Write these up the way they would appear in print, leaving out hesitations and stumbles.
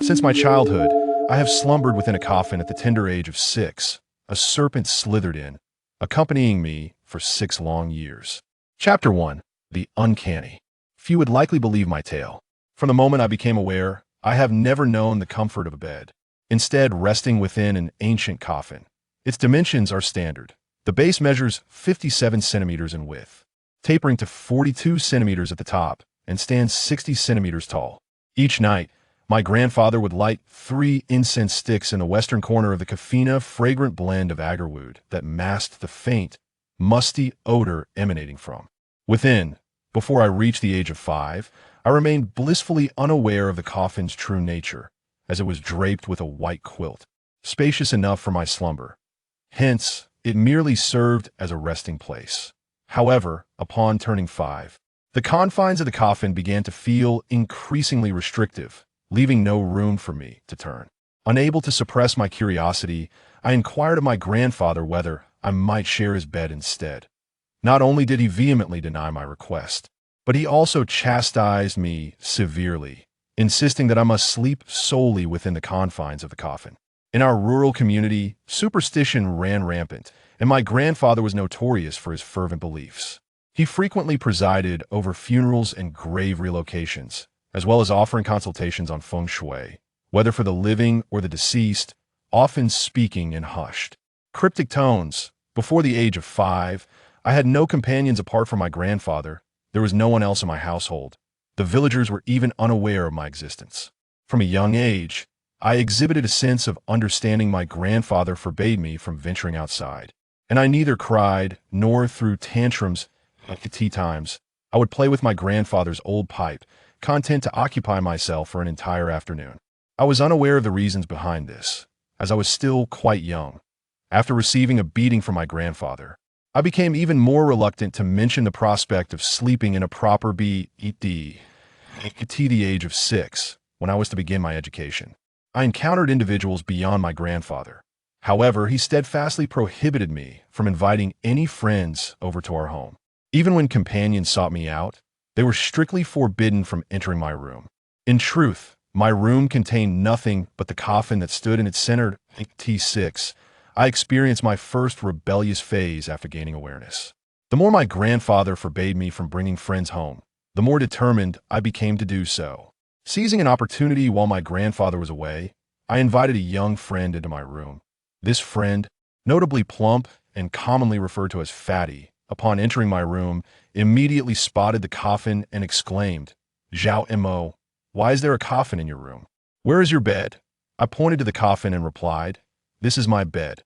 Since my childhood, I have slumbered within a coffin at the tender age of 6, a serpent slithered in, accompanying me for 6 long years. Chapter 1. The Uncanny. Few would likely believe my tale. From the moment I became aware, I have never known the comfort of a bed. Instead, resting within an ancient coffin. Its dimensions are standard. The base measures 57 centimeters in width, tapering to 42 centimeters at the top, and stands 60 centimeters tall. Each night, my grandfather would light 3 incense sticks in the western corner of the coffin, a fragrant blend of agarwood that masked the faint, musty odor emanating from within. Before I reached the age of 5, I remained blissfully unaware of the coffin's true nature, as it was draped with a white quilt, spacious enough for my slumber. Hence, it merely served as a resting place. However, upon turning 5, the confines of the coffin began to feel increasingly restrictive, leaving no room for me to turn. Unable to suppress my curiosity, I inquired of my grandfather whether I might share his bed instead. Not only did he vehemently deny my request, but he also chastised me severely, insisting that I must sleep solely within the confines of the coffin. In our rural community, superstition ran rampant, and my grandfather was notorious for his fervent beliefs. He frequently presided over funerals and grave relocations, as well as offering consultations on feng shui, whether for the living or the deceased, often speaking in hushed, cryptic tones. Before the age of 5, I had no companions apart from my grandfather. There was no one else in my household. The villagers were even unaware of my existence. From a young age, I exhibited a sense of understanding. My grandfather forbade me from venturing outside, and I neither cried nor threw tantrums. At tea times, I would play with my grandfather's old pipe, content to occupy myself for an entire afternoon. I was unaware of the reasons behind this, as I was still quite young. After receiving a beating from my grandfather, I became even more reluctant to mention the prospect of sleeping in a proper bed at the age of 6, when I was to begin my education. I encountered individuals beyond my grandfather. However, he steadfastly prohibited me from inviting any friends over to our home. Even when companions sought me out, they were strictly forbidden from entering my room. In truth, my room contained nothing but the coffin that stood in its center. T6. I experienced my first rebellious phase after gaining awareness. The more my grandfather forbade me from bringing friends home, the more determined I became to do so. Seizing an opportunity while my grandfather was away, I invited a young friend into my room. This friend, notably plump and commonly referred to as Fatty, upon entering my room, immediately spotted the coffin and exclaimed, "Zhao Mo, why is there a coffin in your room? Where is your bed?" I pointed to the coffin and replied, "This is my bed."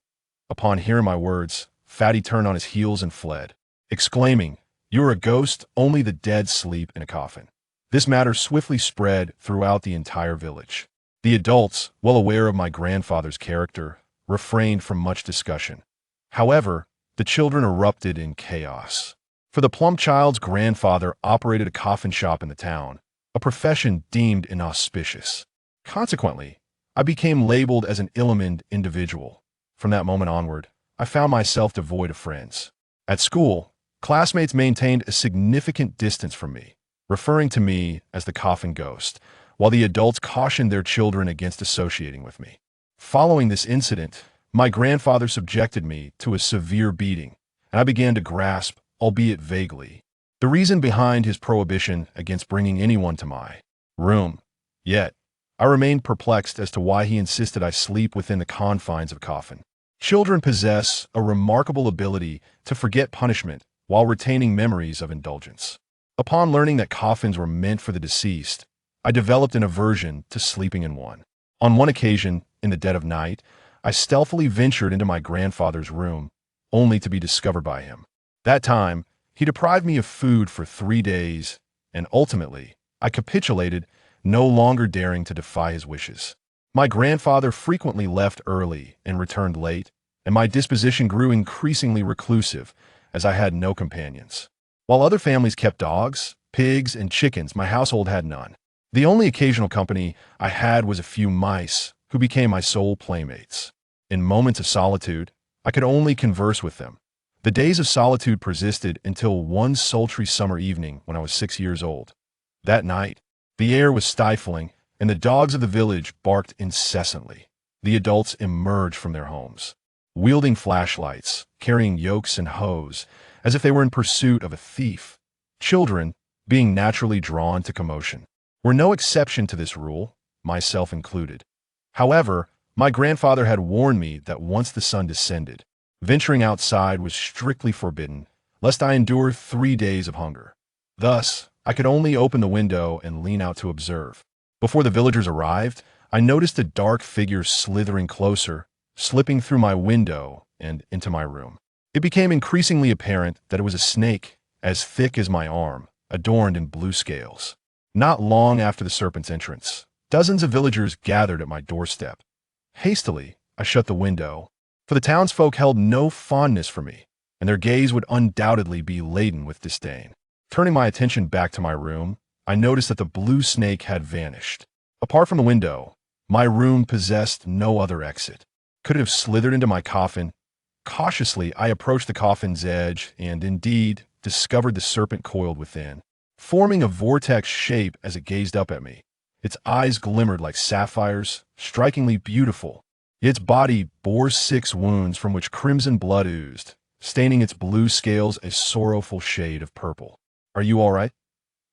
Upon hearing my words, Fatty turned on his heels and fled, exclaiming, "You're a ghost, only the dead sleep in a coffin." This matter swiftly spread throughout the entire village. The adults, well aware of my grandfather's character, refrained from much discussion. However, the children erupted in chaos. For the plump child's grandfather operated a coffin shop in the town, a profession deemed inauspicious. Consequently, I became labeled as an ill-omened individual. From that moment onward, I found myself devoid of friends. At school, classmates maintained a significant distance from me, referring to me as the coffin ghost, while the adults cautioned their children against associating with me. Following this incident, my grandfather subjected me to a severe beating, and I began to grasp, albeit vaguely, the reason behind his prohibition against bringing anyone to my room. Yet, I remained perplexed as to why he insisted I sleep within the confines of a coffin. Children possess a remarkable ability to forget punishment while retaining memories of indulgence. Upon learning that coffins were meant for the deceased, I developed an aversion to sleeping in one. On one occasion, in the dead of night, I stealthily ventured into my grandfather's room, only to be discovered by him. That time, he deprived me of food for 3 days, and ultimately, I capitulated, no longer daring to defy his wishes. My grandfather frequently left early and returned late, and my disposition grew increasingly reclusive, as I had no companions. While other families kept dogs, pigs, and chickens, my household had none. The only occasional company I had was a few mice, who became my sole playmates. In moments of solitude, I could only converse with them. The days of solitude persisted until one sultry summer evening when I was 6 years old. That night, the air was stifling, and the dogs of the village barked incessantly. The adults emerged from their homes, wielding flashlights, carrying yokes and hoes, as if they were in pursuit of a thief. Children, being naturally drawn to commotion, were no exception to this rule, myself included. However, my grandfather had warned me that once the sun descended, venturing outside was strictly forbidden, lest I endure 3 days of hunger. Thus, I could only open the window and lean out to observe. Before the villagers arrived, I noticed a dark figure slithering closer, slipping through my window and into my room. It became increasingly apparent that it was a snake, as thick as my arm, adorned in blue scales. Not long after the serpent's entrance, dozens of villagers gathered at my doorstep. Hastily, I shut the window, for the townsfolk held no fondness for me, and their gaze would undoubtedly be laden with disdain. Turning my attention back to my room, I noticed that the blue snake had vanished. Apart from the window, my room possessed no other exit. Could it have slithered into my coffin? Cautiously, I approached the coffin's edge and, indeed, discovered the serpent coiled within, forming a vortex shape as it gazed up at me. Its eyes glimmered like sapphires, strikingly beautiful. Its body bore 6 wounds from which crimson blood oozed, staining its blue scales a sorrowful shade of purple. "Are you all right?"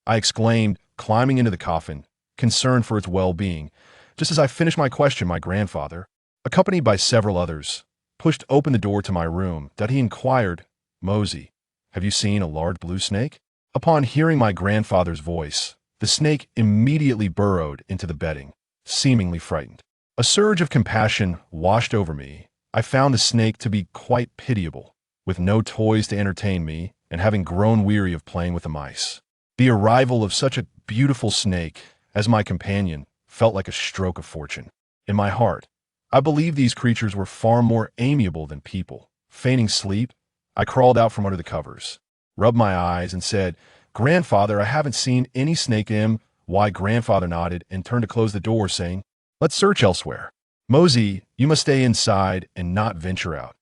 I exclaimed, climbing into the coffin, concerned for its well-being. Just as I finished my question, my grandfather, accompanied by several others, pushed open the door to my room. That he inquired, "Mosey, have you seen a large blue snake?" Upon hearing my grandfather's voice, the snake immediately burrowed into the bedding, seemingly frightened. A surge of compassion washed over me. I found the snake to be quite pitiable, with no toys to entertain me and having grown weary of playing with the mice. The arrival of such a beautiful snake as my companion felt like a stroke of fortune. In my heart, I believed these creatures were far more amiable than people. Feigning sleep, I crawled out from under the covers, rubbed my eyes, and said, "Grandfather, I haven't seen any snake in." Why, grandfather nodded and turned to close the door, saying, "Let's search elsewhere. Mosey, you must stay inside and not venture out."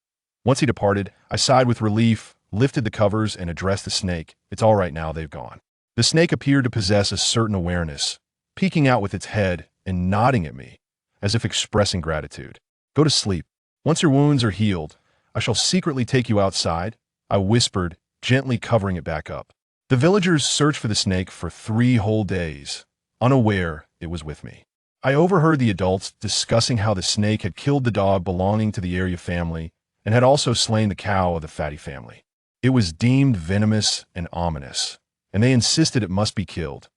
Once he departed, I sighed with relief, lifted the covers, and addressed the snake. "It's all right now, they've gone." The snake appeared to possess a certain awareness, peeking out with its head and nodding at me, as if expressing gratitude. "Go to sleep. Once your wounds are healed, I shall secretly take you outside," I whispered, gently covering it back up. The villagers searched for the snake for 3 whole days. Unaware, it was with me. I overheard the adults discussing how the snake had killed the dog belonging to the area family and had also slain the cow of the fatty family. It was deemed venomous and ominous, and they insisted it must be killed.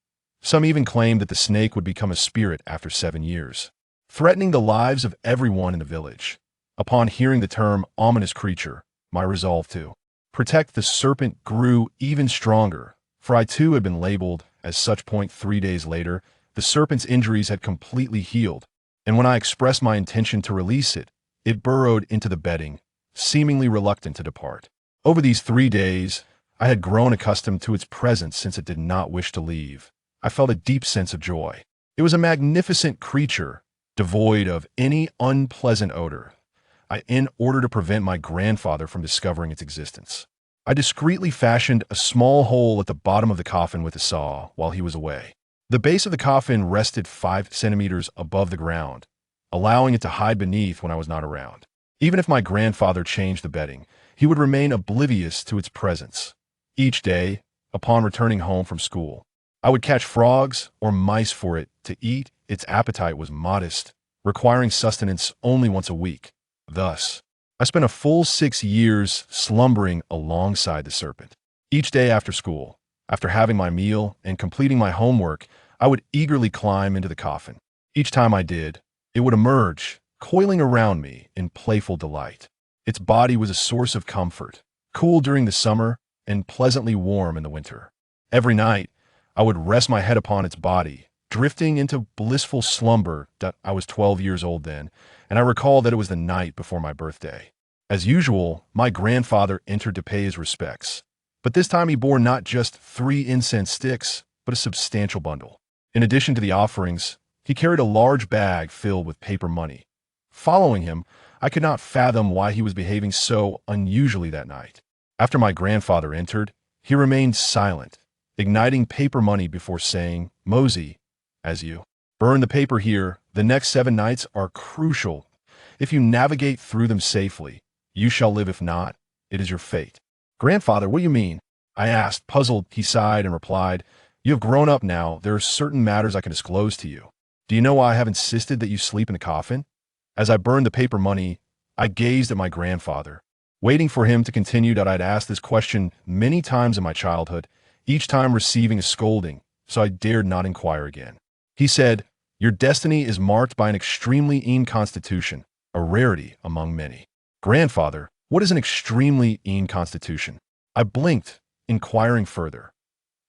Some even claimed that the snake would become a spirit after 7 years, threatening the lives of everyone in the village. Upon hearing the term ominous creature, my resolve to protect the serpent grew even stronger, for I too had been labeled as such. 3 days later, the serpent's injuries had completely healed, and when I expressed my intention to release it, it burrowed into the bedding, seemingly reluctant to depart. Over these 3 days, I had grown accustomed to its presence since it did not wish to leave. I felt a deep sense of joy. It was a magnificent creature, devoid of any unpleasant odor. In order to prevent my grandfather from discovering its existence, I discreetly fashioned a small hole at the bottom of the coffin with a saw while he was away. The base of the coffin rested 5 centimeters above the ground, allowing it to hide beneath when I was not around. Even if my grandfather changed the bedding, he would remain oblivious to its presence. Each day, upon returning home from school, I would catch frogs or mice for it to eat. Its appetite was modest, requiring sustenance only once a week. Thus, I spent a full 6 years slumbering alongside the serpent. Each day after school, after having my meal and completing my homework, I would eagerly climb into the coffin. Each time I did, it would emerge, coiling around me in playful delight. Its body was a source of comfort, cool during the summer and pleasantly warm in the winter. Every night, I would rest my head upon its body, drifting into blissful slumber. I was 12 years old then, and I recall that it was the night before my birthday. As usual, my grandfather entered to pay his respects, but this time he bore not just 3 incense sticks, but a substantial bundle. In addition to the offerings, he carried a large bag filled with paper money. Following him, I could not fathom why he was behaving so unusually that night. After my grandfather entered, he remained silent, igniting paper money before saying, "Mosey, as you Burn the paper here. The next 7 nights are crucial. If you navigate through them safely, you shall live. If not, it is your fate." "Grandfather, what do you mean?" I asked, puzzled. He sighed and replied, "You have grown up now. There are certain matters I can disclose to you. Do you know why I have insisted that you sleep in a coffin?" As I burned the paper money, I gazed at my grandfather, waiting for him to continue. That I'd asked this question many times in my childhood, each time receiving a scolding, so I dared not inquire again. He said, "Your destiny is marked by an extremely lean constitution, a rarity among many." "Grandfather, what is an extremely lean constitution?" I blinked, inquiring further.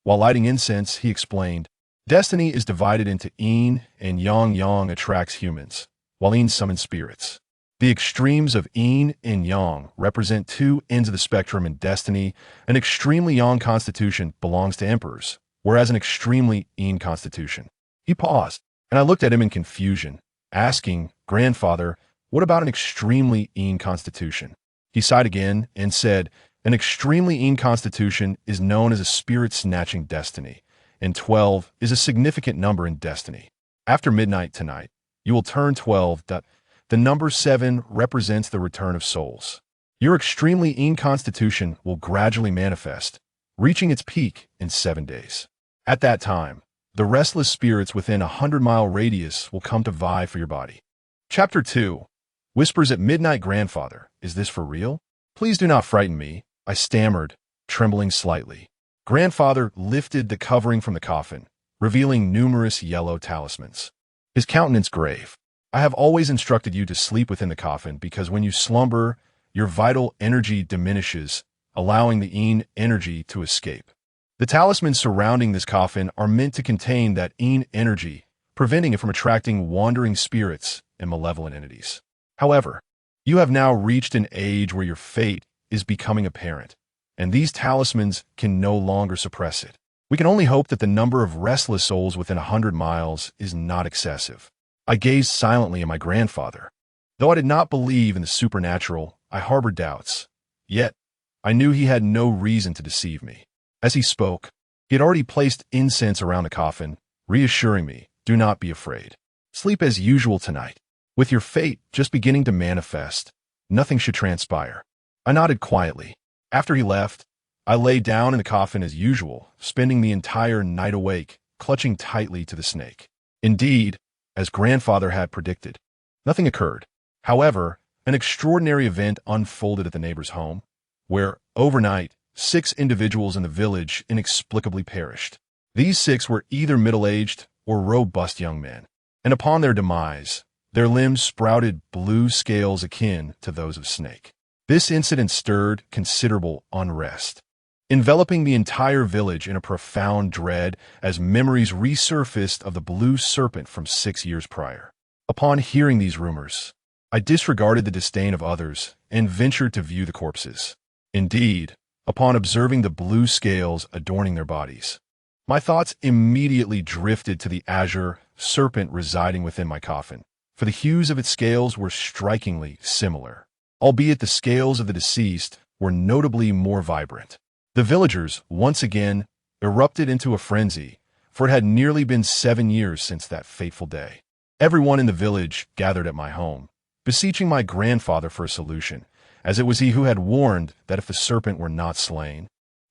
While lighting incense, he explained, "Destiny is divided into yin and yang. Yang attracts humans, while yin summons spirits. The extremes of yin and yang represent 2 ends of the spectrum in destiny. An extremely yang constitution belongs to emperors, whereas an extremely yin constitution." He paused, and I looked at him in confusion, asking, "Grandfather, what about an extremely yin constitution?" He sighed again and said, "An extremely yin constitution is known as a spirit-snatching destiny, and 12 is a significant number in destiny. After midnight tonight, you will turn 12. The number 7 represents the return of souls. Your extremely yin constitution will gradually manifest, reaching its peak in 7 days. At that time, the restless spirits within a 100-mile radius will come to vie for your body." Chapter 2. Whispers at Midnight. "Grandfather, is this for real? Please do not frighten me," I stammered, trembling slightly. Grandfather lifted the covering from the coffin, revealing numerous yellow talismans. His countenance grave. "I have always instructed you to sleep within the coffin because when you slumber, your vital energy diminishes, allowing the yin energy to escape. The talismans surrounding this coffin are meant to contain that yin energy, preventing it from attracting wandering spirits and malevolent entities. However, you have now reached an age where your fate is becoming apparent, and these talismans can no longer suppress it. We can only hope that the number of restless souls within 100 miles is not excessive." I gazed silently at my grandfather. Though I did not believe in the supernatural, I harbored doubts. Yet, I knew he had no reason to deceive me. As he spoke, he had already placed incense around the coffin, reassuring me, "Do not be afraid. Sleep as usual tonight. With your fate just beginning to manifest, nothing should transpire." I nodded quietly. After he left, I lay down in the coffin as usual, spending the entire night awake, clutching tightly to the snake. Indeed, as grandfather had predicted, nothing occurred. However, an extraordinary event unfolded at the neighbor's home, where, overnight, 6 individuals in the village inexplicably perished. These 6 were either middle-aged or robust young men, and upon their demise, their limbs sprouted blue scales akin to those of snake. This incident stirred considerable unrest, enveloping the entire village in a profound dread as memories resurfaced of the blue serpent from 6 years prior. Upon hearing these rumors, I disregarded the disdain of others and ventured to view the corpses. Indeed, upon observing the blue scales adorning their bodies, my thoughts immediately drifted to the azure serpent residing within my coffin, for the hues of its scales were strikingly similar, albeit the scales of the deceased were notably more vibrant. The villagers, once again, erupted into a frenzy, for it had nearly been 7 years since that fateful day. Everyone in the village gathered at my home, beseeching my grandfather for a solution, as it was he who had warned that if the serpent were not slain,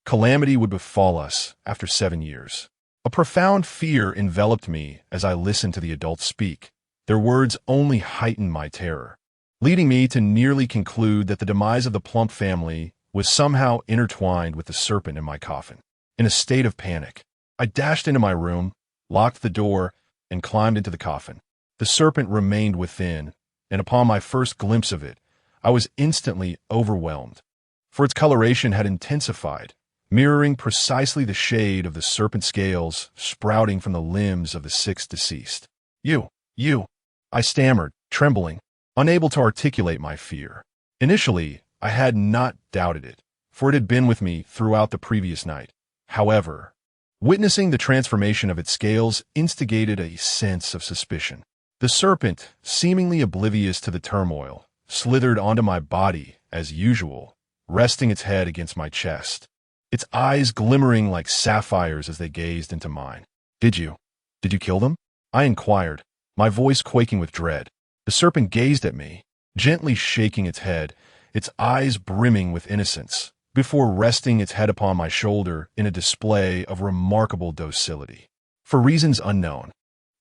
calamity would befall us after 7 years. A profound fear enveloped me as I listened to the adults speak. Their words only heightened my terror, leading me to nearly conclude that the demise of the Plump family was somehow intertwined with the serpent in my coffin. In a state of panic, I dashed into my room, locked the door, and climbed into the coffin. The serpent remained within, and upon my first glimpse of it, I was instantly overwhelmed, for its coloration had intensified, mirroring precisely the shade of the serpent scales sprouting from the limbs of the 6 deceased. You, I stammered, trembling, unable to articulate my fear. Initially, I had not doubted it, for it had been with me throughout the previous night. However, witnessing the transformation of its scales instigated a sense of suspicion. The serpent, seemingly oblivious to the turmoil, slithered onto my body as usual, resting its head against my chest, its eyes glimmering like sapphires as they gazed into mine. Did you kill them?" I inquired, my voice quaking with dread. The serpent gazed at me, gently shaking its head, its eyes brimming with innocence, before resting its head upon my shoulder in a display of remarkable docility. For reasons unknown,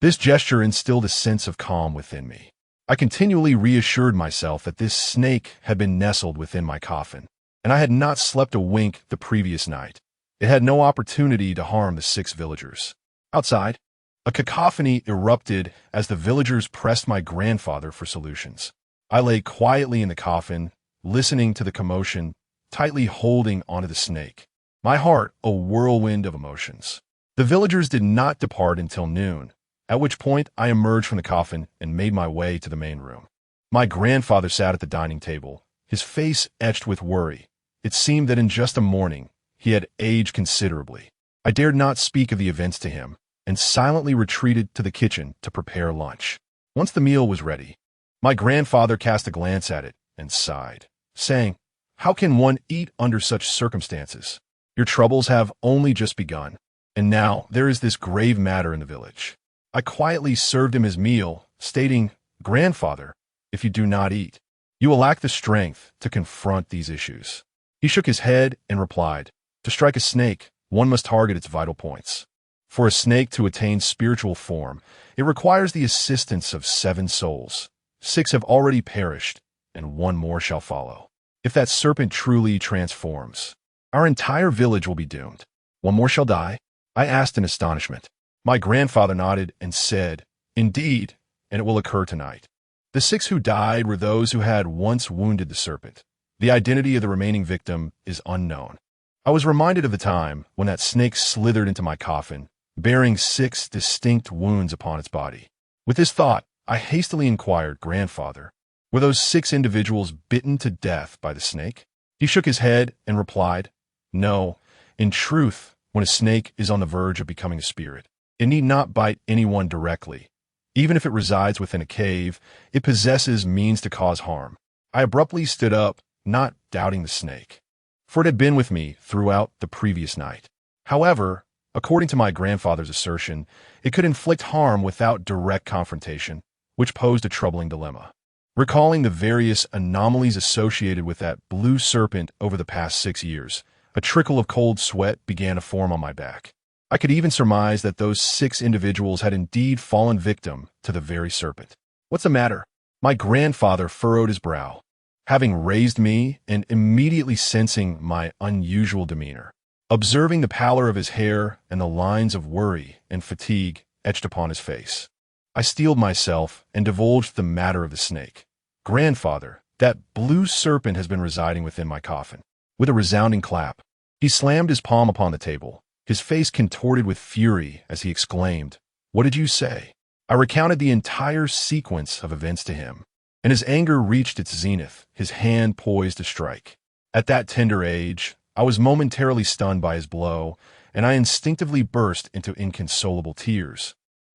this gesture instilled a sense of calm within me. I continually reassured myself that this snake had been nestled within my coffin, and I had not slept a wink the previous night. It had no opportunity to harm the 6 villagers. Outside, a cacophony erupted as the villagers pressed my grandfather for solutions. I lay quietly in the coffin, listening to the commotion, tightly holding onto the snake, my heart a whirlwind of emotions. The villagers did not depart until noon, at which point I emerged from the coffin and made my way to the main room. My grandfather sat at the dining table, his face etched with worry. It seemed that in just a morning, he had aged considerably. I dared not speak of the events to him, and silently retreated to the kitchen to prepare lunch. Once the meal was ready, my grandfather cast a glance at it and sighed, saying, "How can one eat under such circumstances? Your troubles have only just begun, and now there is this grave matter in the village." I quietly served him his meal, stating, "Grandfather, if you do not eat, you will lack the strength to confront these issues." He shook his head and replied, "To strike a snake, one must target its vital points. For a snake to attain spiritual form, it requires the assistance of 7 souls. 6 have already perished, and 1 more shall follow. If that serpent truly transforms, our entire village will be doomed. 1 more shall die?" I asked in astonishment. My grandfather nodded and said, "Indeed, and it will occur tonight." The 6 who died were those who had once wounded the serpent. The identity of the remaining victim is unknown. I was reminded of the time when that snake slithered into my coffin, bearing 6 distinct wounds upon its body. With this thought, I hastily inquired, "Grandfather, were those 6 individuals bitten to death by the snake?" He shook his head and replied, "No. In truth, when a snake is on the verge of becoming a spirit, it need not bite anyone directly. Even if it resides within a cave, it possesses means to cause harm." I abruptly stood up, not doubting the snake, for it had been with me throughout the previous night. However, according to my grandfather's assertion, it could inflict harm without direct confrontation, which posed a troubling dilemma. Recalling the various anomalies associated with that blue serpent over the past 6 years, a trickle of cold sweat began to form on my back. I could even surmise that those 6 individuals had indeed fallen victim to the very serpent. "What's the matter?" My grandfather furrowed his brow, having raised me and immediately sensing my unusual demeanor. Observing the pallor of his hair and the lines of worry and fatigue etched upon his face, I steeled myself and divulged the matter of the snake. "Grandfather, that blue serpent has been residing within my coffin." With a resounding clap, he slammed his palm upon the table, his face contorted with fury as he exclaimed, "What did you say?" I recounted the entire sequence of events to him, and his anger reached its zenith, his hand poised to strike. At that tender age, I was momentarily stunned by his blow, and I instinctively burst into inconsolable tears.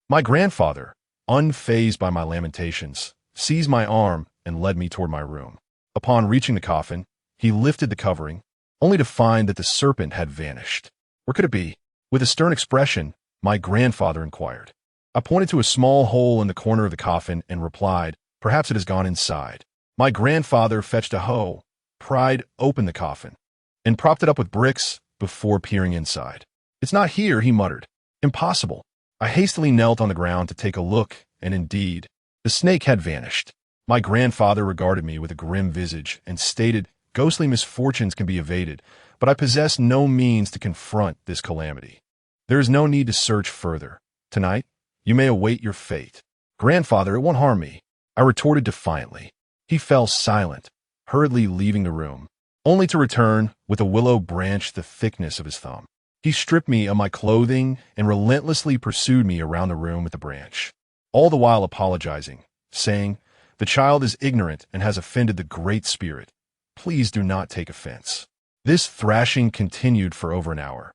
My grandfather, unfazed by my lamentations, seized my arm and led me toward my room. Upon reaching the coffin, he lifted the covering, only to find that the serpent had vanished. Where could it be? With a stern expression, my grandfather inquired. I pointed to a small hole in the corner of the coffin and replied, "Perhaps it has gone inside." My grandfather fetched a hoe, pried open the coffin, and propped it up with bricks before peering inside. "It's not here," he muttered. "Impossible." I hastily knelt on the ground to take a look, and indeed, the snake had vanished. My grandfather regarded me with a grim visage and stated, "Ghostly misfortunes can be evaded, but I possess no means to confront this calamity. There is no need to search further. Tonight, you may await your fate." "Grandfather, it won't harm me," I retorted defiantly. He fell silent, hurriedly leaving the room, only to return with a willow branch the thickness of his thumb. He stripped me of my clothing and relentlessly pursued me around the room with the branch, all the while apologizing, saying, "The child is ignorant and has offended the Great Spirit. Please do not take offense." This thrashing continued for over an hour,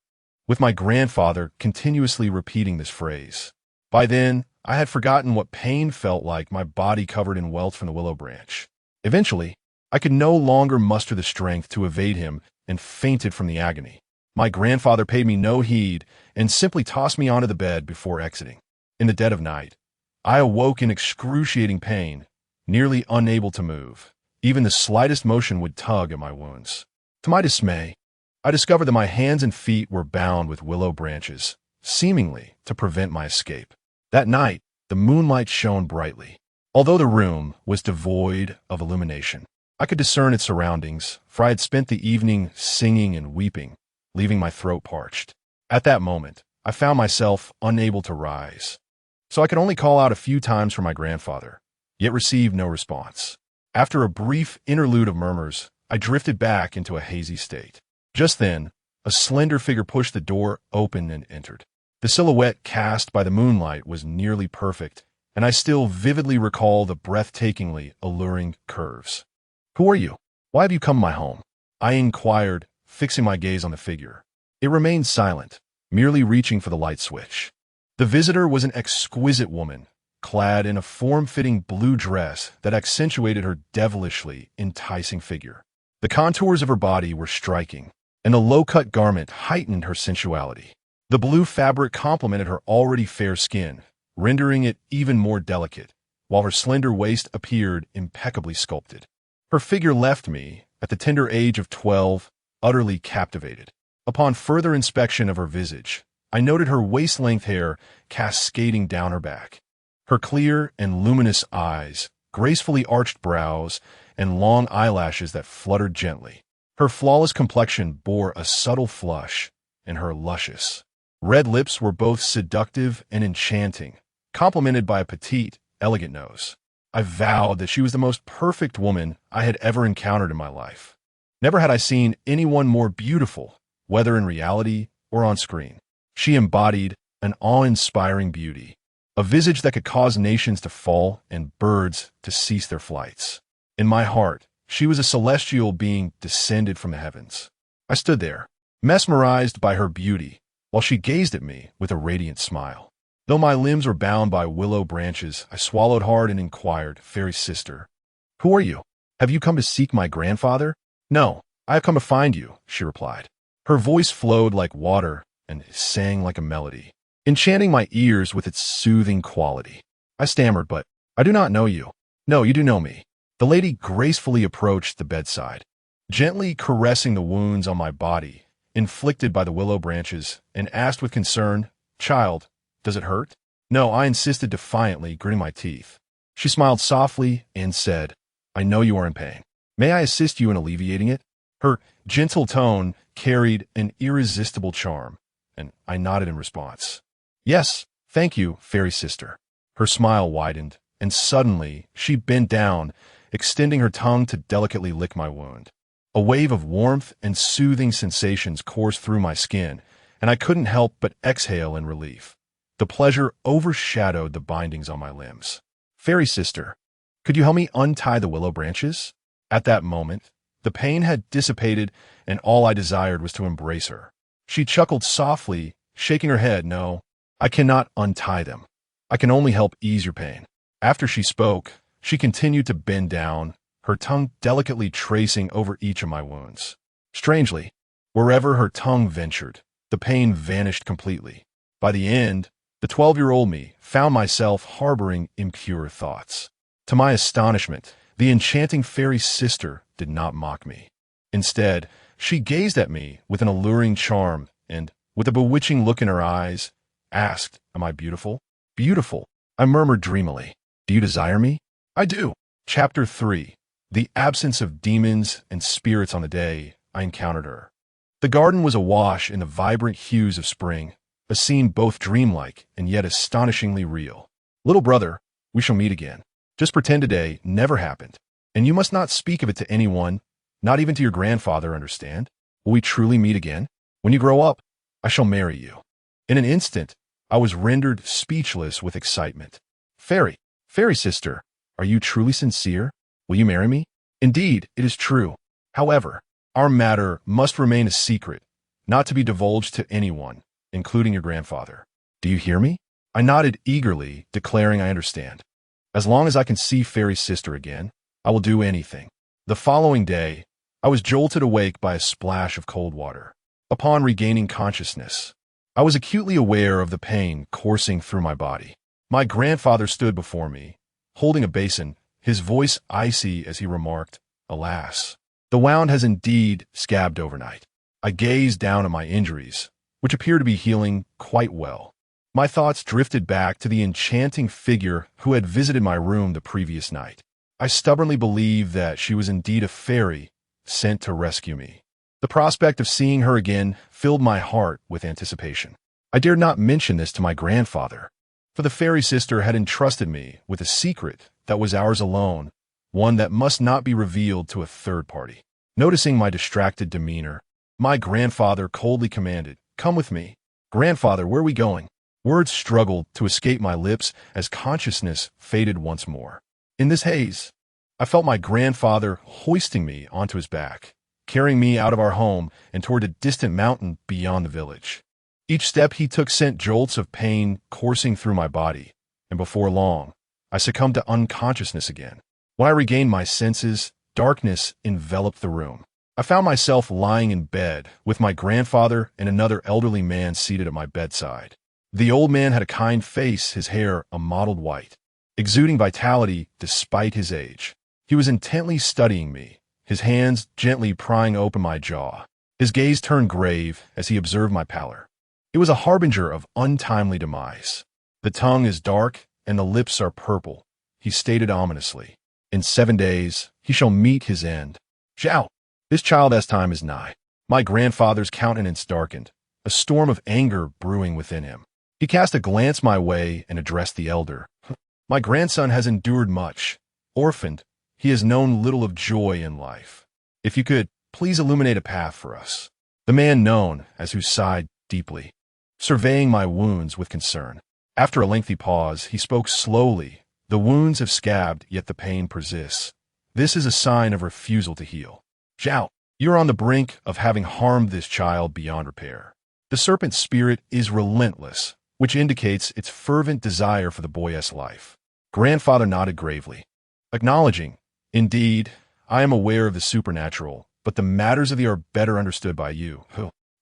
with my grandfather continuously repeating this phrase. By then, I had forgotten what pain felt like, my body covered in welts from the willow branch. Eventually, I could no longer muster the strength to evade him and fainted from the agony. My grandfather paid me no heed and simply tossed me onto the bed before exiting. In the dead of night, I awoke in excruciating pain, nearly unable to move. Even the slightest motion would tug at my wounds. To my dismay, I discovered that my hands and feet were bound with willow branches, seemingly to prevent my escape. That night, the moonlight shone brightly. Although the room was devoid of illumination, I could discern its surroundings, for I had spent the evening singing and weeping, leaving my throat parched. At that moment, I found myself unable to rise, so I could only call out a few times for my grandfather, yet received no response. After a brief interlude of murmurs, I drifted back into a hazy state. Just then, a slender figure pushed the door open and entered. The silhouette cast by the moonlight was nearly perfect, and I still vividly recall the breathtakingly alluring curves. "Who are you? Why have you come to my home?" I inquired, fixing my gaze on the figure. It remained silent, merely reaching for the light switch. The visitor was an exquisite woman, clad in a form-fitting blue dress that accentuated her devilishly enticing figure. The contours of her body were striking, and the low-cut garment heightened her sensuality. The blue fabric complemented her already fair skin, rendering it even more delicate, while her slender waist appeared impeccably sculpted. Her figure left me, at the tender age of 12, utterly captivated. Upon further inspection of her visage, I noted her waist-length hair cascading down her back, her clear and luminous eyes, gracefully arched brows, and long eyelashes that fluttered gently. Her flawless complexion bore a subtle flush, and her luscious red lips were both seductive and enchanting, complemented by a petite, elegant nose. I vowed that she was the most perfect woman I had ever encountered in my life. Never had I seen anyone more beautiful, whether in reality or on screen. She embodied an awe-inspiring beauty, a visage that could cause nations to fall and birds to cease their flights. In my heart, she was a celestial being descended from the heavens. I stood there, mesmerized by her beauty, while she gazed at me with a radiant smile. Though my limbs were bound by willow branches, I swallowed hard and inquired, "Fairy sister, who are you? Have you come to seek my grandfather?" "No, I have come to find you," she replied. Her voice flowed like water and sang like a melody, enchanting my ears with its soothing quality. I stammered, "But I do not know you." "No, you do know me." The lady gracefully approached the bedside, gently caressing the wounds on my body, inflicted by the willow branches, and asked with concern, "Child, does it hurt?" "No," I insisted defiantly, gritting my teeth. She smiled softly and said, "I know you are in pain. May I assist you in alleviating it?" Her gentle tone carried an irresistible charm, and I nodded in response. "Yes, thank you, fairy sister." Her smile widened, and suddenly she bent down, extending her tongue to delicately lick my wound. A wave of warmth and soothing sensations coursed through my skin, and I couldn't help but exhale in relief. The pleasure overshadowed the bindings on my limbs. "Fairy sister, could you help me untie the willow branches?" At that moment, the pain had dissipated, and all I desired was to embrace her. She chuckled softly, shaking her head. "No, I cannot untie them. I can only help ease your pain." After she spoke, she continued to bend down, her tongue delicately tracing over each of my wounds. Strangely, wherever her tongue ventured, the pain vanished completely. By the end, the 12-year-old me found myself harboring impure thoughts. To my astonishment, the enchanting fairy sister did not mock me. Instead, she gazed at me with an alluring charm and, with a bewitching look in her eyes, asked, "Am I beautiful?" "Beautiful," I murmured dreamily. "Do you desire me?" "I do." Chapter 3. The absence of demons and spirits on the day I encountered her. The garden was awash in the vibrant hues of spring, a scene both dreamlike and yet astonishingly real. "Little brother, we shall meet again. Just pretend today never happened, and you must not speak of it to anyone, not even to your grandfather, understand? Will we truly meet again? When you grow up, I shall marry you." In an instant, I was rendered speechless with excitement. Fairy sister, are you truly sincere? Will you marry me?" "Indeed, it is true. However, our matter must remain a secret, not to be divulged to anyone, including your grandfather. Do you hear me?" I nodded eagerly, declaring I understand. "As long as I can see fairy sister again, I will do anything." The following day, I was jolted awake by a splash of cold water. Upon regaining consciousness, I was acutely aware of the pain coursing through my body. My grandfather stood before me, holding a basin, his voice icy as he remarked, "Alas, the wound has indeed scabbed overnight." I gazed down at my injuries, which appeared to be healing quite well. My thoughts drifted back to the enchanting figure who had visited my room the previous night. I stubbornly believed that she was indeed a fairy sent to rescue me. The prospect of seeing her again filled my heart with anticipation. I dared not mention this to my grandfather, for the fairy sister had entrusted me with a secret that was ours alone, one that must not be revealed to a third party. Noticing my distracted demeanor, my grandfather coldly commanded, "Come with me." "Grandfather, where are we going?" Words struggled to escape my lips as consciousness faded once more. In this haze, I felt my grandfather hoisting me onto his back, carrying me out of our home and toward a distant mountain beyond the village. Each step he took sent jolts of pain coursing through my body, and before long, I succumbed to unconsciousness again. When I regained my senses, darkness enveloped the room. I found myself lying in bed with my grandfather and another elderly man seated at my bedside. The old man had a kind face, his hair a mottled white, exuding vitality despite his age. He was intently studying me, his hands gently prying open my jaw. His gaze turned grave as he observed my pallor. It was a harbinger of untimely demise. "The tongue is dark and the lips are purple," he stated ominously. "In 7 days he shall meet his end. Zhao, this child as time is nigh." My grandfather's countenance darkened, a storm of anger brewing within him. He cast a glance my way and addressed the elder. "My grandson has endured much. Orphaned, he has known little of joy in life. If you could, please illuminate a path for us." The man known as who sighed deeply, surveying my wounds with concern. After a lengthy pause, he spoke slowly. "The wounds have scabbed, yet the pain persists. This is a sign of refusal to heal. Zhao, you are on the brink of having harmed this child beyond repair. The serpent spirit is relentless, which indicates its fervent desire for the boy's life." Grandfather nodded gravely, acknowledging, "Indeed, I am aware of the supernatural, but the matters of the are better understood by you."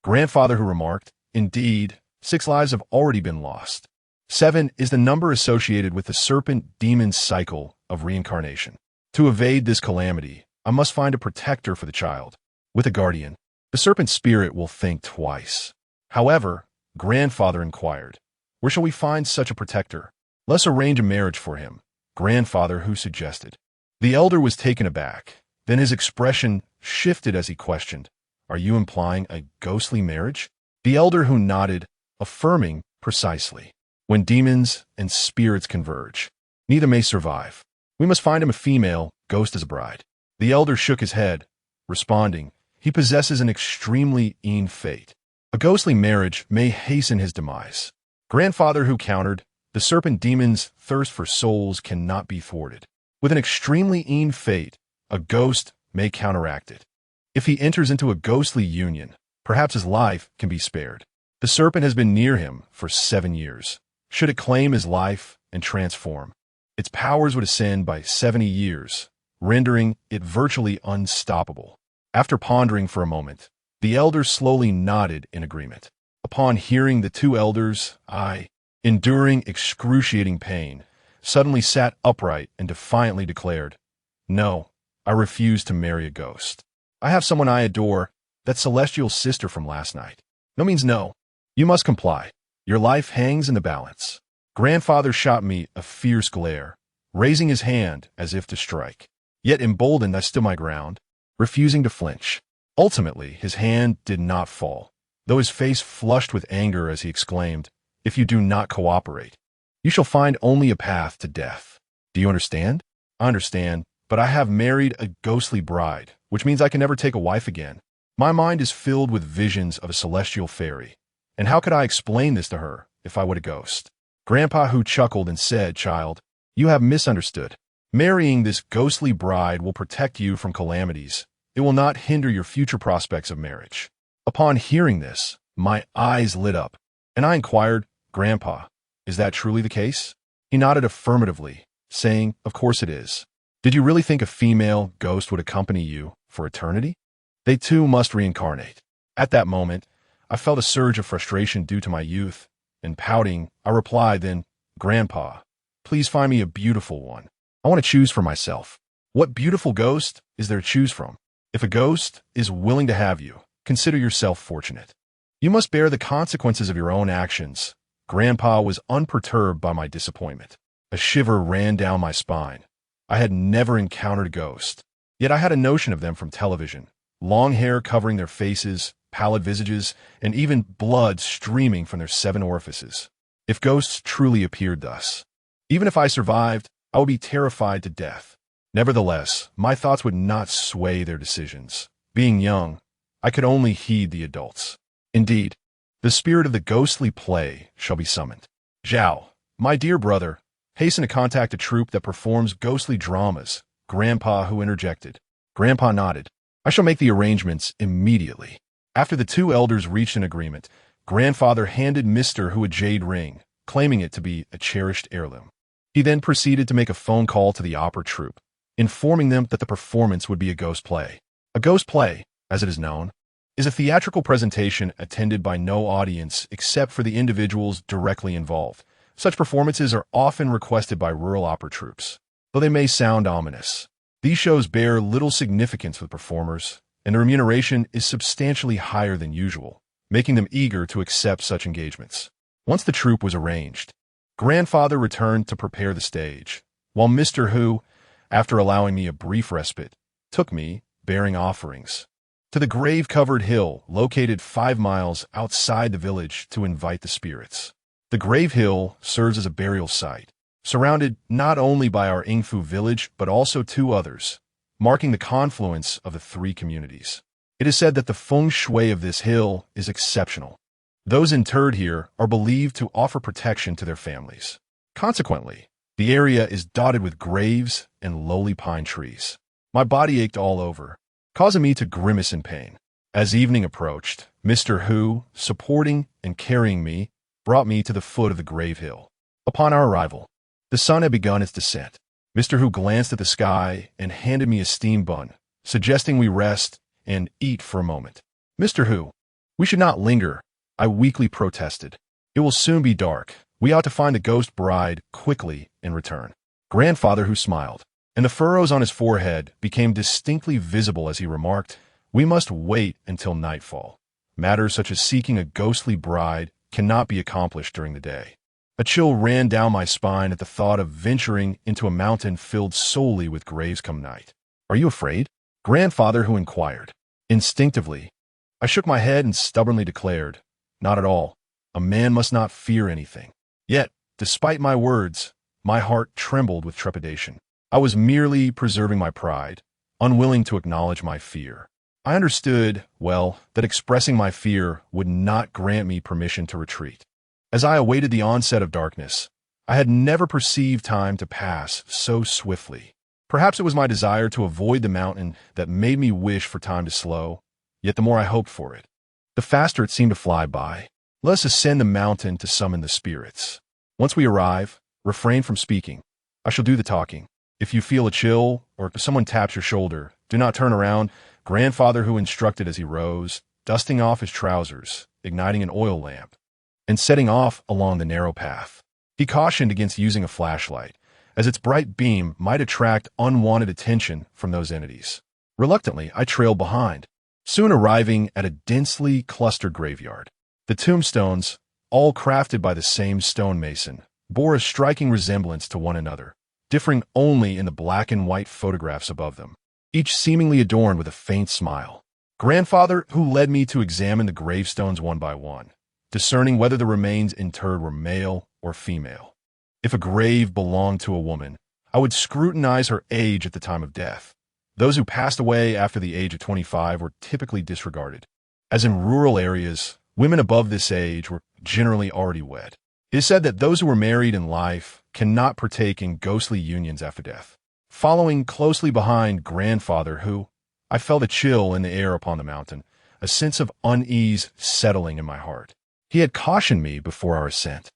Grandfather who remarked, "Indeed, 6 lives have already been lost. 7 is the number associated with the serpent demon's cycle of reincarnation. To evade this calamity, I must find a protector for the child. With a guardian, the serpent spirit will think twice." However, grandfather inquired, "Where shall we find such a protector?" "Let's arrange a marriage for him," grandfather who suggested. The elder was taken aback. Then his expression shifted as he questioned, "Are you implying a ghostly marriage?" The elder who nodded, affirming precisely, "When demons and spirits converge, neither may survive. We must find him a female, ghost as a bride." The elder shook his head, responding, "He possesses an extremely keen fate. A ghostly marriage may hasten his demise." Grandfather who countered, "The serpent demon's thirst for souls cannot be thwarted. With an extremely keen fate, a ghost may counteract it. If he enters into a ghostly union, perhaps his life can be spared. The serpent has been near him for 7 years. Should it claim his life and transform, its powers would ascend by 70 years, rendering it virtually unstoppable." After pondering for a moment, the elder slowly nodded in agreement. Upon hearing the two elders, I, enduring excruciating pain, suddenly sat upright and defiantly declared, "No, I refuse to marry a ghost. I have someone I adore, that celestial sister from last night. No means no. You must comply. Your life hangs in the balance." Grandfather shot me a fierce glare, raising his hand as if to strike. Yet emboldened, I stood my ground, refusing to flinch. Ultimately, his hand did not fall, though his face flushed with anger as he exclaimed, "If you do not cooperate, you shall find only a path to death. Do you understand?" "I understand, but I have married a ghostly bride, which means I can never take a wife again. My mind is filled with visions of a celestial fairy, and how could I explain this to her if I were a ghost?" Grandpa who chuckled and said, "Child, you have misunderstood. Marrying this ghostly bride will protect you from calamities. It will not hinder your future prospects of marriage." Upon hearing this, my eyes lit up, and I inquired, "Grandpa, is that truly the case?" He nodded affirmatively, saying, "Of course it is. Did you really think a female ghost would accompany you for eternity? They too must reincarnate." At that moment, I felt a surge of frustration due to my youth, and pouting, I replied then, Grandpa, please find me a beautiful one. I want to choose for myself. What beautiful ghost is there to choose from? If a ghost is willing to have you, consider yourself fortunate. You must bear the consequences of your own actions. Grandpa was unperturbed by my disappointment. A shiver ran down my spine. I had never encountered a ghost, yet I had a notion of them from television. Long hair covering their faces, pallid visages, and even blood streaming from their 7 orifices. If ghosts truly appeared thus, even if I survived, I would be terrified to death. Nevertheless, my thoughts would not sway their decisions. Being young, I could only heed the adults. Indeed, the spirit of the ghostly play shall be summoned. Zhao, my dear brother, hasten to contact a troupe that performs ghostly dramas. Grandpa who interjected. Grandpa nodded. I shall make the arrangements immediately. After the 2 elders reached an agreement, Grandfather handed Mr. Who a jade ring, claiming it to be a cherished heirloom. He then proceeded to make a phone call to the opera troupe, informing them that the performance would be a ghost play. A ghost play, as it is known, is a theatrical presentation attended by no audience except for the individuals directly involved. Such performances are often requested by rural opera troupes, though they may sound ominous. These shows bear little significance with performers, and the remuneration is substantially higher than usual, making them eager to accept such engagements. Once the troupe was arranged, Grandfather returned to prepare the stage, while Mr. Who, after allowing me a brief respite, took me, bearing offerings, to the grave-covered hill located 5 miles outside the village to invite the spirits. The grave hill serves as a burial site, surrounded not only by our Ingfu village but also 2 others, marking the confluence of the 3 communities. It is said that the feng shui of this hill is exceptional. Those interred here are believed to offer protection to their families. Consequently, the area is dotted with graves and lowly pine trees. My body ached all over, causing me to grimace in pain. As evening approached, Mr. Who, supporting and carrying me, brought me to the foot of the grave hill. Upon our arrival, the sun had begun its descent. Mr. Who glanced at the sky and handed me a steam bun, suggesting we rest and eat for a moment. Mr. Who, we should not linger, I weakly protested. It will soon be dark. We ought to find the ghost bride quickly and return. Grandfather Who smiled, and the furrows on his forehead became distinctly visible as he remarked, we must wait until nightfall. Matters such as seeking a ghostly bride cannot be accomplished during the day. A chill ran down my spine at the thought of venturing into a mountain filled solely with graves come night. Are you afraid? Grandfather Who inquired. Instinctively, I shook my head and stubbornly declared, not at all. A man must not fear anything. Yet, despite my words, my heart trembled with trepidation. I was merely preserving my pride, unwilling to acknowledge my fear. I understood, well, that expressing my fear would not grant me permission to retreat. As I awaited the onset of darkness, I had never perceived time to pass so swiftly. Perhaps it was my desire to avoid the mountain that made me wish for time to slow, yet the more I hoped for it, the faster it seemed to fly by. Let us ascend the mountain to summon the spirits. Once we arrive, refrain from speaking. I shall do the talking. If you feel a chill, or if someone taps your shoulder, do not turn around. Grandfather Who instructed as he rose, dusting off his trousers, igniting an oil lamp, and setting off along the narrow path. He cautioned against using a flashlight, as its bright beam might attract unwanted attention from those entities. Reluctantly, I trailed behind, soon arriving at a densely clustered graveyard. The tombstones, all crafted by the same stonemason, bore a striking resemblance to one another, differing only in the black and white photographs above them, each seemingly adorned with a faint smile. Grandfather Who led me to examine the gravestones one by one, discerning whether the remains interred were male or female. If a grave belonged to a woman, I would scrutinize her age at the time of death. Those who passed away after the age of 25 were typically disregarded, as in rural areas, women above this age were generally already wed. It is said that those who were married in life cannot partake in ghostly unions after death. Following closely behind Grandfather Who, I felt a chill in the air upon the mountain, a sense of unease settling in my heart. He had cautioned me before our ascent,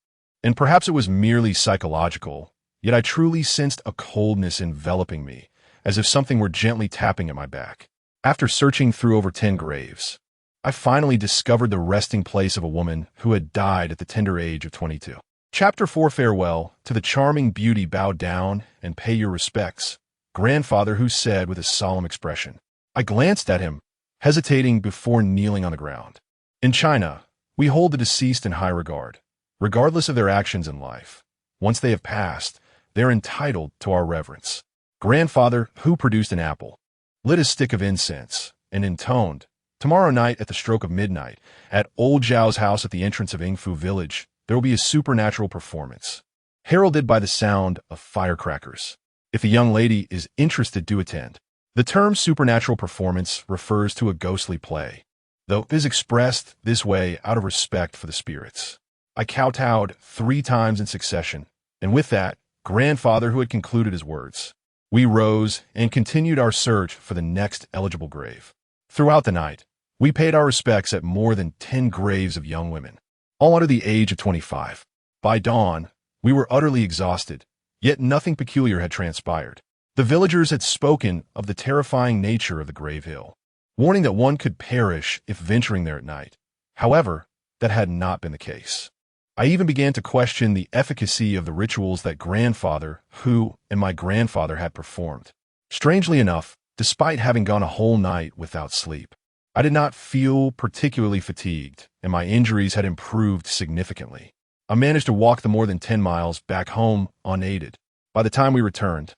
and perhaps it was merely psychological, yet I truly sensed a coldness enveloping me, as if something were gently tapping at my back. After searching through over 10 graves, I finally discovered the resting place of a woman who had died at the tender age of 22. Chapter 4 Farewell. To the charming beauty bow down and pay your respects, grandfather, who said with a solemn expression. I glanced at him, hesitating before kneeling on the ground. In China, we hold the deceased in high regard, regardless of their actions in life. Once they have passed, they are entitled to our reverence. Grandfather, who produced an apple, lit a stick of incense, and intoned, tomorrow night at the stroke of midnight, at old Zhao's house at the entrance of Yingfu village, there will be a supernatural performance, heralded by the sound of firecrackers. If the young lady is interested, do attend. The term supernatural performance refers to a ghostly play, though it is expressed this way out of respect for the spirits. I kowtowed 3 times in succession, and with that, grandfather, who had concluded his words, we rose and continued our search for the next eligible grave. Throughout the night, we paid our respects at more than 10 graves of young women, all under the age of 25. By dawn, we were utterly exhausted, yet nothing peculiar had transpired. The villagers had spoken of the terrifying nature of the grave hill, warning that one could perish if venturing there at night. However, that had not been the case. I even began to question the efficacy of the rituals that grandfather, and my grandfather had performed. Strangely enough, despite having gone a whole night without sleep, I did not feel particularly fatigued, and my injuries had improved significantly. I managed to walk the more than 10 miles back home unaided. By the time we returned,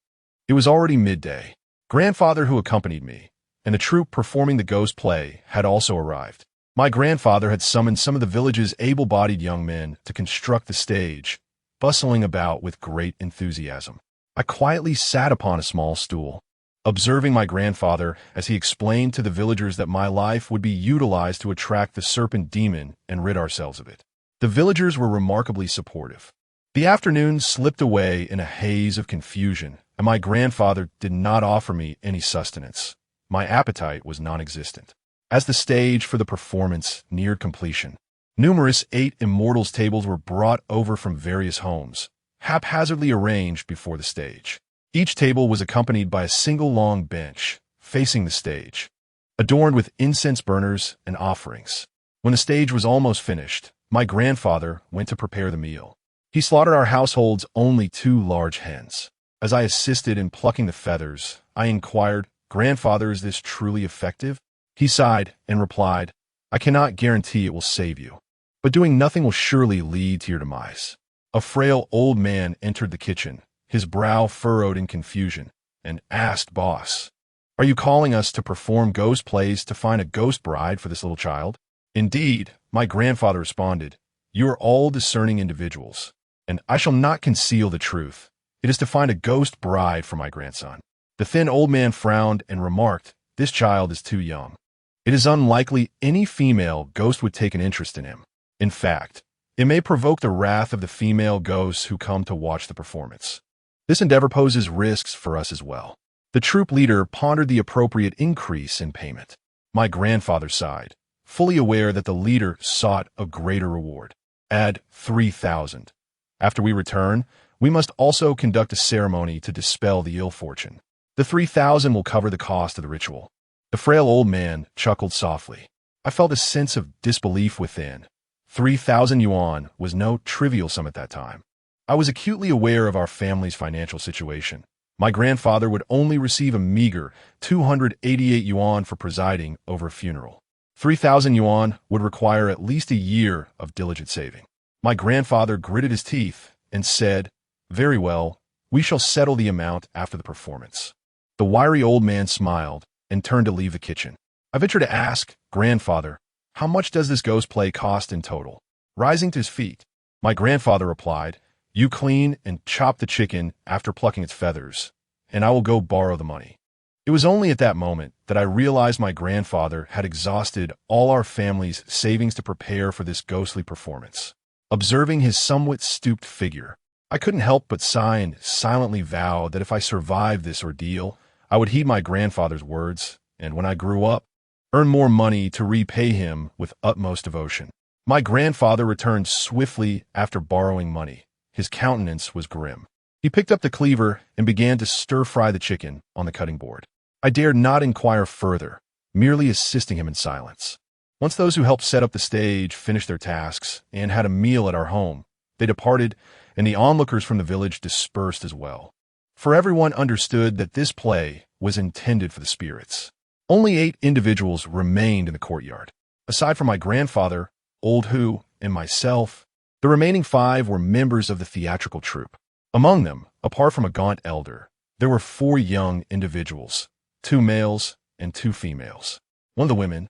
it was already midday. Grandfather, who accompanied me, and the troupe performing the ghost play had also arrived. My grandfather had summoned some of the village's able-bodied young men to construct the stage, bustling about with great enthusiasm. I quietly sat upon a small stool, observing my grandfather as he explained to the villagers that my life would be utilized to attract the serpent demon and rid ourselves of it. The villagers were remarkably supportive. The afternoon slipped away in a haze of confusion, and my grandfather did not offer me any sustenance. My appetite was non-existent. As the stage for the performance neared completion, numerous 8 immortals tables were brought over from various homes, haphazardly arranged before the stage. Each table was accompanied by a single long bench, facing the stage, adorned with incense burners and offerings. When the stage was almost finished, my grandfather went to prepare the meal. He slaughtered our household's only 2 large hens. As I assisted in plucking the feathers, I inquired, Grandfather, is this truly effective? He sighed and replied, I cannot guarantee it will save you, but doing nothing will surely lead to your demise. A frail old man entered the kitchen, his brow furrowed in confusion, and asked, Boss, are you calling us to perform ghost plays to find a ghost bride for this little child? Indeed, my grandfather responded, you are all discerning individuals, and I shall not conceal the truth. It is to find a ghost bride for my grandson. The thin old man frowned and remarked, this child is too young. It is unlikely any female ghost would take an interest in him. In fact, it may provoke the wrath of the female ghosts who come to watch the performance. This endeavor poses risks for us as well. The troop leader pondered the appropriate increase in payment. My grandfather sighed, fully aware that the leader sought a greater reward. Add 3,000. After we return, we must also conduct a ceremony to dispel the ill fortune. The 3,000 will cover the cost of the ritual. The frail old man chuckled softly. I felt a sense of disbelief within. 3,000 yuan was no trivial sum at that time. I was acutely aware of our family's financial situation. My grandfather would only receive a meager 288 yuan for presiding over a funeral. 3,000 yuan would require at least a year of diligent saving. My grandfather gritted his teeth and said, very well, we shall settle the amount after the performance. The wiry old man smiled and turned to leave the kitchen. I ventured to ask, Grandfather, how much does this ghost play cost in total? Rising to his feet, my grandfather replied, you clean and chop the chicken after plucking its feathers, and I will go borrow the money. It was only at that moment that I realized my grandfather had exhausted all our family's savings to prepare for this ghostly performance. Observing his somewhat stooped figure, I couldn't help but sigh and silently vow that if I survived this ordeal, I would heed my grandfather's words, and when I grew up, earn more money to repay him with utmost devotion. My grandfather returned swiftly after borrowing money. His countenance was grim. He picked up the cleaver and began to stir-fry the chicken on the cutting board. I dared not inquire further, merely assisting him in silence. Once those who helped set up the stage finished their tasks and had a meal at our home, They departed, and the onlookers from the village dispersed as well. For everyone understood that this play was intended for the spirits. Only 8 individuals remained in the courtyard. Aside from my grandfather, old Hu, and myself, the remaining 5 were members of the theatrical troupe. Among them, apart from a gaunt elder, there were 4 young individuals, 2 males and 2 females. One of the women,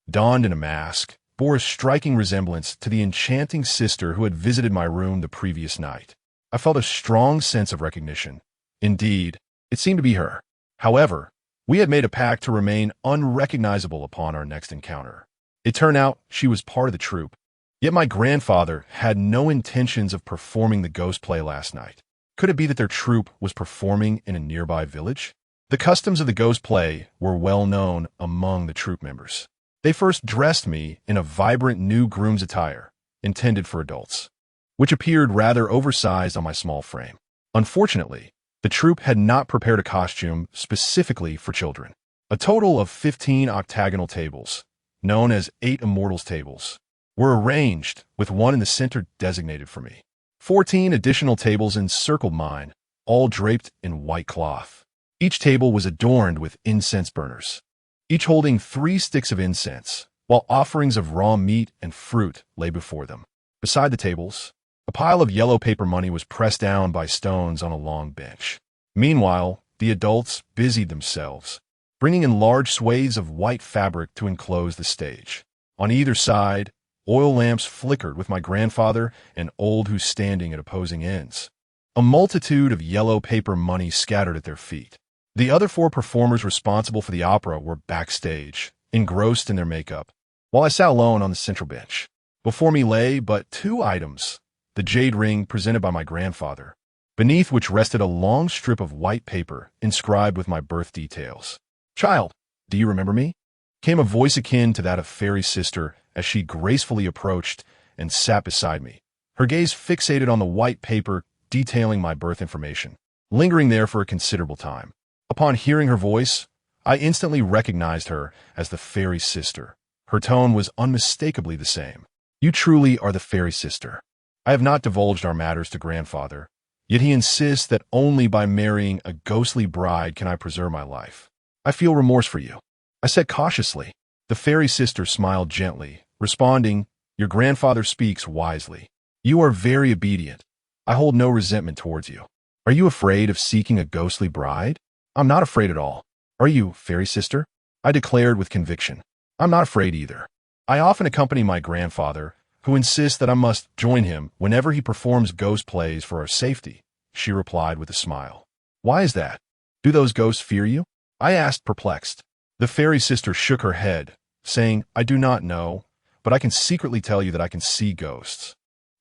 donned in a mask, bore a striking resemblance to the enchanting sister who had visited my room the previous night. I felt a strong sense of recognition. Indeed, it seemed to be her. However, we had made a pact to remain unrecognizable upon our next encounter. It turned out she was part of the troupe, yet my grandfather had no intentions of performing the ghost play last night. Could it be that their troupe was performing in a nearby village? The customs of the ghost play were well known among the troupe members. They first dressed me in a vibrant new groom's attire, intended for adults, which appeared rather oversized on my small frame. Unfortunately, the troupe had not prepared a costume specifically for children. A total of 15 octagonal tables, known as 8 Immortals tables, were arranged, with one in the center designated for me. 14 additional tables encircled mine, all draped in white cloth. Each table was adorned with incense burners, each holding 3 sticks of incense, while offerings of raw meat and fruit lay before them. Beside the tables, a pile of yellow paper money was pressed down by stones on a long bench. Meanwhile, the adults busied themselves, bringing in large swathes of white fabric to enclose the stage. On either side, oil lamps flickered with my grandfather and old Hu standing at opposing ends. A multitude of yellow paper money scattered at their feet. The other 4 performers responsible for the opera were backstage, engrossed in their makeup, while I sat alone on the central bench. Before me lay but 2 items: the jade ring presented by my grandfather, beneath which rested a long strip of white paper inscribed with my birth details. "Child, do you remember me?" came a voice akin to that of Fairy's sister as she gracefully approached and sat beside me, her gaze fixated on the white paper detailing my birth information, lingering there for a considerable time. Upon hearing her voice, I instantly recognized her as the Fairy's sister. Her tone was unmistakably the same. "You truly are the Fairy's sister. I have not divulged our matters to grandfather, yet he insists that only by marrying a ghostly bride can I preserve my life. I feel remorse for you," I said cautiously. The Fairy sister smiled gently, responding, "Your grandfather speaks wisely. You are very obedient. I hold no resentment towards you. Are you afraid of seeking a ghostly bride?" "I'm not afraid at all." "Are you, Fairy sister?" I declared with conviction. "I'm not afraid either. I often accompany my grandfather, who insists that I must join him whenever he performs ghost plays for our safety," she replied with a smile. "Why is that? Do those ghosts fear you?" I asked, perplexed. The Fairy sister shook her head, saying, "I do not know, but I can secretly tell you that I can see ghosts,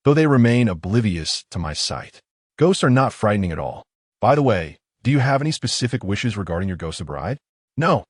though they remain oblivious to my sight. Ghosts are not frightening at all. By the way, do you have any specific wishes regarding your ghostly bride?" "No.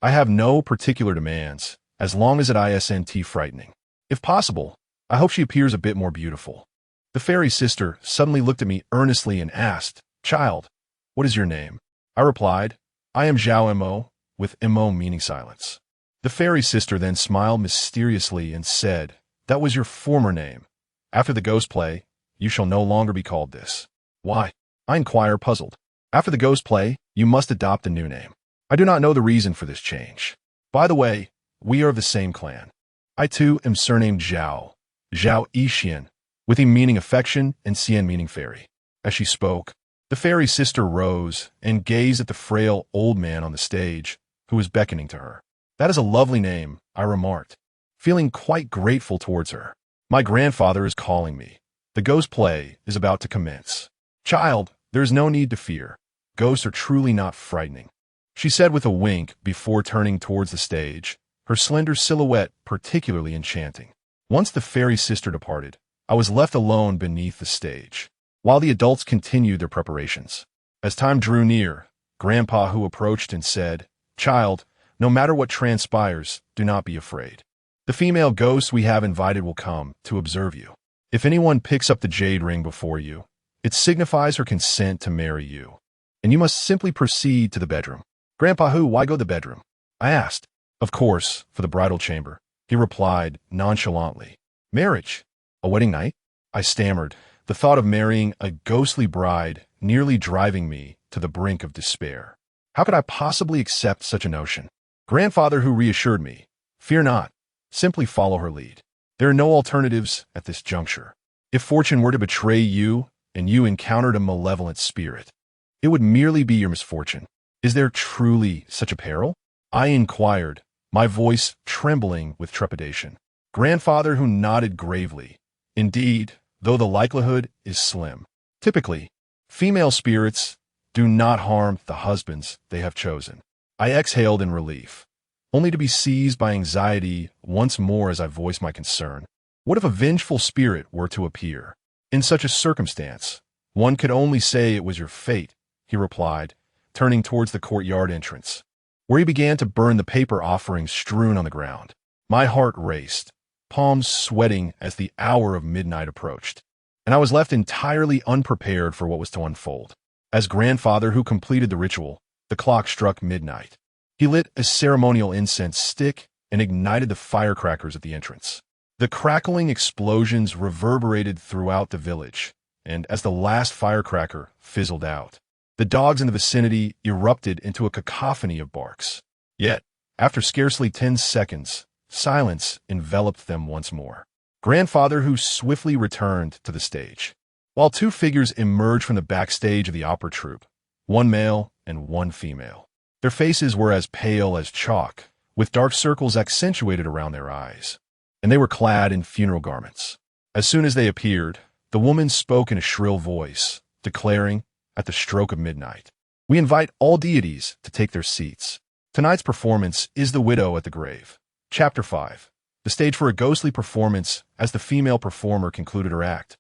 I have no particular demands, as long as it isn't frightening. If possible, I hope she appears a bit more beautiful." The Fairy sister suddenly looked at me earnestly and asked, "Child, what is your name?" I replied, "I am Zhao Mo," with Mo meaning silence. The Fairy sister then smiled mysteriously and said, "That was your former name. After the ghost play, you shall no longer be called this." "Why?" I inquire, puzzled. "After the ghost play, you must adopt a new name. I do not know the reason for this change. By the way, we are of the same clan. I too am surnamed Zhao, Zhao Yixian, with Yi meaning affection and Xian meaning fairy." As she spoke, the Fairy sister rose and gazed at the frail old man on the stage, who was beckoning to her. "That is a lovely name," I remarked, feeling quite grateful towards her. "My grandfather is calling me. The ghost play is about to commence. Child, there is no need to fear. Ghosts are truly not frightening," she said with a wink before turning towards the stage, her slender silhouette particularly enchanting. Once the Fairy sister departed, I was left alone beneath the stage, while the adults continued their preparations. As time drew near, Grandpa Hu approached and said, "Child, no matter what transpires, do not be afraid. The female ghosts we have invited will come to observe you. If anyone picks up the jade ring before you, it signifies her consent to marry you, and you must simply proceed to the bedroom." "Grandpa Hu, why go to the bedroom?" I asked. "Of course, for the bridal chamber," he replied nonchalantly. "Marriage? A wedding night?" I stammered, the thought of marrying a ghostly bride nearly driving me to the brink of despair. How could I possibly accept such a notion? Grandfather, who reassured me, "Fear not, simply follow her lead. There are no alternatives at this juncture. If fortune were to betray you and you encountered a malevolent spirit, it would merely be your misfortune. Is there truly such a peril?" I inquired, my voice trembling with trepidation. Grandfather, who nodded gravely, "Indeed, though the likelihood is slim. Typically, female spirits do not harm the husbands they have chosen." I exhaled in relief, only to be seized by anxiety once more as I voiced my concern. What if a vengeful spirit were to appear? In such a circumstance, one could only say it was your fate, he replied, turning towards the courtyard entrance, where he began to burn the paper offerings strewn on the ground. My heart raced, palms sweating as the hour of midnight approached, and I was left entirely unprepared for what was to unfold. As grandfather who completed the ritual, the clock struck midnight. He lit a ceremonial incense stick and ignited the firecrackers at the entrance. The crackling explosions reverberated throughout the village, and as the last firecracker fizzled out, the dogs in the vicinity erupted into a cacophony of barks. Yet, after scarcely 10 seconds, silence enveloped them once more. Grandfather, who swiftly returned to the stage, while two figures emerged from the backstage of the opera troupe, one male and one female. Their faces were as pale as chalk, with dark circles accentuated around their eyes, and they were clad in funeral garments. As soon as they appeared, the woman spoke in a shrill voice, declaring, at the stroke of midnight, "We invite all deities to take their seats. Tonight's performance is The Widow at the Grave." Chapter 5. The stage for a ghostly performance as the female performer concluded her act.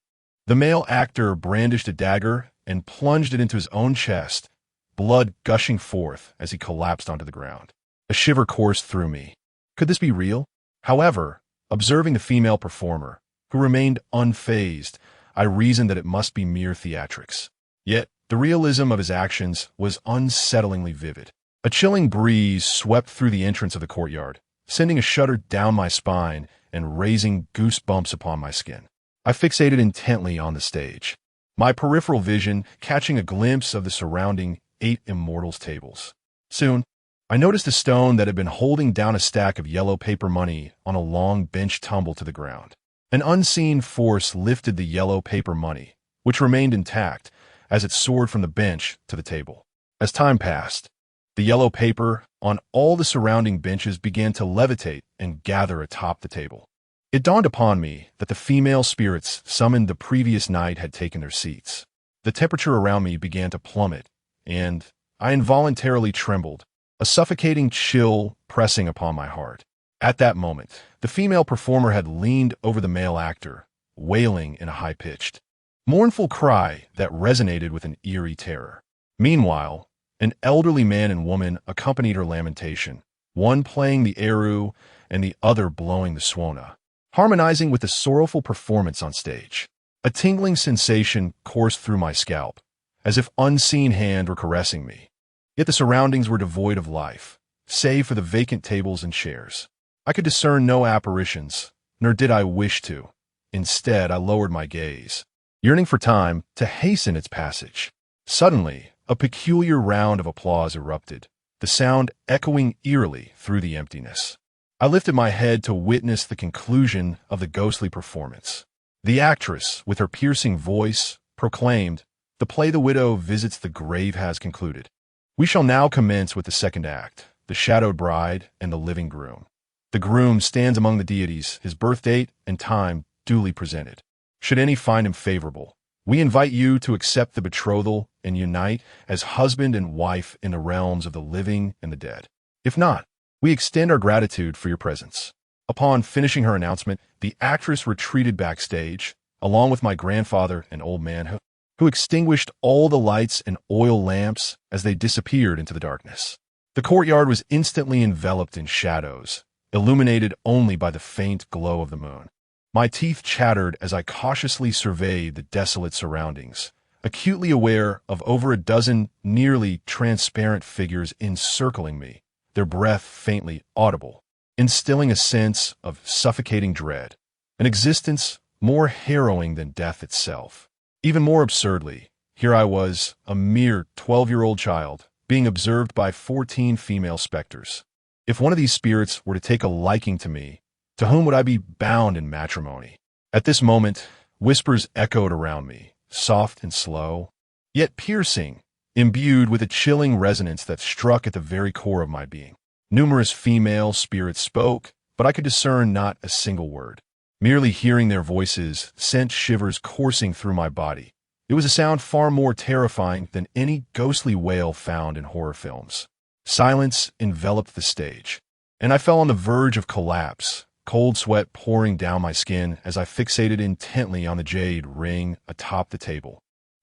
The male actor brandished a dagger and plunged it into his own chest, blood gushing forth as he collapsed onto the ground. A shiver coursed through me. Could this be real? However, observing the female performer, who remained unfazed, I reasoned that it must be mere theatrics. Yet, the realism of his actions was unsettlingly vivid. A chilling breeze swept through the entrance of the courtyard, sending a shudder down my spine and raising goosebumps upon my skin. I fixated intently on the stage, my peripheral vision catching a glimpse of the surrounding 8 immortals' tables. Soon, I noticed a stone that had been holding down a stack of yellow paper money on a long bench tumble to the ground. An unseen force lifted the yellow paper money, which remained intact, as it soared from the bench to the table. As time passed, the yellow paper on all the surrounding benches began to levitate and gather atop the table. It dawned upon me that the female spirits summoned the previous night had taken their seats. The temperature around me began to plummet, and I involuntarily trembled, a suffocating chill pressing upon my heart. At that moment, the female performer had leaned over the male actor, wailing in a high-pitched, mournful cry that resonated with an eerie terror. Meanwhile, an elderly man and woman accompanied her lamentation, one playing the eru and the other blowing the swona, harmonizing with the sorrowful performance on stage. A tingling sensation coursed through my scalp, as if unseen hand were caressing me. Yet the surroundings were devoid of life, save for the vacant tables and chairs. I could discern no apparitions, nor did I wish to. Instead, I lowered my gaze, yearning for time to hasten its passage. Suddenly, a peculiar round of applause erupted, the sound echoing eerily through the emptiness. I lifted my head to witness the conclusion of the ghostly performance. The actress, with her piercing voice, proclaimed, "The play The Widow Visits the Grave has concluded. We shall now commence with the second act, the shadowed bride and the living groom. The groom stands among the deities, his birth date and time duly presented. Should any find him favorable, we invite you to accept the betrothal and unite as husband and wife in the realms of the living and the dead. If not, we extend our gratitude for your presence." Upon finishing her announcement, the actress retreated backstage, along with my grandfather and old man, who extinguished all the lights and oil lamps as they disappeared into the darkness. The courtyard was instantly enveloped in shadows, illuminated only by the faint glow of the moon. My teeth chattered as I cautiously surveyed the desolate surroundings, acutely aware of over a dozen nearly transparent figures encircling me, their breath faintly audible, instilling a sense of suffocating dread, an existence more harrowing than death itself. Even more absurdly, here I was, a mere 12-year-old child, being observed by 14 female specters. If one of these spirits were to take a liking to me, to whom would I be bound in matrimony? At this moment, whispers echoed around me, soft and slow, yet piercing, imbued with a chilling resonance that struck at the very core of my being. Numerous female spirits spoke, but I could discern not a single word. Merely hearing their voices sent shivers coursing through my body. It was a sound far more terrifying than any ghostly wail found in horror films. Silence enveloped the stage, and I fell on the verge of collapse, cold sweat pouring down my skin as I fixated intently on the jade ring atop the table,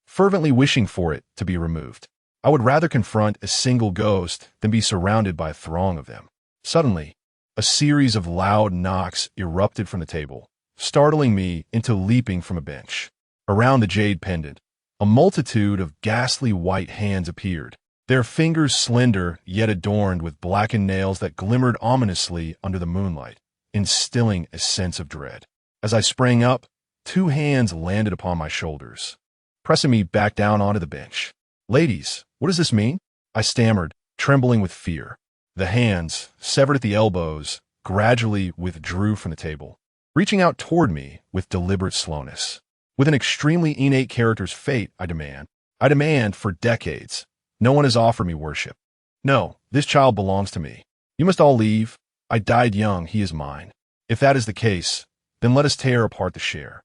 fervently wishing for it to be removed. I would rather confront a single ghost than be surrounded by a throng of them. Suddenly, a series of loud knocks erupted from the table, startling me into leaping from a bench. Around the jade pendant, a multitude of ghastly white hands appeared, their fingers slender yet adorned with blackened nails that glimmered ominously under the moonlight, instilling a sense of dread. As I sprang up, two hands landed upon my shoulders, pressing me back down onto the bench. "Ladies, what does this mean?" I stammered, trembling with fear. The hands, severed at the elbows, gradually withdrew from the table, reaching out toward me with deliberate slowness. With an extremely innate character's fate, I demand for decades. No one has offered me worship. No, this child belongs to me. You must all leave. I died young, he is mine. If that is the case, then let us tear apart the share.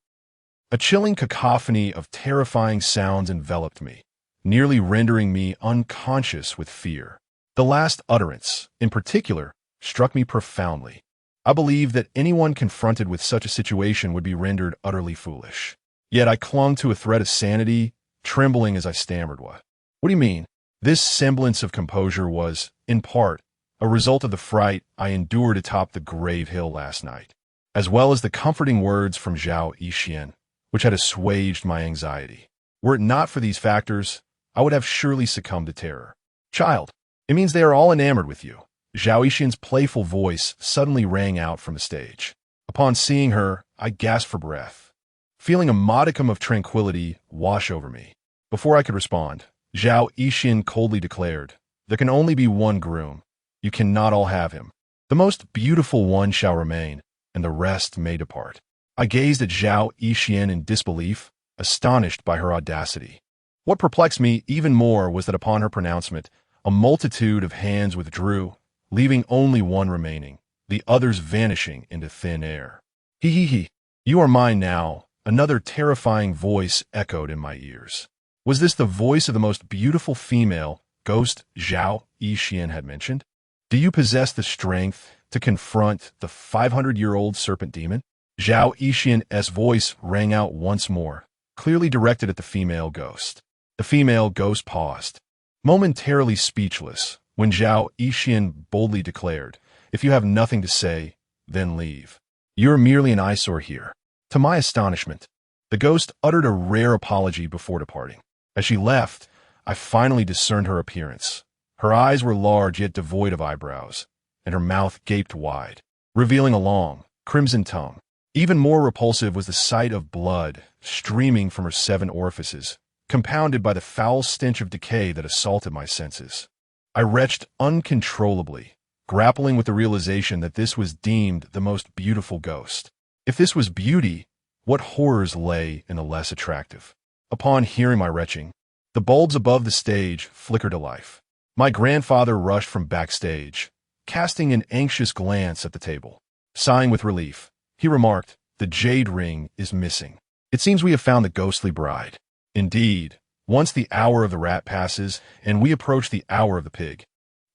A chilling cacophony of terrifying sounds enveloped me, nearly rendering me unconscious with fear. The last utterance, in particular, struck me profoundly. I believed that anyone confronted with such a situation would be rendered utterly foolish. Yet I clung to a thread of sanity, trembling as I stammered, "What? What do you mean?" This semblance of composure was, in part, a result of the fright I endured atop the grave hill last night, as well as the comforting words from Zhao Yixian, which had assuaged my anxiety. Were it not for these factors, I would have surely succumbed to terror. "Child, it means they are all enamored with you." Zhao Yixian's playful voice suddenly rang out from the stage. Upon seeing her, I gasped for breath, feeling a modicum of tranquility wash over me. Before I could respond, Zhao Yixian coldly declared, "There can only be one groom. You cannot all have him. The most beautiful one shall remain, and the rest may depart." I gazed at Zhao Yixian in disbelief, astonished by her audacity. What perplexed me even more was that upon her pronouncement, a multitude of hands withdrew, leaving only one remaining, the others vanishing into thin air. "He, you are mine now," another terrifying voice echoed in my ears. Was this the voice of the most beautiful female ghost Zhao Yixian had mentioned? "Do you possess the strength to confront the 500-year-old serpent demon?" Zhao Yixian's voice rang out once more, clearly directed at the female ghost. The female ghost paused, momentarily speechless, when Zhao Yixian boldly declared, "If you have nothing to say, then leave. You're merely an eyesore here." To my astonishment, the ghost uttered a rare apology before departing. As she left, I finally discerned her appearance. Her eyes were large yet devoid of eyebrows, and her mouth gaped wide, revealing a long, crimson tongue. Even more repulsive was the sight of blood streaming from her 7 orifices, compounded by the foul stench of decay that assaulted my senses. I retched uncontrollably, grappling with the realization that this was deemed the most beautiful ghost. If this was beauty, what horrors lay in the less attractive? Upon hearing my retching, the bulbs above the stage flickered to life. My grandfather rushed from backstage, casting an anxious glance at the table. Sighing with relief, he remarked, "The jade ring is missing. It seems we have found the ghostly bride." Indeed, once the hour of the rat passes and we approach the hour of the pig,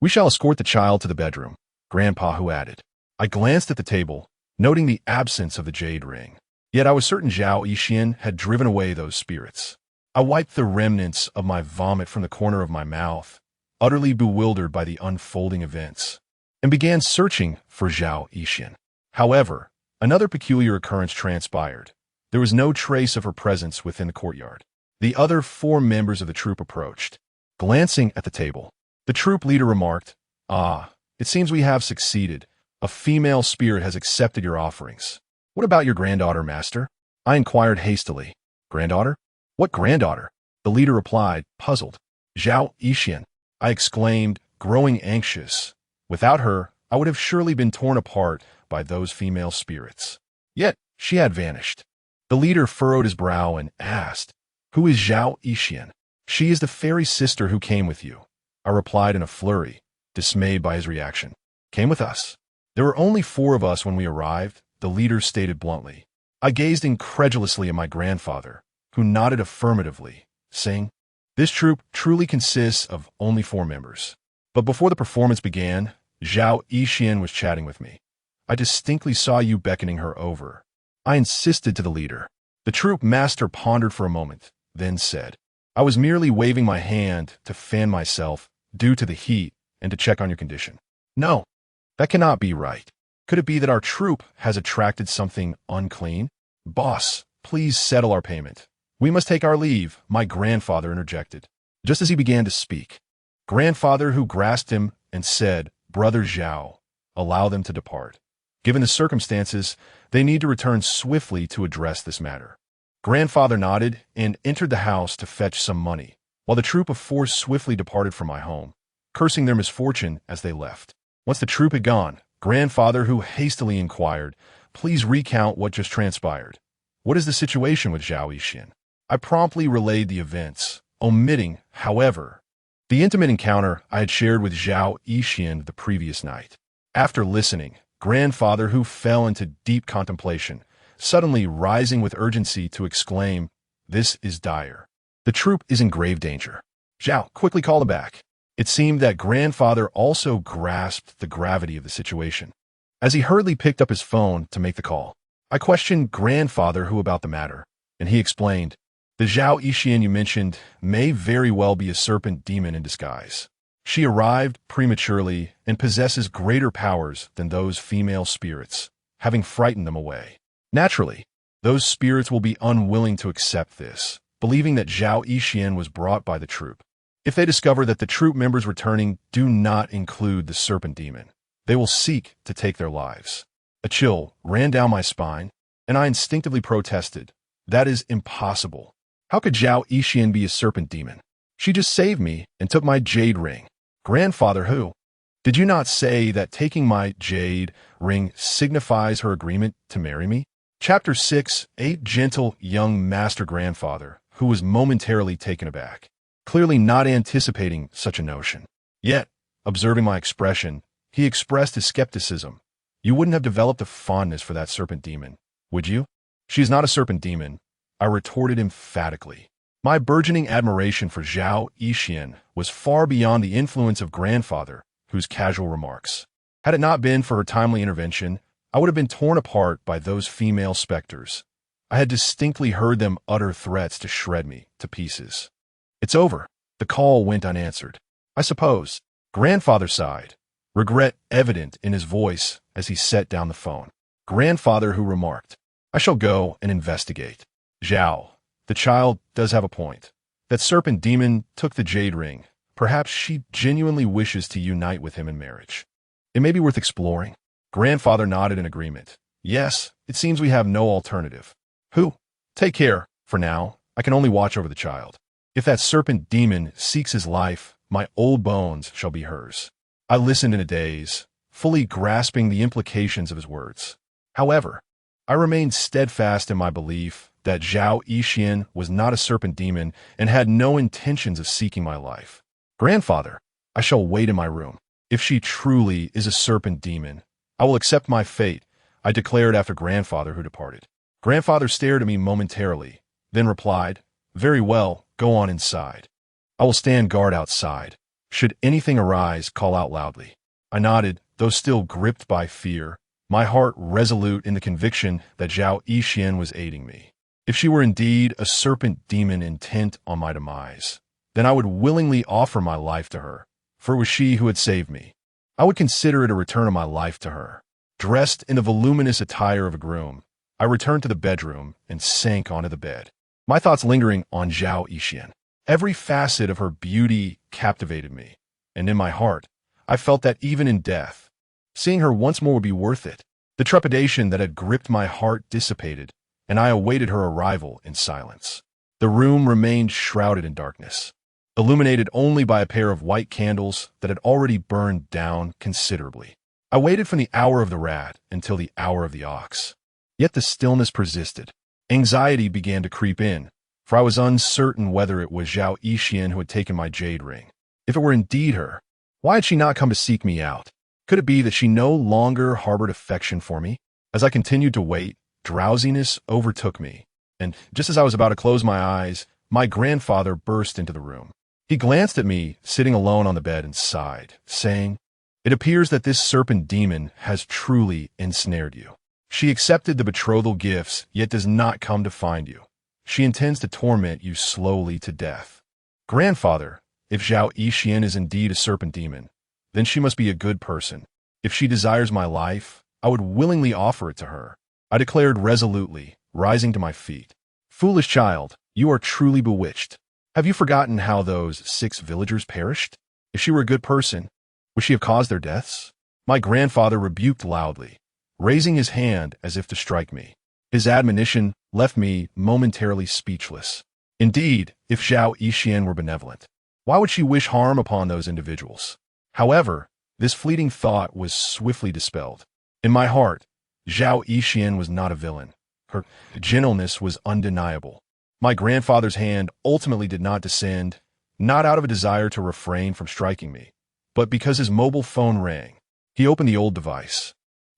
we shall escort the child to the bedroom, Grandpa Hu added. I glanced at the table, noting the absence of the jade ring. Yet I was certain Zhao Yixian had driven away those spirits. I wiped the remnants of my vomit from the corner of my mouth, utterly bewildered by the unfolding events, and began searching for Zhao Yixian. However, another peculiar occurrence transpired. There was no trace of her presence within the courtyard. The other 4 members of the troop approached. Glancing at the table, the troop leader remarked, "Ah, it seems we have succeeded. A female spirit has accepted your offerings. What about your granddaughter, master?" I inquired hastily. "Granddaughter? What granddaughter? The leader replied, puzzled. Zhao Yixian, I exclaimed, growing anxious. Without her, I would have surely been torn apart by those female spirits. Yet, she had vanished. The leader furrowed his brow and asked, Who is Zhao Yixian? She is the fairy sister who came with you. I replied in a flurry, dismayed by his reaction. Came with us. There were only 4 of us when we arrived, the leader stated bluntly. I gazed incredulously at my grandfather, who nodded affirmatively, saying, This troupe truly consists of only 4 members. But before the performance began, Zhao Yixian was chatting with me. I distinctly saw you beckoning her over. I insisted to the leader. The troupe master pondered for a moment, then said, I was merely waving my hand to fan myself due to the heat and to check on your condition. No, that cannot be right. Could it be that our troupe has attracted something unclean? Boss, please settle our payment. We must take our leave, my grandfather interjected. Just as he began to speak, grandfather who grasped him and said, Brother Zhao, allow them to depart. Given the circumstances, they need to return swiftly to address this matter. Grandfather nodded and entered the house to fetch some money, while the troop of 4 swiftly departed from my home, cursing their misfortune as they left. Once the troop had gone, grandfather who hastily inquired, Please recount what just transpired. What is the situation with Zhao Yixian? I promptly relayed the events, omitting, however, the intimate encounter I had shared with Zhao Yixian the previous night. After listening, grandfather who fell into deep contemplation, suddenly rising with urgency to exclaim, This is dire. The troop is in grave danger. Zhao, quickly call them back. It seemed that grandfather also grasped the gravity of the situation. As he hurriedly picked up his phone to make the call, I questioned grandfather who about the matter, and he explained, The Zhao Yixian you mentioned may very well be a serpent demon in disguise. She arrived prematurely and possesses greater powers than those female spirits, having frightened them away. Naturally, those spirits will be unwilling to accept this, believing that Zhao Yixian was brought by the troop. If they discover that the troop members returning do not include the serpent demon, they will seek to take their lives. A chill ran down my spine, and I instinctively protested. That is impossible. How could Zhao Yixian be a serpent demon? She just saved me and took my jade ring. Grandfather who? Did you not say that taking my jade ring signifies her agreement to marry me? Chapter 6, a gentle young master grandfather who was momentarily taken aback, clearly not anticipating such a notion. Yet, observing my expression, he expressed his skepticism. You wouldn't have developed a fondness for that serpent demon, would you? She is not a serpent demon, I retorted emphatically. My burgeoning admiration for Zhao Yixian was far beyond the influence of grandfather, whose casual remarks. Had it not been for her timely intervention, I would have been torn apart by those female specters. I had distinctly heard them utter threats to shred me to pieces. It's over. The call went unanswered. I suppose. Grandfather sighed, regret evident in his voice as he set down the phone. Grandfather who remarked, I shall go and investigate. Zhao, the child does have a point. That serpent demon took the jade ring. Perhaps she genuinely wishes to unite with him in marriage. It may be worth exploring. Grandfather nodded in agreement. Yes, it seems we have no alternative. Who? Take care. For now, I can only watch over the child. If that serpent demon seeks his life, my old bones shall be hers. I listened in a daze, fully grasping the implications of his words. However, I remained steadfast in my belief that Zhao Yixian was not a serpent demon and had no intentions of seeking my life. Grandfather, I shall wait in my room. If she truly is a serpent demon, I will accept my fate, I declared after grandfather who departed. Grandfather stared at me momentarily, then replied, Very well, go on inside. I will stand guard outside. Should anything arise, call out loudly. I nodded, though still gripped by fear, my heart resolute in the conviction that Zhao Yixian was aiding me. If she were indeed a serpent demon intent on my demise, then I would willingly offer my life to her, for it was she who had saved me. I would consider it a return of my life to her. Dressed in the voluminous attire of a groom, I returned to the bedroom and sank onto the bed, my thoughts lingering on Zhao Yixian. Every facet of her beauty captivated me, and in my heart, I felt that even in death, seeing her once more would be worth it. The trepidation that had gripped my heart dissipated, and I awaited her arrival in silence. The room remained shrouded in darkness, illuminated only by a pair of white candles that had already burned down considerably. I waited from the hour of the rat until the hour of the ox. Yet the stillness persisted. Anxiety began to creep in, for I was uncertain whether it was Zhao Yixian who had taken my jade ring. If it were indeed her, why had she not come to seek me out? Could it be that she no longer harbored affection for me? As I continued to wait, drowsiness overtook me, and just as I was about to close my eyes, my grandfather burst into the room. He glanced at me, sitting alone on the bed, and sighed, saying, "It appears that this serpent demon has truly ensnared you. She accepted the betrothal gifts, yet does not come to find you. She intends to torment you slowly to death." Grandfather, if Zhao Yixian is indeed a serpent demon, then she must be a good person. If she desires my life, I would willingly offer it to her, I declared resolutely, rising to my feet. Foolish child, you are truly bewitched. Have you forgotten how those 6 villagers perished? If she were a good person, would she have caused their deaths? My grandfather rebuked loudly, raising his hand as if to strike me. His admonition left me momentarily speechless. Indeed, if Zhao Yixian were benevolent, why would she wish harm upon those individuals? However, this fleeting thought was swiftly dispelled. In my heart, Zhao Yixian was not a villain. Her gentleness was undeniable. My grandfather's hand ultimately did not descend, not out of a desire to refrain from striking me, but because his mobile phone rang. He opened the old device,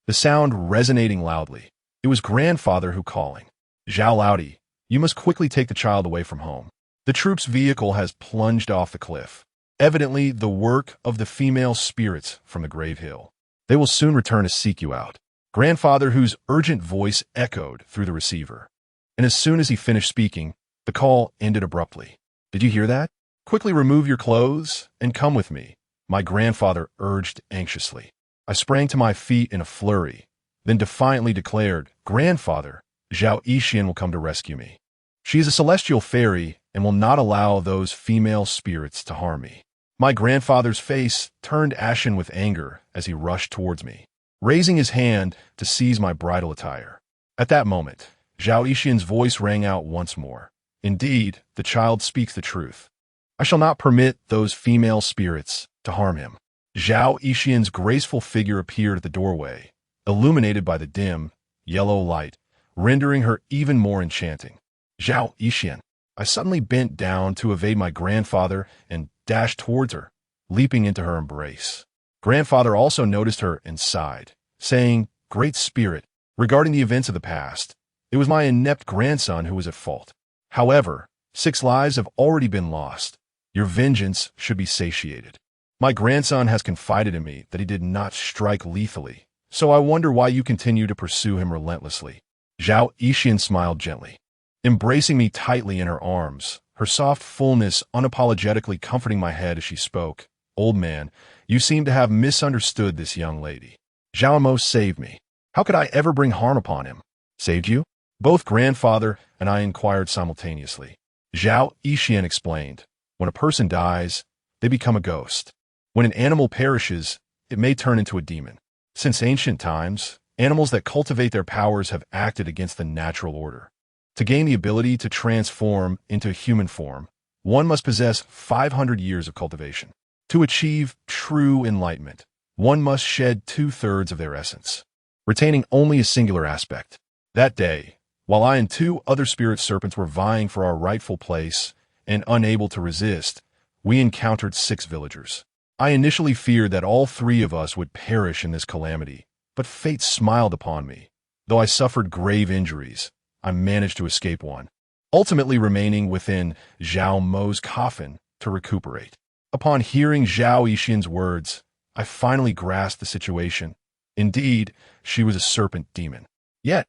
the sound resonating loudly. It was grandfather who calling. "Zhao Laudi, you must quickly take the child away from home. The troop's vehicle has plunged off the cliff, evidently the work of the female spirits from the grave hill. They will soon return to seek you out." Grandfather, whose urgent voice echoed through the receiver. And as soon as he finished speaking, the call ended abruptly. "Did you hear that? Quickly remove your clothes and come with me," my grandfather urged anxiously. I sprang to my feet in a flurry, then defiantly declared, "Grandfather, Zhao Yixian will come to rescue me. She is a celestial fairy and will not allow those female spirits to harm me." My grandfather's face turned ashen with anger as he rushed towards me, raising his hand to seize my bridal attire. At that moment, Zhao Yixian's voice rang out once more. "Indeed, the child speaks the truth. I shall not permit those female spirits to harm him." Zhao Yixian's graceful figure appeared at the doorway, illuminated by the dim, yellow light, rendering her even more enchanting. "Zhao Yixian." I suddenly bent down to evade my grandfather and dashed towards her, leaping into her embrace. Grandfather also noticed her and sighed, saying, "Great Spirit, regarding the events of the past, it was my inept grandson who was at fault. However, 6 lives have already been lost. Your vengeance should be satiated. My grandson has confided in me that he did not strike lethally, so I wonder why you continue to pursue him relentlessly." Zhao Yixian smiled gently, embracing me tightly in her arms, her soft fullness unapologetically comforting my head as she spoke. "Old man, you seem to have misunderstood this young lady. Zhao Mo saved me. How could I ever bring harm upon him?" "Saved you?" Both grandfather and I inquired simultaneously. Zhao Yixian explained, "When a person dies, they become a ghost. When an animal perishes, it may turn into a demon. Since ancient times, animals that cultivate their powers have acted against the natural order. To gain the ability to transform into human form, one must possess 500 years of cultivation. To achieve true enlightenment, one must shed 2/3 of their essence, retaining only a singular aspect. That day, while I and 2 other spirit serpents were vying for our rightful place and unable to resist, we encountered 6 villagers. I initially feared that all 3 of us would perish in this calamity, but fate smiled upon me. Though I suffered grave injuries, I managed to escape one, ultimately remaining within Zhao Mo's coffin to recuperate. Upon hearing Zhao Yixian's words, I finally grasped the situation. Indeed, she was a serpent demon. Yet,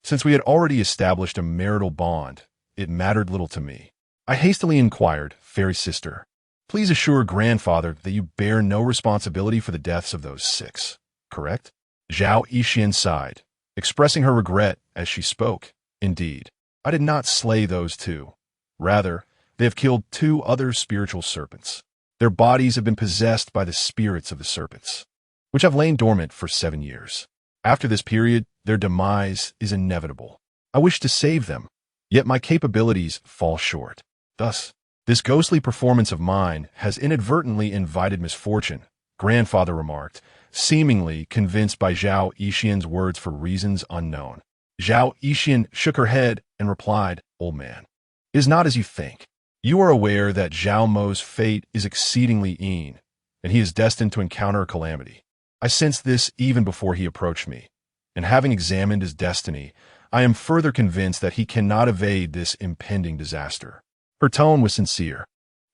since we had already established a marital bond, it mattered little to me. I hastily inquired, "Fairy sister, please assure grandfather that you bear no responsibility for the deaths of those 6, correct?" Zhao Yixian sighed, expressing her regret as she spoke. "Indeed, I did not slay those 2. Rather, they have killed 2 other spiritual serpents. Their bodies have been possessed by the spirits of the serpents, which have lain dormant for 7 years. After this period, their demise is inevitable. I wish to save them, yet my capabilities fall short. Thus, this ghostly performance of mine has inadvertently invited misfortune, grandfather remarked, seemingly convinced by Zhao Yixian's words for reasons unknown. Zhao Yixian shook her head and replied, "Old man, it is not as you think. You are aware that Zhao Mo's fate is exceedingly keen, and he is destined to encounter a calamity. I sensed this even before he approached me, and having examined his destiny, I am further convinced that he cannot evade this impending disaster." Her tone was sincere,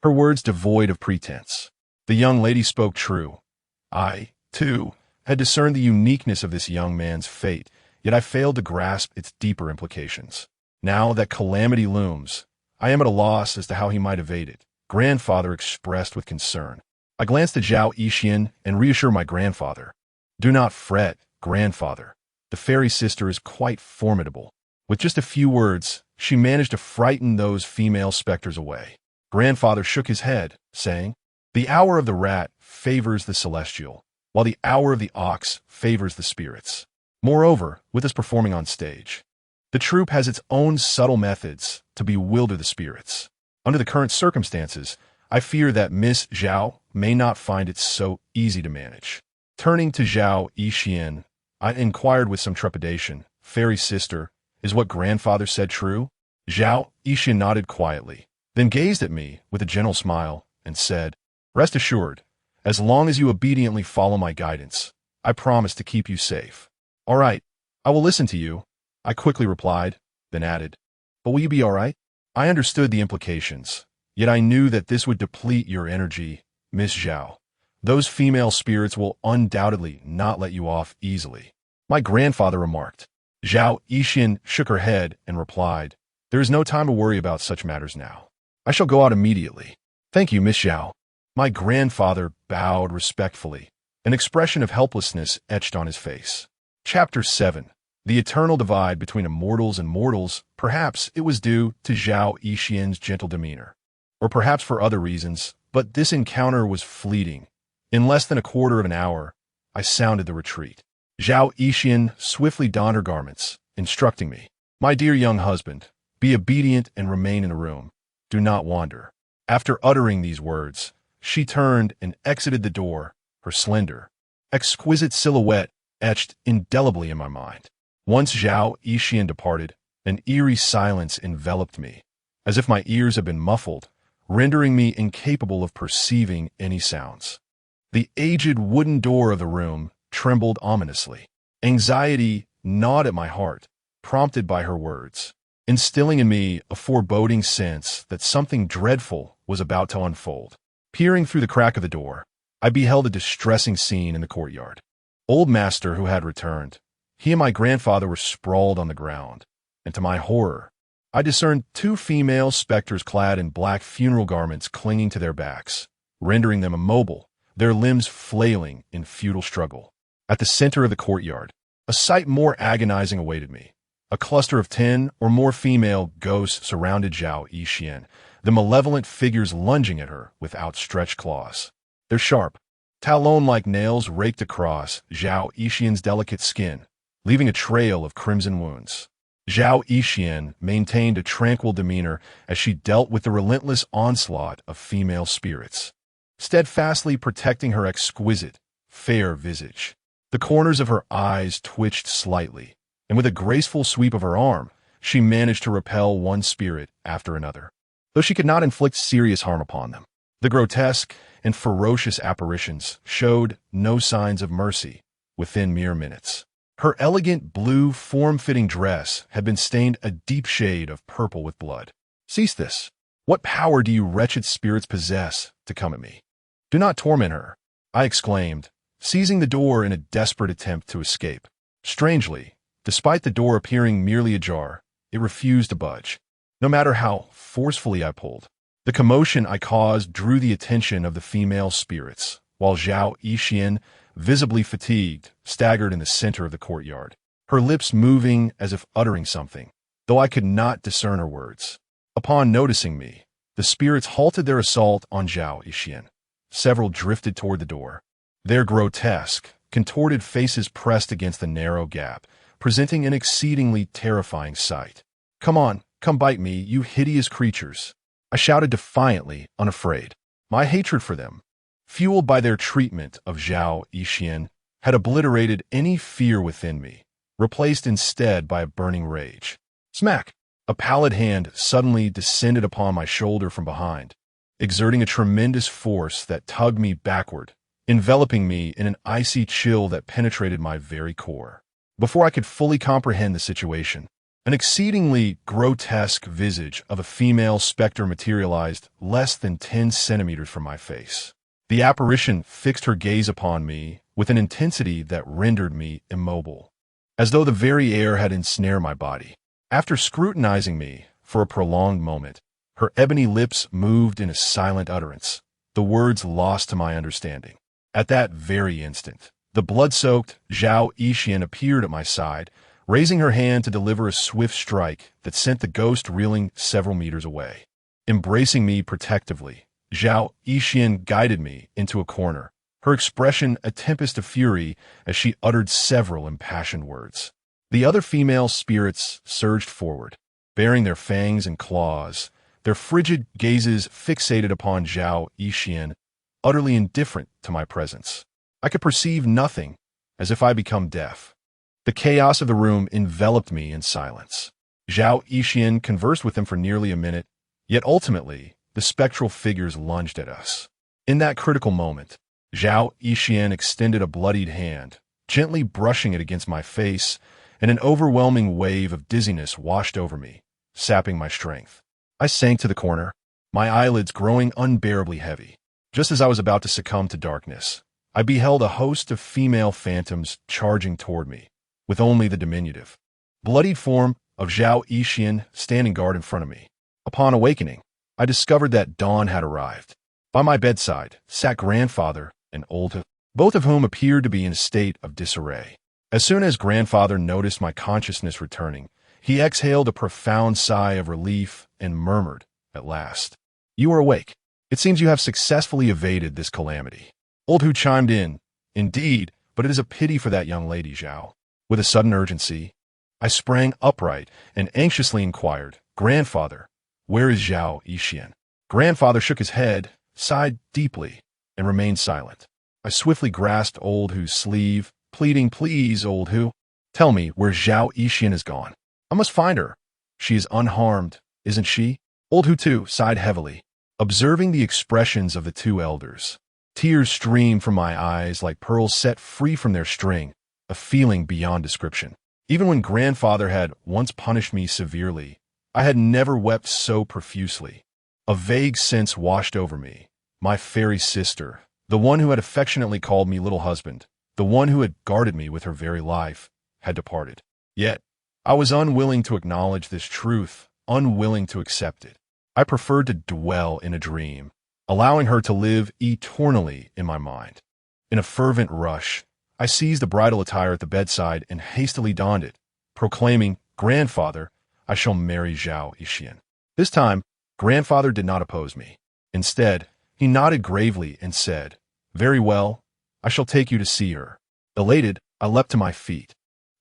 her words devoid of pretense. The young lady spoke true. I, too, had discerned the uniqueness of this young man's fate, yet I failed to grasp its deeper implications. Now that calamity looms, I am at a loss as to how he might evade it, grandfather expressed with concern. I glanced at Zhao Yixian and reassured my grandfather. "Do not fret, grandfather. The fairy sister is quite formidable." With just a few words, she managed to frighten those female specters away. Grandfather shook his head, saying, "The hour of the rat favors the celestial, while the hour of the ox favors the spirits. Moreover, with us performing on stage, the troupe has its own subtle methods to bewilder the spirits. Under the current circumstances, I fear that Miss Zhao may not find it so easy to manage." Turning to Zhao Yixian, I inquired with some trepidation, "Fairy sister, is what grandfather said true?" Zhao Yixian nodded quietly, then gazed at me with a gentle smile and said, "Rest assured, as long as you obediently follow my guidance, I promise to keep you safe." "All right, I will listen to you," I quickly replied, then added, "But will you be all right?" I understood the implications, yet I knew that this would deplete your energy, Miss Zhao. Those female spirits will undoubtedly not let you off easily, my grandfather remarked. Zhao Yixian shook her head and replied, "There is no time to worry about such matters now. I shall go out immediately." "Thank you, Miss Zhao." My grandfather bowed respectfully, an expression of helplessness etched on his face. Chapter 7. The eternal divide between immortals and mortals. Perhaps it was due to Zhao Yixian's gentle demeanor, or perhaps for other reasons, but this encounter was fleeting. In less than a quarter of an hour, I sounded the retreat. Zhao Yixian swiftly donned her garments, instructing me, "My dear young husband, be obedient and remain in the room. Do not wander." After uttering these words, she turned and exited the door, her slender, exquisite silhouette etched indelibly in my mind. Once Zhao Yixian departed, an eerie silence enveloped me, as if my ears had been muffled, rendering me incapable of perceiving any sounds. The aged wooden door of the room trembled ominously. Anxiety gnawed at my heart, prompted by her words, instilling in me a foreboding sense that something dreadful was about to unfold. Peering through the crack of the door, I beheld a distressing scene in the courtyard. Old Master, who had returned, he and my grandfather were sprawled on the ground, and to my horror, I discerned two female specters clad in black funeral garments clinging to their backs, rendering them immobile, their limbs flailing in futile struggle. At the center of the courtyard, a sight more agonizing awaited me. A cluster of 10 or more female ghosts surrounded Zhao Yixian, the malevolent figures lunging at her with outstretched claws. Their sharp, talon-like nails raked across Zhao Yixian's delicate skin, leaving a trail of crimson wounds. Zhao Yixian maintained a tranquil demeanor as she dealt with the relentless onslaught of female spirits, steadfastly protecting her exquisite, fair visage. The corners of her eyes twitched slightly, and with a graceful sweep of her arm, she managed to repel one spirit after another, though she could not inflict serious harm upon them. The grotesque and ferocious apparitions showed no signs of mercy within mere minutes. Her elegant blue, form-fitting dress had been stained a deep shade of purple with blood. "Cease this. What power do you wretched spirits possess to come at me? Do not torment her," I exclaimed, seizing the door in a desperate attempt to escape. Strangely, despite the door appearing merely ajar, it refused to budge, no matter how forcefully I pulled. The commotion I caused drew the attention of the female spirits, while Zhao Yixian, visibly fatigued, staggered in the center of the courtyard, her lips moving as if uttering something, though I could not discern her words. Upon noticing me, the spirits halted their assault on Zhao Yixian. Several drifted toward the door, their grotesque, contorted faces pressed against the narrow gap, presenting an exceedingly terrifying sight. "Come on, Come bite me, you hideous creatures. I shouted defiantly, unafraid. My hatred for them, fueled by their treatment of Zhao Yixian, had obliterated any fear within me, replaced instead by a burning rage. Smack! A pallid hand suddenly descended upon my shoulder from behind, exerting a tremendous force that tugged me backward, enveloping me in an icy chill that penetrated my very core. Before I could fully comprehend the situation, an exceedingly grotesque visage of a female specter materialized less than 10 centimeters from my face. The apparition fixed her gaze upon me with an intensity that rendered me immobile, as though the very air had ensnared my body. After scrutinizing me for a prolonged moment, her ebony lips moved in a silent utterance, the words lost to my understanding. At that very instant, the blood-soaked Zhao Yixian appeared at my side, raising her hand to deliver a swift strike that sent the ghost reeling several meters away. Embracing me protectively, Zhao Yixian guided me into a corner, her expression a tempest of fury as she uttered several impassioned words. The other female spirits surged forward, baring their fangs and claws, their frigid gazes fixated upon Zhao Yixian, utterly indifferent to my presence. I could perceive nothing, as if I become deaf. The chaos of the room enveloped me in silence. Zhao Yixian conversed with them for nearly a minute, yet ultimately, the spectral figures lunged at us. In that critical moment, Zhao Yixian extended a bloodied hand, gently brushing it against my face, and an overwhelming wave of dizziness washed over me, sapping my strength. I sank to the corner, my eyelids growing unbearably heavy. Just as I was about to succumb to darkness, I beheld a host of female phantoms charging toward me, with only the diminutive, bloodied form of Zhao Yixian standing guard in front of me. Upon awakening, I discovered that dawn had arrived. By my bedside sat grandfather and old, both of whom appeared to be in a state of disarray. As soon as grandfather noticed my consciousness returning, he exhaled a profound sigh of relief and murmured, at last, "You are awake. It seems you have successfully evaded this calamity." Old Hu chimed in, "Indeed, but it is a pity for that young lady, Zhao." With a sudden urgency, I sprang upright and anxiously inquired, "Grandfather, where is Zhao Yixian?" Grandfather shook his head, sighed deeply, and remained silent. I swiftly grasped Old Hu's sleeve, pleading, "Please, Old Hu, tell me where Zhao Yixian is gone. I must find her. She is unharmed, isn't she?" Old Hu too sighed heavily, observing the expressions of the two elders. Tears streamed from my eyes like pearls set free from their string, a feeling beyond description. Even when grandfather had once punished me severely, I had never wept so profusely. A vague sense washed over me. My fairy sister, the one who had affectionately called me little husband, the one who had guarded me with her very life, had departed. Yet, I was unwilling to acknowledge this truth, unwilling to accept it. I preferred to dwell in a dream, allowing her to live eternally in my mind. In a fervent rush, I seized the bridal attire at the bedside and hastily donned it, proclaiming, "Grandfather, I shall marry Zhao Yixian." This time, grandfather did not oppose me. Instead, he nodded gravely and said, "Very well, I shall take you to see her." Elated, I leapt to my feet.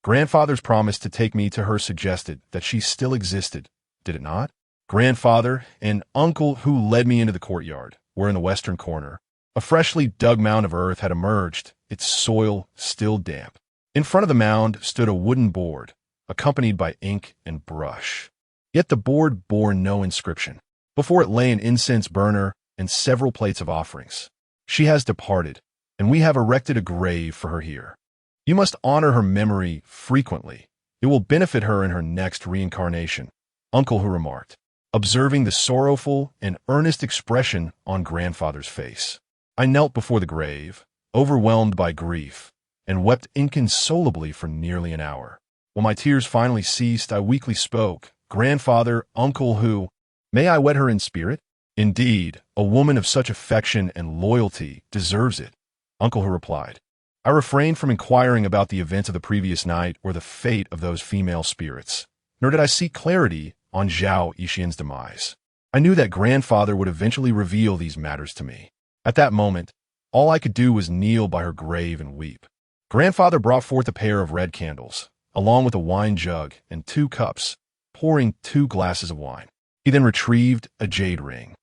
Grandfather's promise to take me to her suggested that she still existed, did it not? Grandfather and uncle who led me into the courtyard were in the western corner. A freshly dug mound of earth had emerged, its soil still damp. In front of the mound stood a wooden board, accompanied by ink and brush. Yet the board bore no inscription. Before it lay an incense burner and several plates of offerings. "She has departed, and we have erected a grave for her here. You must honor her memory frequently. It will benefit her in her next reincarnation," Uncle Hu remarked, observing the sorrowful and earnest expression on grandfather's face. I knelt before the grave, overwhelmed by grief, and wept inconsolably for nearly an hour. When my tears finally ceased, I weakly spoke, "Grandfather, Uncle Hu, may I wed her in spirit?" "Indeed, a woman of such affection and loyalty deserves it," Uncle Hu replied. I refrained from inquiring about the events of the previous night or the fate of those female spirits, nor did I seek clarity on Zhao Yixian's demise. I knew that grandfather would eventually reveal these matters to me. At that moment, all I could do was kneel by her grave and weep. Grandfather brought forth a pair of red candles, along with a wine jug and 2 cups, pouring 2 glasses of wine. He then retrieved a jade ring,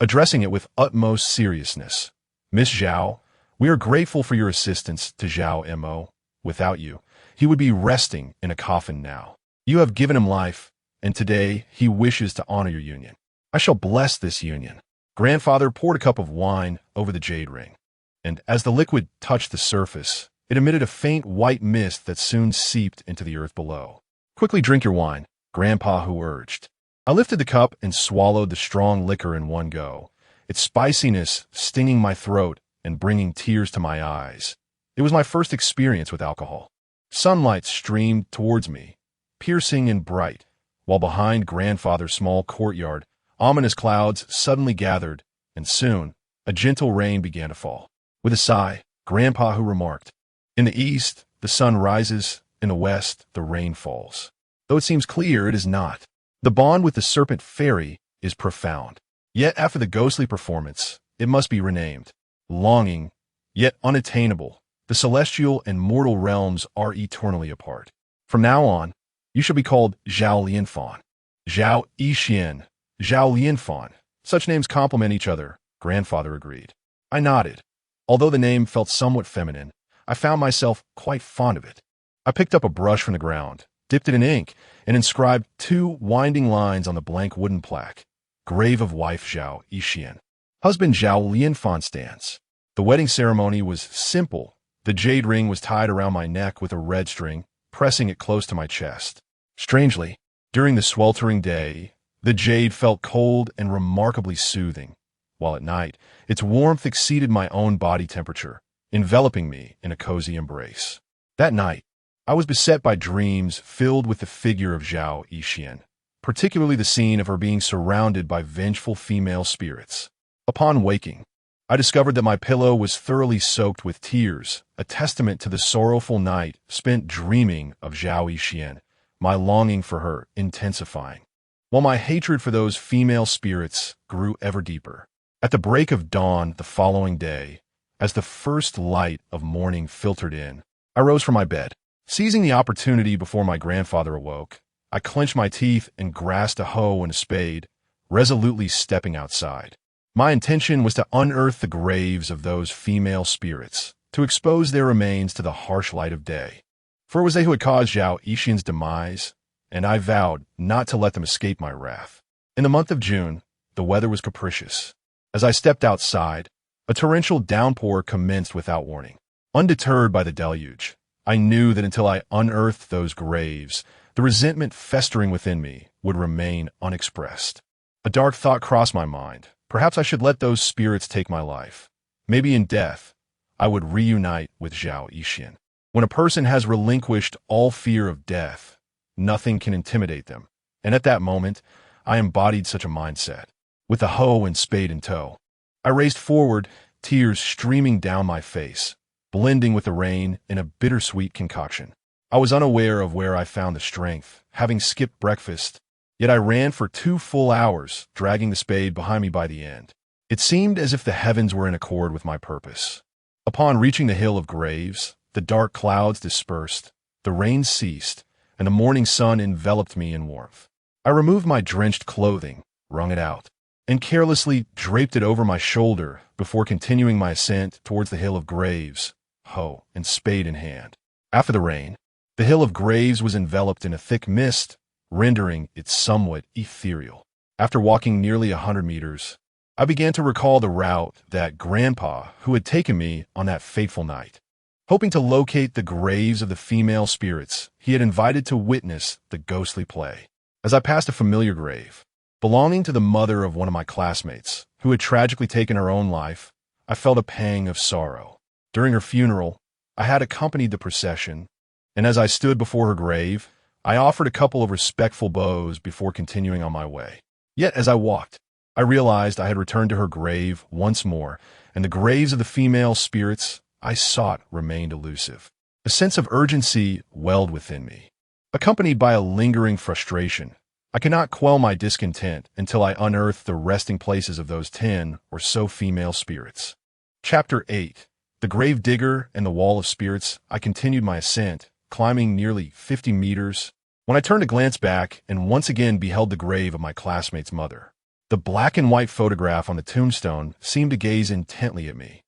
addressing it with utmost seriousness. "Miss Zhao, we are grateful for your assistance to Zhao Mo. Without you, he would be resting in a coffin now. You have given him life, and today he wishes to honor your union. I shall bless this union." Grandfather poured a cup of wine over the jade ring, and as the liquid touched the surface, it emitted a faint white mist that soon seeped into the earth below. "Quickly drink your wine," Grandpa Hu urged. I lifted the cup and swallowed the strong liquor in one go, its spiciness stinging my throat and bringing tears to my eyes. It was my first experience with alcohol. Sunlight streamed towards me, piercing and bright, while behind Grandfather's small courtyard, ominous clouds suddenly gathered, and soon a gentle rain began to fall. With a sigh, Grandpa Hu remarked, "In the east, the sun rises, in the west, the rain falls. Though it seems clear, it is not. The bond with the Serpent Fairy is profound. Yet after the ghostly performance, it must be renamed. Longing, yet unattainable, the celestial and mortal realms are eternally apart. From now on, you shall be called Zhao Lianfan, Zhao Yixian, Zhao Lianfan. Such names complement each other," Grandfather agreed. I nodded. Although the name felt somewhat feminine, I found myself quite fond of it. I picked up a brush from the ground, dipped it in ink, and inscribed 2 winding lines on the blank wooden plaque. "Grave of wife Zhao Yixian. Husband Zhao Lianfan stands." The wedding ceremony was simple. The jade ring was tied around my neck with a red string, pressing it close to my chest. Strangely, during the sweltering day, the jade felt cold and remarkably soothing, while at night, its warmth exceeded my own body temperature, enveloping me in a cozy embrace. That night, I was beset by dreams filled with the figure of Zhao Yixian, particularly the scene of her being surrounded by vengeful female spirits. Upon waking, I discovered that my pillow was thoroughly soaked with tears, a testament to the sorrowful night spent dreaming of Zhao Yixian, my longing for her intensifying, while my hatred for those female spirits grew ever deeper. At the break of dawn the following day, as the first light of morning filtered in, I rose from my bed. Seizing the opportunity before my grandfather awoke, I clenched my teeth and grasped a hoe and a spade, resolutely stepping outside. My intention was to unearth the graves of those female spirits, to expose their remains to the harsh light of day. For it was they who had caused Zhao Yixian's demise, and I vowed not to let them escape my wrath. In the month of June, the weather was capricious. As I stepped outside, a torrential downpour commenced without warning. Undeterred by the deluge, I knew that until I unearthed those graves, the resentment festering within me would remain unexpressed. A dark thought crossed my mind. Perhaps I should let those spirits take my life. Maybe in death, I would reunite with Zhao Yixian. When a person has relinquished all fear of death, nothing can intimidate them. And at that moment, I embodied such a mindset. With the hoe and spade in tow, I raced forward, tears streaming down my face, blending with the rain in a bittersweet concoction. I was unaware of where I found the strength, having skipped breakfast, yet I ran for 2 full hours, dragging the spade behind me by the end. It seemed as if the heavens were in accord with my purpose. Upon reaching the hill of graves, the dark clouds dispersed, the rain ceased, and the morning sun enveloped me in warmth. I removed my drenched clothing, wrung it out, and carelessly draped it over my shoulder before continuing my ascent towards the hill of graves, hoe and spade in hand. After the rain, the hill of graves was enveloped in a thick mist, rendering it somewhat ethereal. After walking nearly 100 meters, I began to recall the route that Grandpa, who had taken me on that fateful night. Hoping to locate the graves of the female spirits, he had invited to witness the ghostly play. As I passed a familiar grave, belonging to the mother of one of my classmates, who had tragically taken her own life, I felt a pang of sorrow. During her funeral, I had accompanied the procession, and as I stood before her grave, I offered a couple of respectful bows before continuing on my way. Yet as I walked, I realized I had returned to her grave once more, and the graves of the female spirits I sought remained elusive. A sense of urgency welled within me, accompanied by a lingering frustration. I cannot quell my discontent until I unearth the resting places of those 10 or so female spirits. Chapter 8. The Grave Digger and the Wall of Spirits. I continued my ascent, climbing nearly 50 meters, when I turned to glance back and once again beheld the grave of my classmate's mother. The black and white photograph on the tombstone seemed to gaze intently at me,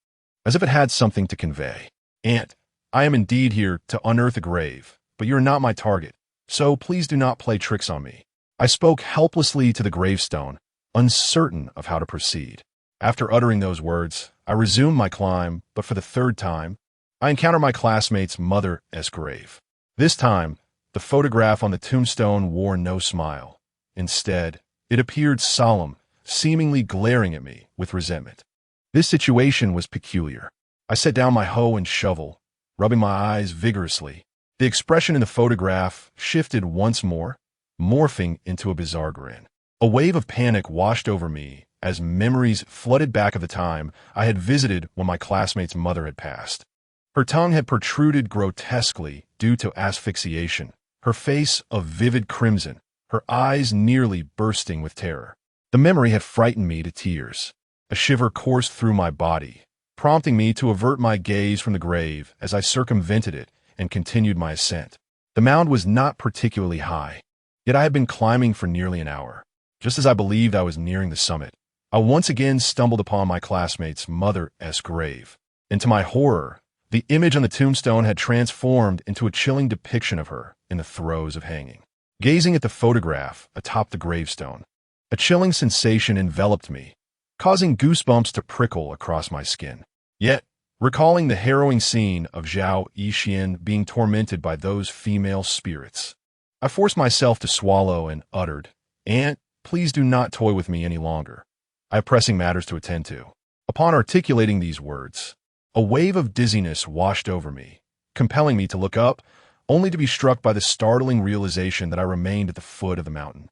as if it had something to convey. "Aunt, I am indeed here to unearth a grave, but you are not my target, so please do not play tricks on me." I spoke helplessly to the gravestone, uncertain of how to proceed. After uttering those words, I resumed my climb, but for the third time, I encountered my classmate's mother's grave. This time, the photograph on the tombstone wore no smile. Instead, it appeared solemn, seemingly glaring at me with resentment. This situation was peculiar. I set down my hoe and shovel, rubbing my eyes vigorously. The expression in the photograph shifted once more, morphing into a bizarre grin. A wave of panic washed over me as memories flooded back of the time I had visited when my classmate's mother had passed. Her tongue had protruded grotesquely due to asphyxiation, her face a vivid crimson, her eyes nearly bursting with terror. The memory had frightened me to tears. A shiver coursed through my body, prompting me to avert my gaze from the grave as I circumvented it and continued my ascent. The mound was not particularly high, yet I had been climbing for nearly an hour. Just as I believed I was nearing the summit, I once again stumbled upon my classmate's mother's grave. And to my horror, the image on the tombstone had transformed into a chilling depiction of her in the throes of hanging. Gazing at the photograph atop the gravestone, a chilling sensation enveloped me, causing goosebumps to prickle across my skin. Yet, recalling the harrowing scene of Zhao Yixian being tormented by those female spirits, I forced myself to swallow and uttered, "Aunt, please do not toy with me any longer. I have pressing matters to attend to." Upon articulating these words, a wave of dizziness washed over me, compelling me to look up, only to be struck by the startling realization that I remained at the foot of the mountain.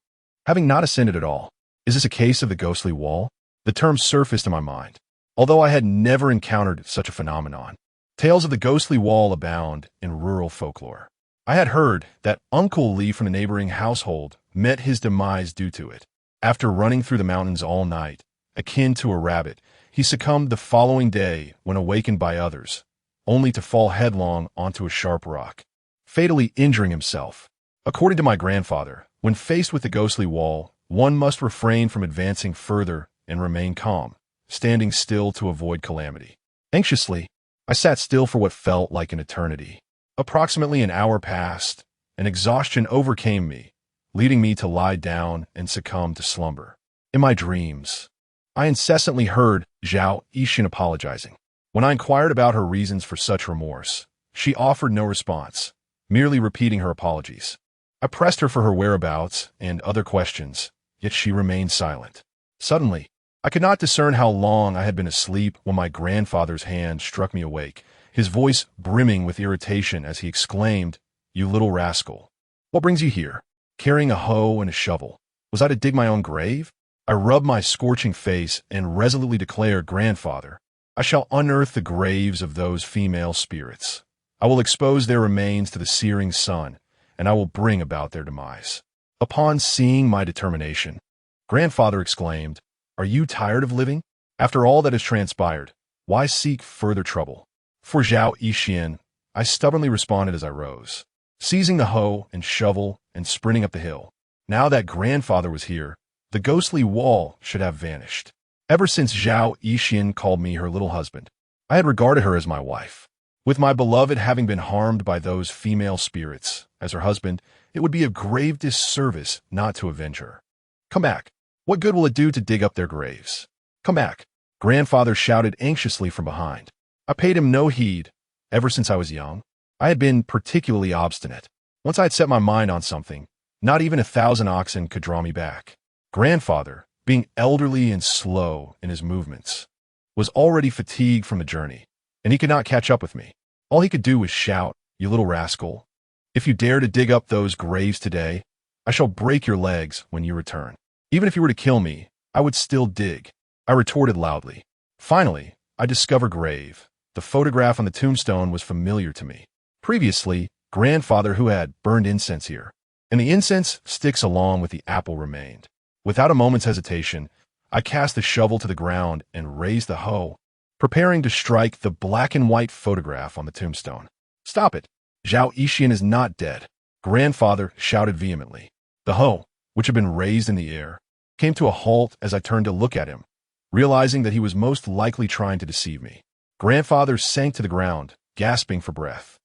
Having not ascended at all, is this a case of the ghostly wall? The term surfaced in my mind, although I had never encountered such a phenomenon. Tales of the ghostly wall abound in rural folklore. I had heard that Uncle Lee from the neighboring household met his demise due to it. After running through the mountains all night, akin to a rabbit, he succumbed the following day when awakened by others, only to fall headlong onto a sharp rock, fatally injuring himself. According to my grandfather, when faced with the ghostly wall, one must refrain from advancing further and remain calm, standing still to avoid calamity. Anxiously, I sat still for what felt like an eternity. Approximately an hour passed, and exhaustion overcame me, leading me to lie down and succumb to slumber. In my dreams, I incessantly heard Zhao Yixian apologizing. When I inquired about her reasons for such remorse, she offered no response, merely repeating her apologies. I pressed her for her whereabouts and other questions, yet she remained silent. Suddenly, I could not discern how long I had been asleep when my grandfather's hand struck me awake, his voice brimming with irritation as he exclaimed, "You little rascal! What brings you here? Carrying a hoe and a shovel. Was I to dig my own grave?" I rubbed my scorching face and resolutely declared, "Grandfather, I shall unearth the graves of those female spirits. I will expose their remains to the searing sun, and I will bring about their demise." Upon seeing my determination, Grandfather exclaimed, "Are you tired of living? After all that has transpired, why seek further trouble?" For Zhao Yixian, I stubbornly responded as I rose, seizing the hoe and shovel and sprinting up the hill. Now that Grandfather was here, the ghostly wall should have vanished. Ever since Zhao Yixian called me her little husband, I had regarded her as my wife. With my beloved having been harmed by those female spirits, as her husband, it would be a grave disservice not to avenge her. "Come back. What good will it do to dig up their graves? Come back," Grandfather shouted anxiously from behind. I paid him no heed. Ever since I was young, I had been particularly obstinate. Once I had set my mind on something, not even 1,000 oxen could draw me back. Grandfather, being elderly and slow in his movements, was already fatigued from the journey, and he could not catch up with me. All he could do was shout, "You little rascal! If you dare to dig up those graves today, I shall break your legs when you return. Even if you were to kill me, I would still dig," I retorted loudly. Finally, I discovered grave. The photograph on the tombstone was familiar to me. Previously, Grandfather who had burned incense here, and the incense sticks along with the apple remained. Without a moment's hesitation, I cast the shovel to the ground and raised the hoe, preparing to strike the black and white photograph on the tombstone. "Stop it! Zhao Yixian is not dead," Grandfather shouted vehemently. The hoe, which had been raised in the air, came to a halt as I turned to look at him, realizing that he was most likely trying to deceive me. Grandfather sank to the ground, gasping for breath.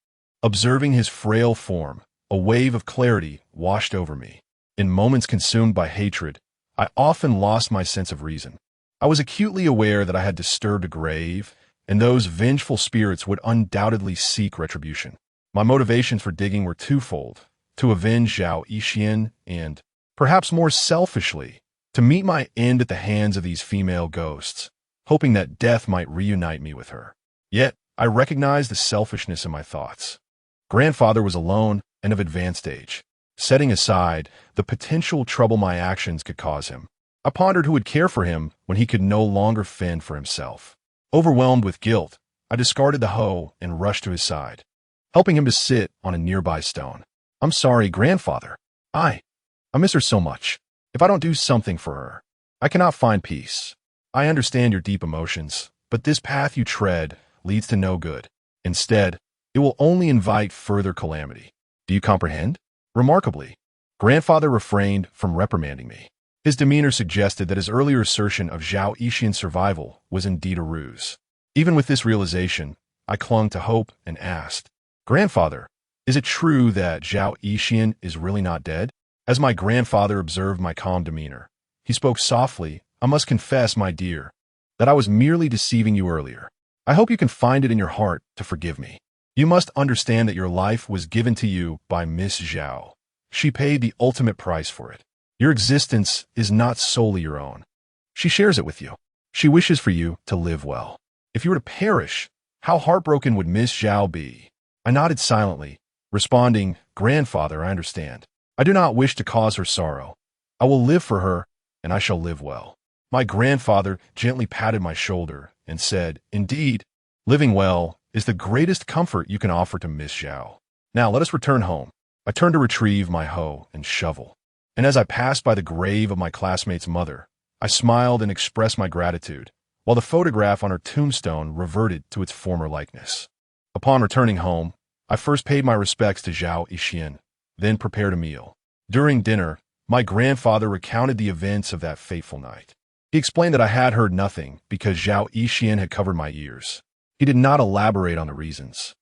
Observing his frail form, a wave of clarity washed over me. In moments consumed by hatred, I often lost my sense of reason. I was acutely aware that I had disturbed a grave, and those vengeful spirits would undoubtedly seek retribution. My motivations for digging were twofold: to avenge Zhao Yixian and, perhaps more selfishly, to meet my end at the hands of these female ghosts, hoping that death might reunite me with her. Yet, I recognized the selfishness in my thoughts. Grandfather was alone and of advanced age. Setting aside the potential trouble my actions could cause him, I pondered who would care for him when he could no longer fend for himself. Overwhelmed with guilt, I discarded the hoe and rushed to his side, helping him to sit on a nearby stone. I'm sorry, Grandfather. I miss her so much. If I don't do something for her, I cannot find peace. I understand your deep emotions, but this path you tread leads to no good. Instead, it will only invite further calamity. Do you comprehend? Remarkably, Grandfather refrained from reprimanding me. His demeanor suggested that his earlier assertion of Zhao Yixian's survival was indeed a ruse. Even with this realization, I clung to hope and asked, Grandfather, is it true that Zhao Yixian is really not dead? As my grandfather observed my calm demeanor, he spoke softly. I must confess, my dear, that I was merely deceiving you earlier. I hope you can find it in your heart to forgive me. You must understand that your life was given to you by Miss Zhao. She paid the ultimate price for it. Your existence is not solely your own. She shares it with you. She wishes for you to live well. If you were to perish, how heartbroken would Miss Zhao be? I nodded silently, responding, Grandfather, I understand. I do not wish to cause her sorrow. I will live for her, and I shall live well. My grandfather gently patted my shoulder and said, Indeed, living well is the greatest comfort you can offer to Miss Zhao. Now let us return home. I turned to retrieve my hoe and shovel, and as I passed by the grave of my classmate's mother, I smiled and expressed my gratitude, while the photograph on her tombstone reverted to its former likeness. Upon returning home, I first paid my respects to Zhao Yixian, then prepared a meal. During dinner, my grandfather recounted the events of that fateful night. He explained that I had heard nothing because Zhao Yixian had covered my ears. He did not elaborate on the reasons,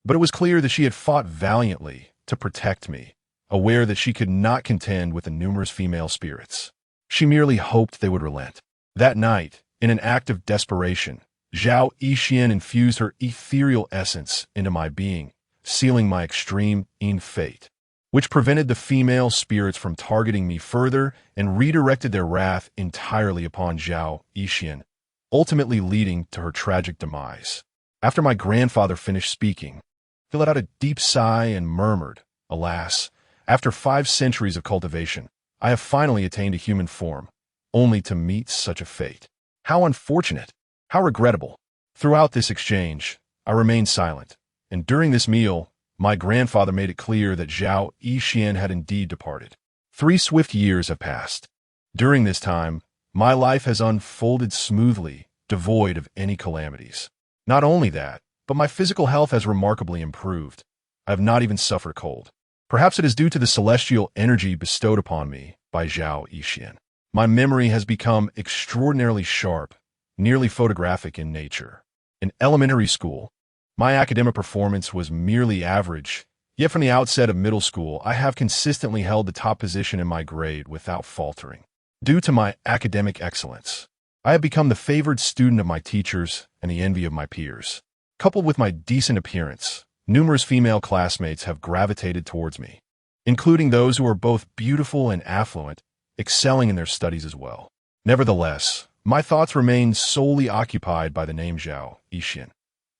but it was clear that she had fought valiantly to protect me, aware that she could not contend with the numerous female spirits. She merely hoped they would relent. That night, in an act of desperation, Zhao Yixian infused her ethereal essence into my being, sealing my extreme fate, which prevented the female spirits from targeting me further and redirected their wrath entirely upon Zhao Yixian, ultimately leading to her tragic demise. After my grandfather finished speaking, he let out a deep sigh and murmured, Alas, after 5 centuries of cultivation, I have finally attained a human form, only to meet such a fate. How unfortunate! How regrettable! Throughout this exchange, I remained silent, and during this meal, my grandfather made it clear that Zhao Yixian had indeed departed. 3 swift years have passed. During this time, my life has unfolded smoothly, devoid of any calamities. Not only that, but my physical health has remarkably improved. I have not even suffered a cold. Perhaps it is due to the celestial energy bestowed upon me by Zhao Yixian. My memory has become extraordinarily sharp, nearly photographic in nature. In elementary school, my academic performance was merely average, yet from the outset of middle school, I have consistently held the top position in my grade without faltering. Due to my academic excellence, I have become the favored student of my teachers and the envy of my peers. Coupled with my decent appearance, numerous female classmates have gravitated towards me, including those who are both beautiful and affluent, excelling in their studies as well. Nevertheless, my thoughts remain solely occupied by the name Zhao Yixian.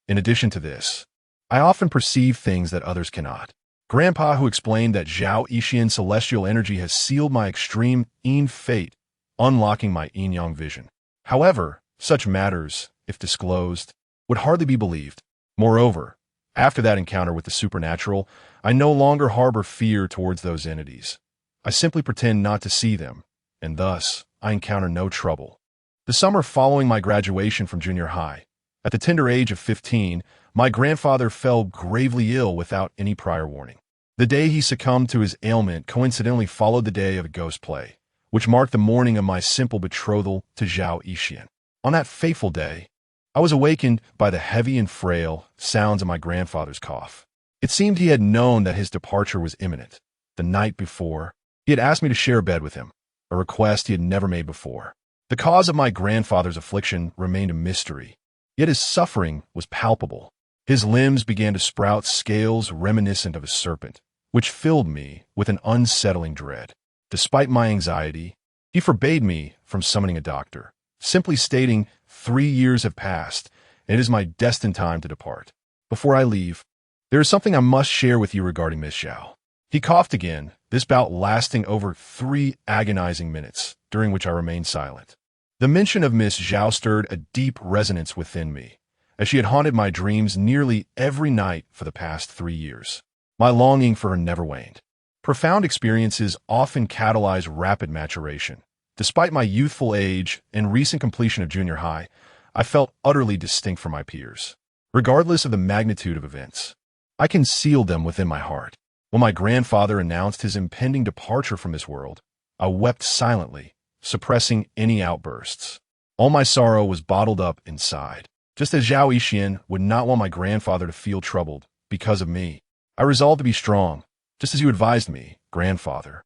In addition to this, I often perceive things that others cannot. Grandpa, who explained that Zhao Yixian's celestial energy has sealed my extreme fate, unlocking my yin-yang vision. However, such matters, if disclosed, would hardly be believed. Moreover, after that encounter with the supernatural, I no longer harbor fear towards those entities. I simply pretend not to see them, and thus, I encounter no trouble. The summer following my graduation from junior high, at the tender age of 15, my grandfather fell gravely ill without any prior warning. The day he succumbed to his ailment coincidentally followed the day of a ghost play, which marked the morning of my simple betrothal to Zhao Yixian. On that fateful day, I was awakened by the heavy and frail sounds of my grandfather's cough. It seemed he had known that his departure was imminent. The night before, he had asked me to share a bed with him, a request he had never made before. The cause of my grandfather's affliction remained a mystery, yet his suffering was palpable. His limbs began to sprout scales reminiscent of a serpent, which filled me with an unsettling dread. Despite my anxiety, he forbade me from summoning a doctor, simply stating, 3 years have passed, and it is my destined time to depart. Before I leave, there is something I must share with you regarding Miss Zhao. He coughed again, this bout lasting over 3 agonizing minutes, during which I remained silent. The mention of Miss Zhao stirred a deep resonance within me, as she had haunted my dreams nearly every night for the past 3 years. My longing for her never waned. Profound experiences often catalyze rapid maturation. Despite my youthful age and recent completion of junior high, I felt utterly distinct from my peers. Regardless of the magnitude of events, I concealed them within my heart. When my grandfather announced his impending departure from this world, I wept silently, suppressing any outbursts. All my sorrow was bottled up inside. Just as Zhao Yixian would not want my grandfather to feel troubled because of me, I resolved to be strong, just as you advised me, grandfather.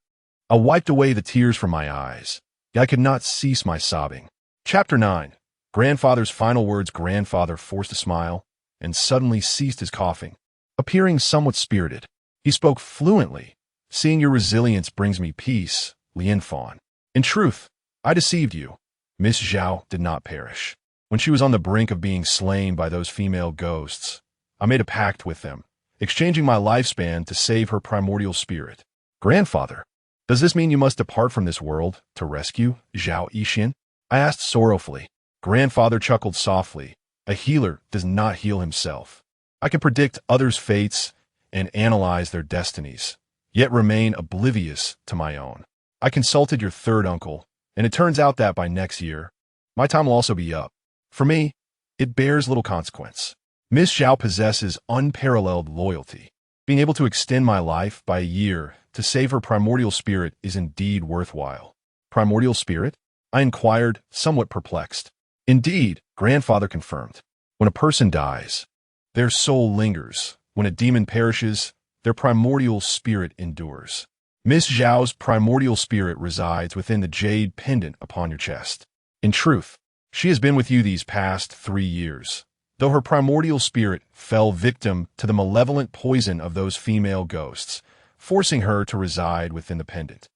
I wiped away the tears from my eyes, yet I could not cease my sobbing. Chapter 9. Grandfather's final words. Grandfather forced a smile and suddenly ceased his coughing, appearing somewhat spirited. He spoke fluently. Seeing your resilience brings me peace, Lian Fan. In truth, I deceived you. Miss Zhao did not perish. When she was on the brink of being slain by those female ghosts, I made a pact with them, exchanging my lifespan to save her primordial spirit. Grandfather, does this mean you must depart from this world to rescue Zhao Yixian? I asked sorrowfully. Grandfather chuckled softly. A healer does not heal himself. I can predict others' fates and analyze their destinies, yet remain oblivious to my own. I consulted your third uncle, and it turns out that by next year, my time will also be up. For me, it bears little consequence. Miss Zhao possesses unparalleled loyalty. Being able to extend my life by a year to save her primordial spirit is indeed worthwhile. Primordial spirit? I inquired, somewhat perplexed. Indeed, grandfather confirmed. When a person dies, their soul lingers. When a demon perishes, their primordial spirit endures. Miss Zhao's primordial spirit resides within the jade pendant upon your chest. In truth, she has been with you these past 3 years, though her primordial spirit fell victim to the malevolent poison of those female ghosts, forcing her to reside within the pendant.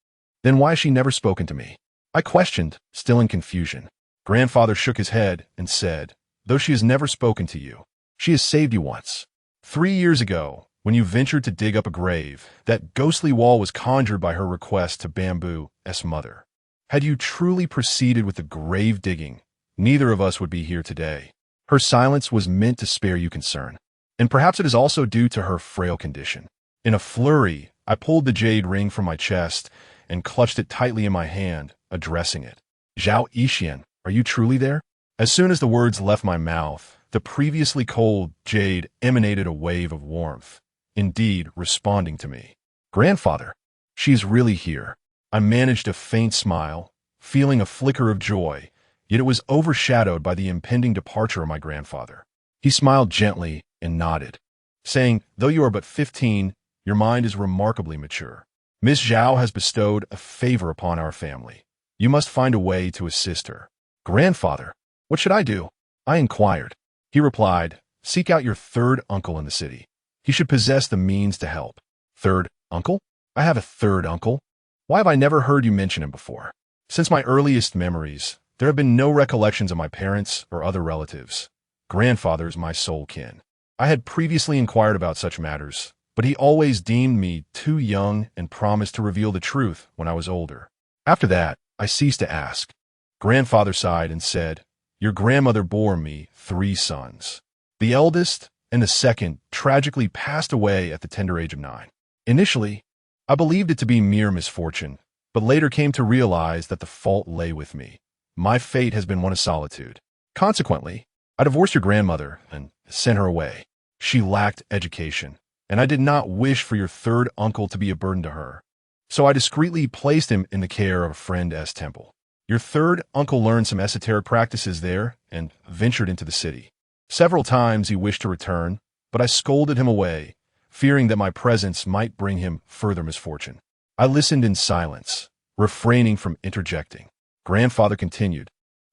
Then why has she never spoken to me? I questioned, still in confusion. Grandfather shook his head and said, though she has never spoken to you, she has saved you once. 3 years ago, when you ventured to dig up a grave, that ghostly wall was conjured by her request to Bamboo's mother. Had you truly proceeded with the grave digging, neither of us would be here today. Her silence was meant to spare you concern, and perhaps it is also due to her frail condition. In a flurry, I pulled the jade ring from my chest and clutched it tightly in my hand, addressing it. Zhao Yixian, are you truly there? As soon as the words left my mouth, the previously cold jade emanated a wave of warmth, indeed responding to me. Grandfather, she is really here. I managed a faint smile, feeling a flicker of joy, yet it was overshadowed by the impending departure of my grandfather. He smiled gently and nodded, saying, though you are but 15, your mind is remarkably mature. Miss Zhao has bestowed a favor upon our family. You must find a way to assist her. Grandfather, what should I do? I inquired. He replied, seek out your third uncle in the city. He should possess the means to help. Third uncle? I have a third uncle. Why have I never heard you mention him before? Since my earliest memories, there have been no recollections of my parents or other relatives. Grandfather is my sole kin. I had previously inquired about such matters, but he always deemed me too young and promised to reveal the truth when I was older. After that, I ceased to ask. Grandfather sighed and said, your grandmother bore me 3 sons. The eldest and the second tragically passed away at the tender age of 9. Initially, I believed it to be mere misfortune, but later came to realize that the fault lay with me. My fate has been one of solitude. Consequently, I divorced your grandmother and sent her away. She lacked education. and I did not wish for your third uncle to be a burden to her. So I discreetly placed him in the care of a friend S. Temple. Your third uncle learned some esoteric practices there and ventured into the city. Several times he wished to return, but I scolded him away, fearing that my presence might bring him further misfortune. I listened in silence, refraining from interjecting. Grandfather continued,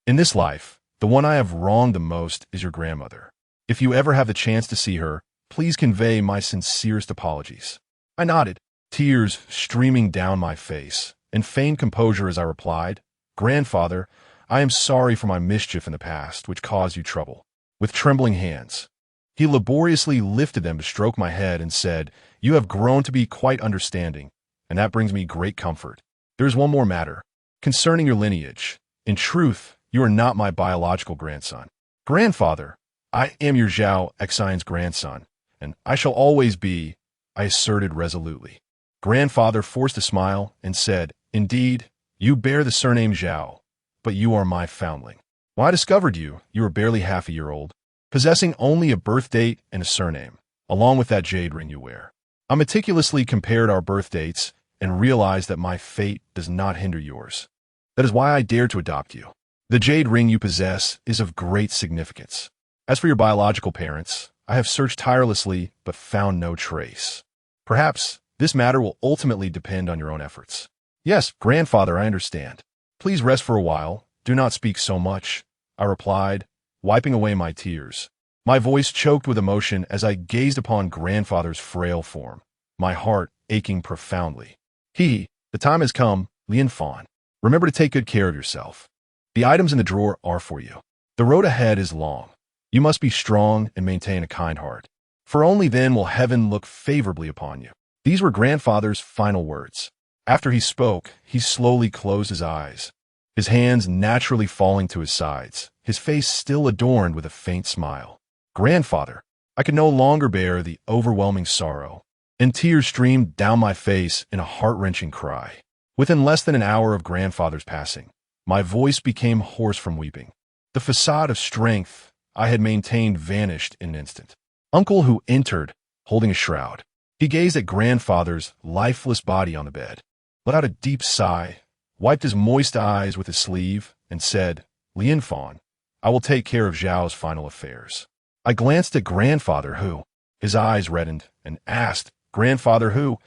"In this life, the one I have wronged the most is your grandmother. If you ever have the chance to see her, please convey my sincerest apologies." I nodded, tears streaming down my face, and feigned composure as I replied, "Grandfather, I am sorry for my mischief in the past, which caused you trouble." With trembling hands, he laboriously lifted them to stroke my head and said, "You have grown to be quite understanding, and that brings me great comfort. There is one more matter, concerning your lineage. In truth, you are not my biological grandson. Grandfather, I am your Zhao Xian's grandson, and I shall always be," I asserted resolutely. Grandfather forced a smile and said, "Indeed, you bear the surname Zhao, but you are my foundling. When I discovered you, you were barely half a year old, possessing only a birth date and a surname, along with that jade ring you wear. I meticulously compared our birth dates and realized that my fate does not hinder yours. That is why I dared to adopt you. The jade ring you possess is of great significance. As for your biological parents, I have searched tirelessly but found no trace. Perhaps this matter will ultimately depend on your own efforts." "Yes, grandfather, I understand. Please rest for a while. Do not speak so much," I replied, wiping away my tears. My voice choked with emotion as I gazed upon grandfather's frail form, my heart aching profoundly. "The time has come, Lian Fan. Remember to take good care of yourself. The items in the drawer are for you. The road ahead is long. You must be strong and maintain a kind heart, for only then will heaven look favorably upon you." These were grandfather's final words. After he spoke, he slowly closed his eyes, his hands naturally falling to his sides, his face still adorned with a faint smile. Grandfather, I could no longer bear the overwhelming sorrow, and tears streamed down my face in a heart-wrenching cry. Within less than an hour of grandfather's passing, my voice became hoarse from weeping. The facade of strength I had maintained vanished in an instant. Uncle, who entered, holding a shroud. He gazed at grandfather's lifeless body on the bed, let out a deep sigh, wiped his moist eyes with his sleeve, and said, "Lian Fan, I will take care of Zhao's final affairs." I glanced at grandfather, who, his eyes reddened, and asked, "Grandfather, who?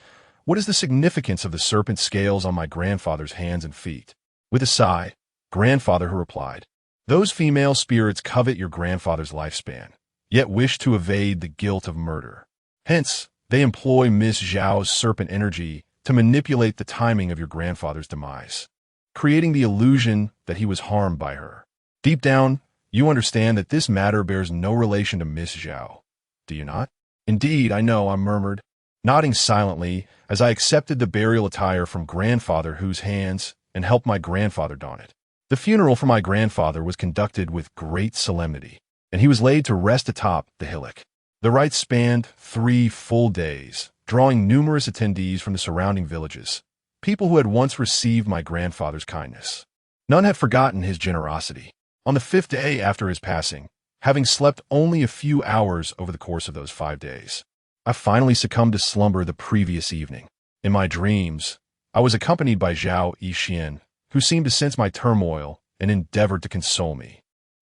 What is the significance of the serpent scales on my grandfather's hands and feet?" With a sigh, grandfather, who replied, "Those female spirits covet your grandfather's lifespan, yet wish to evade the guilt of murder. Hence, they employ Miss Zhao's serpent energy to manipulate the timing of your grandfather's demise, creating the illusion that he was harmed by her. Deep down, you understand that this matter bears no relation to Miss Zhao, do you not?" "Indeed, I know," I murmured, nodding silently as I accepted the burial attire from grandfather whose hands and helped my grandfather don it. The funeral for my grandfather was conducted with great solemnity, and he was laid to rest atop the hillock. The rites spanned 3 full days, drawing numerous attendees from the surrounding villages, people who had once received my grandfather's kindness. None had forgotten his generosity. On the 5th day after his passing, having slept only a few hours over the course of those 5 days, I finally succumbed to slumber the previous evening. In my dreams, I was accompanied by Zhao Yixian, who seemed to sense my turmoil and endeavored to console me.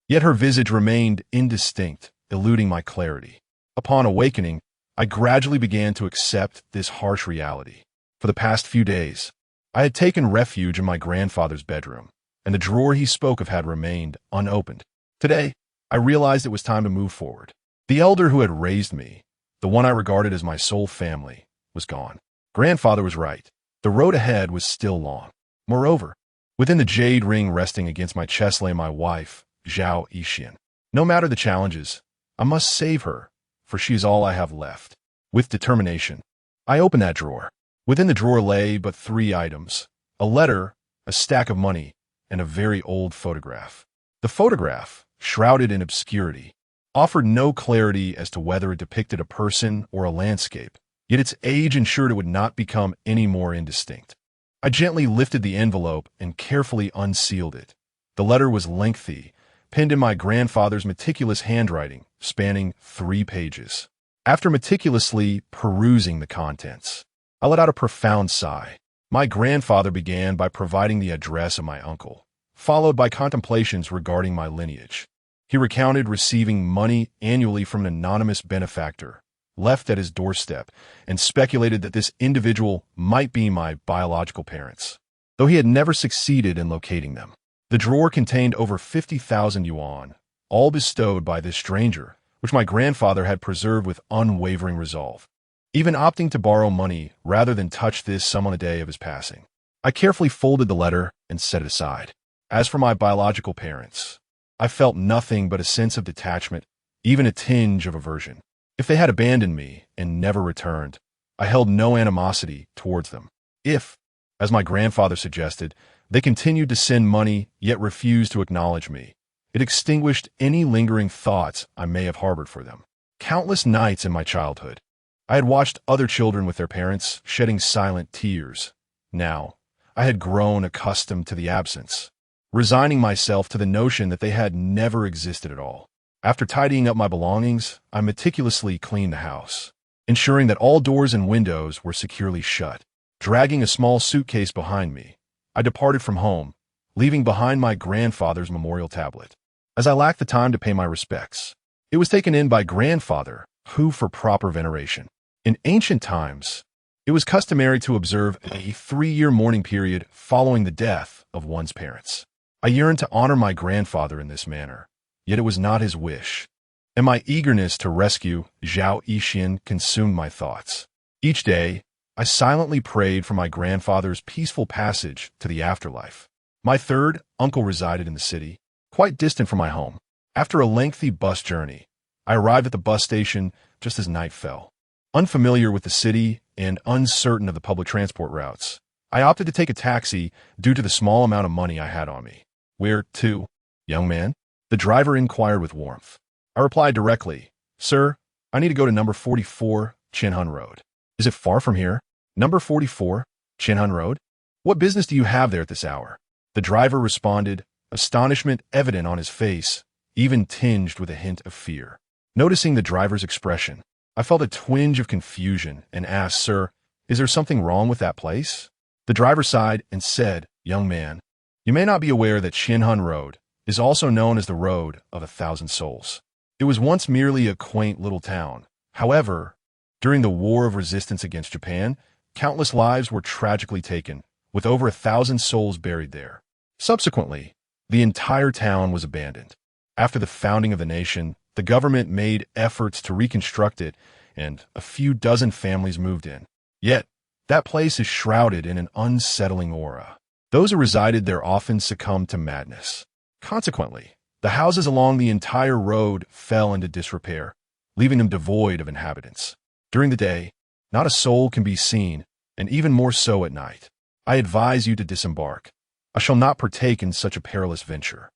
Yet her visage remained indistinct, eluding my clarity. Upon awakening, I gradually began to accept this harsh reality. For the past few days, I had taken refuge in my grandfather's bedroom, and the drawer he spoke of had remained unopened. Today, I realized it was time to move forward. The elder who had raised me, the one I regarded as my sole family, was gone. Grandfather was right. The road ahead was still long. Moreover, within the jade ring resting against my chest lay my wife, Zhao Yixian. No matter the challenges, I must save her, for she is all I have left. With determination, I opened that drawer. Within the drawer lay but 3 items: a letter, a stack of money, and a very old photograph. The photograph, shrouded in obscurity, offered no clarity as to whether it depicted a person or a landscape, yet its age ensured it would not become any more indistinct. I gently lifted the envelope and carefully unsealed it. The letter was lengthy, penned in my grandfather's meticulous handwriting, spanning 3 pages. After meticulously perusing the contents, I let out a profound sigh. My grandfather began by providing the address of my uncle, followed by contemplations regarding my lineage. He recounted receiving money annually from an anonymous benefactor left at his doorstep and speculated that this individual might be my biological parents, though he had never succeeded in locating them. The drawer contained over 50,000 yuan, all bestowed by this stranger, which my grandfather had preserved with unwavering resolve, even opting to borrow money rather than touch this sum on the day of his passing. I carefully folded the letter and set it aside. As for my biological parents, I felt nothing but a sense of detachment, even a tinge of aversion. If they had abandoned me and never returned, I held no animosity towards them. If, as my grandfather suggested, they continued to send money yet refused to acknowledge me, it extinguished any lingering thoughts I may have harbored for them. Countless nights in my childhood, I had watched other children with their parents shedding silent tears. Now, I had grown accustomed to the absence, resigning myself to the notion that they had never existed at all. After tidying up my belongings, I meticulously cleaned the house, ensuring that all doors and windows were securely shut. Dragging a small suitcase behind me, I departed from home, leaving behind my grandfather's memorial tablet. As I lacked the time to pay my respects, it was taken in by grandfather, who for proper veneration. In ancient times, it was customary to observe a 3-year mourning period following the death of one's parents. I yearned to honor my grandfather in this manner, yet it was not his wish, and my eagerness to rescue Zhao Yixin consumed my thoughts. Each day, I silently prayed for my grandfather's peaceful passage to the afterlife. My third uncle resided in the city, quite distant from my home. After a lengthy bus journey, I arrived at the bus station just as night fell. Unfamiliar with the city and uncertain of the public transport routes, I opted to take a taxi due to the small amount of money I had on me. Where to, young man? The driver inquired with warmth. I replied directly, Sir, I need to go to number 44, Chinhun Road. Is it far from here? Number 44, Chinhun Road? What business do you have there at this hour? The driver responded, astonishment evident on his face, even tinged with a hint of fear. Noticing the driver's expression, I felt a twinge of confusion and asked, Sir, is there something wrong with that place? The driver sighed and said, Young man, you may not be aware that Chinhun Road is also known as the Road of 1,000 Souls. It was once merely a quaint little town. However, during the War of Resistance against Japan, countless lives were tragically taken, with over 1,000 souls buried there. Subsequently, the entire town was abandoned. After the founding of the nation, the government made efforts to reconstruct it, and a few dozen families moved in. Yet, that place is shrouded in an unsettling aura. Those who resided there often succumbed to madness. Consequently, the houses along the entire road fell into disrepair, leaving them devoid of inhabitants. During the day, not a soul can be seen, and even more so at night. I advise you to disembark. I shall not partake in such a perilous venture.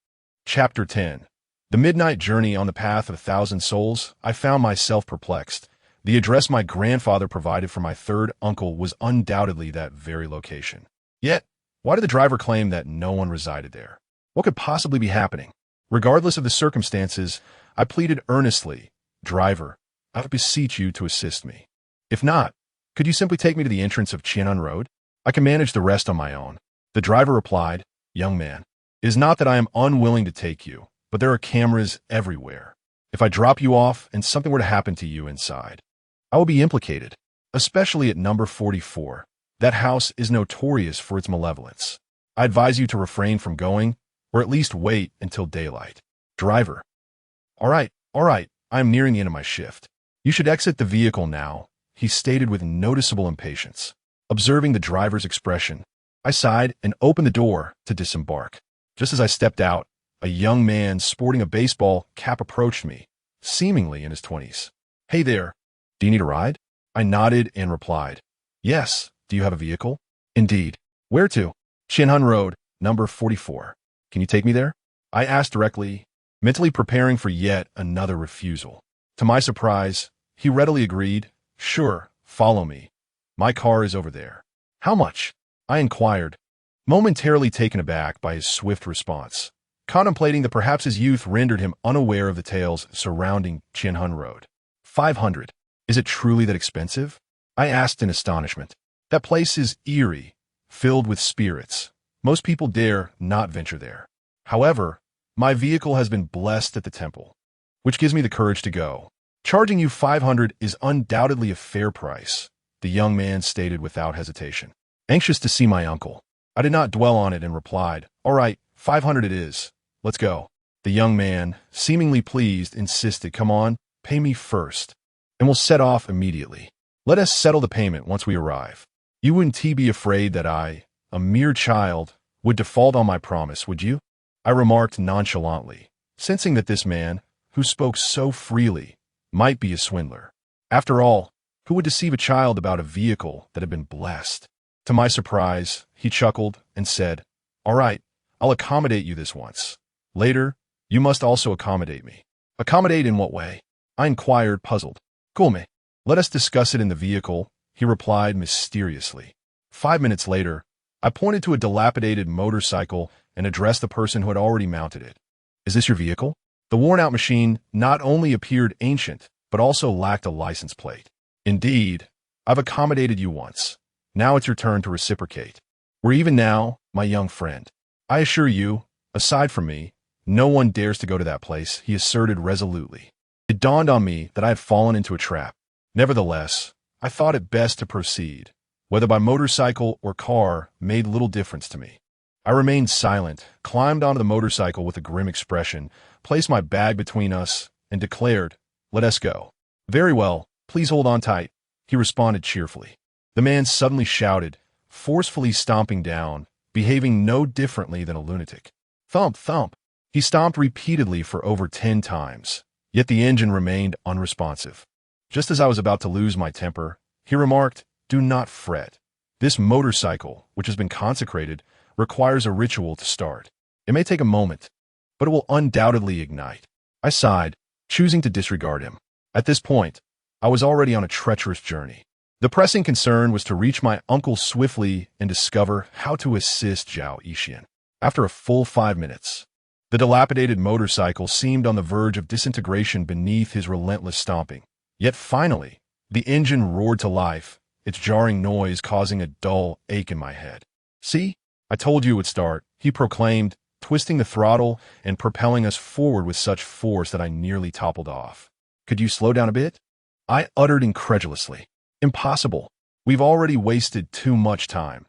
Chapter 10. The midnight journey on the path of 1,000 souls, I found myself perplexed. The address my grandfather provided for my third uncle was undoubtedly that very location. Yet, why did the driver claim that no one resided there? What could possibly be happening? Regardless of the circumstances, I pleaded earnestly, Driver, I beseech you to assist me. If not, could you simply take me to the entrance of Qian'an Road? I can manage the rest on my own. The driver replied, Young man, it is not that I am unwilling to take you, but there are cameras everywhere. If I drop you off and something were to happen to you inside, I will be implicated, especially at number 44. That house is notorious for its malevolence. I advise you to refrain from going, or at least wait until daylight. Driver. All right, I am nearing the end of my shift. You should exit the vehicle now, he stated with noticeable impatience. Observing the driver's expression, I sighed and opened the door to disembark. Just as I stepped out, a young man sporting a baseball cap approached me, seemingly in his 20s. Hey there, do you need a ride? I nodded and replied, Yes, do you have a vehicle? Indeed. Where to? Chinhun Road, number 44. Can you take me there? I asked directly, mentally preparing for yet another refusal. To my surprise, he readily agreed, Sure, follow me. My car is over there. How much? I inquired, momentarily taken aback by his swift response, contemplating that perhaps his youth rendered him unaware of the tales surrounding Chinhun Road. 500. Is it truly that expensive? I asked in astonishment. That place is eerie, filled with spirits. Most people dare not venture there. However, my vehicle has been blessed at the temple, which gives me the courage to go. Charging you 500 is undoubtedly a fair price, the young man stated without hesitation. Anxious to see my uncle, I did not dwell on it and replied, "All right, 500 it is. Let's go." The young man, seemingly pleased, insisted, "Come on, pay me first, and we'll set off immediately. Let us settle the payment once we arrive. You wouldn't be afraid that I, a mere child, would default on my promise, would you?" I remarked nonchalantly, sensing that this man, who spoke so freely, might be a swindler. After all, who would deceive a child about a vehicle that had been blessed? To my surprise, he chuckled and said, "All right, I'll accommodate you this once. Later, you must also accommodate me." "Accommodate in what way?" I inquired, puzzled. "Come, let us discuss it in the vehicle," he replied mysteriously. 5 minutes later, I pointed to a dilapidated motorcycle and addressed the person who had already mounted it. "Is this your vehicle?" The worn-out machine not only appeared ancient, but also lacked a license plate. "Indeed, I've accommodated you once. Now it's your turn to reciprocate. We're even now, my young friend. I assure you, aside from me, no one dares to go to that place," he asserted resolutely. It dawned on me that I had fallen into a trap. Nevertheless, I thought it best to proceed. Whether by motorcycle or car made little difference to me. I remained silent, climbed onto the motorcycle with a grim expression, placed my bag between us, and declared, "Let us go." "Very well, please hold on tight," he responded cheerfully. The man suddenly shouted, forcefully stomping down, behaving no differently than a lunatic. Thump, thump. He stomped repeatedly for over 10 times, yet the engine remained unresponsive. Just as I was about to lose my temper, he remarked, "Do not fret. This motorcycle, which has been consecrated, requires a ritual to start. It may take a moment, but it will undoubtedly ignite." I sighed, choosing to disregard him. At this point, I was already on a treacherous journey. The pressing concern was to reach my uncle swiftly and discover how to assist Zhao Yixian. After a full 5 minutes, the dilapidated motorcycle seemed on the verge of disintegration beneath his relentless stomping. Yet finally, the engine roared to life, its jarring noise causing a dull ache in my head. "See? I told you it would start," he proclaimed, twisting the throttle and propelling us forward with such force that I nearly toppled off. "Could you slow down a bit?" I uttered incredulously. "Impossible. We've already wasted too much time.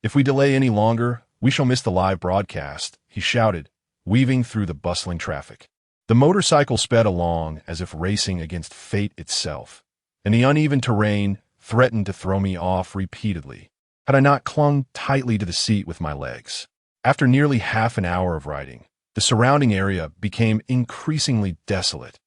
If we delay any longer, we shall miss the live broadcast," he shouted, weaving through the bustling traffic. The motorcycle sped along as if racing against fate itself, and the uneven terrain threatened to throw me off repeatedly, had I not clung tightly to the seat with my legs. After nearly half an hour of riding, the surrounding area became increasingly desolate,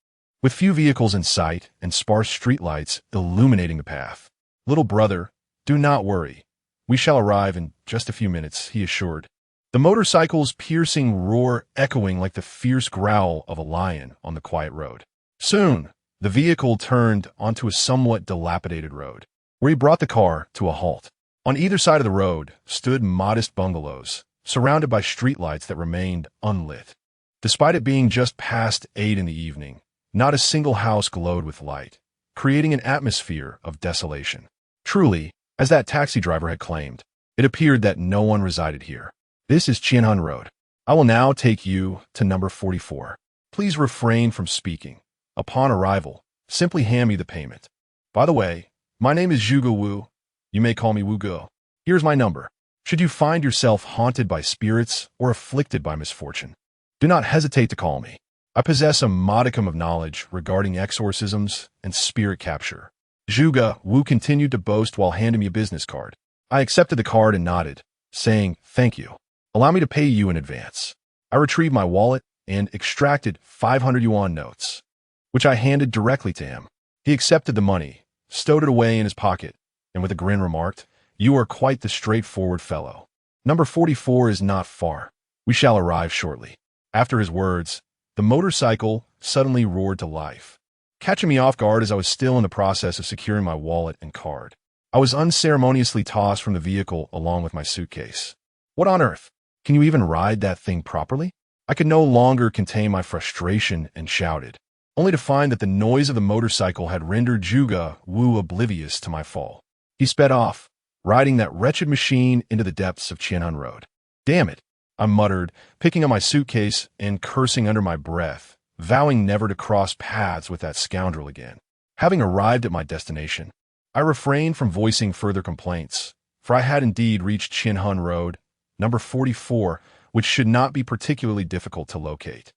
with few vehicles in sight and sparse streetlights illuminating the path. "Little brother, do not worry. We shall arrive in just a few minutes," he assured, the motorcycle's piercing roar echoing like the fierce growl of a lion on the quiet road. Soon, the vehicle turned onto a somewhat dilapidated road, where he brought the car to a halt. On either side of the road stood modest bungalows, surrounded by streetlights that remained unlit. Despite it being just past 8 in the evening, not a single house glowed with light, creating an atmosphere of desolation. Truly, as that taxi driver had claimed, it appeared that no one resided here. "This is Qianhan Road. I will now take you to number 44. Please refrain from speaking. Upon arrival, simply hand me the payment. By the way, my name is Zhuge Wu. You may call me Wu Ge. Here's my number. Should you find yourself haunted by spirits or afflicted by misfortune, do not hesitate to call me. I possess a modicum of knowledge regarding exorcisms and spirit capture." Zhuge Wu continued to boast while handing me a business card. I accepted the card and nodded, saying, "Thank you. Allow me to pay you in advance." I retrieved my wallet and extracted 500 yuan notes, which I handed directly to him. He accepted the money, stowed it away in his pocket, and with a grin remarked, "You are quite the straightforward fellow. Number 44 is not far. We shall arrive shortly." After his words, the motorcycle suddenly roared to life, catching me off guard as I was still in the process of securing my wallet and card. I was unceremoniously tossed from the vehicle along with my suitcase. "What on earth? Can you even ride that thing properly?" I could no longer contain my frustration and shouted, only to find that the noise of the motorcycle had rendered Juga Wu oblivious to my fall. He sped off, riding that wretched machine into the depths of Qianhan Road. Damn it, I muttered, picking up my suitcase and cursing under my breath, vowing never to cross paths with that scoundrel again. Having arrived at my destination, I refrained from voicing further complaints, for I had indeed reached Qianhan Road, number 44, which should not be particularly difficult to locate.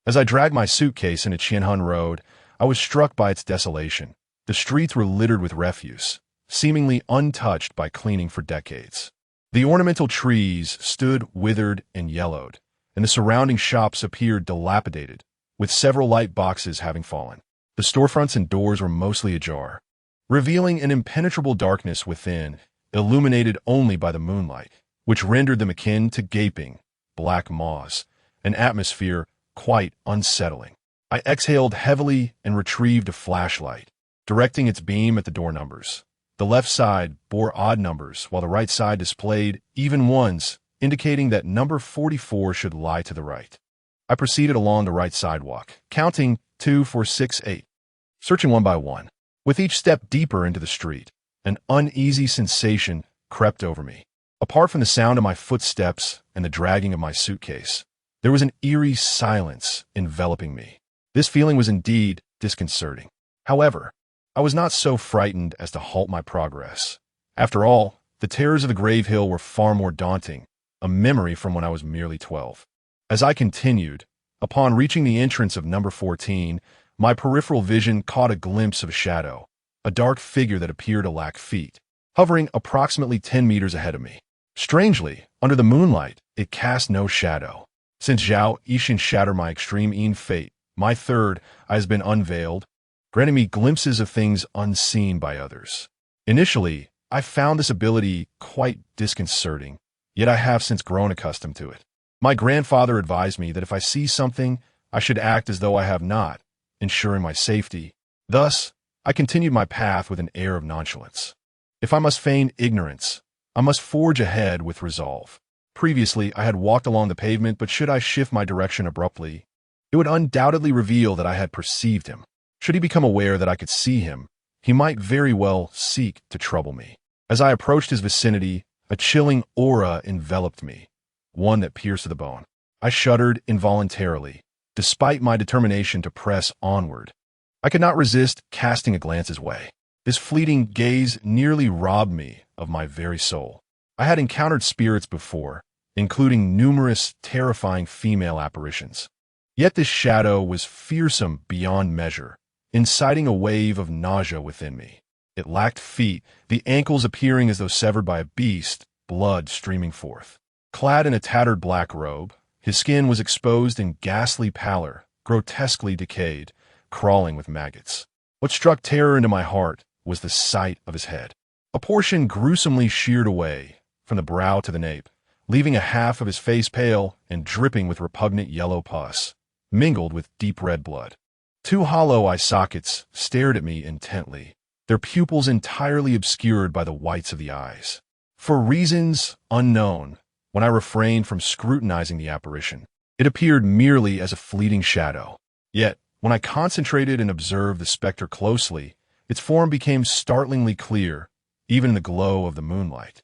As I dragged my suitcase into Qianhan Road, I was struck by its desolation. The streets were littered with refuse, seemingly untouched by cleaning for decades. The ornamental trees stood withered and yellowed, and the surrounding shops appeared dilapidated, with several light boxes having fallen. The storefronts and doors were mostly ajar, revealing an impenetrable darkness within, illuminated only by the moonlight, which rendered them akin to gaping, black maws, an atmosphere quite unsettling. I exhaled heavily and retrieved a flashlight, directing its beam at the door numbers. The left side bore odd numbers, while the right side displayed even ones, indicating that number 44 should lie to the right. I proceeded along the right sidewalk, counting 2, 4, 6, 8, searching one by one. With each step deeper into the street, an uneasy sensation crept over me. Apart from the sound of my footsteps and the dragging of my suitcase, there was an eerie silence enveloping me. This feeling was indeed disconcerting. However, I was not so frightened as to halt my progress. After all, the terrors of the Grave Hill were far more daunting, a memory from when I was merely 12. As I continued, upon reaching the entrance of number 14, my peripheral vision caught a glimpse of a shadow, a dark figure that appeared to lack feet, hovering approximately 10 meters ahead of me. Strangely, under the moonlight, it cast no shadow. Since Zhao Yixin shattered my extreme fate, my third eye has been unveiled, granting me glimpses of things unseen by others. Initially, I found this ability quite disconcerting, yet I have since grown accustomed to it. My grandfather advised me that if I see something, I should act as though I have not, ensuring my safety. Thus, I continued my path with an air of nonchalance. If I must feign ignorance, I must forge ahead with resolve. Previously, I had walked along the pavement, but should I shift my direction abruptly, it would undoubtedly reveal that I had perceived him. Should he become aware that I could see him, he might very well seek to trouble me. As I approached his vicinity, a chilling aura enveloped me, one that pierced to the bone. I shuddered involuntarily, despite my determination to press onward. I could not resist casting a glance his way. This fleeting gaze nearly robbed me of my very soul. I had encountered spirits before, including numerous terrifying female apparitions. Yet this shadow was fearsome beyond measure, inciting a wave of nausea within me. It lacked feet, the ankles appearing as though severed by a beast, blood streaming forth. Clad in a tattered black robe, his skin was exposed in ghastly pallor, grotesquely decayed, crawling with maggots. What struck terror into my heart was the sight of his head. A portion gruesomely sheared away, from the brow to the nape, leaving a half of his face pale and dripping with repugnant yellow pus, mingled with deep red blood. Two hollow eye sockets stared at me intently, their pupils entirely obscured by the whites of the eyes. For reasons unknown, when I refrained from scrutinizing the apparition, it appeared merely as a fleeting shadow. Yet, when I concentrated and observed the specter closely, its form became startlingly clear, even in the glow of the moonlight,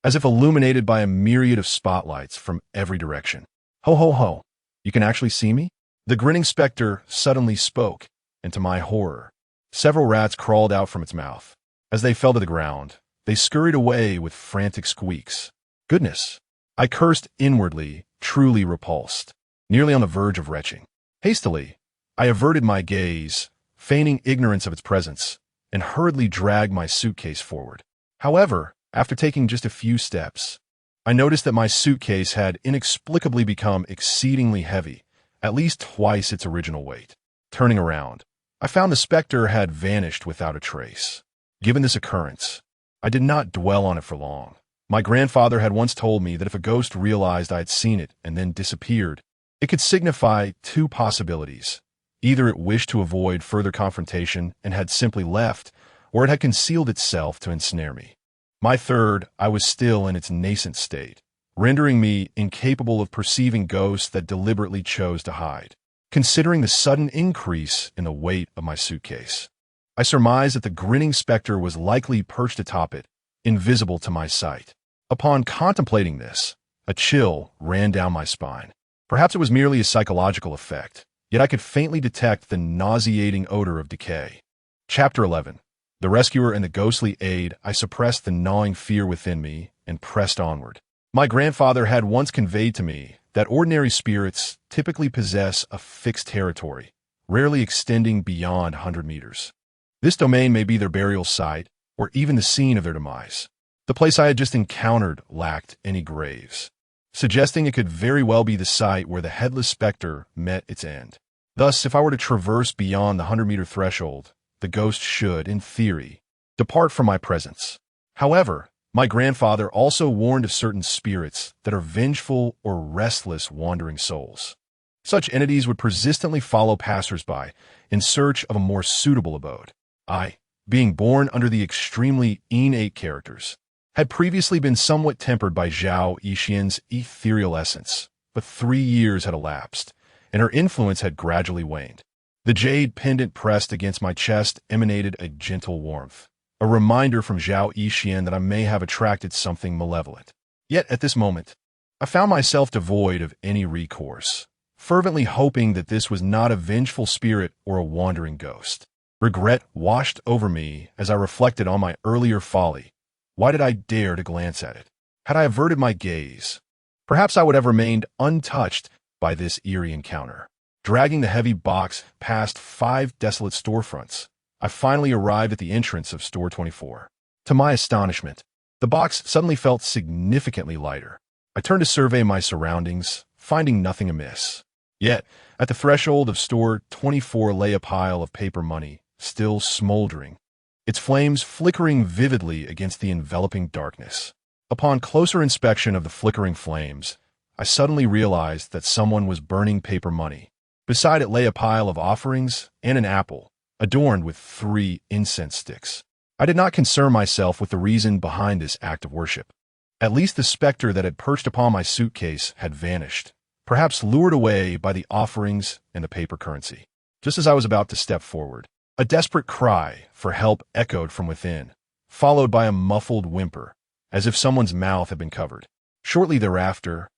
as if illuminated by a myriad of spotlights from every direction. Ho ho ho, you can actually see me? The grinning specter suddenly spoke, and to my horror, several rats crawled out from its mouth. As they fell to the ground, they scurried away with frantic squeaks. Goodness! I cursed inwardly, truly repulsed, nearly on the verge of retching. Hastily, I averted my gaze, feigning ignorance of its presence, and hurriedly dragged my suitcase forward. However, after taking just a few steps, I noticed that my suitcase had inexplicably become exceedingly heavy, at least twice its original weight. Turning around, I found the specter had vanished without a trace. Given this occurrence, I did not dwell on it for long. My grandfather had once told me that if a ghost realized I had seen it and then disappeared, it could signify two possibilities. Either it wished to avoid further confrontation and had simply left, or it had concealed itself to ensnare me. My third, I was still in its nascent state, rendering me incapable of perceiving ghosts that deliberately chose to hide. considering the sudden increase in the weight of my suitcase. I surmised that the grinning specter was likely perched atop it, invisible to my sight. Upon contemplating this, a chill ran down my spine. Perhaps it was merely a psychological effect, yet I could faintly detect the nauseating odor of decay. Chapter 11. The Rescuer and the Ghostly Aid. I suppressed the gnawing fear within me and pressed onward. My grandfather had once conveyed to me that ordinary spirits typically possess a fixed territory, rarely extending beyond 100 meters. This domain may be their burial site or even the scene of their demise. The place I had just encountered lacked any graves, suggesting it could very well be the site where the headless specter met its end. Thus, if I were to traverse beyond the 100-meter threshold, the ghost should, in theory, depart from my presence. However, my grandfather also warned of certain spirits that are vengeful or restless wandering souls. Such entities would persistently follow passersby in search of a more suitable abode. I, being born under the extremely innate characters, had previously been somewhat tempered by Zhao Yixian's ethereal essence, but 3 years had elapsed, and her influence had gradually waned. The jade pendant pressed against my chest emanated a gentle warmth, a reminder from Zhao Yixian that I may have attracted something malevolent. Yet at this moment, I found myself devoid of any recourse, fervently hoping that this was not a vengeful spirit or a wandering ghost. Regret washed over me as I reflected on my earlier folly. Why did I dare to glance at it? Had I averted my gaze, perhaps I would have remained untouched by this eerie encounter. Dragging the heavy box past 5 desolate storefronts, I finally arrived at the entrance of Store 24. To my astonishment, the box suddenly felt significantly lighter. I turned to survey my surroundings, finding nothing amiss. Yet, at the threshold of Store 24 lay a pile of paper money, still smoldering, its flames flickering vividly against the enveloping darkness. Upon closer inspection of the flickering flames, I suddenly realized that someone was burning paper money. Beside it lay a pile of offerings and an apple, adorned with 3 incense sticks. I did not concern myself with the reason behind this act of worship. At least the specter that had perched upon my suitcase had vanished, perhaps lured away by the offerings and the paper currency. Just as I was about to step forward, a desperate cry for help echoed from within, followed by a muffled whimper, as if someone's mouth had been covered. Shortly thereafter,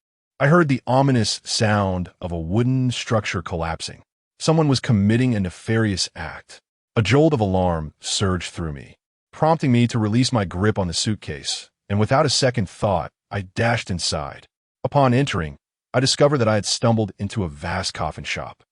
I heard the ominous sound of a wooden structure collapsing. Someone was committing a nefarious act. A jolt of alarm surged through me, prompting me to release my grip on the suitcase, and without a second thought, I dashed inside. Upon entering, I discovered that I had stumbled into a vast coffin shop.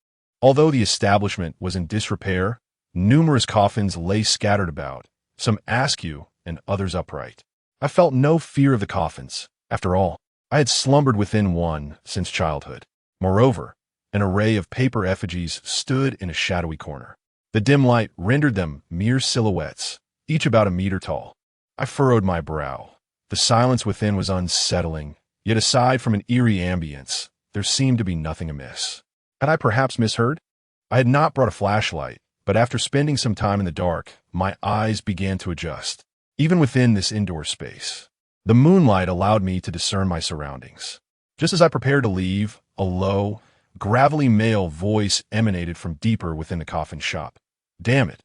Although the establishment was in disrepair, numerous coffins lay scattered about, some askew and others upright. I felt no fear of the coffins. After all, I had slumbered within one since childhood. Moreover, an array of paper effigies stood in a shadowy corner. The dim light rendered them mere silhouettes, each about a meter tall. I furrowed my brow. The silence within was unsettling, yet aside from an eerie ambience, there seemed to be nothing amiss. Had I perhaps misheard? I had not brought a flashlight, but after spending some time in the dark, my eyes began to adjust, even within this indoor space. The moonlight allowed me to discern my surroundings. Just as I prepared to leave, a low, gravelly male voice emanated from deeper within the coffin shop. Damn it.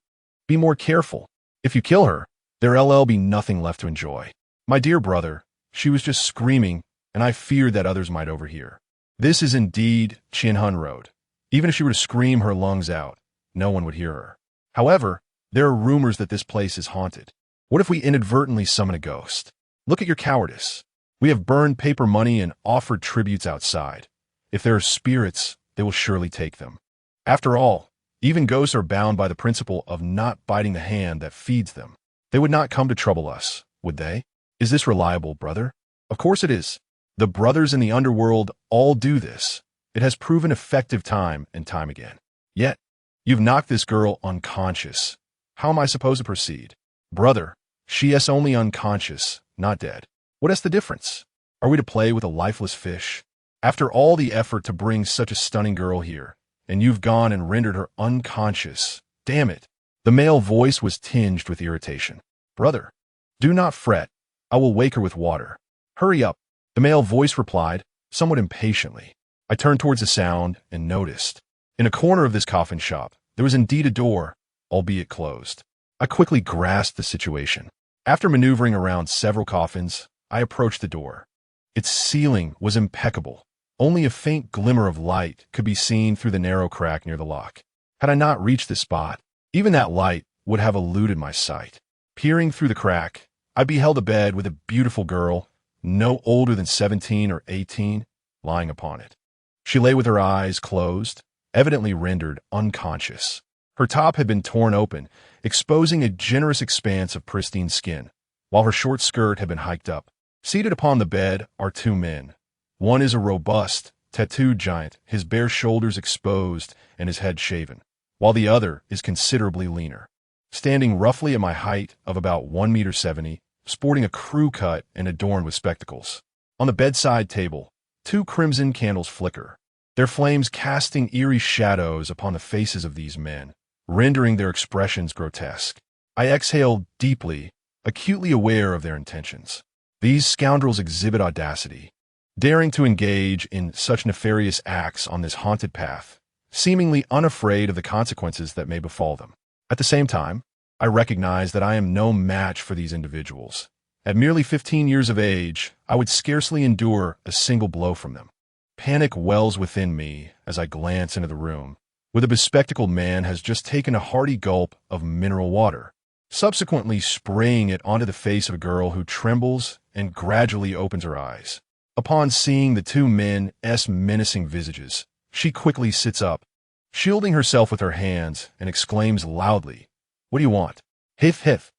Be more careful. If you kill her, there'll be nothing left to enjoy. My dear brother, she was just screaming, and I feared that others might overhear. This is indeed Qianhun Road. Even if she were to scream her lungs out, no one would hear her. However, there are rumors that this place is haunted. What if we inadvertently summon a ghost? Look at your cowardice. We have burned paper money and offered tributes outside. If there are spirits, they will surely take them. After all, even ghosts are bound by the principle of not biting the hand that feeds them. They would not come to trouble us, would they? Is this reliable, brother? Of course it is. The brothers in the underworld all do this. It has proven effective time and time again. Yet, you've knocked this girl unconscious. How am I supposed to proceed? Brother, she is only unconscious, not dead. What is the difference? Are we to play with a lifeless fish? After all the effort to bring such a stunning girl here, and you've gone and rendered her unconscious. Damn it. The male voice was tinged with irritation. Brother, do not fret. I will wake her with water. Hurry up. The male voice replied, somewhat impatiently. I turned towards the sound and noticed. In a corner of this coffin shop, there was indeed a door, albeit closed. I quickly grasped the situation. After maneuvering around several coffins, I approached the door. Its ceiling was impeccable. Only a faint glimmer of light could be seen through the narrow crack near the lock. Had I not reached the spot, even that light would have eluded my sight. Peering through the crack, I beheld a bed with a beautiful girl, no older than 17 or 18, lying upon it. She lay with her eyes closed, evidently rendered unconscious. Her top had been torn open, exposing a generous expanse of pristine skin, while her short skirt had been hiked up. Seated upon the bed are two men. One is a robust, tattooed giant, his bare shoulders exposed and his head shaven, while the other is considerably leaner. Standing roughly at my height of about 1.70 meters, sporting a crew cut and adorned with spectacles. On the bedside table, two crimson candles flicker, their flames casting eerie shadows upon the faces of these men, rendering their expressions grotesque. I exhaled deeply, acutely aware of their intentions. These scoundrels exhibit audacity, daring to engage in such nefarious acts on this haunted path, seemingly unafraid of the consequences that may befall them. At the same time, I recognize that I am no match for these individuals. At merely 15 years of age, I would scarcely endure a single blow from them. Panic wells within me as I glance into the room, where the bespectacled man has just taken a hearty gulp of mineral water, subsequently spraying it onto the face of a girl who trembles and gradually opens her eyes. Upon seeing the two men's menacing visages, she quickly sits up, shielding herself with her hands, and exclaims loudly, "What do you want? Hif hif.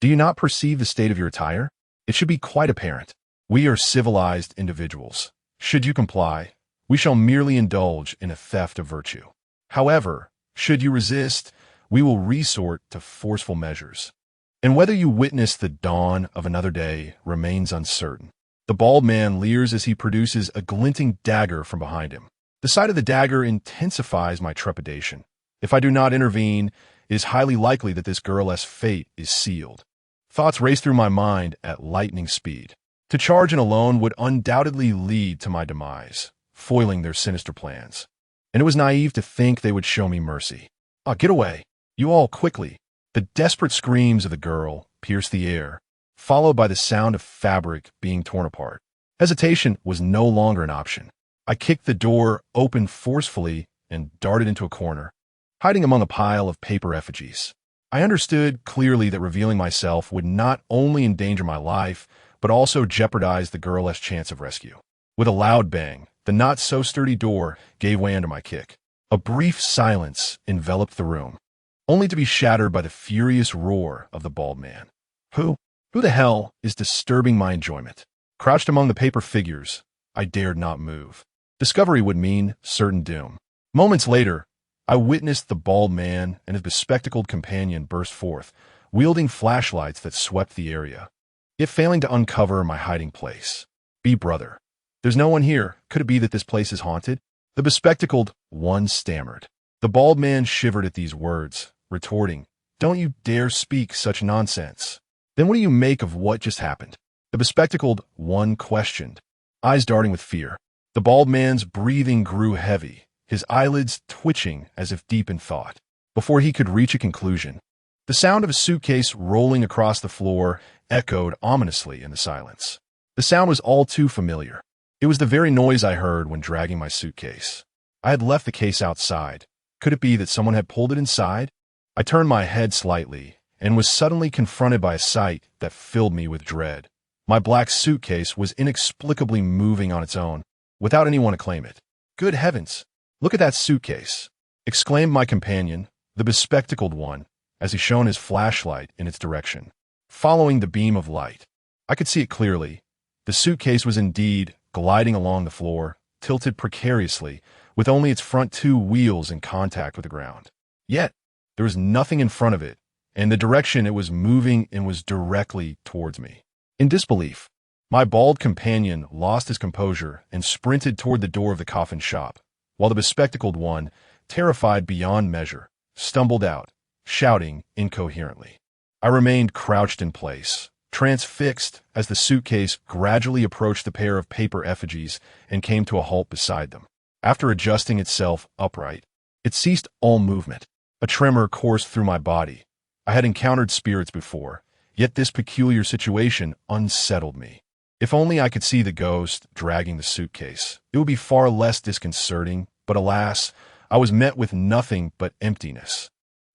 Do you not perceive the state of your attire? It should be quite apparent. We are civilized individuals. Should you comply, we shall merely indulge in a theft of virtue. However, should you resist, we will resort to forceful measures. And whether you witness the dawn of another day remains uncertain." The bald man leers as he produces a glinting dagger from behind him. The sight of the dagger intensifies my trepidation. If I do not intervene, it is highly likely that this girl's fate is sealed. Thoughts race through my mind at lightning speed. To charge in alone would undoubtedly lead to my demise, foiling their sinister plans. And it was naive to think they would show me mercy. "Ah, get away! You all, quickly!" The desperate screams of the girl pierce the air, followed by the sound of fabric being torn apart. Hesitation was no longer an option. I kicked the door open forcefully and darted into a corner, hiding among a pile of paper effigies. I understood clearly that revealing myself would not only endanger my life, but also jeopardize the girl's chance of rescue. With a loud bang, the not-so-sturdy door gave way under my kick. A brief silence enveloped the room, only to be shattered by the furious roar of the bald man. Who the hell is disturbing my enjoyment? Crouched among the paper figures, I dared not move. Discovery would mean certain doom. Moments later, I witnessed the bald man and his bespectacled companion burst forth, wielding flashlights that swept the area, yet failing to uncover my hiding place. Brother, there's no one here. Could it be that this place is haunted?" The bespectacled one stammered. The bald man shivered at these words, retorting, "Don't you dare speak such nonsense." "Then what do you make of what just happened?" The bespectacled one questioned, eyes darting with fear. The bald man's breathing grew heavy, his eyelids twitching as if deep in thought. Before he could reach a conclusion, the sound of a suitcase rolling across the floor echoed ominously in the silence. The sound was all too familiar. It was the very noise I heard when dragging my suitcase. I had left the case outside. Could it be that someone had pulled it inside? I turned my head slightly and was suddenly confronted by a sight that filled me with dread. My black suitcase was inexplicably moving on its own, without anyone to claim it. "Good heavens! Look at that suitcase!" exclaimed my companion, the bespectacled one, as he shone his flashlight in its direction. Following the beam of light, I could see it clearly. The suitcase was indeed gliding along the floor, tilted precariously, with only its front two wheels in contact with the ground. Yet, there was nothing in front of it, and the direction it was moving in was directly towards me. In disbelief, my bald companion lost his composure and sprinted toward the door of the coffin shop, while the bespectacled one, terrified beyond measure, stumbled out, shouting incoherently. I remained crouched in place, transfixed as the suitcase gradually approached the pair of paper effigies and came to a halt beside them. After adjusting itself upright, It ceased all movement. A tremor coursed through my body. I had encountered spirits before, yet this peculiar situation unsettled me. If only I could see the ghost dragging the suitcase, it would be far less disconcerting, but alas, I was met with nothing but emptiness.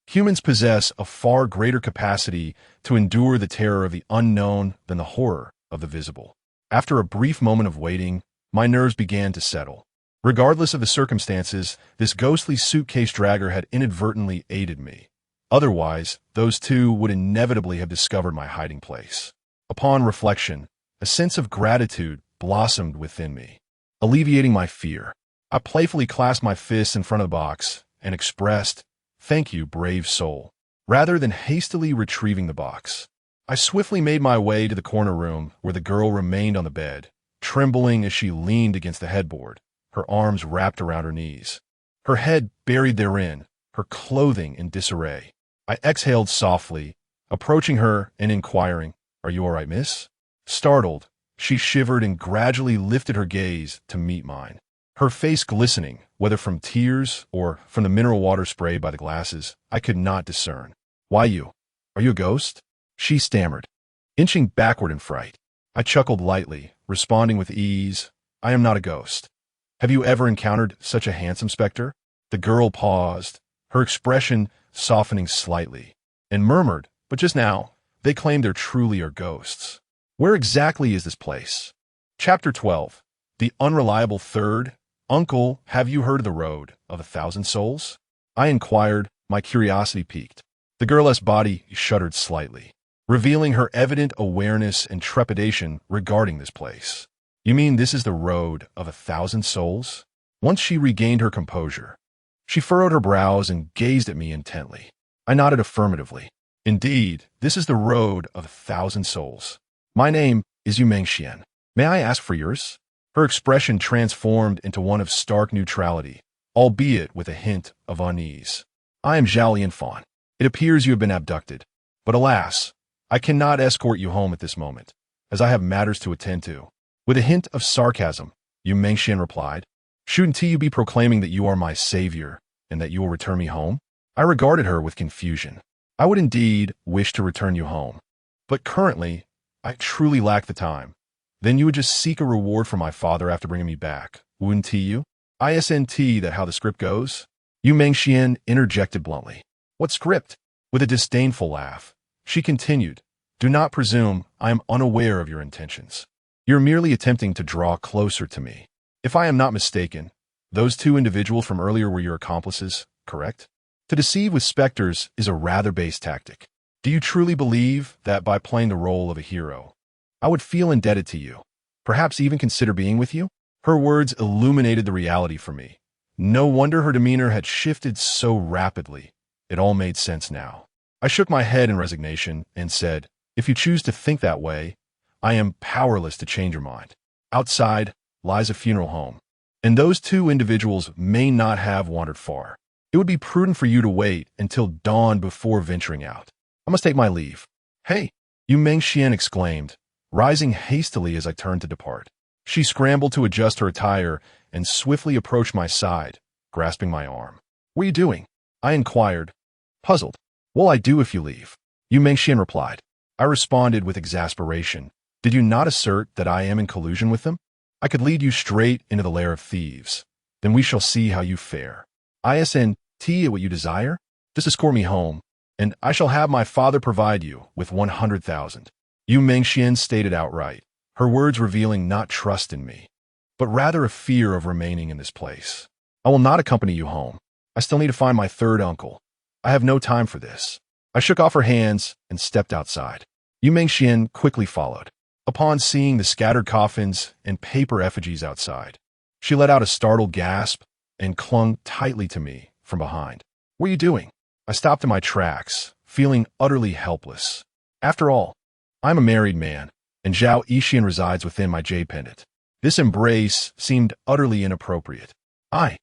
Humans possess a far greater capacity to endure the terror of the unknown than the horror of the visible. After a brief moment of waiting, my nerves began to settle. Regardless of the circumstances, this ghostly suitcase dragger had inadvertently aided me. Otherwise, those two would inevitably have discovered my hiding place. Upon reflection, a sense of gratitude blossomed within me, alleviating my fear. I playfully clasped my fists in front of the box and expressed, "Thank you, brave soul," rather than hastily retrieving the box. I swiftly made my way to the corner room where the girl remained on the bed, trembling as she leaned against the headboard, her arms wrapped around her knees, her head buried therein, her clothing in disarray. I exhaled softly, approaching her and inquiring, "Are you all right, miss?" Startled, she shivered and gradually lifted her gaze to meet mine. Her face glistening, whether from tears or from the mineral water sprayed by the glasses, I could not discern. "Why you? Are you a ghost?" she stammered, inching backward in fright. I chuckled lightly, responding with ease, "I am not a ghost." "Have you ever encountered such a handsome specter?" The girl paused, her expression softening slightly, and murmured, "But just now, they claim there truly are ghosts. Where exactly is this place?" Chapter 12. The Unreliable Third. "Uncle, have you heard of the Road of 1,000 Souls?" I inquired, my curiosity piqued. The girl's body shuddered slightly, revealing her evident awareness and trepidation regarding this place. "You mean this is the Road of 1,000 Souls?" Once she regained her composure, she furrowed her brows and gazed at me intently. I nodded affirmatively. "Indeed, this is the Road of 1,000 Souls. My name is Xian. May I ask for yours?" Her expression transformed into one of stark neutrality, albeit with a hint of unease. "I am Zhao Lianfan. It appears you have been abducted, but alas, I cannot escort you home at this moment, as I have matters to attend to." With a hint of sarcasm, Xian replied, "Shouldn't you be proclaiming that you are my savior and that you will return me home?" I regarded her with confusion. "I would indeed wish to return you home, but currently, I truly lack the time. Then you would just seek a reward from my father after bringing me back, wouldn't you?" "Isn't that how the script goes?" Xian interjected bluntly. "What script?" With a disdainful laugh, she continued, "Do not presume I am unaware of your intentions. You're merely attempting to draw closer to me. If I am not mistaken, those two individuals from earlier were your accomplices, correct? To deceive with specters is a rather base tactic. Do you truly believe that by playing the role of a hero, I would feel indebted to you, perhaps even consider being with you?" Her words illuminated the reality for me. No wonder her demeanor had shifted so rapidly. It all made sense now. I shook my head in resignation and said, "If you choose to think that way, I am powerless to change your mind. Outside lies a funeral home, and those two individuals may not have wandered far. It would be prudent for you to wait until dawn before venturing out. I must take my leave." "Hey!" Xian exclaimed, rising hastily as I turned to depart. She scrambled to adjust her attire and swiftly approached my side, grasping my arm. "What are you doing?" I inquired, puzzled. "What'll I do if you leave?" Xian replied. I responded with exasperation. "Did you not assert that I am in collusion with them? I could lead you straight into the lair of thieves. Then we shall see how you fare. Isn't what you desire? Just escort me home, and I shall have my father provide you with 100,000. Xian stated outright, her words revealing not trust in me, but rather a fear of remaining in this place. "I will not accompany you home. I still need to find my third uncle. I have no time for this." I shook off her hands and stepped outside. Xian quickly followed. Upon seeing the scattered coffins and paper effigies outside, she let out a startled gasp and clung tightly to me from behind. "What are you doing?" I stopped in my tracks, feeling utterly helpless. After all, I'm a married man, and Zhao Yixian resides within my jade pendant. This embrace seemed utterly inappropriate. I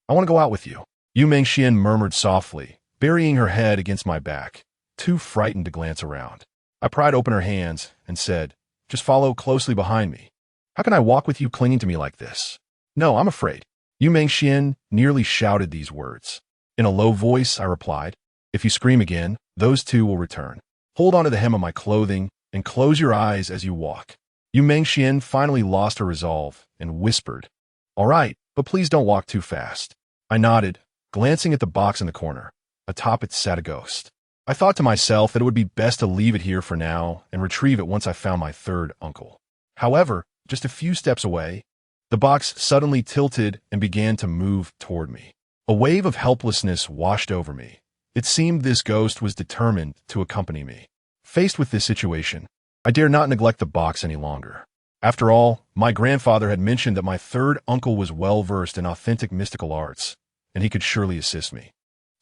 want to go out with you," Xian murmured softly, burying her head against my back, too frightened to glance around. I pried open her hands and said, "Just follow closely behind me. How can I walk with you clinging to me like this?" "No, I'm afraid." Xian nearly shouted these words. In a low voice, I replied, "If you scream again, those two will return. Hold on to the hem of my clothing and close your eyes as you walk." Yu Mengxian finally lost her resolve and whispered, "All right, but please don't walk too fast." I nodded, glancing at the box in the corner. Atop it sat a ghost. I thought to myself that it would be best to leave it here for now and retrieve it once I found my third uncle. However, just a few steps away, the box suddenly tilted and began to move toward me. A wave of helplessness washed over me. It seemed this ghost was determined to accompany me. Faced with this situation, I dare not neglect the box any longer. After all, my grandfather had mentioned that my third uncle was well-versed in authentic mystical arts, and he could surely assist me.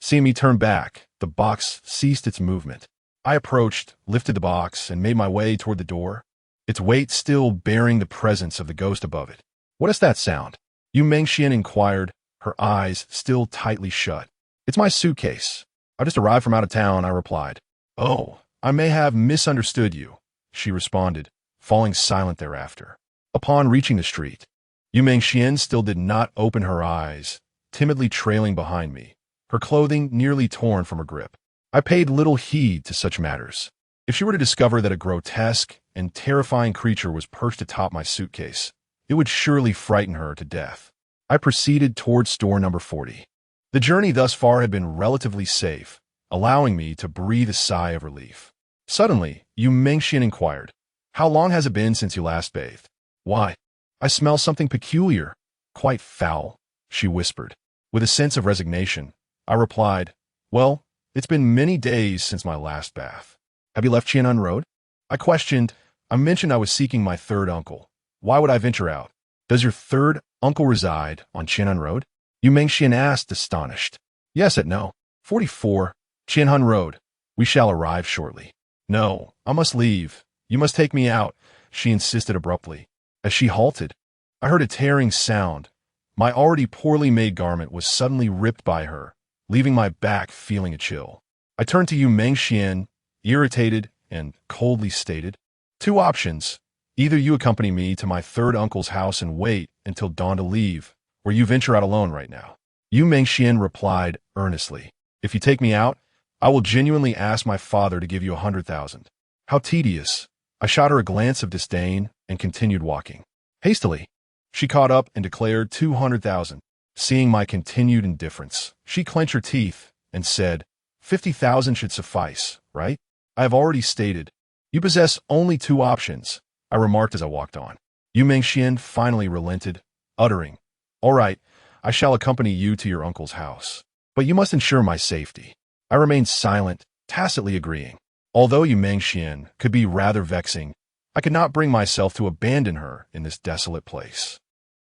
Seeing me turn back, the box ceased its movement. I approached, lifted the box, and made my way toward the door, its weight still bearing the presence of the ghost above it. "What is that sound?" Yu Mengxian inquired, her eyes still tightly shut. "It's my suitcase. I just arrived from out of town," I replied. "Oh, I may have misunderstood you," she responded, falling silent thereafter. Upon reaching the street, Yu Mengxian still did not open her eyes, timidly trailing behind me, her clothing nearly torn from her grip. I paid little heed to such matters. If she were to discover that a grotesque and terrifying creature was perched atop my suitcase, it would surely frighten her to death. I proceeded towards store number 40. The journey thus far had been relatively safe, allowing me to breathe a sigh of relief. Suddenly, Yu Mengxian inquired, "How long has it been since you last bathed?" "Why, I smell something peculiar, quite foul," she whispered. With a sense of resignation, I replied, "Well, it's been many days since my last bath." "Have you left Qian'an Road?" I questioned. I mentioned I was seeking my third uncle. Why would I venture out? "Does your third uncle reside on Qian'an Road?" Yu Mengxian asked, astonished. "Yes at no. 44, Qian'an Road. We shall arrive shortly." "No, I must leave. You must take me out," she insisted abruptly. As she halted, I heard a tearing sound. My already poorly made garment was suddenly ripped by her, leaving my back feeling a chill. I turned to Yu Mengxian, irritated, and coldly stated, "Two options. Either you accompany me to my third uncle's house and wait until dawn to leave, or you venture out alone right now." Yu Mengxian replied earnestly, "If you take me out, I will genuinely ask my father to give you 100,000. How tedious." I shot her a glance of disdain and continued walking. Hastily, she caught up and declared 200,000. Seeing my continued indifference, she clenched her teeth and said, 50,000 should suffice, right? I have already stated. You possess only two options, I remarked as I walked on. Yu Mengxian finally relented, uttering, "All right, I shall accompany you to your uncle's house. But you must ensure my safety." I remained silent, tacitly agreeing. Although Yu Mengxian could be rather vexing, I could not bring myself to abandon her in this desolate place.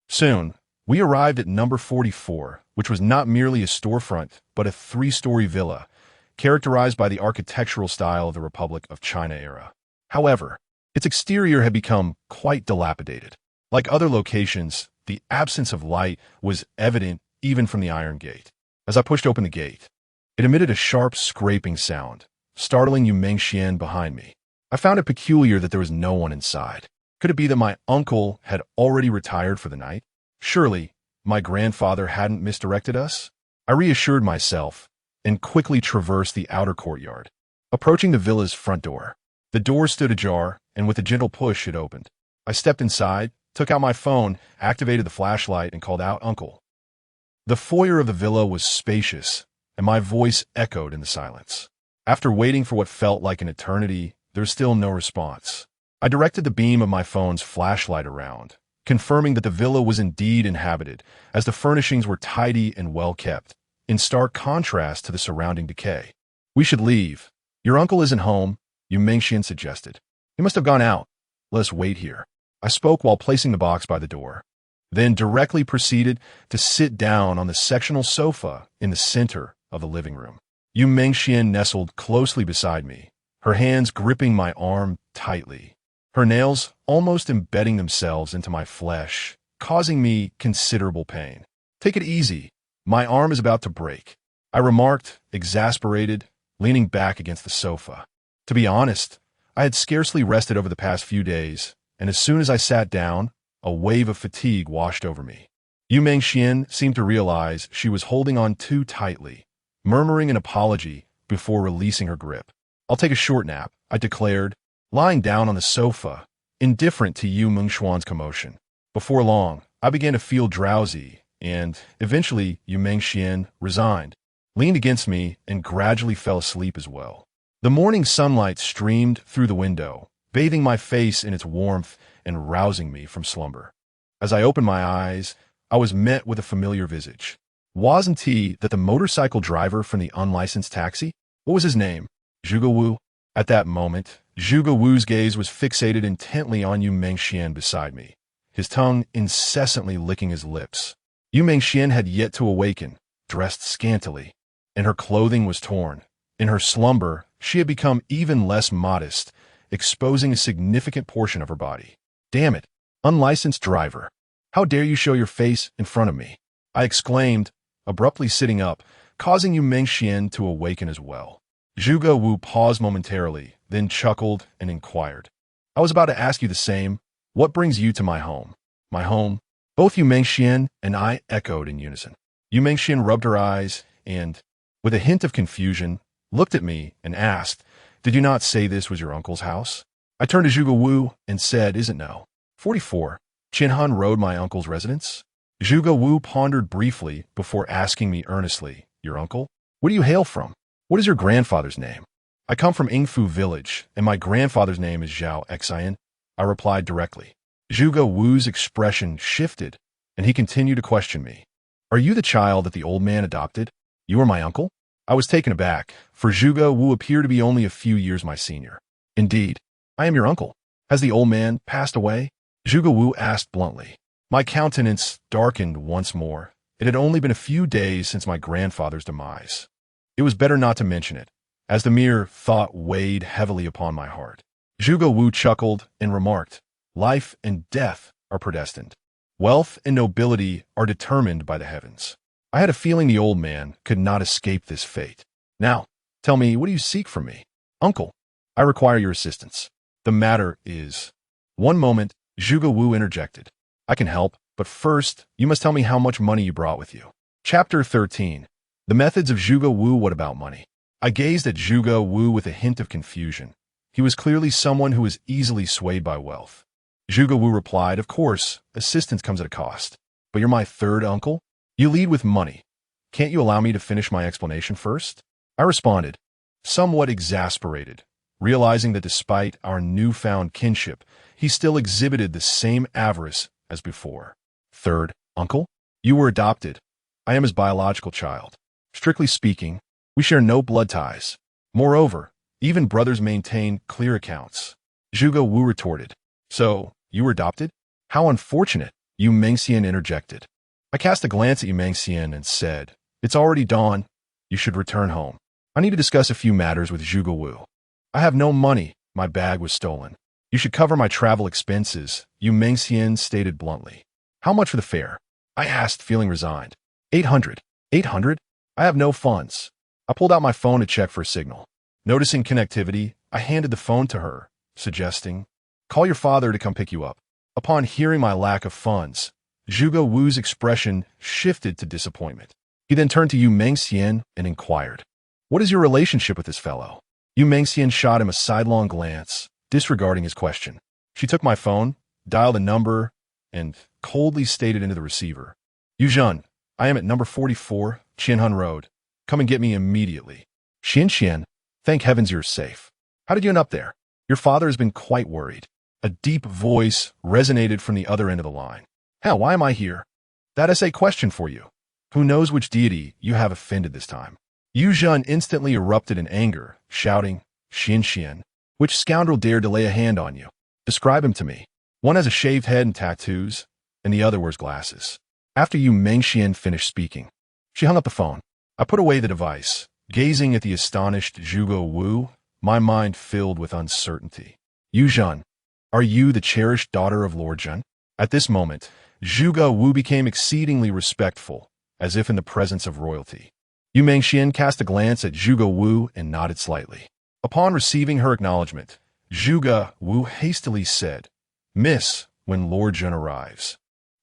Soon, we arrived at number 44, which was not merely a storefront, but a three-story villa, characterized by the architectural style of the Republic of China era. However, its exterior had become quite dilapidated. Like other locations, the absence of light was evident even from the iron gate. As I pushed open the gate, it emitted a sharp scraping sound, startling Yu Mengxian behind me. I found it peculiar that there was no one inside. Could it be that my uncle had already retired for the night? Surely, my grandfather hadn't misdirected us? I reassured myself and quickly traversed the outer courtyard. Approaching the villa's front door, the door stood ajar, and with a gentle push it opened. I stepped inside, took out my phone, activated the flashlight, and called out, "Uncle." The foyer of the villa was spacious, and my voice echoed in the silence. After waiting for what felt like an eternity, there was still no response. I directed the beam of my phone's flashlight around, confirming that the villa was indeed inhabited, as the furnishings were tidy and well kept, in stark contrast to the surrounding decay. "We should leave. Your uncle isn't home," Yu Mengxian suggested. "He must have gone out. Let us wait here." I spoke while placing the box by the door, then directly proceeded to sit down on the sectional sofa in the center of the living room. Yu Mengxian nestled closely beside me, her hands gripping my arm tightly, her nails almost embedding themselves into my flesh, causing me considerable pain. "Take it easy. My arm is about to break," I remarked, exasperated, leaning back against the sofa. To be honest, I had scarcely rested over the past few days, and as soon as I sat down, a wave of fatigue washed over me. Yu Mengxian seemed to realize she was holding on too tightly, murmuring an apology before releasing her grip. "I'll take a short nap," I declared, lying down on the sofa, indifferent to Yu Mengshuan's commotion. Before long, I began to feel drowsy, and eventually Yu Mengxian resigned, leaned against me, and gradually fell asleep as well. The morning sunlight streamed through the window, bathing my face in its warmth and rousing me from slumber. As I opened my eyes, I was met with a familiar visage. Wasn't he that the motorcycle driver from the unlicensed taxi? What was his name? Zhuge Wu? At that moment, Zhuge Wu's gaze was fixated intently on Yu Mengxian beside me, his tongue incessantly licking his lips. Yu Mengxian had yet to awaken, dressed scantily, and her clothing was torn. In her slumber, she had become even less modest, exposing a significant portion of her body. "Damn it, unlicensed driver. How dare you show your face in front of me?" I exclaimed, abruptly sitting up, causing Yu Mengxian to awaken as well. Zhuge Wu paused momentarily, then chuckled and inquired, "I was about to ask you the same. What brings you to my home?" "My home?" Both Yu Mengxian and I echoed in unison. Yu Mengxian rubbed her eyes and, with a hint of confusion, looked at me and asked, "Did you not say this was your uncle's house?" I turned to Zhuge Wu and said, "Is it no? 44, Qinhan Road, my uncle's residence?" Zhuge Wu pondered briefly before asking me earnestly, "Your uncle? Where do you hail from? What is your grandfather's name?" "I come from Yingfu village, and my grandfather's name is Zhao Xian," I replied directly. Zhuge Wu's expression shifted, and he continued to question me. "Are you the child that the old man adopted? You are my uncle?" I was taken aback, for Zhuge Wu appeared to be only a few years my senior. "Indeed, I am your uncle. Has the old man passed away?" Zhuge Wu asked bluntly. My countenance darkened once more. It had only been a few days since my grandfather's demise. It was better not to mention it, as the mere thought weighed heavily upon my heart. Zhuge Wu chuckled and remarked, "Life and death are predestined. Wealth and nobility are determined by the heavens." I had a feeling the old man could not escape this fate. "Now, tell me, what do you seek from me?" "Uncle, I require your assistance. The matter is—" One moment, Zhuge Wu interjected. "I can help, but first, you must tell me how much money you brought with you." Chapter 13. The methods of Zhuge Wu. What about money? I gazed at Zhuge Wu with a hint of confusion. He was clearly someone who was easily swayed by wealth. Zhuge Wu replied, "Of course, assistance comes at a cost. But you're my third uncle? You lead with money. Can't you allow me to finish my explanation first?" I responded, somewhat exasperated, realizing that despite our newfound kinship, he still exhibited the same avarice as before. "Third uncle? You were adopted. I am his biological child. Strictly speaking, we share no blood ties. Moreover, even brothers maintain clear accounts." Zhuge Wu retorted, "So, you were adopted? How unfortunate," Yu Mengxian interjected. I cast a glance at Yu Mengxian and said, "It's already dawn. You should return home. I need to discuss a few matters with Zhuge Wu. I have no money. My bag was stolen. You should cover my travel expenses," Yu Mengxian stated bluntly. "How much for the fare?" I asked, feeling resigned. 800. 800? I have no funds." I pulled out my phone to check for a signal. Noticing connectivity, I handed the phone to her, suggesting, "Call your father to come pick you up." Upon hearing my lack of funds, Zhuge Wu's expression shifted to disappointment. He then turned to Yu Mengxian and inquired, "What is your relationship with this fellow?" Yu Mengxian shot him a sidelong glance, disregarding his question. She took my phone, dialed a number, and coldly stated into the receiver, "Yuzhen, I am at number 44, Qinhan Road. Come and get me immediately." "Xian, thank heavens you're safe. How did you end up there? Your father has been quite worried." A deep voice resonated from the other end of the line. "Hell, why am I here?" "That is a question for you. Who knows which deity you have offended this time?" Yuzhen instantly erupted in anger, shouting, "Xian, which scoundrel dared to lay a hand on you? Describe him to me." One has a shaved head and tattoos, and the other wears glasses. After Yu Mengxian finished speaking, she hung up the phone. I put away the device, gazing at the astonished Zhuge Wu, my mind filled with uncertainty. "Yuzhen, are you the cherished daughter of Lord Zhen?" At this moment, Zhuge Wu became exceedingly respectful, as if in the presence of royalty. Yu Mengxian cast a glance at Zhuge Wu and nodded slightly. Upon receiving her acknowledgement, Zhuge Wu hastily said, "Miss, when Lord Zhen arrives,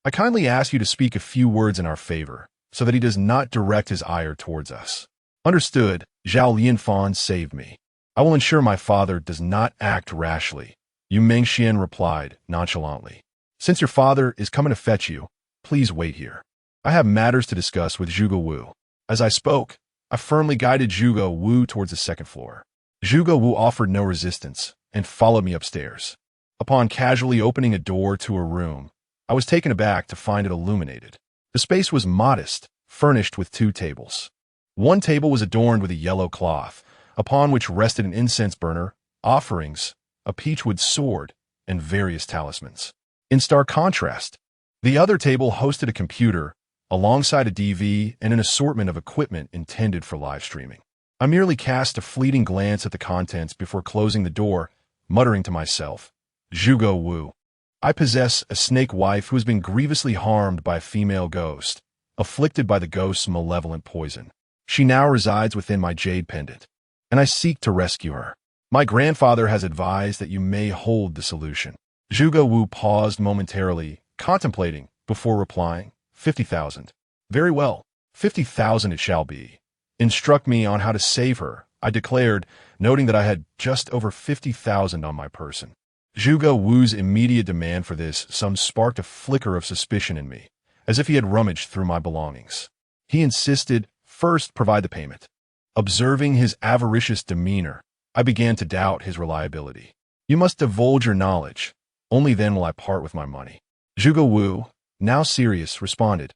I kindly ask you to speak a few words in our favor, so that he does not direct his ire towards us." Understood. Zhao Lianfan saved me. I will ensure my father does not act rashly. Yu Mengxian replied nonchalantly. Since your father is coming to fetch you, please wait here. I have matters to discuss with Zhuge Wu. As I spoke, I firmly guided Zhuge Wu towards the second floor. Zhuge Wu offered no resistance and followed me upstairs. Upon casually opening a door to a room, I was taken aback to find it illuminated. The space was modest, furnished with 2 tables. One table was adorned with a yellow cloth, upon which rested an incense burner, offerings, a peachwood sword, and various talismans. In stark contrast, the other table hosted a computer, alongside a DV and an assortment of equipment intended for live streaming. I merely cast a fleeting glance at the contents before closing the door, muttering to myself, Zhuge Wu. I possess a snake wife who has been grievously harmed by a female ghost, afflicted by the ghost's malevolent poison. She now resides within my jade pendant, and I seek to rescue her. My grandfather has advised that you may hold the solution. Zhuge Wu paused momentarily, contemplating, before replying, 50,000. Very well, 50,000 it shall be. Instruct me on how to save her, I declared, noting that I had just over 50,000 on my person. Zhuge Wu's immediate demand for this sum sparked a flicker of suspicion in me, as if he had rummaged through my belongings. He insisted, first provide the payment. Observing his avaricious demeanor, I began to doubt his reliability. You must divulge your knowledge. Only then will I part with my money. Zhuge Wu, now serious, responded,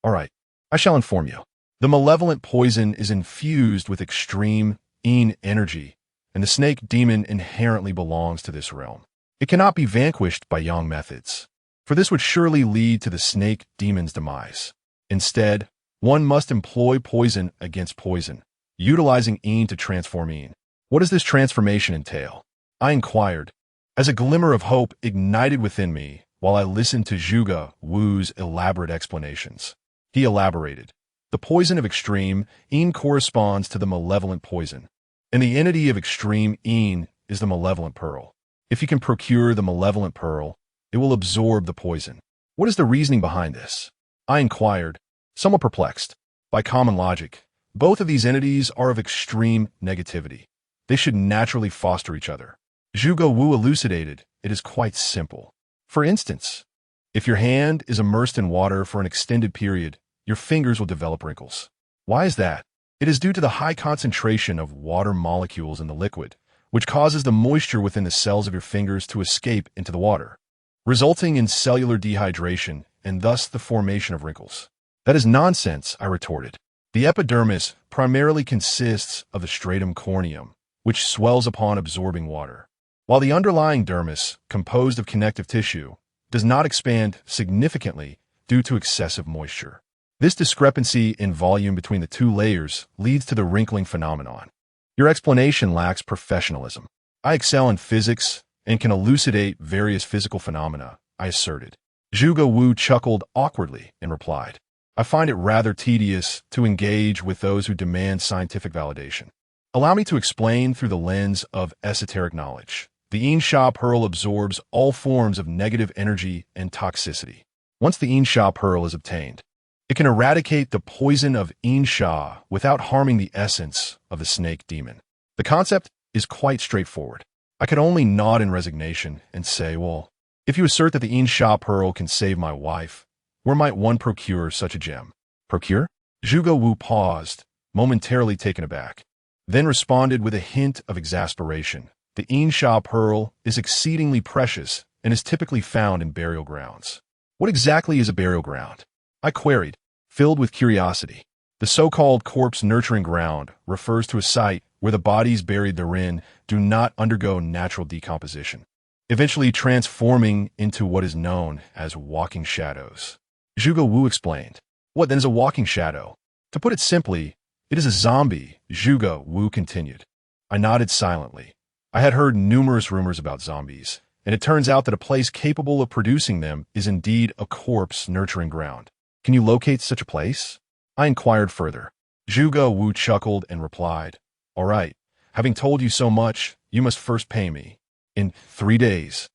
All right, I shall inform you. The malevolent poison is infused with extreme yin energy, and the snake demon inherently belongs to this realm. It cannot be vanquished by yang methods, for this would surely lead to the snake demon's demise. Instead, one must employ poison against poison, utilizing yin to transform yin. What does this transformation entail? I inquired, as a glimmer of hope ignited within me while I listened to Zhuge Wu's elaborate explanations. He elaborated. The poison of extreme yin corresponds to the malevolent poison, and the entity of extreme yin is the malevolent pearl. If you can procure the malevolent pearl, it will absorb the poison. What is the reasoning behind this? I inquired, somewhat perplexed. By common logic, both of these entities are of extreme negativity. They should naturally foster each other. Zhuge Wu elucidated, it is quite simple. For instance, if your hand is immersed in water for an extended period, your fingers will develop wrinkles. Why is that? It is due to the high concentration of water molecules in the liquid, which causes the moisture within the cells of your fingers to escape into the water, resulting in cellular dehydration and thus the formation of wrinkles. That is nonsense, I retorted. The epidermis primarily consists of the stratum corneum, which swells upon absorbing water, while the underlying dermis, composed of connective tissue, does not expand significantly due to excessive moisture. This discrepancy in volume between the 2 layers leads to the wrinkling phenomenon. Your explanation lacks professionalism. I excel in physics and can elucidate various physical phenomena, I asserted. Zhuge Wu chuckled awkwardly and replied, I find it rather tedious to engage with those who demand scientific validation. Allow me to explain through the lens of esoteric knowledge. The Yin Sha Pearl absorbs all forms of negative energy and toxicity. Once the Yin Sha Pearl is obtained, it can eradicate the poison of Yin Sha without harming the essence of the snake demon. The concept is quite straightforward. I could only nod in resignation and say, well, if you assert that the Yin Sha Pearl can save my wife, where might one procure such a gem? Procure? Zhuge Wu paused, momentarily taken aback, then responded with a hint of exasperation. The Yin Sha Pearl is exceedingly precious and is typically found in burial grounds. What exactly is a burial ground? I queried, filled with curiosity. The so-called corpse-nurturing ground refers to a site where the bodies buried therein do not undergo natural decomposition, eventually transforming into what is known as walking shadows. Zhuge Wu explained. What then is a walking shadow? To put it simply, it is a zombie, Zhuge Wu continued. I nodded silently. I had heard numerous rumors about zombies, and it turns out that a place capable of producing them is indeed a corpse-nurturing ground. Can you locate such a place? I inquired further. Zhuge Wu chuckled and replied, All right, having told you so much, you must first pay me. In 3 days,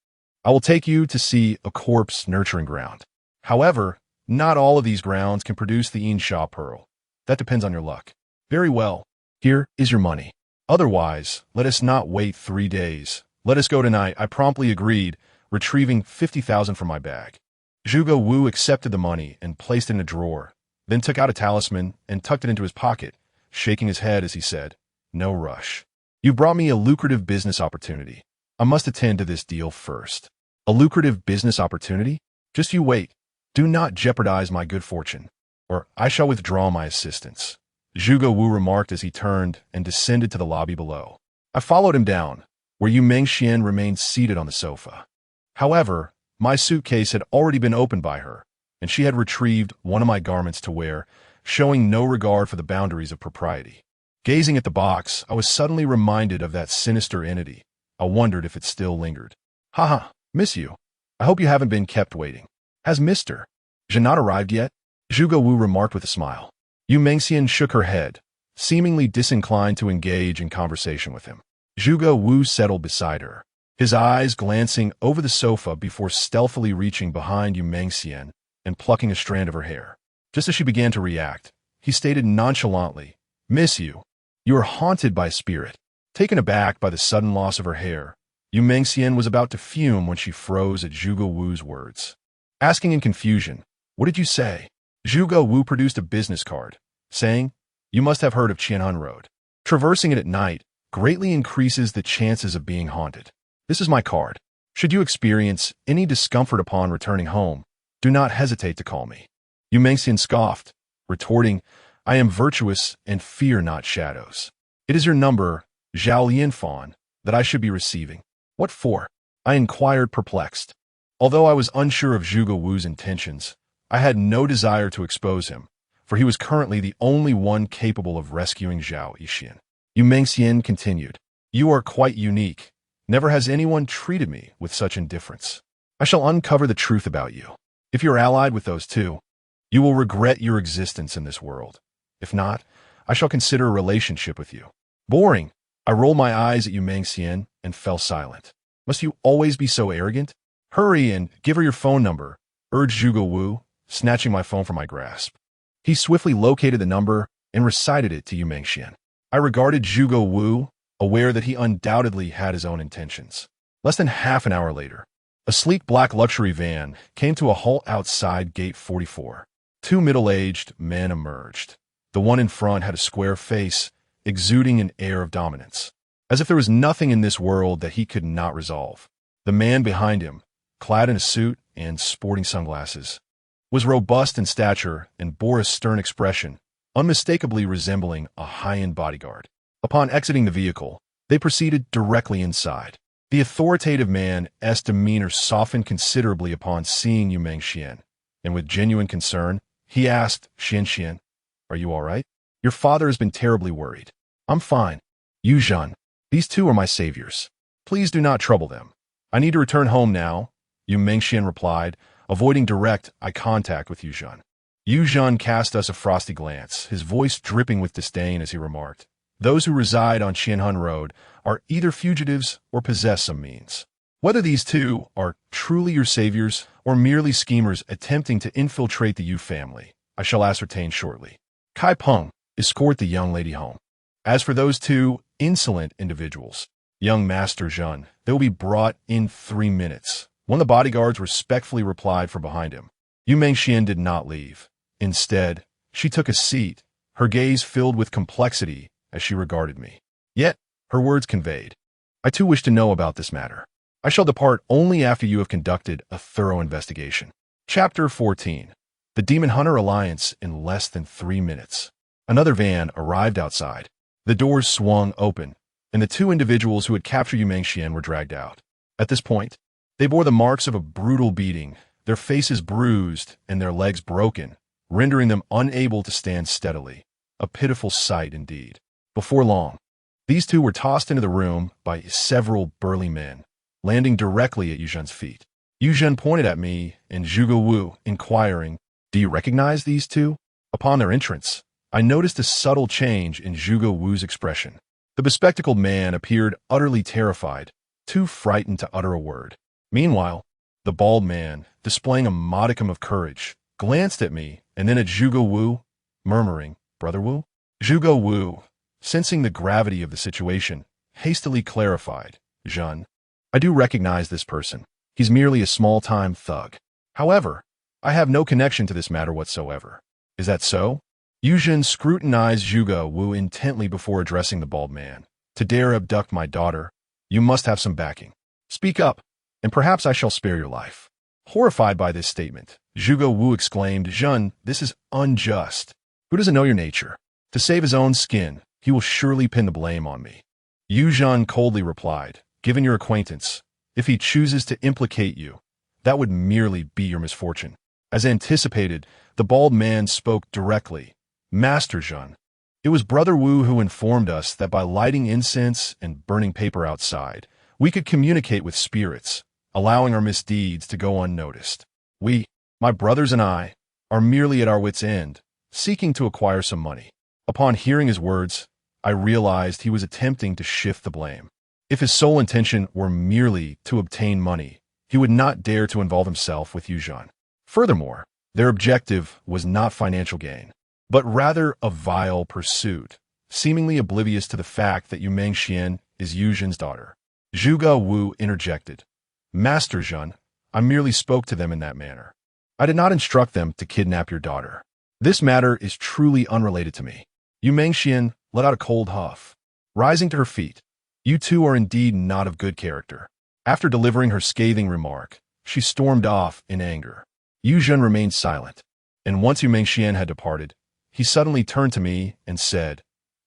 I will take you to see a corpse-nurturing ground. However, not all of these grounds can produce the Yin Sha Pearl. That depends on your luck. Very well, Here is your money. Otherwise, let us not wait 3 days. Let us go tonight. I promptly agreed, retrieving 50,000 from my bag. Zhuge Wu accepted the money and placed it in a drawer, then took out a talisman and tucked it into his pocket, shaking his head as he said, "No rush. You brought me a lucrative business opportunity. I must attend to this deal first." A lucrative business opportunity? Just you wait. Do not jeopardize my good fortune, or I shall withdraw my assistance, Zhuge Wu remarked as he turned and descended to the lobby below. I followed him down, where Yu Mengxian remained seated on the sofa. However, my suitcase had already been opened by her, and she had retrieved one of my garments to wear, showing no regard for the boundaries of propriety. Gazing at the box, I was suddenly reminded of that sinister entity. I wondered if it still lingered. Haha, miss you. I hope you haven't been kept waiting. Has Mr. Zhen not arrived yet? Zhuge Wu remarked with a smile. Yu Mengxian shook her head, seemingly disinclined to engage in conversation with him. Zhuge Wu settled beside her, his eyes glancing over the sofa before stealthily reaching behind Yu Mengxian and plucking a strand of her hair. Just as she began to react, he stated nonchalantly, "Miss you. You are haunted by a spirit." Taken aback by the sudden loss of her hair, Yu Mengxian was about to fume when she froze at Zhuge Wu's words. Asking in confusion, "What did you say?" Zhuge Wu produced a business card, saying, "You must have heard of Qianhan Road. Traversing it at night greatly increases the chances of being haunted. This is my card. Should you experience any discomfort upon returning home, do not hesitate to call me." Yu Mengxian scoffed, retorting, "I am virtuous and fear not shadows. It is your number, Zhao Lianfan, that I should be receiving." "What for?" I inquired, perplexed. Although I was unsure of Zhuge Wu's intentions, I had no desire to expose him, for he was currently the only one capable of rescuing Zhao Yixian. Yu Mengxian continued, "You are quite unique. Never has anyone treated me with such indifference. I shall uncover the truth about you. If you are allied with those two, you will regret your existence in this world. If not, I shall consider a relationship with you." Boring. I rolled my eyes at Yu Mengxian and fell silent. "Must you always be so arrogant? Hurry and give her your phone number," urged Zhuge Wu, snatching my phone from my grasp. He swiftly located the number and recited it to Yu Mengxian. I regarded Zhuge Wu, aware that he undoubtedly had his own intentions. Less than half an hour later, a sleek black luxury van came to a halt outside Gate 44. Two middle-aged men emerged. The one in front had a square face, exuding an air of dominance, as if there was nothing in this world that he could not resolve. The man behind him, clad in a suit and sporting sunglasses, was robust in stature and bore a stern expression, unmistakably resembling a high-end bodyguard. Upon exiting the vehicle, they proceeded directly inside. The authoritative man's demeanor softened considerably upon seeing Yu Mengxian, and with genuine concern, he asked, "Xian, are you all right? Your father has been terribly worried." "I'm fine. Yu Zhen, these two are my saviors. Please do not trouble them. I need to return home now," Yu Mengxian replied, avoiding direct eye contact with Yu Zhen. Yu Zhen cast us a frosty glance, his voice dripping with disdain as he remarked, "Those who reside on Qianhan Road are either fugitives or possess some means. Whether these two are truly your saviors or merely schemers attempting to infiltrate the Yu family, I shall ascertain shortly. Kai Peng, escort the young lady home. As for those two insolent individuals, young Master Zhen, they will be brought in 3 minutes." One of the bodyguards respectfully replied from behind him. Yu Mengxian did not leave. Instead, she took a seat, her gaze filled with complexity as she regarded me. Yet, her words conveyed, "I too wish to know about this matter. I shall depart only after you have conducted a thorough investigation." Chapter 14. The Demon Hunter Alliance in less than 3 minutes. Another van arrived outside. The doors swung open, and the two individuals who had captured Yu Mengxian were dragged out. At this point, they bore the marks of a brutal beating, their faces bruised and their legs broken, rendering them unable to stand steadily. A pitiful sight indeed. Before long, these two were tossed into the room by several burly men, landing directly at Yu Zhen's feet. Yu Zhen pointed at me and Zhuge Wu, inquiring, "Do you recognize these two?" Upon their entrance, I noticed a subtle change in Zhuge Wu's expression. The bespectacled man appeared utterly terrified, too frightened to utter a word. Meanwhile, the bald man, displaying a modicum of courage, glanced at me and then at Zhuge Wu, murmuring, "Brother Wu?" Zhuge Wu, sensing the gravity of the situation, hastily clarified, Jean, I do recognize this person. He's merely a small-time thug. However, I have no connection to this matter whatsoever. Is that so? Yuzhen scrutinized Zhuge Wu intently before addressing the bald man. To dare abduct my daughter, you must have some backing. Speak up, and perhaps I shall spare your life. Horrified by this statement, Zhuge Wu exclaimed, Zhen, this is unjust. Who doesn't know your nature? To save his own skin, he will surely pin the blame on me. Yu Zhen coldly replied, given your acquaintance, if he chooses to implicate you, that would merely be your misfortune. As anticipated, the bald man spoke directly. Master Zhen, it was Brother Wu who informed us that by lighting incense and burning paper outside, we could communicate with spirits, allowing our misdeeds to go unnoticed. We, my brothers and I, are merely at our wits' end, seeking to acquire some money. Upon hearing his words, I realized he was attempting to shift the blame. If his sole intention were merely to obtain money, he would not dare to involve himself with Yu Zhen. Furthermore, their objective was not financial gain, but rather a vile pursuit, seemingly oblivious to the fact that Yu Mengxian is Yu Zhen's daughter. Zhuge Wu interjected, Master Zhen, I merely spoke to them in that manner. I did not instruct them to kidnap your daughter. This matter is truly unrelated to me. Yu Mengxian let out a cold huff. Rising to her feet, you two are indeed not of good character. After delivering her scathing remark, she stormed off in anger. Yu Zhen remained silent, and once Yu Mengxian had departed, he suddenly turned to me and said,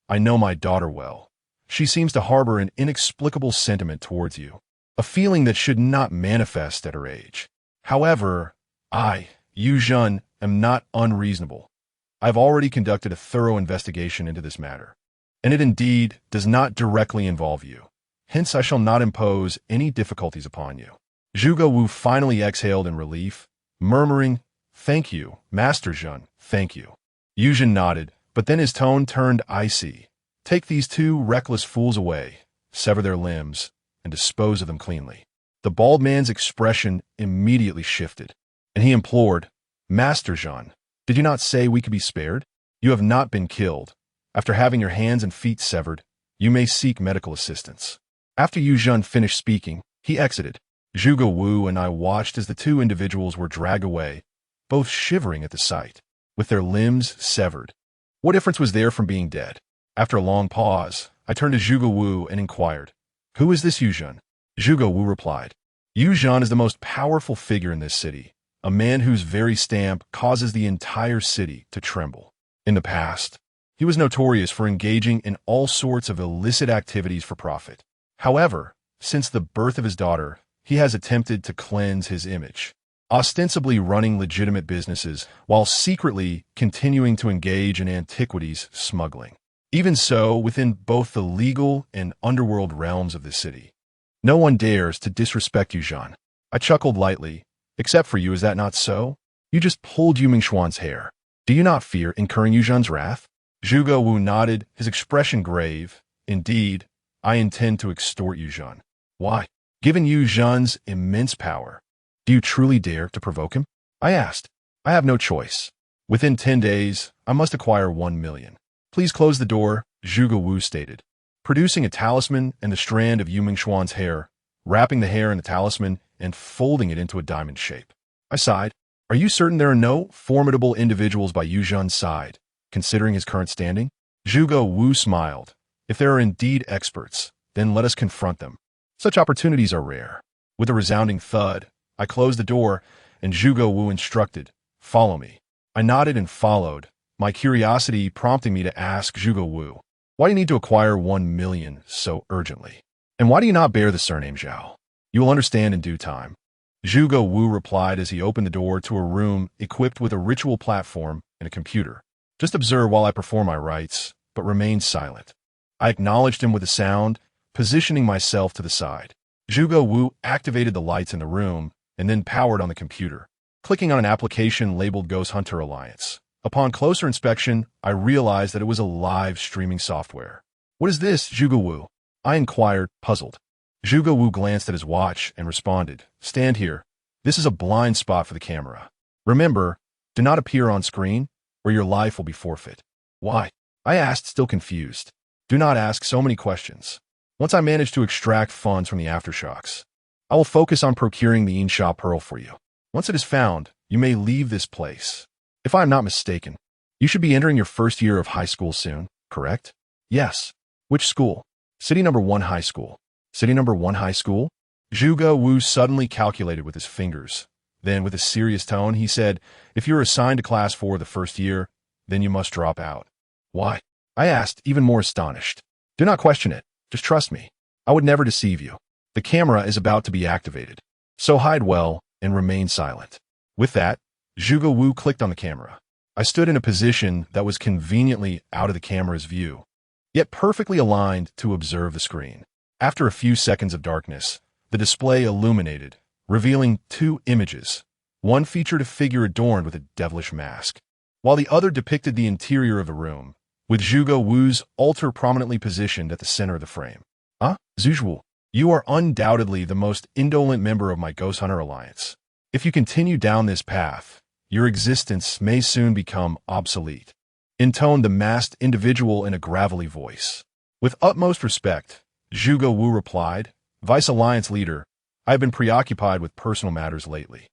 I know my daughter well. She seems to harbor an inexplicable sentiment towards you, a feeling that should not manifest at her age. However, I, Yu Zhen, am not unreasonable. I've already conducted a thorough investigation into this matter, and it indeed does not directly involve you. Hence, I shall not impose any difficulties upon you. Zhuge Wu finally exhaled in relief, murmuring, Thank you, Master Zhen, thank you. Yu Zhen nodded, but then his tone turned icy. Take these two reckless fools away, sever their limbs, and dispose of them cleanly. The bald man's expression immediately shifted, and he implored, Master Zhen, did you not say we could be spared? You have not been killed. After having your hands and feet severed, you may seek medical assistance. After Yu Zhen finished speaking, he exited. Zhuge Wu and I watched as the two individuals were dragged away, both shivering at the sight, with their limbs severed. What difference was there from being dead? After a long pause, I turned to Zhuge Wu and inquired, Who is this Yu Zhen? Zhuge Wu replied, Yu Zhen is the most powerful figure in this city, a man whose very stamp causes the entire city to tremble. In the past, he was notorious for engaging in all sorts of illicit activities for profit. However, since the birth of his daughter, he has attempted to cleanse his image, ostensibly running legitimate businesses while secretly continuing to engage in antiquities smuggling. Even so, within both the legal and underworld realms of the city, no one dares to disrespect Yu Zhen. I chuckled lightly. Except for you, is that not so? You just pulled Yu Mingxuan's hair. Do you not fear incurring Yu Zhen's wrath? Zhuge Wu nodded, his expression grave. Indeed, I intend to extort Yu Zhen. Why? Given Yu Zhen's immense power, do you truly dare to provoke him? I asked. I have no choice. Within 10 days, I must acquire 1 million. Please close the door, Zhuge Wu stated. Producing a talisman and the strand of Yu Mingxuan's hair, wrapping the hair in the talisman, and folding it into a diamond shape. I sighed. Are you certain there are no formidable individuals by Yu Zhen's side, considering his current standing? Zhuge Wu smiled. If there are indeed experts, then let us confront them. Such opportunities are rare. With a resounding thud, I closed the door, and Zhuge Wu instructed, Follow me. I nodded and followed, my curiosity prompting me to ask Zhuge Wu, why do you need to acquire 1 million so urgently? And why do you not bear the surname Zhao? You will understand in due time. Zhuge Wu replied as he opened the door to a room equipped with a ritual platform and a computer. Just observe while I perform my rites, but remain silent. I acknowledged him with a sound, positioning myself to the side. Zhuge Wu activated the lights in the room and then powered on the computer, clicking on an application labeled Ghost Hunter Alliance. Upon closer inspection, I realized that it was a live streaming software. What is this, Zhuge Wu? I inquired, puzzled. Zhuge Wu glanced at his watch and responded, Stand here. This is a blind spot for the camera. Remember, do not appear on screen, or your life will be forfeit. Why? I asked, still confused. Do not ask so many questions. Once I manage to extract funds from the aftershocks, I will focus on procuring the Insha pearl for you. Once it is found, you may leave this place. If I am not mistaken, you should be entering your first year of high school soon, correct? Yes. Which school? City number 1 high school. City number 1 high school? Zhuge Wu suddenly calculated with his fingers. Then, with a serious tone, he said, if you're assigned to class 4 the first year, then you must drop out. Why? I asked, even more astonished. Do not question it. Just trust me. I would never deceive you. The camera is about to be activated. So hide well and remain silent. With that, Zhuge Wu clicked on the camera. I stood in a position that was conveniently out of the camera's view, yet perfectly aligned to observe the screen. After a few seconds of darkness, the display illuminated, revealing 2 images. One featured a figure adorned with a devilish mask, while the other depicted the interior of the room, with Zhuge Wu's altar prominently positioned at the center of the frame. Zhuge, you are undoubtedly the most indolent member of my Ghost Hunter Alliance. If you continue down this path, your existence may soon become obsolete, intoned the masked individual in a gravelly voice. With utmost respect, Zhuge Wu replied, Vice Alliance Leader, I have been preoccupied with personal matters lately.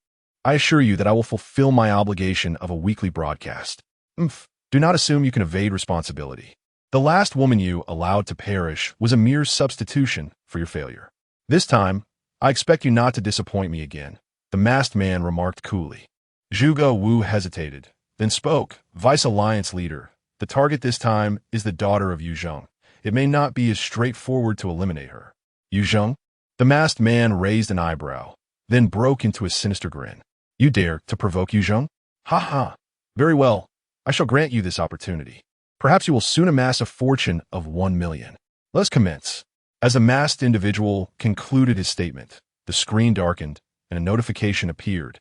I assure you that I will fulfill my obligation of a weekly broadcast. Do not assume you can evade responsibility. The last woman you allowed to perish was a mere substitution for your failure. This time, I expect you not to disappoint me again, the masked man remarked coolly. Zhuge Wu hesitated, then spoke, Vice Alliance Leader, the target this time is the daughter of Yu Zheng. It may not be as straightforward to eliminate her. Yu Zheng? The masked man raised an eyebrow, then broke into a sinister grin. You dare to provoke Yu Zheng? Ha ha. Very well. I shall grant you this opportunity. Perhaps you will soon amass a fortune of 1 million. Let's commence. As the masked individual concluded his statement, the screen darkened and a notification appeared,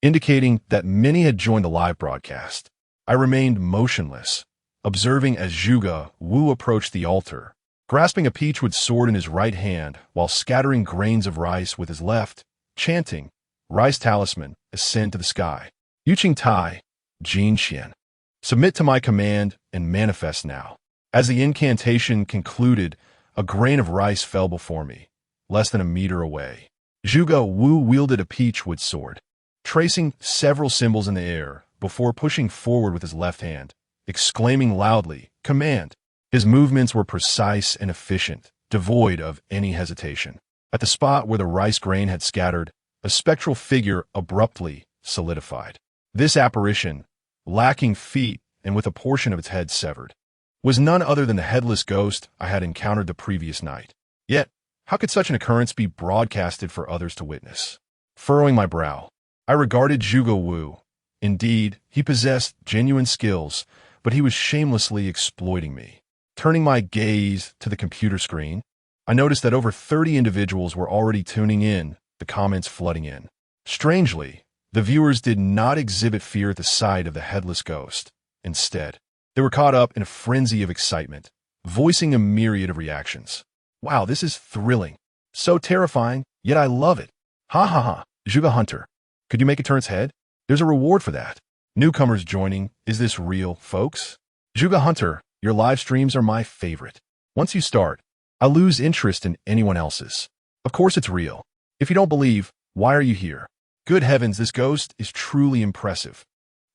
indicating that many had joined the live broadcast. I remained motionless, observing as Zhuge Wu approached the altar, grasping a peachwood sword in his right hand while scattering grains of rice with his left, chanting, Rice Talisman, ascend to the sky. Yuqing Tai, Jin Xian. Submit to my command and manifest now. As the incantation concluded, a grain of rice fell before me, less than a meter away. Zhuge Wu wielded a peachwood sword, tracing several symbols in the air before pushing forward with his left hand, exclaiming loudly, Command! His movements were precise and efficient, devoid of any hesitation. At the spot where the rice grain had scattered, a spectral figure abruptly solidified. This apparition, lacking feet and with a portion of its head severed, was none other than the headless ghost I had encountered the previous night. Yet, how could such an occurrence be broadcasted for others to witness? Furrowing my brow, I regarded Zhuge Wu. Indeed, he possessed genuine skills, but he was shamelessly exploiting me. Turning my gaze to the computer screen, I noticed that over 30 individuals were already tuning in, the comments flooding in. Strangely, the viewers did not exhibit fear at the sight of the headless ghost. Instead, they were caught up in a frenzy of excitement, voicing a myriad of reactions. Wow, this is thrilling. So terrifying, yet I love it. Ha ha ha, Zhuge Hunter. Could you make it turn its head? There's a reward for that. Newcomers joining, is this real, folks? Zhuge Hunter, your live streams are my favorite. Once you start, I lose interest in anyone else's. Of course it's real. If you don't believe, why are you here? Good heavens, this ghost is truly impressive.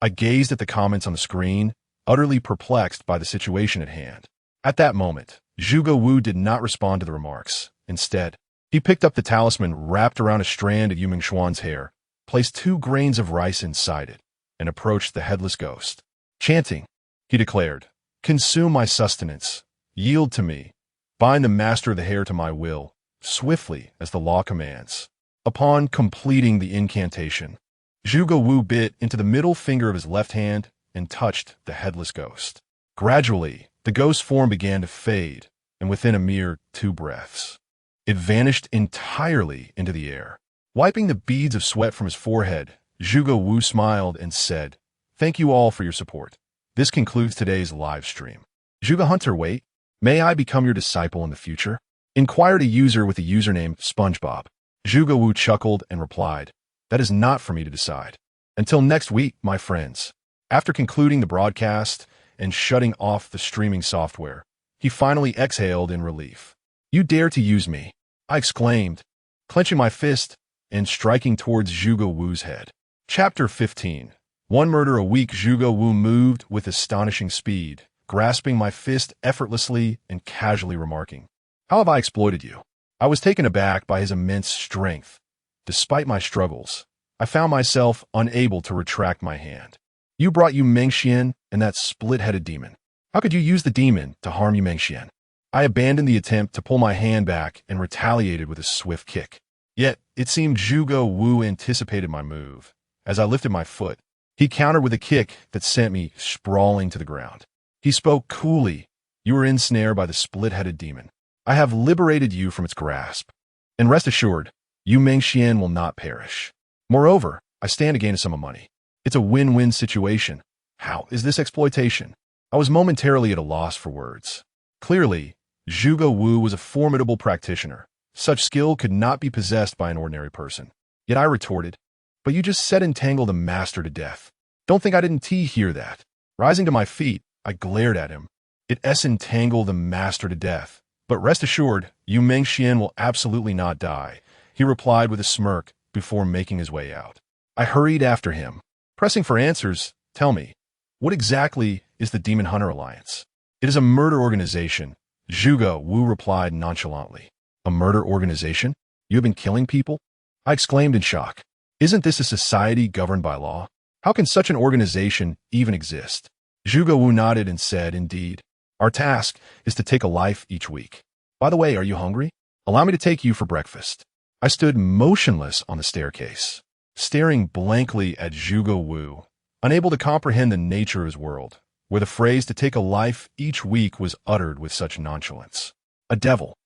I gazed at the comments on the screen, utterly perplexed by the situation at hand. At that moment, Zhuge Wu did not respond to the remarks. Instead, he picked up the talisman wrapped around a strand of Yu Mingxuan's hair, placed 2 grains of rice inside it, and approached the headless ghost. Chanting, he declared, Consume my sustenance, yield to me, bind the master of the hair to my will, swiftly as the law commands. Upon completing the incantation, Zhuge Wu bit into the middle finger of his left hand and touched the headless ghost. Gradually, the ghost's form began to fade, and within a mere 2 breaths, it vanished entirely into the air. Wiping the beads of sweat from his forehead, Zhuge Wu smiled and said, Thank you all for your support. This concludes today's live stream. Zhuge Hunter, wait, may I become your disciple in the future? Inquired a user with the username SpongeBob. Zhuge Wu chuckled and replied, That is not for me to decide. Until next week, my friends. After concluding the broadcast and shutting off the streaming software, He finally exhaled in relief. "You dare to use me," I exclaimed, clenching my fist and striking towards Zhuge Wu's head. Chapter 15. One murder a week. Zhuge Wu moved with astonishing speed, grasping my fist effortlessly and casually remarking, "How have I exploited you?" I was taken aback by his immense strength. Despite my struggles, I found myself unable to retract my hand. "You brought Yu Mengxian and that split-headed demon. How could you use the demon to harm Yu Mengxian?" I abandoned the attempt to pull my hand back and retaliated with a swift kick. Yet, it seemed Zhuge Wu anticipated my move. As I lifted my foot, he countered with a kick that sent me sprawling to the ground. He spoke coolly, "You were ensnared by the split-headed demon. I have liberated you from its grasp. And rest assured, Yu Mengxian will not perish. Moreover, I stand to gain a sum of money. It's a win-win situation. How is this exploitation?" I was momentarily at a loss for words. Clearly, Zhuge Wu was a formidable practitioner. Such skill could not be possessed by an ordinary person. Yet I retorted, "But you just said entangle the master to death. Don't think I didn't hear that." Rising to my feet, I glared at him. "It entangle the master to death. But rest assured, Yu Mengxian will absolutely not die," he replied with a smirk before making his way out. I hurried after him, pressing for answers. "Tell me, what exactly is the Demon Hunter Alliance?" "It is a murder organization," Zhuge Wu replied nonchalantly. "A murder organization? You have been killing people?" I exclaimed in shock. "Isn't this a society governed by law? How can such an organization even exist?" Zhuge Wu nodded and said, "Indeed. Our task is to take a life each week. By the way, are you hungry? Allow me to take you for breakfast." I stood motionless on the staircase, staring blankly at Zhuge Wu, unable to comprehend the nature of his world, where the phrase "to take a life each week" was uttered with such nonchalance. "A devil,"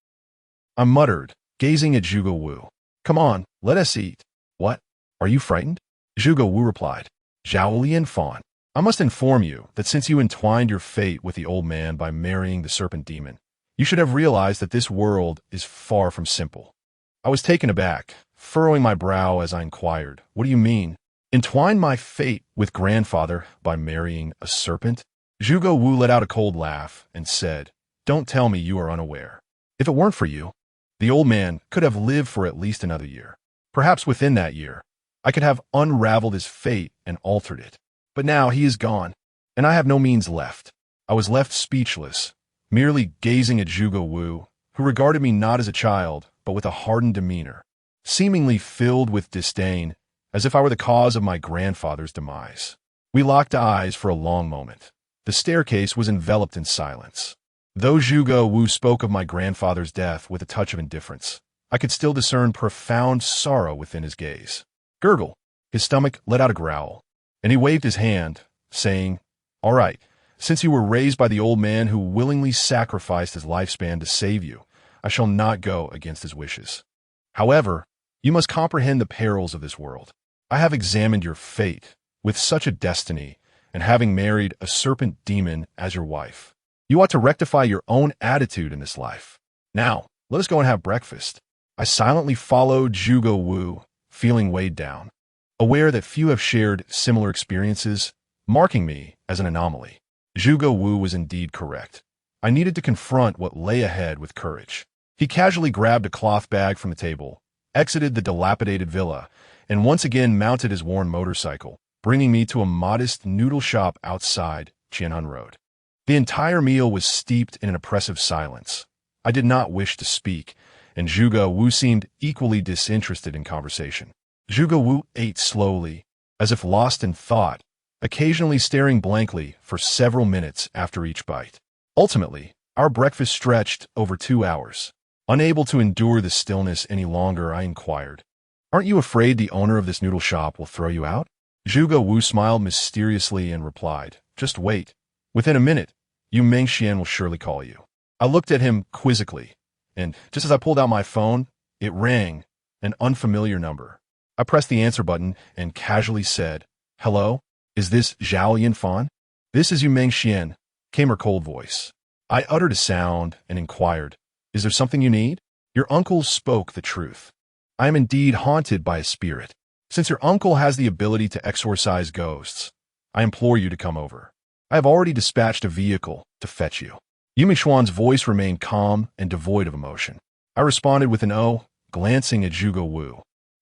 I muttered, gazing at Zhuge Wu. "Come on, let us eat." "What? Are you frightened?" Zhuge Wu replied. "Zhaolian Fawn, I must inform you that since you entwined your fate with the old man by marrying the serpent demon, you should have realized that this world is far from simple." I was taken aback, furrowing my brow as I inquired, "What do you mean? Entwine my fate with grandfather by marrying a serpent?" Zhuge Wu let out a cold laugh and said, "Don't tell me you are unaware. If it weren't for you, the old man could have lived for at least another year. Perhaps within that year, I could have unraveled his fate and altered it. But now he is gone, and I have no means left." I was left speechless, merely gazing at Zhuge Wu, who regarded me not as a child, but with a hardened demeanor, seemingly filled with disdain, as if I were the cause of my grandfather's demise. We locked eyes for a long moment. The staircase was enveloped in silence. Though Zhuge Wu spoke of my grandfather's death with a touch of indifference, I could still discern profound sorrow within his gaze. Gurgle, his stomach let out a growl, and he waved his hand, saying, "All right, since you were raised by the old man who willingly sacrificed his lifespan to save you, I shall not go against his wishes. However, you must comprehend the perils of this world. I have examined your fate, with such a destiny, and having married a serpent demon as your wife. You ought to rectify your own attitude in this life. Now, let us go and have breakfast." I silently followed Zhuge Wu, feeling weighed down, aware that few have shared similar experiences, marking me as an anomaly. Zhuge Wu was indeed correct. I needed to confront what lay ahead with courage. He casually grabbed a cloth bag from the table, exited the dilapidated villa, and once again mounted his worn motorcycle, bringing me to a modest noodle shop outside Qianhun Road. The entire meal was steeped in an oppressive silence. I did not wish to speak, and Zhuge Wu seemed equally disinterested in conversation. Zhuge Wu ate slowly, as if lost in thought, occasionally staring blankly for several minutes after each bite. Ultimately, our breakfast stretched over 2 hours. Unable to endure the stillness any longer, I inquired, "Aren't you afraid the owner of this noodle shop will throw you out?" Zhuge Wu smiled mysteriously and replied, "Just wait. Within a minute, Yu Mengxian will surely call you." I looked at him quizzically, and just as I pulled out my phone, it rang, an unfamiliar number. I pressed the answer button and casually said, "Hello, is this Zhaolian Fan?" "This is Yu Mengxian," came her cold voice. I uttered a sound and inquired, "Is there something you need?" "Your uncle spoke the truth. I am indeed haunted by a spirit. Since your uncle has the ability to exorcise ghosts, I implore you to come over. I have already dispatched a vehicle to fetch you." Yumingxuan's voice remained calm and devoid of emotion. I responded with an "oh," glancing at Zhuge Wu.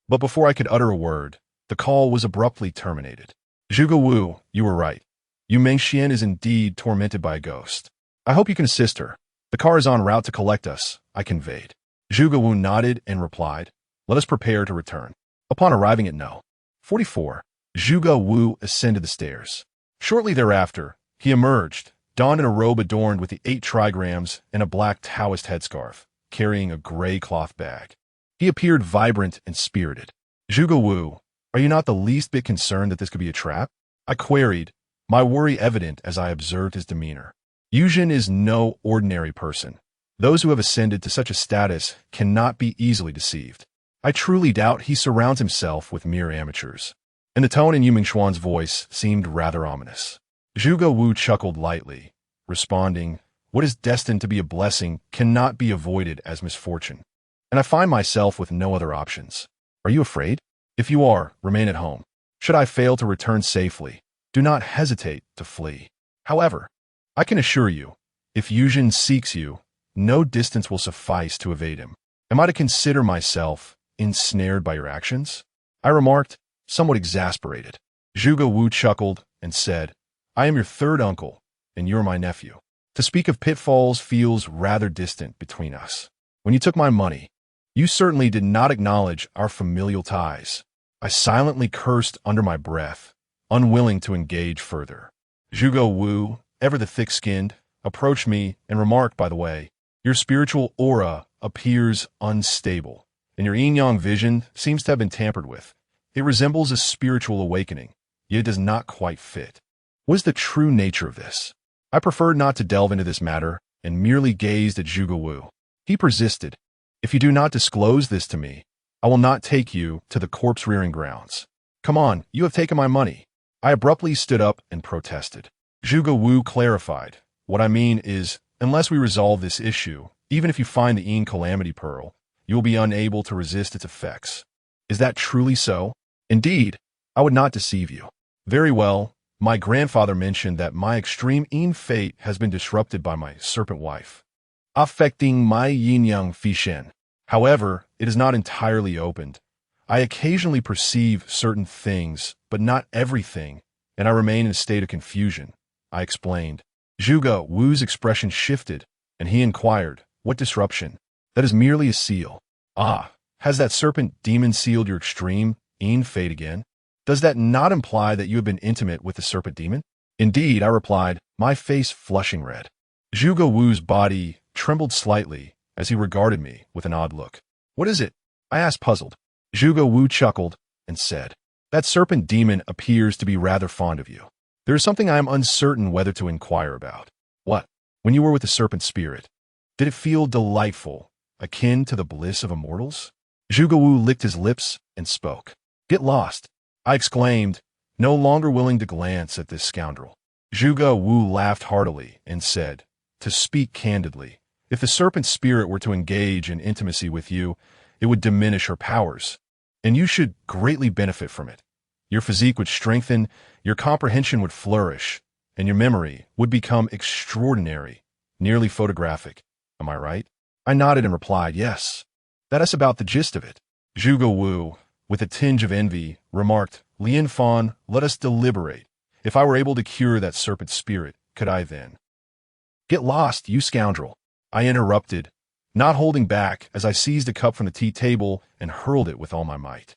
But before I could utter a word, the call was abruptly terminated. Zhuge Wu, you were right. Yu Mingxian is indeed tormented by a ghost. I hope you can assist her. The car is en route to collect us, I conveyed. Zhuge Wu nodded and replied, let us prepare to return. Upon arriving at No. 44, Zhuge Wu ascended the stairs. Shortly thereafter, he emerged, donned in a robe adorned with the 8 trigrams and a black Taoist headscarf, carrying a gray cloth bag. He appeared vibrant and spirited. Zhuge Wu, are you not the least bit concerned that this could be a trap? I queried, my worry evident as I observed his demeanor. Yuzhen is no ordinary person. Those who have ascended to such a status cannot be easily deceived. I truly doubt he surrounds himself with mere amateurs. And the tone in Yumingxuan's voice seemed rather ominous. Zhuge Wu chuckled lightly, responding, what is destined to be a blessing cannot be avoided as misfortune. And I find myself with no other options. Are you afraid? If you are, remain at home. Should I fail to return safely, do not hesitate to flee. However, I can assure you, if Yuzhen seeks you, no distance will suffice to evade him. Am I to consider myself ensnared by your actions? I remarked, somewhat exasperated. Zhuge Wu chuckled and said, I am your third uncle, and you're my nephew. To speak of pitfalls feels rather distant between us. When you took my money, you certainly did not acknowledge our familial ties. I silently cursed under my breath, unwilling to engage further. Zhuge Wu, ever the thick-skinned, approached me and remarked, by the way, your spiritual aura appears unstable, and your yin-yang vision seems to have been tampered with. It resembles a spiritual awakening, yet it does not quite fit. What is the true nature of this? I preferred not to delve into this matter and merely gazed at Zhuge Wu. He persisted, if you do not disclose this to me, I will not take you to the corpse-rearing grounds. Come on, you have taken my money. I abruptly stood up and protested. Zhuge Wu clarified, what I mean is, unless we resolve this issue, even if you find the Yin Calamity Pearl, you will be unable to resist its effects. Is that truly so? Indeed, I would not deceive you. Very well, my grandfather mentioned that my extreme Yin fate has been disrupted by my serpent wife, affecting my yin-yang fishen. However, it is not entirely opened. I occasionally perceive certain things, but not everything, and I remain in a state of confusion, I explained. Zhuge Wu's expression shifted, and he inquired, what disruption? That is merely a seal. Ah, has that serpent demon sealed your extreme Yin fate again? Does that not imply that you have been intimate with the serpent demon? Indeed, I replied, my face flushing red. Zhuge Wu's body trembled slightly as he regarded me with an odd look. What is it? I asked, puzzled. Zhuge Wu chuckled and said, that serpent demon appears to be rather fond of you. There is something I am uncertain whether to inquire about. What? When you were with the serpent spirit, did it feel delightful, akin to the bliss of immortals? Zhuge Wu licked his lips and spoke. Get lost, I exclaimed, no longer willing to glance at this scoundrel. Zhuge Wu laughed heartily and said, to speak candidly, if the serpent spirit were to engage in intimacy with you, it would diminish her powers, and you should greatly benefit from it. Your physique would strengthen, your comprehension would flourish, and your memory would become extraordinary, nearly photographic. Am I right? I nodded and replied, yes. That is about the gist of it. Zhuge Wu, with a tinge of envy, remarked, Lian Fan, let us deliberate. If I were able to cure that serpent spirit, could I then? Get lost, you scoundrel. I interrupted, not holding back as I seized a cup from the tea table and hurled it with all my might.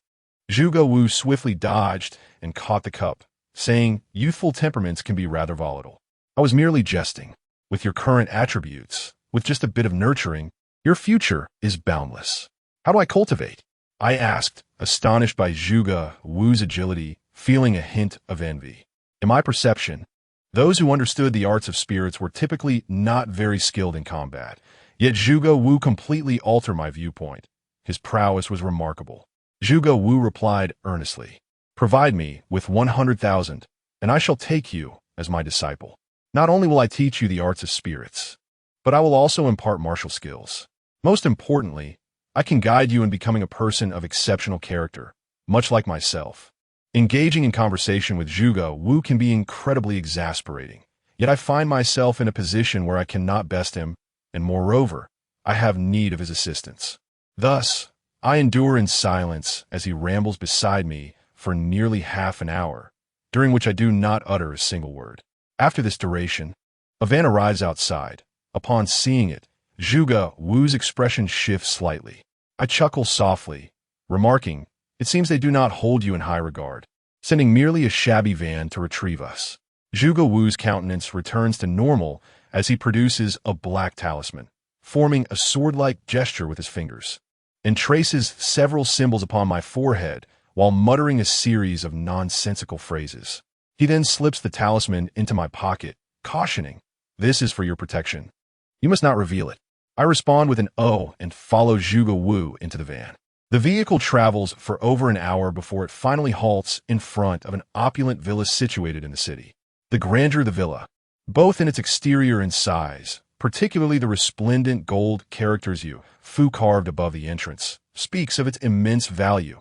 Zhuge Wu swiftly dodged and caught the cup, saying, youthful temperaments can be rather volatile. I was merely jesting. With your current attributes, with just a bit of nurturing, your future is boundless. How do I cultivate? I asked, astonished by Zhuge Wu's agility, feeling a hint of envy. In my perception, those who understood the arts of spirits were typically not very skilled in combat, yet Zhuge Wu completely altered my viewpoint. His prowess was remarkable. Zhuge Wu replied earnestly, provide me with 100,000, and I shall take you as my disciple. Not only will I teach you the arts of spirits, but I will also impart martial skills. Most importantly, I can guide you in becoming a person of exceptional character, much like myself. Engaging in conversation with Zhuge Wu can be incredibly exasperating, Yet I find myself in a position where I cannot best him, and moreover, I have need of his assistance. Thus, I endure in silence as he rambles beside me for nearly half an hour, during which I do not utter a single word. After this duration, a van arrives outside. Upon seeing it, Zhuge Wu's expression shifts slightly. I chuckle softly, remarking, "It seems they do not hold you in high regard, sending merely a shabby van to retrieve us." Zhuge Wu's countenance returns to normal as he produces a black talisman, forming a sword-like gesture with his fingers, and traces several symbols upon my forehead while muttering a series of nonsensical phrases. He then slips the talisman into my pocket, cautioning, "This is for your protection. You must not reveal it." I respond with an "oh" and follow Zhuge Wu into the van. The vehicle travels for over an hour before it finally halts in front of an opulent villa situated in the city. The grandeur of the villa, both in its exterior and size, particularly the resplendent gold characters Fu carved above the entrance, speaks of its immense value,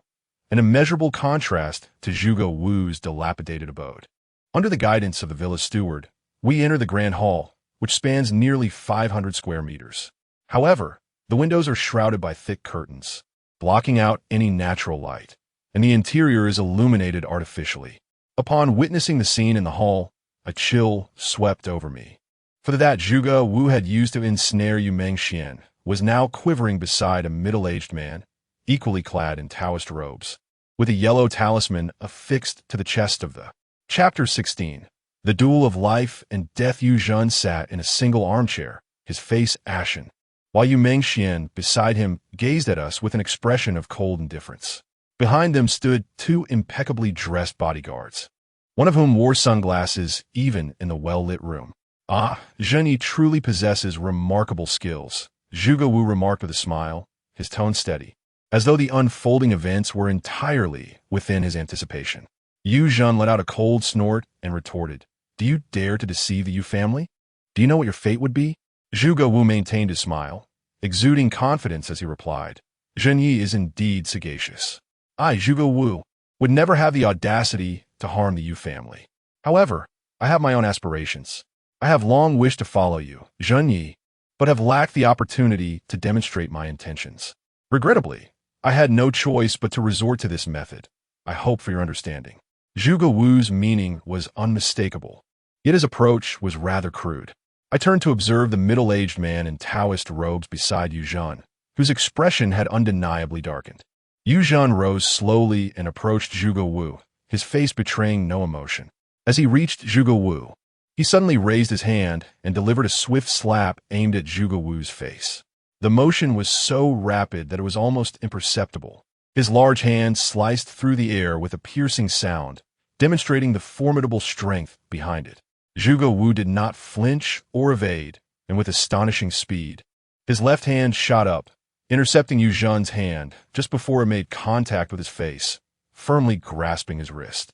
an immeasurable contrast to Zhuge Wu's dilapidated abode. Under the guidance of the villa steward, we enter the grand hall, which spans nearly 500 square meters. However, the windows are shrouded by thick curtains, blocking out any natural light, and the interior is illuminated artificially. Upon witnessing the scene in the hall, a chill swept over me. For that Zhuge Wu had used to ensnare Yu Mengxian was now quivering beside a middle-aged man, equally clad in Taoist robes, with a yellow talisman affixed to the chest of the. Chapter 16. The Duel of Life and Death. Yu Zhen sat in a single armchair, his face ashen, while Yu Mengxian, beside him, gazed at us with an expression of cold indifference. Behind them stood two impeccably dressed bodyguards, one of whom wore sunglasses even in the well-lit room. "Ah, Zhenyi truly possesses remarkable skills," Zhuge Wu remarked with a smile, his tone steady, as though the unfolding events were entirely within his anticipation. Yu Zhen let out a cold snort and retorted, "Do you dare to deceive the Yu family? Do you know what your fate would be?" Zhuge Wu maintained his smile, exuding confidence as he replied, "Zhenyi is indeed sagacious. I, Zhuge Wu, would never have the audacity to harm the Yu family. However, I have my own aspirations. I have long wished to follow you, Zhenyi, but have lacked the opportunity to demonstrate my intentions. Regrettably, I had no choice but to resort to this method. I hope for your understanding." Zhuge Wu's meaning was unmistakable, yet his approach was rather crude. I turned to observe the middle-aged man in Taoist robes beside Yu Zhen, whose expression had undeniably darkened. Yu Zhen rose slowly and approached Zhuge Wu, his face betraying no emotion. As he reached Zhuge Wu, he suddenly raised his hand and delivered a swift slap aimed at Zhuge Wu's face. The motion was so rapid that it was almost imperceptible. His large hand sliced through the air with a piercing sound, demonstrating the formidable strength behind it. Zhuge Wu did not flinch or evade, and with astonishing speed, his left hand shot up, intercepting Yu Zhen's hand just before it made contact with his face, firmly grasping his wrist.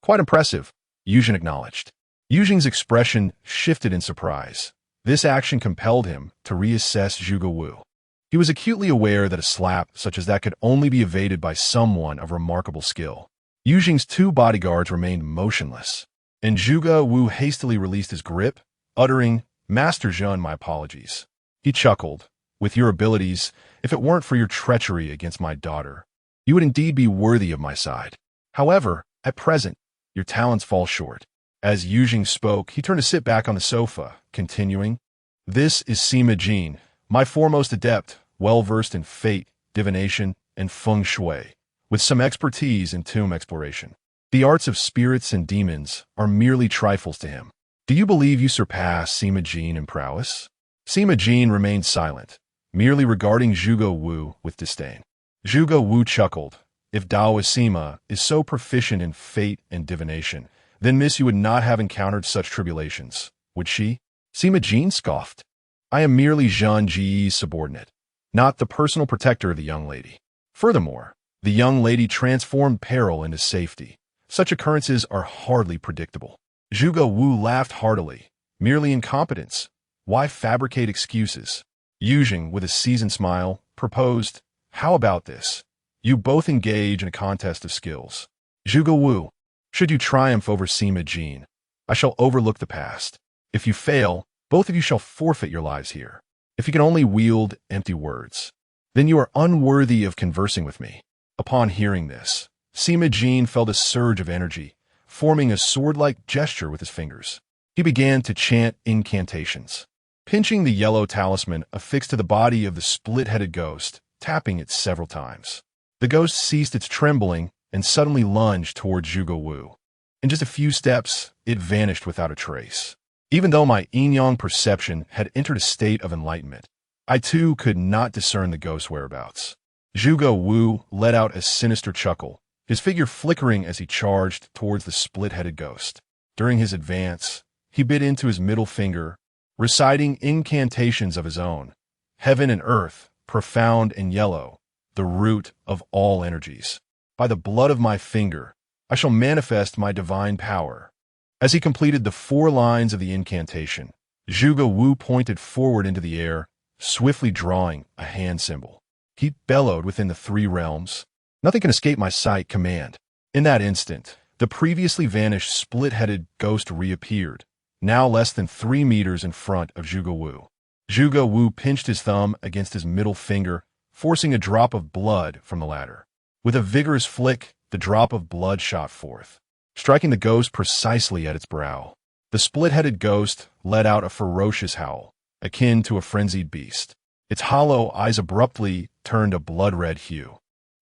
Quite impressive," Yu Zhen acknowledged. Yu Zhen's expression shifted in surprise. This action compelled him to reassess Zhuge Wu. He was acutely aware that a slap such as that could only be evaded by someone of remarkable skill. Yu Zhen's two bodyguards remained motionless, and Zhuge Wu hastily released his grip, uttering, "Master Zhen, my apologies." He chuckled, "With your abilities, if it weren't for your treachery against my daughter, you would indeed be worthy of my side. However, at present, your talents fall short." As Yu Zhen spoke, he turned to sit back on the sofa, continuing, "This is Sima Jin, my foremost adept, well-versed in fate, divination, and feng shui, with some expertise in tomb exploration. The arts of spirits and demons are merely trifles to him. Do you believe you surpass Sima Jin in prowess?" Sima Jin remained silent, merely regarding Zhuge Wu with disdain. Zhuge Wu chuckled. "If Daoist Sima is so proficient in fate and divination, then Miss Yu would not have encountered such tribulations, would she?" Sima Jin scoffed. "I am merely Zhan Ji's subordinate, not the personal protector of the young lady. Furthermore, the young lady transformed peril into safety. Such occurrences are hardly predictable." Zhuge Wu laughed heartily. "Merely incompetence. Why fabricate excuses?" Yu Zhen, with a seasoned smile, proposed, "How about this? You both engage in a contest of skills. Zhuge Wu, should you triumph over Sima Jin, I shall overlook the past. If you fail, both of you shall forfeit your lives here. If you can only wield empty words, then you are unworthy of conversing with me." Upon hearing this, Sima Jin felt a surge of energy, forming a sword-like gesture with his fingers. He began to chant incantations, pinching the yellow talisman affixed to the body of the split-headed ghost, tapping it several times. The ghost ceased its trembling and suddenly lunged towards Zhuge Wu. In just a few steps, it vanished without a trace. Even though my yin-yang perception had entered a state of enlightenment, I too could not discern the ghost's whereabouts. Zhuge Wu let out a sinister chuckle, his figure flickering as he charged towards the split-headed ghost. During his advance, he bit into his middle finger, reciting incantations of his own. "Heaven and earth, profound and yellow, the root of all energies. By the blood of my finger, I shall manifest my divine power." As he completed the 4 lines of the incantation, Zhuge Wu pointed forward into the air, swiftly drawing a hand symbol. He bellowed within the 3 realms, "Nothing can escape my sight command." In that instant, the previously vanished split-headed ghost reappeared, now less than 3 meters in front of Zhuge Wu. Zhuge Wu pinched his thumb against his middle finger, forcing a drop of blood from the latter. With a vigorous flick, the drop of blood shot forth, striking the ghost precisely at its brow. The split-headed ghost let out a ferocious howl, akin to a frenzied beast. Its hollow eyes abruptly turned a blood-red hue,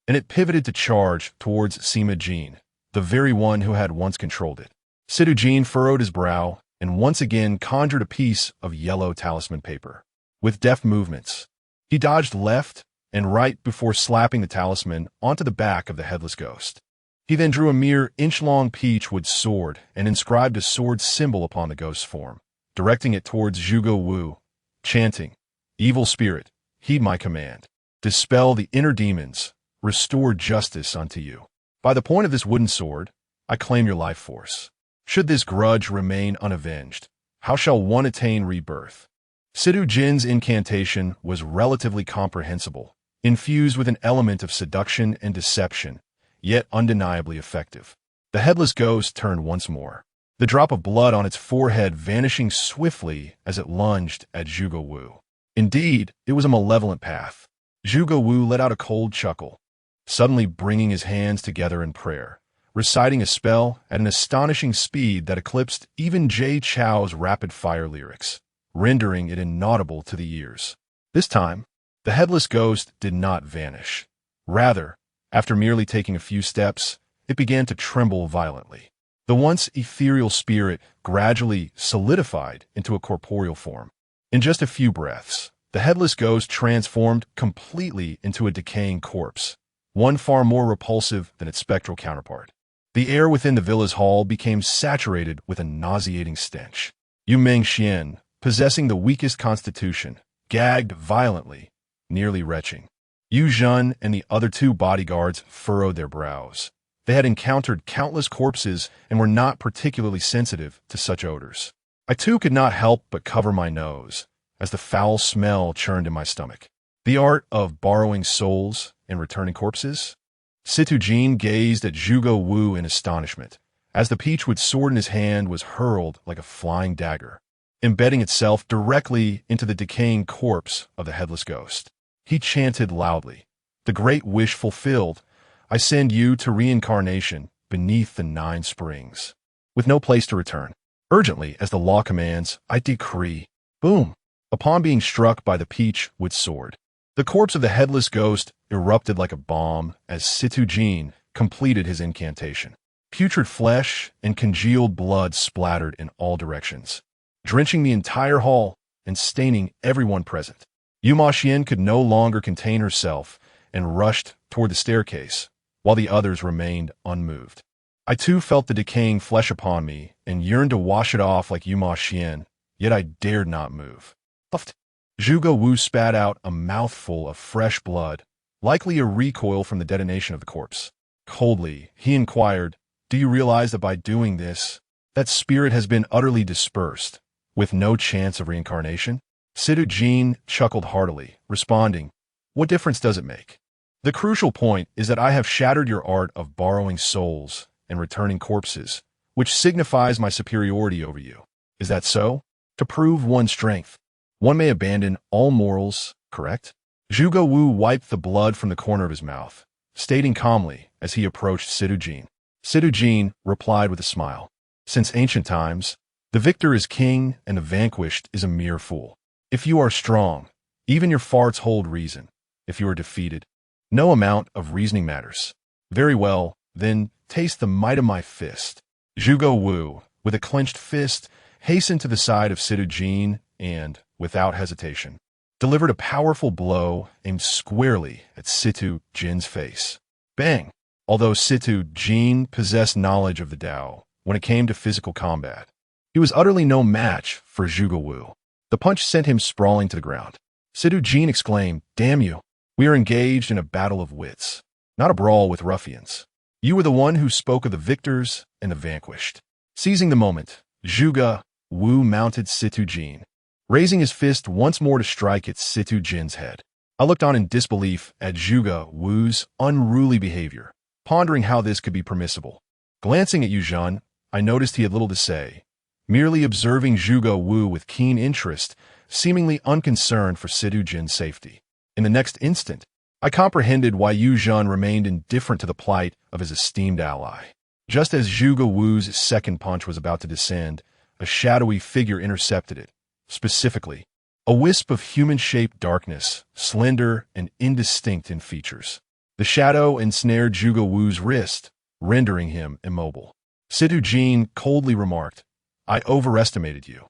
and it pivoted to charge towards Sima Jin, the very one who had once controlled it. Situ Jin furrowed his brow and once again conjured a piece of yellow talisman paper. With deft movements, he dodged left and right before slapping the talisman onto the back of the headless ghost. He then drew a mere inch-long peach-wood sword and inscribed a sword symbol upon the ghost's form, directing it towards Zhuge Wu, chanting, "Evil spirit, heed my command. Dispel the inner demons, restore justice unto you. By the point of this wooden sword, I claim your life force. Should this grudge remain unavenged, how shall one attain rebirth?" Situ Jin's incantation was relatively comprehensible, infused with an element of seduction and deception, yet undeniably effective. The headless ghost turned once more, the drop of blood on its forehead vanishing swiftly as it lunged at Zhuge Wu. Indeed, it was a malevolent path. Zhuge Wu let out a cold chuckle, suddenly bringing his hands together in prayer, reciting a spell at an astonishing speed that eclipsed even Jay Chou's rapid-fire lyrics, rendering it inaudible to the ears. This time, the headless ghost did not vanish. Rather, after merely taking a few steps, it began to tremble violently. The once ethereal spirit gradually solidified into a corporeal form. In just a few breaths, the headless ghost transformed completely into a decaying corpse, one far more repulsive than its spectral counterpart. The air within the villa's hall became saturated with a nauseating stench. Yu Mengxian, possessing the weakest constitution, gagged violently, nearly retching. Yu Zhen and the other 2 bodyguards furrowed their brows. They had encountered countless corpses and were not particularly sensitive to such odors. I too could not help but cover my nose, as the foul smell churned in my stomach. The art of borrowing souls and returning corpses? Situ Jin gazed at Zhuge Wu in astonishment, as the peach-wood sword in his hand was hurled like a flying dagger, embedding itself directly into the decaying corpse of the headless ghost. He chanted loudly, "The great wish fulfilled, I send you to reincarnation beneath the 9 springs, with no place to return. Urgently, as the law commands, I decree." Boom! Upon being struck by the peach-wood sword, the corpse of the headless ghost erupted like a bomb as Situ Jin completed his incantation. Putrid flesh and congealed blood splattered in all directions, drenching the entire hall and staining everyone present. Yu Maxian could no longer contain herself and rushed toward the staircase, while the others remained unmoved. I too felt the decaying flesh upon me and yearned to wash it off like Yu Maxian, yet I dared not move. Puffed. Zhuge Wu spat out a mouthful of fresh blood, likely a recoil from the detonation of the corpse. Coldly, he inquired, "Do you realize that by doing this, that spirit has been utterly dispersed, with no chance of reincarnation?" Situ Jin chuckled heartily, responding, "What difference does it make? The crucial point is that I have shattered your art of borrowing souls and returning corpses, which signifies my superiority over you. Is that so? To prove one's strength, one may abandon all morals, correct? Zhuge Wu wiped the blood from the corner of his mouth, stating calmly as he approached Sidu Jin. Sidu Jin replied with a smile. Since ancient times, the victor is king and the vanquished is a mere fool. If you are strong, even your farts hold reason. If you are defeated, no amount of reasoning matters. Very well, then taste the might of my fist. Zhuge Wu, with a clenched fist, hastened to the side of Sidu Jin and, without hesitation, delivered a powerful blow aimed squarely at Sidu Jin's face. Bang! Although Sidu Jin possessed knowledge of the Tao when it came to physical combat, he was utterly no match for Zhuge Wu. The punch sent him sprawling to the ground. Sidu Jin exclaimed, "Damn you! We are engaged in a battle of wits, not a brawl with ruffians. You were the one who spoke of the victors and the vanquished." Seizing the moment, Zhuge Wu mounted Sidu Jin, raising his fist once more to strike at Sidu Jin's head. I looked on in disbelief at Zhuge Wu's unruly behavior, pondering how this could be permissible. Glancing at Yu Zhan, I noticed he had little to say, merely observing Zhuge Wu with keen interest, seemingly unconcerned for Sidu Jin's safety. In the next instant, I comprehended why Yu Zhan remained indifferent to the plight of his esteemed ally. Just as Zhuge Wu's second punch was about to descend, a shadowy figure intercepted it. Specifically, a wisp of human-shaped darkness, slender and indistinct in features. The shadow ensnared Zhuge Wu's wrist, rendering him immobile. Sidu Jin coldly remarked, "I overestimated you.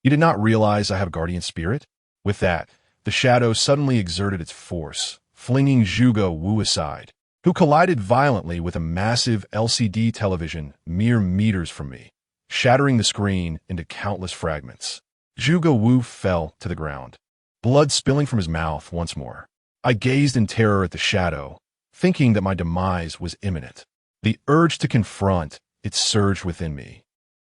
You did not realize I have a guardian spirit?" With that, the shadow suddenly exerted its force, flinging Zhuge Wu aside, who collided violently with a massive LCD television mere meters from me, shattering the screen into countless fragments. Zhuge Wu fell to the ground, blood spilling from his mouth once more. I gazed in terror at the shadow, thinking that my demise was imminent. The urge to confront it surged within me.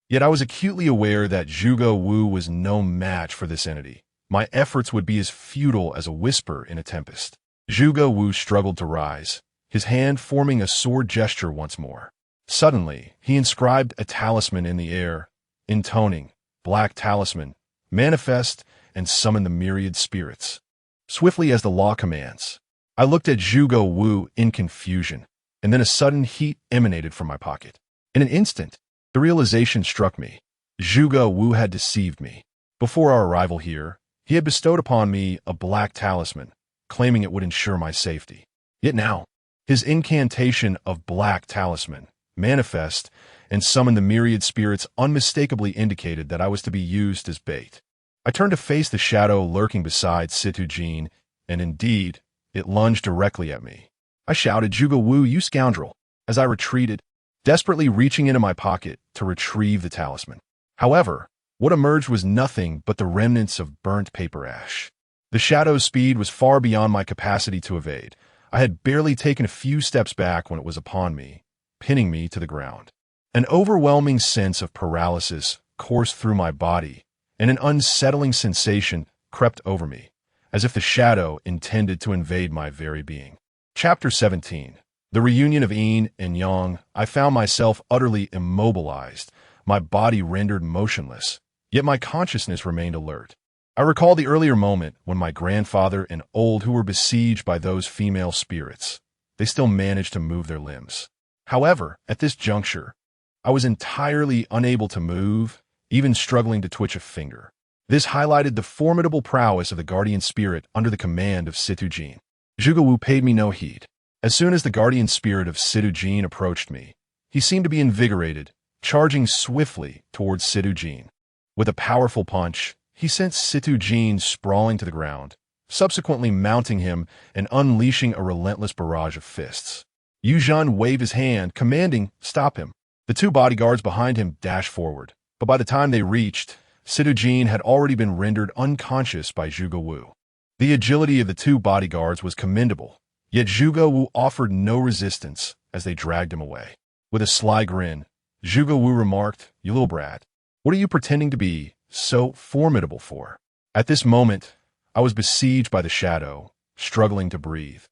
Yet I was acutely aware that Zhuge Wu was no match for this entity. My efforts would be as futile as a whisper in a tempest. Zhuge Wu struggled to rise, his hand forming a sword gesture once more. Suddenly, he inscribed a talisman in the air, intoning, "Black talisman, manifest and summon the myriad spirits." Swiftly as the law commands, I looked at Zhuge Wu in confusion, and then a sudden heat emanated from my pocket. In an instant, the realization struck me. Zhuge Wu had deceived me. Before our arrival here, he had bestowed upon me a black talisman, claiming it would ensure my safety. Yet now, his incantation of black talisman, manifest, and summon the myriad spirits unmistakably indicated that I was to be used as bait. I turned to face the shadow lurking beside Sidu Jin, and indeed, it lunged directly at me. I shouted, "Zhuge Wu, you scoundrel," as I retreated, desperately reaching into my pocket to retrieve the talisman. However, what emerged was nothing but the remnants of burnt paper ash. The shadow's speed was far beyond my capacity to evade. I had barely taken a few steps back when it was upon me, pinning me to the ground. An overwhelming sense of paralysis coursed through my body, and an unsettling sensation crept over me, as if the shadow intended to invade my very being. Chapter 17. The reunion of yin and yang. I found myself utterly immobilized, my body rendered motionless, yet my consciousness remained alert. I recalled the earlier moment when my grandfather and old who were besieged by those female spirits. They still managed to move their limbs. However, at this juncture, I was entirely unable to move, even struggling to twitch a finger. This highlighted the formidable prowess of the guardian spirit under the command of Sidu Jin. Zhuge Wu paid me no heed. As soon as the guardian spirit of Sidu Jin approached me, he seemed to be invigorated, charging swiftly towards Sidu Jin. With a powerful punch, he sent Sidu Jin sprawling to the ground, subsequently mounting him and unleashing a relentless barrage of fists. Yu Zhan waved his hand, commanding, "Stop him." The two bodyguards behind him dashed forward, but by the time they reached, Sidu Jin had already been rendered unconscious by Zhuge Wu. The agility of the two bodyguards was commendable, yet Zhuge Wu offered no resistance as they dragged him away. With a sly grin, Zhuge Wu remarked, "You little brat, what are you pretending to be so formidable for?" At this moment, I was besieged by the shadow, struggling to breathe.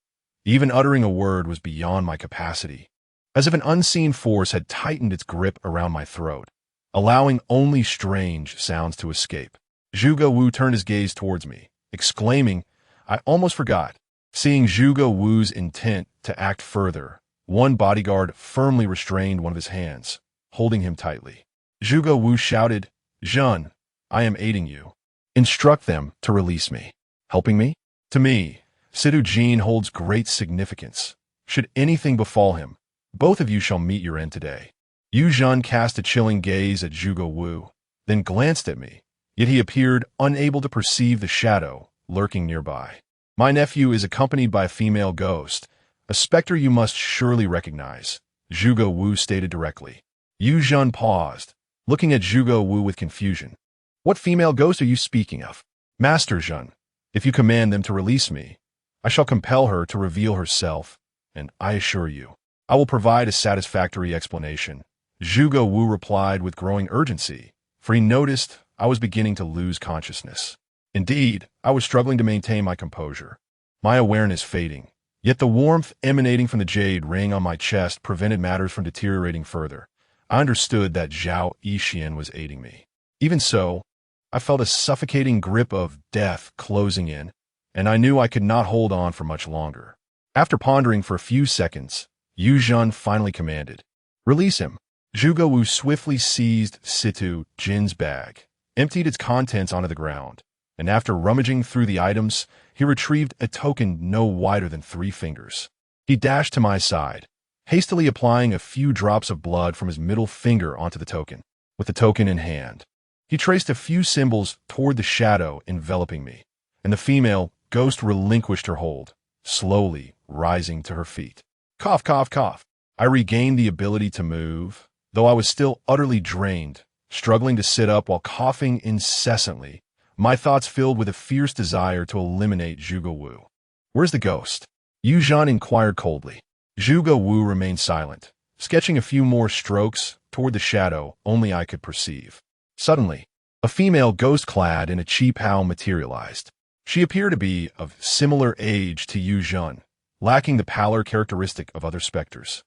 Even uttering a word was beyond my capacity. as if an unseen force had tightened its grip around my throat, allowing only strange sounds to escape. Zhuge Wu turned his gaze towards me, exclaiming, "I almost forgot." Seeing Zhuge Wu's intent to act further, one bodyguard firmly restrained one of his hands, holding him tightly. Zhuge Wu shouted, "Zhen, I am aiding you. Instruct them to release me." Helping me? To me, Sidu Jin holds great significance. Should anything befall him, both of you shall meet your end today. Yu Zhen cast a chilling gaze at Zhuge Wu, then glanced at me, yet he appeared unable to perceive the shadow lurking nearby. "My nephew is accompanied by a female ghost, a specter you must surely recognize," Zhuge Wu stated directly. Yu Zhen paused, looking at Zhuge Wu with confusion. "What female ghost are you speaking of?" "Master Zhen, if you command them to release me, I shall compel her to reveal herself, and I assure you, I will provide a satisfactory explanation," Zhuge Wu replied with growing urgency, for he noticed I was beginning to lose consciousness. Indeed, I was struggling to maintain my composure, my awareness fading, yet the warmth emanating from the jade ring on my chest prevented matters from deteriorating further. I understood that Zhao Yixian was aiding me. Even so, I felt a suffocating grip of death closing in, and I knew I could not hold on for much longer. After pondering for a few seconds, Yu Zhen finally commanded, "Release him." Zhuge Wu swiftly seized Situ Jin's bag, emptied its contents onto the ground, and after rummaging through the items, he retrieved a token no wider than 3 fingers. He dashed to my side, hastily applying a few drops of blood from his middle finger onto the token. With the token in hand, he traced a few symbols toward the shadow enveloping me, and the female ghost relinquished her hold, slowly rising to her feet. Cough, cough, cough. I regained the ability to move, though I was still utterly drained, struggling to sit up while coughing incessantly, my thoughts filled with a fierce desire to eliminate Zhuge Wu. "Where's the ghost?" Yu Zhen inquired coldly. Zhuge Wu remained silent, sketching a few more strokes toward the shadow only I could perceive. Suddenly, a female ghost clad in a qipao materialized. She appeared to be of similar age to Yu Zhen, lacking the pallor characteristic of other specters.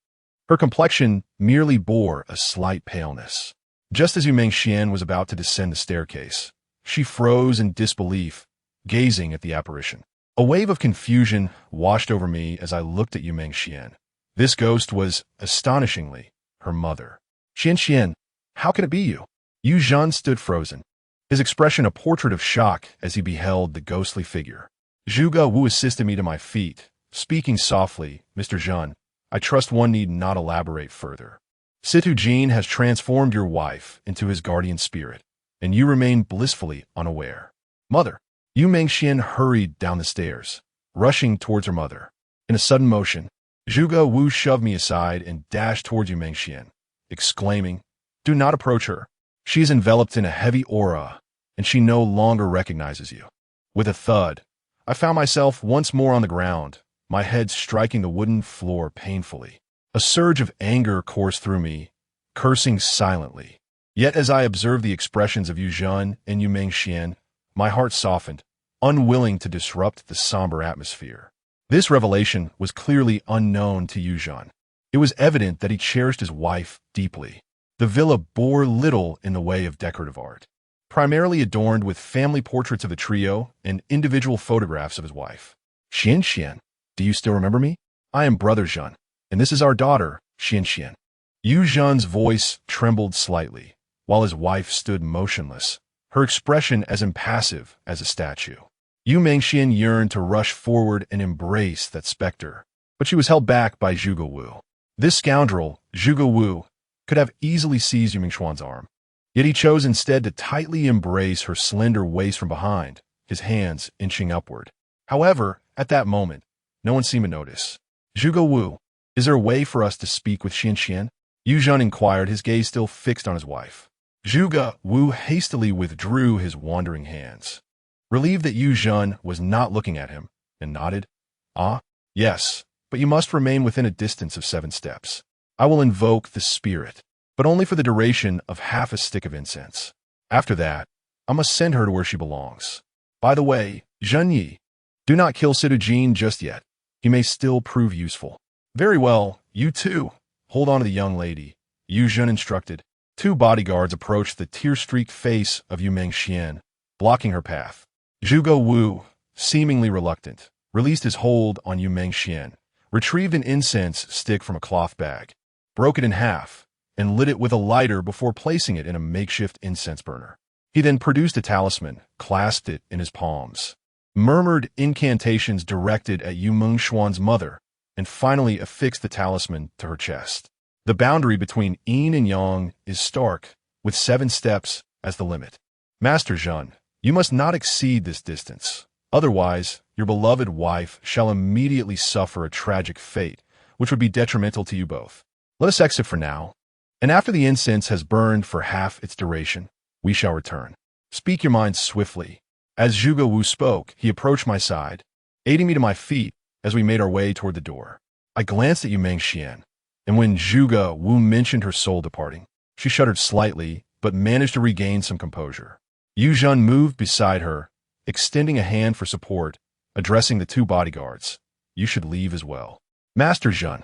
Her complexion merely bore a slight paleness. Just as Yu Mengxian was about to descend the staircase, she froze in disbelief, gazing at the apparition. A wave of confusion washed over me as I looked at Yu Mengxian. This ghost was, astonishingly, her mother. "Xian, how can it be you?" Yu Zhen stood frozen, his expression a portrait of shock as he beheld the ghostly figure. Zhuge Wu assisted me to my feet, speaking softly, "Mr. Zhen, I trust one need not elaborate further. Situ Jin has transformed your wife into his guardian spirit, and you remain blissfully unaware." "Mother!" Yu Mengxian hurried down the stairs, rushing towards her mother. In a sudden motion, Zhuge Wu shoved me aside and dashed towards Yu Mengxian, exclaiming, "Do not approach her. She is enveloped in a heavy aura, and she no longer recognizes you." With a thud, I found myself once more on the ground, my head striking the wooden floor painfully. A surge of anger coursed through me, cursing silently. Yet as I observed the expressions of Yu Zhen and Yu Mengxian, my heart softened, unwilling to disrupt the somber atmosphere. This revelation was clearly unknown to Yu Zhen. It was evident that he cherished his wife deeply. The villa bore little in the way of decorative art, primarily adorned with family portraits of the trio and individual photographs of his wife. "Xian, do you still remember me? I am Brother Zhen, and this is our daughter, Xian." Yu Zhen's voice trembled slightly, while his wife stood motionless, her expression as impassive as a statue. Yu Mengxian yearned to rush forward and embrace that specter, but she was held back by Zhuge Wu. This scoundrel, Zhuge Wu, could have easily seized Yu Mengxian's arm, yet he chose instead to tightly embrace her slender waist from behind, his hands inching upward. However, at that moment, no one seemed to notice. "Zhuge Wu, is there a way for us to speak with Xian?" Yu Zhen inquired, his gaze still fixed on his wife. Zhuge Wu hastily withdrew his wandering hands, relieved that Yu Zhen was not looking at him, and nodded. "Ah, yes, but you must remain within a distance of 7 steps. I will invoke the spirit, but only for the duration of half a stick of incense. After that, I must send her to where she belongs. By the way, Zhen Yi, do not kill Sidu Jin just yet. He may still prove useful." "Very well, you too," Hold on to the young lady, Yu Zhen instructed. Two bodyguards approached the tear-streaked face of Yu Mengxian, blocking her path. Zhuge Wu, seemingly reluctant, released his hold on Yu Mengxian, retrieved an incense stick from a cloth bag, broke it in half, and lit it with a lighter before placing it in a makeshift incense burner. He then produced a talisman, clasped it in his palms, murmured incantations directed at Yu Mengshuan's mother, and finally affixed the talisman to her chest. The boundary between yin and yang is stark, with 7 steps as the limit. Master Zhen, you must not exceed this distance. Otherwise, your beloved wife shall immediately suffer a tragic fate, which would be detrimental to you both. Let us exit for now, and after the incense has burned for half its duration, we shall return. Speak your mind swiftly. As Zhuge Wu spoke, he approached my side, aiding me to my feet as we made our way toward the door. I glanced at Yu Mengxian, and when Zhuge Wu mentioned her soul departing, she shuddered slightly, but managed to regain some composure. Yu Zhen moved beside her, extending a hand for support, addressing the 2 bodyguards. You should leave as well. Master Zhen.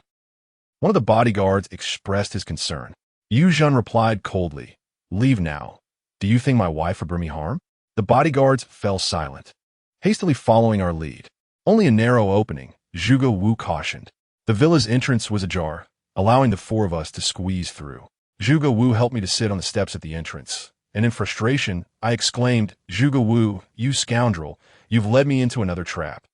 One of the bodyguards expressed his concern. Yu Zhen replied coldly, Leave now. Do you think my wife would bring me harm? The bodyguards fell silent, hastily following our lead. Only a narrow opening, Zhuge Wu cautioned. The villa's entrance was ajar, allowing the 4 of us to squeeze through. Zhuge Wu helped me to sit on the steps at the entrance, and in frustration, I exclaimed, Zhuge Wu, you scoundrel, you've led me into another trap.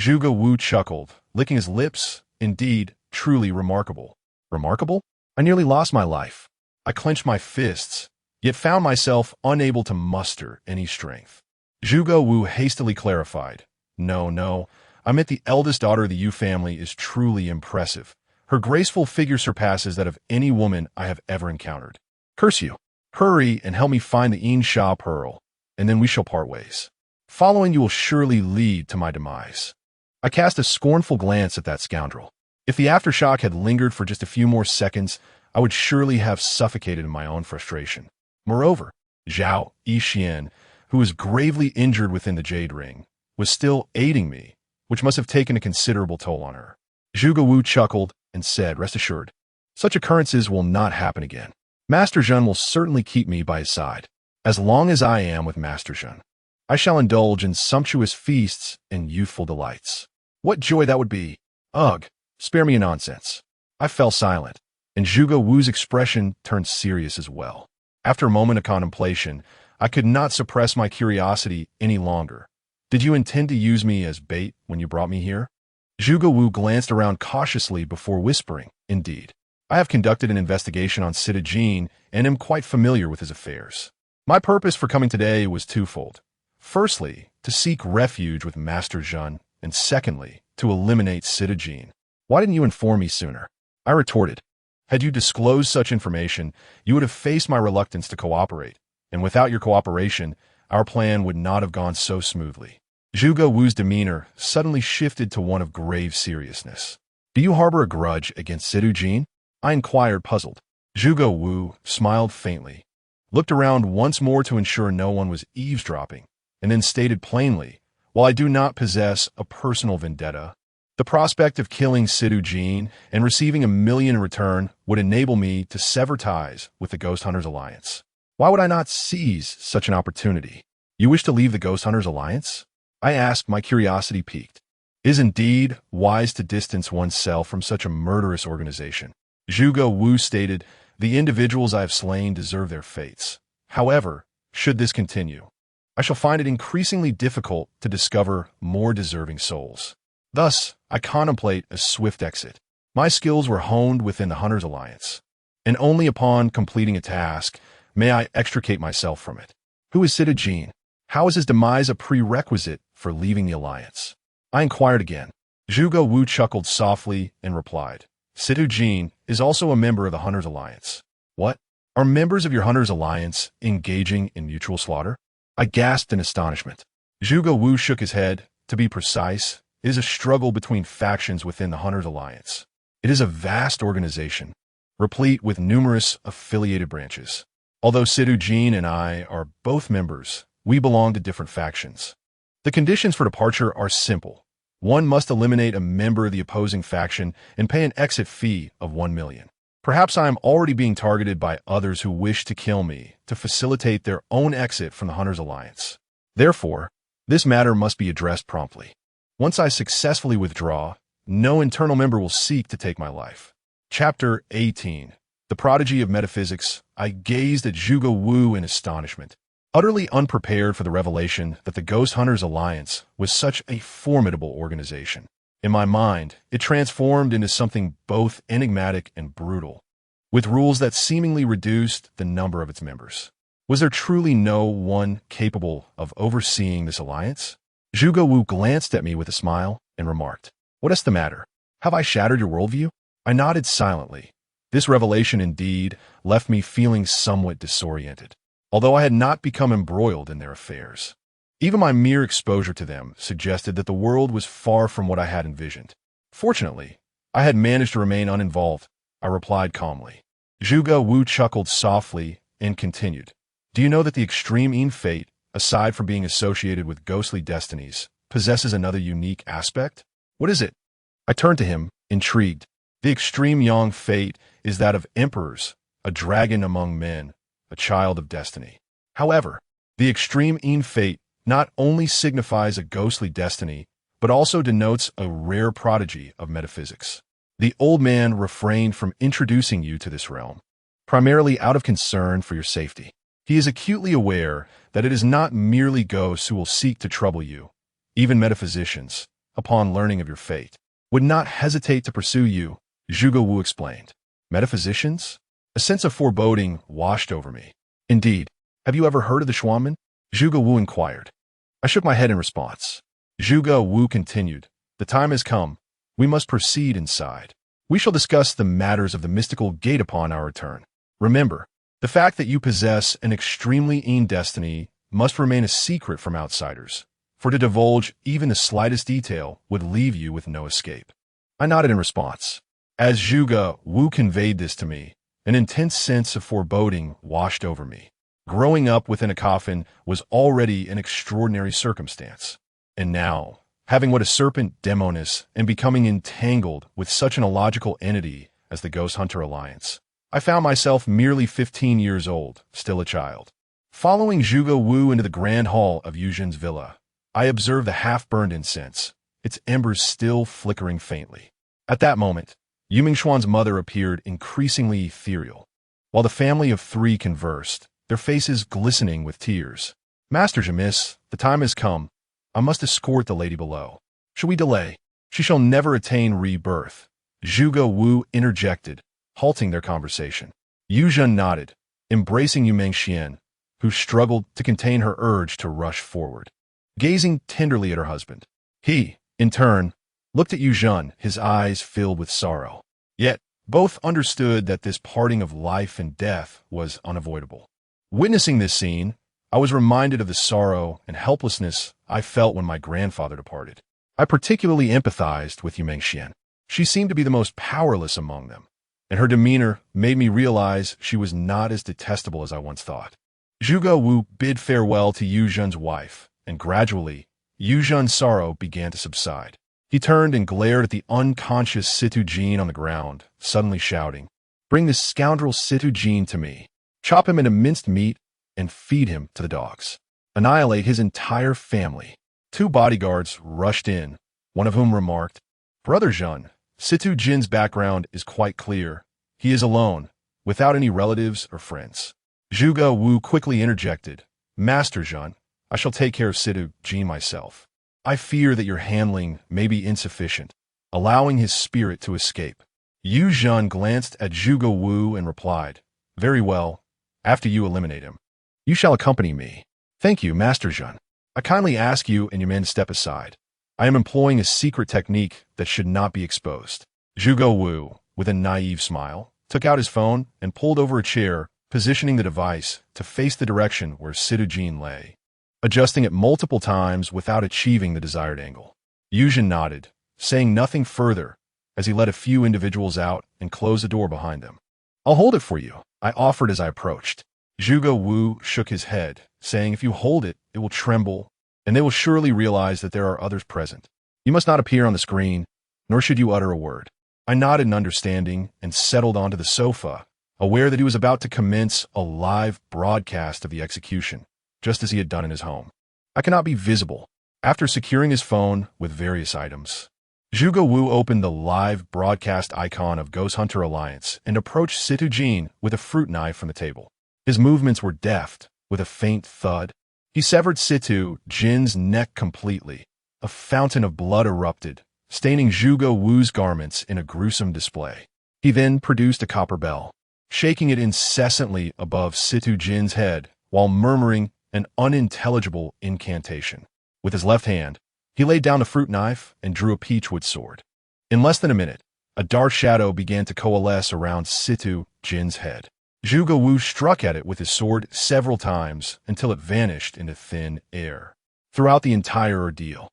Zhuge Wu chuckled, licking his lips. Indeed, truly remarkable. Remarkable? I nearly lost my life. I clenched my fists, yet found myself unable to muster any strength. Zhuge Wu hastily clarified, No, I meant the eldest daughter of the Yu family is truly impressive. Her graceful figure surpasses that of any woman I have ever encountered. Curse you. Hurry and help me find the Yin Sha pearl, and then we shall part ways. Following you will surely lead to my demise. I cast a scornful glance at that scoundrel. If the aftershock had lingered for just a few more seconds, I would surely have suffocated in my own frustration. Moreover, Zhao Yixian, who was gravely injured within the Jade Ring, was still aiding me, which must have taken a considerable toll on her. Zhuge Wu chuckled and said, Rest assured, such occurrences will not happen again. Master Zhen will certainly keep me by his side. As long as I am with Master Zhen, I shall indulge in sumptuous feasts and youthful delights. What joy that would be! Ugh, spare me your nonsense. I fell silent, and Zhuge Wu's expression turned serious as well. After a moment of contemplation, I could not suppress my curiosity any longer. Did you intend to use me as bait when you brought me here? Zhuge Wu glanced around cautiously before whispering, Indeed. I have conducted an investigation on Sida Jin and am quite familiar with his affairs. My purpose for coming today was twofold. Firstly, to seek refuge with Master Zhen, and secondly, to eliminate Sida Jin. Why didn't you inform me sooner? I retorted. Had you disclosed such information, you would have faced my reluctance to cooperate, and without your cooperation, our plan would not have gone so smoothly. Zhuge Wu's demeanor suddenly shifted to one of grave seriousness. Do you harbor a grudge against Sida Jin? I inquired, puzzled. Zhuge Wu smiled faintly, looked around once more to ensure no one was eavesdropping, and then stated plainly, While I do not possess a personal vendetta, the prospect of killing Sida Jin and receiving $1 million in return would enable me to sever ties with the Ghost Hunters Alliance. Why would I not seize such an opportunity? You wish to leave the Ghost Hunters Alliance? I asked, my curiosity piqued. It is indeed wise to distance oneself from such a murderous organization. Zhuge Wu stated, The individuals I have slain deserve their fates. However, should this continue, I shall find it increasingly difficult to discover more deserving souls. Thus, I contemplate a swift exit. My skills were honed within the Hunters Alliance, and only upon completing a task may I extricate myself from it. Who is Sida Jin? How is his demise a prerequisite for leaving the Alliance? I inquired again. Zhuge Wu chuckled softly and replied, Sida Jin is also a member of the Hunters Alliance. What? Are members of your Hunters Alliance engaging in mutual slaughter? I gasped in astonishment. Zhuge Wu shook his head. To be precise, it is a struggle between factions within the Hunters Alliance. It is a vast organization, replete with numerous affiliated branches. Although Sida Jin and I are both members, we belong to different factions. The conditions for departure are simple. One must eliminate a member of the opposing faction and pay an exit fee of $1 million. Perhaps I am already being targeted by others who wish to kill me to facilitate their own exit from the Hunters Alliance. Therefore, this matter must be addressed promptly. Once I successfully withdraw, no internal member will seek to take my life. Chapter 18. The Prodigy of Metaphysics. I gazed at Zhuge Wu in astonishment, utterly unprepared for the revelation that the Ghost Hunters Alliance was such a formidable organization. In my mind, it transformed into something both enigmatic and brutal, with rules that seemingly reduced the number of its members. Was there truly no one capable of overseeing this alliance? Zhuge Wu glanced at me with a smile and remarked, "What is the matter? Have I shattered your worldview?" I nodded silently. This revelation indeed left me feeling somewhat disoriented, although I had not become embroiled in their affairs. Even my mere exposure to them suggested that the world was far from what I had envisioned. Fortunately, I had managed to remain uninvolved. I replied calmly. Zhuge Wu chuckled softly and continued, "Do you know that the extreme fate, aside from being associated with ghostly destinies, possesses another unique aspect? What is it?" I turned to him, intrigued. The extreme yang fate is that of emperors, a dragon among men, a child of destiny. However, the extreme fate not only signifies a ghostly destiny, but also denotes a rare prodigy of metaphysics. The old man refrained from introducing you to this realm, primarily out of concern for your safety. He is acutely aware that it is not merely ghosts who will seek to trouble you. Even metaphysicians, upon learning of your fate, would not hesitate to pursue you, Zhuge Wu explained. Metaphysicians? A sense of foreboding washed over me. Indeed. Have you ever heard of the Xuanmen? Zhuge Wu inquired. I shook my head in response. Zhuge Wu continued, "The time has come. We must proceed inside. We shall discuss the matters of the mystical gate upon our return. Remember, the fact that you possess an extremely destiny must remain a secret from outsiders, for to divulge even the slightest detail would leave you with no escape." I nodded in response. As Zhuge Wu conveyed this to me, an intense sense of foreboding washed over me. Growing up within a coffin was already an extraordinary circumstance. And now, having what a serpent demoness and becoming entangled with such an illogical entity as the Ghost Hunter Alliance, I found myself merely 15 years old, still a child. Following Zhuge Wu into the grand hall of Yuzhen's villa, I observed the half-burned incense, its embers still flickering faintly. At that moment, Yu Mingxuan's mother appeared increasingly ethereal, while the family of three conversed, their faces glistening with tears. "Master Jamis, the time has come. I must escort the lady below. Should we delay, she shall never attain rebirth," Zhuge Wu interjected, halting their conversation. Yuzhen nodded, embracing Yu Mingxian, who struggled to contain her urge to rush forward. Gazing tenderly at her husband, he, in turn, looked at Yuzhen, his eyes filled with sorrow. Yet, both understood that this parting of life and death was unavoidable. Witnessing this scene, I was reminded of the sorrow and helplessness I felt when my grandfather departed. I particularly empathized with Yu Mingxian. She seemed to be the most powerless among them, and her demeanor made me realize she was not as detestable as I once thought. Zhuge Wu bid farewell to Yuzhen's wife, and gradually, Yuzhen's sorrow began to subside. He turned and glared at the unconscious Situ Jin on the ground, suddenly shouting, "Bring this scoundrel Situ Jin to me. Chop him into minced meat and feed him to the dogs. Annihilate his entire family." Two bodyguards rushed in, one of whom remarked, "Brother Zhen, Situ Jin's background is quite clear. He is alone, without any relatives or friends." Zhuge Wu quickly interjected, "Master Zhen, I shall take care of Situ Jin myself. I fear that your handling may be insufficient, allowing his spirit to escape." Yuzhen glanced at Zhuge Wu and replied, "Very well. After you eliminate him, you shall accompany me." "Thank you, Master Zhen. I kindly ask you and your men to step aside. I am employing a secret technique that should not be exposed." Zhuge Wu, with a naive smile, took out his phone and pulled over a chair, positioning the device to face the direction where Situ Jin lay, adjusting it multiple times without achieving the desired angle. Yuzhen nodded, saying nothing further as he let a few individuals out and closed the door behind them. "I'll hold it for you," I offered as I approached. Zhuge Wu shook his head, saying, "If you hold it, it will tremble, and they will surely realize that there are others present. You must not appear on the screen, nor should you utter a word." I nodded in understanding and settled onto the sofa, aware that he was about to commence a live broadcast of the execution, just as he had done in his home. I cannot be visible. After securing his phone with various items, Zhuge Wu opened the live broadcast icon of Ghost Hunter Alliance and approached Situ Jin with a fruit knife from the table. His movements were deft. With a faint thud, he severed Situ Jin's neck completely. A fountain of blood erupted, staining Zhuge Wu's garments in a gruesome display. He then produced a copper bell, shaking it incessantly above Situ Jin's head while murmuring an unintelligible incantation. With his left hand, he laid down the fruit knife and drew a peachwood sword. In less than a minute, a dark shadow began to coalesce around Situ Jin's head. Zhuge Wu struck at it with his sword several times until it vanished into thin air. Throughout the entire ordeal,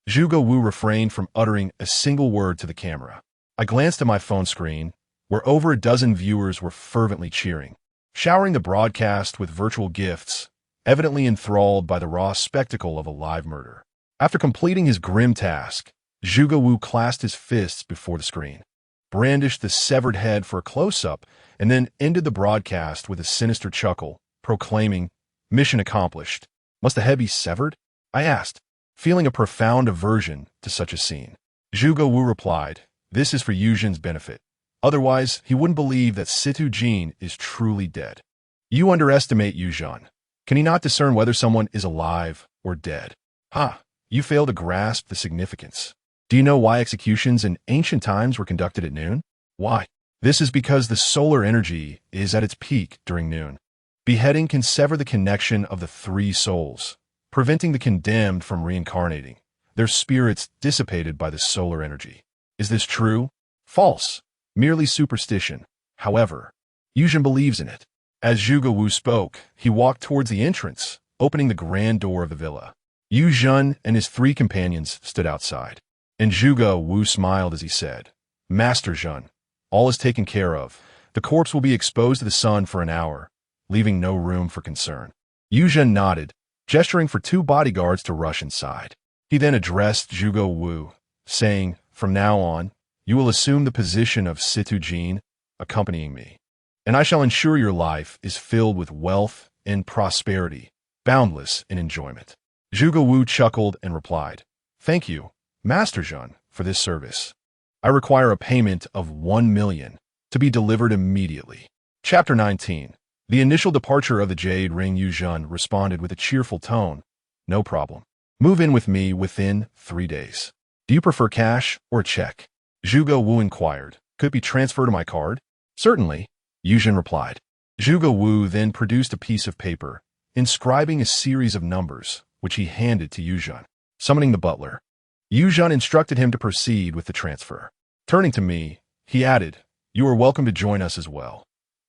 Zhuge Wu refrained from uttering a single word to the camera. I glanced at my phone screen, where over a dozen viewers were fervently cheering, showering the broadcast with virtual gifts, evidently enthralled by the raw spectacle of a live murder. After completing his grim task, Zhuge Wu clasped his fists before the screen, brandished the severed head for a close-up, and then ended the broadcast with a sinister chuckle, proclaiming, "Mission accomplished." Must the head be severed? I asked, feeling a profound aversion to such a scene. Zhuge Wu replied, "This is for Yuzhin's benefit. Otherwise, he wouldn't believe that Situ Jin is truly dead. You underestimate Yuzhin. Can he not discern whether someone is alive or dead? Ha! You fail to grasp the significance. Do you know why executions in ancient times were conducted at noon? Why? This is because the solar energy is at its peak during noon. Beheading can sever the connection of the three souls, preventing the condemned from reincarnating, their spirits dissipated by the solar energy. Is this true? False. Merely superstition. However, Yuzhin believes in it. As Zhuge Wu spoke, he walked towards the entrance, opening the grand door of the villa. Yuzhin and his three companions stood outside, and Zhuge Wu smiled as he said, "Master Zhen, all is taken care of. The corpse will be exposed to the sun for an hour, leaving no room for concern." Yuzhin nodded, gesturing for two bodyguards to rush inside. He then addressed Zhuge Wu, saying, "From now on, you will assume the position of Situ Jin, accompanying me, and I shall ensure your life is filled with wealth and prosperity, boundless in enjoyment." Zhuge Wu chuckled and replied, "Thank you, Master Zhen, for this service. I require a payment of 1 million to be delivered immediately." Chapter 19. The initial departure of the Jade Ring. Yuzhin responded with a cheerful tone, "No problem. Move in with me within 3 days. Do you prefer cash or a check?" Zhuge Wu inquired. "Could it be transferred to my card?" "Certainly," Yuzhin replied. Zhuge Wu then produced a piece of paper, inscribing a series of numbers, which he handed to Yuzhin. Summoning the butler, Yuzhin instructed him to proceed with the transfer. Turning to me, he added, "You are welcome to join us as well.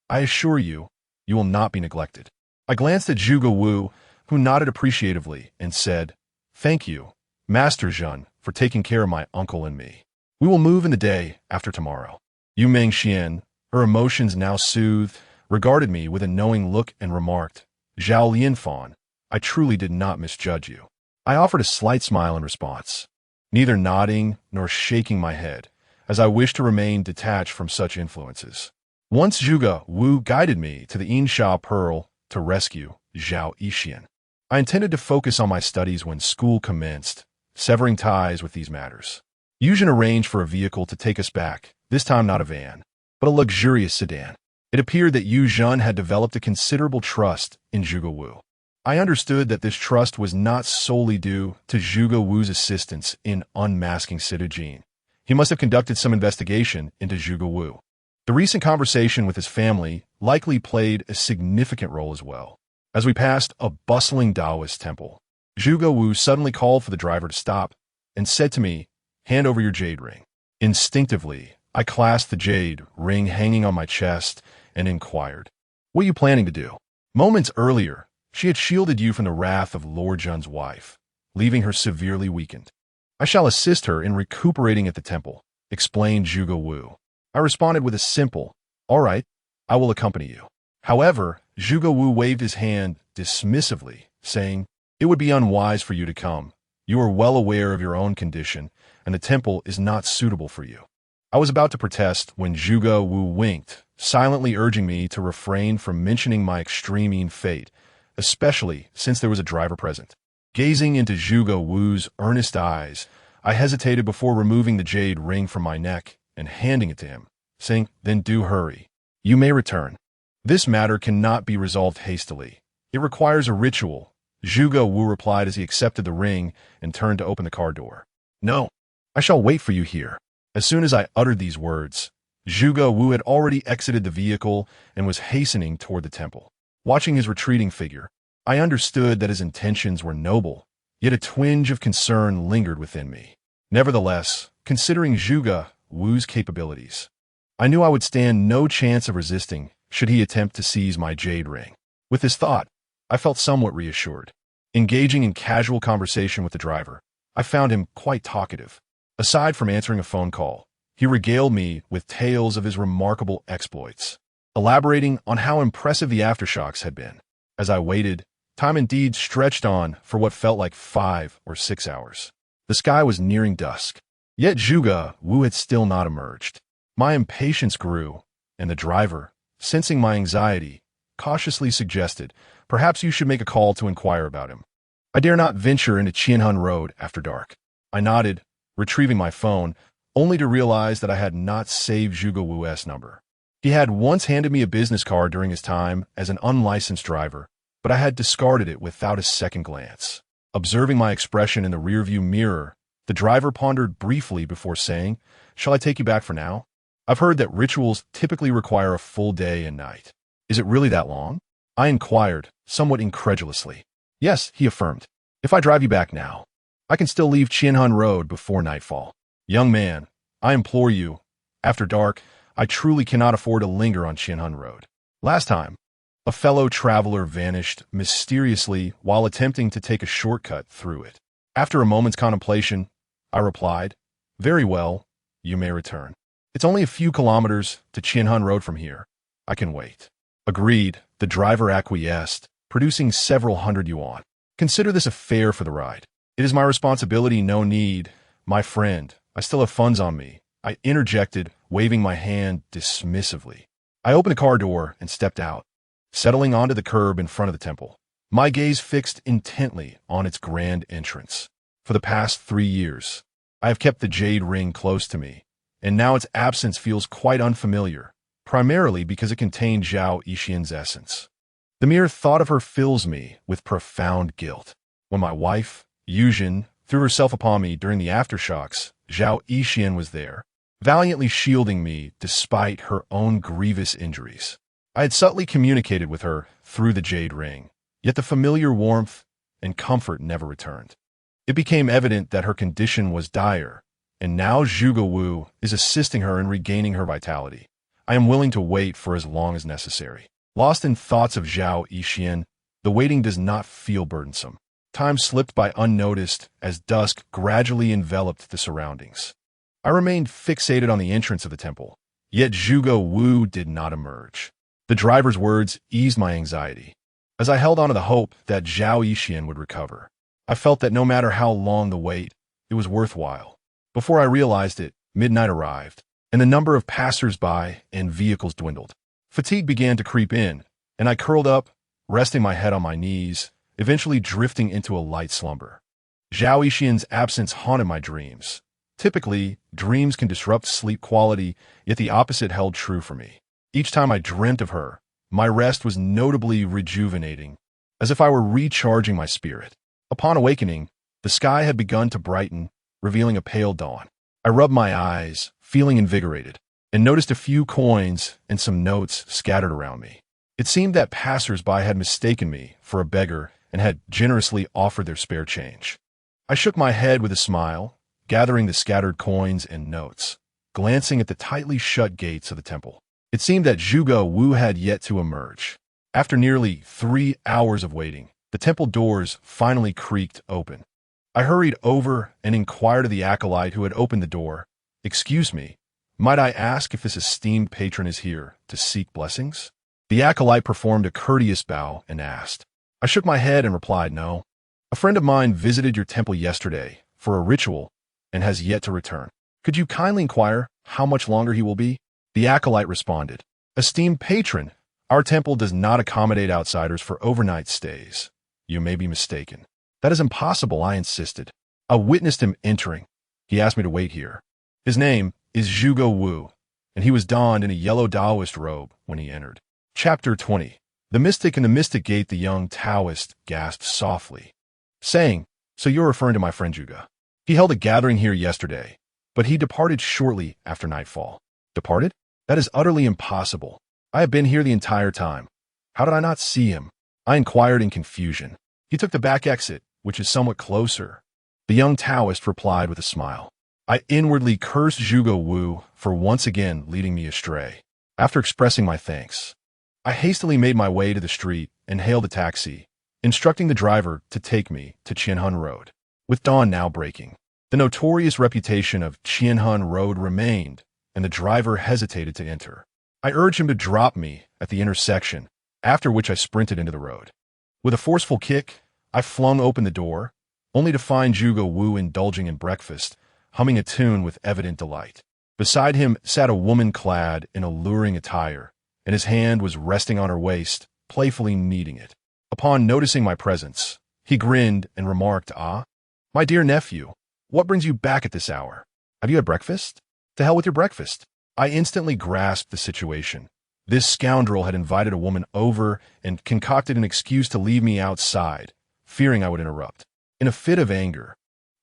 I assure you, you will not be neglected." I glanced at Zhuge Wu, who nodded appreciatively and said, "Thank you, Master Zhen, for taking care of my uncle and me. We will move in the day after tomorrow." Yu Mengxian, her emotions now soothed, regarded me with a knowing look and remarked, "Zhao Lianfan, I truly did not misjudge you." I offered a slight smile in response, neither nodding nor shaking my head, as I wished to remain detached from such influences. Once Zhuge Wu guided me to the Insha Pearl to rescue Zhao Yixian. I intended to focus on my studies when school commenced, severing ties with these matters. Yuzhin arranged for a vehicle to take us back, this time not a van, but a luxurious sedan. It appeared that Yuzhin had developed a considerable trust in Zhuge Wu. I understood that this trust was not solely due to Zhuge Wu's assistance in unmasking Situ Jin. He must have conducted some investigation into Zhuge Wu. The recent conversation with his family likely played a significant role as well. As we passed a bustling Taoist temple, Zhuge Wu suddenly called for the driver to stop and said to me, "Hand over your jade ring." Instinctively, I clasped the jade ring hanging on my chest and inquired, "What are you planning to do?" Moments earlier, she had shielded you from the wrath of Lord Zhen's wife, leaving her severely weakened. "I shall assist her in recuperating at the temple," explained Zhuge Wu. I responded with a simple, "All right, I will accompany you." However, Zhuge Wu waved his hand dismissively, saying, "It would be unwise for you to come. You are well aware of your own condition, and the temple is not suitable for you." I was about to protest when Zhuge Wu winked, silently urging me to refrain from mentioning my extreme fate, especially since there was a driver present. Gazing into Zhuge Wu's earnest eyes, I hesitated before removing the jade ring from my neck and handing it to him, saying, "Then do hurry. You may return. This matter cannot be resolved hastily. It requires a ritual." Zhuge Wu replied as he accepted the ring and turned to open the car door. "No, I shall wait for you here." As soon as I uttered these words, Zhuge Wu had already exited the vehicle and was hastening toward the temple. Watching his retreating figure, I understood that his intentions were noble, yet a twinge of concern lingered within me. Nevertheless, considering Zhuge Wu's capabilities, I knew I would stand no chance of resisting should he attempt to seize my jade ring. With this thought, I felt somewhat reassured. Engaging in casual conversation with the driver, I found him quite talkative. Aside from answering a phone call, he regaled me with tales of his remarkable exploits, elaborating on how impressive the aftershocks had been. As I waited, time indeed stretched on for what felt like 5 or 6 hours. The sky was nearing dusk, yet Zhuge Wu had still not emerged. My impatience grew, and the driver, sensing my anxiety, cautiously suggested, "Perhaps you should make a call to inquire about him. I dare not venture into Qianhan Road after dark." I nodded, retrieving my phone, only to realize that I had not saved Zhuge Wu's number. He had once handed me a business card during his time as an unlicensed driver, but I had discarded it without a second glance. Observing my expression in the rearview mirror, the driver pondered briefly before saying, "Shall I take you back for now? I've heard that rituals typically require a full day and night." "Is it really that long?" I inquired, somewhat incredulously. "Yes," he affirmed. "If I drive you back now, I can still leave Qianhan Road before nightfall." "Young man, I implore you, after dark, I truly cannot afford to linger on Qianhan Road. Last time, a fellow traveler vanished mysteriously while attempting to take a shortcut through it. After a moment's contemplation, I replied, "Very well, you may return. It's only a few kilometers to Qianhan Road from here. I can wait." Agreed, the driver acquiesced, producing several hundred yuan. "Consider this a fare for the ride. It is my responsibility, no need. My friend, I still have funds on me," I interjected, waving my hand dismissively. I opened the car door and stepped out, settling onto the curb in front of the temple, my gaze fixed intently on its grand entrance. For the past 3 years, I have kept the jade ring close to me, and now its absence feels quite unfamiliar, primarily because it contained Zhao Yixian's essence. The mere thought of her fills me with profound guilt. When my wife, Yuzhen, threw herself upon me during the aftershocks, Zhao Yixian was there, valiantly shielding me despite her own grievous injuries. I had subtly communicated with her through the jade ring, yet the familiar warmth and comfort never returned. It became evident that her condition was dire, and now Zhuge Wu is assisting her in regaining her vitality. I am willing to wait for as long as necessary. Lost in thoughts of Zhao Yixian, the waiting does not feel burdensome. Time slipped by unnoticed as dusk gradually enveloped the surroundings. I remained fixated on the entrance of the temple, yet Zhuge Wu did not emerge. The driver's words eased my anxiety. As I held on to the hope that Zhao Yixian would recover, I felt that no matter how long the wait, it was worthwhile. Before I realized it, midnight arrived, and the number of passers-by and vehicles dwindled. Fatigue began to creep in, and I curled up, resting my head on my knees, eventually drifting into a light slumber. Zhao Yixian's absence haunted my dreams. Typically, dreams can disrupt sleep quality, yet the opposite held true for me. Each time I dreamt of her, my rest was notably rejuvenating, as if I were recharging my spirit. Upon awakening, the sky had begun to brighten, revealing a pale dawn. I rubbed my eyes, feeling invigorated, and noticed a few coins and some notes scattered around me. It seemed that passers-by had mistaken me for a beggar and had generously offered their spare change. I shook my head with a smile, gathering the scattered coins and notes, glancing at the tightly shut gates of the temple. It seemed that Zhuge Wu had yet to emerge. After nearly 3 hours of waiting, the temple doors finally creaked open. I hurried over and inquired of the acolyte who had opened the door, "Excuse me, might I ask if this esteemed patron is here to seek blessings?" The acolyte performed a courteous bow and asked. I shook my head and replied, "No. A friend of mine visited your temple yesterday for a ritual and has yet to return." Could you kindly inquire how much longer he will be? The acolyte responded, Esteemed patron, our temple does not accommodate outsiders for overnight stays. You may be mistaken. That is impossible, I insisted. I witnessed him entering. He asked me to wait here. His name is Zhuge Wu, and he was donned in a yellow Taoist robe when he entered. Chapter 20. The Mystic and the Mystic Gate. The young Taoist gasped softly, saying, So you're referring to my friend Zhuge. He held a gathering here yesterday, but he departed shortly after nightfall. Departed? That is utterly impossible. I have been here the entire time. How did I not see him? I inquired in confusion. He took the back exit, which is somewhat closer. The young Taoist replied with a smile. I inwardly cursed Zhuge Wu for once again leading me astray. After expressing my thanks, I hastily made my way to the street and hailed a taxi, instructing the driver to take me to Qianhun Road. With dawn now breaking, the notorious reputation of Qianhun Road remained, and the driver hesitated to enter. I urged him to drop me at the intersection, after which I sprinted into the road. With a forceful kick, I flung open the door, only to find Zhuge Wu indulging in breakfast, humming a tune with evident delight. Beside him sat a woman clad in alluring attire, and his hand was resting on her waist, playfully kneading it. Upon noticing my presence, he grinned and remarked, Ah, my dear nephew, what brings you back at this hour? Have you had breakfast? To hell with your breakfast. I instantly grasped the situation. This scoundrel had invited a woman over and concocted an excuse to leave me outside, fearing I would interrupt. In a fit of anger,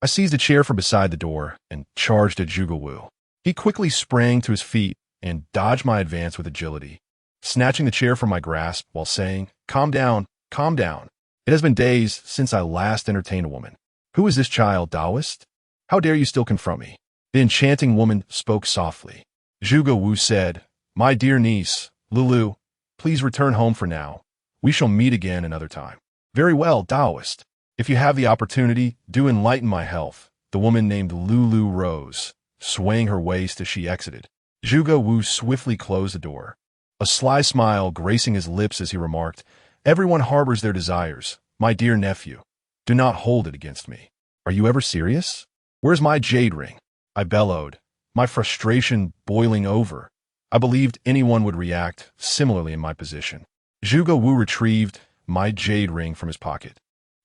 I seized a chair from beside the door and charged at Zhuge Wu. He quickly sprang to his feet and dodged my advance with agility, snatching the chair from my grasp while saying, Calm down, calm down. It has been days since I last entertained a woman. Who is this child, Taoist? How dare you still confront me? The enchanting woman spoke softly. Zhuge Wu said, My dear niece, Lulu, please return home for now. We shall meet again another time. Very well, Taoist. If you have the opportunity, do enlighten my health. The woman named Lulu rose, swaying her waist as she exited. Zhuge Wu swiftly closed the door, a sly smile gracing his lips as he remarked, Everyone harbors their desires. My dear nephew, do not hold it against me. Are you ever serious? Where's my jade ring? I bellowed, my frustration boiling over. I believed anyone would react similarly in my position. Zhuge Wu retrieved my jade ring from his pocket,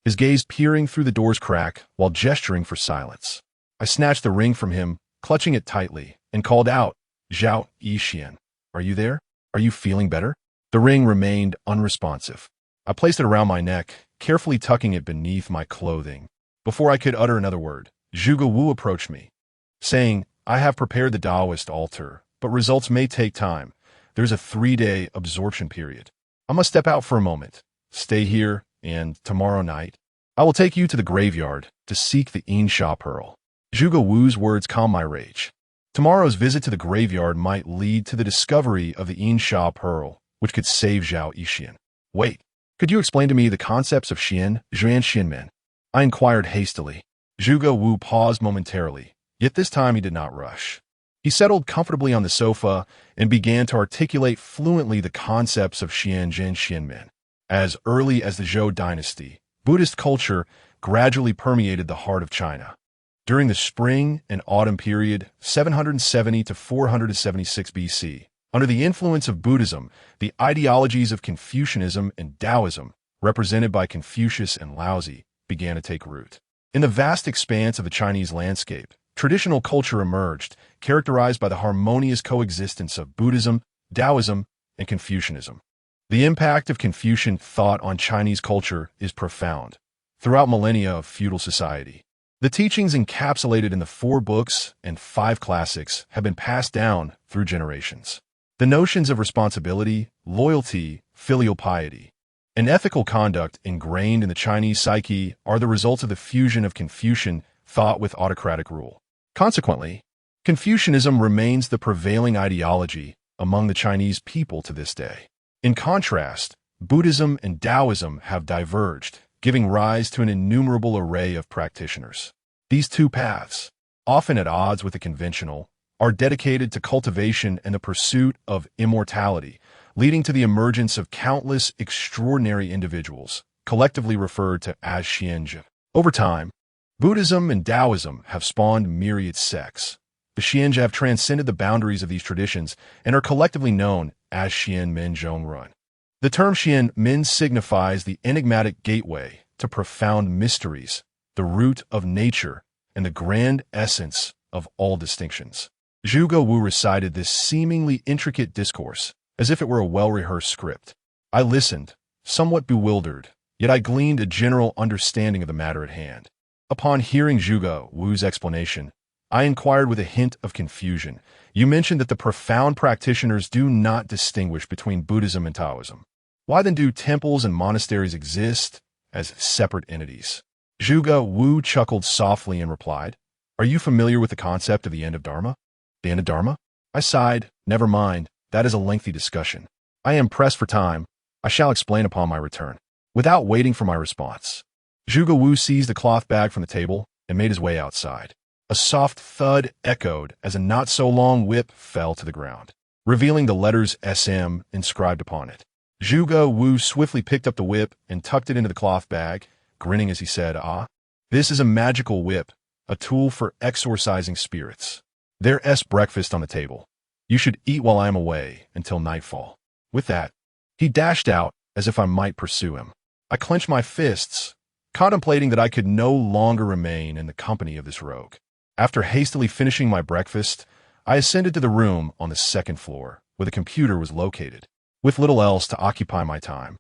his gaze peering through the door's crack while gesturing for silence. I snatched the ring from him, clutching it tightly, and called out, Zhao Yixian, are you there? Are you feeling better? The ring remained unresponsive. I placed it around my neck, carefully tucking it beneath my clothing. Before I could utter another word, Zhuge Wu approached me, saying, I have prepared the Taoist altar, but results may take time. There's a 3-day absorption period. I must step out for a moment. Stay here, and tomorrow night, I will take you to the graveyard to seek the Insha pearl. Zhuge Wu's words calmed my rage. Tomorrow's visit to the graveyard might lead to the discovery of the Insha pearl, which could save Zhao Yixian. Wait, could you explain to me the concepts of Xian, Zhuan Xianmen? I inquired hastily. Zhuge Wu paused momentarily, yet this time he did not rush. He settled comfortably on the sofa and began to articulate fluently the concepts of Xian Zhen Xianmen. As early as the Zhou dynasty, Buddhist culture gradually permeated the heart of China. During the spring and autumn period, 770 to 476 BC, under the influence of Buddhism, the ideologies of Confucianism and Taoism, represented by Confucius and Laozi, began to take root. In the vast expanse of the Chinese landscape, traditional culture emerged, characterized by the harmonious coexistence of Buddhism, Taoism, and Confucianism. The impact of Confucian thought on Chinese culture is profound. Throughout millennia of feudal society, the teachings encapsulated in the 4 books and 5 classics have been passed down through generations. The notions of responsibility, loyalty, filial piety, and ethical conduct ingrained in the Chinese psyche are the results of the fusion of Confucian thought with autocratic rule. Consequently, Confucianism remains the prevailing ideology among the Chinese people to this day. In contrast, Buddhism and Taoism have diverged, giving rise to an innumerable array of practitioners. These 2 paths, often at odds with the conventional, are dedicated to cultivation and the pursuit of immortality, leading to the emergence of countless extraordinary individuals, collectively referred to as Xianzhi. Over time, Buddhism and Taoism have spawned myriad sects, The Xianj have transcended the boundaries of these traditions and are collectively known as Xian Min Zhongrun. The term Xian Min signifies the enigmatic gateway to profound mysteries, the root of nature, and the grand essence of all distinctions. Zhuge Wu recited this seemingly intricate discourse as if it were a well-rehearsed script. I listened, somewhat bewildered, yet I gleaned a general understanding of the matter at hand. Upon hearing Zhuge Wu's explanation, I inquired with a hint of confusion. You mentioned that the profound practitioners do not distinguish between Buddhism and Taoism. Why then do temples and monasteries exist as separate entities? Zhuge Wu chuckled softly and replied, Are you familiar with the concept of the end of Dharma? The end of Dharma? I sighed. Never mind, that is a lengthy discussion. I am pressed for time. I shall explain upon my return. Without waiting for my response, Zhuge Wu seized a cloth bag from the table and made his way outside. A soft thud echoed as a not-so-long whip fell to the ground, revealing the letters SM inscribed upon it. Zhuge Wu swiftly picked up the whip and tucked it into the cloth bag, grinning as he said, This is a magical whip, a tool for exorcising spirits. There's breakfast on the table. You should eat while I am away until nightfall. With that, he dashed out as if I might pursue him. I clenched my fists, contemplating that I could no longer remain in the company of this rogue. After hastily finishing my breakfast, I ascended to the room on the second floor, where the computer was located. With little else to occupy my time,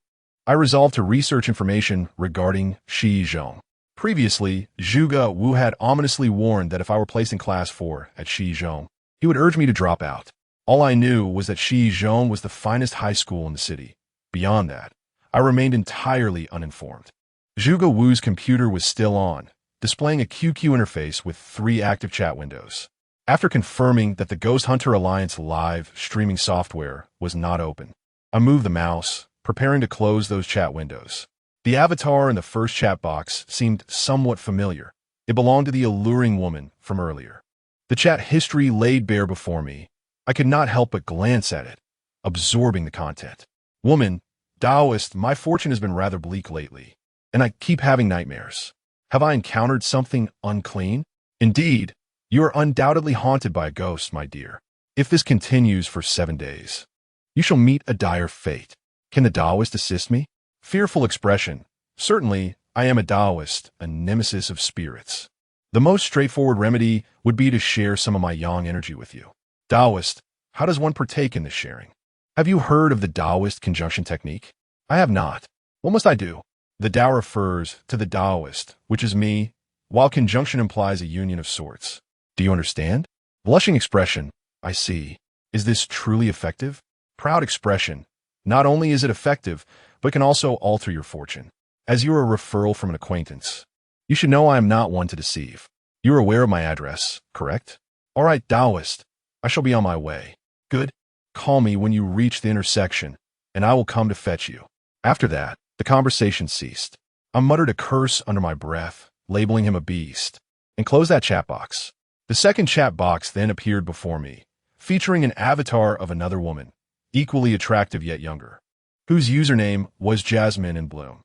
I resolved to research information regarding Shi Zhong. Previously, Zhuge Wu had ominously warned that if I were placed in Class 4 at Shi Zhong, he would urge me to drop out. All I knew was that Shi Zhong was the finest high school in the city. Beyond that, I remained entirely uninformed. Zhuge Wu's computer was still on, displaying a QQ interface with 3 active chat windows. After confirming that the Ghost Hunter Alliance live streaming software was not open, I moved the mouse, preparing to close those chat windows. The avatar in the first chat box seemed somewhat familiar. It belonged to the alluring woman from earlier. The chat history laid bare before me. I could not help but glance at it, absorbing the content. Woman, Taoist, my fortune has been rather bleak lately, and I keep having nightmares. Have I encountered something unclean? Indeed, you are undoubtedly haunted by a ghost, my dear. If this continues for 7 days, you shall meet a dire fate. Can the Taoist assist me? Fearful expression. Certainly, I am a Taoist, a nemesis of spirits. The most straightforward remedy would be to share some of my yang energy with you. Taoist, how does one partake in this sharing? Have you heard of the Taoist conjunction technique? I have not. What must I do? The Tao refers to the Taoist, which is me, while conjunction implies a union of sorts. Do you understand? Blushing expression. I see. Is this truly effective? Proud expression. Not only is it effective, but can also alter your fortune. As you are a referral from an acquaintance, you should know I am not one to deceive. You are aware of my address, correct? All right, Taoist. I shall be on my way. Good. Call me when you reach the intersection, and I will come to fetch you. After that, the conversation ceased. I muttered a curse under my breath, labeling him a beast, and closed that chat box. The second chat box then appeared before me, featuring an avatar of another woman, equally attractive yet younger, whose username was Jasmine in Bloom.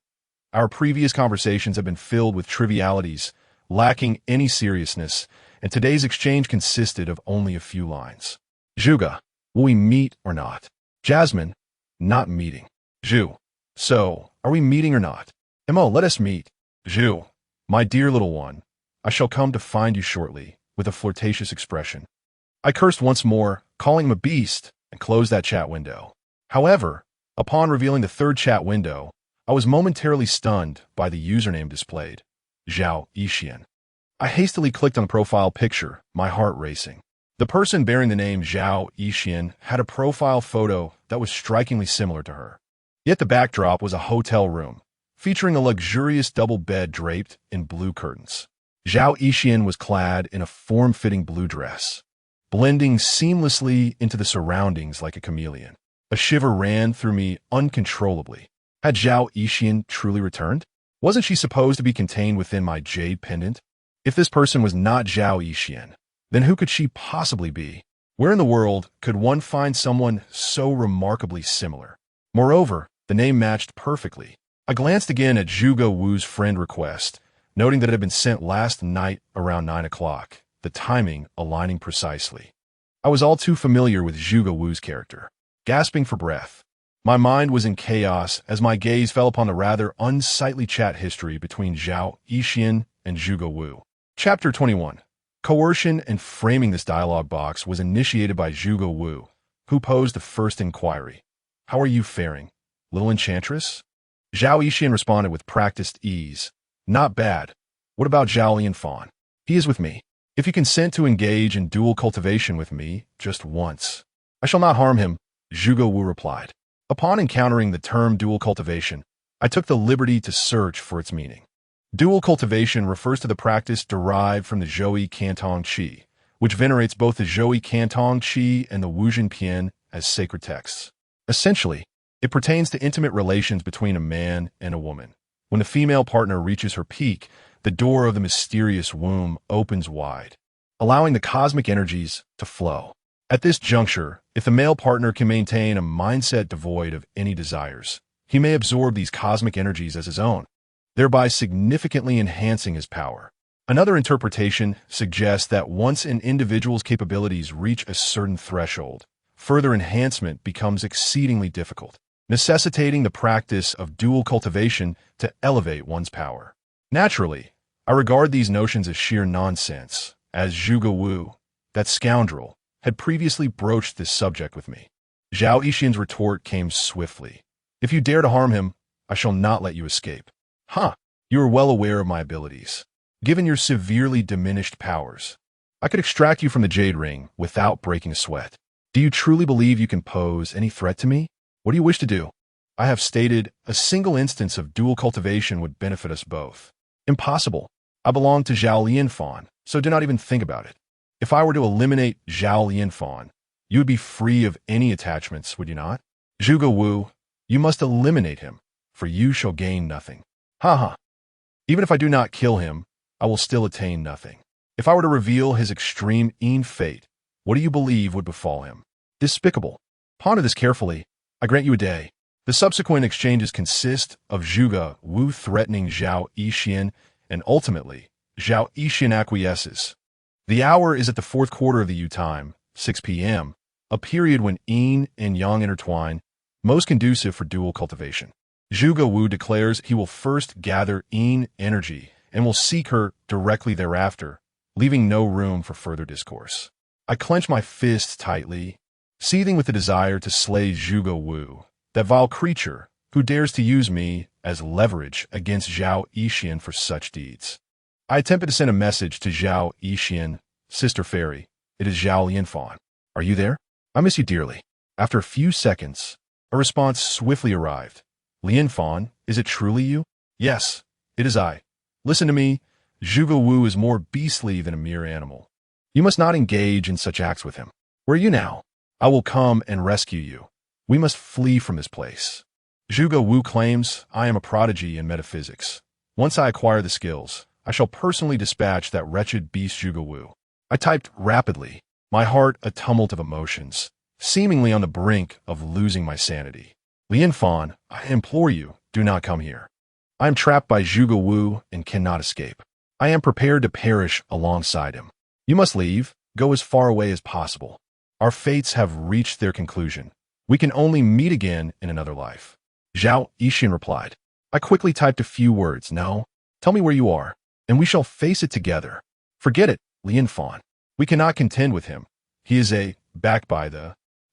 Our previous conversations have been filled with trivialities, lacking any seriousness, and today's exchange consisted of only a few lines. Zhuge, will we meet or not? Jasmine, not meeting. Zhu, so, are we meeting or not? Mo, let us meet. Zhu, my dear little one, I shall come to find you shortly, with a flirtatious expression. I cursed once more, calling him a beast, and closed that chat window. However, upon revealing the third chat window, I was momentarily stunned by the username displayed, Zhao Yixian. I hastily clicked on the profile picture, my heart racing. The person bearing the name Zhao Yixian had a profile photo that was strikingly similar to her. Yet the backdrop was a hotel room, featuring a luxurious double bed draped in blue curtains. Zhao Yixian was clad in a form-fitting blue dress, blending seamlessly into the surroundings like a chameleon. A shiver ran through me uncontrollably. Had Zhao Yixian truly returned? Wasn't she supposed to be contained within my jade pendant? If this person was not Zhao Yixian, then who could she possibly be? Where in the world could one find someone so remarkably similar? Moreover, the name matched perfectly. I glanced again at Zhuge Wu's friend request, noting that it had been sent last night around 9 o'clock. the timing aligning precisely. I was all too familiar with Zhuge Wu's character. Gasping for breath, my mind was in chaos as my gaze fell upon the rather unsightly chat history between Zhao Yixian and Zhuge Wu. Chapter 21. Coercion and framing this dialogue box was initiated by Zhuge Wu, who posed the first inquiry. "How are you faring, little enchantress?" Zhao Yixian responded with practiced ease. "Not bad. What about Zhao Lianfan? He is with me. If you consent to engage in dual cultivation with me just once, I shall not harm him," Zhuge Wu replied. Upon encountering the term dual cultivation, I took the liberty to search for its meaning. Dual cultivation refers to the practice derived from the Zhou Cantong Qi, which venerates both the Zhou Cantong Qi and the Wuzhen Pian as sacred texts. Essentially, it pertains to intimate relations between a man and a woman. When the female partner reaches her peak, the door of the mysterious womb opens wide, allowing the cosmic energies to flow. At this juncture, if the male partner can maintain a mindset devoid of any desires, he may absorb these cosmic energies as his own, thereby significantly enhancing his power. Another interpretation suggests that once an individual's capabilities reach a certain threshold, further enhancement becomes exceedingly difficult, necessitating the practice of dual cultivation to elevate one's power. Naturally, I regard these notions as sheer nonsense, as Zhuge Wu, that scoundrel, had previously broached this subject with me. Zhao Yixian's retort came swiftly. "If you dare to harm him, I shall not let you escape." "Huh, you are well aware of my abilities. Given your severely diminished powers, I could extract you from the Jade Ring without breaking a sweat. Do you truly believe you can pose any threat to me? What do you wish to do?" I have stated a single instance of dual cultivation would benefit us both. Impossible. I belong to Zhao Lianfan, so do not even think about it. If I were to eliminate Zhao Lianfan, you would be free of any attachments, would you not? Zhuge Wu, you must eliminate him, for you shall gain nothing. Ha. Even if I do not kill him, I will still attain nothing. If I were to reveal his extreme fate, what do you believe would befall him? Despicable. Ponder this carefully. I grant you a day. The subsequent exchanges consist of Zhuge Wu threatening Zhao Yixian, and ultimately, Zhao Yixian acquiesces. The hour is at the fourth quarter of the Yu time, 6 p.m., a period when yin and yang intertwine, most conducive for dual cultivation. Zhuge Wu declares he will first gather yin energy and will seek her directly thereafter, leaving no room for further discourse. I clench my fists tightly, seething with the desire to slay Zhuge Wu, that vile creature who dares to use me as leverage against Zhao Yixian for such deeds. I attempted to send a message to Zhao Yixian. "Sister Fairy, it is Zhao Lianfan. Are you there? I miss you dearly." After a few seconds, a response swiftly arrived. "Lianfan, is it truly you?" "Yes, it is I. Listen to me. Zhuge Wu is more beastly than a mere animal. You must not engage in such acts with him. Where are you now? I will come and rescue you. We must flee from this place." Zhuge Wu claims I am a prodigy in metaphysics. Once I acquire the skills, I shall personally dispatch that wretched beast Zhuge Wu. I typed rapidly, my heart a tumult of emotions, seemingly on the brink of losing my sanity. "Lianfan, I implore you, do not come here. I am trapped by Zhuge Wu and cannot escape. I am prepared to perish alongside him. You must leave, go as far away as possible. Our fates have reached their conclusion. We can only meet again in another life." Zhao Yixian replied. I quickly typed a few words. "No, tell me where you are, and we shall face it together. Forget it, Lianfan. We cannot contend with him. He is backed by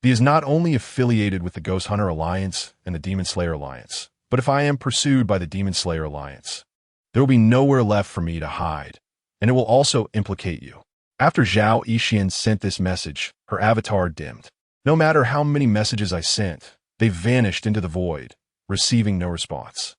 he is not only affiliated with the Ghost Hunter Alliance and the Demon Slayer Alliance, but if I am pursued by the Demon Slayer Alliance, there will be nowhere left for me to hide, and it will also implicate you." After Zhao Yixian sent this message, her avatar dimmed. No matter how many messages I sent, they vanished into the void, receiving no response.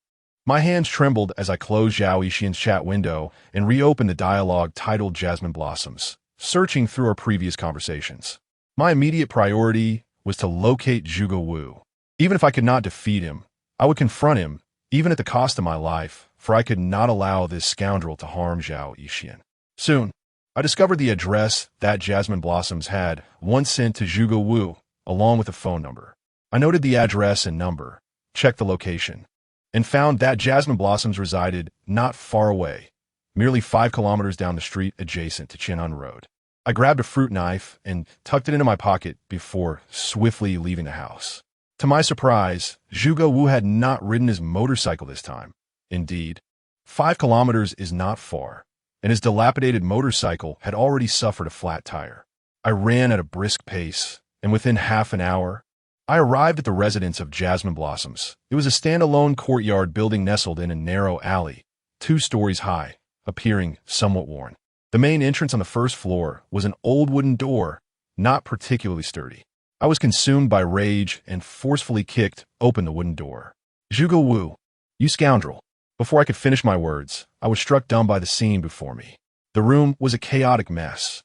My hands trembled as I closed Zhao Yixian's chat window and reopened the dialogue titled Jasmine Blossoms, searching through our previous conversations. My immediate priority was to locate Zhuge Wu. Even if I could not defeat him, I would confront him, even at the cost of my life, for I could not allow this scoundrel to harm Zhao Yixian. Soon, I discovered the address that Jasmine Blossoms had once sent to Zhuge Wu, along with a phone number. I noted the address and number, checked the location, and found that Jasmine Blossoms resided not far away, merely 5 kilometers down the street adjacent to Chinhan Road. I grabbed a fruit knife and tucked it into my pocket before swiftly leaving the house. To my surprise, Zhuge Wu had not ridden his motorcycle this time. Indeed, 5 kilometers is not far, and his dilapidated motorcycle had already suffered a flat tire. I ran at a brisk pace, and within half an hour, I arrived at the residence of Jasmine Blossoms. It was a standalone courtyard building nestled in a narrow alley, 2 stories high, appearing somewhat worn. The main entrance on the first floor was an old wooden door, not particularly sturdy. I was consumed by rage and forcefully kicked open the wooden door. Zhuge Wu, you scoundrel. Before I could finish my words, I was struck dumb by the scene before me. The room was a chaotic mess,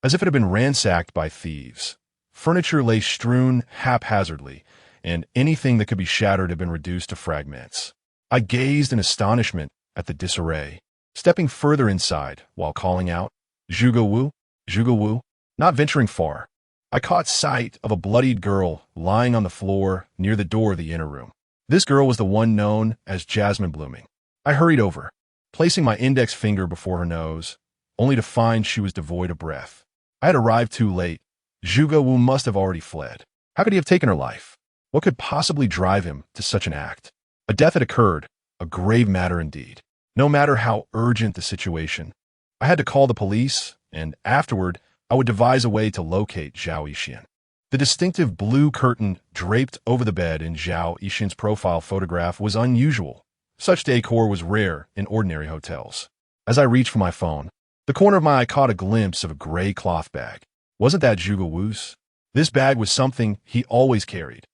as if it had been ransacked by thieves. Furniture lay strewn haphazardly, and anything that could be shattered had been reduced to fragments. I gazed in astonishment at the disarray, stepping further inside while calling out, Zhuge Wu, not venturing far. I caught sight of a bloodied girl lying on the floor near the door of the inner room. This girl was the one known as Jasmine Blooming. I hurried over, placing my index finger before her nose, only to find she was devoid of breath. I had arrived too late. Zhuge Wu must have already fled. How could he have taken her life? What could possibly drive him to such an act? A death had occurred, a grave matter indeed. No matter how urgent the situation, I had to call the police, and afterward, I would devise a way to locate Zhao Yixian. The distinctive blue curtain draped over the bed in Zhao Yixian's profile photograph was unusual. Such decor was rare in ordinary hotels. As I reached for my phone, the corner of my eye caught a glimpse of a gray cloth bag. Wasn't that Zhuge Wu's? This bag was something he always carried.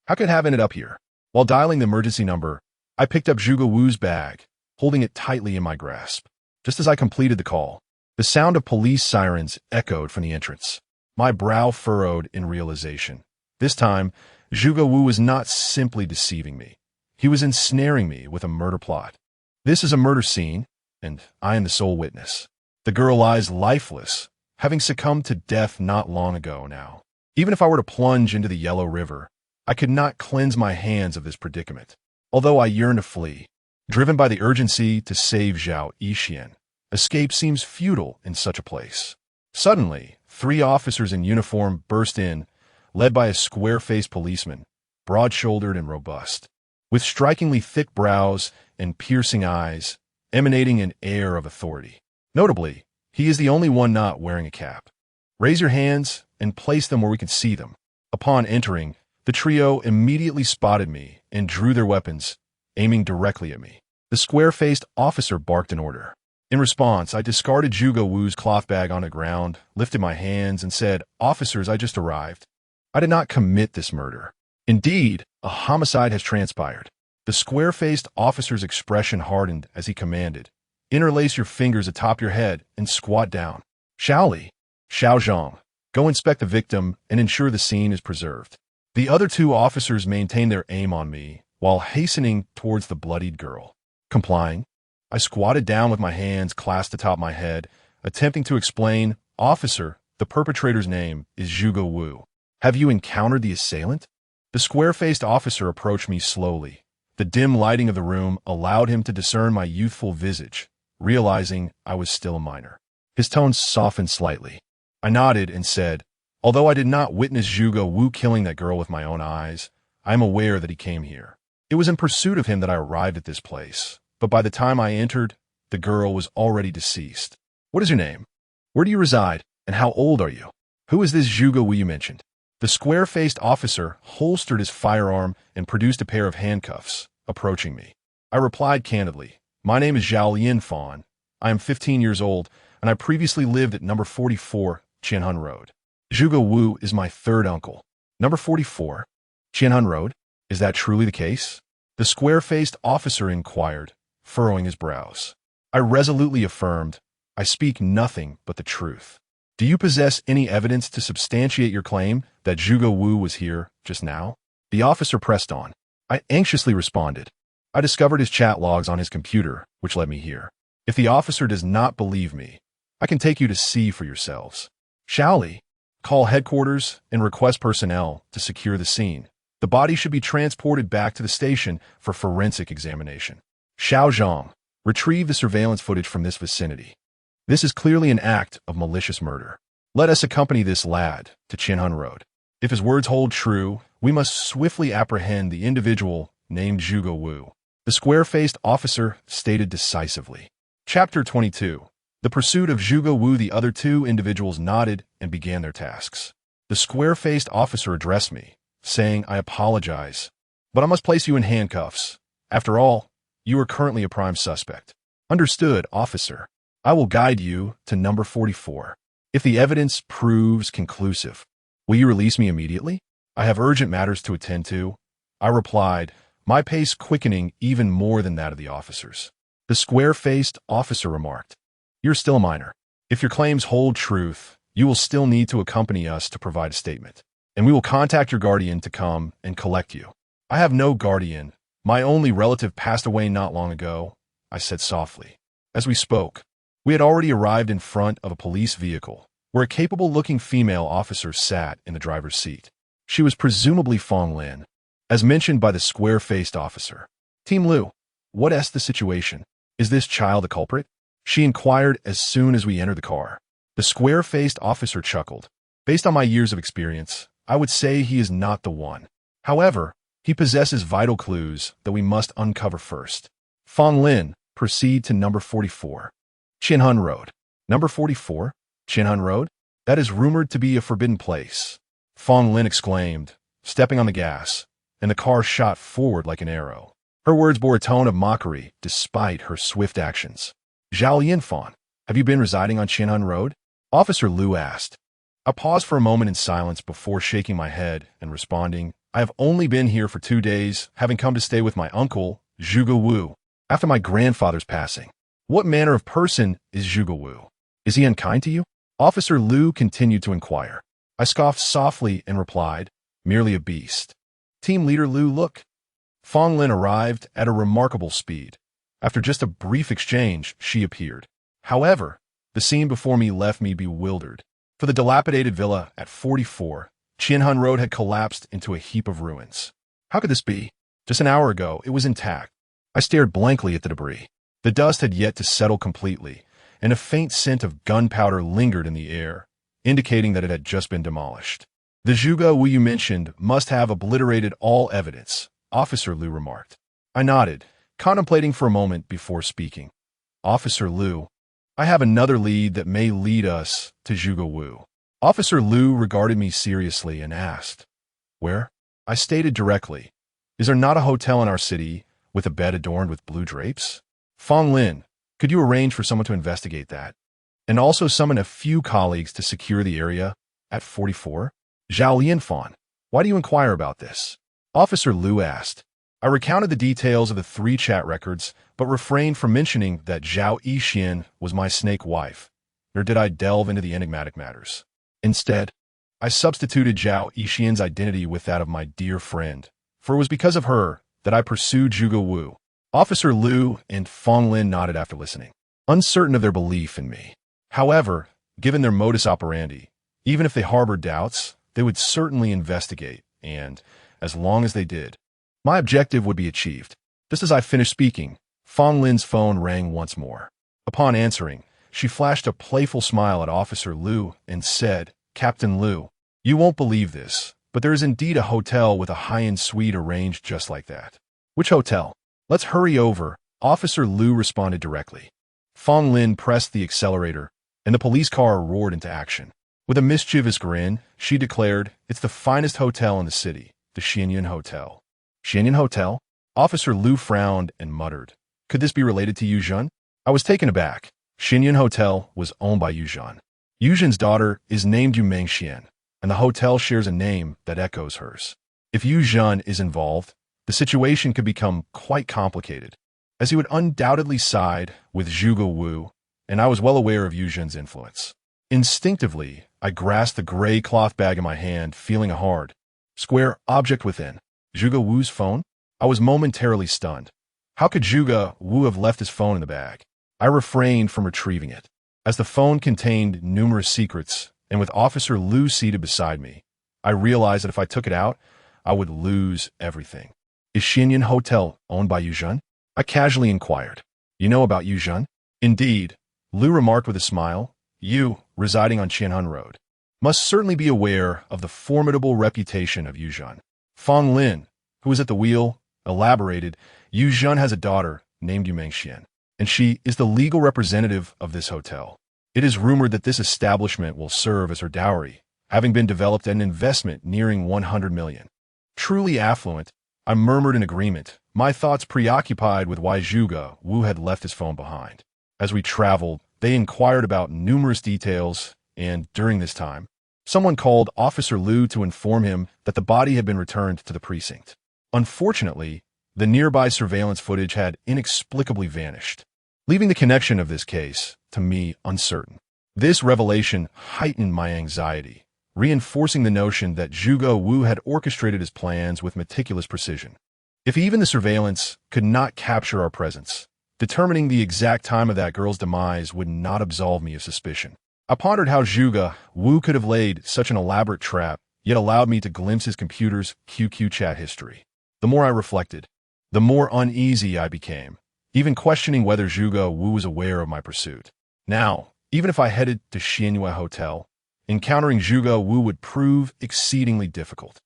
How could it have ended up here? While dialing the emergency number, I picked up Zhuge Wu's bag, holding it tightly in my grasp. Just as I completed the call, the sound of police sirens echoed from the entrance. My brow furrowed in realization. This time, Zhuge Wu was not simply deceiving me. He was ensnaring me with a murder plot. This is a murder scene, and I am the sole witness. The girl lies lifeless, having succumbed to death not long ago now. Even if I were to plunge into the Yellow River, I could not cleanse my hands of this predicament. Although I yearn to flee, driven by the urgency to save Zhao Yixian, escape seems futile in such a place. Suddenly, 3 officers in uniform burst in, led by a square-faced policeman, broad-shouldered and robust, with strikingly thick brows and piercing eyes, emanating an air of authority. Notably, he is the only one not wearing a cap. Raise your hands and place them where we can see them. Upon entering, the trio immediately spotted me and drew their weapons, aiming directly at me. The square-faced officer barked an order. In response, I discarded Zhuge Wu's cloth bag on the ground, lifted my hands, and said, "Officers, I just arrived. I did not commit this murder. Indeed, a homicide has transpired." The square-faced officer's expression hardened as he commanded, "Interlace your fingers atop your head and squat down. Xiao Zhang, go inspect the victim and ensure the scene is preserved." The other 2 officers maintained their aim on me while hastening towards the bloodied girl. Complying, I squatted down with my hands clasped atop my head, attempting to explain, "Officer, the perpetrator's name is Zhuge Wu. Have you encountered the assailant?" The square-faced officer approached me slowly. The dim lighting of the room allowed him to discern my youthful visage, realizing I was still a minor. His tone softened slightly. I nodded and said, "Although I did not witness Zhuge Wu killing that girl with my own eyes, I am aware that he came here. It was in pursuit of him that I arrived at this place, but by the time I entered, the girl was already deceased. What is your name? Where do you reside, and how old are you? Who is this Zhuge Wu you mentioned?" The square-faced officer holstered his firearm and produced a pair of handcuffs, approaching me. I replied candidly, "My name is Zhao Lianfan. I am 15 years old, and I previously lived at number 44, Chinhan Road. Zhuge Wu is my 3rd uncle." "Number 44, Chinhan Road? Is that truly the case?" the square-faced officer inquired, furrowing his brows. I resolutely affirmed, "I speak nothing but the truth." "Do you possess any evidence to substantiate your claim that Zhuge Wu was here just now?" The officer pressed on. I anxiously responded. "I discovered his chat logs on his computer, which led me here. If the officer does not believe me, I can take you to see for yourselves. Xiao, call headquarters and request personnel to secure the scene. The body should be transported back to the station for forensic examination. Xiao Zhang, Retrieve the surveillance footage from this vicinity. This is clearly an act of malicious murder. Let us accompany this lad to Chinhun Road. If his words hold true, we must swiftly apprehend the individual named Zhuge Wu. The square-faced officer stated decisively. Chapter 22. The pursuit of Zhuge Wu. The other two individuals nodded and began their tasks. The square-faced officer addressed me, saying, "I apologize, but I must place you in handcuffs. After all, you are currently a prime suspect." "Understood, officer. I will guide you to number 44. If the evidence proves conclusive, will you release me immediately? I have urgent matters to attend to," I replied, my pace quickening even more than that of the officers. The square-faced officer remarked, "You're still a minor. If your claims hold truth, you will still need to accompany us to provide a statement, and we will contact your guardian to come and collect you." "I have no guardian. My only relative passed away not long ago," I said softly. As we spoke, we had already arrived in front of a police vehicle, where a capable-looking female officer sat in the driver's seat. She was presumably Fong Lin, as mentioned by the square-faced officer. "Team Liu, what's the situation? Is this child a culprit?" she inquired as soon as we entered the car. The square-faced officer chuckled. "Based on my years of experience, I would say he is not the one. However, he possesses vital clues that we must uncover first." Fong Lin, proceed to number 44. Chinhun Road. "Number 44? Chinhun Road? That is rumored to be a forbidden place," Fong Lin exclaimed, stepping on the gas, and the car shot forward like an arrow. Her words bore a tone of mockery despite her swift actions. "Zhao Yinfan, have you been residing on Chinhun Road?" Officer Liu asked. I paused for a moment in silence before shaking my head and responding, "I have only been here for 2 days, having come to stay with my uncle, Zhuge Wu, after my grandfather's passing." "What manner of person is Zhuge Wu? Is he unkind to you?" Officer Liu continued to inquire. I scoffed softly and replied, "Merely a beast." "Team Leader Liu, look." Fong Lin arrived at a remarkable speed. After just a brief exchange, she appeared. However, the scene before me left me bewildered. For the dilapidated villa at 44, Chinhun Road had collapsed into a heap of ruins. How could this be? Just an hour ago, it was intact. I stared blankly at the debris. The dust had yet to settle completely, and a faint scent of gunpowder lingered in the air, indicating that it had just been demolished. "The Zhuge Wu you mentioned must have obliterated all evidence," Officer Liu remarked. I nodded, contemplating for a moment before speaking. "Officer Liu, I have another lead that may lead us to Zhuge Wu." Officer Liu regarded me seriously and asked, "Where?" I stated directly, "Is there not a hotel in our city with a bed adorned with blue drapes?" "Fong Lin, could you arrange for someone to investigate that? And also summon a few colleagues to secure the area at 44? "Zhao Yinfan, why do you inquire about this?" Officer Liu asked. I recounted the details of the 3 chat records, but refrained from mentioning that Zhao Yixian was my snake wife, nor did I delve into the enigmatic matters. Instead, I substituted Zhao Yixian's identity with that of my dear friend, for it was because of her that I pursued Zhuge Wu. Officer Liu and Fong Lin nodded after listening, uncertain of their belief in me. However, given their modus operandi, even if they harbored doubts, they would certainly investigate, and, as long as they did, my objective would be achieved. Just as I finished speaking, Fong Lin's phone rang once more. Upon answering, she flashed a playful smile at Officer Liu and said, "Captain Liu, you won't believe this, but there is indeed a hotel with a high-end suite arranged just like that." "Which hotel? Let's hurry over," Officer Liu responded directly. Fong Lin pressed the accelerator, and the police car roared into action. With a mischievous grin, she declared, "It's the finest hotel in the city, the Xianyun Hotel." "Xianyun Hotel?" Officer Liu frowned and muttered, "Could this be related to Yu Zhen?" I was taken aback. Xianyun Hotel was owned by Yu Zhen. Yu Zhen's daughter is named Yu Mengxian, and the hotel shares a name that echoes hers. If Yu Zhen is involved, the situation could become quite complicated, as he would undoubtedly side with Zhuge Wu, and I was well aware of Yu Zhen's influence. Instinctively, I grasped the gray cloth bag in my hand, feeling a hard, square object within. Zhuge Wu's phone? I was momentarily stunned. How could Zhuge Wu have left his phone in the bag? I refrained from retrieving it, as the phone contained numerous secrets, and with Officer Liu seated beside me, I realized that if I took it out, I would lose everything. "Is Xianyun Hotel owned by Yu Zhen?" I casually inquired. You know about Yu Zhen? Indeed, Liu remarked with a smile. You, residing on Qianhun Road, must certainly be aware of the formidable reputation of Yu Zhen. Fang Lin, who was at the wheel, elaborated. Yu Zhen has a daughter named Yu Mengxian, and she is the legal representative of this hotel. It is rumored that this establishment will serve as her dowry, having been developed at an investment nearing 100 million. Truly affluent, I murmured in agreement, my thoughts preoccupied with why Zhuge Wu had left his phone behind. As we traveled, they inquired about numerous details, and during this time, someone called Officer Liu to inform him that the body had been returned to the precinct. Unfortunately, the nearby surveillance footage had inexplicably vanished, leaving the connection of this case, to me, uncertain. This revelation heightened my anxiety, reinforcing the notion that Zhuge Wu had orchestrated his plans with meticulous precision. If even the surveillance could not capture our presence, determining the exact time of that girl's demise would not absolve me of suspicion. I pondered how Zhuge Wu could have laid such an elaborate trap, yet allowed me to glimpse his computer's QQ chat history. The more I reflected, the more uneasy I became, even questioning whether Zhuge Wu was aware of my pursuit. Now, even if I headed to Xianyue Hotel, encountering Zhuge Wu would prove exceedingly difficult.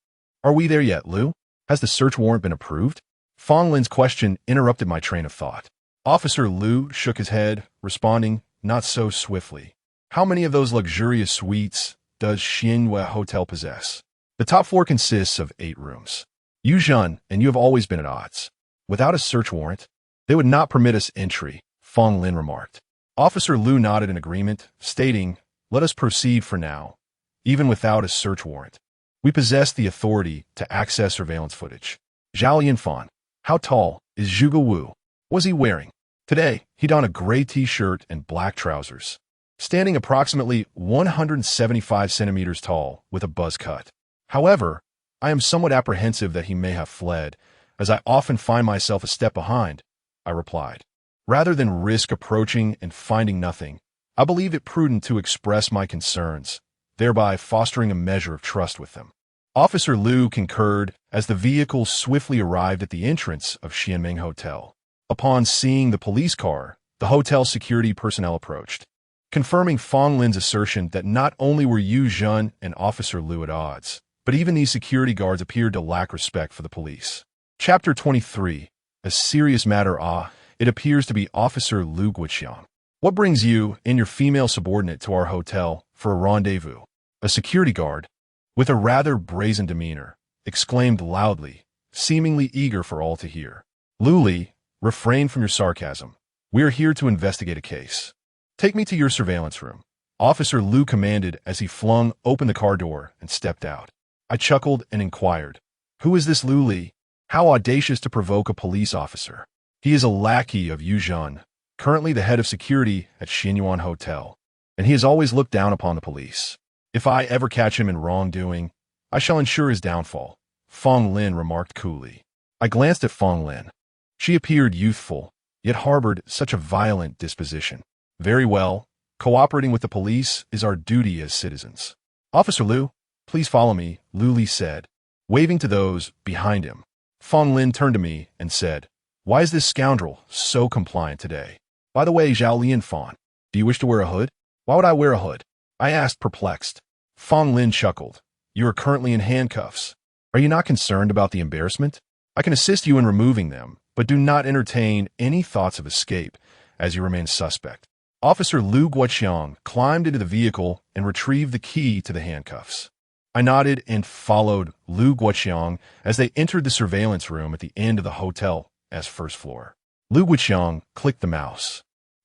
Are we there yet, Liu? Has the search warrant been approved? Fang Lin's question interrupted my train of thought. Officer Liu shook his head, responding, not so swiftly. How many of those luxurious suites does Xianyue Hotel possess? The top floor consists of 8 rooms. Yu Zhen and you have always been at odds. Without a search warrant, they would not permit us entry, Fang Lin remarked. Officer Liu nodded in agreement, stating, let us proceed for now, even without a search warrant. We possess the authority to access surveillance footage. Zhao Yanfan, how tall is Zhuge Wu? Was he wearing? Today, he donned a gray t-shirt and black trousers, standing approximately 175 centimeters tall with a buzz cut. However, I am somewhat apprehensive that he may have fled, as I often find myself a step behind, I replied. Rather than risk approaching and finding nothing, I believe it prudent to express my concerns, thereby fostering a measure of trust with them. Officer Liu concurred as the vehicle swiftly arrived at the entrance of Xianming Hotel. Upon seeing the police car, the hotel security personnel approached, confirming Fang Lin's assertion that not only were Yu Zhen and Officer Liu at odds, but even these security guards appeared to lack respect for the police. Chapter 23. A serious matter. It appears to be Officer Liu Guoqiang. What brings you and your female subordinate to our hotel for a rendezvous? A security guard, with a rather brazen demeanor, exclaimed loudly, seemingly eager for all to hear. Liu Li, refrain from your sarcasm. We are here to investigate a case. Take me to your surveillance room, Officer Liu commanded as he flung open the car door and stepped out. I chuckled and inquired, who is this Liu Li? How audacious to provoke a police officer. He is a lackey of Yu Zhen, currently the head of security at Xianyuan Hotel, and he has always looked down upon the police. If I ever catch him in wrongdoing, I shall ensure his downfall, Fang Lin remarked coolly. I glanced at Fang Lin. She appeared youthful, yet harbored such a violent disposition. Very well, cooperating with the police is our duty as citizens. Officer Liu, please follow me, Liu Li said, waving to those behind him. Fang Lin turned to me and said, why is this scoundrel so compliant today? By the way, Zhao Lianfan, do you wish to wear a hood? Why would I wear a hood? I asked, perplexed. Fang Lin chuckled. You are currently in handcuffs. Are you not concerned about the embarrassment? I can assist you in removing them, but do not entertain any thoughts of escape, as you remain suspect. Officer Liu Guoqiang climbed into the vehicle and retrieved the key to the handcuffs. I nodded and followed Liu Guoqiang as they entered the surveillance room at the end of the hotel as first floor. Liu Guoqiang clicked the mouse,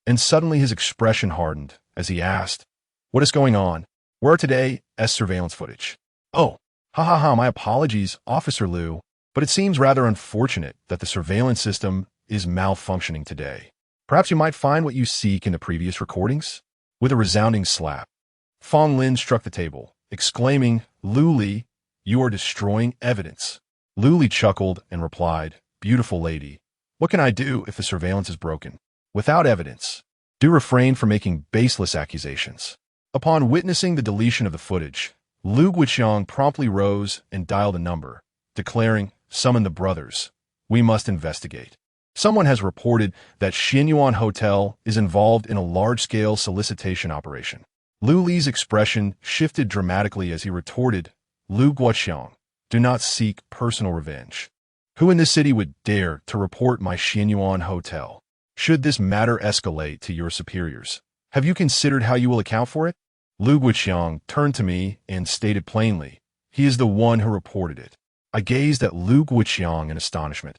and suddenly his expression hardened as he asked, what is going on? Where are today's surveillance footage? Oh, my apologies, Officer Liu, but it seems rather unfortunate that the surveillance system is malfunctioning today. Perhaps you might find what you seek in the previous recordings? With a resounding slap, Fang Lin struck the table, exclaiming, Liu Li, you are destroying evidence. Liu Li chuckled and replied, beautiful lady, what can I do if the surveillance is broken? Without evidence, do refrain from making baseless accusations. Upon witnessing the deletion of the footage, Liu Guoqiang promptly rose and dialed a number, declaring, summon the brothers. We must investigate. Someone has reported that Xinyuan Hotel is involved in a large-scale solicitation operation. Lu Li's expression shifted dramatically as he retorted, Lu Guoqiang, do not seek personal revenge. Who in this city would dare to report my Xinyuan Hotel? Should this matter escalate to your superiors, have you considered how you will account for it? Lu Guoqiang turned to me and stated plainly, he is the one who reported it. I gazed at Lu Guoqiang in astonishment.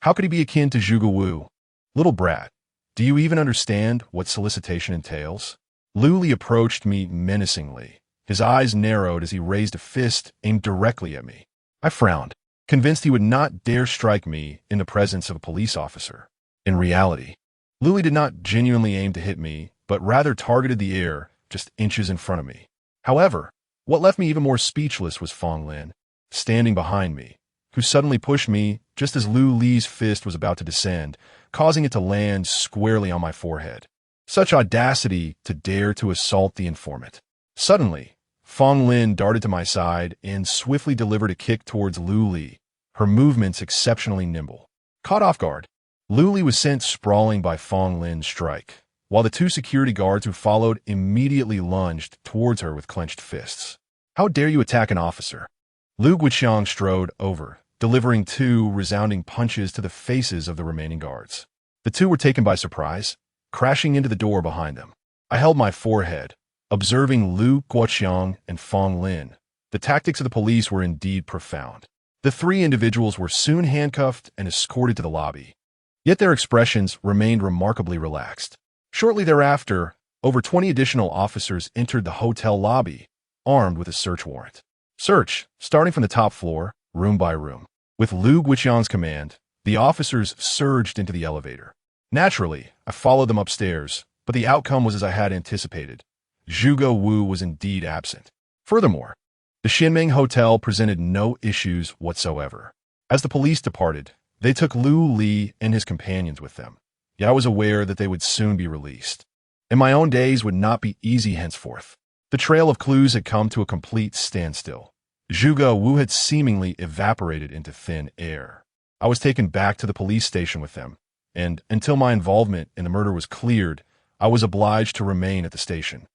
How could he be akin to Zhuge Wu? Little brat, do you even understand what solicitation entails? Lu Li approached me menacingly. His eyes narrowed as he raised a fist aimed directly at me. I frowned, convinced he would not dare strike me in the presence of a police officer. In reality, Lu Li did not genuinely aim to hit me, but rather targeted the air just inches in front of me. However, what left me even more speechless was Fong Lin, standing behind me, who suddenly pushed me just as Lu Li's fist was about to descend, causing it to land squarely on my forehead. Such audacity to dare to assault the informant. Suddenly, Fong Lin darted to my side and swiftly delivered a kick towards Lu Li, her movements exceptionally nimble. Caught off guard, Lu Li was sent sprawling by Fong Lin's strike, while the two security guards who followed immediately lunged towards her with clenched fists. How dare you attack an officer? Lu Guoqiang strode over, delivering two resounding punches to the faces of the remaining guards. The two were taken by surprise, crashing into the door behind them. I held my forehead, observing Lu Guoqiang and Fong Lin. The tactics of the police were indeed profound. The three individuals were soon handcuffed and escorted to the lobby. Yet their expressions remained remarkably relaxed. Shortly thereafter, over 20 additional officers entered the hotel lobby, armed with a search warrant. Search, starting from the top floor, room by room. With Lu Guoqiang's command, the officers surged into the elevator. Naturally, I followed them upstairs, but the outcome was as I had anticipated. Zhuge Wu was indeed absent. Furthermore, the Xinming Hotel presented no issues whatsoever. As the police departed, they took Lu Li and his companions with them. Yet I was aware that they would soon be released. And my own days would not be easy henceforth. The trail of clues had come to a complete standstill. Zhuge Wu had seemingly evaporated into thin air. I was taken back to the police station with them, and until my involvement in the murder was cleared, I was obliged to remain at the station.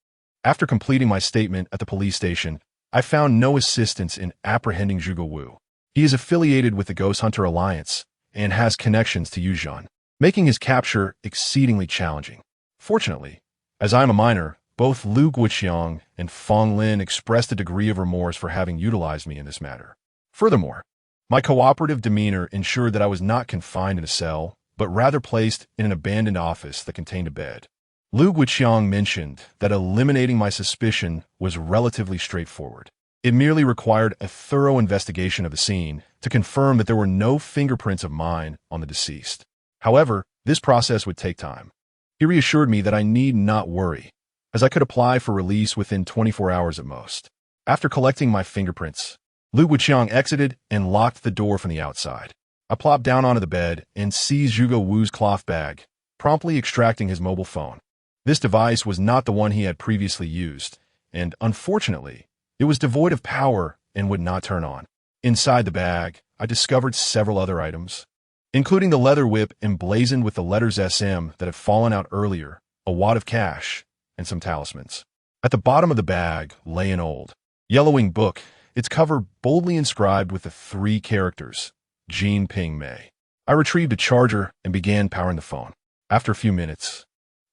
After completing my statement at the police station, I found no assistance in apprehending Zhuge Wu. He is affiliated with the Ghost Hunter Alliance and has connections to Yuzhan, making his capture exceedingly challenging. Fortunately, as I am a minor, both Lu Guoqiang and Fong Lin expressed a degree of remorse for having utilized me in this matter. Furthermore, my cooperative demeanor ensured that I was not confined in a cell, but rather placed in an abandoned office that contained a bed. Lu Guoqiang mentioned that eliminating my suspicion was relatively straightforward. It merely required a thorough investigation of the scene to confirm that there were no fingerprints of mine on the deceased. However, this process would take time. He reassured me that I need not worry, as I could apply for release within 24 hours at most. After collecting my fingerprints, Lu Guoqiang exited and locked the door from the outside. I plopped down onto the bed and seized Zhuge Wu's cloth bag, promptly extracting his mobile phone. This device was not the one he had previously used, and unfortunately, it was devoid of power and would not turn on. Inside the bag, I discovered several other items, including the leather whip emblazoned with the letters SM that had fallen out earlier, a wad of cash, and some talismans. At the bottom of the bag lay an old, yellowing book, its cover boldly inscribed with the three characters, Jean Ping Mei. I retrieved a charger and began powering the phone. After a few minutes,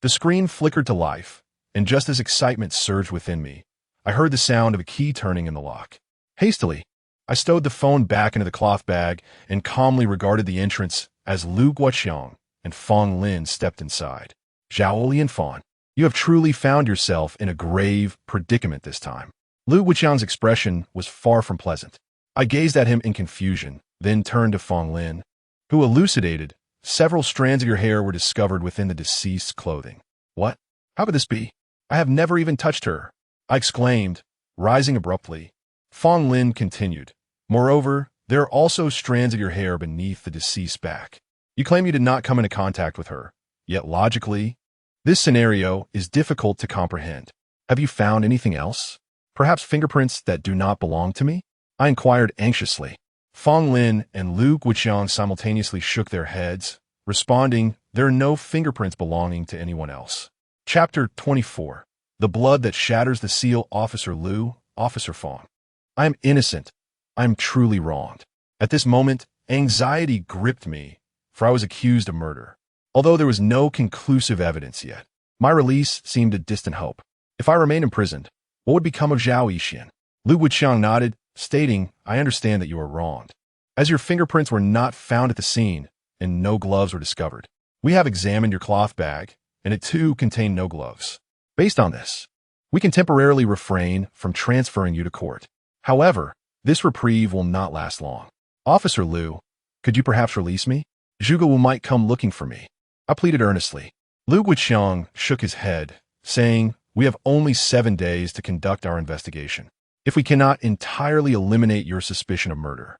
the screen flickered to life, and just as excitement surged within me, I heard the sound of a key turning in the lock. Hastily, I stowed the phone back into the cloth bag and calmly regarded the entrance as Lu Guoqiang and Fong Lin stepped inside. Zhao Li and Fawn, you have truly found yourself in a grave predicament this time. Lu Guoqiang's expression was far from pleasant. I gazed at him in confusion, then turned to Fong Lin, who elucidated, several strands of your hair were discovered within the deceased's clothing. What? How could this be? I have never even touched her, I exclaimed, rising abruptly. Fong Lin continued, moreover, there are also strands of your hair beneath the deceased's back. You claim you did not come into contact with her, yet logically, this scenario is difficult to comprehend. Have you found anything else? Perhaps fingerprints that do not belong to me? I inquired anxiously. Fong Lin and Lu Guoqiang simultaneously shook their heads, responding, "There are no fingerprints belonging to anyone else." Chapter 24. The blood that shatters the seal. Officer Liu, Officer Fong. I am innocent. I am truly wronged. At this moment, anxiety gripped me, for I was accused of murder. Although there was no conclusive evidence yet, my release seemed a distant hope. If I remained imprisoned, what would become of Zhao Yixian? Lu Wuqiang nodded, stating, "I understand that you are wronged. As your fingerprints were not found at the scene, and no gloves were discovered, we have examined your cloth bag, and it too contained no gloves. Based on this, we can temporarily refrain from transferring you to court. However, this reprieve will not last long. Officer Liu, could you perhaps release me? Zhuge Wu might come looking for me." I pleaded earnestly. Lu Wuqiang shook his head, saying, "We have only 7 days to conduct our investigation. If we cannot entirely eliminate your suspicion of murder,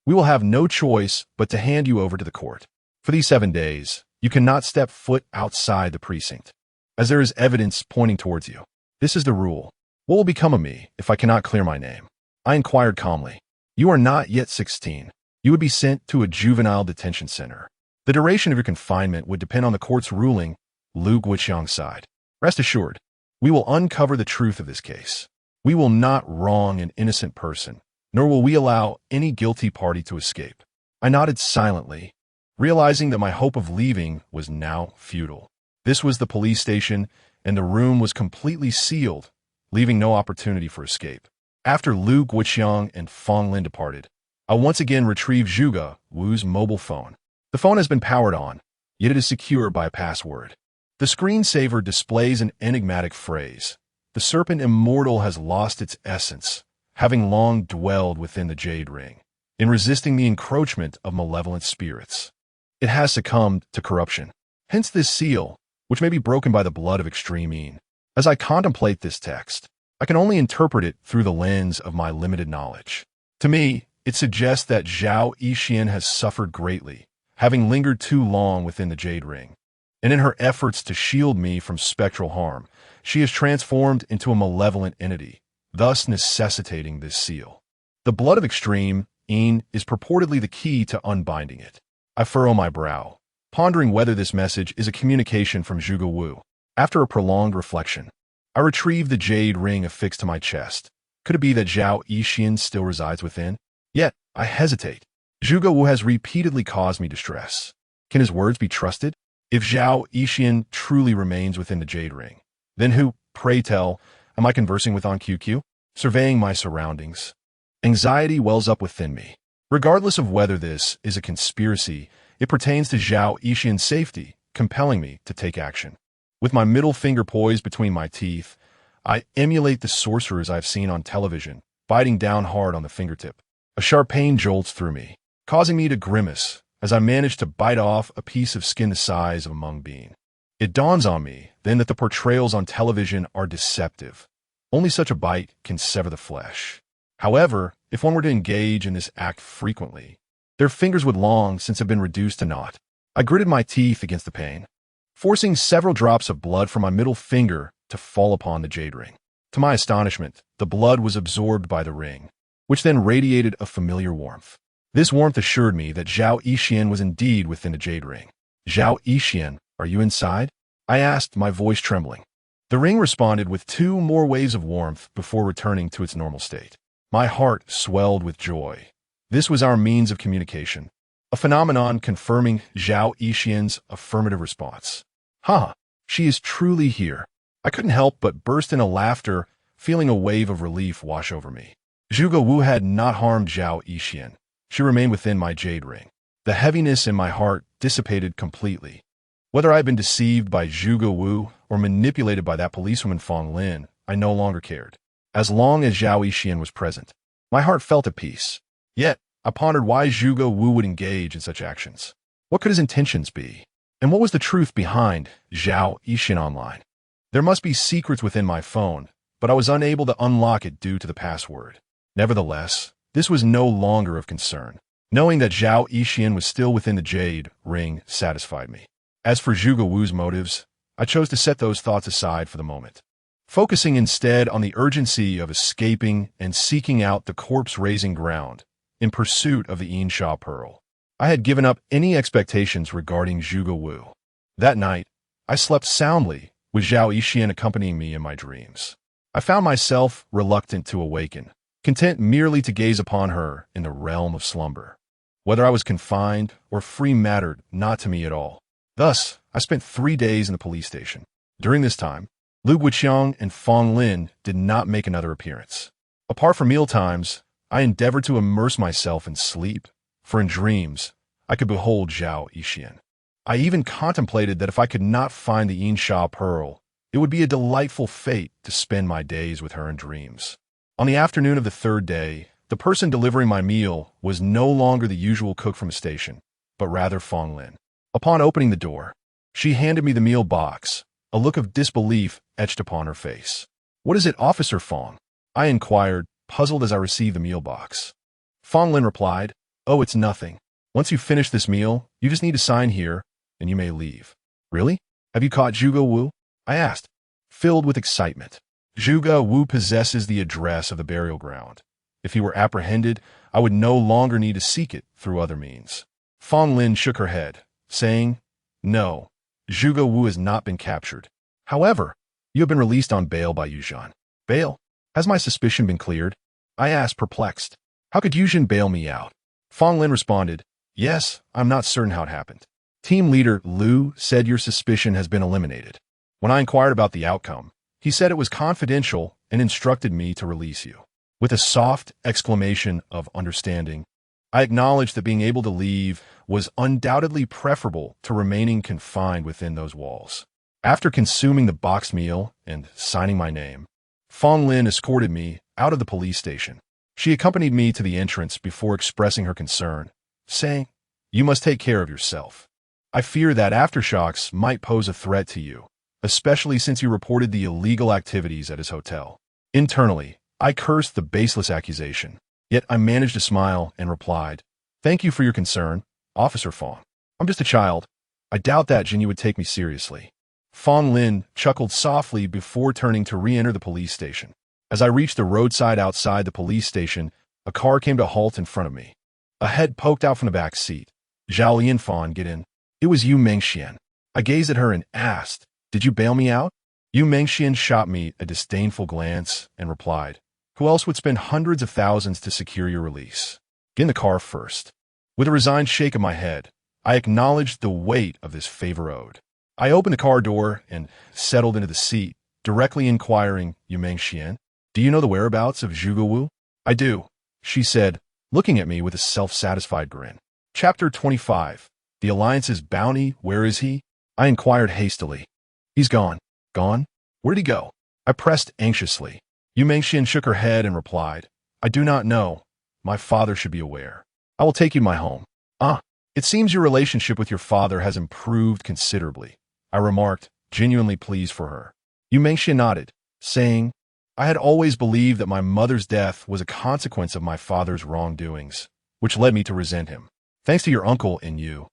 we will have no choice but to hand you over to the court. For these 7 days, you cannot step foot outside the precinct, as there is evidence pointing towards you. This is the rule. What will become of me if I cannot clear my name?" I inquired calmly. "You are not yet 16. You would be sent to a juvenile detention center. The duration of your confinement would depend on the court's ruling." Lu Guiqiang sighed. "Rest assured, we will uncover the truth of this case. We will not wrong an innocent person, nor will we allow any guilty party to escape." I nodded silently, realizing that my hope of leaving was now futile. This was the police station, and the room was completely sealed, leaving no opportunity for escape. After Lu Guiqiang and Fong Lin departed, I once again retrieved Zhuge Wu's mobile phone. The phone has been powered on, yet it is secure by a password. The screensaver displays an enigmatic phrase: "The Serpent Immortal has lost its essence, having long dwelled within the Jade Ring, in resisting the encroachment of malevolent spirits. It has succumbed to corruption. Hence this seal, which may be broken by the blood of extreme mean." As I contemplate this text, I can only interpret it through the lens of my limited knowledge. To me, it suggests that Zhao Yixian has suffered greatly, having lingered too long within the Jade Ring, and in her efforts to shield me from spectral harm, she is transformed into a malevolent entity, thus necessitating this seal. The blood of extreme mean is purportedly the key to unbinding it. I furrow my brow, pondering whether this message is a communication from Zhuge Wu. After a prolonged reflection, I retrieve the Jade Ring affixed to my chest. Could it be that Zhao Yixian still resides within? Yet, I hesitate. Zhuge Wu has repeatedly caused me distress. Can his words be trusted? If Zhao Yixian truly remains within the Jade Ring, then who, pray tell, am I conversing with on QQ? Surveying my surroundings, anxiety wells up within me. Regardless of whether this is a conspiracy, it pertains to Zhao Yixian's safety, compelling me to take action. With my middle finger poised between my teeth, I emulate the sorcerers I've seen on television, biting down hard on the fingertip. A sharp pain jolts through me, causing me to grimace as I manage to bite off a piece of skin the size of a mung bean. It dawns on me then that the portrayals on television are deceptive. Only such a bite can sever the flesh. However, if one were to engage in this act frequently, their fingers would long since have been reduced to naught. I gritted my teeth against the pain, forcing several drops of blood from my middle finger to fall upon the Jade Ring. To my astonishment, the blood was absorbed by the ring, which then radiated a familiar warmth. This warmth assured me that Zhao Yixian was indeed within the Jade Ring. "Zhao Yixian, are you inside?" I asked, my voice trembling. The ring responded with 2 more waves of warmth before returning to its normal state. My heart swelled with joy. This was our means of communication, a phenomenon confirming Zhao Yixian's affirmative response. "Ha! She is truly here." I couldn't help but burst into laughter, feeling a wave of relief wash over me. Zhuge Wu had not harmed Zhao Yixian. She remained within my Jade Ring. The heaviness in my heart dissipated completely. Whether I had been deceived by Zhuge Wu or manipulated by that policewoman Fong Lin, I no longer cared. As long as Zhao Yixian was present, my heart felt at peace. Yet, I pondered why Zhuge Wu would engage in such actions. What could his intentions be? And what was the truth behind Zhao Yixian online? There must be secrets within my phone, but I was unable to unlock it due to the password. Nevertheless, this was no longer of concern. Knowing that Zhao Yixian was still within the Jade Ring satisfied me. As for Zhuge Wu's motives, I chose to set those thoughts aside for the moment, focusing instead on the urgency of escaping and seeking out the corpse-raising ground in pursuit of the Insha Pearl. I had given up any expectations regarding Zhuge Wu. That night, I slept soundly, with Zhao Yixian accompanying me in my dreams. I found myself reluctant to awaken, content merely to gaze upon her in the realm of slumber. Whether I was confined or free mattered not to me at all. Thus, I spent 3 days in the police station. During this time, Lu Guiqiang and Fong Lin did not make another appearance. Apart from mealtimes, I endeavored to immerse myself in sleep, for in dreams, I could behold Zhao Yixian. I even contemplated that if I could not find the Yinsha pearl, it would be a delightful fate to spend my days with her in dreams. On the afternoon of the 3rd day, the person delivering my meal was no longer the usual cook from the station, but rather Fong Lin. Upon opening the door, she handed me the meal box, a look of disbelief etched upon her face. "What is it, Officer Fong?" I inquired, puzzled as I received the meal box. Fong Lin replied, "Oh, it's nothing. Once you finish this meal, you just need to sign here, and you may leave." "Really? Have you caught Zhuge Wu?" I asked, filled with excitement. Zhuge Wu possesses the address of the burial ground. If he were apprehended, I would no longer need to seek it through other means. Fong Lin shook her head, saying, "No, Zhuge Wu has not been captured. However, you have been released on bail by Yuzhan." "Bail? Has my suspicion been cleared?" I asked, perplexed. "How could Yuzhan bail me out?" Fong Lin responded, "Yes, I'm not certain how it happened. Team leader Lu said your suspicion has been eliminated. When I inquired about the outcome, he said it was confidential and instructed me to release you." With a soft exclamation of understanding, I acknowledged that being able to leave was undoubtedly preferable to remaining confined within those walls. After consuming the boxed meal and signing my name, Fong Lin escorted me out of the police station. She accompanied me to the entrance before expressing her concern, saying, "You must take care of yourself. I fear that aftershocks might pose a threat to you, especially since you reported the illegal activities at his hotel." Internally, I cursed the baseless accusation, yet I managed to smile and replied, "Thank you for your concern, Officer Fong. I'm just a child. I doubt that Jinyu would take me seriously." Fong Lin chuckled softly before turning to re-enter the police station. As I reached the roadside outside the police station, a car came to a halt in front of me. A head poked out from the back seat. "Zhao Yinfan, get in." It was Yu Mengxian. I gazed at her and asked, "Did you bail me out?" Yu Mengxian shot me a disdainful glance and replied, "Who else would spend hundreds of thousands to secure your release? Get in the car first." With a resigned shake of my head, I acknowledged the weight of this favor owed. I opened the car door and settled into the seat, directly inquiring, "Yu Mengxian, do you know the whereabouts of Zhuge Wu?" "I do," she said, looking at me with a self-satisfied grin. Chapter 25. The Alliance's bounty, where is he? I inquired hastily. "He's gone." "Gone? Where'd he go?" I pressed anxiously. Yu Mengxian shook her head and replied, "I do not know. My father should be aware. I will take you to my home." "Ah, it seems your relationship with your father has improved considerably," I remarked, genuinely pleased for her. Yu Mengxian nodded, saying, "I had always believed that my mother's death was a consequence of my father's wrongdoings, which led me to resent him. Thanks to your uncle and you,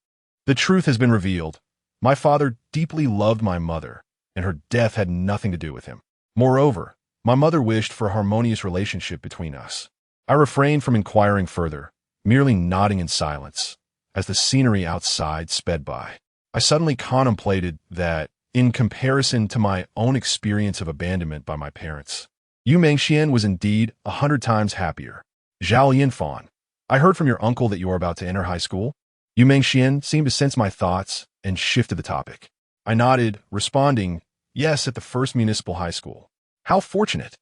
the truth has been revealed. My father deeply loved my mother, and her death had nothing to do with him. Moreover, my mother wished for a harmonious relationship between us." I refrained from inquiring further, merely nodding in silence, as the scenery outside sped by. I suddenly contemplated that, in comparison to my own experience of abandonment by my parents, Yu Mengxian was indeed 100 times happier. "Zhao Yinfan, I heard from your uncle that you are about to enter high school." Yu Mengxian seemed to sense my thoughts and shifted the topic. I nodded, responding, "Yes, at the first municipal high school." "How fortunate.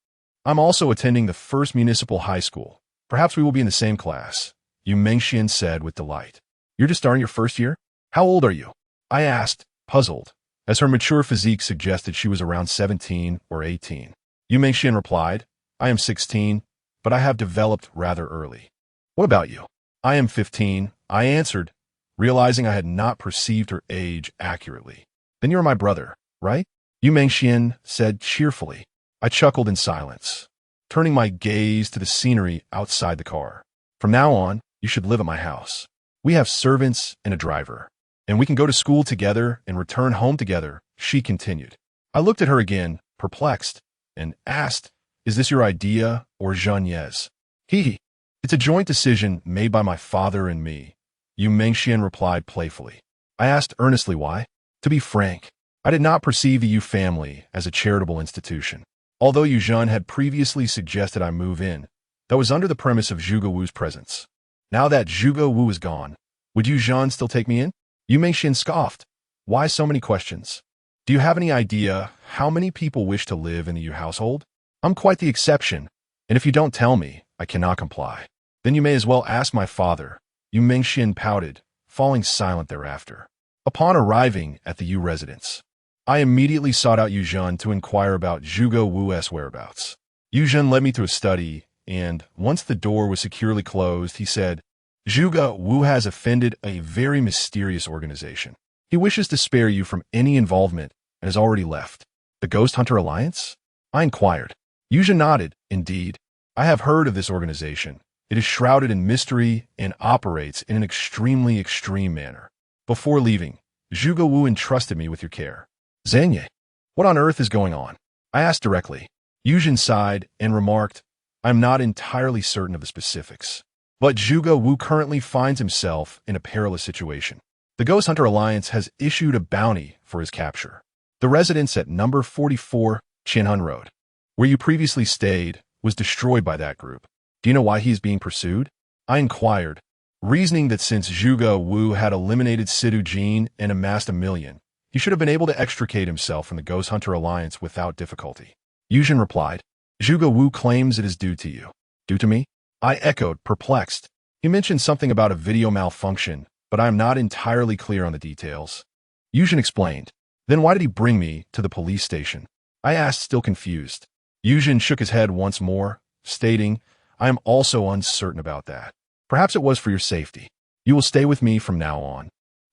I'm also attending the first municipal high school. Perhaps we will be in the same class," Yu Mengxian said with delight. "You're just starting your first year? How old are you?" I asked, puzzled, as her mature physique suggested she was around 17 or 18. Yu Mengxian replied, "I am 16, but I have developed rather early." "What about you?" "I am 15, I answered, realizing I had not perceived her age accurately. "Then you're my brother, right?" Yu Mengxian said cheerfully. I chuckled in silence, turning my gaze to the scenery outside the car. "From now on, you should live at my house. We have servants and a driver, and we can go to school together and return home together," she continued. I looked at her again, perplexed, and asked, "Is this your idea or Zhang Ye's?" "Hee. It's a joint decision made by my father and me. Yu Mengxian replied playfully. I asked earnestly why. To be frank, I did not perceive the Yu family as a charitable institution. Although Yu Zhen had previously suggested I move in, that was under the premise of Zhuge Wu's presence. Now that Zhuge Wu is gone, would Yu Zhen still take me in? Yu Mengxian scoffed. Why so many questions? Do you have any idea how many people wish to live in the Yu household? I'm quite the exception, and if you don't tell me, I cannot comply. Then you may as well ask my father. Yu Mengxian pouted, falling silent thereafter. Upon arriving at the Yu residence, I immediately sought out Yu Zhen to inquire about Zhuge Wu's whereabouts. Yu Zhen led me to a study, and once the door was securely closed, he said, Zhuge Wu has offended a very mysterious organization. He wishes to spare you from any involvement and has already left. The Ghost Hunter Alliance? I inquired. Yu Zhen nodded. Indeed, I have heard of this organization. It is shrouded in mystery and operates in an extremely extreme manner. Before leaving, Zhuge Wu entrusted me with your care. Zanye, what on earth is going on? I asked directly. Yu Zhen sighed and remarked, I am not entirely certain of the specifics, but Zhuge Wu currently finds himself in a perilous situation. The Ghost Hunter Alliance has issued a bounty for his capture. The residence at number 44 Qianhun Road, where you previously stayed, was destroyed by that group. Do you know why he is being pursued? I inquired, reasoning that since Zhuge Wu had eliminated Sidu Jin and amassed $1 million, he should have been able to extricate himself from the Ghost Hunter Alliance without difficulty. Yu Zhen replied, Zhuge Wu claims it is due to you. Due to me? I echoed, perplexed. He mentioned something about a video malfunction, but I am not entirely clear on the details. Yu Zhen explained. Then why did he bring me to the police station? I asked, still confused. Yu Zhen shook his head once more, stating, I am also uncertain about that. Perhaps it was for your safety. You will stay with me from now on,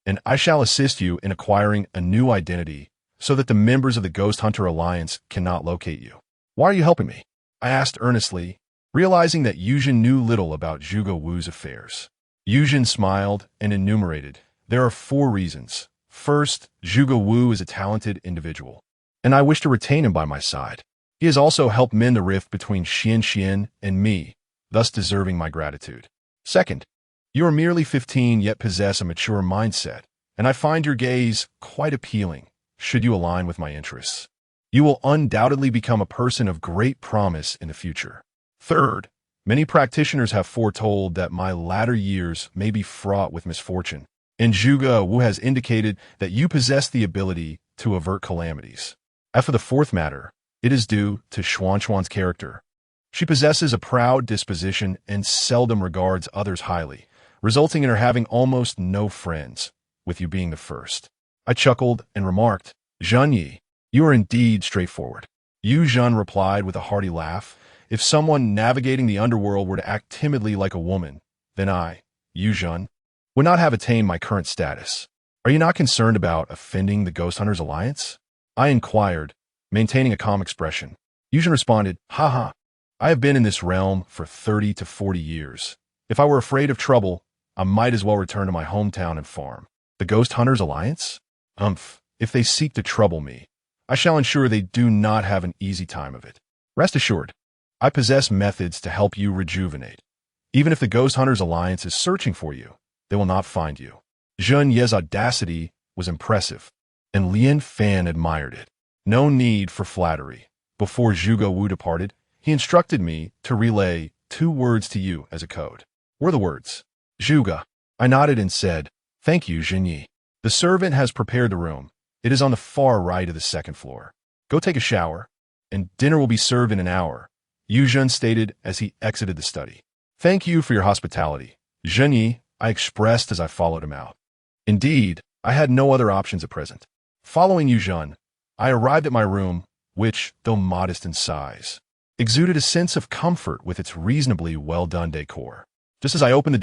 and I shall assist you in acquiring a new identity so that the members of the Ghost Hunter Alliance cannot locate you. Why are you helping me? I asked earnestly, realizing that Yu Zhen knew little about Zhuge Wu's affairs. Yu Zhen smiled and enumerated, there are 4 reasons. First, Zhuge Wu is a talented individual, and I wish to retain him by my side. He has also helped mend the rift between Xian and me, thus deserving my gratitude. Second, you are merely 15 yet possess a mature mindset, and I find your gaze quite appealing, should you align with my interests. You will undoubtedly become a person of great promise in the future. Third, many practitioners have foretold that my latter years may be fraught with misfortune, and Zhuge Wu has indicated that you possess the ability to avert calamities. As for the fourth matter, it is due to Xuan's character. She possesses a proud disposition and seldom regards others highly, resulting in her having almost no friends, with you being the first. I chuckled and remarked, Zhen Yi, you are indeed straightforward. Yu Zhen replied with a hearty laugh, if someone navigating the underworld were to act timidly like a woman, then I, Yu Zhen, would not have attained my current status. Are you not concerned about offending the Ghost Hunters Alliance? I inquired, maintaining a calm expression. Yu Zhen responded, haha, I have been in this realm for 30 to 40 years. If I were afraid of trouble, I might as well return to my hometown and farm. The Ghost Hunters Alliance? If they seek to trouble me, I shall ensure they do not have an easy time of it. Rest assured, I possess methods to help you rejuvenate. Even if the Ghost Hunters Alliance is searching for you, they will not find you. Zhen Ye's audacity was impressive, and Lian Fan admired it. No need for flattery. Before Zhuge Wu departed, he instructed me to relay 2 words to you as a code. Were the words, Zhuge. I nodded and said, thank you, Zhen Yi. The servant has prepared the room. It is on the far right of the 2nd floor. Go take a shower, and dinner will be served in an hour, Yu Zhen stated as he exited the study. Thank you for your hospitality, Zhen Yi, I expressed as I followed him out. Indeed, I had no other options at present. Following Yu Zhen, I arrived at my room, which, though modest in size, exuded a sense of comfort with its reasonably well-done decor. Just as I opened the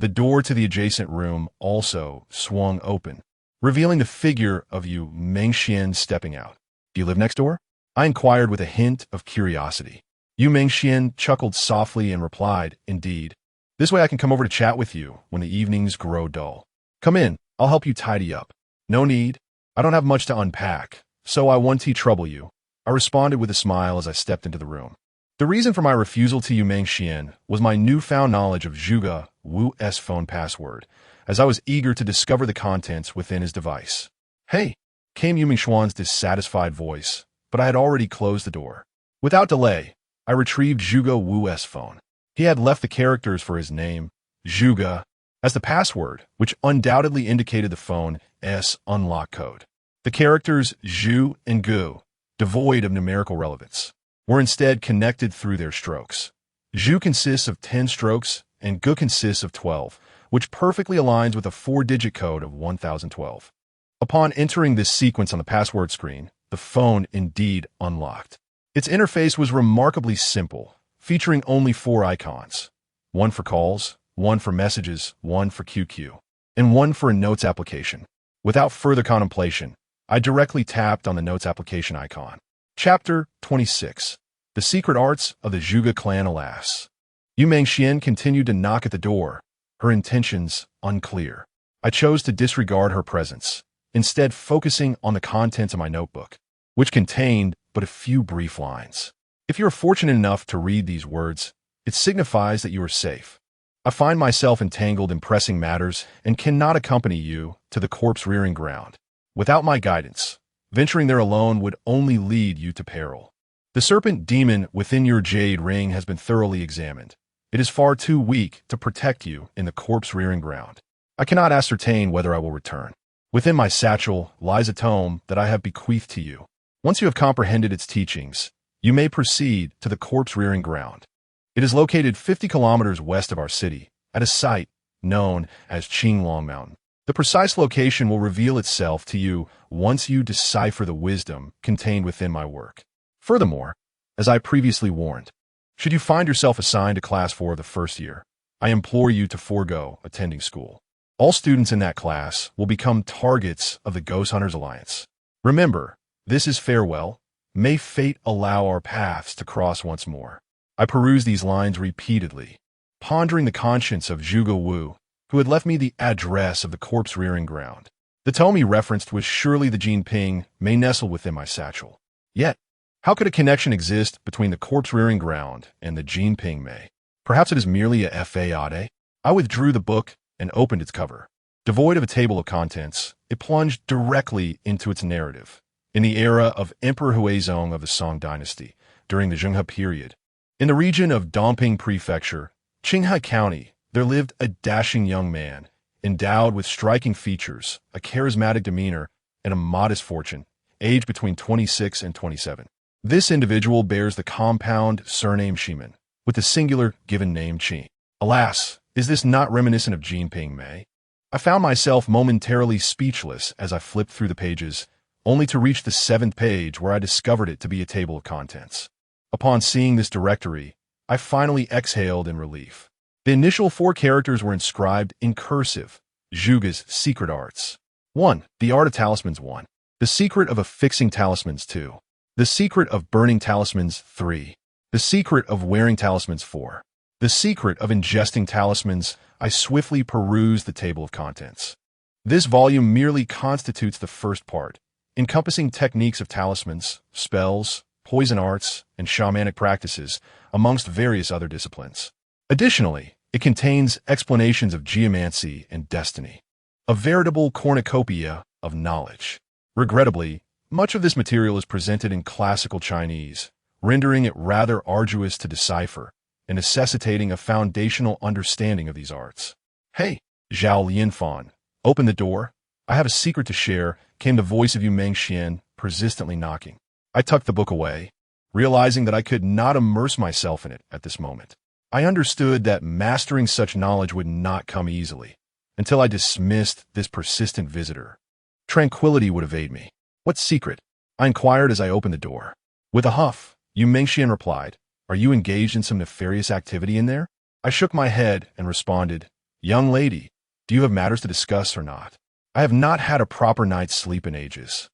door to the adjacent room also swung open, revealing the figure of Yu Mengxian stepping out. Do you live next door? I inquired with a hint of curiosity. Yu Mengxian chuckled softly and replied, indeed. This way I can come over to chat with you when the evenings grow dull. Come in, I'll help you tidy up. No need. I don't have much to unpack, so I won't trouble you. I responded with a smile as I stepped into the room. The reason for my refusal to Yu Mengxian was my newfound knowledge of Zhuge Wu's phone password, as I was eager to discover the contents within his device. "Hey," came Yu Mingxuan's dissatisfied voice, but I had already closed the door. Without delay, I retrieved Zhuge Wu's phone. He had left the characters for his name, Zhuge, as the password, which undoubtedly indicated the phone's unlock code. The characters Zhu and Gu, devoid of numerical relevance, were instead connected through their strokes. Zhu consists of 10 strokes and Gu consists of 12, which perfectly aligns with a 4-digit code of 1012. Upon entering this sequence on the password screen, the phone indeed unlocked. Its interface was remarkably simple, featuring only 4 icons: one for calls, one for messages, one for QQ, and one for a notes application. Without further contemplation, I directly tapped on the notes application icon. Chapter 26. The Secret Arts of the Zhuge Clan. Alas, Yu Mingxian continued to knock at the door, her intentions unclear. I chose to disregard her presence, instead focusing on the contents of my notebook, which contained but a few brief lines. If you are fortunate enough to read these words, it signifies that you are safe. I find myself entangled in pressing matters and cannot accompany you to the corpse-rearing ground. Without my guidance, venturing there alone would only lead you to peril. The serpent demon within your jade ring has been thoroughly examined. It is far too weak to protect you in the corpse-rearing ground. I cannot ascertain whether I will return. Within my satchel lies a tome that I have bequeathed to you. Once you have comprehended its teachings, you may proceed to the corpse-rearing ground. It is located 50 kilometers west of our city, at a site known as Qinglong Mountain. The precise location will reveal itself to you once you decipher the wisdom contained within my work. Furthermore, as I previously warned, should you find yourself assigned to Class 4 of the first year, I implore you to forego attending school. All students in that class will become targets of the Ghost Hunters Alliance. Remember, this is farewell. May fate allow our paths to cross once more. I perused these lines repeatedly, pondering the conscience of Zhuge Wu, who had left me the address of the corpse-rearing ground. The tome he referenced was surely the Jinping may nestle within my satchel. Yet, how could a connection exist between the corpse-rearing ground and the Jinping May? Perhaps it is merely a fade. I withdrew the book and opened its cover. Devoid of a table of contents, it plunged directly into its narrative. In the era of Emperor Huizong of the Song dynasty, during the Zhenghe period, in the region of Dongping Prefecture, Qinghai County, there lived a dashing young man, endowed with striking features, a charismatic demeanor, and a modest fortune, aged between 26 and 27. This individual bears the compound surname Shiman, with the singular given name Qi. Alas, is this not reminiscent of Jinping May? I found myself momentarily speechless as I flipped through the pages, only to reach the 7th page where I discovered it to be a table of contents. Upon seeing this directory, I finally exhaled in relief. The initial 4 characters were inscribed in cursive, Zhuge's Secret Arts. 1. The Art of Talismans 1. The Secret of Affixing Talismans 2. The Secret of Burning Talismans 3. The Secret of Wearing Talismans 4. The Secret of Ingesting Talismans. I swiftly perused the table of contents. This volume merely constitutes the first part, encompassing techniques of talismans, spells, poison arts, and shamanic practices, amongst various other disciplines. Additionally, it contains explanations of geomancy and destiny, a veritable cornucopia of knowledge. Regrettably, much of this material is presented in classical Chinese, rendering it rather arduous to decipher and necessitating a foundational understanding of these arts. "Hey, Zhao Lianfan, open the door. I have a secret to share," came the voice of Yu Mingxian, persistently knocking. I tucked the book away, realizing that I could not immerse myself in it at this moment. I understood that mastering such knowledge would not come easily, until I dismissed this persistent visitor. Tranquility would evade me. "What secret?" I inquired as I opened the door. With a huff, Yu Mingxian replied, "Are you engaged in some nefarious activity in there?" I shook my head and responded, "Young lady, do you have matters to discuss or not? I have not had a proper night's sleep in ages.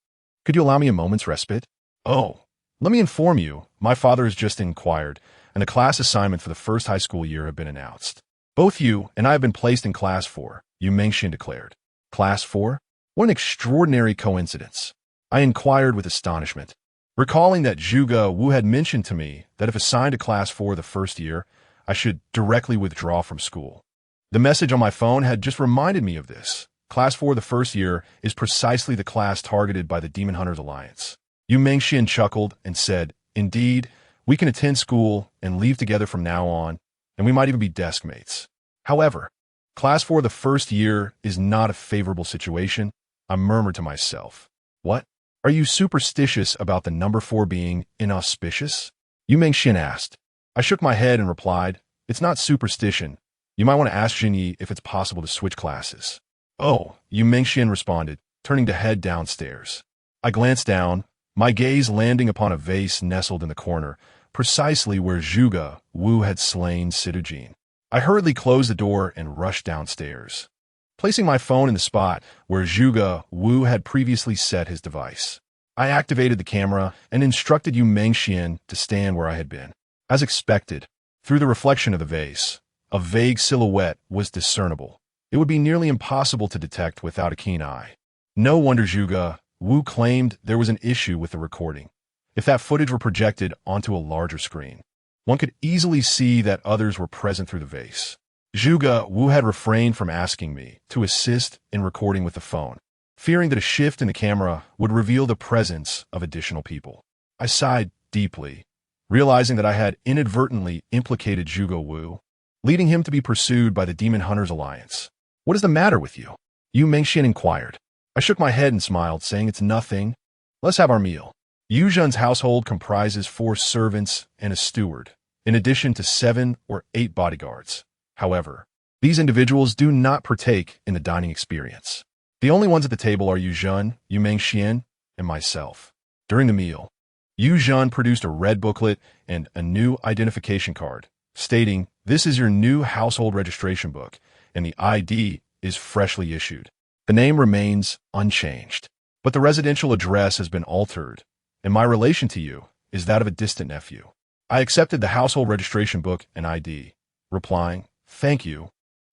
Could you allow me a moment's respite?" "Oh, let me inform you, my father has just inquired, and the class assignment for the first high school year have been announced. Both you and I have been placed in Class 4, Yu Mingxian declared. "Class 4? What an extraordinary coincidence," I inquired with astonishment, recalling that Zhuge Wu had mentioned to me that if assigned to Class 4 the first year, I should directly withdraw from school. The message on my phone had just reminded me of this. Class 4 the first year is precisely the class targeted by the Demon Hunters Alliance. Yu Mengxian chuckled and said, "Indeed, we can attend school and leave together from now on, and we might even be desk mates. However, Class 4 the first year is not a favorable situation," I murmured to myself. "What? Are you superstitious about the number 4 being inauspicious?" Yu Mengxian asked. I shook my head and replied, "It's not superstition. You might want to ask Jinyi if it's possible to switch classes." "Oh," Yu Mengxian responded, turning to head downstairs. I glanced down, my gaze landing upon a vase nestled in the corner, precisely where Zhuge Wu had slain Sidujin. I hurriedly closed the door and rushed downstairs, placing my phone in the spot where Zhuge Wu had previously set his device. I activated the camera and instructed Yu Mengxian to stand where I had been. As expected, through the reflection of the vase, a vague silhouette was discernible. It would be nearly impossible to detect without a keen eye. No wonder Zhuge Wu claimed there was an issue with the recording. If that footage were projected onto a larger screen, one could easily see that others were present through the vase. Zhuge Wu had refrained from asking me to assist in recording with the phone, fearing that a shift in the camera would reveal the presence of additional people. I sighed deeply, realizing that I had inadvertently implicated Zhuge Wu, leading him to be pursued by the Demon Hunters Alliance. "What is the matter with you?" Yu Mengxian inquired. I shook my head and smiled, saying, "It's nothing. Let's have our meal." Yu Zhen's household comprises 4 servants and a steward, in addition to 7 or 8 bodyguards. However, these individuals do not partake in the dining experience. The only ones at the table are Yu Zhen, Yu Mengxian, and myself. During the meal, Yu Zhen produced a red booklet and a new identification card, stating, "This is your new household registration book, and the ID is freshly issued. The name remains unchanged, but the residential address has been altered, and my relation to you is that of a distant nephew." I accepted the household registration book and ID, replying, "Thank you,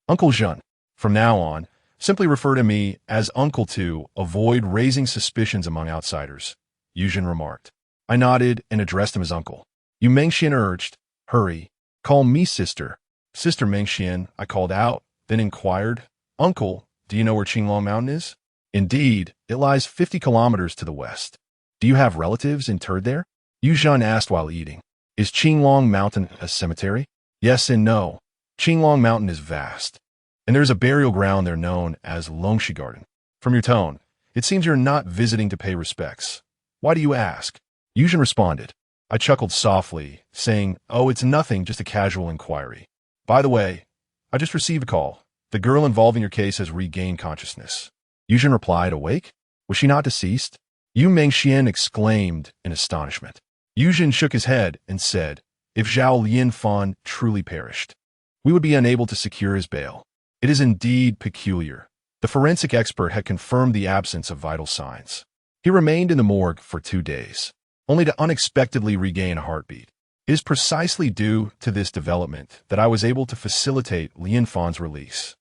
Uncle Zhen. From now on, simply refer to me as Uncle to avoid raising suspicions among outsiders," Yu Zhen remarked. I nodded and addressed him as Uncle. Yu Mengxian urged, "Hurry, call me Sister." "Sister Mengxian," I called out, then inquired, "Uncle, do you know where Qinglong Mountain is?" "Indeed, it lies 50 kilometers to the west." "Do you have relatives interred there?" Yu Zhen asked while eating. "Is Qinglong Mountain a cemetery?" "Yes and no. Qinglong Mountain is vast, and there's a burial ground there known as Longxi Garden. From your tone, it seems you're not visiting to pay respects. Why do you ask?" Yu Zhen responded. I chuckled softly, saying, "Oh, it's nothing, just a casual inquiry. By the way, I just received a call. The girl involved in your case has regained consciousness." Yu Zhen replied, "Awake? Was she not deceased?" Yu Mengxian exclaimed in astonishment. Yu Zhen shook his head and said, "If Zhao Lianfan truly perished, we would be unable to secure his bail. It is indeed peculiar." The forensic expert had confirmed the absence of vital signs. He remained in the morgue for 2 days, only to unexpectedly regain a heartbeat. It is precisely due to this development that I was able to facilitate Lianfan's release.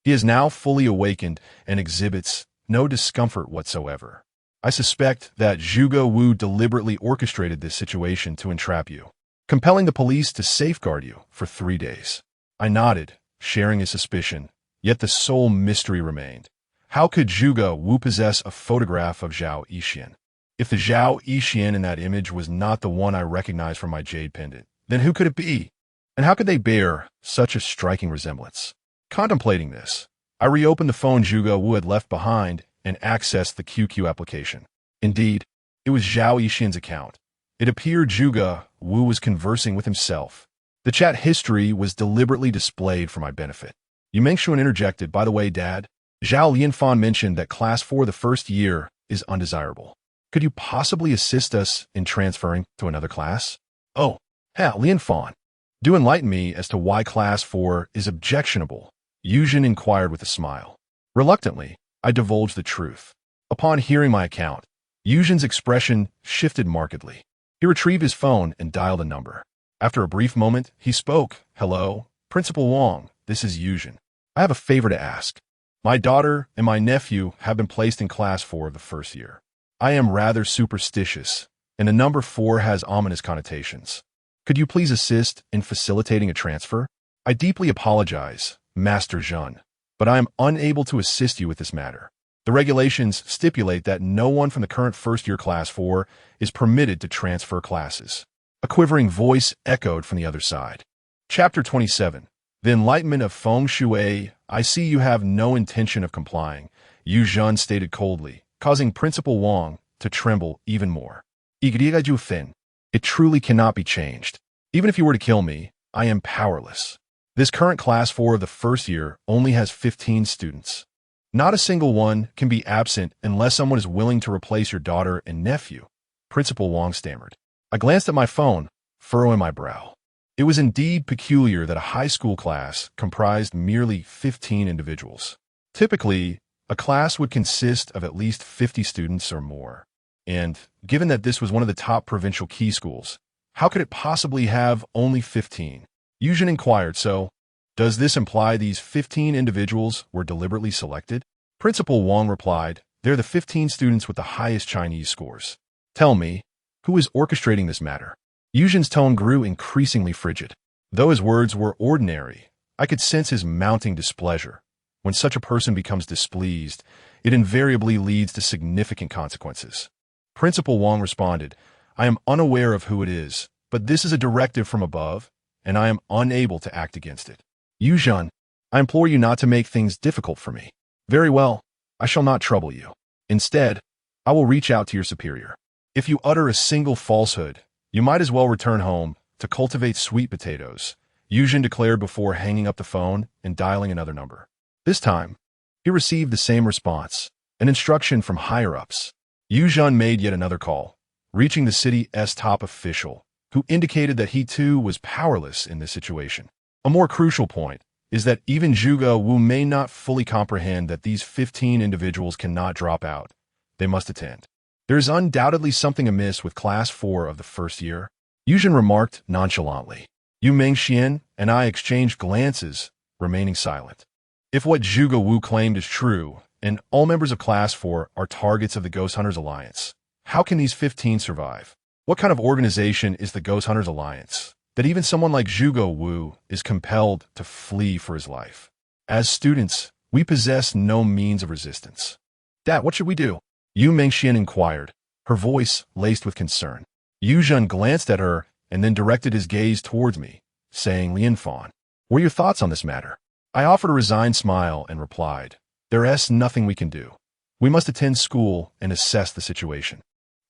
He is now fully awakened and exhibits no discomfort whatsoever. I suspect that Zhuge Wu deliberately orchestrated this situation to entrap you, compelling the police to safeguard you for 3 days. I nodded, sharing his suspicion, yet the sole mystery remained. How could Zhuge Wu possess a photograph of Zhao Yixian? If the Zhao Yixian in that image was not the one I recognized from my jade pendant, then who could it be? And how could they bear such a striking resemblance? Contemplating this, I reopened the phone Zhuge Wu had left behind and accessed the QQ application. Indeed, it was Zhao Yixian's account. It appeared Zhuge Wu was conversing with himself. The chat history was deliberately displayed for my benefit. Yu Mengxian interjected, "By the way, Dad, Zhao Lianfan mentioned that Class 4 the first year is undesirable. Could you possibly assist us in transferring to another class?" "Oh, Lianfan, do enlighten me as to why Class 4 is objectionable," Yu Zhen inquired with a smile. Reluctantly, I divulged the truth. Upon hearing my account, Yu Zhen's expression shifted markedly. He retrieved his phone and dialed a number. After a brief moment, he spoke. "Hello, Principal Wang, this is Yu Zhen. I have a favor to ask. My daughter and my nephew have been placed in Class 4 of the first year. I am rather superstitious, and the number 4 has ominous connotations. Could you please assist in facilitating a transfer? I deeply apologize, Master Zhun, but I am unable to assist you with this matter. The regulations stipulate that no one from the current first-year Class 4 is permitted to transfer classes. A quivering voice echoed from the other side. Chapter 27. The Enlightenment of Feng Shui. I see you have no intention of complying, Yu Zhun stated coldly, causing Principal Wang to tremble even more. It truly cannot be changed. Even if you were to kill me, I am powerless. This current Class 4 of the first year only has 15 students. Not a single one can be absent unless someone is willing to replace your daughter and nephew, Principal Wang stammered. I glanced at my phone, furrowing my brow. It was indeed peculiar that a high school class comprised merely 15 individuals. Typically, a class would consist of at least 50 students or more. And, given that this was one of the top provincial key schools, how could it possibly have only 15? Yuzhen inquired, so, does this imply these 15 individuals were deliberately selected? Principal Wang replied, they're the 15 students with the highest Chinese scores. Tell me, who is orchestrating this matter? Yuzhen's tone grew increasingly frigid. Though his words were ordinary, I could sense his mounting displeasure. When such a person becomes displeased, it invariably leads to significant consequences. Principal Wang responded, I am unaware of who it is, but this is a directive from above, and I am unable to act against it. Yu Zhun, I implore you not to make things difficult for me. Very well, I shall not trouble you. Instead, I will reach out to your superior. If you utter a single falsehood, you might as well return home to cultivate sweet potatoes, Yu Zhun declared before hanging up the phone and dialing another number. This time, he received the same response, an instruction from higher-ups. Yu Zhun made yet another call, reaching the city's top official, who indicated that he too was powerless in this situation. A more crucial point is that even Zhuge Wu may not fully comprehend that these 15 individuals cannot drop out. They must attend. There is undoubtedly something amiss with Class 4 of the first year, Yuzhen remarked nonchalantly. Yu Mengxian and I exchanged glances, remaining silent. If what Zhuge Wu claimed is true, and all members of Class 4 are targets of the Ghost Hunters Alliance, how can these 15 survive? What kind of organization is the Ghost Hunters Alliance, that even someone like Zhuge Wu is compelled to flee for his life? As students, we possess no means of resistance. Dad, what should we do? Yu Mengxian inquired, her voice laced with concern. Yu Zhun glanced at her and then directed his gaze towards me, saying, Lian Fan, what are your thoughts on this matter? I offered a resigned smile and replied, There's nothing we can do. We must attend school and assess the situation.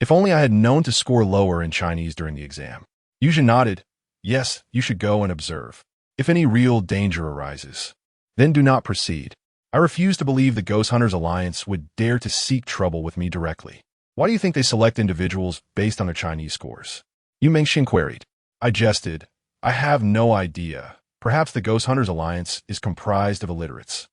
If only I had known to score lower in Chinese during the exam. Yu Zhun nodded. Yes, you should go and observe. If any real danger arises, then do not proceed. I refuse to believe the Ghost Hunters Alliance would dare to seek trouble with me directly. Why do you think they select individuals based on their Chinese scores? Yu Mengxian queried. I jested. I have no idea. Perhaps the Ghost Hunters Alliance is comprised of illiterates.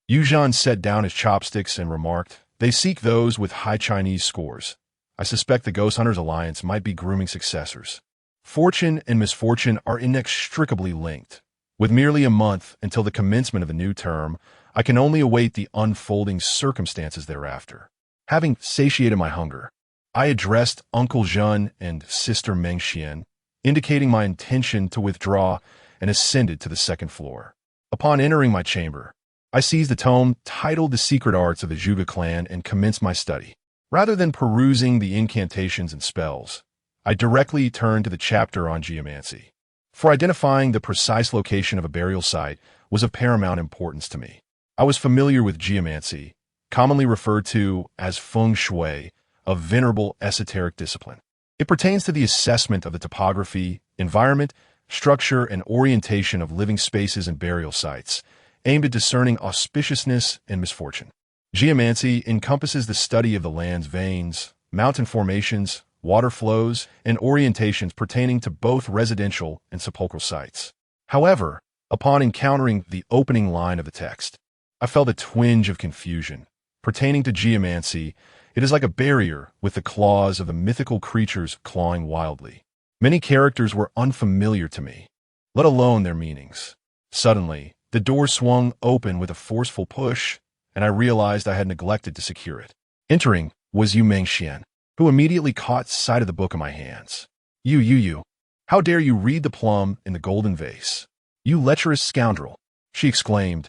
Yu Zhan set down his chopsticks and remarked, They seek those with high Chinese scores. I suspect the Ghost Hunters Alliance might be grooming successors. Fortune and misfortune are inextricably linked. With merely a month until the commencement of the new term, I can only await the unfolding circumstances thereafter. Having satiated my hunger, I addressed Uncle Zhun and Sister Mengxian, indicating my intention to withdraw and ascended to the second floor. Upon entering my chamber, I seized a tome titled The Secret Arts of the Zhuge clan and commenced my study. Rather than perusing the incantations and spells, I directly turned to the chapter on geomancy, for identifying the precise location of a burial site was of paramount importance to me. I was familiar with geomancy, commonly referred to as feng shui, a venerable esoteric discipline. It pertains to the assessment of the topography, environment, structure, and orientation of living spaces and burial sites, aimed at discerning auspiciousness and misfortune. Geomancy encompasses the study of the land's veins, mountain formations, water flows, and orientations pertaining to both residential and sepulchral sites. However, upon encountering the opening line of the text, I felt a twinge of confusion. Pertaining to geomancy, it is like a barrier with the claws of the mythical creatures clawing wildly. Many characters were unfamiliar to me, let alone their meanings. Suddenly, the door swung open with a forceful push, and I realized I had neglected to secure it. Entering was Yu Mengxian, who immediately caught sight of the book in my hands. You, how dare you read the plum in the golden vase? You lecherous scoundrel! she exclaimed,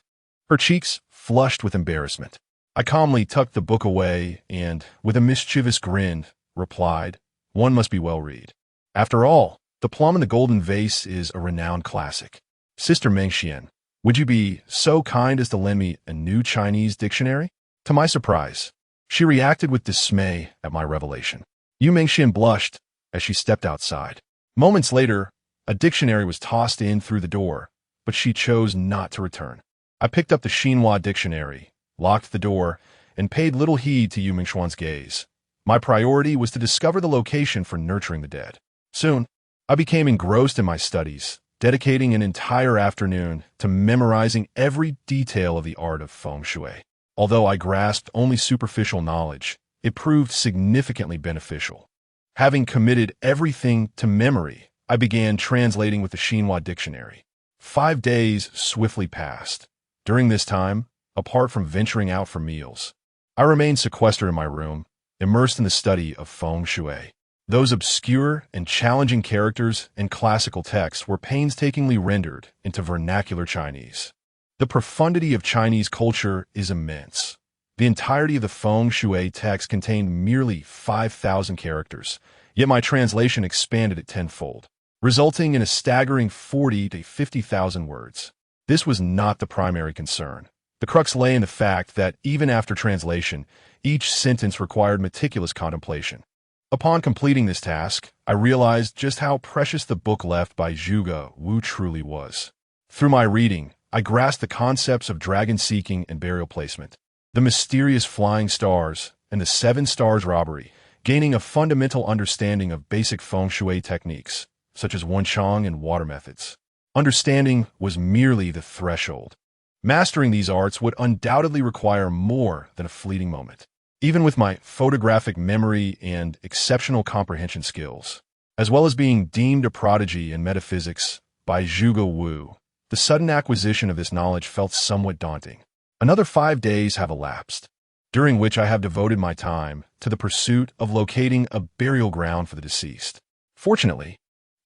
her cheeks flushed with embarrassment. I calmly tucked the book away and, with a mischievous grin, replied, "One must be well read. After all, The Plum in the Golden Vase is a renowned classic. Sister Mengxian, would you be so kind as to lend me a new Chinese dictionary?" To my surprise, she reacted with dismay at my revelation. Yu Mengxian blushed as she stepped outside. Moments later, a dictionary was tossed in through the door, but she chose not to return. I picked up the Xinhua dictionary, locked the door, and paid little heed to Yu Mengxian's gaze. My priority was to discover the location for nurturing the dead. Soon, I became engrossed in my studies, dedicating an entire afternoon to memorizing every detail of the art of feng shui. Although I grasped only superficial knowledge, it proved significantly beneficial. Having committed everything to memory, I began translating with the Xinhua dictionary. 5 days swiftly passed. During this time, apart from venturing out for meals, I remained sequestered in my room, immersed in the study of feng shui. Those obscure and challenging characters and classical texts were painstakingly rendered into vernacular Chinese. The profundity of Chinese culture is immense. The entirety of the feng shui text contained merely 5,000 characters, yet my translation expanded it tenfold, resulting in a staggering 40 to 50,000 words. This was not the primary concern. The crux lay in the fact that, even after translation, each sentence required meticulous contemplation. Upon completing this task, I realized just how precious the book left by Zhuge Wu truly was. Through my reading, I grasped the concepts of dragon seeking and burial placement, the mysterious flying stars, and the 7 stars robbery, gaining a fundamental understanding of basic feng shui techniques, such as Wenchang and water methods. Understanding was merely the threshold. Mastering these arts would undoubtedly require more than a fleeting moment. Even with my photographic memory and exceptional comprehension skills, as well as being deemed a prodigy in metaphysics by Zhuge Wu, the sudden acquisition of this knowledge felt somewhat daunting. Another 5 days have elapsed, during which I have devoted my time to the pursuit of locating a burial ground for the deceased. Fortunately,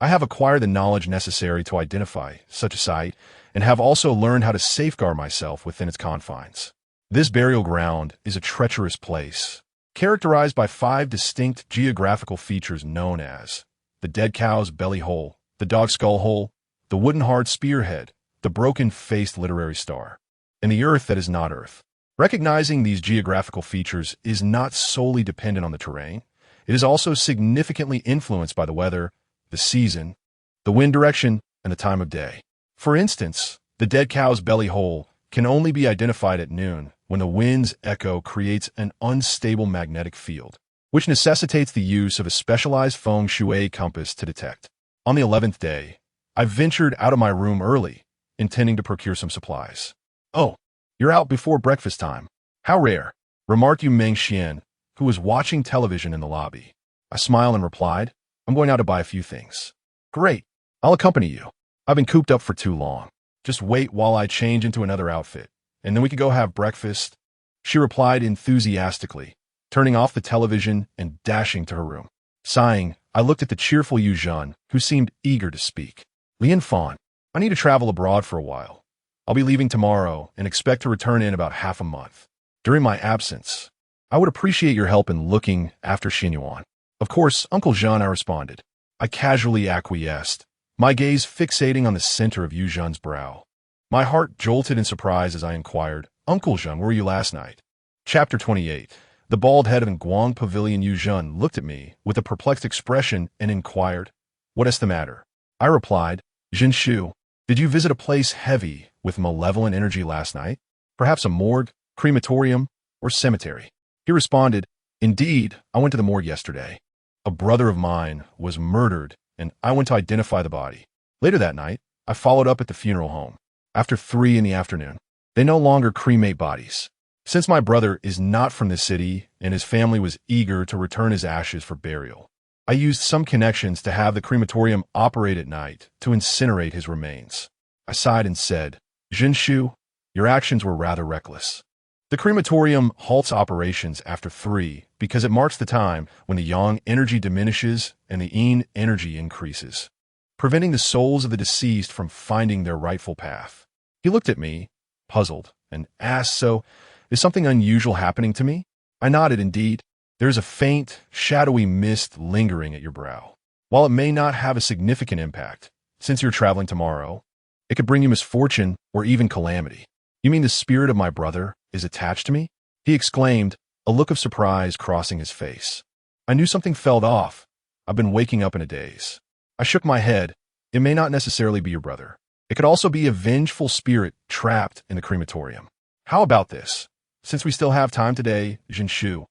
I have acquired the knowledge necessary to identify such a site and have also learned how to safeguard myself within its confines. This burial ground is a treacherous place, characterized by 5 distinct geographical features known as the dead cow's belly hole, the dog's skull hole, the wooden hard spearhead, the broken-faced literary star, and the earth that is not earth. Recognizing these geographical features is not solely dependent on the terrain. It is also significantly influenced by the weather, the season, the wind direction, and the time of day. For instance, the dead cow's belly hole can only be identified at noon when the wind's echo creates an unstable magnetic field, which necessitates the use of a specialized feng shui compass to detect. On the 11th day, I ventured out of my room early, intending to procure some supplies. "Oh, you're out before breakfast time. How rare," remarked Yu Mengxian, who was watching television in the lobby. I smiled and replied, "I'm going out to buy a few things." "Great, I'll accompany you. I've been cooped up for too long. Just wait while I change into another outfit, and then we could go have breakfast," she replied enthusiastically, turning off the television and dashing to her room. Sighing, I looked at the cheerful Yu Zhen, who seemed eager to speak. "Lian Fan, I need to travel abroad for a while. I'll be leaving tomorrow and expect to return in about half a month. During my absence, I would appreciate your help in looking after Xinyuan." "Of course, Uncle Zhen," I responded. I casually acquiesced, my gaze fixating on the center of Yu Zhen's brow. My heart jolted in surprise as I inquired, "Uncle Zhen, where were you last night?" Chapter 28. The bald head of Guang Pavilion Yu Zhen looked at me with a perplexed expression and inquired, "What is the matter?" I replied, "Zhenshu, did you visit a place heavy with malevolent energy last night? Perhaps a morgue, crematorium, or cemetery?" He responded, "Indeed, I went to the morgue yesterday. A brother of mine was murdered, and I went to identify the body. Later that night, I followed up at the funeral home. After 3 in the afternoon, they no longer cremate bodies. Since my brother is not from this city and his family was eager to return his ashes for burial, I used some connections to have the crematorium operate at night to incinerate his remains." I sighed and said, "Zhenshu, your actions were rather reckless. The crematorium halts operations after 3 because it marks the time when the yang energy diminishes and the yin energy increases, preventing the souls of the deceased from finding their rightful path. He looked at me, puzzled, and asked, "So, is something unusual happening to me?" I nodded, "Indeed. There is a faint, shadowy mist lingering at your brow. While it may not have a significant impact, since you're traveling tomorrow, it could bring you misfortune or even calamity." "You mean the spirit of my brother is attached to me?" he exclaimed, a look of surprise crossing his face. I knew something felt off. I've been waking up in a daze. I shook my head. "It may not necessarily be your brother. It could also be a vengeful spirit trapped in the crematorium. How about this? Since we still have time today, Jinshu,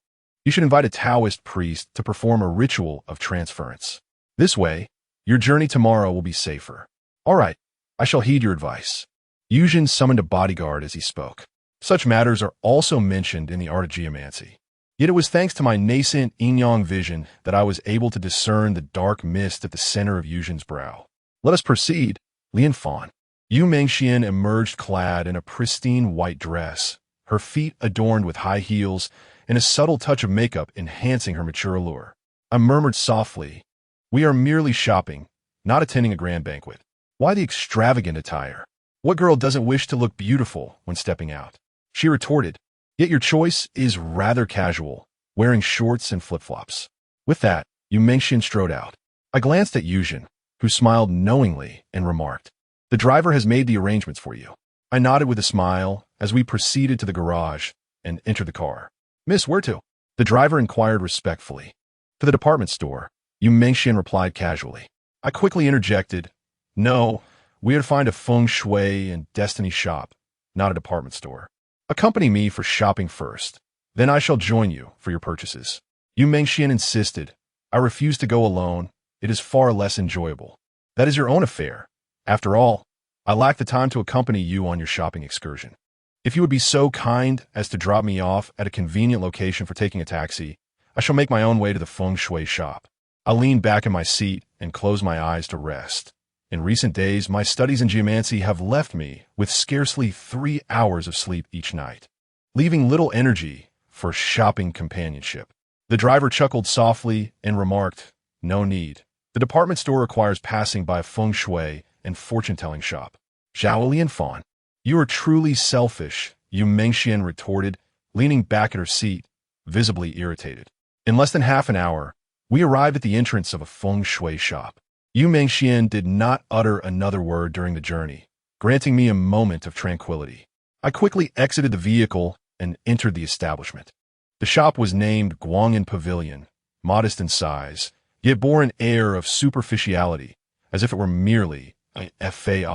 you should invite a Taoist priest to perform a ritual of transference. This way, your journey tomorrow will be safer." "All right, I shall heed your advice." Yujin summoned a bodyguard as he spoke. Such matters are also mentioned in the art of geomancy. Yet it was thanks to my nascent yin-yang vision that I was able to discern the dark mist at the center of Yujin's brow. "Let us proceed, Lian Fan." Yu Mengxian emerged clad in a pristine white dress, her feet adorned with high heels and a subtle touch of makeup enhancing her mature allure. I murmured softly, "We are merely shopping, not attending a grand banquet. Why the extravagant attire? What girl doesn't wish to look beautiful when stepping out?" She retorted, "Yet your choice is rather casual, wearing shorts and flip-flops." With that, Yu Mengxian strode out. I glanced at Yujin, who smiled knowingly and remarked, "The driver has made the arrangements for you." I nodded with a smile as we proceeded to the garage and entered the car. "Miss, where to?" the driver inquired respectfully. "To the department store," Yu Mengxian replied casually. I quickly interjected, "No, we are to find a feng shui and destiny shop, not a department store. Accompany me for shopping first, then I shall join you for your purchases." Yu Mengxian insisted. "I refuse to go alone. It is far less enjoyable." "That is your own affair. After all, I lack the time to accompany you on your shopping excursion. If you would be so kind as to drop me off at a convenient location for taking a taxi, I shall make my own way to the feng shui shop." I leaned back in my seat and closed my eyes to rest. In recent days, my studies in geomancy have left me with scarcely 3 hours of sleep each night, leaving little energy for shopping companionship. The driver chuckled softly and remarked, "No need. The department store requires passing by a feng shui and fortune-telling shop." "Zhao Lianfan, you are truly selfish," Yu Mengxian retorted, leaning back at her seat, visibly irritated. In less than half an hour, we arrived at the entrance of a feng shui shop. Yu Mengxian did not utter another word during the journey, granting me a moment of tranquility. I quickly exited the vehicle and entered the establishment. The shop was named Guangin Pavilion, modest in size, yet bore an air of superficiality, as if it were merely a fade.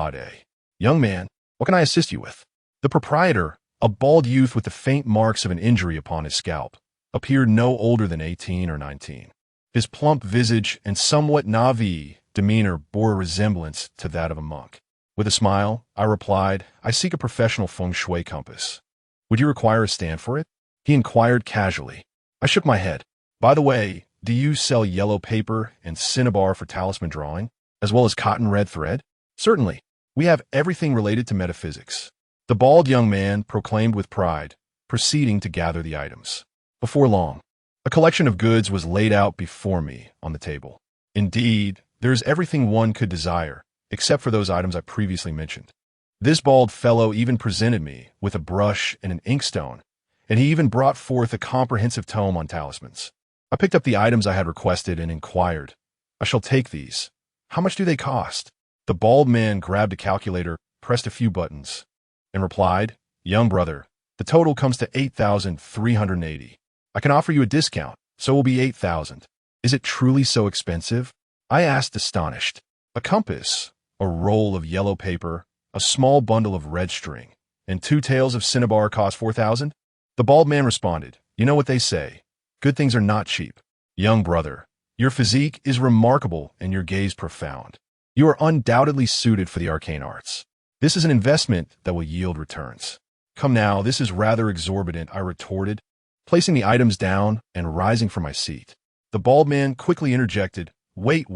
"Young man, what can I assist you with?" The proprietor, a bald youth with the faint marks of an injury upon his scalp, appeared no older than 18 or 19. His plump visage and somewhat naive demeanor bore a resemblance to that of a monk. With a smile, I replied, "I seek a professional feng shui compass." "Would you require a stand for it?" he inquired casually. I shook my head. "By the way, do you sell yellow paper and cinnabar for talisman drawing, as well as cotton red thread?" "Certainly. We have everything related to metaphysics," the bald young man proclaimed with pride, proceeding to gather the items. Before long, a collection of goods was laid out before me on the table. Indeed, there is everything one could desire, except for those items I previously mentioned. This bald fellow even presented me with a brush and an inkstone, and he even brought forth a comprehensive tome on talismans. I picked up the items I had requested and inquired, "I shall take these. How much do they cost?" The bald man grabbed a calculator, pressed a few buttons, and replied, "Young brother, the total comes to 8,380. I can offer you a discount, so it will be 8,000. "Is it truly so expensive?" I asked, astonished. "A compass, a roll of yellow paper, a small bundle of red string, and 2 tails of cinnabar cost 4,000? The bald man responded, "You know what they say. Good things are not cheap. Young brother, your physique is remarkable and your gaze profound. You are undoubtedly suited for the arcane arts. This is an investment that will yield returns." "Come now, this is rather exorbitant," I retorted, placing the items down and rising from my seat. The bald man quickly interjected, Wait.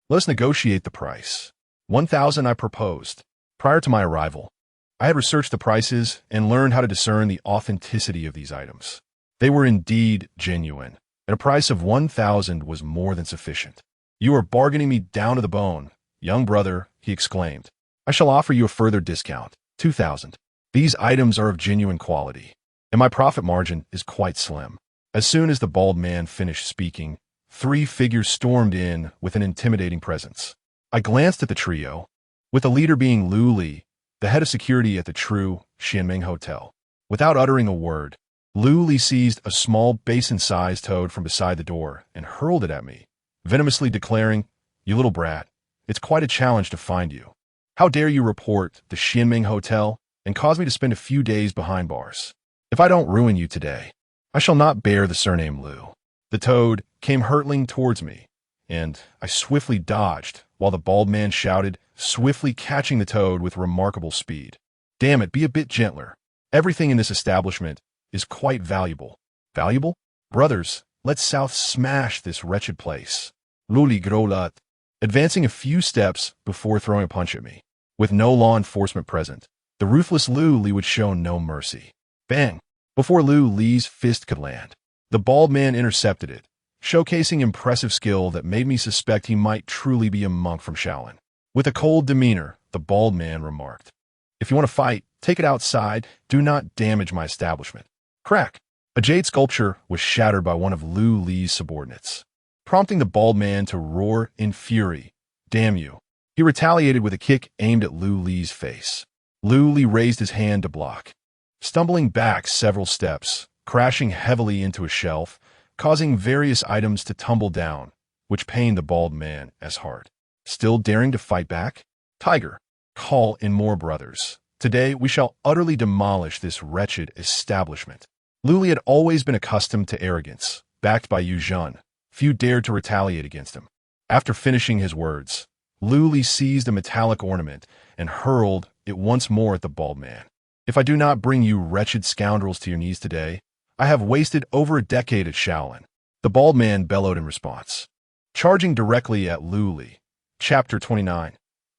Let us negotiate the price." 1,000 I proposed. Prior to my arrival, I had researched the prices and learned how to discern the authenticity of these items. They were indeed genuine, and a price of 1,000 was more than sufficient. "You are bargaining me down to the bone, young brother," he exclaimed. "I shall offer you a further discount, 2,000. These items are of genuine quality, and my profit margin is quite slim. As soon as the bald man finished speaking, 3 figures stormed in with an intimidating presence. I glanced at the trio, with the leader being Lu Li, the head of security at the True Xianming Hotel. Without uttering a word, Lu Li seized a small basin-sized toad from beside the door and hurled it at me, venomously declaring, "You little brat, it's quite a challenge to find you. How dare you report the Xianming Hotel and cause me to spend a few days behind bars? If I don't ruin you today, I shall not bear the surname Lu." The toad came hurtling towards me, and I swiftly dodged while the bald man shouted, swiftly catching the toad with remarkable speed. "Damn it, be a bit gentler. Everything in this establishment is quite valuable." "Valuable? Brothers, let's south smash this wretched place." Lu Li growled, advancing a few steps before throwing a punch at me. With no law enforcement present, the ruthless Lu Li would show no mercy. Bang! Before Lu Li's fist could land, the bald man intercepted it, showcasing impressive skill that made me suspect he might truly be a monk from Shaolin. With a cold demeanor, the bald man remarked, "If you want to fight, take it outside. Do not damage my establishment." Crack! A jade sculpture was shattered by one of Lu Li's subordinates, prompting the bald man to roar in fury, "Damn you." He retaliated with a kick aimed at Lu Li's face. Lu Li raised his hand to block, stumbling back several steps, crashing heavily into a shelf, causing various items to tumble down, which pained the bald man as hard. Still daring to fight back? "Tiger, call in more brothers. Today we shall utterly demolish this wretched establishment." Lu Li had always been accustomed to arrogance, backed by Yu Zhen. Few dared to retaliate against him. After finishing his words, Lu Li seized a metallic ornament and hurled it once more at the bald man. "If I do not bring you wretched scoundrels to your knees today, I have wasted over a decade at Shaolin." The bald man bellowed in response, charging directly at Lu Li. Chapter 29.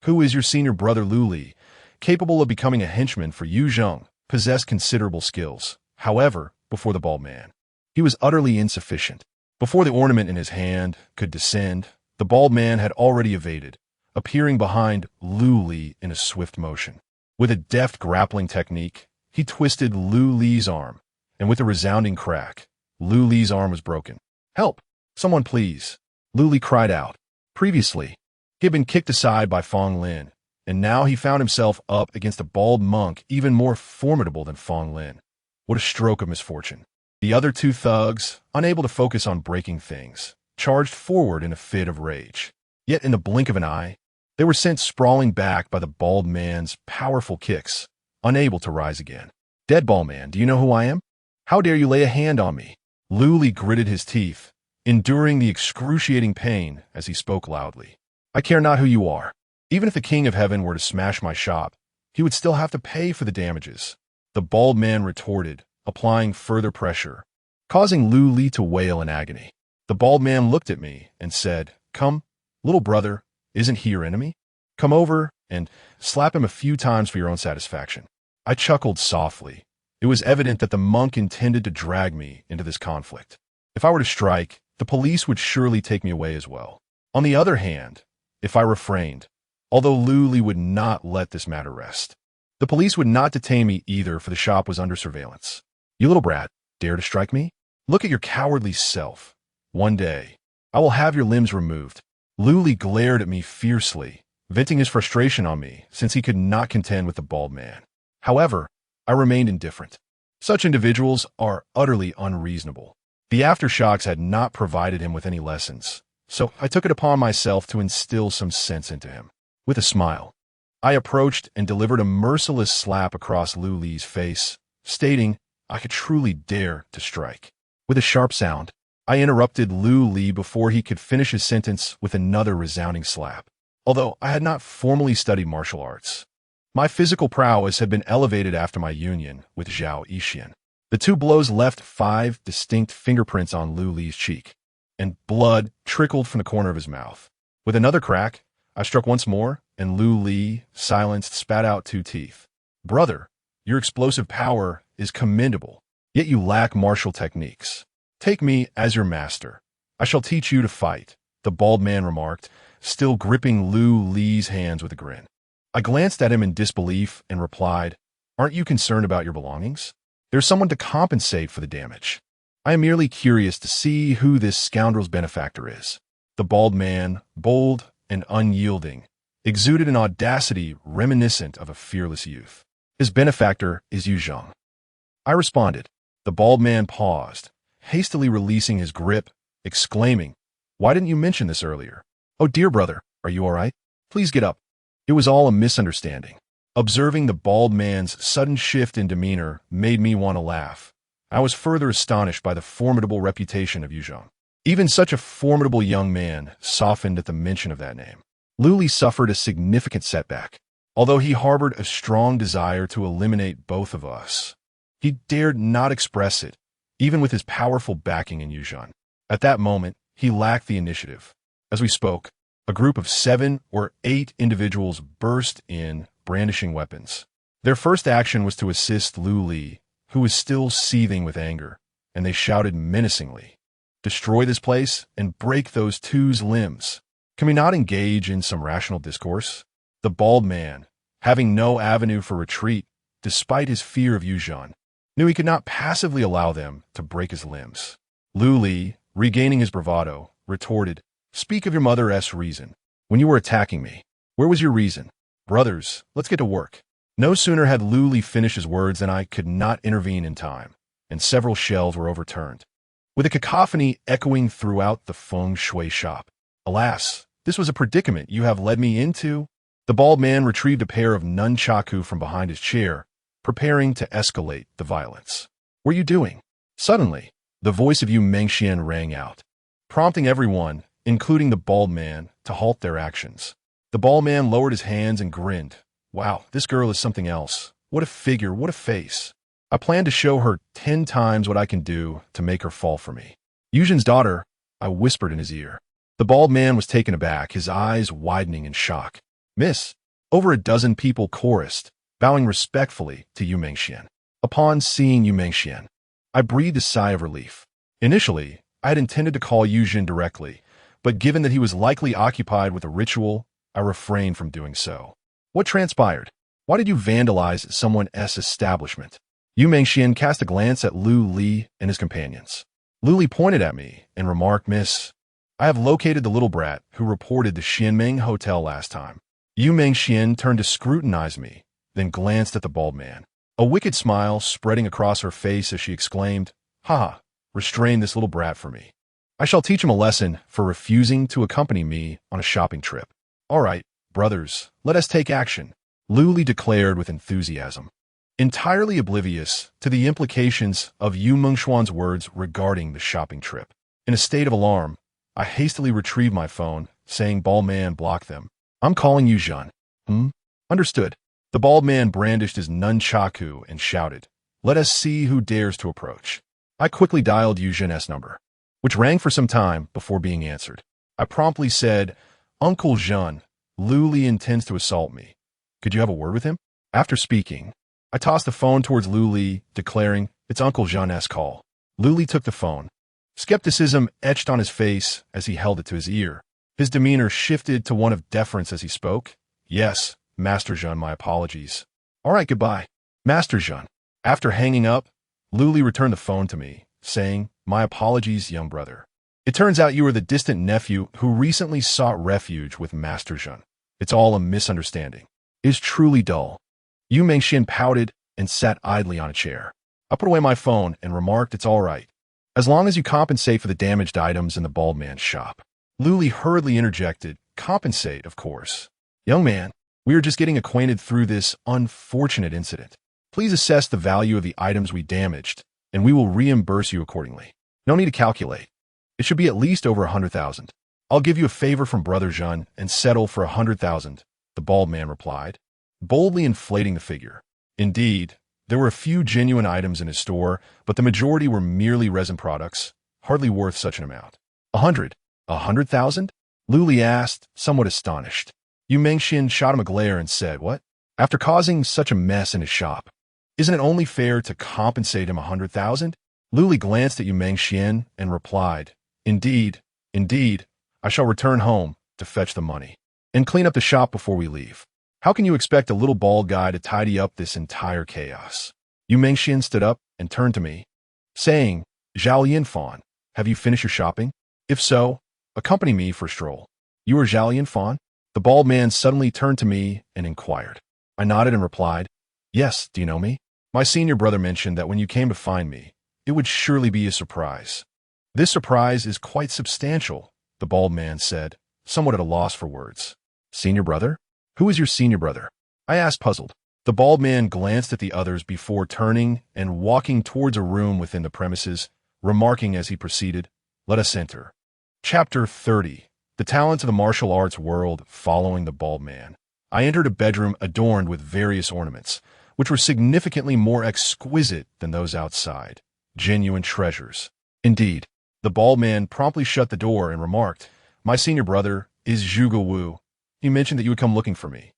Who is your senior brother Lu Li, capable of becoming a henchman for Yu Zheng, possessed considerable skills. However, before the bald man, he was utterly insufficient. Before the ornament in his hand could descend, the bald man had already evaded, appearing behind Lu Li in a swift motion. With a deft grappling technique, he twisted Lu Li's arm, and with a resounding crack, Lu Li's arm was broken. "Help! Someone please!" Lu Li cried out. Previously, he had been kicked aside by Fong Lin, and now he found himself up against a bald monk even more formidable than Fong Lin. What a stroke of misfortune. The other 2 thugs, unable to focus on breaking things, charged forward in a fit of rage. Yet in the blink of an eye, they were sent sprawling back by the bald man's powerful kicks, unable to rise again. "Dead bald man, do you know who I am? How dare you lay a hand on me?" Lu Li gritted his teeth, enduring the excruciating pain as he spoke loudly. "I care not who you are. Even if the King of Heaven were to smash my shop, he would still have to pay for the damages." The bald man retorted, applying further pressure, causing Lu Li to wail in agony. The bald man looked at me and said, "Come, little brother, isn't he your enemy? Come over and slap him a few times for your own satisfaction." I chuckled softly. It was evident that the monk intended to drag me into this conflict. If I were to strike, the police would surely take me away as well. On the other hand, if I refrained, although Lu Li would not let this matter rest, the police would not detain me either, for the shop was under surveillance. "You little brat, dare to strike me? Look at your cowardly self. One day, I will have your limbs removed." Lu Li glared at me fiercely, venting his frustration on me since he could not contend with the bald man. However, I remained indifferent. Such individuals are utterly unreasonable. The aftershocks had not provided him with any lessons, so I took it upon myself to instill some sense into him. With a smile, I approached and delivered a merciless slap across Lu Li's face, stating I could truly dare to strike. With a sharp sound, I interrupted Lu Li before he could finish his sentence with another resounding slap. Although I had not formally studied martial arts, my physical prowess had been elevated after my union with Zhao Yixian. The 2 blows left 5 distinct fingerprints on Lu Li's cheek, and blood trickled from the corner of his mouth. With another crack, I struck once more, and Lu Li, silenced, spat out 2 teeth. "Brother, your explosive power is commendable, yet you lack martial techniques. Take me as your master. I shall teach you to fight," the bald man remarked, still gripping Lu Li's hands with a grin. I glanced at him in disbelief and replied, "Aren't you concerned about your belongings? There's someone to compensate for the damage. I am merely curious to see who this scoundrel's benefactor is." The bald man, bold and unyielding, exuded an audacity reminiscent of a fearless youth. "His benefactor is Yu Zhang," I responded. The bald man paused, hastily releasing his grip, exclaiming, "Why didn't you mention this earlier? Oh dear brother, are you all right? Please get up." It was all a misunderstanding. Observing the bald man's sudden shift in demeanor made me want to laugh. I was further astonished by the formidable reputation of Yu Zhang. Even such a formidable young man softened at the mention of that name. Luli suffered a significant setback. Although he harbored a strong desire to eliminate both of us, he dared not express it, even with his powerful backing in Yu Zhang. At that moment, he lacked the initiative. As we spoke, a group of 7 or 8 individuals burst in, brandishing weapons. Their first action was to assist Lu Li, who was still seething with anger, and they shouted menacingly, "Destroy this place and break those two's limbs. Can we not engage in some rational discourse?" The bald man, having no avenue for retreat, despite his fear of Yu Zhang, knew he could not passively allow them to break his limbs. Lu Li, regaining his bravado, retorted, "Speak of your mother's reason. When you were attacking me, where was your reason? Brothers, let's get to work." No sooner had Lu Li finished his words than I could not intervene in time, and several shelves were overturned, with a cacophony echoing throughout the feng shui shop. "Alas, this was a predicament you have led me into." The bald man retrieved a pair of nunchaku from behind his chair, preparing to escalate the violence. "What are you doing?" Suddenly, the voice of Yu Mengxian rang out, prompting everyone, including the bald man, to halt their actions. The bald man lowered his hands and grinned. "Wow, this girl is something else. What a figure, what a face. I plan to show her 10 times what I can do to make her fall for me." "Yuzhen's daughter," I whispered in his ear. The bald man was taken aback, his eyes widening in shock. "Miss," over a dozen people chorused, bowing respectfully to Yu Mengxian. Upon seeing Yu Mengxian, I breathed a sigh of relief. Initially, I had intended to call Yuzhen directly, but given that he was likely occupied with a ritual, I refrained from doing so. "What transpired? Why did you vandalize someone's establishment?" Yu Mengxian cast a glance at Lu Li and his companions. Lu Li pointed at me and remarked, "Miss, I have located the little brat who reported the Xianmeng Hotel last time." Yu Mengxian turned to scrutinize me, then glanced at the bald man, a wicked smile spreading across her face as she exclaimed, "Ha! Restrain this little brat for me. I shall teach him a lesson for refusing to accompany me on a shopping trip." "All right, brothers, let us take action," Lu Li declared with enthusiasm, entirely oblivious to the implications of Yu Mengshuan's words regarding the shopping trip. In a state of alarm, I hastily retrieved my phone, saying, "Bald man, block them. I'm calling Yu Zhan." Understood." The bald man brandished his nunchaku and shouted, "Let us see who dares to approach." I quickly dialed Yu Zhan's number, which rang for some time before being answered. I promptly said, "Uncle Zhan, Lu Li intends to assault me. Could you have a word with him?" After speaking, I tossed the phone towards Lu Li, declaring, "It's Uncle Zhan's call." Lu Li took the phone. Skepticism etched on his face as he held it to his ear. His demeanor shifted to one of deference as he spoke. "Yes, Master Zhan, my apologies." "All right, goodbye, Master Zhan." After hanging up, Lu Li returned the phone to me, saying, "My apologies, young brother. It turns out you are the distant nephew who recently sought refuge with Master Zhan. It's all a misunderstanding. It is truly dull." Yu Mengxian pouted and sat idly on a chair. I put away my phone and remarked, "It's all right, as long as you compensate for the damaged items in the bald man's shop." Lu Li hurriedly interjected, "Compensate, of course. Young man, we are just getting acquainted through this unfortunate incident. Please assess the value of the items we damaged, and we will reimburse you accordingly. No need to calculate. It should be at least over 100,000. I'll give you a favor from Brother Zhan and settle for 100,000, the bald man replied, boldly inflating the figure. Indeed, there were a few genuine items in his store, but the majority were merely resin products, hardly worth such an amount. 100,000? Lu Li asked, somewhat astonished. Yu Mengxian shot him a glare and said, "What? After causing such a mess in his shop, isn't it only fair to compensate him 100,000? Lu Li glanced at Yu Mengxian and replied, Indeed, I shall return home to fetch the money and clean up the shop before we leave." How can you expect a little bald guy to tidy up this entire chaos? Yu Mengxian stood up and turned to me, saying, Zhao Yinfan, have you finished your shopping? If so, accompany me for a stroll. You are Zhao Yinfan? The bald man suddenly turned to me and inquired. I nodded and replied, Yes, do you know me? My senior brother mentioned that when you came to find me, it would surely be a surprise. This surprise is quite substantial, the bald man said, somewhat at a loss for words. Senior brother? Who is your senior brother? I asked, puzzled. The bald man glanced at the others before turning and walking towards a room within the premises, remarking as he proceeded, Let us enter. Chapter 30. The Talents of the Martial Arts World Following the Bald Man. I entered a bedroom adorned with various ornaments, which were significantly more exquisite than those outside. Genuine treasures. Indeed. The bald man promptly shut the door and remarked, My senior brother is Zhuge Wu. He mentioned that you would come looking for me,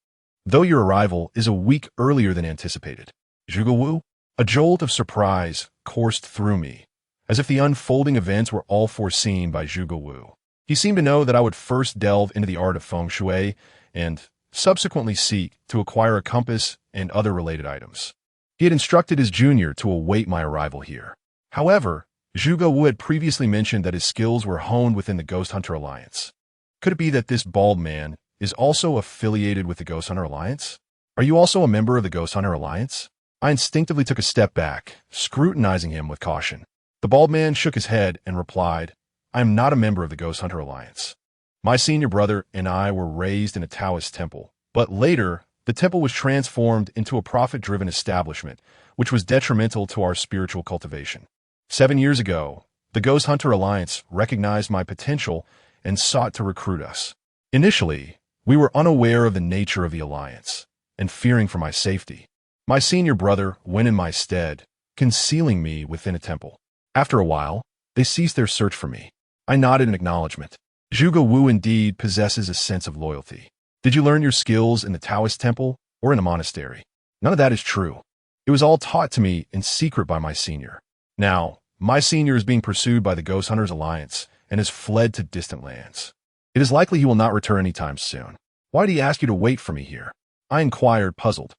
though your arrival is a week earlier than anticipated. Zhuge Wu? A jolt of surprise coursed through me, as if the unfolding events were all foreseen by Zhuge Wu. He seemed to know that I would first delve into the art of feng shui and subsequently seek to acquire a compass and other related items. He had instructed his junior to await my arrival here. However, Zhuge Wu had previously mentioned that his skills were honed within the Ghost Hunter Alliance. Could it be that this bald man is also affiliated with the Ghost Hunter Alliance? Are you also a member of the Ghost Hunter Alliance? I instinctively took a step back, scrutinizing him with caution. The bald man shook his head and replied, I am not a member of the Ghost Hunter Alliance. My senior brother and I were raised in a Taoist temple, but later, the temple was transformed into a profit-driven establishment, which was detrimental to our spiritual cultivation. 7 years ago, the Ghost Hunter Alliance recognized my potential and sought to recruit us. Initially, we were unaware of the nature of the alliance and fearing for my safety. My senior brother went in my stead, concealing me within a temple. After a while, they ceased their search for me. I nodded in acknowledgement. Zhuge Wu indeed possesses a sense of loyalty. Did you learn your skills in the Taoist temple or in a monastery? None of that is true. It was all taught to me in secret by my senior. Now, my senior is being pursued by the Ghost Hunters Alliance and has fled to distant lands. It is likely he will not return anytime soon. Why did he ask you to wait for me here? I inquired, puzzled.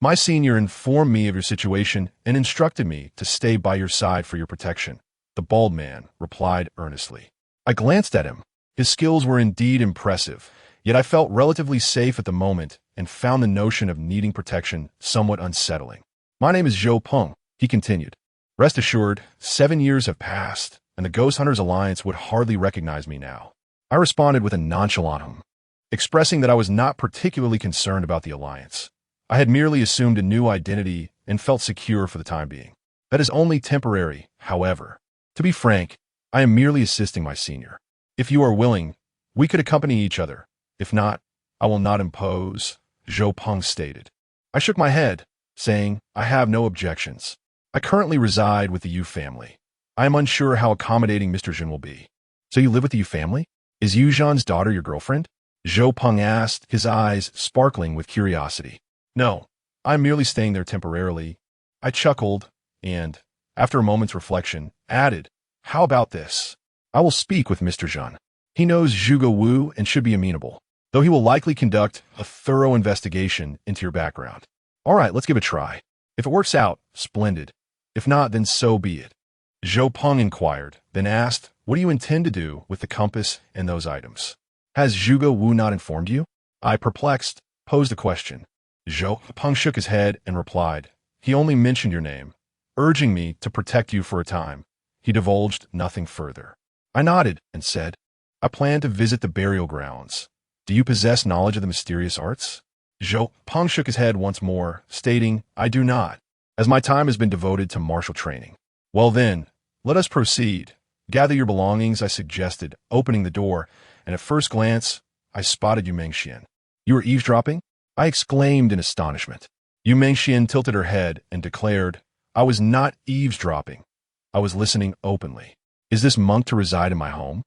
My senior informed me of your situation and instructed me to stay by your side for your protection, the bald man replied earnestly. I glanced at him. His skills were indeed impressive, yet I felt relatively safe at the moment and found the notion of needing protection somewhat unsettling. My name is Zhou Peng, he continued. Rest assured, 7 years have passed, and the Ghost Hunters Alliance would hardly recognize me now. I responded with a nonchalant expressing that I was not particularly concerned about the alliance. I had merely assumed a new identity and felt secure for the time being. That is only temporary, however. To be frank, I am merely assisting my senior. If you are willing, we could accompany each other. If not, I will not impose, Zhou Peng stated. I shook my head, saying, I have no objections. I currently reside with the Yu family. I am unsure how accommodating Mr. Jin will be. So you live with the Yu family? Is Yu Zhan's daughter your girlfriend? Zhou Peng asked, his eyes sparkling with curiosity. No, I'm merely staying there temporarily. I chuckled and, after a moment's reflection, added, How about this? I will speak with Mr. Zhan. He knows Zhuge Wu and should be amenable, though he will likely conduct a thorough investigation into your background. All right, let's give it a try. If it works out, splendid. If not, then so be it. Zhou Peng inquired, then asked, What do you intend to do with the compass and those items? Has Zhuge Wu not informed you? I, perplexed, posed a question. Zhou Peng shook his head and replied, He only mentioned your name, urging me to protect you for a time. He divulged nothing further. I nodded and said, I plan to visit the burial grounds. Do you possess knowledge of the mysterious arts? Zhou Peng shook his head once more, stating, I do not, as my time has been devoted to martial training. Well then, let us proceed. Gather your belongings, I suggested, opening the door, and at first glance, I spotted Yu Mengxian. You were eavesdropping? I exclaimed in astonishment. Yu Mengxian tilted her head and declared, I was not eavesdropping. I was listening openly. Is this monk to reside in my home?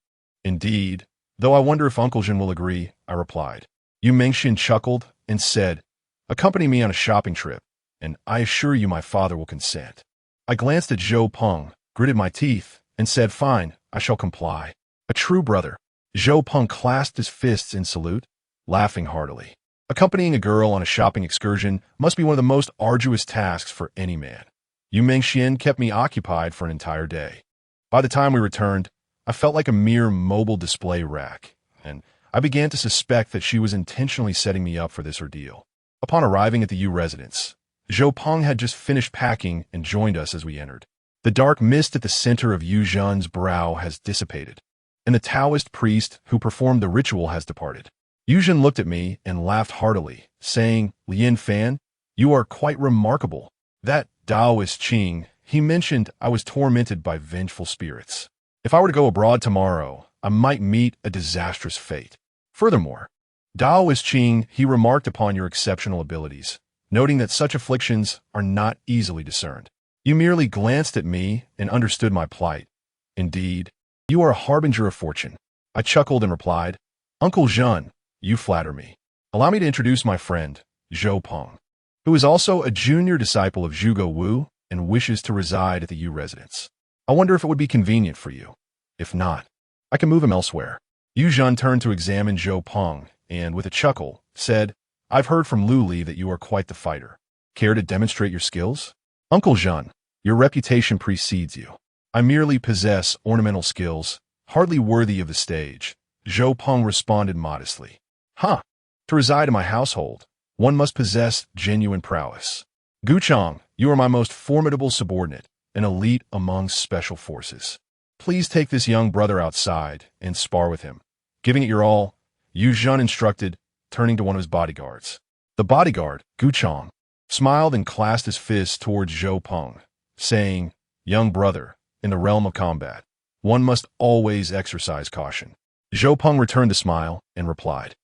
Indeed, though I wonder if Uncle Jin will agree, I replied. Yu Mengxian chuckled and said, Accompany me on a shopping trip, and I assure you my father will consent. I glanced at Zhou Peng, gritted my teeth, and said, Fine, I shall comply. A true brother. Zhou Peng clasped his fists in salute, laughing heartily. Accompanying a girl on a shopping excursion must be one of the most arduous tasks for any man. Yu Mengxian kept me occupied for an entire day. By the time we returned, I felt like a mere mobile display rack, and I began to suspect that she was intentionally setting me up for this ordeal. Upon arriving at the Yu residence, Zhou Peng had just finished packing and joined us as we entered. The dark mist at the center of Yu Zhan's brow has dissipated, and the Taoist priest who performed the ritual has departed. Yu Zhan looked at me and laughed heartily, saying, "Lian Fan, you are quite remarkable. That Taoist Qing, he mentioned I was tormented by vengeful spirits. If I were to go abroad tomorrow, I might meet a disastrous fate. Furthermore, Taoist Qing, he remarked upon your exceptional abilities, noting that such afflictions are not easily discerned. You merely glanced at me and understood my plight. Indeed, you are a harbinger of fortune." I chuckled and replied, "Uncle Zhan, you flatter me. Allow me to introduce my friend, Zhou Peng, who is also a junior disciple of Zhuge Wu and wishes to reside at the Yu residence. I wonder if it would be convenient for you. If not, I can move him elsewhere." Yu Zhan turned to examine Zhou Peng and, with a chuckle, said, "I've heard from Lu Li that you are quite the fighter. Care to demonstrate your skills?" "Uncle Zhan, your reputation precedes you. I merely possess ornamental skills, hardly worthy of the stage," Zhou Peng responded modestly. "Huh. To reside in my household, one must possess genuine prowess. Guchong, you are my most formidable subordinate, an elite among special forces. Please take this young brother outside and spar with him. Giving it your all," Yu Zhan instructed, turning to one of his bodyguards. The bodyguard, Guchong, smiled and clasped his fist towards Zhou Peng, saying, "Young brother, in the realm of combat, one must always exercise caution." Zhou Peng returned the smile and replied,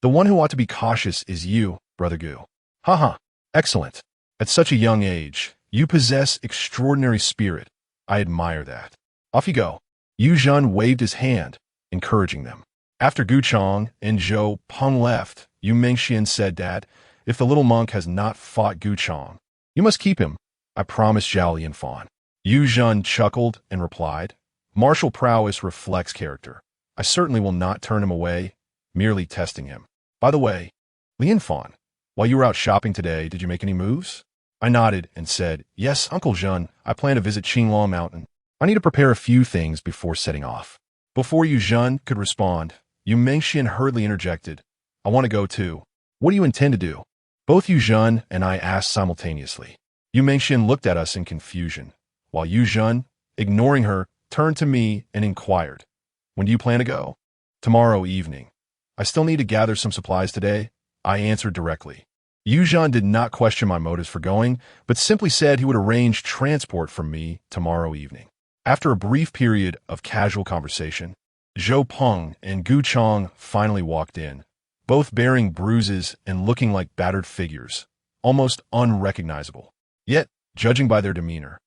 "The one who ought to be cautious is you, Brother Gu." "Haha, excellent. At such a young age, you possess extraordinary spirit. I admire that. Off you go." Yu Zhan waved his hand, encouraging them. After Guchong and Zhou Peng left, Yu Mengxian said that, "If the little monk has not fought Guchong, you must keep him. I promise Zhao Lianfan." Yu Zhan chuckled and replied, "Martial prowess reflects character. I certainly will not turn him away, merely testing him. By the way, Lianfan, while you were out shopping today, did you make any moves?" I nodded and said, "Yes, Uncle Zhan, I plan to visit Qinglong Mountain. I need to prepare a few things before setting off." Before Yu Zhan could respond, Yu Mengxian hurriedly interjected, "I want to go too. What do you intend to do?" Both Yu Zhan and I asked simultaneously. Yu Mengxian looked at us in confusion, while Yu Zhan, ignoring her, turned to me and inquired, "When do you plan to go?" "Tomorrow evening. I still need to gather some supplies today," I answered directly. Yu Zhan did not question my motives for going, but simply said he would arrange transport for me tomorrow evening. After a brief period of casual conversation, Zhou Peng and Guchong finally walked in, both bearing bruises and looking like battered figures, almost unrecognizable. Yet, judging by their demeanor,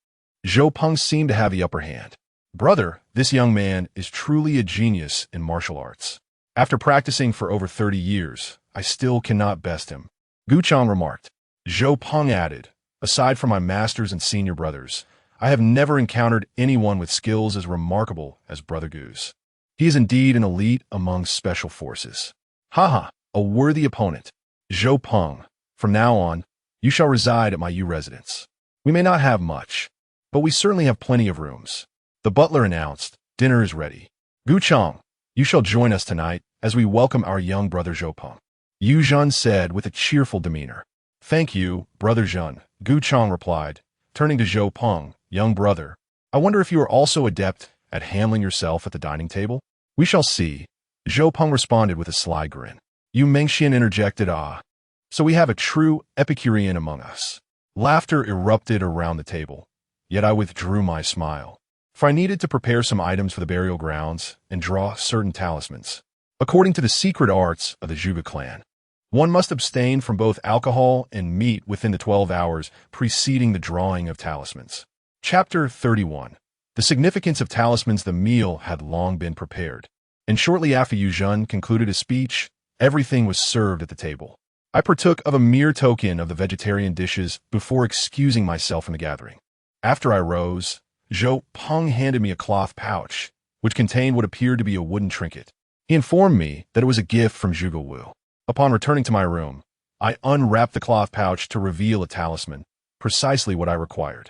Zhou Peng seemed to have the upper hand. "Brother, this young man is truly a genius in martial arts. After practicing for over 30 years, I still cannot best him," Guchong remarked. Zhou Peng added, "Aside from my masters and senior brothers, I have never encountered anyone with skills as remarkable as Brother Gu's. He is indeed an elite among special forces. Haha, a worthy opponent. Zhou Peng, from now on, you shall reside at my Yu residence. We may not have much, but we certainly have plenty of rooms." The butler announced, "Dinner is ready. Guchong, you shall join us tonight as we welcome our young brother Zhou Peng," Yu Zhan said with a cheerful demeanor. "Thank you, Brother Zhan," Guchong replied, turning to Zhou Peng, "Young brother, I wonder if you are also adept at handling yourself at the dining table?" "We shall see," Zhou Peng responded with a sly grin. Yu Mengxian interjected, "Ah, so we have a true Epicurean among us." Laughter erupted around the table, yet I withdrew my smile, for I needed to prepare some items for the burial grounds and draw certain talismans. According to the secret arts of the Zhuge clan, one must abstain from both alcohol and meat within the 12 hours preceding the drawing of talismans. Chapter 31. The significance of talismans. The meal had long been prepared, and shortly after Yu Zhan concluded his speech, everything was served at the table. I partook of a mere token of the vegetarian dishes before excusing myself from the gathering. After I rose, Zhou Peng handed me a cloth pouch, which contained what appeared to be a wooden trinket. He informed me that it was a gift from Zhuge Wu. Upon returning to my room, I unwrapped the cloth pouch to reveal a talisman, precisely what I required.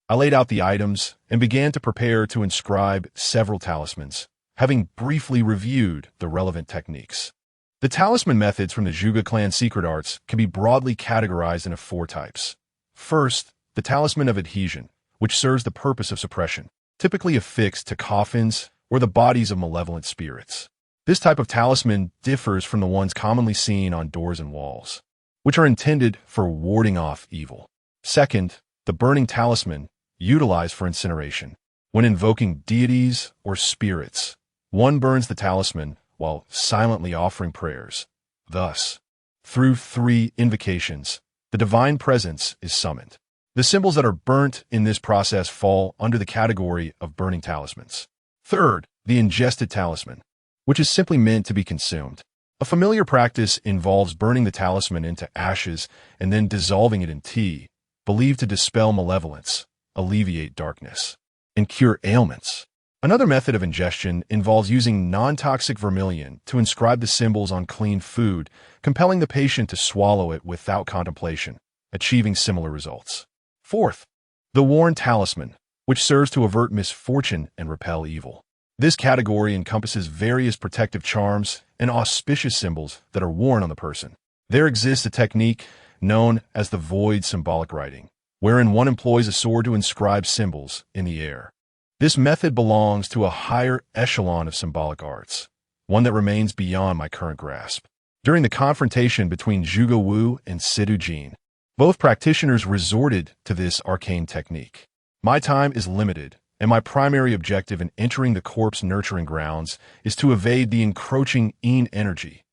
I laid out the items and began to prepare to inscribe several talismans, having briefly reviewed the relevant techniques. The talisman methods from the Zhuge clan secret arts can be broadly categorized into 4 types. First, the talisman of adhesion, which serves the purpose of suppression, typically affixed to coffins or the bodies of malevolent spirits. This type of talisman differs from the ones commonly seen on doors and walls, which are intended for warding off evil. Second, the burning talisman, utilized for incineration. When invoking deities or spirits, one burns the talisman while silently offering prayers. Thus, through 3 invocations, the divine presence is summoned. The symbols that are burnt in this process fall under the category of burning talismans. Third, the ingested talisman, which is simply meant to be consumed. A familiar practice involves burning the talisman into ashes and then dissolving it in tea, believed to dispel malevolence, alleviate darkness, and cure ailments. Another method of ingestion involves using non-toxic vermilion to inscribe the symbols on clean food, compelling the patient to swallow it without contemplation, achieving similar results. Fourth, the worn talisman, which serves to avert misfortune and repel evil. This category encompasses various protective charms and auspicious symbols that are worn on the person. There exists a technique known as the void symbolic writing, wherein one employs a sword to inscribe symbols in the air. This method belongs to a higher echelon of symbolic arts, one that remains beyond my current grasp. During the confrontation between Zhuge Wu and Sidu Jin, both practitioners resorted to this arcane technique. My time is limited, and my primary objective in entering the corpse nurturing grounds is to evade the encroaching yin energy.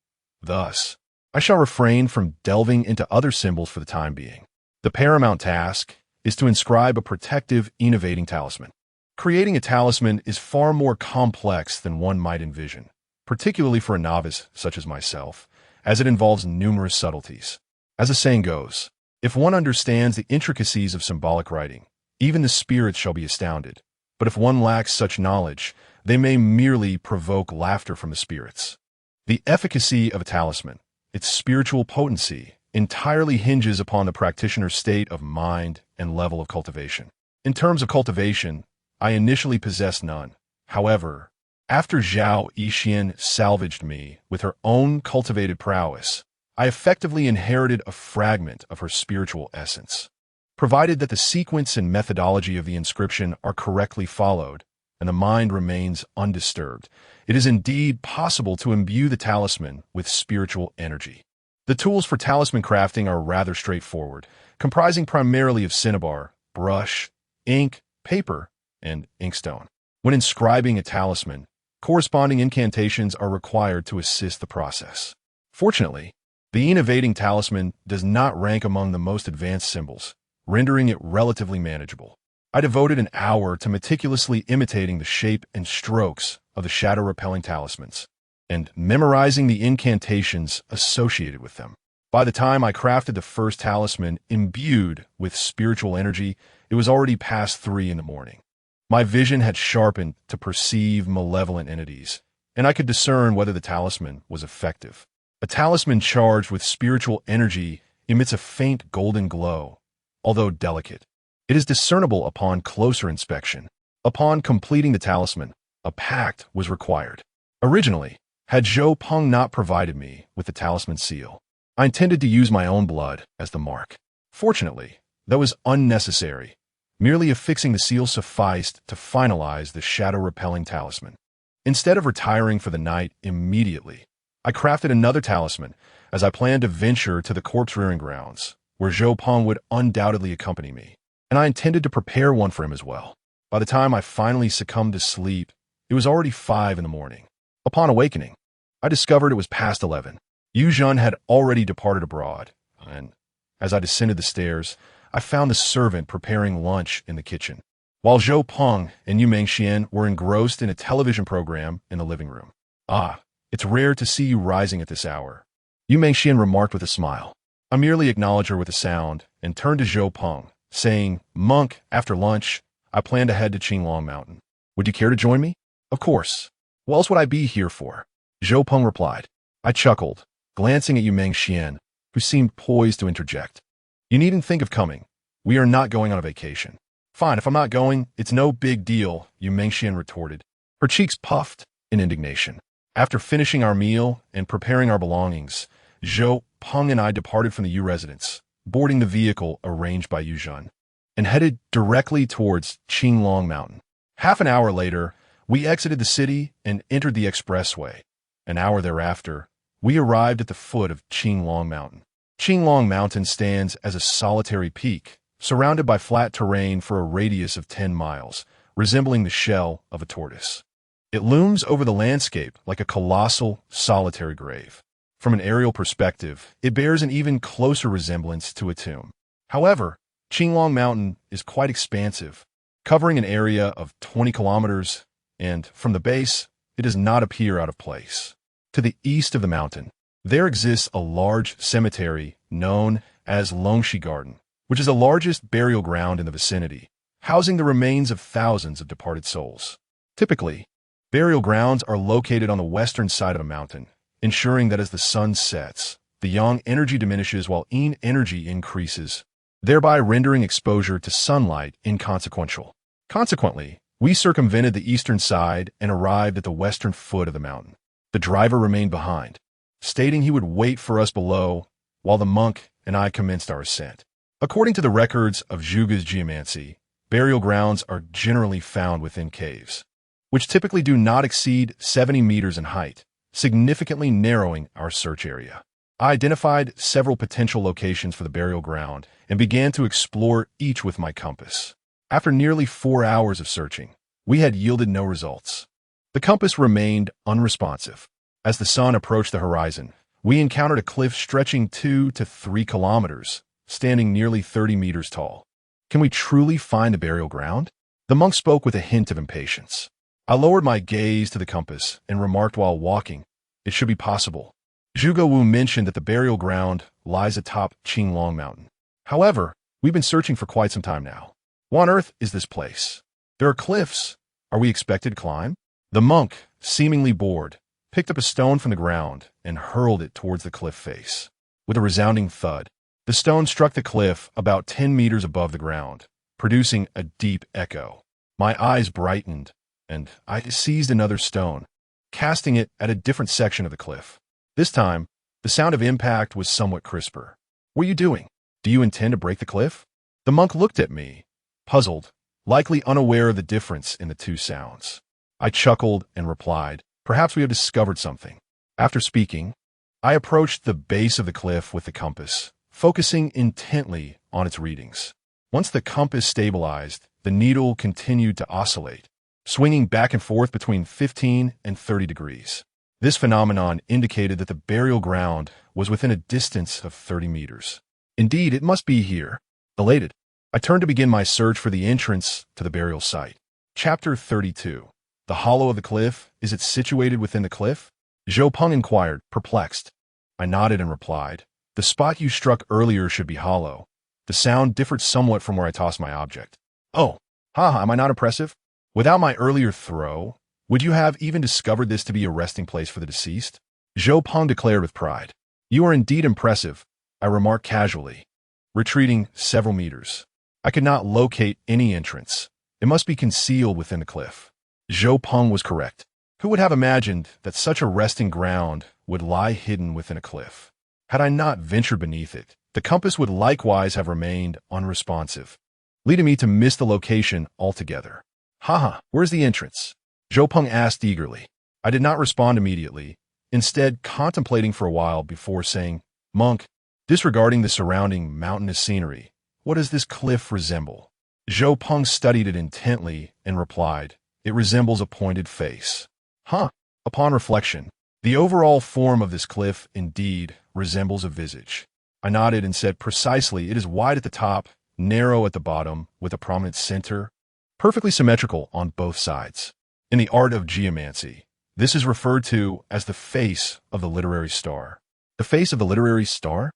Thus, I shall refrain from delving into other symbols for the time being. The paramount task is to inscribe a protective, innovating talisman. Creating a talisman is far more complex than one might envision, particularly for a novice such as myself, as it involves numerous subtleties. As the saying goes, if one understands the intricacies of symbolic writing, even the spirits shall be astounded. But if one lacks such knowledge, they may merely provoke laughter from the spirits. The efficacy of a talisman, its spiritual potency, entirely hinges upon the practitioner's state of mind and level of cultivation. In terms of cultivation, I initially possessed none. However, after Zhao Yixian salvaged me with her own cultivated prowess, I effectively inherited a fragment of her spiritual essence. Provided that the sequence and methodology of the inscription are correctly followed and the mind remains undisturbed, it is indeed possible to imbue the talisman with spiritual energy. The tools for talisman crafting are rather straightforward, comprising primarily of cinnabar, brush, ink, paper, and inkstone. When inscribing a talisman, corresponding incantations are required to assist the process. Fortunately, the innovating talisman does not rank among the most advanced symbols, rendering it relatively manageable. I devoted an hour to meticulously imitating the shape and strokes of the shadow-repelling talismans and memorizing the incantations associated with them. By the time I crafted the first talisman imbued with spiritual energy, it was already past 3 in the morning. My vision had sharpened to perceive malevolent entities, and I could discern whether the talisman was effective. A talisman charged with spiritual energy emits a faint golden glow, although delicate. It is discernible upon closer inspection. Upon completing the talisman, a pact was required. Originally, had Zhou Peng not provided me with the talisman seal, I intended to use my own blood as the mark. Fortunately, that was unnecessary. Merely affixing the seal sufficed to finalize the shadow-repelling talisman. Instead of retiring for the night immediately, I crafted another talisman as I planned to venture to the corpse-rearing grounds, where Zhou Peng would undoubtedly accompany me, and I intended to prepare one for him as well. By the time I finally succumbed to sleep, it was already 5 in the morning. Upon awakening, I discovered it was past 11. Yu Zhen had already departed abroad, and as I descended the stairs, I found the servant preparing lunch in the kitchen, while Zhou Peng and Yu Mengxian were engrossed in a television program in the living room. "Ah, it's rare to see you rising at this hour," Yu Mengxian remarked with a smile. I merely acknowledged her with a sound and turned to Zhou Peng, saying, "Monk, after lunch, I plan to head to Qinglong Mountain. Would you care to join me?" "Of course. What else would I be here for?" Zhou Peng replied. I chuckled, glancing at Yu Mengxian, who seemed poised to interject. You needn't think of coming. We are not going on a vacation. Fine, if I'm not going, it's no big deal, Yu Mengxian retorted. Her cheeks puffed in indignation. After finishing our meal and preparing our belongings, Zhou Peng and I departed from the Yu residence, boarding the vehicle arranged by Yu Zhen, and headed directly towards Qinglong Mountain. Half an hour later, we exited the city and entered the expressway. An hour thereafter, we arrived at the foot of Qinglong Mountain. Qinglong Mountain stands as a solitary peak, surrounded by flat terrain for a radius of 10 miles, resembling the shell of a tortoise. It looms over the landscape like a colossal, solitary grave. From an aerial perspective, it bears an even closer resemblance to a tomb. However, Qinglong Mountain is quite expansive, covering an area of 20 kilometers, and from the base, it does not appear out of place. To the east of the mountain, there exists a large cemetery known as Longxi Garden, which is the largest burial ground in the vicinity, housing the remains of thousands of departed souls. Typically, burial grounds are located on the western side of a mountain, ensuring that as the sun sets, the yang energy diminishes while yin energy increases, thereby rendering exposure to sunlight inconsequential. Consequently, we circumvented the eastern side and arrived at the western foot of the mountain. The driver remained behind, stating he would wait for us below while the monk and I commenced our ascent. According to the records of Zhuge's geomancy, burial grounds are generally found within caves, which typically do not exceed 70 meters in height, significantly narrowing our search area. I identified several potential locations for the burial ground and began to explore each with my compass. After nearly 4 hours of searching, we had yielded no results. The compass remained unresponsive. As the sun approached the horizon, we encountered a cliff stretching 2 to 3 kilometers, standing nearly 30 meters tall. Can we truly find the burial ground? The monk spoke with a hint of impatience. I lowered my gaze to the compass and remarked while walking, it should be possible. Zhuge Wu mentioned that the burial ground lies atop Qinglong Mountain. However, we've been searching for quite some time now. What on earth is this place? There are cliffs. Are we expected to climb? The monk, seemingly bored, picked up a stone from the ground and hurled it towards the cliff face. With a resounding thud, the stone struck the cliff about 10 meters above the ground, producing a deep echo. My eyes brightened, and I seized another stone, casting it at a different section of the cliff. This time, the sound of impact was somewhat crisper. What are you doing? Do you intend to break the cliff? The monk looked at me, puzzled, likely unaware of the difference in the two sounds. I chuckled and replied, perhaps we have discovered something. After speaking, I approached the base of the cliff with the compass, focusing intently on its readings. Once the compass stabilized, the needle continued to oscillate, swinging back and forth between 15 and 30 degrees. This phenomenon indicated that the burial ground was within a distance of 30 meters. Indeed, it must be here. Elated, I turned to begin my search for the entrance to the burial site. Chapter 32. The hollow of the cliff, is it situated within the cliff? Zhou Peng inquired, perplexed. I nodded and replied, the spot you struck earlier should be hollow. The sound differed somewhat from where I tossed my object. Oh, haha, am I not impressive? Without my earlier throw, would you have even discovered this to be a resting place for the deceased? Zhou Peng declared with pride. You are indeed impressive, I remarked casually, retreating several meters. I could not locate any entrance. It must be concealed within the cliff. Zhou Peng was correct. Who would have imagined that such a resting ground would lie hidden within a cliff? Had I not ventured beneath it, the compass would likewise have remained unresponsive, leading me to miss the location altogether. Haha, where's the entrance? Zhou Peng asked eagerly. I did not respond immediately, instead contemplating for a while before saying, Monk, disregarding the surrounding mountainous scenery, what does this cliff resemble? Zhou Peng studied it intently and replied, it resembles a pointed face. Huh. Upon reflection, the overall form of this cliff indeed resembles a visage. I nodded and said precisely, it is wide at the top, narrow at the bottom, with a prominent center, perfectly symmetrical on both sides. In the art of geomancy, this is referred to as the face of the literary star. The face of the literary star?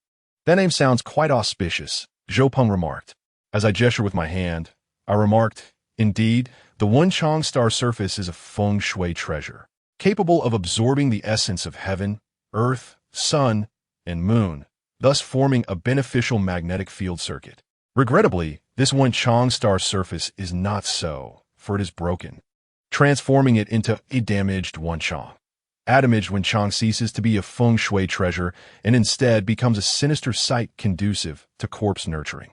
That name sounds quite auspicious, Zhou Peng remarked. As I gestured with my hand, I remarked, indeed, the Wenchang star surface is a feng shui treasure, capable of absorbing the essence of heaven, earth, sun, and moon, thus forming a beneficial magnetic field circuit. Regrettably, this Wenchang star surface is not so, for it is broken, transforming it into a damaged Wenchang. A damaged Wenchang ceases to be a feng shui treasure and instead becomes a sinister site conducive to corpse nurturing.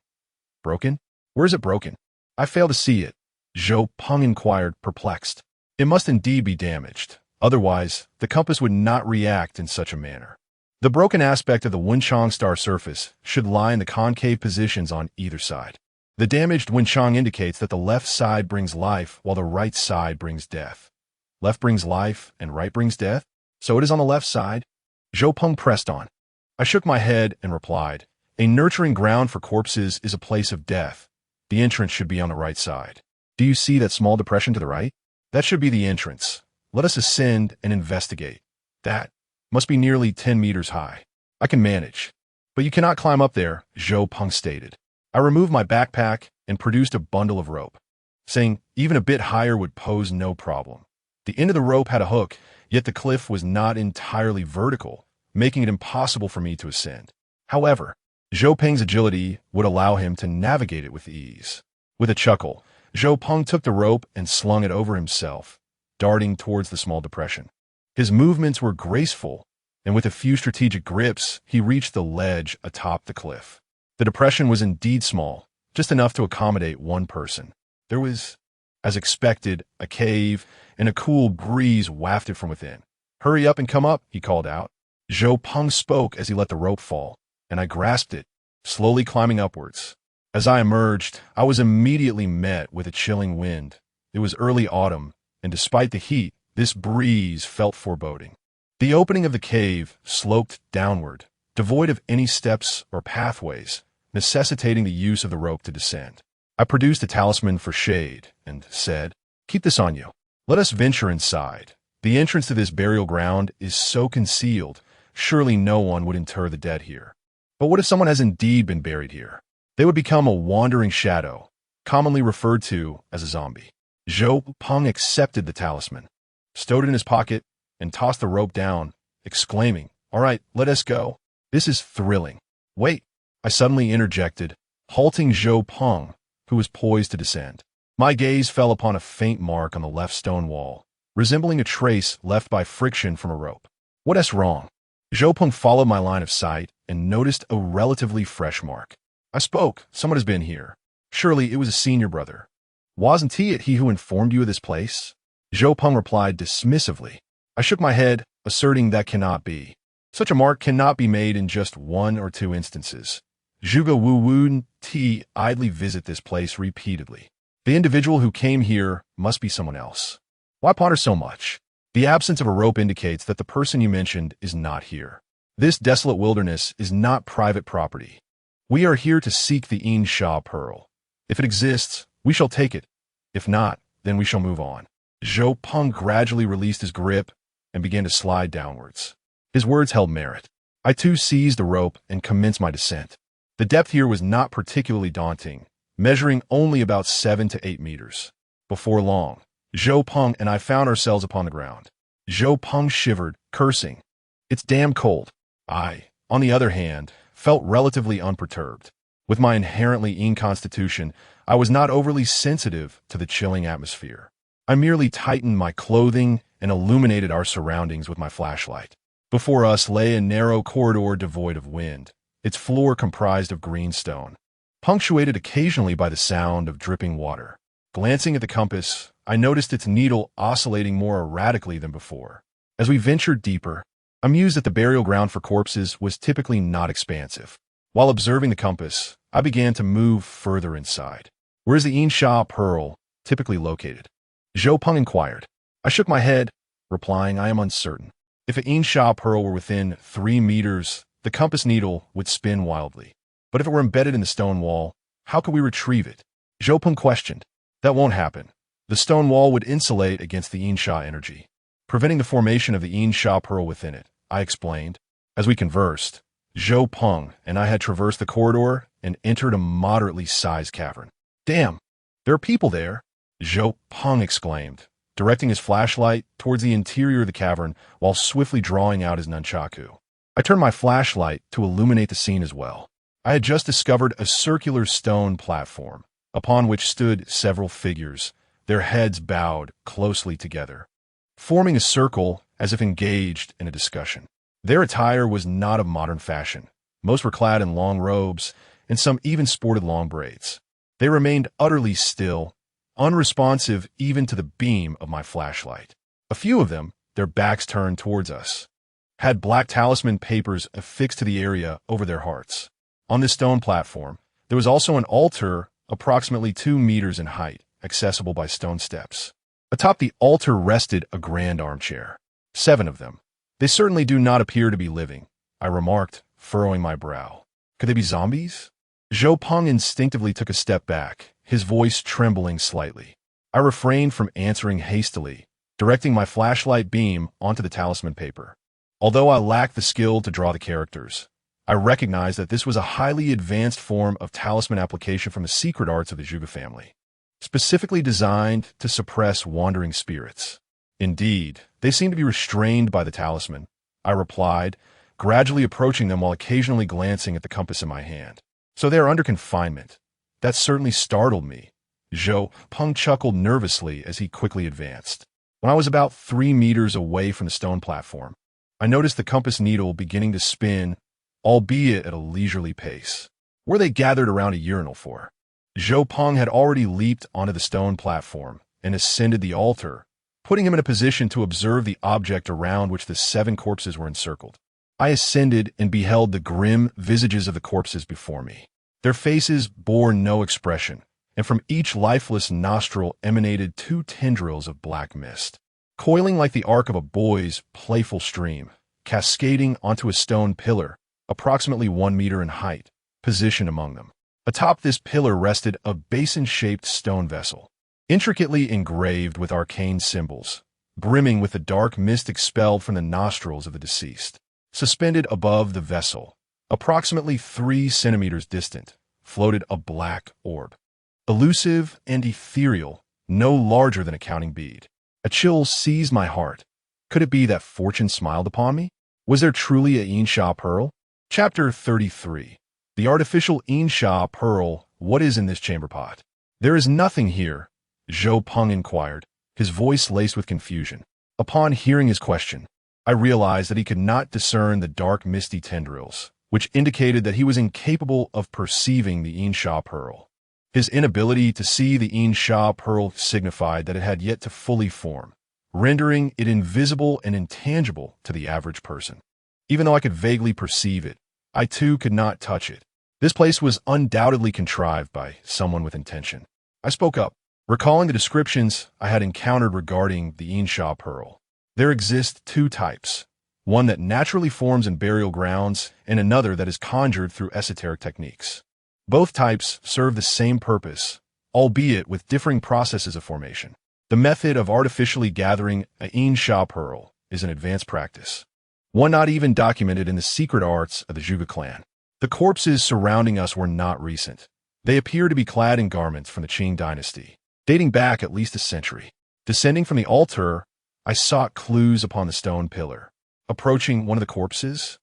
Broken? Where is it broken? I fail to see it, Zhou Peng inquired, perplexed. It must indeed be damaged. Otherwise, the compass would not react in such a manner. The broken aspect of the Wenchang star surface should lie in the concave positions on either side. The damaged Wenchang indicates that the left side brings life while the right side brings death. Left brings life and right brings death? So it is on the left side? Zhou Peng pressed on. I shook my head and replied, a nurturing ground for corpses is a place of death. The entrance should be on the right side. Do you see that small depression to the right? That should be the entrance. Let us ascend and investigate. That must be nearly 10 meters high. I can manage. But you cannot climb up there, Zhou Peng stated. I removed my backpack and produced a bundle of rope, saying even a bit higher would pose no problem. The end of the rope had a hook, yet the cliff was not entirely vertical, making it impossible for me to ascend. However, Zhou Peng's agility would allow him to navigate it with ease. With a chuckle, Zhou Peng took the rope and slung it over himself, darting towards the small depression. His movements were graceful, and with a few strategic grips, he reached the ledge atop the cliff. The depression was indeed small, just enough to accommodate one person. There was, as expected, a cave, and a cool breeze wafted from within. Hurry up and come up, he called out. Zhou Peng spoke as he let the rope fall, and I grasped it, slowly climbing upwards. As I emerged, I was immediately met with a chilling wind. It was early autumn, and despite the heat, this breeze felt foreboding. The opening of the cave sloped downward, devoid of any steps or pathways, necessitating the use of the rope to descend. I produced a talisman for shade and said, keep this on you. Let us venture inside. The entrance to this burial ground is so concealed, surely no one would inter the dead here. But what if someone has indeed been buried here? They would become a wandering shadow, commonly referred to as a zombie. Zhou Peng accepted the talisman, stowed it in his pocket, and tossed the rope down, exclaiming, all right, let us go. This is thrilling. Wait, I suddenly interjected, halting Zhou Peng, who was poised to descend. My gaze fell upon a faint mark on the left stone wall, resembling a trace left by friction from a rope. What is wrong? Zhou Peng followed my line of sight and noticed a relatively fresh mark. I spoke. Someone has been here. Surely it was a senior brother. Wasn't he who informed you of this place? Zhou Peng replied dismissively. I shook my head, asserting that cannot be. Such a mark cannot be made in just one or two instances. Zhuge Wu Wu Ti idly visit this place repeatedly. The individual who came here must be someone else. Why ponder so much? The absence of a rope indicates that the person you mentioned is not here. This desolate wilderness is not private property. We are here to seek the Yin Sha pearl. If it exists, we shall take it. If not, then we shall move on. Zhou Peng gradually released his grip and began to slide downwards. His words held merit. I too seized the rope and commenced my descent. The depth here was not particularly daunting, measuring only about 7 to 8 meters. Before long, Zhou Peng and I found ourselves upon the ground. Zhou Peng shivered, cursing. It's damn cold. I, on the other hand, felt relatively unperturbed. With my inherently Yin constitution, I was not overly sensitive to the chilling atmosphere. I merely tightened my clothing and illuminated our surroundings with my flashlight. Before us lay a narrow corridor devoid of wind, its floor comprised of green stone, punctuated occasionally by the sound of dripping water. Glancing at the compass, I noticed its needle oscillating more erratically than before. As we ventured deeper, I mused that the burial ground for corpses was typically not expansive. While observing the compass, I began to move further inside. Where is the Yin Sha pearl typically located? Zhou Peng inquired. I shook my head, replying, I am uncertain. If a Yin Sha pearl were within 3 meters, the compass needle would spin wildly. But if it were embedded in the stone wall, how could we retrieve it? Zhou Peng questioned. That won't happen. The stone wall would insulate against the Yin Sha energy, preventing the formation of the Yin Sha pearl within it, I explained. As we conversed, Zhou Peng and I had traversed the corridor and entered a moderately sized cavern. Damn, there are people there, Zhou Peng exclaimed, directing his flashlight towards the interior of the cavern while swiftly drawing out his nunchaku. I turned my flashlight to illuminate the scene as well. I had just discovered a circular stone platform, upon which stood several figures, their heads bowed closely together, forming a circle as if engaged in a discussion. Their attire was not of modern fashion. Most were clad in long robes, and some even sported long braids. They remained utterly still, unresponsive even to the beam of my flashlight. A few of them, their backs turned towards us, had black talisman papers affixed to the area over their hearts. On this stone platform, there was also an altar approximately 2 meters in height, accessible by stone steps. Atop the altar rested a grand armchair. 7 of them. They certainly do not appear to be living, I remarked, furrowing my brow. Could they be zombies? Zhou Peng instinctively took a step back, his voice trembling slightly. I refrained from answering hastily, directing my flashlight beam onto the talisman paper. Although I lacked the skill to draw the characters, I recognized that this was a highly advanced form of talisman application from the secret arts of the Zhuge family, specifically designed to suppress wandering spirits. Indeed, they seem to be restrained by the talisman, I replied, gradually approaching them while occasionally glancing at the compass in my hand. So they are under confinement. That certainly startled me. Zhou Peng chuckled nervously as he quickly advanced. When I was about 3 meters away from the stone platform, I noticed the compass needle beginning to spin, albeit at a leisurely pace. Were they gathered around a urinal for? Zhou Peng had already leaped onto the stone platform and ascended the altar, putting him in a position to observe the object around which the 7 corpses were encircled. I ascended and beheld the grim visages of the corpses before me. Their faces bore no expression, and from each lifeless nostril emanated 2 tendrils of black mist, coiling like the arc of a boy's playful stream, cascading onto a stone pillar, approximately 1 meter in height, positioned among them. Atop this pillar rested a basin-shaped stone vessel, intricately engraved with arcane symbols, brimming with the dark mist expelled from the nostrils of the deceased. Suspended above the vessel, approximately 3 centimeters distant, floated a black orb, elusive and ethereal, no larger than a counting bead. A chill seized my heart. Could it be that fortune smiled upon me? Was there truly a Yinsha pearl? Chapter 33. The artificial Yinsha pearl. What is in this chamber pot? There is nothing here, Zhou Peng inquired, his voice laced with confusion. Upon hearing his question, I realized that he could not discern the dark misty tendrils, which indicated that he was incapable of perceiving the Yinsha pearl. His inability to see the Yinsha pearl signified that it had yet to fully form, rendering it invisible and intangible to the average person. Even though I could vaguely perceive it, I too could not touch it. This place was undoubtedly contrived by someone with intention. I spoke up, recalling the descriptions I had encountered regarding the Yinsha pearl. There exist 2 types, one that naturally forms in burial grounds and another that is conjured through esoteric techniques. Both types serve the same purpose, albeit with differing processes of formation. The method of artificially gathering a Yinsha pearl is an advanced practice, one not even documented in the secret arts of the Zhuge clan. The corpses surrounding us were not recent. They appear to be clad in garments from the Qing dynasty, dating back at least a century. Descending from the altar, I sought clues upon the stone pillar. Approaching one of the corpses,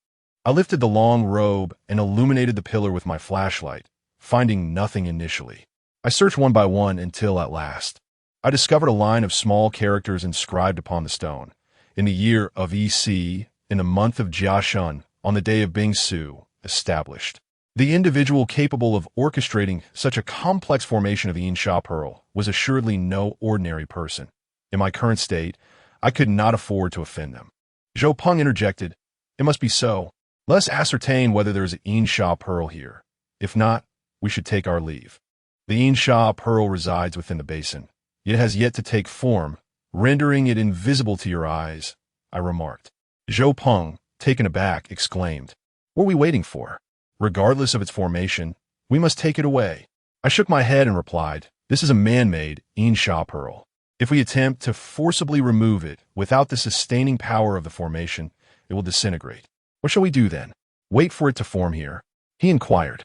I lifted the long robe and illuminated the pillar with my flashlight, finding nothing initially. I searched one by one until, at last, I discovered a line of small characters inscribed upon the stone. In the year of EC, in the month of Jiashun, on the day of Bingsu, established. The individual capable of orchestrating such a complex formation of the Yinsha pearl was assuredly no ordinary person. In my current state, I could not afford to offend them. Zhou Peng interjected, "It must be so. Let us ascertain whether there is a Yinsha pearl here. If not, we should take our leave. The Yinsha pearl resides within the basin. It has yet to take form, rendering it invisible to your eyes," I remarked. Zhou Peng, taken aback, exclaimed, "What are we waiting for? Regardless of its formation, we must take it away." I shook my head and replied, "This is a man-made Yinsha pearl. If we attempt to forcibly remove it without the sustaining power of the formation, it will disintegrate. What shall we do then? Wait for it to form here?" He inquired.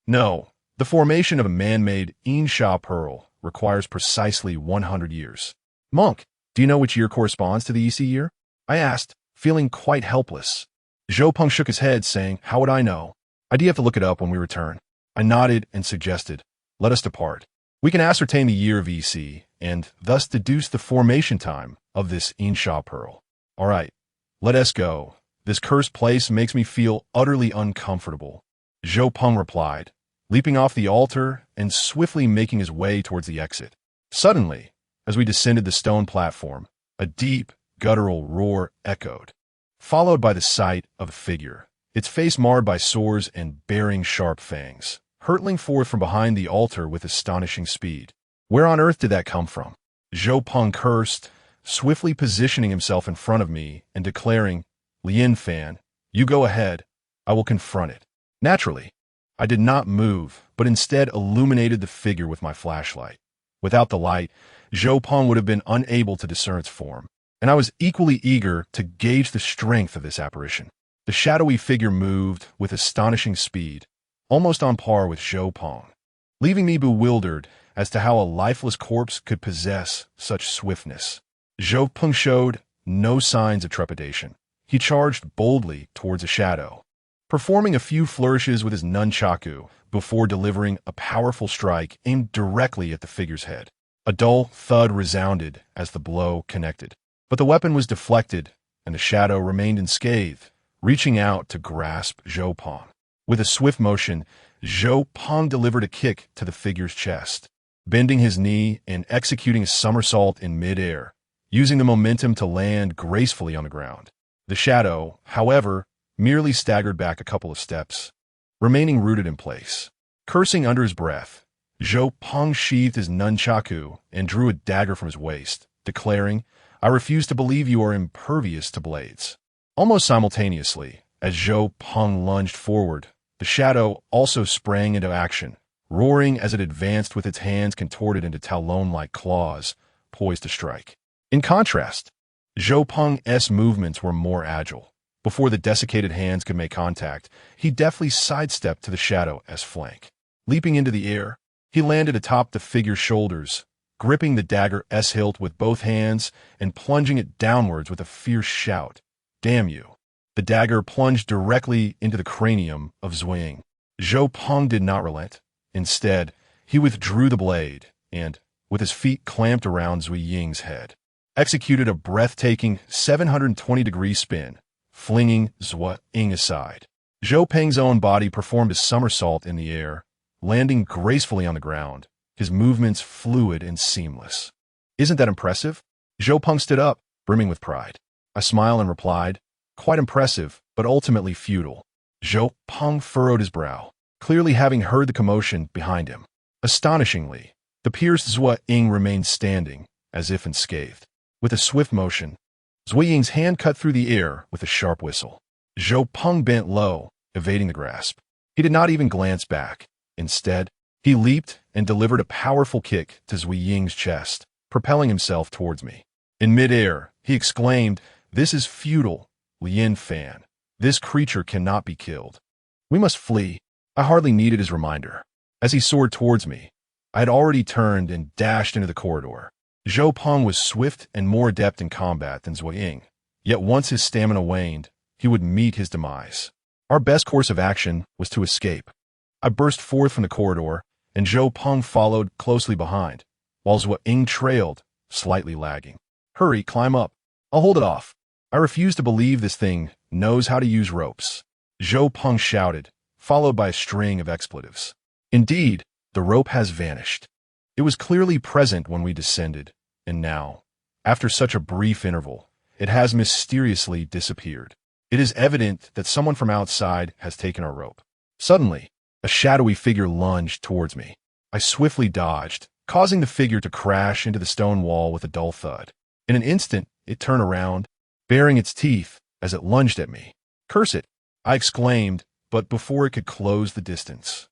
"No, the formation of a man-made Yinsha pearl requires precisely 100 years. Monk, do you know which year corresponds to the EC year?" I asked, feeling quite helpless. Zhou Peng shook his head, saying, "How would I know? I'd have to look it up when we return." I nodded and suggested, "Let us depart. We can ascertain the year of EC, and thus deduce the formation time of this Insha pearl. All right, let us go. This cursed place makes me feel utterly uncomfortable," Zhou Peng replied, leaping off the altar and swiftly making his way towards the exit. Suddenly, as we descended the stone platform, a deep, guttural roar echoed, followed by the sight of a figure, its face marred by sores and bearing sharp fangs, hurtling forth from behind the altar with astonishing speed. Where on earth did that come from? Zhou Peng cursed, swiftly positioning himself in front of me and declaring, "Lian Fan, you go ahead. I will confront it." Naturally, I did not move, but instead illuminated the figure with my flashlight. Without the light, Zhou Peng would have been unable to discern its form, and I was equally eager to gauge the strength of this apparition. The shadowy figure moved with astonishing speed, almost on par with Zhou Peng, leaving me bewildered as to how a lifeless corpse could possess such swiftness. Zhou Peng showed no signs of trepidation. He charged boldly towards a shadow, performing a few flourishes with his nunchaku before delivering a powerful strike aimed directly at the figure's head. A dull thud resounded as the blow connected, but the weapon was deflected and the shadow remained unscathed, reaching out to grasp Zhou Peng. With a swift motion, Zhou Peng delivered a kick to the figure's chest, bending his knee and executing a somersault in midair, using the momentum to land gracefully on the ground. The shadow, however, merely staggered back a couple of steps, remaining rooted in place. Cursing under his breath, Zhou Peng sheathed his nunchaku and drew a dagger from his waist, declaring, "I refuse to believe you are impervious to blades." Almost simultaneously, as Zhou Peng lunged forward, the shadow also sprang into action, roaring as it advanced with its hands contorted into talon-like claws, poised to strike. In contrast, Zhou Peng's movements were more agile. Before the desiccated hands could make contact, he deftly sidestepped to the shadow's flank. Leaping into the air, he landed atop the figure's shoulders, gripping the dagger's hilt with both hands and plunging it downwards with a fierce shout. "Damn you." The dagger plunged directly into the cranium of Zhuiying. Zhou Peng did not relent. Instead, he withdrew the blade and, with his feet clamped around Zhuiying's head, executed a breathtaking 720-degree spin, flinging Zhuiying aside. Zhou Peng's own body performed a somersault in the air, landing gracefully on the ground, his movements fluid and seamless. "Isn't that impressive?" Zhou Peng stood up, brimming with pride. I smiled and replied, "Quite impressive, but ultimately futile." Zhou Peng furrowed his brow, clearly having heard the commotion behind him. Astonishingly, the pierced Zhuiying remained standing, as if unscathed. With a swift motion, Zhuiying's hand cut through the air with a sharp whistle. Zhou Peng bent low, evading the grasp. He did not even glance back. Instead, he leaped and delivered a powerful kick to Zhuiying's chest, propelling himself towards me. In midair, he exclaimed, "This is futile, Lian Fan. This creature cannot be killed. We must flee." I hardly needed his reminder. As he soared towards me, I had already turned and dashed into the corridor. Zhou Peng was swift and more adept in combat than Zhuiying, yet once his stamina waned, he would meet his demise. Our best course of action was to escape. I burst forth from the corridor, and Zhou Peng followed closely behind, while Zhuiying trailed, slightly lagging. "Hurry, climb up. I'll hold it off." I refuse to believe this thing knows how to use ropes, Zhou Peng shouted, followed by a string of expletives. Indeed, the rope has vanished. It was clearly present when we descended, and now, after such a brief interval, it has mysteriously disappeared. It is evident that someone from outside has taken our rope. Suddenly, a shadowy figure lunged towards me. I swiftly dodged, causing the figure to crash into the stone wall with a dull thud. In an instant, it turned around, baring its teeth as it lunged at me. "Curse it!" I exclaimed, but before it could close the distance,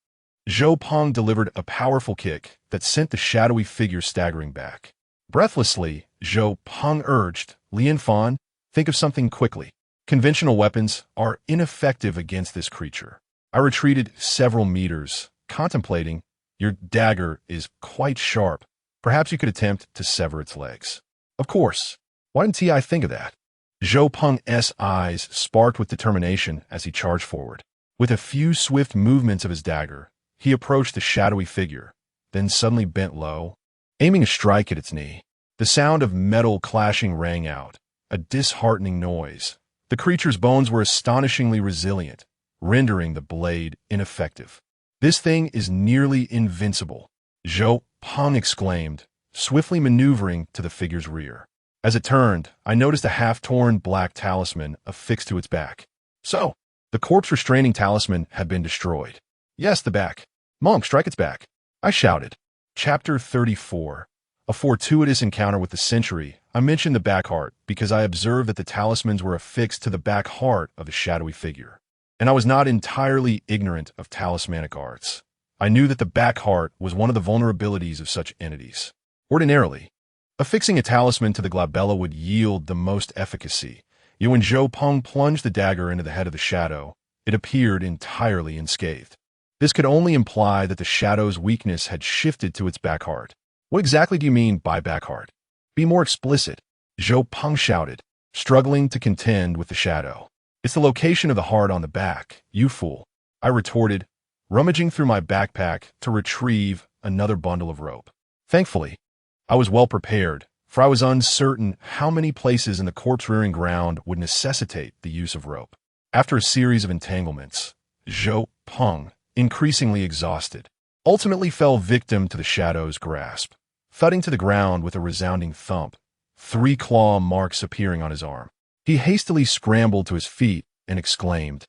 Zhou Peng delivered a powerful kick that sent the shadowy figure staggering back. Breathlessly, Zhou Peng urged, "Lian Fan, think of something quickly. Conventional weapons are ineffective against this creature." I retreated several meters, contemplating. "Your dagger is quite sharp. Perhaps you could attempt to sever its legs." "Of course. Why didn't I think of that?" Zhou Peng's eyes sparked with determination as he charged forward. With a few swift movements of his dagger, he approached the shadowy figure, then suddenly bent low, aiming a strike at its knee. The sound of metal clashing rang out, a disheartening noise. The creature's bones were astonishingly resilient, rendering the blade ineffective. "This thing is nearly invincible," Zhou Peng exclaimed, swiftly maneuvering to the figure's rear. As it turned, I noticed a half-torn black talisman affixed to its back. So, the corpse-restraining talisman had been destroyed. "Yes, the back. Monk, strike its back," I shouted. Chapter 34. A fortuitous encounter with the century. I mentioned the back heart because I observed that the talismans were affixed to the back heart of the shadowy figure. And I was not entirely ignorant of talismanic arts. I knew that the back heart was one of the vulnerabilities of such entities. Ordinarily, affixing a talisman to the glabella would yield the most efficacy, yet when Zhou Peng plunged the dagger into the head of the shadow, it appeared entirely unscathed. This could only imply that the shadow's weakness had shifted to its back heart. "What exactly do you mean by back heart? Be more explicit," Zhou Peng shouted, struggling to contend with the shadow. "It's the location of the heart on the back, you fool," I retorted, rummaging through my backpack to retrieve another bundle of rope. Thankfully, I was well prepared, for I was uncertain how many places in the corpse-rearing ground would necessitate the use of rope. After a series of entanglements, Zhou Peng, increasingly exhausted, ultimately fell victim to the shadow's grasp, thudding to the ground with a resounding thump, 3 claw marks appearing on his arm. He hastily scrambled to his feet and exclaimed,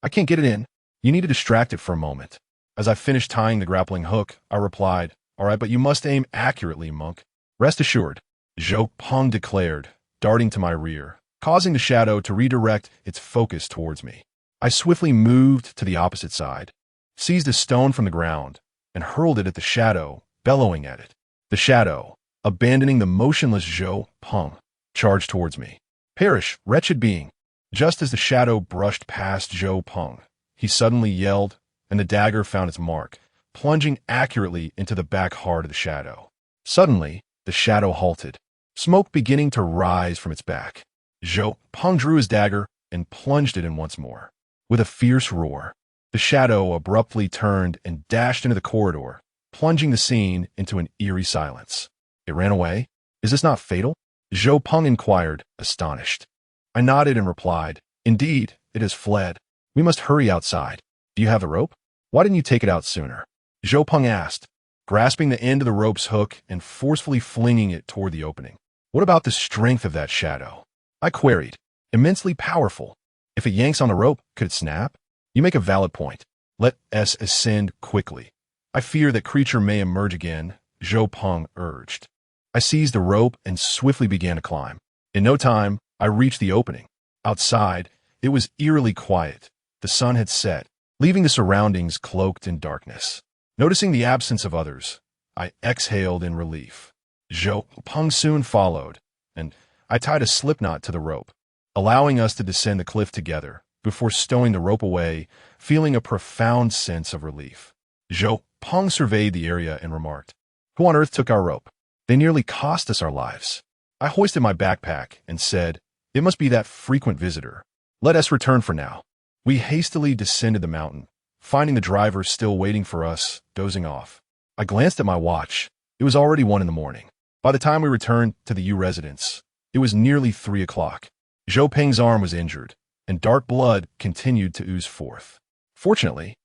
"I can't get it in. You need to distract it for a moment." As I finished tying the grappling hook, I replied, "All right, but you must aim accurately, monk." "Rest assured," Zhou Peng declared, darting to my rear, causing the shadow to redirect its focus towards me. I swiftly moved to the opposite side, seized a stone from the ground, and hurled it at the shadow, bellowing at it. The shadow, abandoning the motionless Zhou Peng, charged towards me. "Perish, wretched being!" Just as the shadow brushed past Zhou Peng, he suddenly yelled, and the dagger found its mark, plunging accurately into the back heart of the shadow. Suddenly, the shadow halted, smoke beginning to rise from its back. Zhou Peng drew his dagger and plunged it in once more. With a fierce roar, the shadow abruptly turned and dashed into the corridor, plunging the scene into an eerie silence. "It ran away? Is this not fatal?" Zhou Peng inquired, astonished. I nodded and replied, "Indeed, it has fled. We must hurry outside. Do you have the rope? Why didn't you take it out sooner?" Zhou Peng asked, grasping the end of the rope's hook and forcefully flinging it toward the opening. "What about the strength of that shadow?" I queried. "Immensely powerful. If it yanks on the rope, could it snap?" "You make a valid point. Let us ascend quickly. I fear that creature may emerge again," Zhou Peng urged. I seized the rope and swiftly began to climb. In no time, I reached the opening. Outside, it was eerily quiet. The sun had set, leaving the surroundings cloaked in darkness. Noticing the absence of others, I exhaled in relief. Zhou Peng soon followed, and I tied a slipknot to the rope, allowing us to descend the cliff together before stowing the rope away, feeling a profound sense of relief. Zhou Peng surveyed the area and remarked, "Who on earth took our rope? They nearly cost us our lives." I hoisted my backpack and said, "It must be that frequent visitor. Let us return for now." We hastily descended the mountain, finding the driver still waiting for us, dozing off. I glanced at my watch. It was already 1 a.m. By the time we returned to the U residence, it was nearly 3 o'clock. Zhou Peng's arm was injured, and dark blood continued to ooze forth. Fortunately,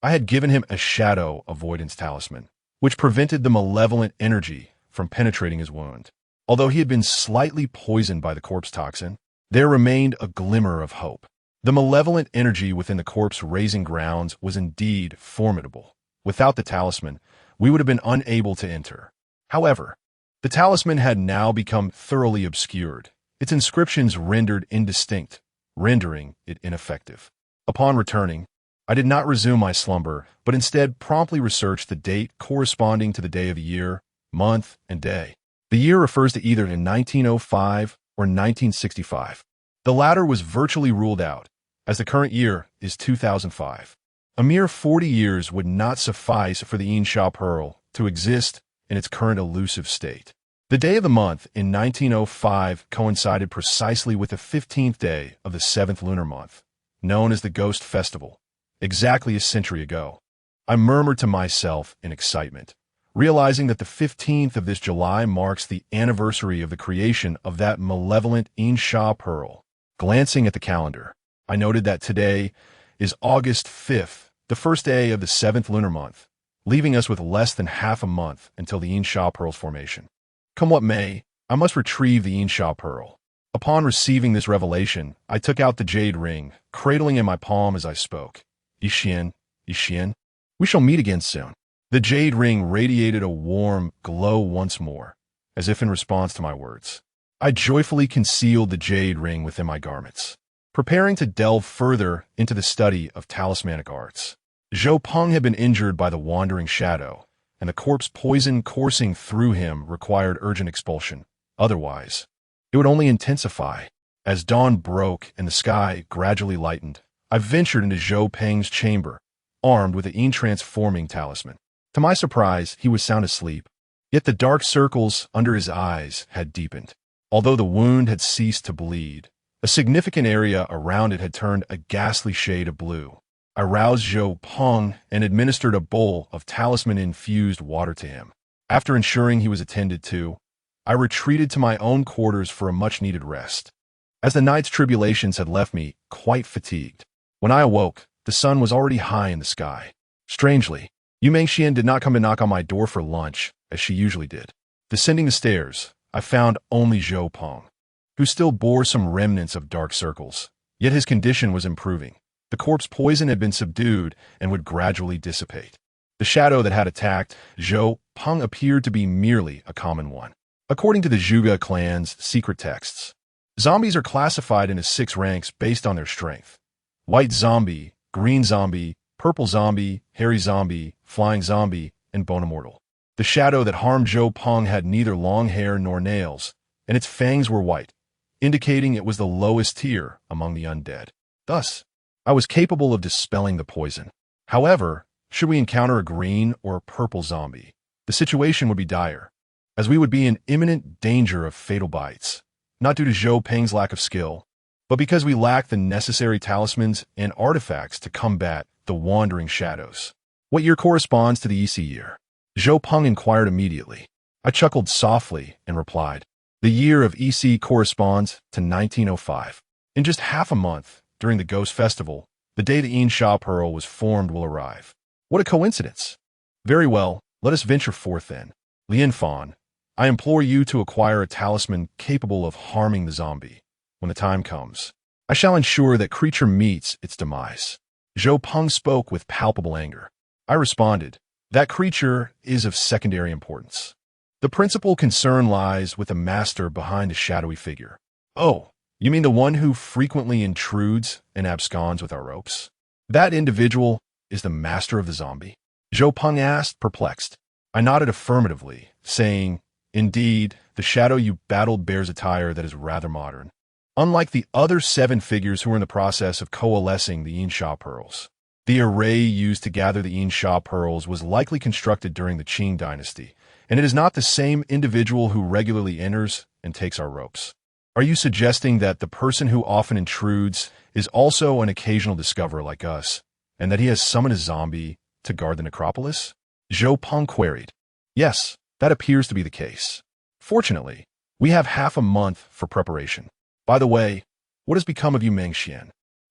I had given him a shadow avoidance talisman, which prevented the malevolent energy from penetrating his wound. Although he had been slightly poisoned by the corpse toxin, there remained a glimmer of hope. The malevolent energy within the corpse-raising grounds was indeed formidable. Without the talisman, we would have been unable to enter. However, the talisman had now become thoroughly obscured, its inscriptions rendered indistinct, rendering it ineffective. Upon returning, I did not resume my slumber, but instead promptly researched the date corresponding to the day of the year, month, and day. The year refers to either in 1905 or 1965. The latter was virtually ruled out, as the current year is 2005. A mere 40 years would not suffice for the Unusual Pearl to exist in its current elusive state. The day of the month in 1905 coincided precisely with the 15th day of the 7th lunar month, known as the Ghost Festival, exactly a century ago. I murmured to myself in excitement, realizing that the 15th of this July marks the anniversary of the creation of that malevolent Unusual pearl. Glancing at the calendar, I noted that today is August 5th, the first day of the 7th lunar month, leaving us with less than half a month until the Unusual pearl's formation. Come what may, I must retrieve the Unusual pearl. Upon receiving this revelation, I took out the jade ring, cradling in my palm as I spoke. Yixin, Yixin, we shall meet again soon. The jade ring radiated a warm glow once more, as if in response to my words. I joyfully concealed the jade ring within my garments, preparing to delve further into the study of talismanic arts. Zhou Peng had been injured by the wandering shadow, and the corpse poison coursing through him required urgent expulsion. Otherwise, it would only intensify. As dawn broke and the sky gradually lightened, I ventured into Zhou Peng's chamber, armed with the transforming talisman. To my surprise, he was sound asleep, yet the dark circles under his eyes had deepened. Although the wound had ceased to bleed, a significant area around it had turned a ghastly shade of blue. I roused Zhou Peng and administered a bowl of talisman-infused water to him. After ensuring he was attended to, I retreated to my own quarters for a much-needed rest, as the night's tribulations had left me quite fatigued. When I awoke, the sun was already high in the sky. Strangely, Yu Mengxian did not come to knock on my door for lunch, as she usually did. Descending the stairs, I found only Zhou Peng, who still bore some remnants of dark circles, yet his condition was improving. The corpse poison had been subdued and would gradually dissipate. The shadow that had attacked Zhou Peng appeared to be merely a common one. According to the Zhuge clan's secret texts, zombies are classified into 6 ranks based on their strength: white zombie, green zombie, purple zombie, hairy zombie, flying zombie, and bone immortal. The shadow that harmed Zhou Peng had neither long hair nor nails, and its fangs were white, indicating it was the lowest tier among the undead. Thus, I was capable of dispelling the poison. However, should we encounter a green or a purple zombie, the situation would be dire, as we would be in imminent danger of fatal bites, not due to Zhou Peng's lack of skill, but because we lack the necessary talismans and artifacts to combat the wandering shadows. What year corresponds to the EC year? Zhou Peng inquired immediately. I chuckled softly and replied, the year of EC corresponds to 1905. In just half a month, during the Ghost Festival, the day the Unusual pearl was formed will arrive. What a coincidence! Very well, let us venture forth then. Lian Fan, I implore you to acquire a talisman capable of harming the zombie. When the time comes, I shall ensure that creature meets its demise. Zhou Peng spoke with palpable anger. I responded, that creature is of secondary importance. The principal concern lies with the master behind the shadowy figure. Oh, you mean the one who frequently intrudes and absconds with our ropes? That individual is the master of the zombie? Zhou Peng asked, perplexed. I nodded affirmatively, saying, indeed, the shadow you battled bears attire that is rather modern, unlike the other 7 figures who are in the process of coalescing the Unusual pearls. The array used to gather the Unusual pearls was likely constructed during the Qing dynasty, and it is not the same individual who regularly enters and takes our ropes. Are you suggesting that the person who often intrudes is also an occasional discoverer like us, and that he has summoned a zombie to guard the necropolis? Zhou Peng queried. Yes, that appears to be the case. Fortunately, we have half a month for preparation. By the way, what has become of Yu Mengxian?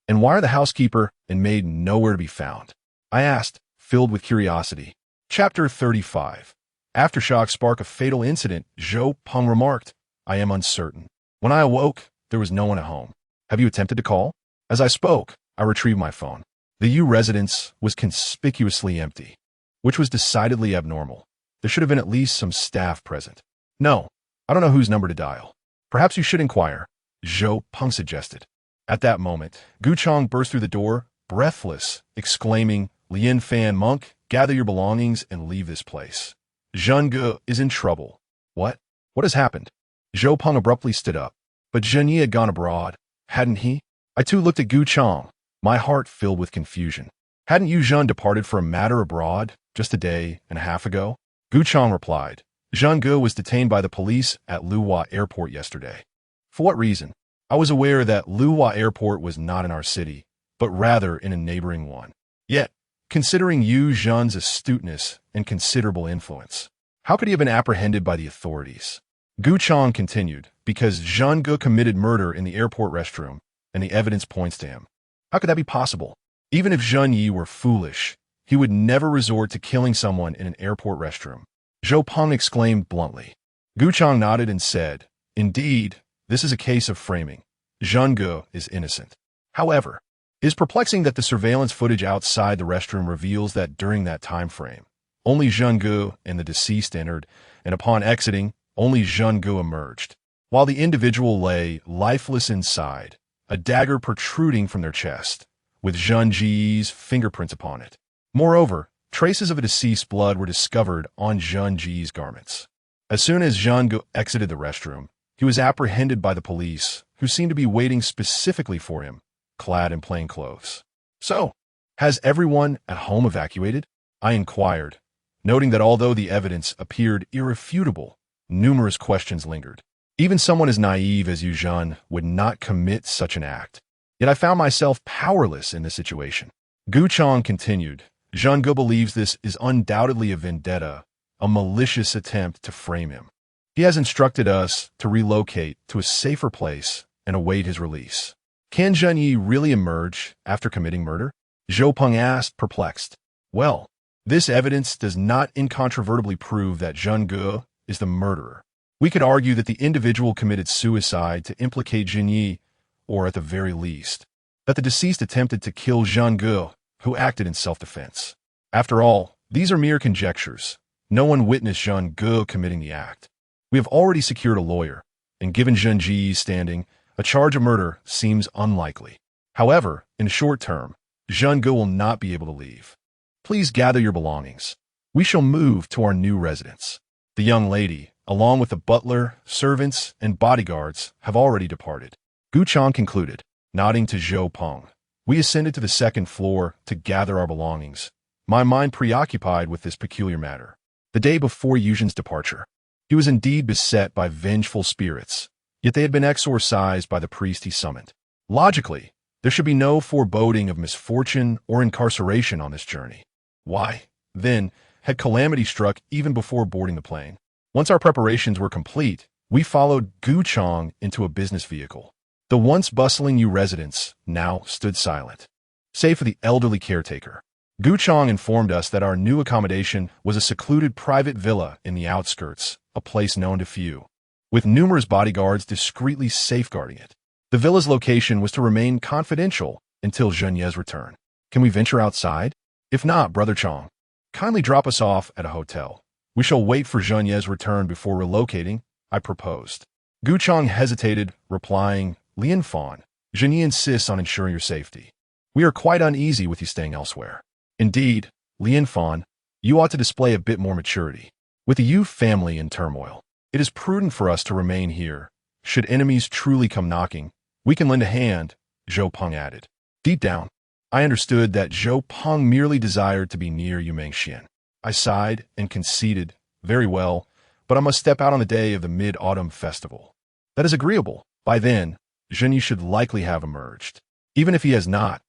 And why are the housekeeper and maid nowhere to be found? I asked, filled with curiosity. Chapter 35. Aftershocks spark a fatal incident, Zhou Peng remarked. I am uncertain. When I awoke, there was no one at home. Have you attempted to call? As I spoke, I retrieved my phone. The Yu residence was conspicuously empty, which was decidedly abnormal. There should have been at least some staff present. No, I don't know whose number to dial. Perhaps you should inquire, Zhou Peng suggested. At that moment, Gu Chong burst through the door, breathless, exclaiming, Lian Fan monk, gather your belongings and leave this place. Zheng Ge is in trouble. What? What has happened? Zhou Peng abruptly stood up. But Zhen Yi had gone abroad, hadn't he? I too looked at Gu Chong, my heart filled with confusion. Hadn't Yu Zhen departed for a matter abroad just a day and a half ago? Gu Chong replied, Zhang was detained by the police at Luhua Airport yesterday. For what reason? I was aware that Luhua Airport was not in our city, but rather in a neighboring one. Yet, considering Yu Zhan's astuteness and considerable influence, how could he have been apprehended by the authorities? Gu Chang continued, because Zhang committed murder in the airport restroom, and the evidence points to him. How could that be possible? Even if Zhang Yi were foolish, he would never resort to killing someone in an airport restroom. Zhou Peng exclaimed bluntly. Gu Chang nodded and said, Indeed, this is a case of framing. Zhang is innocent. However, it is perplexing that the surveillance footage outside the restroom reveals that during that time frame, only Zhang and the deceased entered, and upon exiting, only Zhang emerged, while the individual lay lifeless inside, a dagger protruding from their chest, with Zhang Ji's fingerprints upon it. Moreover, traces of a deceased's blood were discovered on Zhang Ji's garments. As soon as Zhang exited the restroom, he was apprehended by the police, who seemed to be waiting specifically for him, clad in plain clothes. So, has everyone at home evacuated? I inquired, noting that although the evidence appeared irrefutable, numerous questions lingered. Even someone as naive as Yu Zhan would not commit such an act. Yet I found myself powerless in this situation. Gu Chang continued, Zhang believes this is undoubtedly a vendetta, a malicious attempt to frame him. He has instructed us to relocate to a safer place and await his release. Can Zhang Yi really emerge after committing murder? Zhou Peng asked, perplexed. Well, this evidence does not incontrovertibly prove that Zhang is the murderer. We could argue that the individual committed suicide to implicate Zhang Yi, or at the very least, that the deceased attempted to kill Zhang who acted in self-defense. After all, these are mere conjectures. No one witnessed Zhang committing the act. We have already secured a lawyer, and given Zhang Ji's standing, a charge of murder seems unlikely. However, in the short term, Zhang will not be able to leave. Please gather your belongings. We shall move to our new residence. The young lady, along with the butler, servants, and bodyguards, have already departed. Gu Chang concluded, nodding to Zhou Peng. We ascended to the second floor to gather our belongings, my mind preoccupied with this peculiar matter. The day before Yu Zhan's departure, he was indeed beset by vengeful spirits, yet they had been exorcised by the priest he summoned. Logically, there should be no foreboding of misfortune or incarceration on this journey. Why, then, had calamity struck even before boarding the plane? Once our preparations were complete, we followed Gu Chang into a business vehicle. The once bustling Yu residence now stood silent, save for the elderly caretaker. Gu Chang informed us that our new accommodation was a secluded private villa in the outskirts, a place known to few, with numerous bodyguards discreetly safeguarding it. The villa's location was to remain confidential until Zhang Ye's return. Can we venture outside? If not, Brother Chang, kindly drop us off at a hotel. We shall wait for Zhang Ye's return before relocating, I proposed. Gu Chang hesitated, replying, Lian Fan, Zhang Yi insists on ensuring your safety. We are quite uneasy with you staying elsewhere. Indeed, Lian Fan, you ought to display a bit more maturity. With the Yu family in turmoil, it is prudent for us to remain here. Should enemies truly come knocking, we can lend a hand, Zhou Peng added. Deep down, I understood that Zhou Peng merely desired to be near Yu Mengxian. I sighed and conceded, very well, but I must step out on the day of the Mid-Autumn Festival. That is agreeable. By then, Zhang Yi should likely have emerged. Even if he has not,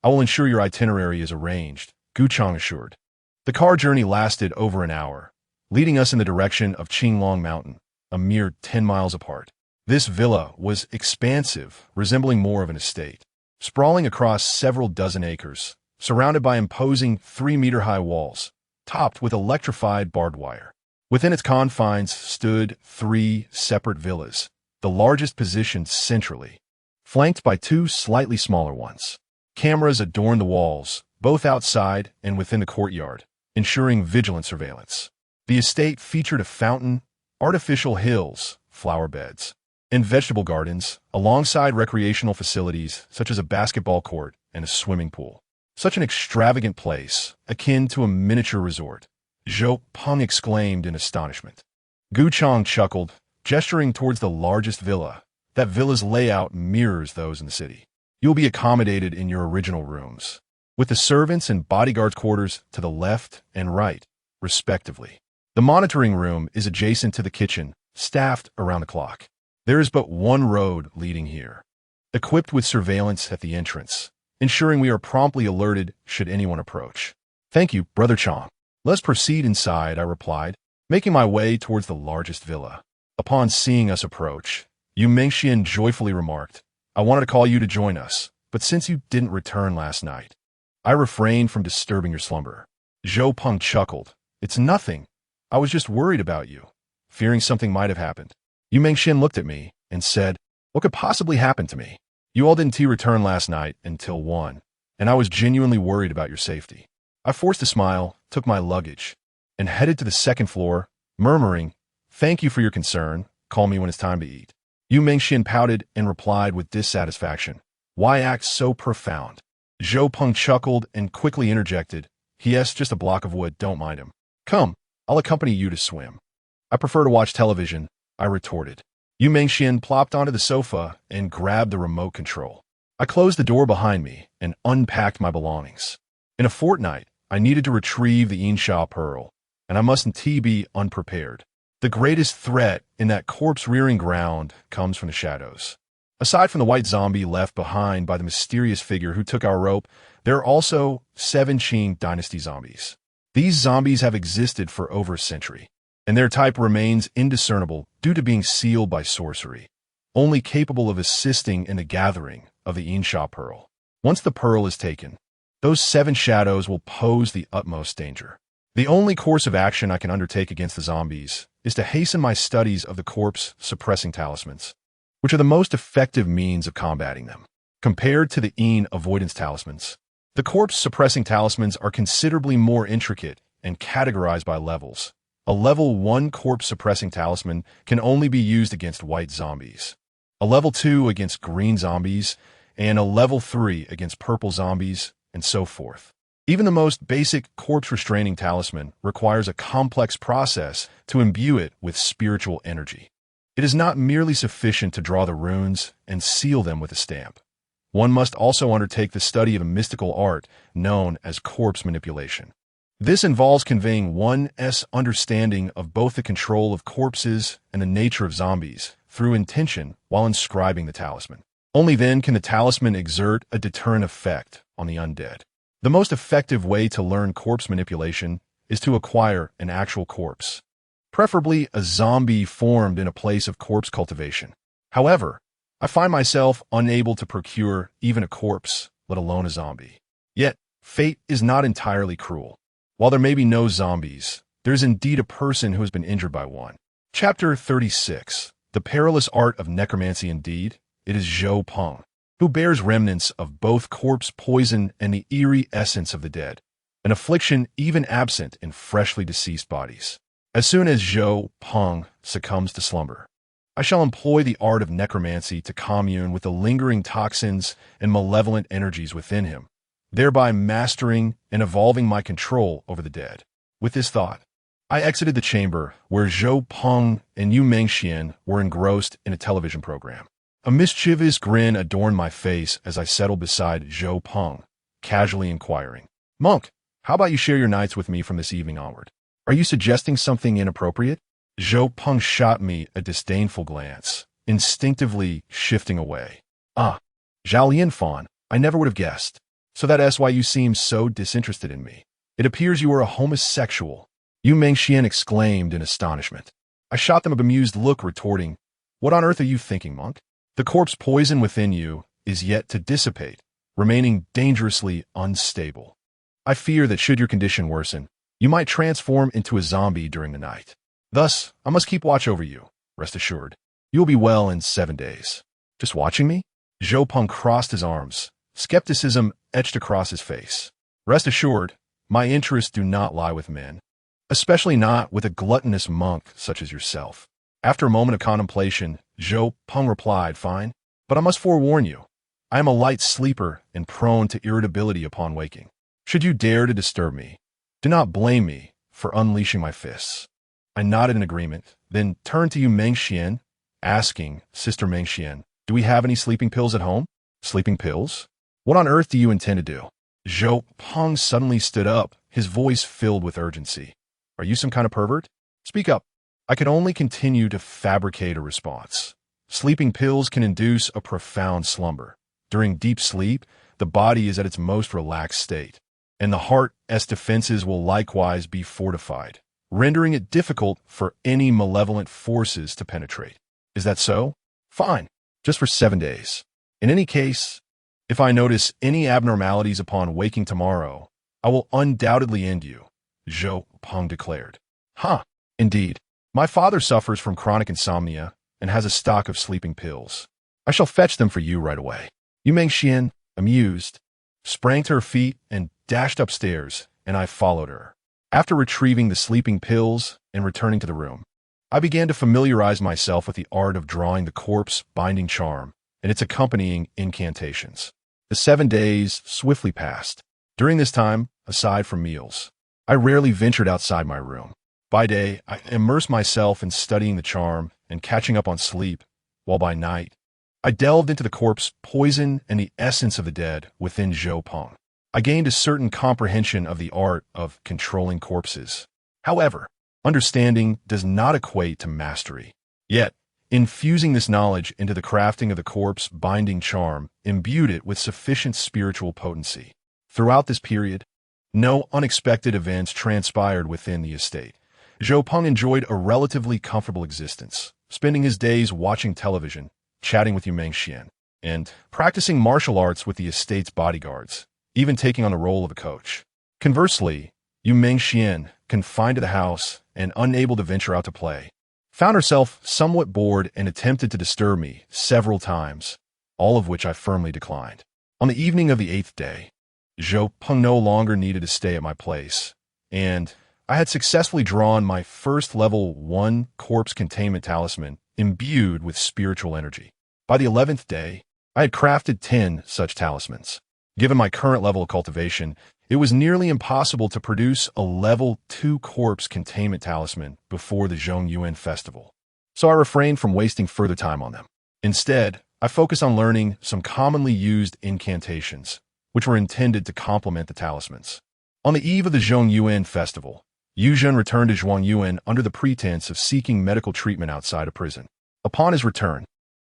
I will ensure your itinerary is arranged, Gu Chang assured. The car journey lasted over an hour, leading us in the direction of Qinglong Mountain, a mere 10 miles apart. This villa was expansive, resembling more of an estate, sprawling across several dozen acres, surrounded by imposing 3-meter-high walls, topped with electrified barbed wire. Within its confines stood 3 separate villas, the largest positioned centrally, flanked by 2 slightly smaller ones. Cameras adorned the walls, both outside and within the courtyard, ensuring vigilant surveillance. The estate featured a fountain, artificial hills, flower beds, and vegetable gardens, alongside recreational facilities such as a basketball court and a swimming pool. Such an extravagant place, akin to a miniature resort, Zhou Peng exclaimed in astonishment. Gu Chang chuckled, gesturing towards the largest villa. That villa's layout mirrors those in the city. You will be accommodated in your original rooms, with the servants and bodyguards' quarters to the left and right, respectively. The monitoring room is adjacent to the kitchen, staffed around the clock. There is but one road leading here, equipped with surveillance at the entrance, ensuring we are promptly alerted should anyone approach. Thank you, Brother Chong. Let's proceed inside, I replied, making my way towards the largest villa. Upon seeing us approach, Yu Mengxian joyfully remarked, I wanted to call you to join us, but since you didn't return last night, I refrained from disturbing your slumber. Zhou Peng chuckled. It's nothing. I was just worried about you, fearing something might have happened. Yu Mengxian looked at me and said, what could possibly happen to me? You all didn't return last night until 1, and I was genuinely worried about your safety. I forced a smile, took my luggage, and headed to the second floor, murmuring, thank you for your concern. Call me when it's time to eat. Yu Mengxian pouted and replied with dissatisfaction. Why act so profound? Zhou Peng chuckled and quickly interjected. Yes, just a block of wood, don't mind him. Come, I'll accompany you to swim. I prefer to watch television, I retorted. Yu Mengxian plopped onto the sofa and grabbed the remote control. I closed the door behind me and unpacked my belongings. In a fortnight, I needed to retrieve the Insha pearl, and I mustn't be unprepared. The greatest threat in that corpse-rearing ground comes from the shadows. Aside from the white zombie left behind by the mysterious figure who took our rope, there are also 7 Qing dynasty zombies. These zombies have existed for over a century, and their type remains indiscernible due to being sealed by sorcery, only capable of assisting in the gathering of the Insha pearl. Once the pearl is taken, those 7 shadows will pose the utmost danger. The only course of action I can undertake against the zombies is to hasten my studies of the corpse-suppressing talismans, which are the most effective means of combating them. Compared to the Yin avoidance talismans, the corpse-suppressing talismans are considerably more intricate and categorized by levels. A level 1 corpse-suppressing talisman can only be used against white zombies, a level 2 against green zombies, and a level 3 against purple zombies, and so forth. Even the most basic corpse-restraining talisman requires a complex process to imbue it with spiritual energy. It is not merely sufficient to draw the runes and seal them with a stamp. One must also undertake the study of a mystical art known as corpse manipulation. This involves conveying one's understanding of both the control of corpses and the nature of zombies through intention while inscribing the talisman. Only then can the talisman exert a deterrent effect on the undead. The most effective way to learn corpse manipulation is to acquire an actual corpse, preferably a zombie formed in a place of corpse cultivation. However, I find myself unable to procure even a corpse, let alone a zombie. Yet, fate is not entirely cruel. While there may be no zombies, there is indeed a person who has been injured by one. Chapter 36. The Perilous Art of Necromancy. Indeed, it is Zhou Peng, who bears remnants of both corpse poison and the eerie essence of the dead, an affliction even absent in freshly deceased bodies. As soon as Zhou Peng succumbs to slumber, I shall employ the art of necromancy to commune with the lingering toxins and malevolent energies within him, thereby mastering and evolving my control over the dead. With this thought, I exited the chamber where Zhou Peng and Yu Mengxian were engrossed in a television program. A mischievous grin adorned my face as I settled beside Zhou Peng, casually inquiring, Monk, how about you share your nights with me from this evening onward? Are you suggesting something inappropriate? Zhou Peng shot me a disdainful glance, instinctively shifting away. Ah, Zhao Lianfan, I never would have guessed. So that's why you seem so disinterested in me. It appears you are a homosexual, Yu Mengxian exclaimed in astonishment. I shot them a bemused look, retorting, What on earth are you thinking, monk? The corpse poison within you is yet to dissipate, remaining dangerously unstable. I fear that should your condition worsen, you might transform into a zombie during the night. Thus, I must keep watch over you. Rest assured, you will be well in 7 days. Just watching me? Zhou Peng crossed his arms, skepticism etched across his face. Rest assured, my interests do not lie with men, especially not with a gluttonous monk such as yourself. After a moment of contemplation, Zhou Peng replied, Fine, but I must forewarn you. I am a light sleeper and prone to irritability upon waking. Should you dare to disturb me, do not blame me for unleashing my fists. I nodded in agreement, then turned to Yu Mengxian, asking, Sister Mengxian, do we have any sleeping pills at home? Sleeping pills? What on earth do you intend to do? Zhou Peng suddenly stood up, his voice filled with urgency. Are you some kind of pervert? Speak up. I could only continue to fabricate a response. Sleeping pills can induce a profound slumber. During deep sleep, the body is at its most relaxed state, and the heart's defenses will likewise be fortified, rendering it difficult for any malevolent forces to penetrate. Is that so? Fine, just for 7 days. In any case, if I notice any abnormalities upon waking tomorrow, I will undoubtedly end you, Zhou Peng declared. Huh, indeed. My father suffers from chronic insomnia and has a stock of sleeping pills. I shall fetch them for you right away. Yu Mengxian, amused, sprang to her feet and dashed upstairs, and I followed her. After retrieving the sleeping pills and returning to the room, I began to familiarize myself with the art of drawing the corpse binding charm and its accompanying incantations. The 7 days swiftly passed. During this time, aside from meals, I rarely ventured outside my room. By day, I immersed myself in studying the charm and catching up on sleep, while by night, I delved into the corpse poison and the essence of the dead within Zhou Peng. I gained a certain comprehension of the art of controlling corpses. However, understanding does not equate to mastery. Yet, infusing this knowledge into the crafting of the corpse binding charm imbued it with sufficient spiritual potency. Throughout this period, no unexpected events transpired within the estate. Zhou Peng enjoyed a relatively comfortable existence, spending his days watching television, chatting with Yu Mengxian, and practicing martial arts with the estate's bodyguards, even taking on the role of a coach. Conversely, Yu Mengxian, confined to the house and unable to venture out to play, found herself somewhat bored and attempted to disturb me several times, all of which I firmly declined. On the evening of the 8th day, Zhou Peng no longer needed to stay at my place, and I had successfully drawn my first level 1 corpse containment talisman imbued with spiritual energy. By the 11th day, I had crafted 10 such talismans. Given my current level of cultivation, it was nearly impossible to produce a level 2 corpse containment talisman before the Zhongyuan festival, so I refrained from wasting further time on them. Instead, I focused on learning some commonly used incantations, which were intended to complement the talismans. On the eve of the Zhongyuan festival, Yu Zhen returned to Zhuangyuan under the pretense of seeking medical treatment outside of prison. Upon his return,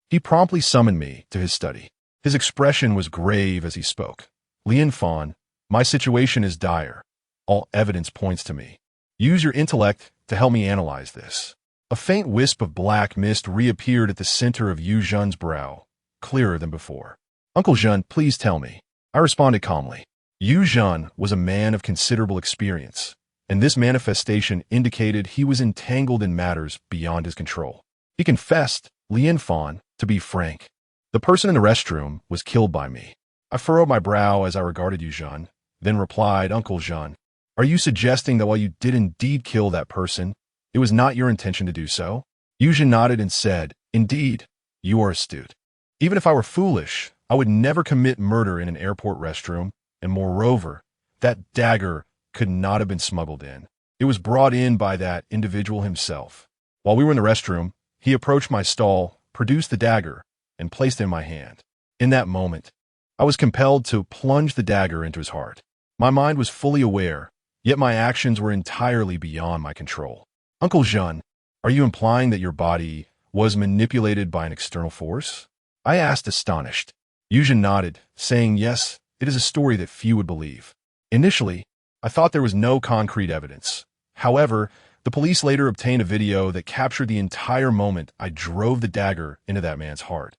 he promptly summoned me to his study. His expression was grave as he spoke. Lian Fan, my situation is dire. All evidence points to me. Use your intellect to help me analyze this. A faint wisp of black mist reappeared at the center of Yu Zhen's brow, clearer than before. Uncle Zhen, please tell me. I responded calmly. Yu Zhen was a man of considerable experience, and this manifestation indicated he was entangled in matters beyond his control. He confessed, Lian Fan, to be frank. The person in the restroom was killed by me. I furrowed my brow as I regarded Yu Zhen, then replied, Uncle Zhen, are you suggesting that while you did indeed kill that person, it was not your intention to do so? Yu Zhen nodded and said, indeed, you are astute. Even if I were foolish, I would never commit murder in an airport restroom, and moreover, that dagger could not have been smuggled in. It was brought in by that individual himself. While we were in the restroom, he approached my stall, produced the dagger, and placed it in my hand. In that moment, I was compelled to plunge the dagger into his heart. My mind was fully aware, yet my actions were entirely beyond my control. Uncle Zhen, are you implying that your body was manipulated by an external force? I asked, astonished. Yu Zhen nodded, saying, yes, it is a story that few would believe. Initially, I thought there was no concrete evidence. However, the police later obtained a video that captured the entire moment I drove the dagger into that man's heart.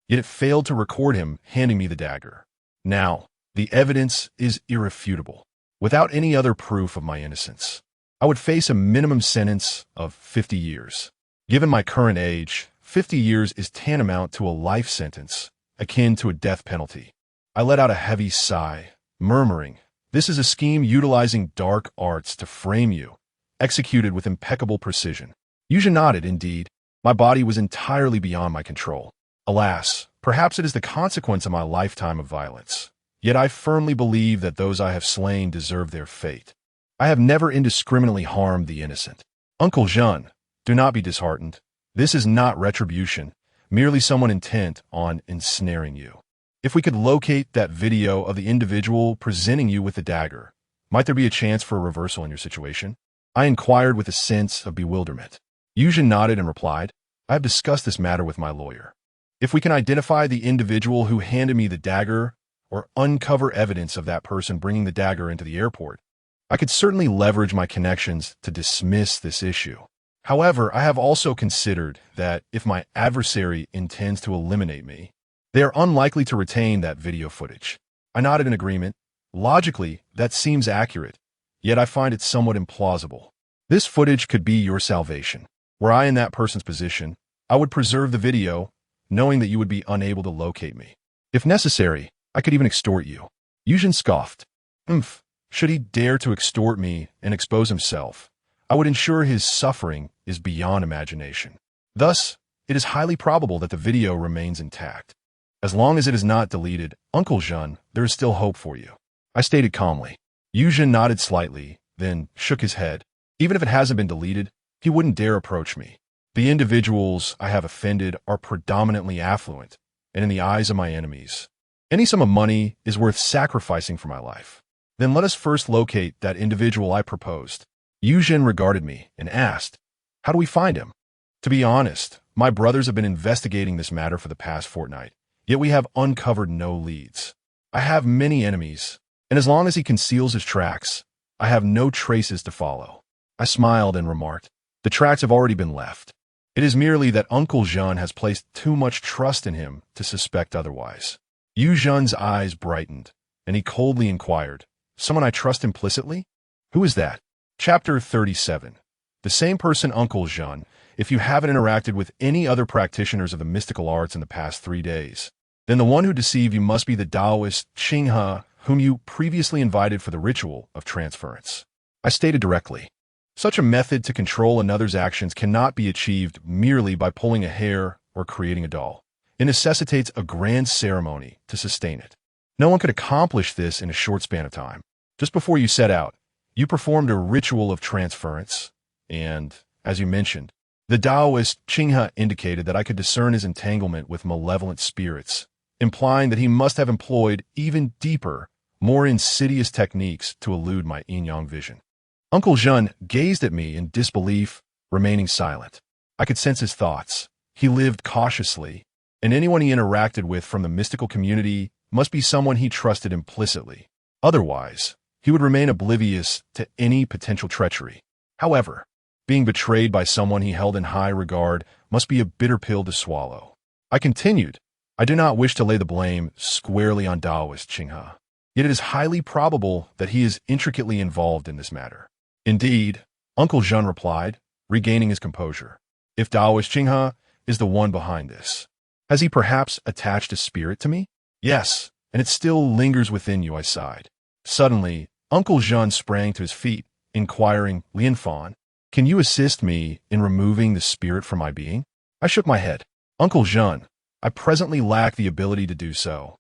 Yet it failed to record him handing me the dagger. Now, the evidence is irrefutable. Without any other proof of my innocence, I would face a minimum sentence of 50 years. Given my current age, 50 years is tantamount to a life sentence, akin to a death penalty. I let out a heavy sigh, murmuring, this is a scheme utilizing dark arts to frame you, executed with impeccable precision. Yu Zhen nodded, indeed. My body was entirely beyond my control. Alas, perhaps it is the consequence of my lifetime of violence. Yet I firmly believe that those I have slain deserve their fate. I have never indiscriminately harmed the innocent. Uncle Zhen, do not be disheartened. This is not retribution, merely someone intent on ensnaring you. If we could locate that video of the individual presenting you with the dagger, might there be a chance for a reversal in your situation? I inquired with a sense of bewilderment. Yuzhen nodded and replied, I have discussed this matter with my lawyer. If we can identify the individual who handed me the dagger or uncover evidence of that person bringing the dagger into the airport, I could certainly leverage my connections to dismiss this issue. However, I have also considered that if my adversary intends to eliminate me, they are unlikely to retain that video footage. I nodded in agreement. Logically, that seems accurate, yet I find it somewhat implausible. This footage could be your salvation. Were I in that person's position, I would preserve the video, knowing that you would be unable to locate me. If necessary, I could even extort you. Yuzhen scoffed. Should he dare to extort me and expose himself, I would ensure his suffering is beyond imagination. Thus, it is highly probable that the video remains intact. As long as it is not deleted, Uncle Zhen, there is still hope for you. I stated calmly. Yuzhen nodded slightly, then shook his head. Even if it hasn't been deleted, he wouldn't dare approach me. The individuals I have offended are predominantly affluent, and in the eyes of my enemies, any sum of money is worth sacrificing for my life. Then let us first locate that individual I proposed. Yuzhen regarded me and asked, how do we find him? To be honest, my brothers have been investigating this matter for the past fortnight, yet we have uncovered no leads. I have many enemies, and as long as he conceals his tracks, I have no traces to follow. I smiled and remarked, the tracks have already been left. It is merely that Uncle Zhen has placed too much trust in him to suspect otherwise. Yuzhen's eyes brightened, and he coldly inquired, someone I trust implicitly? Who is that? Chapter 37. The same person, Uncle Zhen. If you haven't interacted with any other practitioners of the mystical arts in the past 3 days, then the one who deceived you must be the Taoist Qinghe, whom you previously invited for the ritual of transference. I stated directly. Such a method to control another's actions cannot be achieved merely by pulling a hair or creating a doll. It necessitates a grand ceremony to sustain it. No one could accomplish this in a short span of time. Just before you set out, you performed a ritual of transference, and, as you mentioned, the Taoist Qinghe indicated that I could discern his entanglement with malevolent spirits, implying that he must have employed even deeper, more insidious techniques to elude my yin-yang vision. Uncle Zhen gazed at me in disbelief, remaining silent. I could sense his thoughts. He lived cautiously, and anyone he interacted with from the mystical community must be someone he trusted implicitly. Otherwise, he would remain oblivious to any potential treachery. However, being betrayed by someone he held in high regard must be a bitter pill to swallow. I continued, I do not wish to lay the blame squarely on Taoist Qinghe, yet it is highly probable that he is intricately involved in this matter. Indeed, Uncle Zhen replied, regaining his composure. If Taoist Qinghe is the one behind this, has he perhaps attached a spirit to me? Yes, and it still lingers within you, I sighed. Suddenly, Uncle Zhen sprang to his feet, inquiring, Lian Fan, can you assist me in removing the spirit from my being? I shook my head. Uncle Zhen, I presently lack the ability to do so.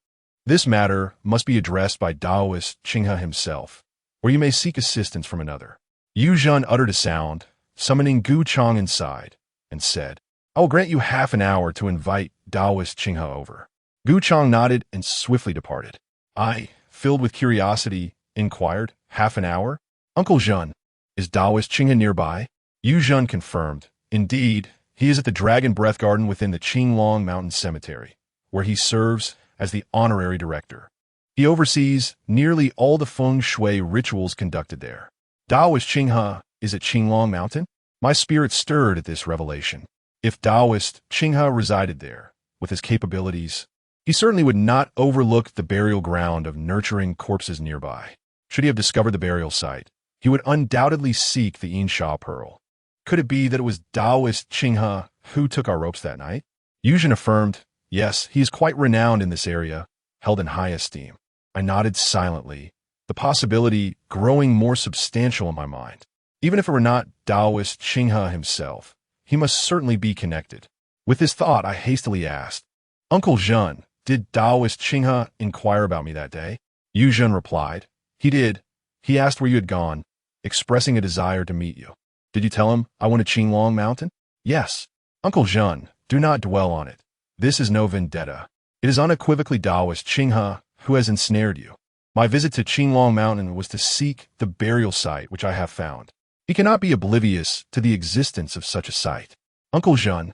This matter must be addressed by Taoist Qinghe himself, or you may seek assistance from another. Yuzhen uttered a sound, summoning Gu Chang inside, and said, I will grant you half an hour to invite Taoist Qinghe over. Gu Chang nodded and swiftly departed. I, filled with curiosity, inquired, half an hour? Uncle Zhen, is Taoist Qinghe nearby? Yuzhen confirmed. Indeed, he is at the Dragon Breath Garden within the Qinglong Mountain Cemetery, where he serves as the honorary director. He oversees nearly all the feng shui rituals conducted there. Taoist Qinghe is at Qinglong Mountain? My spirit stirred at this revelation. If Taoist Qinghe resided there, with his capabilities, he certainly would not overlook the burial ground of nurturing corpses nearby. Should he have discovered the burial site, he would undoubtedly seek the Insha Pearl. Could it be that it was Taoist Qinghe who took our ropes that night? Yuzhen affirmed, yes, he is quite renowned in this area, held in high esteem. I nodded silently, the possibility growing more substantial in my mind. Even if it were not Taoist Qinghe himself, he must certainly be connected. With this thought, I hastily asked, Uncle Zhen, did Taoist Qinghe inquire about me that day? Yuzhen replied, he did. He asked where you had gone, expressing a desire to meet you. Did you tell him I went to Qinglong Mountain? Yes. Uncle Zhen, do not dwell on it. This is no vendetta. It is unequivocally Taoist Qinghe who has ensnared you. My visit to Qinglong Mountain was to seek the burial site which I have found. He cannot be oblivious to the existence of such a sight. Uncle Zhen,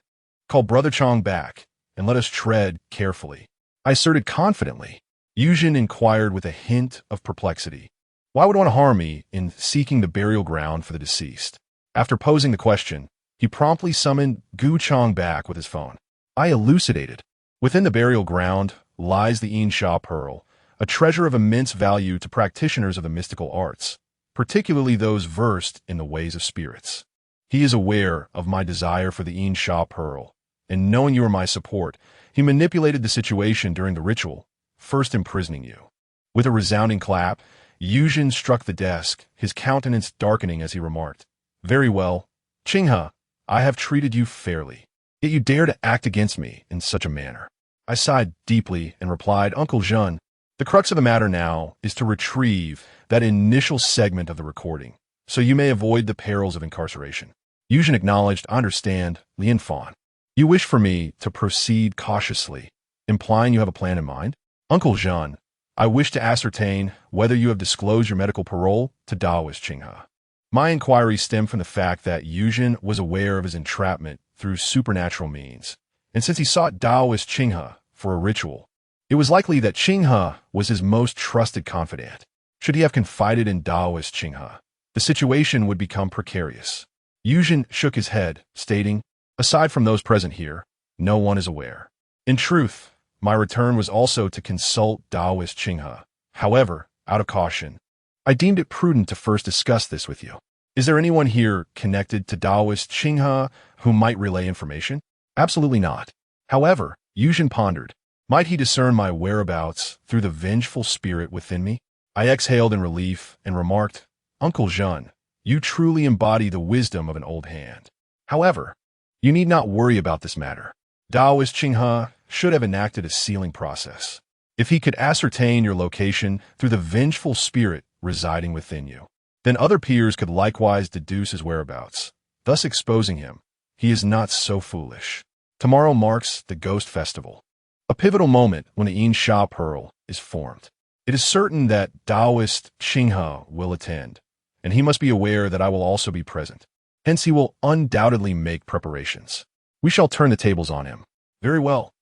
call Brother Chong back, and let us tread carefully, I asserted confidently. Yuzhen inquired with a hint of perplexity. Why would one harm me in seeking the burial ground for the deceased? After posing the question, he promptly summoned Gu Chong back with his phone. I elucidated. Within the burial ground lies the Unusual Pearl, a treasure of immense value to practitioners of the mystical arts, particularly those versed in the ways of spirits. He is aware of my desire for the Unusual Pearl, and knowing you are my support, he manipulated the situation during the ritual, first imprisoning you. With a resounding clap, Yuzhen struck the desk, his countenance darkening as he remarked, Very well, Qinghe, I have treated you fairly. Yet you dare to act against me in such a manner. I sighed deeply and replied, Uncle Zhen, the crux of the matter now is to retrieve that initial segment of the recording, so you may avoid the perils of incarceration. Yuzhen acknowledged, I understand, Lian Fan. You wish for me to proceed cautiously, implying you have a plan in mind? Uncle Zhen, I wish to ascertain whether you have disclosed your medical parole to Taoist Qinghe. My inquiry stemmed from the fact that Yuzhen was aware of his entrapment through supernatural means, and since he sought Taoist Qinghe for a ritual, it was likely that Qinghe was his most trusted confidant. Should he have confided in Taoist Qinghe, the situation would become precarious. Yuzhen shook his head, stating, Aside from those present here, no one is aware. In truth, my return was also to consult Taoist Qinghe. However, out of caution, I deemed it prudent to first discuss this with you. Is there anyone here connected to Taoist Qinghe who might relay information? Absolutely not. However, Yuzhen pondered, might he discern my whereabouts through the vengeful spirit within me? I exhaled in relief and remarked, Uncle Zhen, you truly embody the wisdom of an old hand. However, you need not worry about this matter. Taoist Qinghe should have enacted a sealing process. If he could ascertain your location through the vengeful spirit residing within you, then other peers could likewise deduce his whereabouts, thus exposing him. He is not so foolish. Tomorrow marks the Ghost Festival, a pivotal moment when the Unusual Pearl is formed. It is certain that Taoist Qinghe will attend, and he must be aware that I will also be present. Hence he will undoubtedly make preparations. We shall turn the tables on him. Very well.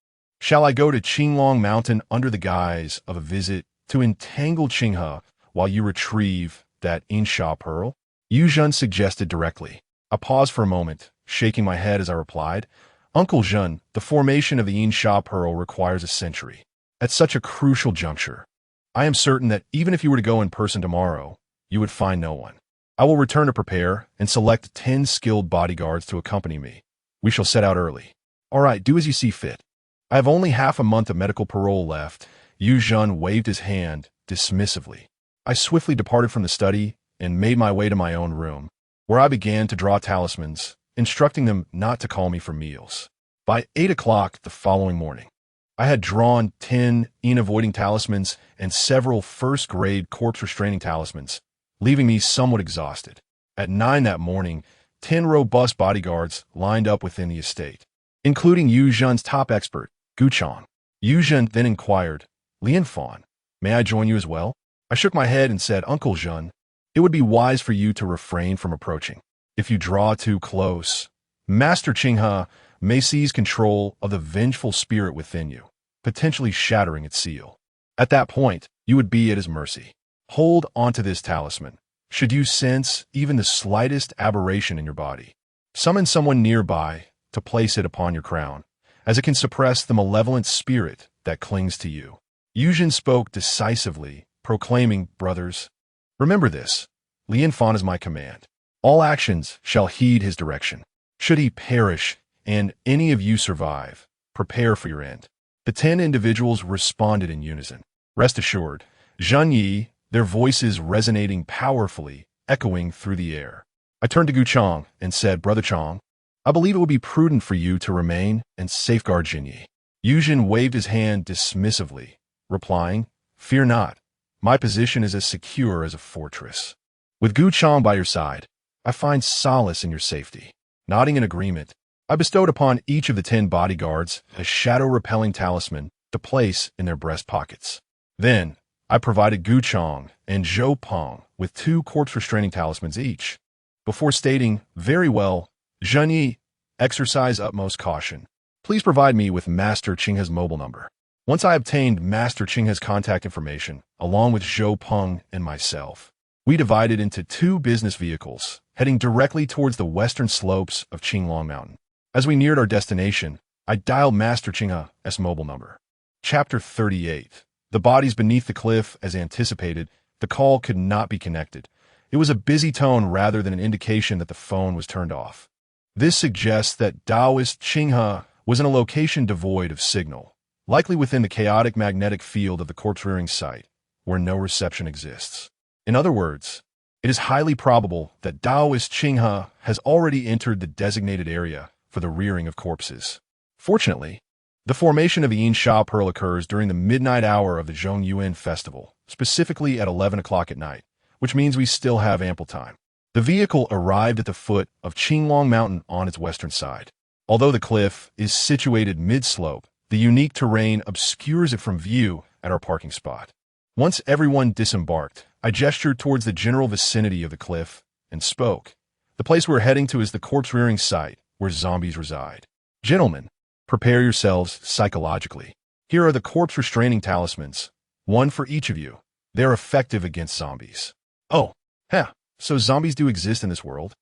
Shall I go to Qinglong Mountain under the guise of a visit to entangle Qinghe while you retrieve that Unusual Pearl? Yuzhen suggested directly. I paused for a moment, shaking my head as I replied, Uncle Zhen, the formation of the Unusual Pearl requires a century. At such a crucial juncture, I am certain that even if you were to go in person tomorrow, you would find no one. I will return to prepare and select 10 skilled bodyguards to accompany me. We shall set out early. All right, do as you see fit. I have only half a month of medical parole left. Yuzhen waved his hand dismissively. I swiftly departed from the study and made my way to my own room, where I began to draw talismans, instructing them not to call me for meals. By 8 o'clock the following morning, I had drawn 10 avoiding talismans and several first-grade corpse-restraining talismans, leaving me somewhat exhausted. At 9 that morning, 10 robust bodyguards lined up within the estate, including Yuzhen's top expert, Gu Chong. Yuzhen then inquired, Lian Fan, may I join you as well? I shook my head and said, Uncle Zhen, it would be wise for you to refrain from approaching. If you draw too close, Master Qinghe may seize control of the vengeful spirit within you, potentially shattering its seal. At that point, you would be at his mercy. Hold onto this talisman, should you sense even the slightest aberration in your body. Summon someone nearby to place it upon your crown, as it can suppress the malevolent spirit that clings to you. Yuzhen spoke decisively, proclaiming, Brothers, remember this, Lian Fan is my command. All actions shall heed his direction. Should he perish, and any of you survive, prepare for your end. The 10 individuals responded in unison. Rest assured, Zhen Yi, their voices resonating powerfully, echoing through the air. I turned to Gu Chong and said, Brother Chong, I believe it would be prudent for you to remain and safeguard Jinyi. Yuzhen waved his hand dismissively, replying, Fear not. My position is as secure as a fortress. With Gu Chong by your side, I find solace in your safety. Nodding in agreement, I bestowed upon each of the 10 bodyguards a shadow-repelling talisman to place in their breast pockets. Then, I provided Gu Chong and Zhou Peng with 2 corpse-restraining talismans each. before stating, "Very well, Zhenyi, exercise utmost caution. Please provide me with Master Qinghe's mobile number." Once I obtained Master Qinghe's contact information, along with Zhou Peng and myself, we divided into two business vehicles, heading directly towards the western slopes of Qinglong Mountain. As we neared our destination, I dialed Master Qinghe's mobile number. Chapter 38. The bodies beneath the cliff. As anticipated, the call could not be connected. It was a busy tone rather than an indication that the phone was turned off. This suggests that Taoist Qinghe was in a location devoid of signal, likely within the chaotic magnetic field of the corpse-rearing site, where no reception exists. In other words, it is highly probable that Taoist Qinghe has already entered the designated area for the rearing of corpses. Fortunately, the formation of the Yin Sha Pearl occurs during the midnight hour of the Zhongyuan festival, specifically at 11 o'clock at night, which means we still have ample time. The vehicle arrived at the foot of Qinglong Mountain on its western side. Although the cliff is situated mid-slope, the unique terrain obscures it from view at our parking spot. Once everyone disembarked, I gestured towards the general vicinity of the cliff and spoke. "The place we're heading to is the corpse-rearing site, where zombies reside. Gentlemen, prepare yourselves psychologically. Here are the corpse-restraining talismans, one for each of you. They're effective against zombies." "Oh, so zombies do exist in this world?"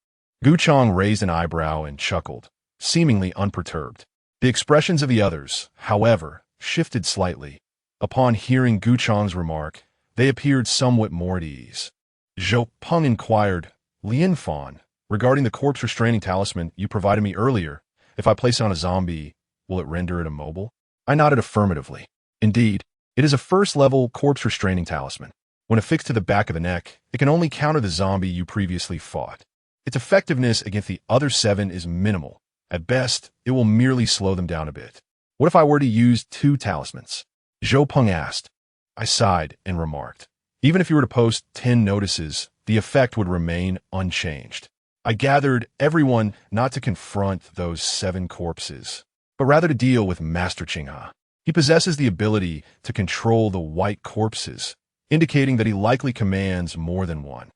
Gu Chong raised an eyebrow and chuckled, seemingly unperturbed. The expressions of the others, however, shifted slightly. Upon hearing Gu Chong's remark, they appeared somewhat more at ease. Zhou Peng inquired, "Lian Fan, regarding the corpse-restraining talisman you provided me earlier, if I place it on a zombie, will it render it immobile?" I nodded affirmatively. Indeed, it is a first-level corpse-restraining talisman. When affixed to the back of the neck, it can only counter the zombie you previously fought. Its effectiveness against the other 7 is minimal. At best, it will merely slow them down a bit. "What if I were to use 2 talismans?" Zhou Peng asked. I sighed and remarked, "Even if you were to post 10 notices, the effect would remain unchanged." I gathered everyone not to confront those 7 corpses, but rather to deal with Master Qinghe. He possesses the ability to control the white corpses, indicating that he likely commands more than one.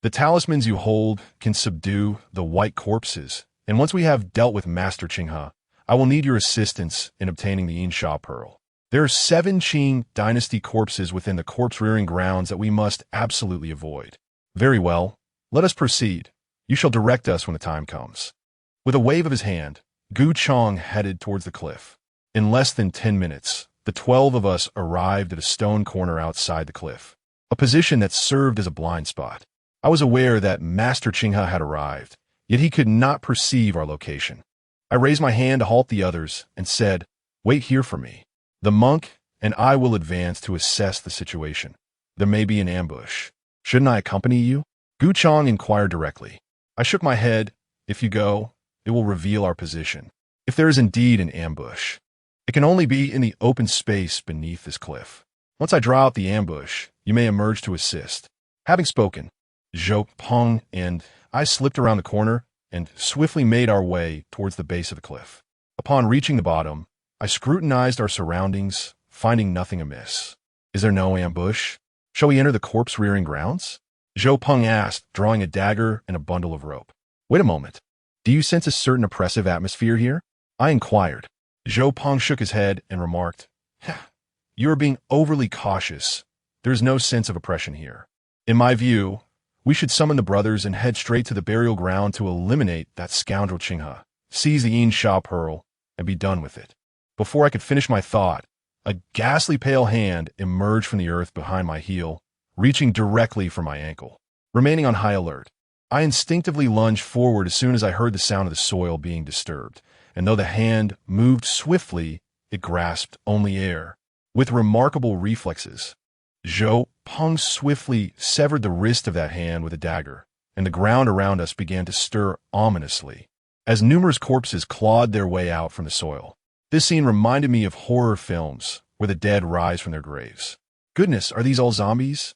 The talismans you hold can subdue the white corpses, and once we have dealt with Master Qinghe, I will need your assistance in obtaining the Yin Sha Pearl. There are 7 Qing dynasty corpses within the corpse-rearing grounds that we must absolutely avoid. "Very well, let us proceed. You shall direct us when the time comes." With a wave of his hand, Gu Chong headed towards the cliff. In less than 10 minutes, the 12 of us arrived at a stone corner outside the cliff, a position that served as a blind spot. I was aware that Master Qinghe had arrived, yet he could not perceive our location. I raised my hand to halt the others and said, "Wait here for me. The monk and I will advance to assess the situation. There may be an ambush. Shouldn't I accompany you?" Gu Chong inquired directly. I shook my head. "If you go, it will reveal our position. If there is indeed an ambush, it can only be in the open space beneath this cliff. Once I draw out the ambush, you may emerge to assist." Having spoken, Zhou Peng and I slipped around the corner and swiftly made our way towards the base of the cliff. Upon reaching the bottom, I scrutinized our surroundings, finding nothing amiss. "Is there no ambush? Shall we enter the corpse-rearing grounds?" Zhou Peng asked, drawing a dagger and a bundle of rope. "Wait a moment. Do you sense a certain oppressive atmosphere here?" I inquired. Zhou Peng shook his head and remarked, "You are being overly cautious. There is no sense of oppression here. In my view, we should summon the brothers and head straight to the burial ground to eliminate that scoundrel Qinghe, seize the Yin Sha Pearl, and be done with it." Before I could finish my thought, a ghastly pale hand emerged from the earth behind my heel, reaching directly for my ankle. Remaining on high alert, I instinctively lunged forward as soon as I heard the sound of the soil being disturbed, and though the hand moved swiftly, it grasped only air. With remarkable reflexes, Zhou Peng swiftly severed the wrist of that hand with a dagger, and the ground around us began to stir ominously, as numerous corpses clawed their way out from the soil. This scene reminded me of horror films where the dead rise from their graves. "Goodness, are these all zombies?"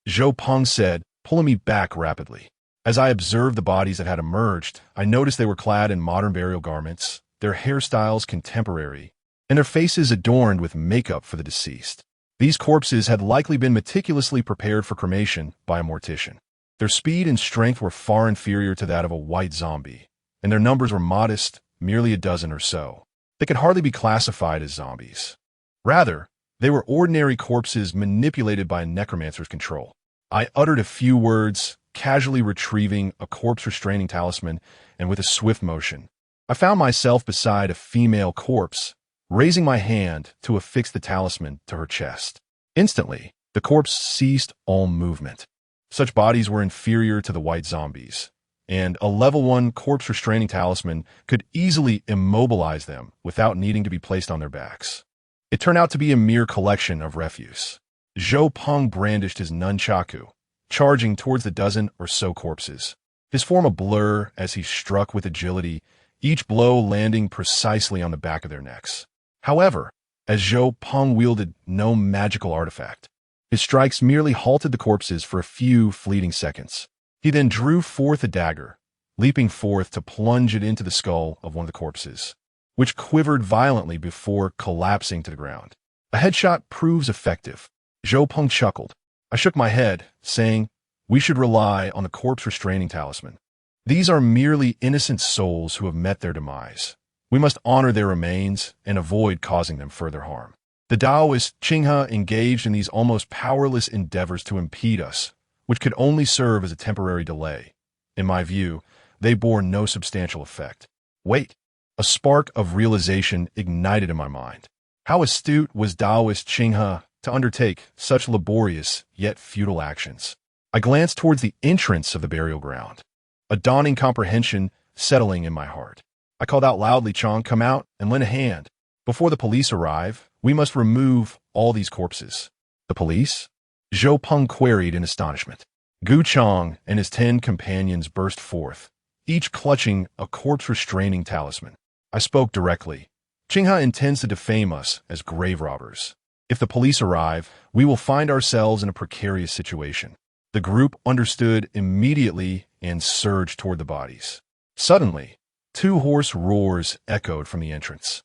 Zhou Peng said, pulling me back rapidly. As I observed the bodies that had emerged, I noticed they were clad in modern burial garments, their hairstyles contemporary, and their faces adorned with makeup for the deceased. These corpses had likely been meticulously prepared for cremation by a mortician. Their speed and strength were far inferior to that of a white zombie, and their numbers were modest, merely a dozen or so. They could hardly be classified as zombies. Rather, they were ordinary corpses manipulated by a necromancer's control. I uttered a few words, casually retrieving a corpse-restraining talisman, and with a swift motion, I found myself beside a female corpse, raising my hand to affix the talisman to her chest. Instantly, the corpse ceased all movement. Such bodies were inferior to the white zombies, and a level 1 corpse-restraining talisman could easily immobilize them without needing to be placed on their backs. It turned out to be a mere collection of refuse. Zhou Peng brandished his nunchaku, charging towards the dozen or so corpses, his form a blur as he struck with agility, each blow landing precisely on the back of their necks. However, as Zhou Peng wielded no magical artifact, his strikes merely halted the corpses for a few fleeting seconds. He then drew forth a dagger, leaping forth to plunge it into the skull of one of the corpses, which quivered violently before collapsing to the ground. A headshot proves effective. Zhou Peng chuckled. I shook my head, saying, "We should rely on the corpse-restraining talisman. These are merely innocent souls who have met their demise. We must honor their remains and avoid causing them further harm." The Taoist Qinghe engaged in these almost powerless endeavors to impede us, which could only serve as a temporary delay. In my view, they bore no substantial effect. Wait! A spark of realization ignited in my mind. How astute was Taoist Qinghe to undertake such laborious yet futile actions? I glanced towards the entrance of the burial ground, a dawning comprehension settling in my heart. I called out loudly, "Chong, come out and lend a hand. Before the police arrive, we must remove all these corpses." "The police?" Zhou Peng queried in astonishment. Gu Chong and his 10 companions burst forth, each clutching a corpse-restraining talisman. I spoke directly. "Qinghe intends to defame us as grave robbers. If the police arrive, we will find ourselves in a precarious situation." The group understood immediately and surged toward the bodies. Suddenly, 2 hoarse roars echoed from the entrance,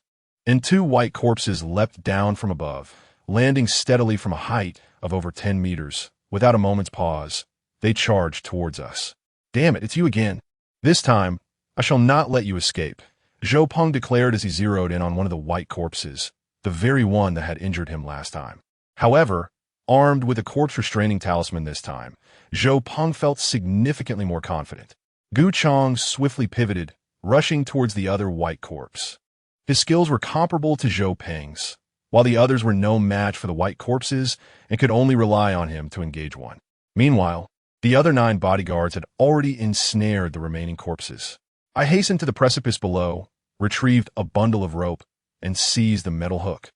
and 2 white corpses leapt down from above, landing steadily from a height of over 10 meters. Without a moment's pause, they charged towards us. "Damn it, it's you again. This time, I shall not let you escape," Zhou Peng declared as he zeroed in on one of the white corpses, the very one that had injured him last time. However, armed with a corpse-restraining talisman this time, Zhou Peng felt significantly more confident. Gu Chong swiftly pivoted, rushing towards the other white corpse. His skills were comparable to Zhou Peng's, while the others were no match for the white corpses and could only rely on him to engage one. Meanwhile, the other 9 bodyguards had already ensnared the remaining corpses. I hastened to the precipice below, retrieved a bundle of rope, and seized the metal hook,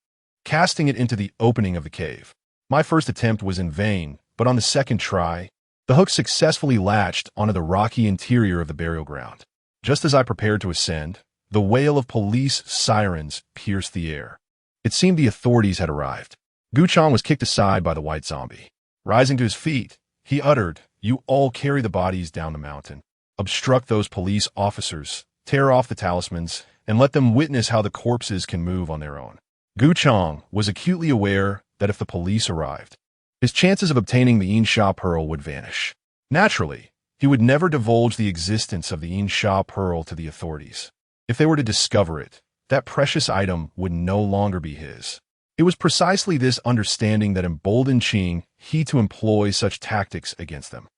casting it into the opening of the cave. My first attempt was in vain, but on the second try, the hook successfully latched onto the rocky interior of the burial ground. Just as I prepared to ascend, the wail of police sirens pierced the air. It seemed the authorities had arrived. Gu Chong was kicked aside by the white zombie. Rising to his feet, he uttered, "You all carry the bodies down the mountain. Obstruct those police officers, tear off the talismans, and let them witness how the corpses can move on their own." Gu Chong was acutely aware that if the police arrived, his chances of obtaining the Yin Sha Pearl would vanish. Naturally, he would never divulge the existence of the Yin Sha Pearl to the authorities. If they were to discover it, that precious item would no longer be his. It was precisely this understanding that emboldened Qing he to employ such tactics against them.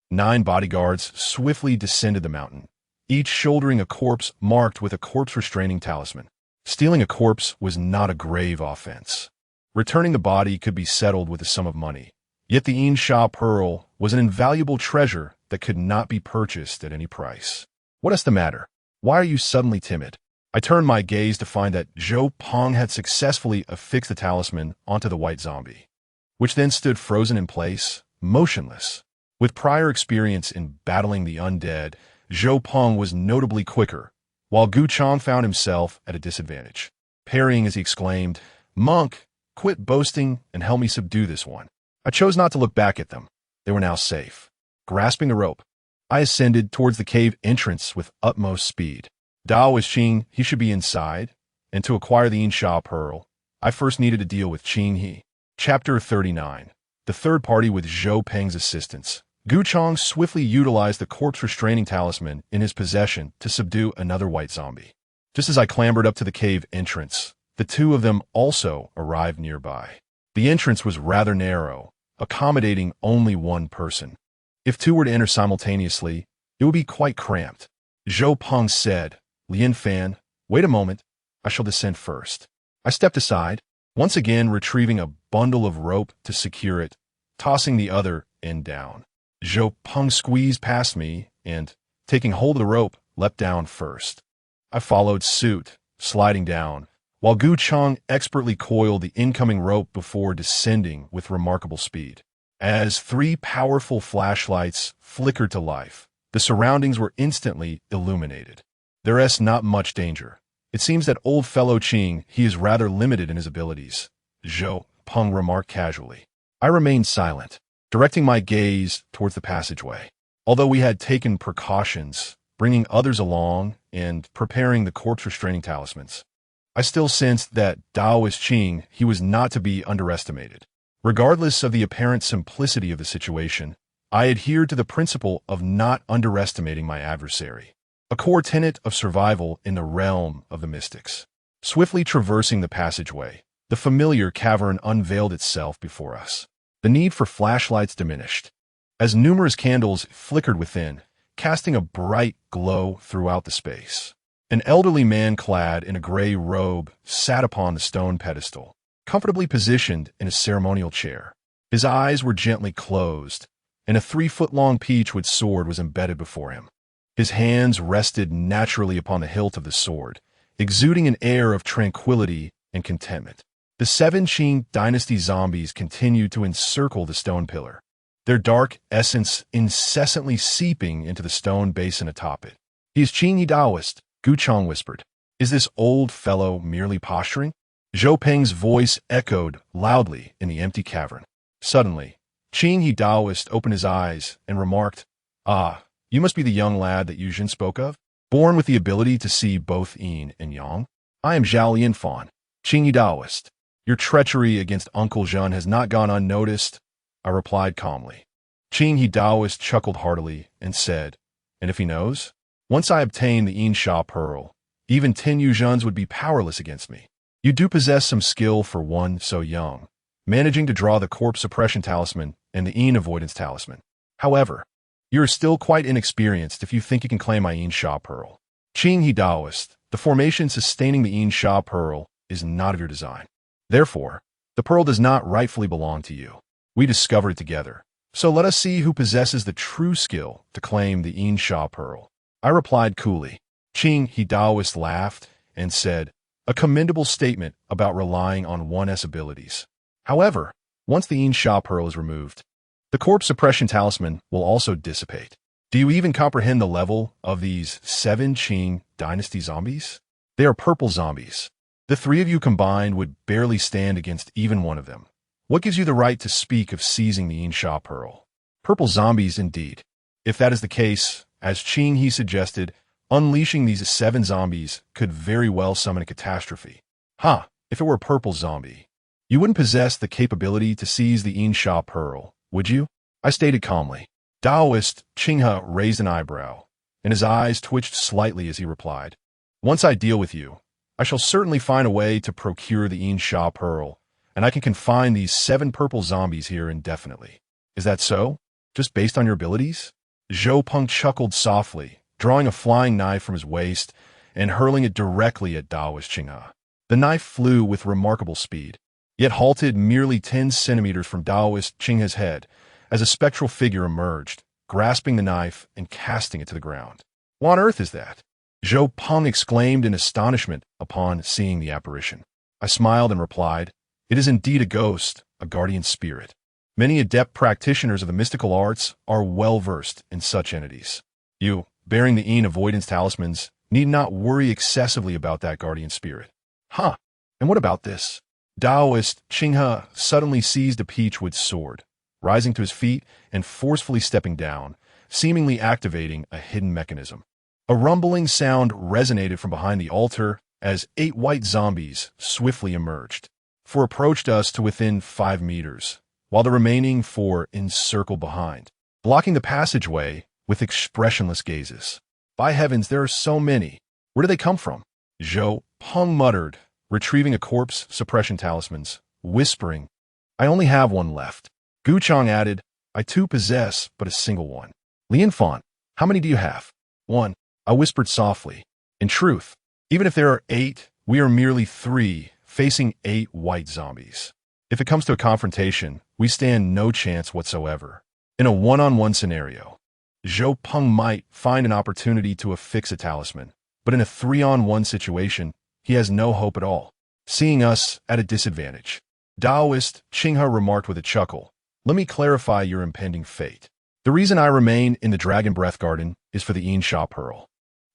9 bodyguards swiftly descended the mountain, each shouldering a corpse marked with a corpse-restraining talisman. Stealing a corpse was not a grave offense. Returning the body could be settled with a sum of money. Yet the Yin Sha Pearl was an invaluable treasure that could not be purchased at any price. "What is the matter? Why are you suddenly timid?" I turned my gaze to find that Zhou Peng had successfully affixed the talisman onto the white zombie, which then stood frozen in place, motionless. With prior experience in battling the undead, Zhou Peng was notably quicker, while Gu Chong found himself at a disadvantage. Parrying as he exclaimed, "Monk, quit boasting and help me subdue this one." I chose not to look back at them. They were now safe. Grasping the rope, I ascended towards the cave entrance with utmost speed. Dao was Qing, he should be inside, and to acquire the Yin Sha Pearl, I first needed to deal with Qing He. Chapter 39. The third party with Zhou Peng's assistance, Gu Chong swiftly utilized the corpse-restraining talisman in his possession to subdue another white zombie. Just as I clambered up to the cave entrance, the two of them also arrived nearby. The entrance was rather narrow, accommodating only one person. If two were to enter simultaneously, it would be quite cramped. Zhou Peng said, "Lian Fan, wait a moment. I shall descend first." I stepped aside, once again retrieving a bundle of rope to secure it, tossing the other end down. Zhou Peng squeezed past me and, taking hold of the rope, leapt down first. I followed suit, sliding down, while Gu Chong expertly coiled the incoming rope before descending with remarkable speed. As three powerful flashlights flickered to life, the surroundings were instantly illuminated. There's not much danger. It seems that old fellow Qing, he is rather limited in his abilities, Zhou Peng remarked casually. I remained silent, directing my gaze towards the passageway. Although we had taken precautions, bringing others along and preparing the corpse-restraining talismans, I still sensed that Daoist Qing, he was not to be underestimated. Regardless of the apparent simplicity of the situation, I adhered to the principle of not underestimating my adversary, a core tenet of survival in the realm of the mystics. Swiftly traversing the passageway, the familiar cavern unveiled itself before us. The need for flashlights diminished, as numerous candles flickered within, casting a bright glow throughout the space. An elderly man clad in a gray robe sat upon the stone pedestal, comfortably positioned in a ceremonial chair. His eyes were gently closed, and a 3-foot-long peachwood sword was embedded before him. His hands rested naturally upon the hilt of the sword, exuding an air of tranquility and contentment. The 7 Qing dynasty zombies continued to encircle the stone pillar, their dark essence incessantly seeping into the stone basin atop it. "He is Qing Daoist," Gu Chong whispered. "Is this old fellow merely posturing?" Zhou Peng's voice echoed loudly in the empty cavern. Suddenly, Qing Daoist opened his eyes and remarked, "Ah, you must be the young lad that Yuzhen spoke of, born with the ability to see both yin and yang. I am Zhao Lianfan, Qing Daoist. Your treachery against Uncle Zhen has not gone unnoticed," I replied calmly. Qing Daoist chuckled heartily and said, "And if he knows? Once I obtain the Yin Sha Pearl, even 10 Yuzhens would be powerless against me. You do possess some skill for one so young, managing to draw the corpse suppression talisman and the Yin avoidance talisman. However, you are still quite inexperienced if you think you can claim my Yin Sha Pearl. Qing Daoist, the formation sustaining the Yin Sha Pearl is not of your design. Therefore, the pearl does not rightfully belong to you. We discovered it together. So let us see who possesses the true skill to claim the Yin Sha Pearl." I replied coolly. Qing Daoist laughed and said, "A commendable statement about relying on one's abilities. However, once the Yin Sha Pearl is removed, the corpse suppression talisman will also dissipate. Do you even comprehend the level of these 7 Qing dynasty zombies? They are purple zombies. The 3 of you combined would barely stand against even one of them. What gives you the right to speak of seizing the Yin Sha Pearl? Purple zombies indeed. If that is the case, as Qing he suggested, unleashing these 7 zombies could very well summon a catastrophe. If it were a purple zombie, you wouldn't possess the capability to seize the Yin Sha Pearl, would you?" I stated calmly. Daoist Qinghe raised an eyebrow, and his eyes twitched slightly as he replied, "Once I deal with you, I shall certainly find a way to procure the Yin Sha Pearl, and I can confine these 7 purple zombies here indefinitely. Is that so? Just based on your abilities?" Zhou Peng chuckled softly, drawing a flying knife from his waist and hurling it directly at Daoist Qinghe. The knife flew with remarkable speed, yet halted merely 10 centimeters from Daoist Qinghe's head as a spectral figure emerged, grasping the knife and casting it to the ground. "What on earth is that?" Zhou Peng exclaimed in astonishment upon seeing the apparition. I smiled and replied, "It is indeed a ghost, a guardian spirit. Many adept practitioners of the mystical arts are well-versed in such entities. You, bearing the Yin avoidance talismans, need not worry excessively about that guardian spirit." And what about this? Daoist Qinghe suddenly seized a peachwood sword, rising to his feet and forcefully stepping down, seemingly activating a hidden mechanism. A rumbling sound resonated from behind the altar as 8 white zombies swiftly emerged, 4 approached us to within 5 meters, while the remaining 4 encircled behind. blocking the passageway with expressionless gazes. By heavens, there are so many. Where do they come from? Zhou Peng muttered, retrieving a corpse suppression talisman's, whispering, I only have one left. Gu Chang added, I too possess but a single one. Lian Fan, how many do you have? One, I whispered softly. In truth, even if there are 8, we are merely 3, facing 8 white zombies. If it comes to a confrontation, we stand no chance whatsoever. In a one-on-one scenario, Zhou Peng might find an opportunity to affix a talisman, but in a 3-on-1 situation, he has no hope at all, seeing us at a disadvantage. Daoist Qinghe remarked with a chuckle, let me clarify your impending fate. The reason I remain in the Dragon Breath Garden is for the Unusual Pearl.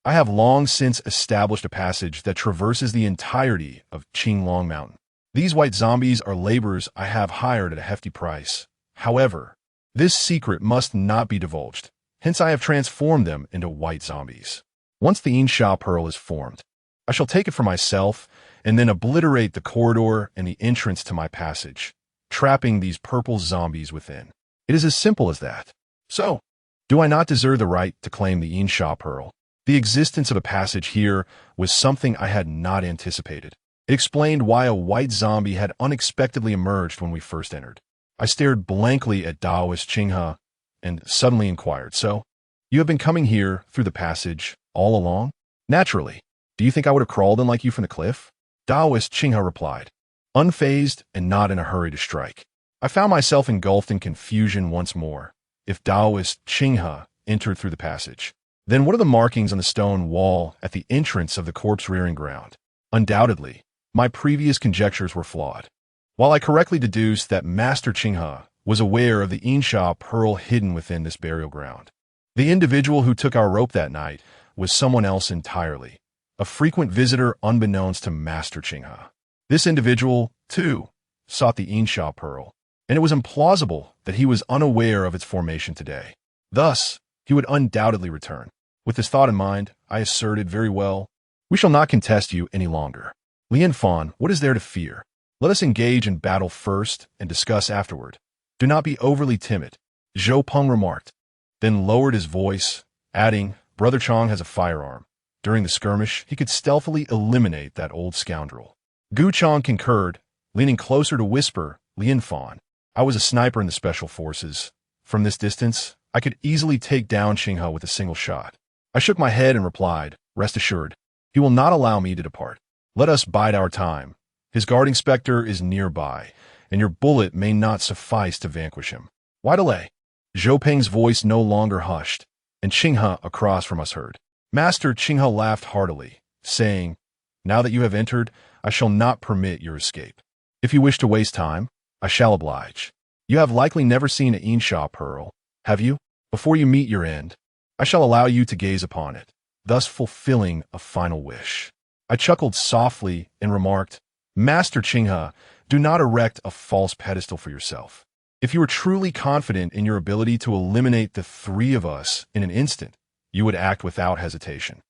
I have long since established a passage that traverses the entirety of Qinglong Mountain. These white zombies are laborers I have hired at a hefty price. However, this secret must not be divulged, hence I have transformed them into white zombies. Once the Unusual Pearl is formed, I shall take it for myself and then obliterate the corridor and the entrance to my passage, trapping these purple zombies within. It is as simple as that. So, do I not deserve the right to claim the Unusual Pearl? The existence of a passage here was something I had not anticipated. It explained why a white zombie had unexpectedly emerged when we first entered. I stared blankly at Daoist Qinghe and suddenly inquired, so, you have been coming here through the passage all along? Naturally. Do you think I would have crawled in like you from the cliff? Daoist Qinghe replied, unfazed and not in a hurry to strike. I found myself engulfed in confusion once more. If Daoist Qinghe entered through the passage, then what are the markings on the stone wall at the entrance of the corpse-rearing ground? Undoubtedly, my previous conjectures were flawed. While I correctly deduced that Master Qinghe was aware of the Unusual Pearl hidden within this burial ground, the individual who took our rope that night was someone else entirely, a frequent visitor unbeknownst to Master Qinghe. This individual, too, sought the Unusual Pearl, and it was implausible that he was unaware of its formation today. Thus, he would undoubtedly return. With this thought in mind, I asserted, very well, we shall not contest you any longer. Lian Fan, what is there to fear? Let us engage in battle first and discuss afterward. Do not be overly timid, Zhou Peng remarked, then lowered his voice, adding, Brother Chang has a firearm. During the skirmish, he could stealthily eliminate that old scoundrel. Gu Chang concurred, leaning closer to whisper, Lian Fan, I was a sniper in the Special Forces. From this distance, I could easily take down Qinghe with a single shot. I shook my head and replied, rest assured, he will not allow me to depart. Let us bide our time. His guarding specter is nearby, and your bullet may not suffice to vanquish him. Why delay? Zhou Peng's voice no longer hushed, and Qinghe across from us heard. Master Qinghe laughed heartily, saying, now that you have entered, I shall not permit your escape. If you wish to waste time, I shall oblige. You have likely never seen an Unusual Pearl, have you? Before you meet your end, I shall allow you to gaze upon it, thus fulfilling a final wish. I chuckled softly and remarked, Master Qinghe, do not erect a false pedestal for yourself. If you were truly confident in your ability to eliminate the 3 of us in an instant, you would act without hesitation.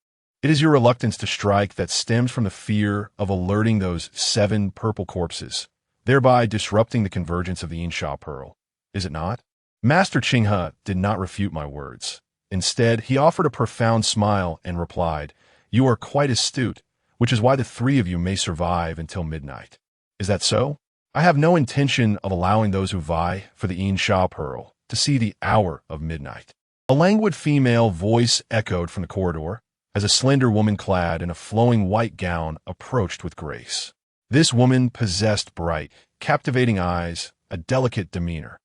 It is your reluctance to strike that stems from the fear of alerting those 7 purple corpses, thereby disrupting the convergence of the Unusual Pearl, is it not? Master Qinghe did not refute my words. Instead, he offered a profound smile and replied, you are quite astute, which is why the 3 of you may survive until midnight. Is that so? I have no intention of allowing those who vie for the Unusual Pearl to see the hour of midnight. A languid female voice echoed from the corridor as a slender woman clad in a flowing white gown approached with grace. This woman possessed bright, captivating eyes, a delicate demeanor,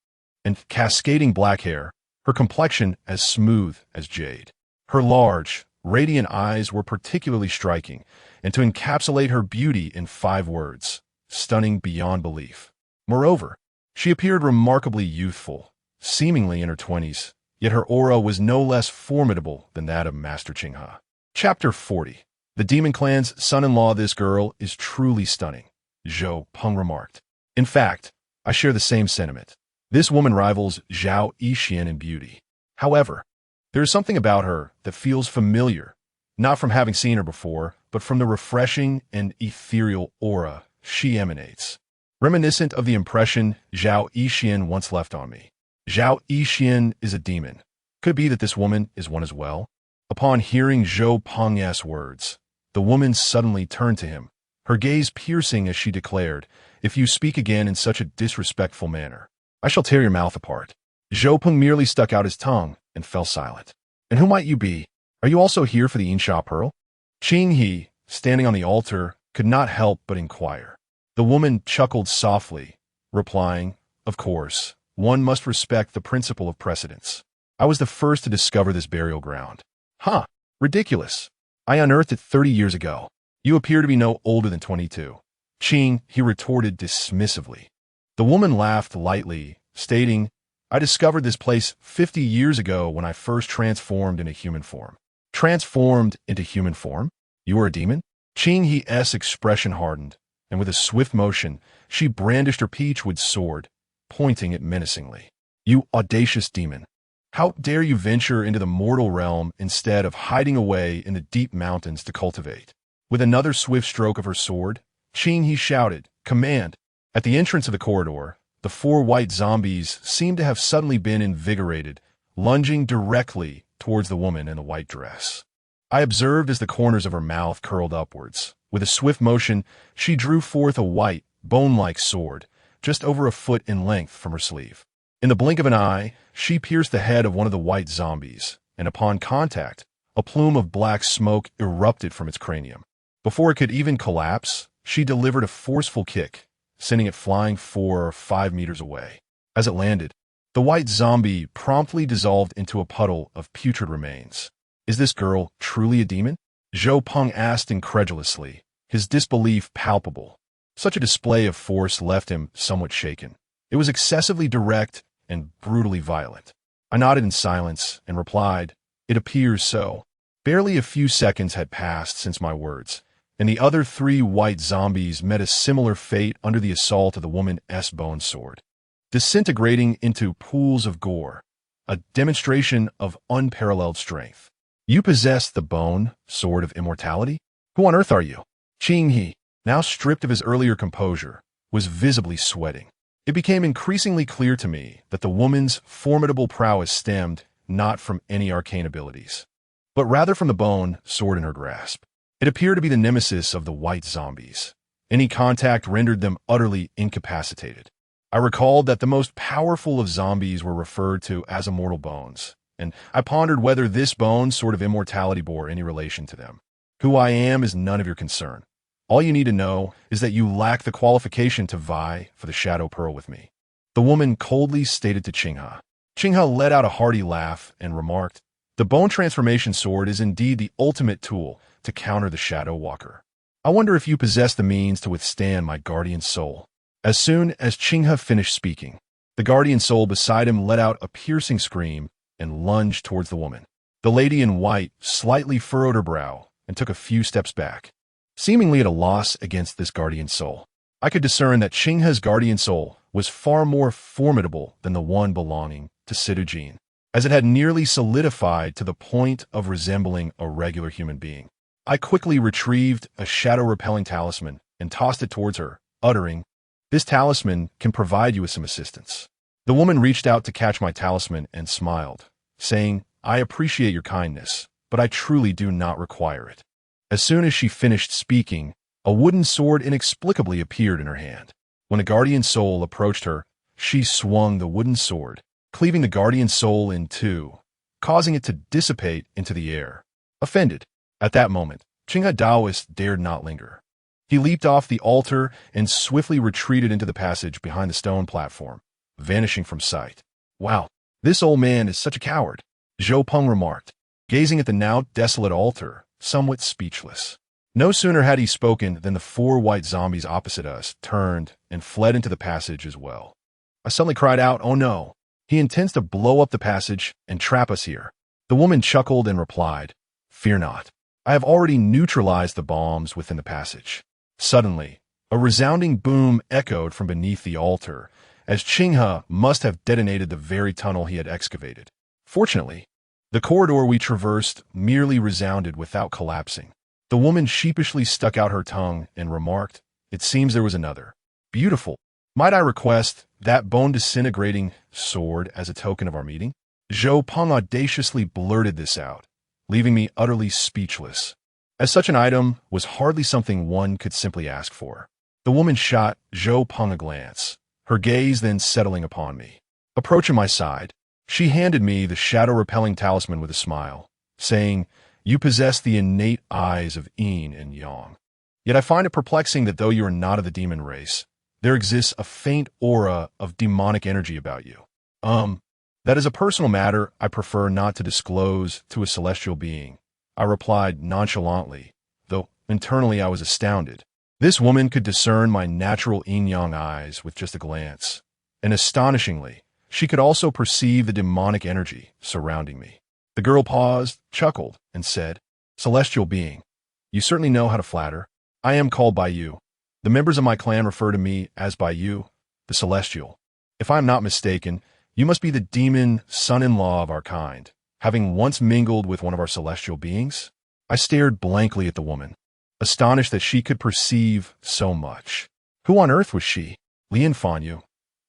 and cascading black hair, her complexion as smooth as jade. Her large, radiant eyes were particularly striking, and to encapsulate her beauty in 5 words, stunning beyond belief. Moreover, she appeared remarkably youthful, seemingly in her 20s, yet her aura was no less formidable than that of Master Qinghe. Chapter 40. The Demon Clan's son-in-law. This girl is truly stunning, Zhou Peng remarked. In fact, I share the same sentiment. This woman rivals Zhao Yixian in beauty. However, there is something about her that feels familiar, not from having seen her before, but from the refreshing and ethereal aura she emanates, reminiscent of the impression Zhao Yixian once left on me. Zhao Yixian is a demon. Could it be that this woman is one as well? Upon hearing Zhou Peng's words, the woman suddenly turned to him, her gaze piercing as she declared, "If you speak again in such a disrespectful manner, I shall tear your mouth apart." Zhou Peng merely stuck out his tongue and fell silent. "And who might you be? Are you also here for the Insha Pearl?" Qing He, standing on the altar, could not help but inquire. The woman chuckled softly, replying, "Of course, one must respect the principle of precedence. I was the first to discover this burial ground." "Huh, ridiculous. I unearthed it 30 years ago. You appear to be no older than 22. Qing, he retorted dismissively. The woman laughed lightly, stating, "I discovered this place 50 years ago when I first transformed into human form." "Transformed into human form? You are a demon?" Qing He's expression hardened, and with a swift motion, she brandished her peachwood sword, pointing it menacingly. "You audacious demon! How dare you venture into the mortal realm instead of hiding away in the deep mountains to cultivate?" With another swift stroke of her sword, Qing He shouted, "Command!" At the entrance of the corridor, the 4 white zombies seemed to have suddenly been invigorated, lunging directly towards the woman in the white dress. I observed as the corners of her mouth curled upwards. With a swift motion, she drew forth a white, bone-like sword, just over a foot in length from her sleeve. In the blink of an eye, she pierced the head of one of the white zombies, and upon contact, a plume of black smoke erupted from its cranium. Before it could even collapse, she delivered a forceful kick, sending it flying 4 or 5 meters away. As it landed, the white zombie promptly dissolved into a puddle of putrid remains. "Is this girl truly a demon?" Zhou Peng asked incredulously, his disbelief palpable. Such a display of force left him somewhat shaken. It was excessively direct and brutally violent. I nodded in silence and replied, "It appears so." Barely a few seconds had passed since my words, and the other 3 white zombies met a similar fate under the assault of the woman's bone sword, disintegrating into pools of gore, a demonstration of unparalleled strength. "You possess the bone sword of immortality? Who on earth are you?" Qing He, now stripped of his earlier composure, was visibly sweating. It became increasingly clear to me that the woman's formidable prowess stemmed not from any arcane abilities, but rather from the bone sword in her grasp. It appeared to be the nemesis of the white zombies. Any contact rendered them utterly incapacitated. I recalled that the most powerful of zombies were referred to as immortal bones, and I pondered whether this bone sword of immortality bore any relation to them. Who I am is none of your concern. All you need to know is that you lack the qualification to vie for the Shadow Pearl with me." The woman coldly stated to Qing He. Qing He let out a hearty laugh and remarked, "The bone transformation sword is indeed the ultimate tool to counter the Shadow Walker. I wonder if you possess the means to withstand my guardian soul." As soon as Qing He finished speaking, the guardian soul beside him let out a piercing scream and lunged towards the woman. The lady in white slightly furrowed her brow and took a few steps back, seemingly at a loss against this guardian soul. I could discern that Qing He's guardian soul was far more formidable than the one belonging to Sidu Jin, as it had nearly solidified to the point of resembling a regular human being. I quickly retrieved a shadow-repelling talisman and tossed it towards her, uttering, "This talisman can provide you with some assistance." The woman reached out to catch my talisman and smiled, saying, "I appreciate your kindness, but I truly do not require it." As soon as she finished speaking, a wooden sword inexplicably appeared in her hand. When the guardian soul approached her, she swung the wooden sword, cleaving the guardian soul in 2, causing it to dissipate into the air. Offended, at that moment, Qing He Daoist dared not linger. He leaped off the altar and swiftly retreated into the passage behind the stone platform, vanishing from sight. "Wow, this old man is such a coward," Zhou Peng remarked, gazing at the now desolate altar, somewhat speechless. No sooner had he spoken than the 4 white zombies opposite us turned and fled into the passage as well. I suddenly cried out, "Oh no, he intends to blow up the passage and trap us here." The woman chuckled and replied, "Fear not. I have already neutralized the bombs within the passage." Suddenly, a resounding boom echoed from beneath the altar, as Qing He must have detonated the very tunnel he had excavated. Fortunately, the corridor we traversed merely resounded without collapsing. The woman sheepishly stuck out her tongue and remarked, "It seems there was another. Beautiful, Might I request that bone-disintegrating sword as a token of our meeting? Zhou Peng audaciously blurted this out, leaving me utterly speechless, as such an item was hardly something one could simply ask for. The woman shot Zhou Peng a glance, her gaze then settling upon me. Approaching my side, she handed me the shadow-repelling talisman with a smile, saying, "You possess the innate eyes of yin and yang. Yet I find it perplexing that though you are not of the demon race, there exists a faint aura of demonic energy about you. That is a personal matter I prefer not to disclose to a celestial being," I replied nonchalantly, though internally I was astounded. This woman could discern my natural yin-yang eyes with just a glance, and astonishingly, she could also perceive the demonic energy surrounding me. The girl paused, chuckled, and said, "Celestial being, you certainly know how to flatter. I am called by you. The members of my clan refer to me as by you, the Celestial. If I am not mistaken, you must be the demon son-in-law of our kind, having once mingled with one of our celestial beings." I stared blankly at the woman, astonished that she could perceive so much. Who on earth was she? Lian Fanyu.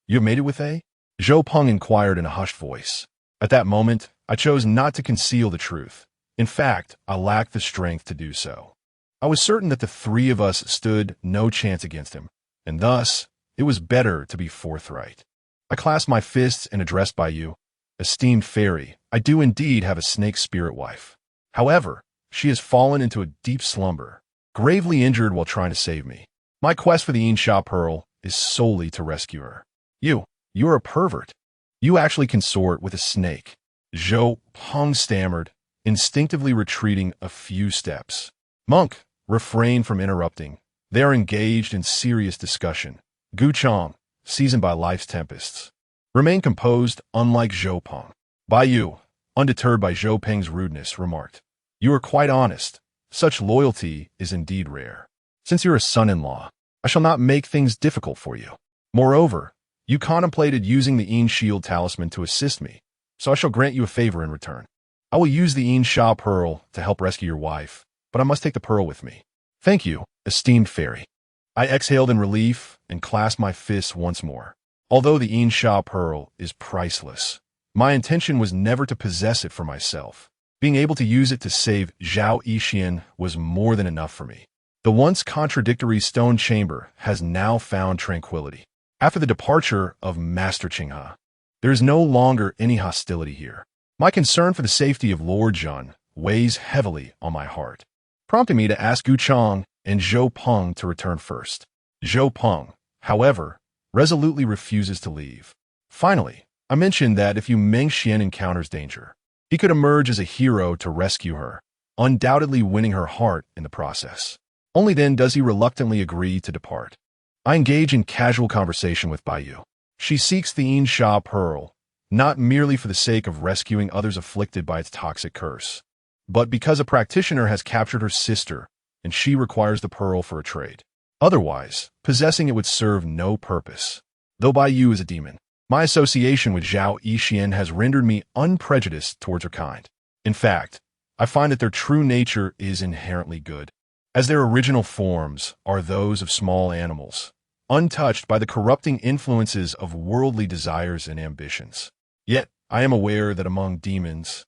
You have mated with A? Zhou Peng inquired in a hushed voice. At that moment, I chose not to conceal the truth. In fact, I lacked the strength to do so. I was certain that the three of us stood no chance against him, and thus, it was better to be forthright. I clasped my fists and addressed by you, "Esteemed fairy, I do indeed have a snake spirit wife. However, she has fallen into a deep slumber, gravely injured while trying to save me. My quest for the Insha Pearl is solely to rescue her. You are a pervert. You actually consort with a snake." Zhou Peng stammered, instinctively retreating a few steps. "Monk, refrain from interrupting. They are engaged in serious discussion. Gu Chang, seasoned by life's tempests. Remain composed, unlike Zhou Peng." Bai Yu, undeterred by Zhou Peng's rudeness, remarked, "You are quite honest. Such loyalty is indeed rare. Since you're a son-in-law, I shall not make things difficult for you. Moreover, you contemplated using the Yin Shield talisman to assist me, so I shall grant you a favor in return. I will use the Yin Sha Pearl to help rescue your wife, but I must take the pearl with me." "Thank you, esteemed fairy." I exhaled in relief and clasped my fists once more. Although the Yin Sha Pearl is priceless, my intention was never to possess it for myself. Being able to use it to save Zhao Yixian was more than enough for me. The once contradictory stone chamber has now found tranquility. After the departure of Master Qinghe, there is no longer any hostility here. My concern for the safety of Lord Zhen weighs heavily on my heart, prompting me to ask Gu Chang and Zhou Peng to return first. Zhou Peng, however, resolutely refuses to leave. Finally, I mentioned that if Meng Xian encounters danger, he could emerge as a hero to rescue her, undoubtedly winning her heart in the process. Only then does he reluctantly agree to depart. I engage in casual conversation with Bai Yu. She seeks the Yin Sha Pearl, not merely for the sake of rescuing others afflicted by its toxic curse, but because a practitioner has captured her sister and she requires the pearl for a trade. Otherwise, possessing it would serve no purpose. Though Bai Yu is a demon, my association with Zhao Yixian has rendered me unprejudiced towards her kind. In fact, I find that their true nature is inherently good, as their original forms are those of small animals, untouched by the corrupting influences of worldly desires and ambitions. Yet, I am aware that among demons,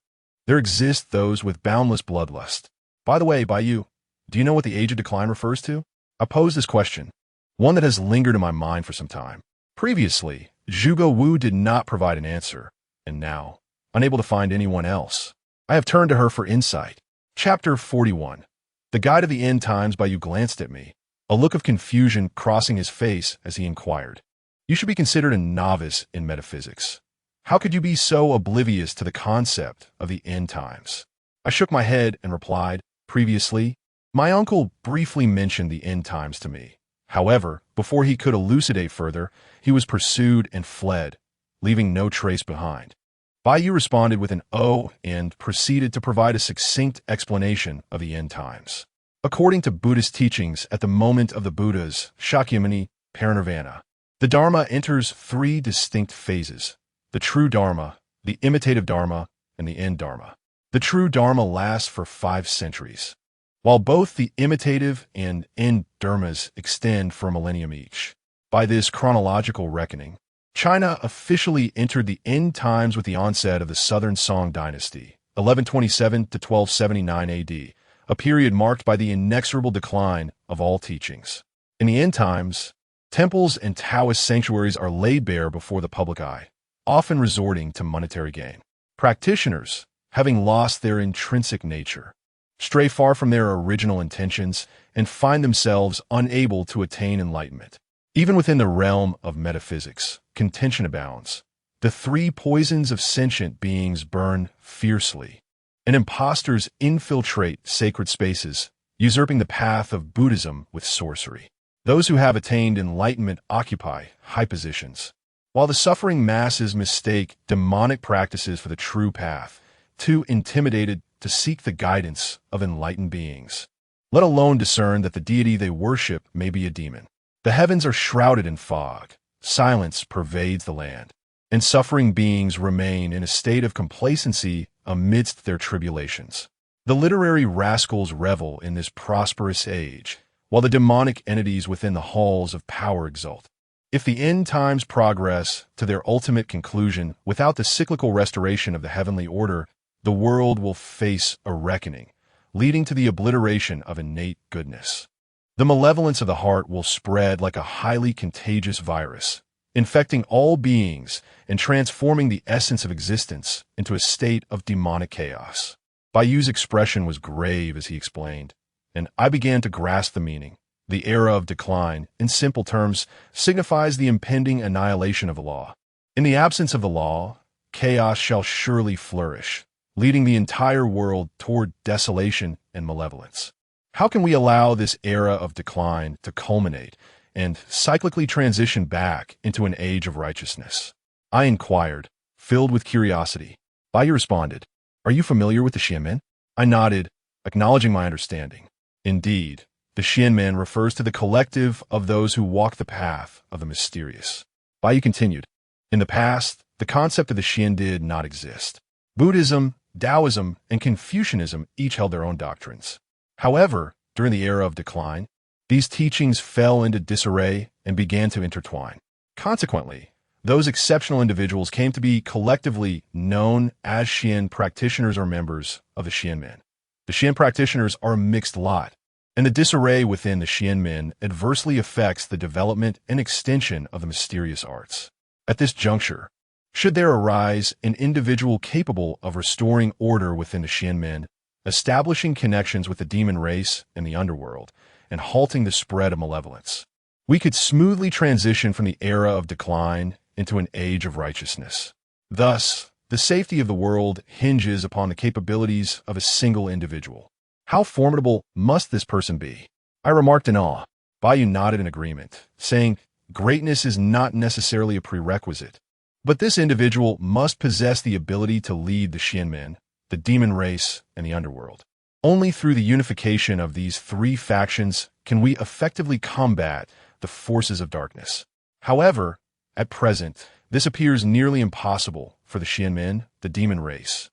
there exist those with boundless bloodlust. By the way, Bai Yu, do you know what the age of decline refers to? I pose this question, one that has lingered in my mind for some time. Previously, Zhuge Wu did not provide an answer, and now, unable to find anyone else, I have turned to her for insight. Chapter 41. The Guide of the End Times. Bai Yu glanced at me, a look of confusion crossing his face as he inquired, "You should be considered a novice in metaphysics. How could you be so oblivious to the concept of the end times?" I shook my head and replied, "Previously, my uncle briefly mentioned the end times to me. However, before he could elucidate further, he was pursued and fled, leaving no trace behind." Bai Yu responded with an "oh" and proceeded to provide a succinct explanation of the end times. According to Buddhist teachings, at the moment of the Buddha's Shakyamuni parinirvana, the Dharma enters three distinct phases: the true Dharma, the imitative Dharma, and the end Dharma. The true Dharma lasts for 5 centuries, while both the imitative and end dharmas extend for a millennium each. By this chronological reckoning, China officially entered the end times with the onset of the Southern Song dynasty, 1127 to 1279 AD, a period marked by the inexorable decline of all teachings. In the end times, temples and Taoist sanctuaries are laid bare before the public eye, often resorting to monetary gain. Practitioners, having lost their intrinsic nature, stray far from their original intentions and find themselves unable to attain enlightenment. Even within the realm of metaphysics, contention abounds. The three poisons of sentient beings burn fiercely, and impostors infiltrate sacred spaces, usurping the path of Buddhism with sorcery. Those who have attained enlightenment occupy high positions, while the suffering masses mistake demonic practices for the true path, too intimidated to seek the guidance of enlightened beings, let alone discern that the deity they worship may be a demon. The heavens are shrouded in fog, silence pervades the land, and suffering beings remain in a state of complacency amidst their tribulations. The literary rascals revel in this prosperous age, while the demonic entities within the halls of power exult. If the end times progress to their ultimate conclusion without the cyclical restoration of the heavenly order, the world will face a reckoning, leading to the obliteration of innate goodness. The malevolence of the heart will spread like a highly contagious virus, infecting all beings and transforming the essence of existence into a state of demonic chaos. Bayou's expression was grave as he explained, and I began to grasp the meaning. The era of decline, in simple terms, signifies the impending annihilation of the law. In the absence of the law, chaos shall surely flourish, leading the entire world toward desolation and malevolence. How can we allow this era of decline to culminate and cyclically transition back into an age of righteousness? I inquired, filled with curiosity. Bai responded, "Are you familiar with the Xianmen?" I nodded, acknowledging my understanding. Indeed, the Xianmen refers to the collective of those who walk the path of the mysterious. Bai continued, "In the past, the concept of the Xian did not exist. Buddhism, Taoism, and Confucianism each held their own doctrines. However, during the era of decline, these teachings fell into disarray and began to intertwine. Consequently, those exceptional individuals came to be collectively known as Xian practitioners or members of the Xianmen. The Xian practitioners are a mixed lot, and the disarray within the Xianmen adversely affects the development and extension of the mysterious arts. At this juncture, should there arise an individual capable of restoring order within the Xianmen, establishing connections with the demon race and the underworld, and halting the spread of malevolence, we could smoothly transition from the era of decline into an age of righteousness. Thus, the safety of the world hinges upon the capabilities of a single individual. How formidable must this person be? I remarked in awe. Bayou nodded in agreement, saying, "Greatness is not necessarily a prerequisite, but this individual must possess the ability to lead the Xianmen, the demon race, and the underworld. Only through the unification of these three factions can we effectively combat the forces of darkness. However, at present, this appears nearly impossible, for the Xianmen, the demon race,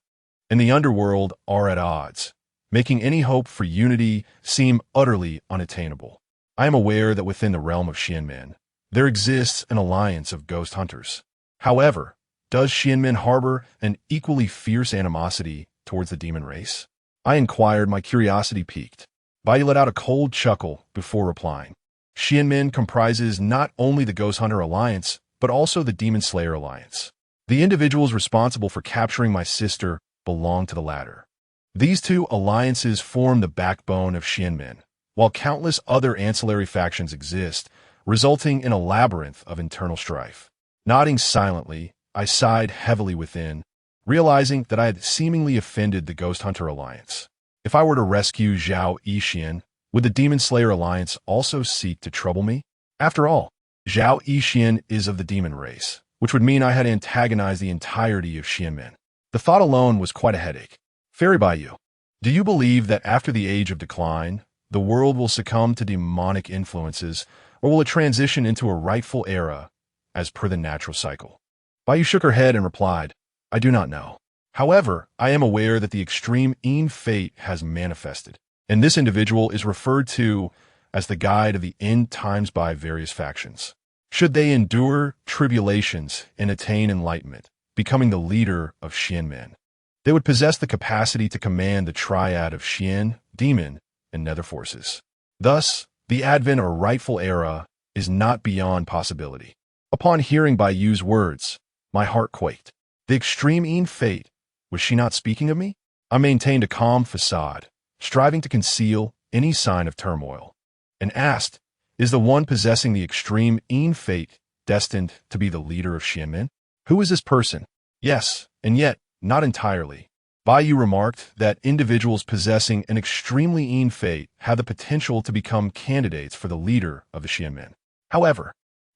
and the underworld are at odds, making any hope for unity seem utterly unattainable. I am aware that within the realm of Xianmen, there exists an alliance of ghost hunters. However, does Xianmen harbor an equally fierce animosity towards the demon race?" I inquired, my curiosity piqued. Bai let out a cold chuckle before replying. "Xianmen comprises not only the Ghost Hunter Alliance, but also the Demon Slayer Alliance. The individuals responsible for capturing my sister belong to the latter. These two alliances form the backbone of Xianmen, while countless other ancillary factions exist, resulting in a labyrinth of internal strife." Nodding silently, I sighed heavily within, realizing that I had seemingly offended the Ghost Hunter Alliance. If I were to rescue Zhao Yixian, would the Demon Slayer Alliance also seek to trouble me? After all, Zhao Yixian is of the demon race, which would mean I had antagonized the entirety of Xianmen. The thought alone was quite a headache. Fairy Bayou, do you believe that after the age of decline, the world will succumb to demonic influences, or will it transition into a rightful era as per the natural cycle? Bayou shook her head and replied, "I do not know. However, I am aware that the extreme fate has manifested, and this individual is referred to as the guide of the end times by various factions. should they endure tribulations and attain enlightenment, becoming the leader of Xianmen. They would possess the capacity to command the triad of Xian, demon, and nether forces. Thus, the advent or rightful era is not beyond possibility. Upon hearing Bai Yu's words, my heart quaked. The extreme Yin fate, was she not speaking of me? I maintained a calm facade, striving to conceal any sign of turmoil, and asked, is the one possessing the extreme Yin fate destined to be the leader of Xianmen? Who is this person? Yes, and yet, not entirely. Bai Yu remarked that individuals possessing an extremely Yin fate have the potential to become candidates for the leader of the Xianmen. However,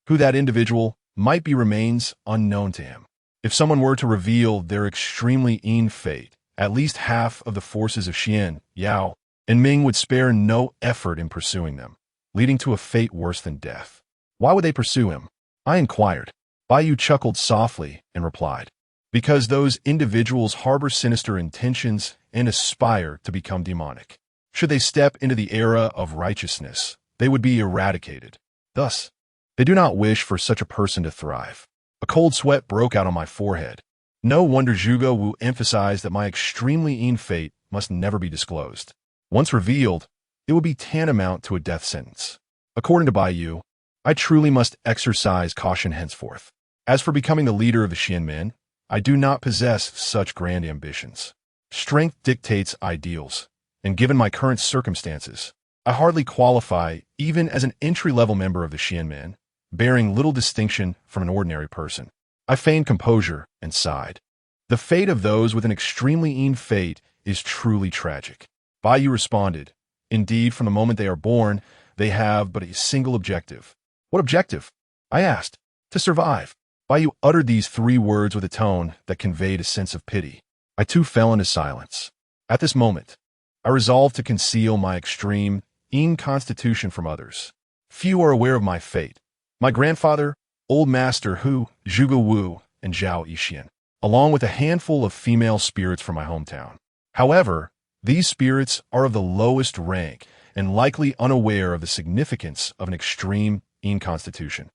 who that individual might be remains unknown to him. If someone were to reveal their extremely Yin fate, at least half of the forces of Xian, Yao, and Ming would spare no effort in pursuing them, leading to a fate worse than death. Why would they pursue him? I inquired. Bai Yu chuckled softly and replied, because those individuals harbor sinister intentions and aspire to become demonic. Should they step into the era of righteousness, they would be eradicated. Thus, they do not wish for such a person to thrive. A cold sweat broke out on my forehead. No wonder Zhuge Wu emphasized that my extremely Yin fate must never be disclosed. Once revealed, it would be tantamount to a death sentence. According to Bai Yu, I truly must exercise caution henceforth. As for becoming the leader of the Xianmen, I do not possess such grand ambitions. Strength dictates ideals, and given my current circumstances, I hardly qualify even as an entry-level member of the Xianmen, bearing little distinction from an ordinary person. I feigned composure and sighed. The fate of those with an extremely Yin fate is truly tragic. Bai Yu responded, indeed, from the moment they are born, they have but a single objective. What objective? I asked. To survive. Bai Yu uttered these 3 words with a tone that conveyed a sense of pity. I too fell into silence. At this moment, I resolved to conceal my extreme Yin constitution from others. Few are aware of my fate. My grandfather, Old Master Hu, Zhuge Wu, and Zhao Yixian, along with a handful of female spirits from my hometown. However, these spirits are of the lowest rank and likely unaware of the significance of an extreme Yin constitution.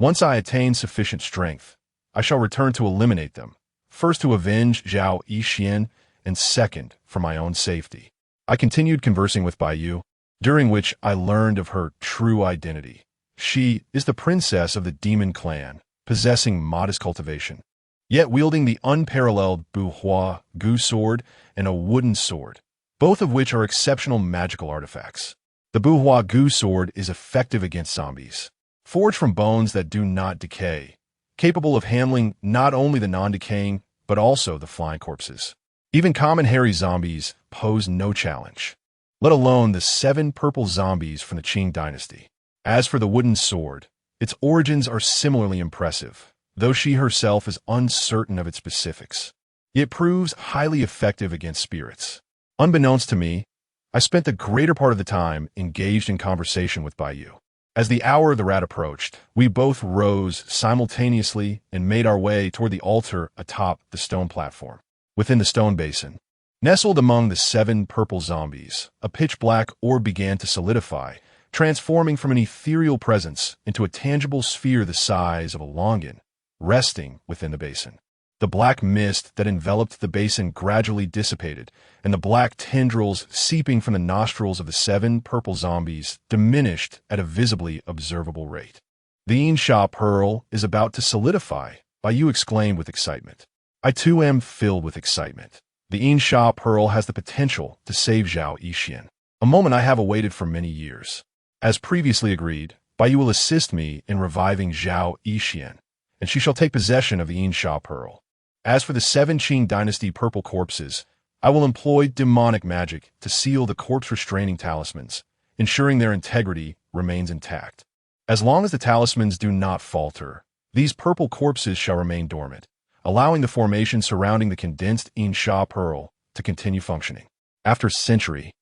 Once I attain sufficient strength, I shall return to eliminate them, first to avenge Zhao Yixian, and second, for my own safety. I continued conversing with Bai Yu, during which I learned of her true identity. She is the princess of the demon clan, possessing modest cultivation, yet wielding the unparalleled Buhua Gu sword and a wooden sword, both of which are exceptional magical artifacts. The Buhua Gu sword is effective against zombies, forged from bones that do not decay, capable of handling not only the non-decaying, but also the flying corpses. Even common hairy zombies pose no challenge, let alone the 7 purple zombies from the Qing dynasty. As for the wooden sword, its origins are similarly impressive, though she herself is uncertain of its specifics. It proves highly effective against spirits. Unbeknownst to me, I spent the greater part of the time engaged in conversation with Bai Yu. As the hour of the rat approached, we both rose simultaneously and made our way toward the altar atop the stone platform. Within the stone basin, nestled among the 7 purple zombies, a pitch-black orb began to solidify, transforming from an ethereal presence into a tangible sphere the size of a longan, resting within the basin. The black mist that enveloped the basin gradually dissipated, and the black tendrils seeping from the nostrils of the 7 purple zombies diminished at a visibly observable rate. The Yin Sha Pearl is about to solidify, Bai Yu exclaimed with excitement. I too am filled with excitement. The Yin Sha Pearl has the potential to save Zhao Yixian, a moment I have awaited for many years. As previously agreed, Bai Yu will assist me in reviving Zhao Yixian, and she shall take possession of the Yin Sha Pearl. As for the 7 Qing dynasty purple corpses, I will employ demonic magic to seal the corpse-restraining talismans, ensuring their integrity remains intact. As long as the talismans do not falter, these purple corpses shall remain dormant, allowing the formation surrounding the condensed Yin Sha Pearl to continue functioning. After a century,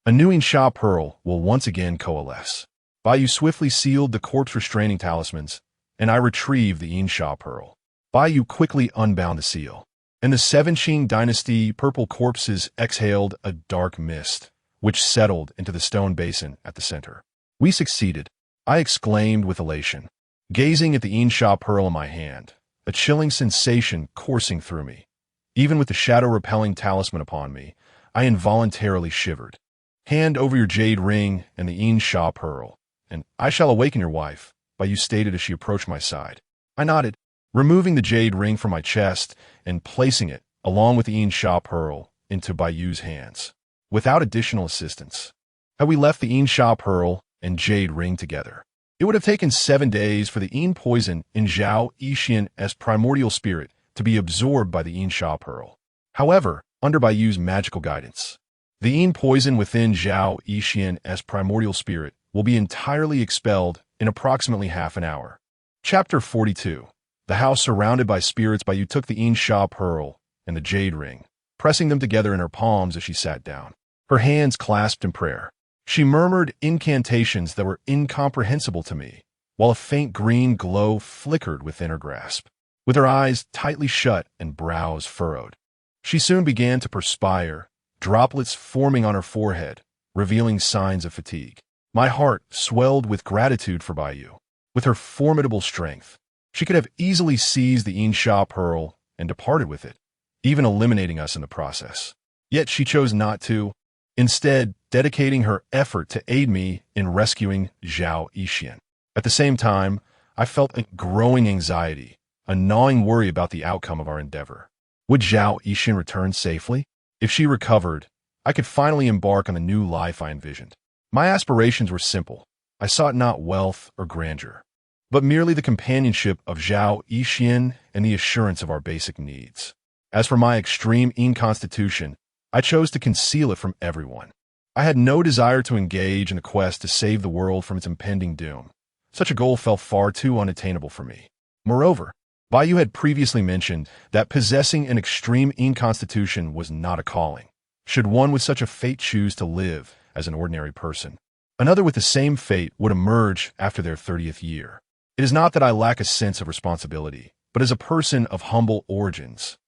a new Yin Sha Pearl will once again coalesce. Bai Yu swiftly sealed the corpse-restraining talismans, and I retrieved the Yin Sha Pearl. Bai Yu quickly unbound the seal, and the 7 Qing dynasty purple corpses exhaled a dark mist, which settled into the stone basin at the center. We succeeded, I exclaimed with elation. gazing at the Insha pearl in my hand, a chilling sensation coursing through me. Even with the shadow-repelling talisman upon me, I involuntarily shivered. Hand over your jade ring and the Insha pearl, and I shall awaken your wife, Bayu stated as she approached my side. I nodded, removing the jade ring from my chest and placing it, along with the Insha pearl, into Bayu's hands. Without additional assistance, had we left the Insha pearl and jade ring together, it would have taken 7 days for the Yin poison in Zhao Yixian's primordial spirit to be absorbed by the Insha pearl. However, under Bayu's magical guidance, the Yin poison within Zhao Yixian's primordial spirit will be entirely expelled in approximately half an hour. Chapter 42. The house surrounded by spirits. Bayu took the Insha pearl and the jade ring, pressing them together in her palms as she sat down, her hands clasped in prayer. She murmured incantations that were incomprehensible to me, while a faint green glow flickered within her grasp. With her eyes tightly shut and brows furrowed, she soon began to perspire, droplets forming on her forehead, revealing signs of fatigue. My heart swelled with gratitude for Bayu. With her formidable strength, she could have easily seized the Insha pearl and departed with it, even eliminating us in the process. Yet she chose not to, instead dedicating her effort to aid me in rescuing Zhao Yixian. At the same time, I felt a growing anxiety, a gnawing worry about the outcome of our endeavor. Would Zhao Yixian return safely? If she recovered, I could finally embark on the new life I envisioned. My aspirations were simple. I sought not wealth or grandeur, but merely the companionship of Zhao Yixian and the assurance of our basic needs. As for my extreme inconstitution, I chose to conceal it from everyone. I had no desire to engage in the quest to save the world from its impending doom. Such a goal felt far too unattainable for me. Moreover, Bayu had previously mentioned that possessing an extreme inconstitution was not a calling, should one with such a fate choose to live as an ordinary person. Another with the same fate would emerge after their 30th year. It is not that I lack a sense of responsibility, but as a person of humble origins,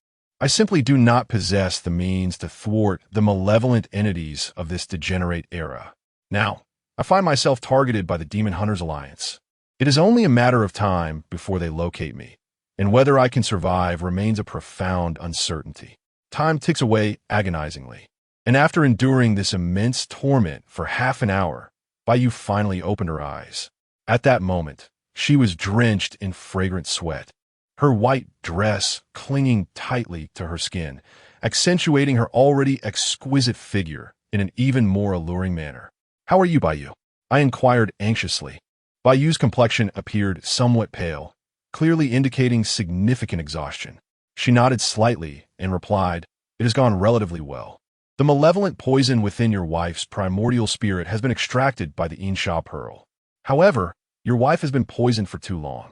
I simply do not possess the means to thwart the malevolent entities of this degenerate era. Now, I find myself targeted by the Demon Hunters Alliance. It is only a matter of time before they locate me, and whether I can survive remains a profound uncertainty. Time ticks away agonizingly, and after enduring this immense torment for half an hour, Bayu finally opened her eyes. At that moment, she was drenched in fragrant sweat, her white dress clinging tightly to her skin, accentuating her already exquisite figure in an even more alluring manner. "How are you, Bayu?" I inquired anxiously. Bayu's complexion appeared somewhat pale, clearly indicating significant exhaustion. She nodded slightly and replied, "It has gone relatively well. The malevolent poison within your wife's primordial spirit has been extracted by the Insha pearl. However, your wife has been poisoned for too long.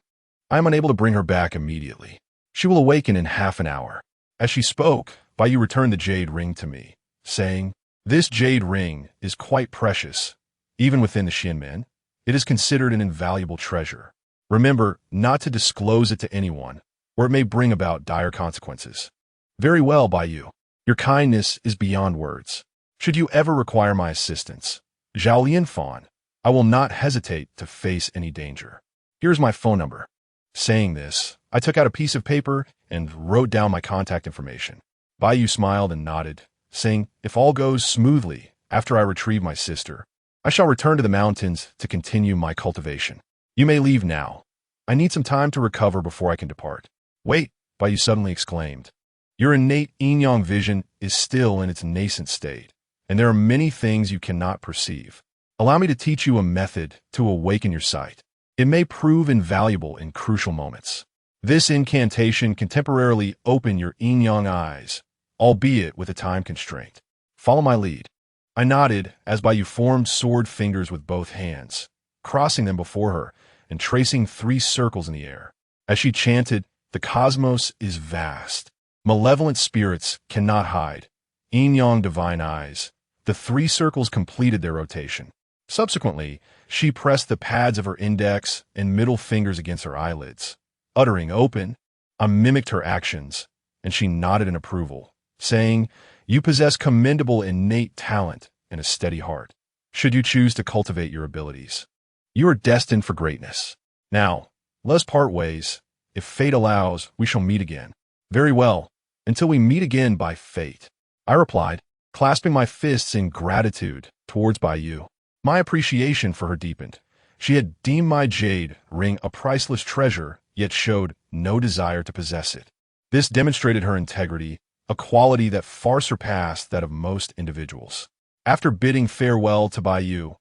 I am unable to bring her back immediately. She will awaken in half an hour." As she spoke, Bayu returned the jade ring to me, saying, "This jade ring is quite precious. Even within the Xianmen, it is considered an invaluable treasure. Remember not to disclose it to anyone, or it may bring about dire consequences." "Very well, Bayu. Your kindness is beyond words. Should you ever require my assistance, Zhao Lianfan, I will not hesitate to face any danger. Here's my phone number." Saying this, I took out a piece of paper and wrote down my contact information. Bayu smiled and nodded, saying, "If all goes smoothly after I retrieve my sister, I shall return to the mountains to continue my cultivation. You may leave now. I need some time to recover before I can depart." "Wait," Bayu suddenly exclaimed. "Your innate yin-yang vision is still in its nascent state, and there are many things you cannot perceive. Allow me to teach you a method to awaken your sight. It may prove invaluable in crucial moments. This incantation can temporarily open your yin-yang eyes, albeit with a time constraint. Follow my lead." I nodded as Bayu formed sword fingers with both hands, crossing them before her and tracing 3 circles in the air. As she chanted, "The cosmos is vast. Malevolent spirits cannot hide. Yin-yang divine eyes." The 3 circles completed their rotation. Subsequently, she pressed the pads of her index and middle fingers against her eyelids. Uttering "open," I mimicked her actions, and she nodded in approval, saying, "You possess commendable innate talent and a steady heart. Should you choose to cultivate your abilities, you are destined for greatness. Now, Let us part ways. If fate allows, we shall meet again. Very well, until we meet again by fate, I replied, clasping my fists in gratitude towards Bai Yu. My appreciation for her deepened. She had deemed my jade ring a priceless treasure, yet showed no desire to possess it. This demonstrated her integrity, a quality that far surpassed that of most individuals. After bidding farewell to Bai Yu,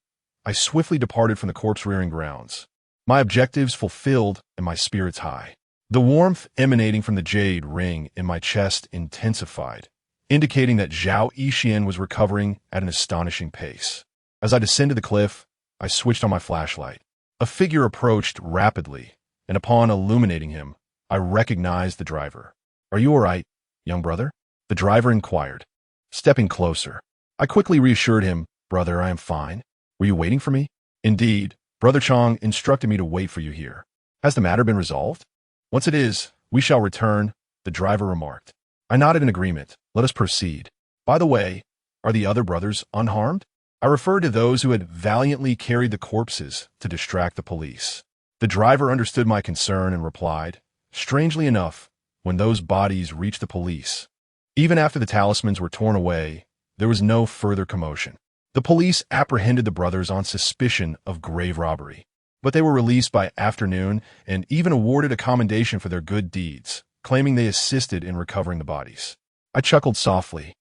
I swiftly departed from the corpse-rearing grounds. My objectives fulfilled and my spirits high. The warmth emanating from the jade ring in my chest intensified, indicating that Zhao Yixian was recovering at an astonishing pace. As I descended the cliff, I switched on my flashlight. A figure approached rapidly, and upon illuminating him, I recognized the driver. "Are you all right, young brother?" the driver inquired. Stepping closer, I quickly reassured him, "Brother, I am fine. Were you waiting for me?" "Indeed. Brother Chong instructed me to wait for you here. Has the matter been resolved?" "Once it is, we shall return," the driver remarked. I nodded in agreement. "Let us proceed. By the way, are the other brothers unharmed?" I referred to those who had valiantly carried the corpses to distract the police. The driver understood my concern and replied, "Strangely enough, when those bodies reached the police, even after the talismans were torn away, there was no further commotion. The police apprehended the brothers on suspicion of grave robbery, but they were released by afternoon and even awarded a commendation for their good deeds, claiming they assisted in recovering the bodies." I chuckled softly.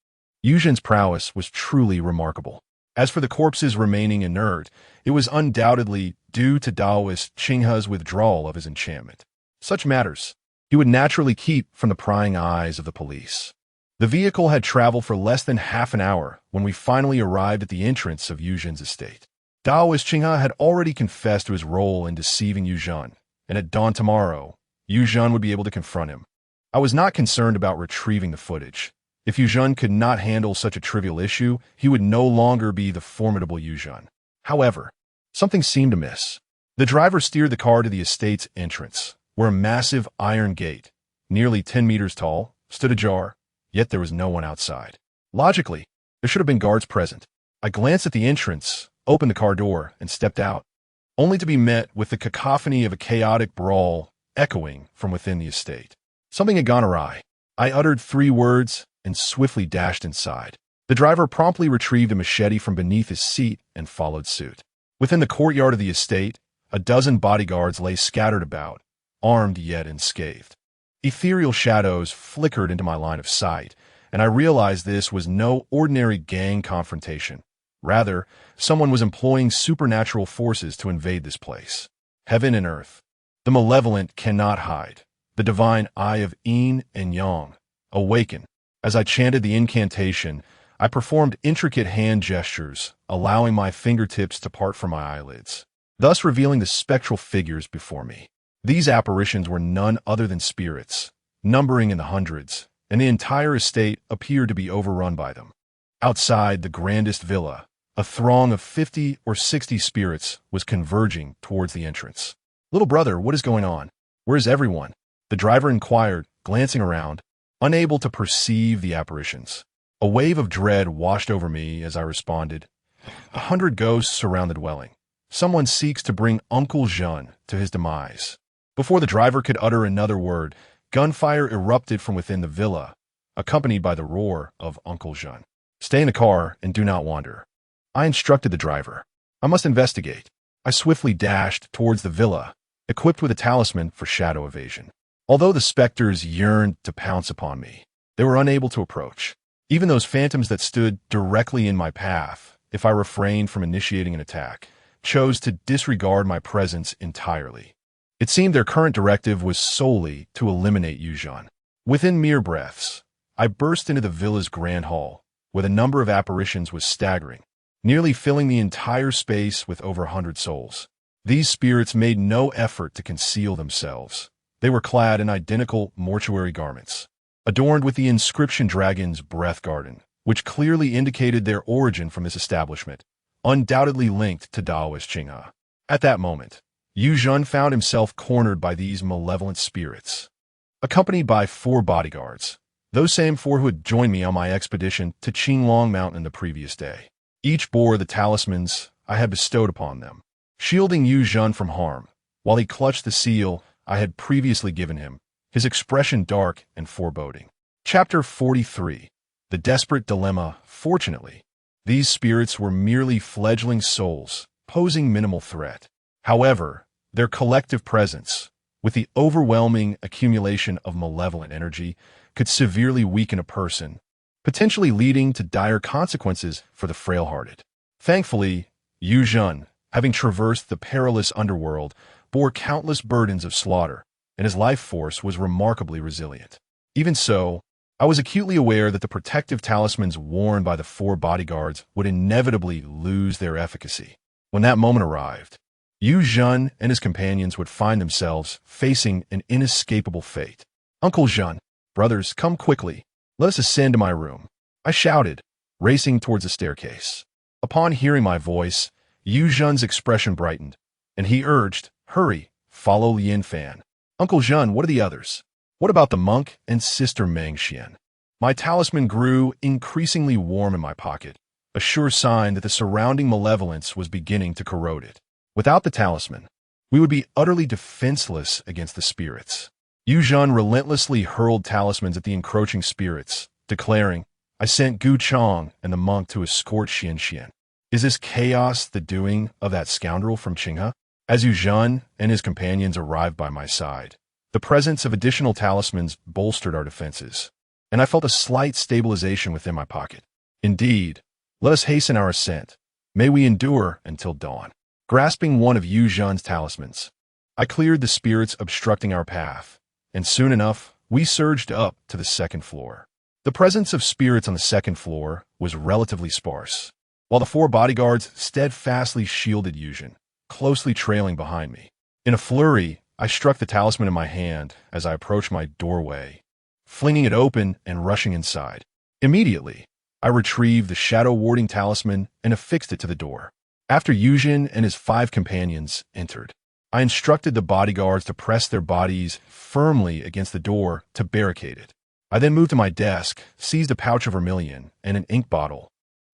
Yuzhen's prowess was truly remarkable. As for the corpses remaining inert, it was undoubtedly due to Daoist Qinghe's withdrawal of his enchantment. Such matters he would naturally keep from the prying eyes of the police. The vehicle had traveled for less than half an hour when we finally arrived at the entrance of Yuzhen's estate. Daoist Qinghe had already confessed to his role in deceiving Yuzhen, and at dawn tomorrow, Yuzhen would be able to confront him. I was not concerned about retrieving the footage. If Yuzhen could not handle such a trivial issue, he would no longer be the formidable Yuzhen. However, something seemed amiss. The driver steered the car to the estate's entrance, where a massive iron gate, nearly 10 meters tall, stood ajar, yet there was no one outside. Logically, there should have been guards present. I glanced at the entrance, opened the car door, and stepped out, only to be met with the cacophony of a chaotic brawl echoing from within the estate. Something had gone awry. I uttered 3 words and swiftly dashed inside. The driver promptly retrieved a machete from beneath his seat and followed suit. Within the courtyard of the estate, a dozen bodyguards lay scattered about, armed yet unscathed. Ethereal shadows flickered into my line of sight, and I realized this was no ordinary gang confrontation. Rather, someone was employing supernatural forces to invade this place. Heaven and earth. The malevolent cannot hide. The divine eye of yin and yang. Awaken. As I chanted the incantation, I performed intricate hand gestures, allowing my fingertips to part from my eyelids, thus revealing the spectral figures before me. These apparitions were none other than spirits, numbering in the hundreds, and the entire estate appeared to be overrun by them. Outside the grandest villa, a throng of 50 or 60 spirits was converging towards the entrance. "Little brother, what is going on? Where is everyone?" the driver inquired, glancing around, unable to perceive the apparitions. A wave of dread washed over me as I responded, 100 ghosts surround the dwelling. Someone seeks to bring Uncle Zhen to his demise." Before the driver could utter another word, gunfire erupted from within the villa, accompanied by the roar of Uncle Zhen. "Stay in the car and do not wander," I instructed the driver. "I must investigate." I swiftly dashed towards the villa, equipped with a talisman for shadow evasion. Although the specters yearned to pounce upon me, they were unable to approach. Even those phantoms that stood directly in my path, if I refrained from initiating an attack, chose to disregard my presence entirely. It seemed their current directive was solely to eliminate Yuzhen. Within mere breaths, I burst into the villa's grand hall, where the number of apparitions was staggering, nearly filling the entire space with over 100 souls. These spirits made no effort to conceal themselves. They were clad in identical mortuary garments, adorned with the inscription Dragon's Breath Garden, which clearly indicated their origin from this establishment, undoubtedly linked to Daoist Qinghe. At that moment, Yuzhen found himself cornered by these malevolent spirits. Accompanied by 4 bodyguards, those same 4 who had joined me on my expedition to Qinglong Mountain the previous day. Each bore the talismans I had bestowed upon them, shielding Yuzhen from harm. While he clutched the seal, I had previously given him, his expression dark and foreboding. Chapter 43. The Desperate Dilemma. Fortunately, these spirits were merely fledgling souls, posing minimal threat. However, their collective presence, with the overwhelming accumulation of malevolent energy, could severely weaken a person, potentially leading to dire consequences for the frail-hearted. Thankfully, Yu Zhen, having traversed the perilous underworld, bore countless burdens of slaughter, and his life force was remarkably resilient. Even so, I was acutely aware that the protective talismans worn by the 4 bodyguards would inevitably lose their efficacy. When that moment arrived, Yu Zhen and his companions would find themselves facing an inescapable fate. "Uncle Zhen, brothers, come quickly. Let us ascend to my room," I shouted, racing towards the staircase. Upon hearing my voice, Yu Zhen's expression brightened, and he urged, "Hurry, follow Lian Fan." "Uncle Zhen, what are the others? What about the monk and Sister Meng Xian?" My talisman grew increasingly warm in my pocket, a sure sign that the surrounding malevolence was beginning to corrode it. Without the talisman, we would be utterly defenseless against the spirits. Yu Zhen relentlessly hurled talismans at the encroaching spirits, declaring, "I sent Gu Chong and the monk to escort Xian Xian. Is this chaos the doing of that scoundrel from Qinghe?" As Yu Zhen and his companions arrived by my side, the presence of additional talismans bolstered our defenses, and I felt a slight stabilization within my pocket. Indeed, let us hasten our ascent. May we endure until dawn. Grasping one of Yu Zhen's talismans, I cleared the spirits obstructing our path, and soon enough, we surged up to the 2nd floor. The presence of spirits on the 2nd floor was relatively sparse, while the 4 bodyguards steadfastly shielded Yu Zhen, closely trailing behind me. In a flurry, I struck the talisman in my hand as I approached my doorway, flinging it open and rushing inside. Immediately, I retrieved the shadow-warding talisman and affixed it to the door. After Yu Zhen and his 5 companions entered, I instructed the bodyguards to press their bodies firmly against the door to barricade it. I then moved to my desk, seized a pouch of vermilion and an ink bottle,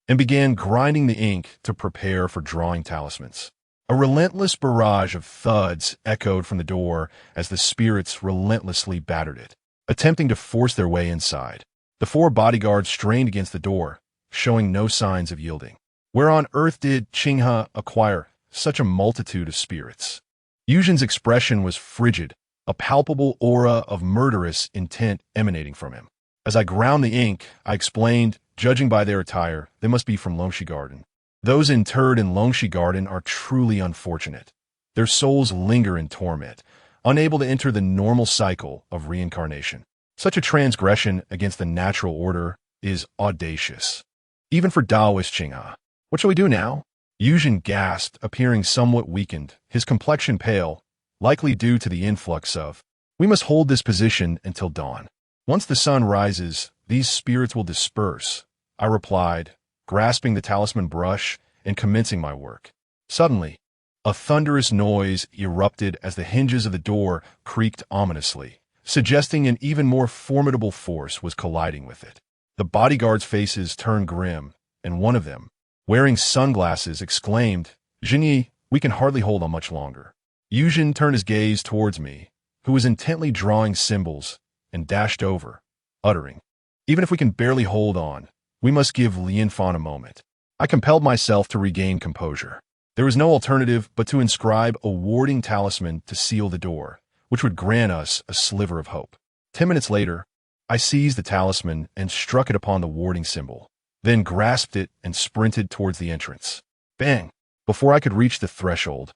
and began grinding the ink to prepare for drawing talismans. A relentless barrage of thuds echoed from the door as the spirits relentlessly battered it, attempting to force their way inside. The 4 bodyguards strained against the door, showing no signs of yielding. Where on earth did Qinghe acquire such a multitude of spirits? Yu Zhen's expression was frigid, a palpable aura of murderous intent emanating from him. As I ground the ink, I explained, judging by their attire, they must be from Longxi Garden. Those interred in Longxi Garden are truly unfortunate. Their souls linger in torment, unable to enter the normal cycle of reincarnation. Such a transgression against the natural order is audacious, even for Taoist Qinghe. "What shall we do now?" Yu Zhen gasped, appearing somewhat weakened, his complexion pale, likely due to the influx of, "We must hold this position until dawn. Once the sun rises, these spirits will disperse," I replied, grasping the talisman brush and commencing my work. Suddenly, a thunderous noise erupted as the hinges of the door creaked ominously, suggesting an even more formidable force was colliding with it. The bodyguards' faces turned grim, and one of them, wearing sunglasses, exclaimed, "Zhenyi, we can hardly hold on much longer." Yu Zhen turned his gaze towards me, who was intently drawing symbols, and dashed over, uttering, "Even if we can barely hold on, we must give Lian Fan a moment." I compelled myself to regain composure. There was no alternative but to inscribe a warding talisman to seal the door, which would grant us a sliver of hope. 10 minutes later, I seized the talisman and struck it upon the warding symbol, then grasped it and sprinted towards the entrance. Bang! Before I could reach the threshold,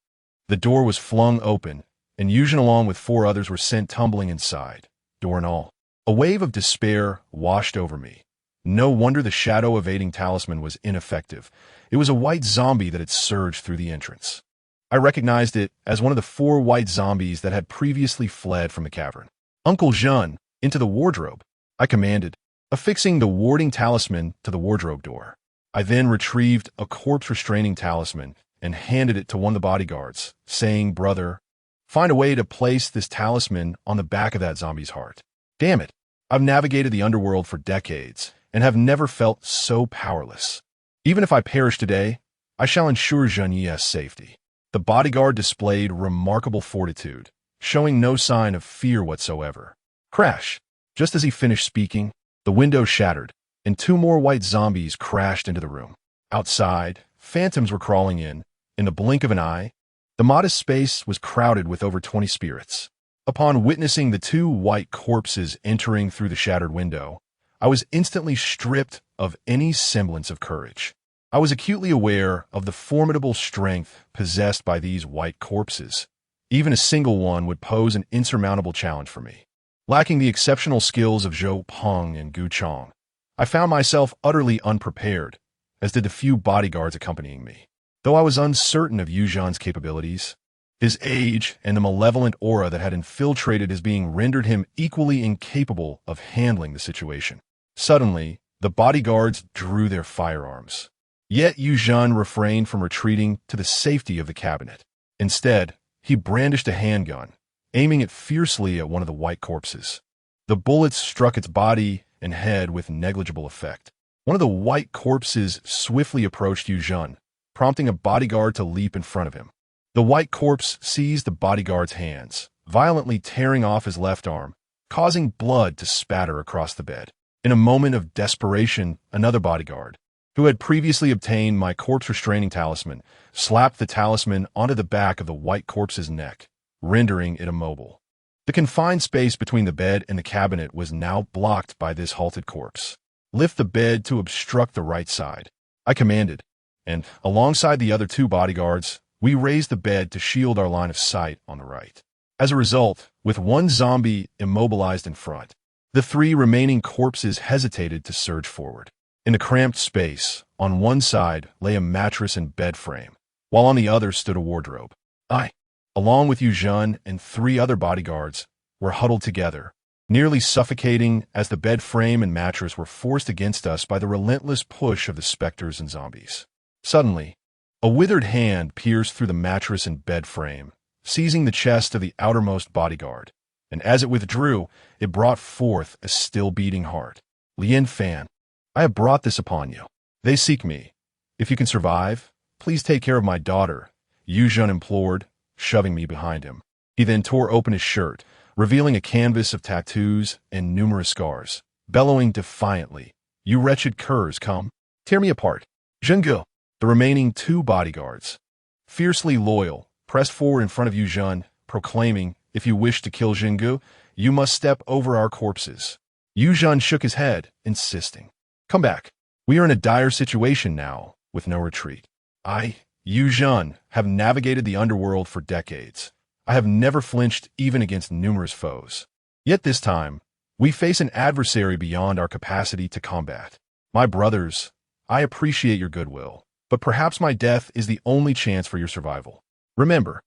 the door was flung open, and Yu Zhen along with 4 others were sent tumbling inside, door and all. A wave of despair washed over me. No wonder the shadow-evading talisman was ineffective. It was a white zombie that had surged through the entrance. I recognized it as one of the 4 white zombies that had previously fled from the cavern. "Uncle Zhen, into the wardrobe," I commanded, affixing the warding talisman to the wardrobe door. I then retrieved a corpse-restraining talisman and handed it to one of the bodyguards, saying, "Brother, find a way to place this talisman on the back of that zombie's heart." Damn it, I've navigated the underworld for decades and have never felt so powerless. Even if I perish today, I shall ensure Zhenyi's safety. The bodyguard displayed remarkable fortitude, showing no sign of fear whatsoever. Crash! Just as he finished speaking, the window shattered, and two more white zombies crashed into the room. Outside, phantoms were crawling in. In the blink of an eye, the modest space was crowded with over 20 spirits. Upon witnessing the two white corpses entering through the shattered window, I was instantly stripped of any semblance of courage. I was acutely aware of the formidable strength possessed by these white corpses. Even a single one would pose an insurmountable challenge for me. Lacking the exceptional skills of Zhou Peng and Gu Chong, I found myself utterly unprepared, as did the few bodyguards accompanying me. Though I was uncertain of Yu Zhan's capabilities, his age and the malevolent aura that had infiltrated his being rendered him equally incapable of handling the situation. Suddenly, the bodyguards drew their firearms. Yet Yu Zhan refrained from retreating to the safety of the cabinet. Instead, he brandished a handgun, aiming it fiercely at one of the white corpses. The bullets struck its body and head with negligible effect. One of the white corpses swiftly approached Yu Zhan, prompting a bodyguard to leap in front of him. The white corpse seized the bodyguard's hands, violently tearing off his left arm, causing blood to spatter across the bed. In a moment of desperation, another bodyguard, who had previously obtained my corpse-restraining talisman, slapped the talisman onto the back of the white corpse's neck, rendering it immobile. The confined space between the bed and the cabinet was now blocked by this halted corpse. "Lift the bed to obstruct the right side," I commanded, and, alongside the other two bodyguards, we raised the bed to shield our line of sight on the right. As a result, with one zombie immobilized in front, the three remaining corpses hesitated to surge forward. In the cramped space, on one side lay a mattress and bed frame, while on the other stood a wardrobe. I, along with Yu Zhan and three other bodyguards, were huddled together, nearly suffocating as the bed frame and mattress were forced against us by the relentless push of the specters and zombies. Suddenly, a withered hand pierced through the mattress and bed frame, seizing the chest of the outermost bodyguard, and as it withdrew, it brought forth a still-beating heart. "Lian Fan, I have brought this upon you. They seek me. If you can survive, please take care of my daughter," Yu Zhan implored, shoving me behind him. He then tore open his shirt, revealing a canvas of tattoos and numerous scars, bellowing defiantly, "You wretched curs, come, tear me apart." Zhenggu, the remaining two bodyguards, fiercely loyal, pressed forward in front of Yu Zhan, proclaiming, "If you wish to kill Zhenggu, you must step over our corpses." Yu Zhan shook his head, insisting, "Come back. We are in a dire situation now, with no retreat. I, Yu Zhan, have navigated the underworld for decades. I have never flinched even against numerous foes. Yet this time, we face an adversary beyond our capacity to combat. My brothers, I appreciate your goodwill, but perhaps my death is the only chance for your survival. Remember,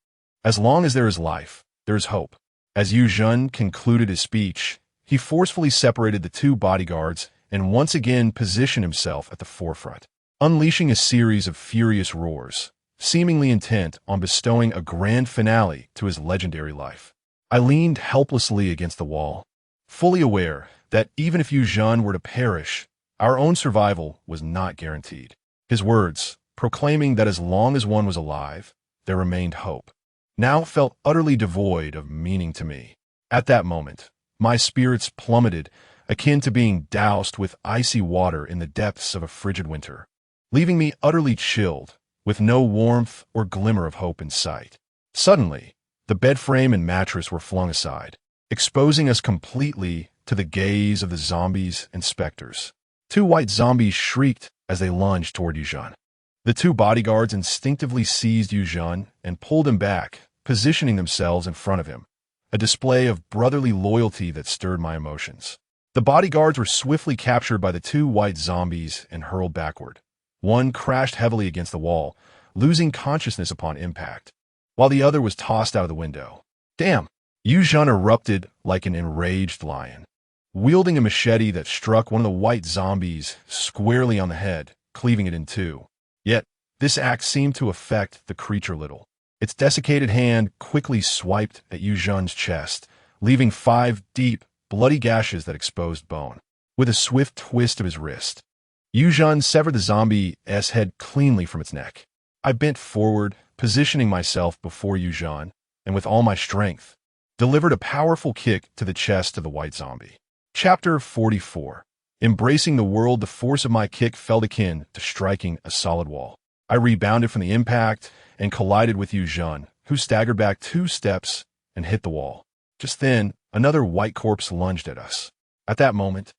as long as there is life, there is hope." As Yu Zhan concluded his speech, he forcefully separated the two bodyguards and once again positioned himself at the forefront, unleashing a series of furious roars, seemingly intent on bestowing a grand finale to his legendary life. I leaned helplessly against the wall, fully aware that even if Yu Zhan were to perish, our own survival was not guaranteed. His words, proclaiming that as long as one was alive, there remained hope, now felt utterly devoid of meaning to me. At that moment, my spirits plummeted, akin to being doused with icy water in the depths of a frigid winter, leaving me utterly chilled, with no warmth or glimmer of hope in sight. Suddenly, the bed frame and mattress were flung aside, exposing us completely to the gaze of the zombies and specters. Two white zombies shrieked as they lunged toward Yu Zhan. The two bodyguards instinctively seized Yu Zhan and pulled him back, positioning themselves in front of him, a display of brotherly loyalty that stirred my emotions. The bodyguards were swiftly captured by the two white zombies and hurled backward. One crashed heavily against the wall, losing consciousness upon impact, while the other was tossed out of the window. "Damn!" Yu Zhan erupted like an enraged lion, wielding a machete that struck one of the white zombies squarely on the head, cleaving it in two. Yet, this act seemed to affect the creature little. Its desiccated hand quickly swiped at Yu Zhan's chest, leaving 5 deep, bloody gashes that exposed bone. With a swift twist of his wrist, Yu Zhan severed the zombie's head cleanly from its neck. I bent forward, positioning myself before Yu Zhan, and with all my strength, delivered a powerful kick to the chest of the white zombie. Chapter 44. Embracing the world, the force of my kick felt akin to striking a solid wall. I rebounded from the impact and collided with Yuzhan, who staggered back 2 steps and hit the wall. Just then, another white corpse lunged at us. At that moment,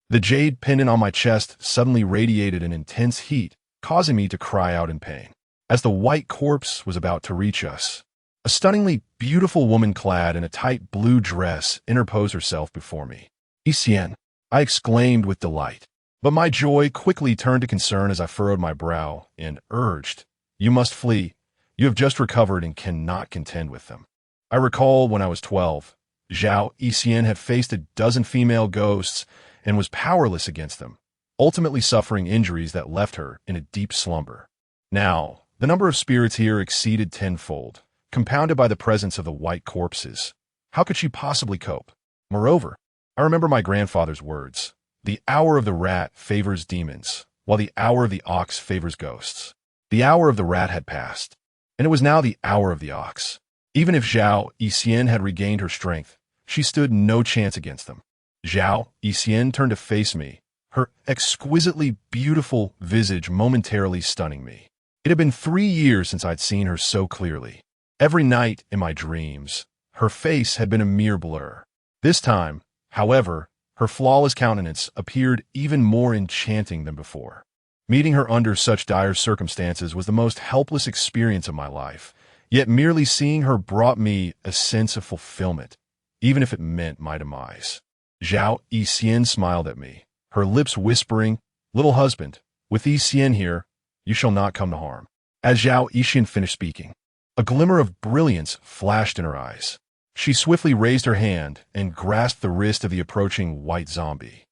the jade pendant on my chest suddenly radiated an intense heat, causing me to cry out in pain. As the white corpse was about to reach us, a stunningly beautiful woman clad in a tight blue dress interposed herself before me. "Xian," I exclaimed with delight. But my joy quickly turned to concern as I furrowed my brow and urged, "You must flee. You have just recovered and cannot contend with them." I recall when I was 12, Zhao Xian had faced a dozen female ghosts and was powerless against them, ultimately suffering injuries that left her in a deep slumber. Now, the number of spirits here exceeded tenfold, compounded by the presence of the white corpses. How could she possibly cope? Moreover, I remember my grandfather's words, "The hour of the rat favors demons, while the hour of the ox favors ghosts." The hour of the rat had passed, and it was now the hour of the ox. Even if Zhao Xian had regained her strength, she stood no chance against them. Zhao Xian turned to face me, her exquisitely beautiful visage momentarily stunning me. It had been 3 years since I'd seen her so clearly. Every night in my dreams, her face had been a mere blur. This time, however, her flawless countenance appeared even more enchanting than before. Meeting her under such dire circumstances was the most helpless experience of my life, yet merely seeing her brought me a sense of fulfillment, even if it meant my demise. Zhao Xian smiled at me, her lips whispering, "Little husband, with Xian here, you shall not come to harm." As Zhao Xian finished speaking, a glimmer of brilliance flashed in her eyes. She swiftly raised her hand and grasped the wrist of the approaching white zombie,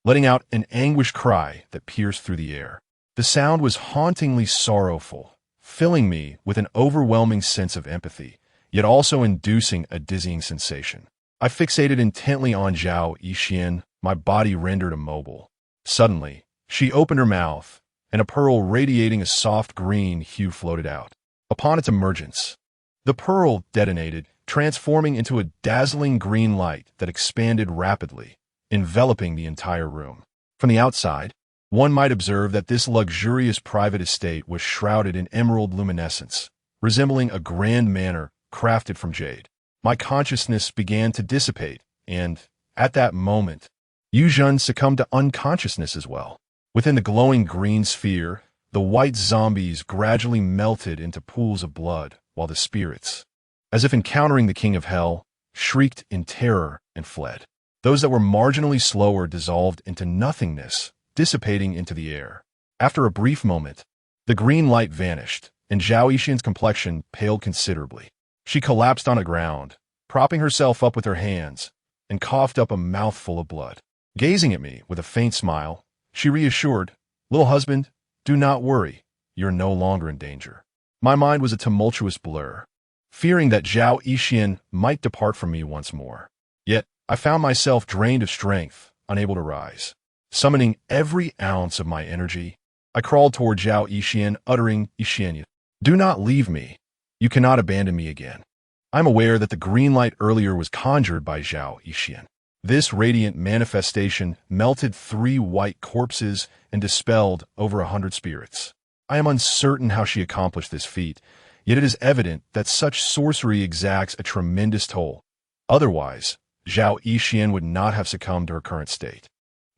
letting out an anguished cry that pierced through the air. The sound was hauntingly sorrowful, filling me with an overwhelming sense of empathy, yet also inducing a dizzying sensation. I fixated intently on Zhao Xian, my body rendered immobile. Suddenly, she opened her mouth, and a pearl radiating a soft green hue floated out. Upon its emergence, the pearl detonated, transforming into a dazzling green light that expanded rapidly, enveloping the entire room. From the outside, one might observe that this luxurious private estate was shrouded in emerald luminescence, resembling a grand manor crafted from jade. My consciousness began to dissipate, and, at that moment, Yuzhan succumbed to unconsciousness as well. Within the glowing green sphere, the white zombies gradually melted into pools of blood, while the spirits, as if encountering the king of hell, shrieked in terror and fled. Those that were marginally slower dissolved into nothingness, dissipating into the air. After a brief moment, the green light vanished, and Zhao Xian's complexion paled considerably. She collapsed on the ground, propping herself up with her hands, and coughed up a mouthful of blood. Gazing at me with a faint smile, she reassured, "Little husband, do not worry, you're no longer in danger." My mind was a tumultuous blur, fearing that Zhao Xian might depart from me once more. Yet, I found myself drained of strength, unable to rise. Summoning every ounce of my energy, I crawled toward Zhao Xian, uttering, "Xian, do not leave me. You cannot abandon me again." I'm aware that the green light earlier was conjured by Zhao Xian. This radiant manifestation melted 3 white corpses and dispelled over 100 spirits. I am uncertain how she accomplished this feat, yet it is evident that such sorcery exacts a tremendous toll. Otherwise, Zhao Xian would not have succumbed to her current state.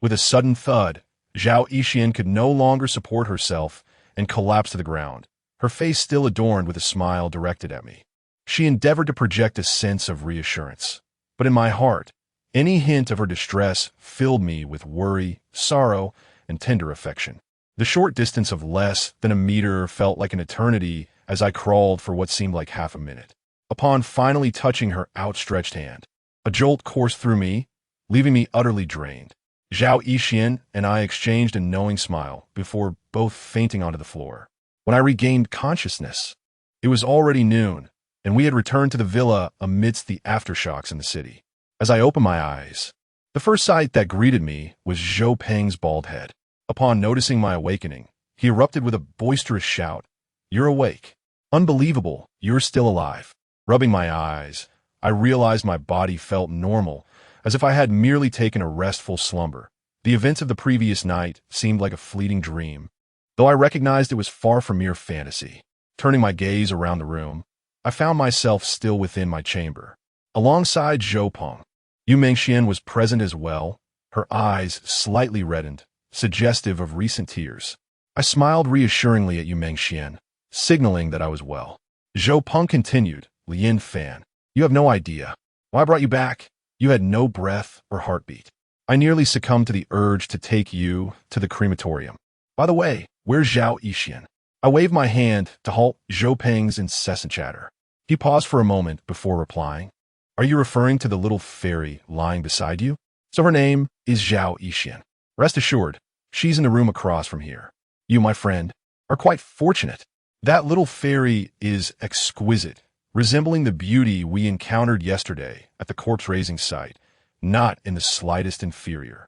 With a sudden thud, Zhao Xian could no longer support herself and collapsed to the ground, her face still adorned with a smile directed at me. She endeavored to project a sense of reassurance, but in my heart, any hint of her distress filled me with worry, sorrow, and tender affection. The short distance of less than a meter felt like an eternity as I crawled for what seemed like half a minute. Upon finally touching her outstretched hand, a jolt coursed through me, leaving me utterly drained. Zhao Xian and I exchanged a knowing smile before both fainting onto the floor. When I regained consciousness, it was already noon, and we had returned to the villa amidst the aftershocks in the city. As I opened my eyes, the first sight that greeted me was Zhou Peng's bald head. Upon noticing my awakening, he erupted with a boisterous shout, "You're awake. Unbelievable, you're still alive." Rubbing my eyes, I realized my body felt normal, as if I had merely taken a restful slumber. The events of the previous night seemed like a fleeting dream, though I recognized it was far from mere fantasy. Turning my gaze around the room, I found myself still within my chamber, alongside Zhou Peng. Yu Mengxian was present as well, her eyes slightly reddened, suggestive of recent tears. I smiled reassuringly at Yu Mengxian, signaling that I was well. Zhou Peng continued, Lian Fan, you have no idea. When I brought you back, you had no breath or heartbeat. I nearly succumbed to the urge to take you to the crematorium. By the way, where's Zhao Yixian? I waved my hand to halt Zhou Peng's incessant chatter. He paused for a moment before replying. Are you referring to the little fairy lying beside you? So her name is Zhao Yixian. Rest assured, she's in the room across from here. You, my friend, are quite fortunate. That little fairy is exquisite, resembling the beauty we encountered yesterday at the corpse-raising site, not in the slightest inferior.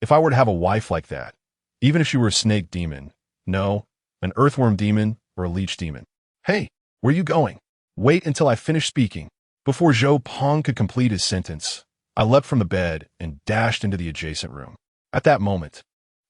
If I were to have a wife like that, even if she were a snake demon, no, an earthworm demon or a leech demon. Hey, where are you going? Wait until I finish speaking. Before Zhou Peng could complete his sentence, I leapt from the bed and dashed into the adjacent room. At that moment,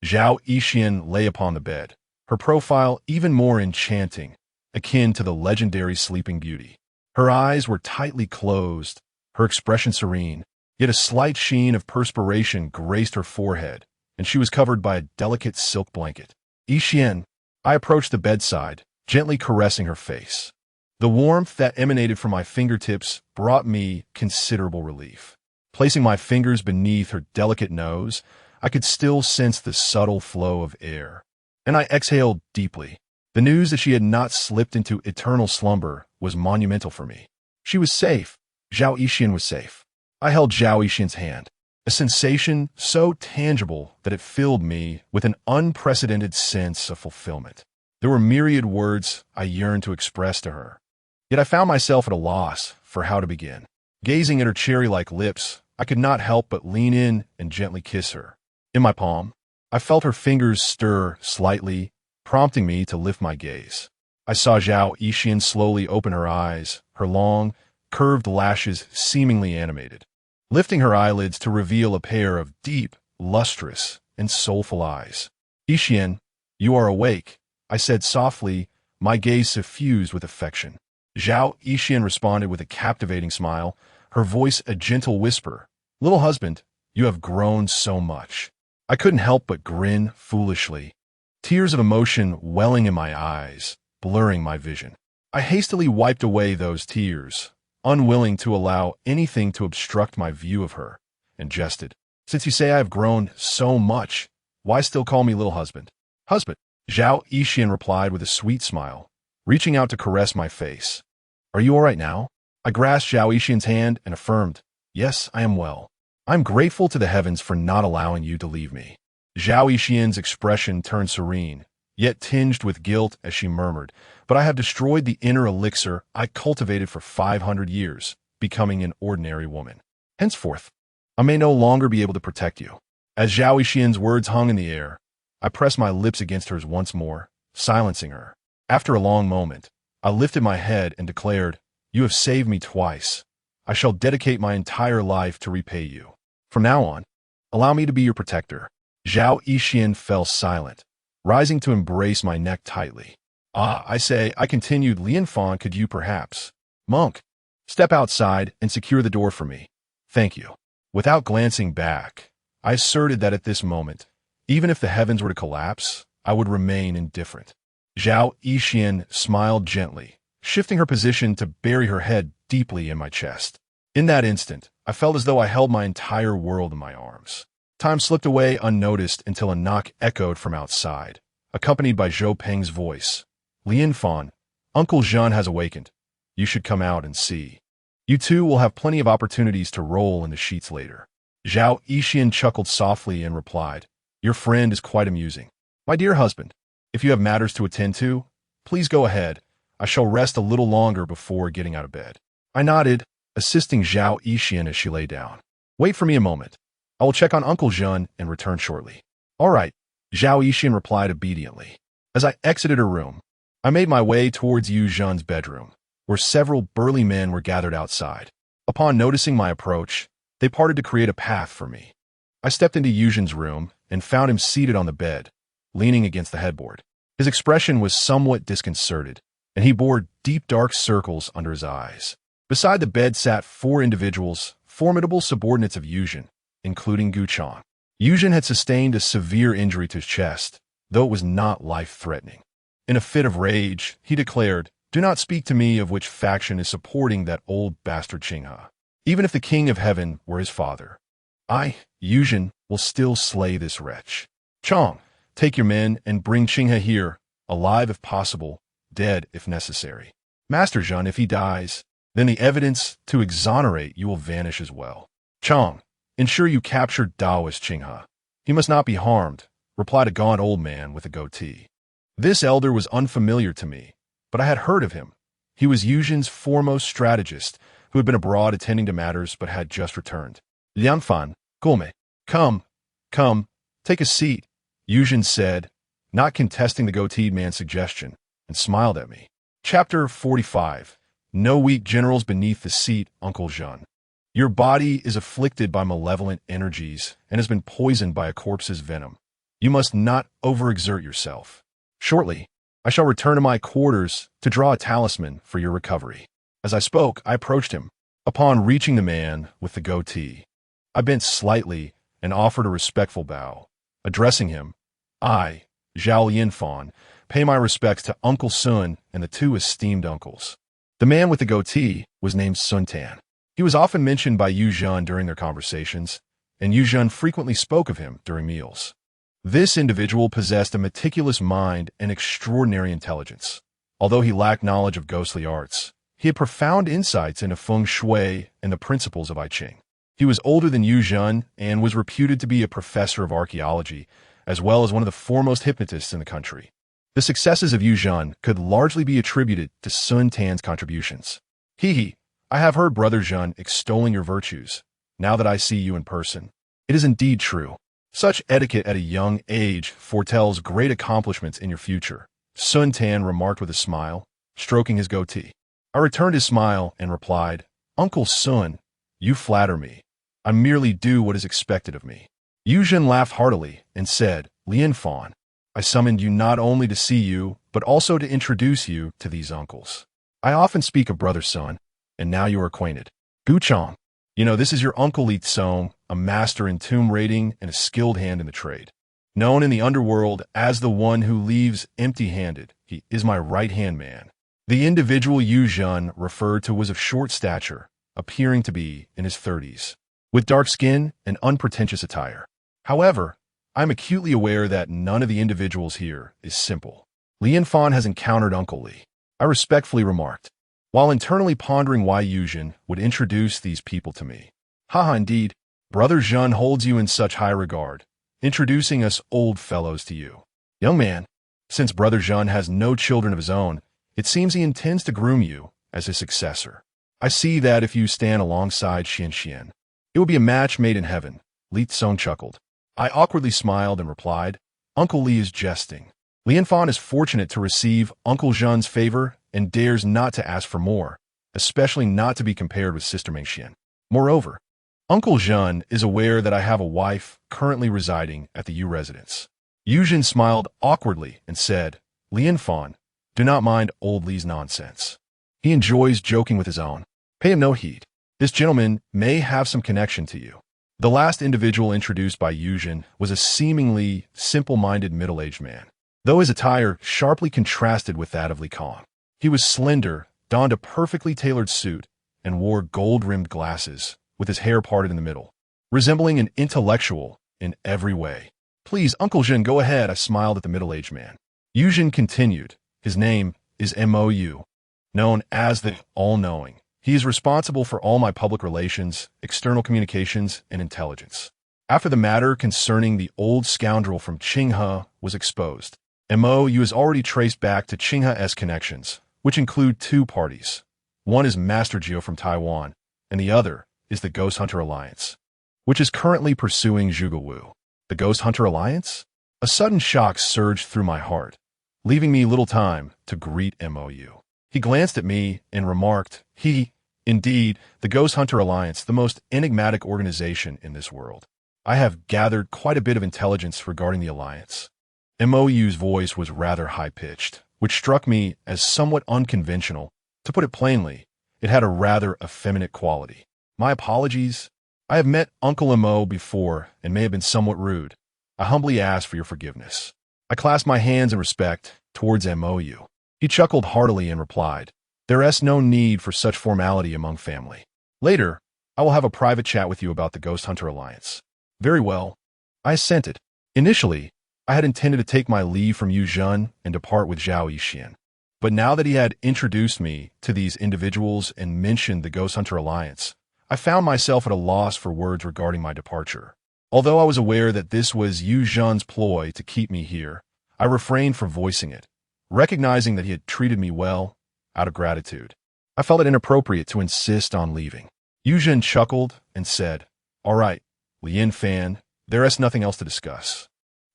Zhao Yixian lay upon the bed, her profile even more enchanting, akin to the legendary Sleeping Beauty. Her eyes were tightly closed, her expression serene, yet a slight sheen of perspiration graced her forehead, and she was covered by a delicate silk blanket. Yixian, I approached the bedside, gently caressing her face. The warmth that emanated from my fingertips brought me considerable relief. Placing my fingers beneath her delicate nose, I could still sense the subtle flow of air, and I exhaled deeply. The news that she had not slipped into eternal slumber was monumental for me. She was safe. Zhao Yixian was safe. I held Zhao Yixian's hand, a sensation so tangible that it filled me with an unprecedented sense of fulfillment. There were myriad words I yearned to express to her, yet I found myself at a loss for how to begin. Gazing at her cherry-like lips, I could not help but lean in and gently kiss her. In my palm, I felt her fingers stir slightly, prompting me to lift my gaze. I saw Zhao Yixian slowly open her eyes, her long, curved lashes seemingly animated, lifting her eyelids to reveal a pair of deep, lustrous, and soulful eyes. Yixian, you are awake, I said softly, my gaze suffused with affection. Zhao Yixian responded with a captivating smile, her voice a gentle whisper. Little husband, you have grown so much. I couldn't help but grin foolishly, tears of emotion welling in my eyes, blurring my vision. I hastily wiped away those tears, unwilling to allow anything to obstruct my view of her, and jested. Since you say I have grown so much, why still call me little husband? Husband, Zhao Yixian replied with a sweet smile, reaching out to caress my face. Are you all right now? I grasped Zhao Yixian's hand and affirmed, yes, I am well. I'm grateful to the heavens for not allowing you to leave me. Zhao Yixian's expression turned serene, yet tinged with guilt as she murmured, but I have destroyed the inner elixir I cultivated for 500 years, becoming an ordinary woman. Henceforth, I may no longer be able to protect you. As Zhao Yixian's words hung in the air, I pressed my lips against hers once more, silencing her. After a long moment, I lifted my head and declared, you have saved me twice. I shall dedicate my entire life to repay you. From now on, allow me to be your protector. Zhao Yixian fell silent, rising to embrace my neck tightly. I say, I continued, Lian Fan, could you perhaps, monk, step outside and secure the door for me? Thank you. Without glancing back, I asserted that at this moment, even if the heavens were to collapse, I would remain indifferent. Zhao Yixian smiled gently, shifting her position to bury her head deeply in my chest. In that instant, I felt as though I held my entire world in my arms. Time slipped away unnoticed until a knock echoed from outside, accompanied by Zhou Peng's voice. Lian Fan, Uncle Jean has awakened. You should come out and see. You two will have plenty of opportunities to roll in the sheets later. Zhao Yixian chuckled softly and replied, your friend is quite amusing. My dear husband, if you have matters to attend to, please go ahead. I shall rest a little longer before getting out of bed. I nodded, assisting Zhao Yixian as she lay down. Wait for me a moment. I will check on Uncle Jean and return shortly. All right, Zhao Yixian replied obediently. As I exited her room, I made my way towards Yu Zhen's bedroom, where several burly men were gathered outside. Upon noticing my approach, they parted to create a path for me. I stepped into Yuzhen's room and found him seated on the bed, leaning against the headboard. His expression was somewhat disconcerted, and he bore deep dark circles under his eyes. Beside the bed sat 4 individuals, formidable subordinates of Yuzhen, including Guchang. Yuzhen had sustained a severe injury to his chest, though it was not life-threatening. In a fit of rage, he declared, "Do not speak to me of which faction is supporting that old bastard Qinghe. Even if the king of heaven were his father, I, Yuzhen, will still slay this wretch. Chong, take your men and bring Qinghe here, alive if possible, dead if necessary. Master Zhen, if he dies, then the evidence to exonerate you will vanish as well. Chong, ensure you capture Daoist Qinghe. He must not be harmed," replied a gaunt old man with a goatee. This elder was unfamiliar to me, but I had heard of him. He was Yuzhen's foremost strategist, who had been abroad attending to matters but had just returned. "Lianfan, Gulme, come, take a seat," Yuzhen said, not contesting the goateed man's suggestion, and smiled at me. Chapter 45. No weak generals beneath the seat, Uncle Zhen. Your body is afflicted by malevolent energies and has been poisoned by a corpse's venom. You must not overexert yourself. Shortly, I shall return to my quarters to draw a talisman for your recovery. As I spoke, I approached him. Upon reaching the man with the goatee, I bent slightly and offered a respectful bow. Addressing him, I, Zhao Lianfan, pay my respects to Uncle Sun and the 2 esteemed uncles. The man with the goatee was named Sun Tan. He was often mentioned by Yu Zhen during their conversations, and Yu Zhen frequently spoke of him during meals. This individual possessed a meticulous mind and extraordinary intelligence. Although he lacked knowledge of ghostly arts, he had profound insights into feng shui and the principles of I Ching. He was older than Yu Zhen and was reputed to be a professor of archaeology, as well as one of the foremost hypnotists in the country. The successes of Yu Zhen could largely be attributed to Sun Tan's contributions. I have heard Brother Zhen extolling your virtues, now that I see you in person. It is indeed true. Such etiquette at a young age foretells great accomplishments in your future, Sun Tan remarked with a smile, stroking his goatee. I returned his smile and replied, "Uncle Sun, you flatter me. I merely do what is expected of me." Yu Zhen laughed heartily and said, "Lianfan, I summoned you not only to see you, but also to introduce you to these uncles. I often speak of Brother Sun, and now you are acquainted. Guchang, this is your uncle Li Tsong, a master in tomb raiding and a skilled hand in the trade. Known in the underworld as the one who leaves empty-handed, he is my right-hand man." The individual Yu Zhen referred to was of short stature, appearing to be in his 30s, with dark skin and unpretentious attire. However, I am acutely aware that none of the individuals here is simple. Lianfan has encountered Uncle Li, I respectfully remarked, while internally pondering why Yuzhen would introduce these people to me. Indeed, Brother Zhen holds you in such high regard, introducing us old fellows to you. Young man, since Brother Zhen has no children of his own, it seems he intends to groom you as his successor. I see that if you stand alongside Xian, it will be a match made in heaven. Li Tsong chuckled. I awkwardly smiled and replied, "Uncle Li is jesting. Lianfan is fortunate to receive Uncle Zhen's favor and dares not to ask for more, especially not to be compared with Sister Mengxian. Moreover, Uncle Zhen is aware that I have a wife currently residing at the Yu residence." Yuzhen smiled awkwardly and said, "Lianfan, do not mind old Li's nonsense. He enjoys joking with his own. Pay him no heed. This gentleman may have some connection to you." The last individual introduced by Yuzhen was a seemingly simple-minded middle-aged man, though his attire sharply contrasted with that of Li Kong. He was slender, donned a perfectly tailored suit, and wore gold-rimmed glasses, with his hair parted in the middle, resembling an intellectual in every way. "Please, Uncle Zhen, go ahead," I smiled at the middle-aged man. Yuzhen continued, "His name is Mou, known as the All-Knowing. He is responsible for all my public relations, external communications, and intelligence. After the matter concerning the old scoundrel from Qinghe was exposed, Mou is already traced back to Qinghe's connections, which include 2 parties. One is Master Geo from Taiwan, and the other is the Ghost Hunter Alliance, which is currently pursuing Zhuge Wu." The Ghost Hunter Alliance? A sudden shock surged through my heart, leaving me little time to greet Mou. He glanced at me and remarked, Indeed, the Ghost Hunter Alliance, the most enigmatic organization in this world. I have gathered quite a bit of intelligence regarding the Alliance. MOU's voice was rather high-pitched, which struck me as somewhat unconventional. To put it plainly, it had a rather effeminate quality. My apologies. I have met Uncle Mo before and may have been somewhat rude. I humbly ask for your forgiveness. I clasped my hands in respect towards MOU. He chuckled heartily and replied, "There is no need for such formality among family. Later, I will have a private chat with you about the Ghost Hunter Alliance." Very well. I assented. Initially, I had intended to take my leave from Yu Zhen and depart with Zhao Yixian. But now that he had introduced me to these individuals and mentioned the Ghost Hunter Alliance, I found myself at a loss for words regarding my departure. Although I was aware that this was Yu Zhen's ploy to keep me here, I refrained from voicing it, recognizing that he had treated me well, out of gratitude. I felt it inappropriate to insist on leaving. Yu Zhen chuckled and said, "All right, Lian Fan, there is nothing else to discuss.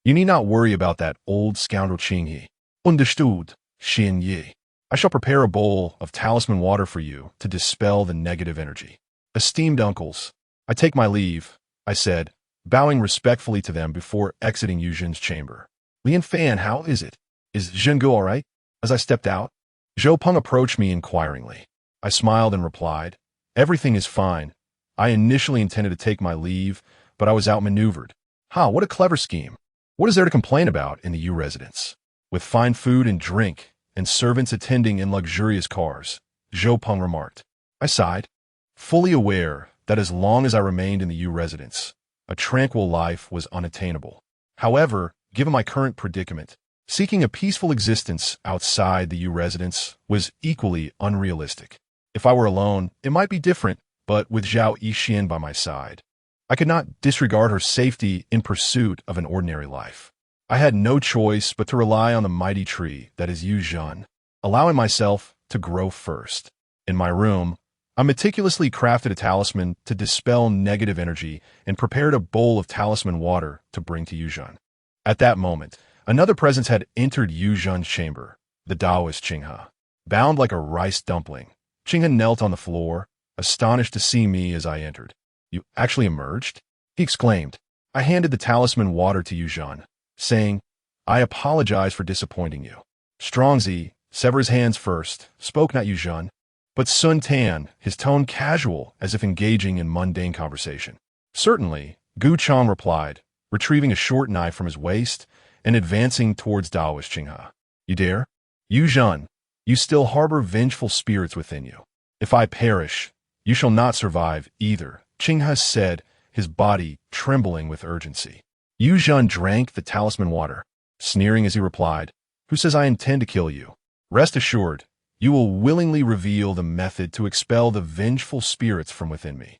You need not worry about that old scoundrel Qinghe." Understood, Xin Yi. I shall prepare a bowl of talisman water for you to dispel the negative energy. Esteemed uncles, I take my leave, I said, bowing respectfully to them before exiting Yu Zhen's chamber. Lian Fan, how is it? Is Zhengu all right? As I stepped out, Zhou Peng approached me inquiringly. I smiled and replied, "Everything is fine. I initially intended to take my leave, but I was outmaneuvered." What a clever scheme. What is there to complain about in the Yu residence? With fine food and drink, and servants attending in luxurious cars, Zhou Peng remarked. I sighed, fully aware that as long as I remained in the Yu residence, a tranquil life was unattainable. However, given my current predicament, seeking a peaceful existence outside the Yu residence was equally unrealistic. If I were alone, it might be different, but with Zhao Yixian by my side, I could not disregard her safety in pursuit of an ordinary life. I had no choice but to rely on the mighty tree that is Yu Zhen, allowing myself to grow first. In my room, I meticulously crafted a talisman to dispel negative energy and prepared a bowl of talisman water to bring to Yu Zhen. At that moment, another presence had entered Yu Zhen's chamber, the Taoist Qinghe. Bound like a rice dumpling, Qinghe knelt on the floor, astonished to see me as I entered. "You actually emerged?" he exclaimed. I handed the talisman water to Yu Zhen, saying, "I apologize for disappointing you." Strongzi, sever his hands first, spoke not Yu Zhen, but Sun Tan, his tone casual as if engaging in mundane conversation. "Certainly," Gu Chang replied, retrieving a short knife from his waist and advancing towards Taoist Qinghe. "You dare? Yu Zhen, you still harbor vengeful spirits within you. If I perish, you shall not survive either," Qinghe said, his body trembling with urgency. Yu Zhen drank the talisman water, sneering as he replied, "Who says I intend to kill you? Rest assured, you will willingly reveal the method to expel the vengeful spirits from within me."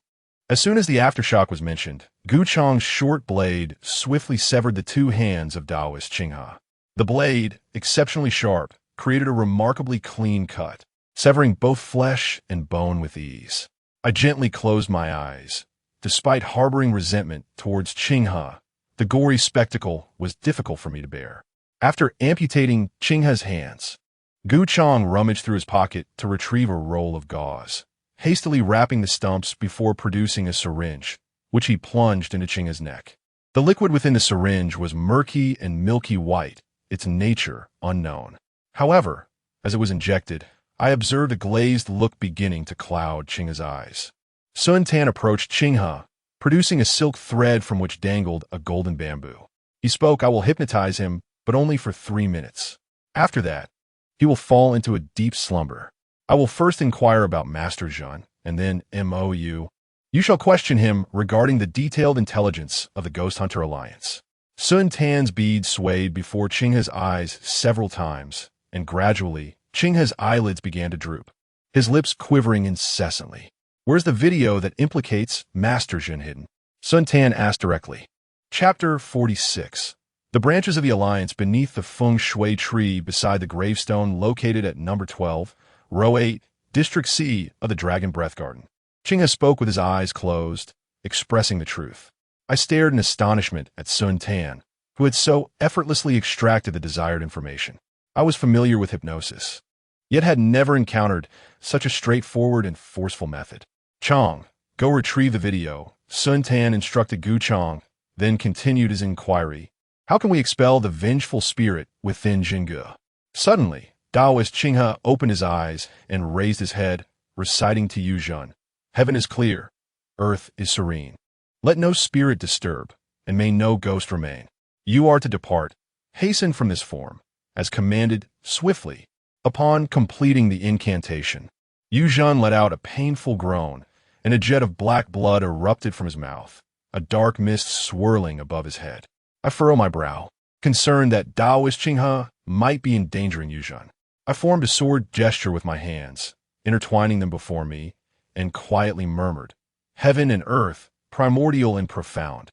As soon as the aftershock was mentioned, Gu Chang's short blade swiftly severed the two hands of Taoist Qinghe. The blade, exceptionally sharp, created a remarkably clean cut, severing both flesh and bone with ease. I gently closed my eyes. Despite harboring resentment towards Qinghe, the gory spectacle was difficult for me to bear. After amputating Qinghe's hands, Gu Chang rummaged through his pocket to retrieve a roll of gauze, hastily wrapping the stumps before producing a syringe, which he plunged into Qinghe's neck. The liquid within the syringe was murky and milky white, its nature unknown. However, as it was injected, I observed a glazed look beginning to cloud Qinghe's eyes. Sun Tan approached Qinghe, producing a silk thread from which dangled a golden bamboo. He spoke, "I will hypnotize him, but only for 3 minutes. After that, he will fall into a deep slumber. I will first inquire about Master Zhen, and then MOU. You shall question him regarding the detailed intelligence of the Ghost Hunter Alliance." Sun Tan's bead swayed before Qinghe's eyes several times, and gradually, Qinghe's eyelids began to droop, his lips quivering incessantly. "Where's the video that implicates Master Zhen hidden?" Sun Tan asked directly. Chapter 46. The branches of the Alliance beneath the feng shui tree beside the gravestone located at number 12, row 8, District C of the Dragon Breath Garden. Qinghe spoke with his eyes closed, expressing the truth. I stared in astonishment at Sun Tan, who had so effortlessly extracted the desired information. I was familiar with hypnosis. yet had never encountered such a straightforward and forceful method. Chong, go retrieve the video, Sun Tan instructed Gu Chong, then continued his inquiry. How can we expel the vengeful spirit within Jingge? Suddenly, Taoist Qinghe opened his eyes and raised his head, reciting to Yu Zhen, Heaven is clear, earth is serene. Let no spirit disturb, and may no ghost remain. You are to depart, hasten from this form, as commanded, swiftly. Upon completing the incantation, Yu Zhen let out a painful groan, and a jet of black blood erupted from his mouth, a dark mist swirling above his head. I furrow my brow, concerned that Taoist Qinghe might be endangering Yu Zhen. I formed a sword gesture with my hands, intertwining them before me, and quietly murmured, Heaven and earth, primordial and profound.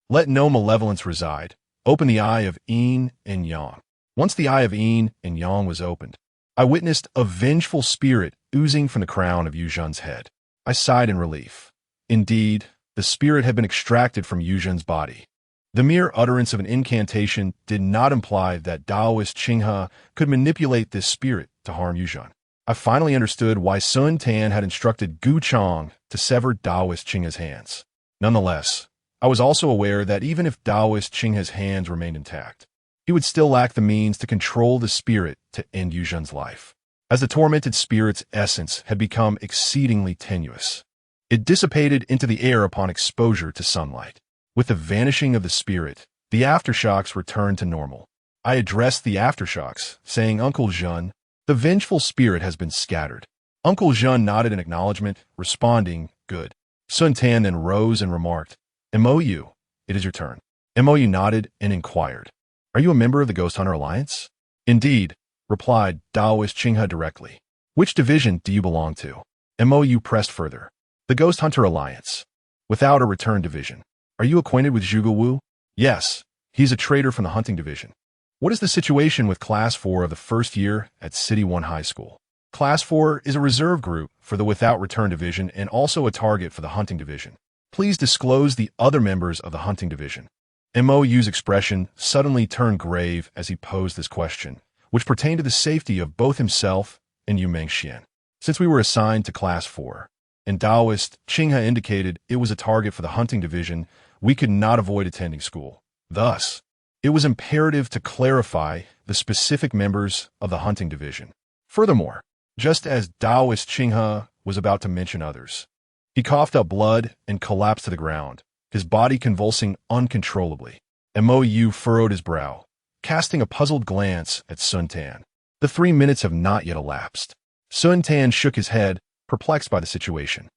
Let no malevolence reside. Open the eye of yin and yang. Once the eye of yin and yang was opened, I witnessed a vengeful spirit oozing from the crown of Yu Zhen's head. I sighed in relief. Indeed, the spirit had been extracted from Yu Zhen's body. The mere utterance of an incantation did not imply that Taoist Qinghe could manipulate this spirit to harm Yu Zhen. I finally understood why Sun Tan had instructed Gu Chong to sever Taoist Qinghe's hands. Nonetheless, I was also aware that even if Taoist Qinghe's hands remained intact, he would still lack the means to control the spirit to end Yu Zhen's life, as the tormented spirit's essence had become exceedingly tenuous. It dissipated into the air upon exposure to sunlight. With the vanishing of the spirit, the aftershocks returned to normal. I addressed the aftershocks, saying, Uncle Zhen, the vengeful spirit has been scattered. Uncle Zhen nodded in acknowledgement, responding, Good. Sun Tan then rose and remarked, MOU, it is your turn. MOU nodded and inquired, Are you a member of the Ghost Hunter Alliance? Indeed, replied Taoist Qinghe directly. Which division do you belong to? MOU pressed further. The Ghost Hunter Alliance. Without a return division. Are you acquainted with Zhuge Wu? Yes, he's a traitor from the hunting division. What is the situation with Class 4 of the first year at City 1 High School? Class 4 is a reserve group for the Without Return division and also a target for the hunting division. Please disclose the other members of the hunting division. MOU's expression suddenly turned grave as he posed this question, which pertained to the safety of both himself and Yu Mengxian. Since we were assigned to Class 4, and Taoist Qinghe indicated it was a target for the hunting division, we could not avoid attending school. Thus, it was imperative to clarify the specific members of the hunting division. Furthermore, just as Taoist Qinghe was about to mention others, he coughed up blood and collapsed to the ground, his body convulsing uncontrollably. MOU furrowed his brow, casting a puzzled glance at Sun Tan. The 3 minutes have not yet elapsed. Sun Tan shook his head, perplexed by the situation.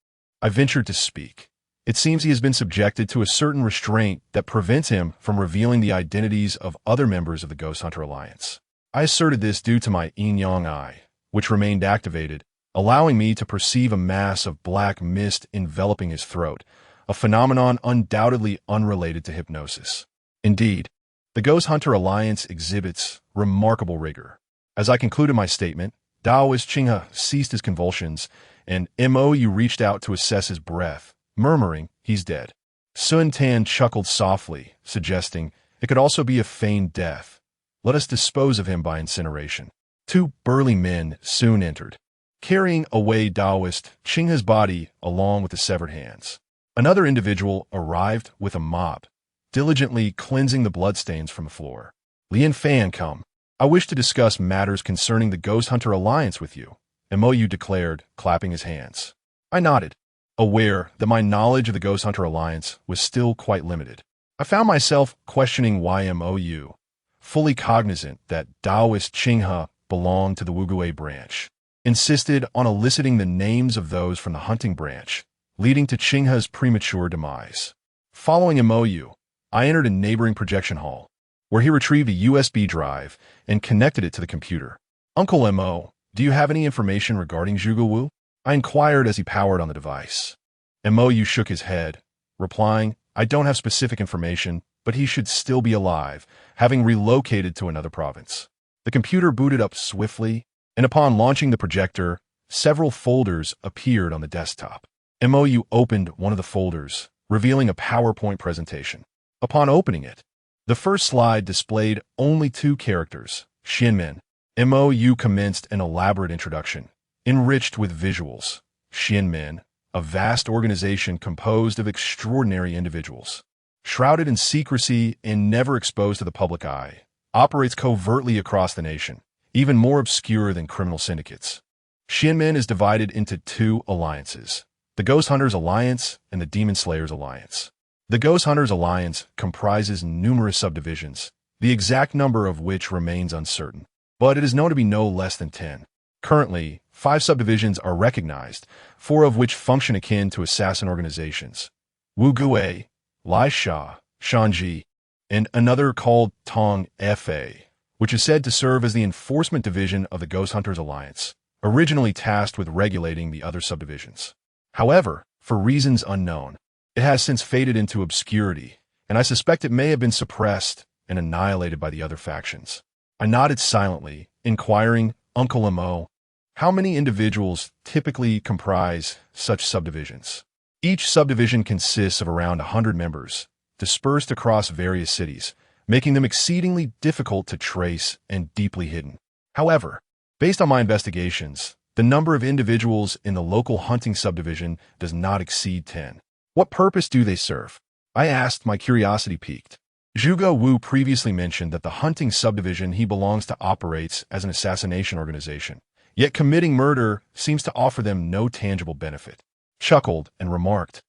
I ventured to speak. It seems he has been subjected to a certain restraint that prevents him from revealing the identities of other members of the Ghost Hunter Alliance. I asserted this due to my yin-yang eye, which remained activated, allowing me to perceive a mass of black mist enveloping his throat, a phenomenon undoubtedly unrelated to hypnosis. Indeed, the Ghost Hunter Alliance exhibits remarkable rigor. As I concluded my statement, Taoist Qinghe ceased his convulsions, and MOU reached out to assess his breath, murmuring, He's dead. Sun Tan chuckled softly, suggesting, It could also be a feigned death. Let us dispose of him by incineration. 2 burly men soon entered, carrying away Taoist Qinghe's body along with the severed hands. Another individual arrived with a mop, diligently cleansing the bloodstains from the floor. Lian Fan, come. I wish to discuss matters concerning the Ghost Hunter Alliance with you, MOU declared, clapping his hands. I nodded, aware that my knowledge of the Ghost Hunter Alliance was still quite limited. I found myself questioning why MOU, fully cognizant that Taoist Qinghe belonged to the Wuguei branch, insisted on eliciting the names of those from the hunting branch, leading to Qinghe's premature demise. Following MOU, I entered a neighboring projection hall, where he retrieved a USB drive and connected it to the computer. Uncle M.O., do you have any information regarding Zhuge Wu? I inquired as he powered on the device. MOU shook his head, replying, I don't have specific information, but he should still be alive, having relocated to another province. The computer booted up swiftly, and upon launching the projector, several folders appeared on the desktop. MOU opened one of the folders, revealing a PowerPoint presentation. Upon opening it, the first slide displayed only 2 characters, Xianmen, MOU commenced an elaborate introduction, enriched with visuals. Xianmen, a vast organization composed of extraordinary individuals, shrouded in secrecy and never exposed to the public eye, operates covertly across the nation, even more obscure than criminal syndicates. Xianmen is divided into two alliances, the Ghost Hunters Alliance and the Demon Slayers Alliance. The Ghost Hunters Alliance comprises numerous subdivisions, the exact number of which remains uncertain, but it is known to be no less than 10. Currently, 5 subdivisions are recognized, 4 of which function akin to assassin organizations: Wu Gui, Lai Sha, Shanji, and another called Tong Fa, which is said to serve as the enforcement division of the Ghost Hunters Alliance, originally tasked with regulating the other subdivisions. However, for reasons unknown, it has since faded into obscurity, and I suspect it may have been suppressed and annihilated by the other factions. I nodded silently, inquiring, Uncle Mo, how many individuals typically comprise such subdivisions? Each subdivision consists of around 100 members, dispersed across various cities, making them exceedingly difficult to trace and deeply hidden. However, based on my investigations, the number of individuals in the local hunting subdivision does not exceed 10. What purpose do they serve? I asked, my curiosity piqued. Zhuge Wu previously mentioned that the hunting subdivision he belongs to operates as an assassination organization, yet committing murder seems to offer them no tangible benefit. Chuckled and remarked,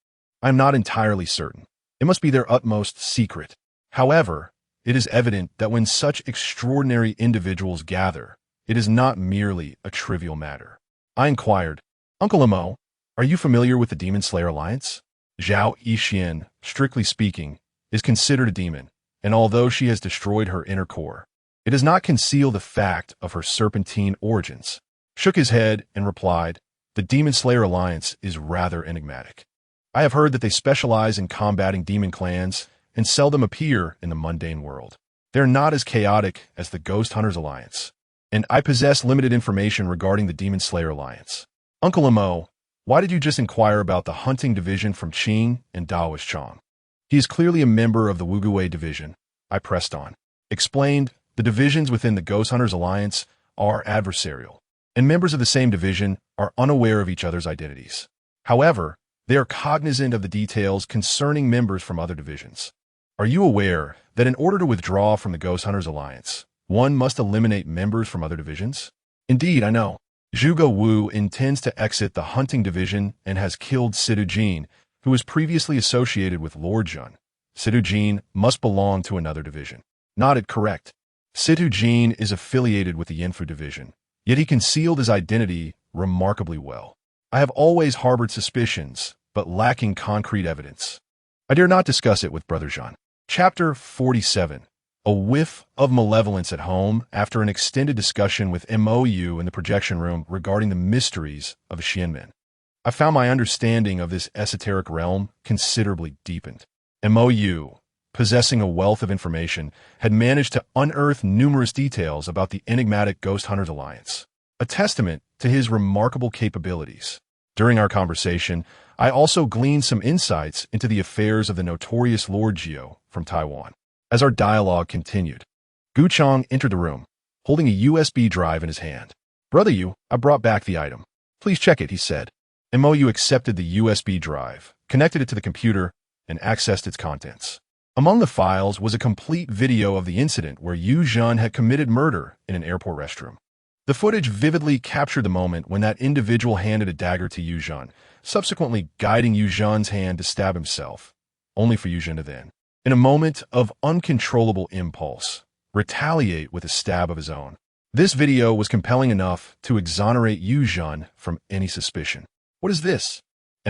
I am not entirely certain. It must be their utmost secret. However, it is evident that when such extraordinary individuals gather, it is not merely a trivial matter. I inquired, Uncle Mo, are you familiar with the Demon Slayer Alliance? Zhao Yixian, strictly speaking, is considered a demon, and although she has destroyed her inner core, it does not conceal the fact of her serpentine origins. Shook his head and replied, the Demon Slayer Alliance is rather enigmatic. I have heard that they specialize in combating demon clans and seldom appear in the mundane world. They're not as chaotic as the Ghost Hunters Alliance, and I possess limited information regarding the Demon Slayer Alliance. Uncle Mo, why did you just inquire about the hunting division from Qing and Daoist Chong? He is clearly a member of the Wugui division, I pressed on. Explained, the divisions within the Ghost Hunters Alliance are adversarial, and members of the same division are unaware of each other's identities. However, they are cognizant of the details concerning members from other divisions. Are you aware that in order to withdraw from the Ghost Hunters Alliance, one must eliminate members from other divisions? Indeed, I know. Zhuge Wu intends to exit the hunting division and has killed Sidu Jin, who was previously associated with Lord Jun. Sidu Jin must belong to another division. Nodded correct. Sidu Jin is affiliated with the Yinfu division, yet he concealed his identity remarkably well. I have always harbored suspicions, but lacking concrete evidence. I dare not discuss it with Brother Jean. Chapter 47. A whiff of malevolence at home after an extended discussion with MOU in the projection room regarding the mysteries of Xianmen. I found my understanding of this esoteric realm considerably deepened. MOU, possessing a wealth of information, had managed to unearth numerous details about the enigmatic Ghost Hunters Alliance, a testament to his remarkable capabilities. During our conversation, I also gleaned some insights into the affairs of the notorious Lord Jiao from Taiwan. As our dialogue continued, Gu Chong entered the room, holding a USB drive in his hand. Brother Yu, I brought back the item. Please check it, he said. MOU accepted the USB drive, connected it to the computer, and accessed its contents. Among the files was a complete video of the incident where Yu Zhan had committed murder in an airport restroom. The footage vividly captured the moment when that individual handed a dagger to Yu Zhan, subsequently guiding Yu Zhan's hand to stab himself, only for Yu Zhan to then, in a moment of uncontrollable impulse, retaliate with a stab of his own. This video was compelling enough to exonerate Yu Zhan from any suspicion. What is this?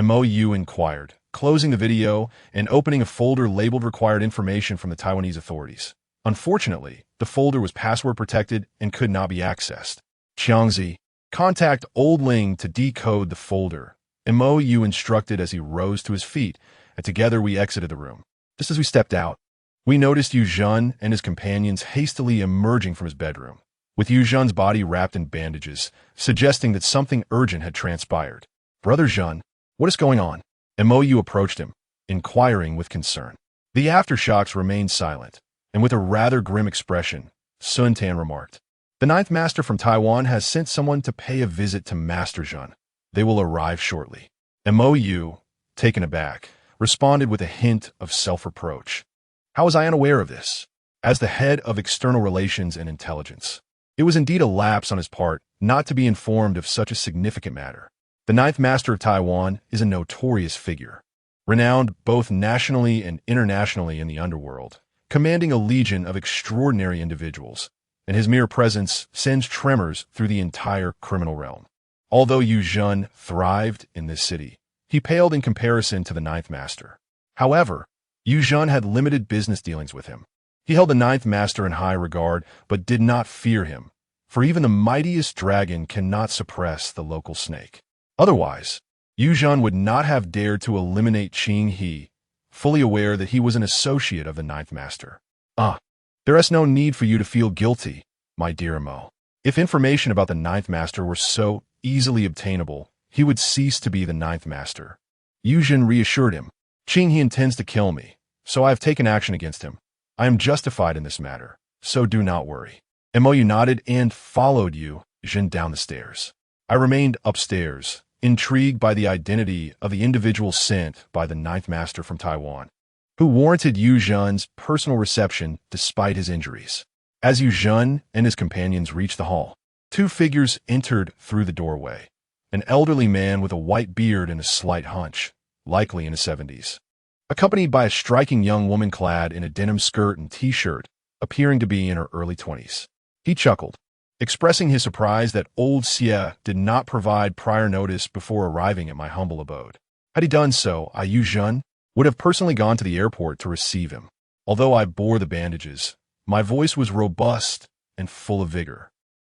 MOU inquired, closing the video and opening a folder labeled required information from the Taiwanese authorities. Unfortunately, the folder was password protected and could not be accessed. Qiangzi, contact Old Ling to decode the folder. MOU instructed as he rose to his feet, and together we exited the room. Just as we stepped out, we noticed Yu Zhan and his companions hastily emerging from his bedroom, with Yu Zhan's body wrapped in bandages, suggesting that something urgent had transpired. Brother Zhan, what is going on? MOU approached him, inquiring with concern. The aftershocks remained silent, and with a rather grim expression, Sun Tan remarked, The ninth master from Taiwan has sent someone to pay a visit to Master Zhen. They will arrive shortly. Mo, taken aback, responded with a hint of self-reproach. How was I unaware of this? As the head of external relations and intelligence, it was indeed a lapse on his part not to be informed of such a significant matter. The ninth master of Taiwan is a notorious figure, renowned both nationally and internationally in the underworld, commanding a legion of extraordinary individuals, and his mere presence sends tremors through the entire criminal realm. Although Yu Zhen thrived in this city, he paled in comparison to the ninth master. However, Yu Zhen had limited business dealings with him. He held the ninth master in high regard, but did not fear him, for even the mightiest dragon cannot suppress the local snake. Otherwise, Yu Zhen would not have dared to eliminate Qing He, fully aware that he was an associate of the ninth master. There is no need for you to feel guilty, my dear Mo. If information about the ninth master were so easily obtainable, he would cease to be the ninth master. Yu Zhen reassured him. Qing He intends to kill me, so I have taken action against him. I am justified in this matter, so do not worry. Mo nodded and followed Yu Zhen down the stairs. I remained upstairs, intrigued by the identity of the individual sent by the ninth master from Taiwan, who warranted Yu Zhen's personal reception despite his injuries. As Yu Zhen and his companions reached the hall, two figures entered through the doorway. An elderly man with a white beard and a slight hunch, likely in his 70s, accompanied by a striking young woman clad in a denim skirt and t-shirt, appearing to be in her early 20s. He chuckled, expressing his surprise that old Xie did not provide prior notice before arriving at my humble abode. Had he done so, Yu Zhen would have personally gone to the airport to receive him. Although I bore the bandages, my voice was robust and full of vigor.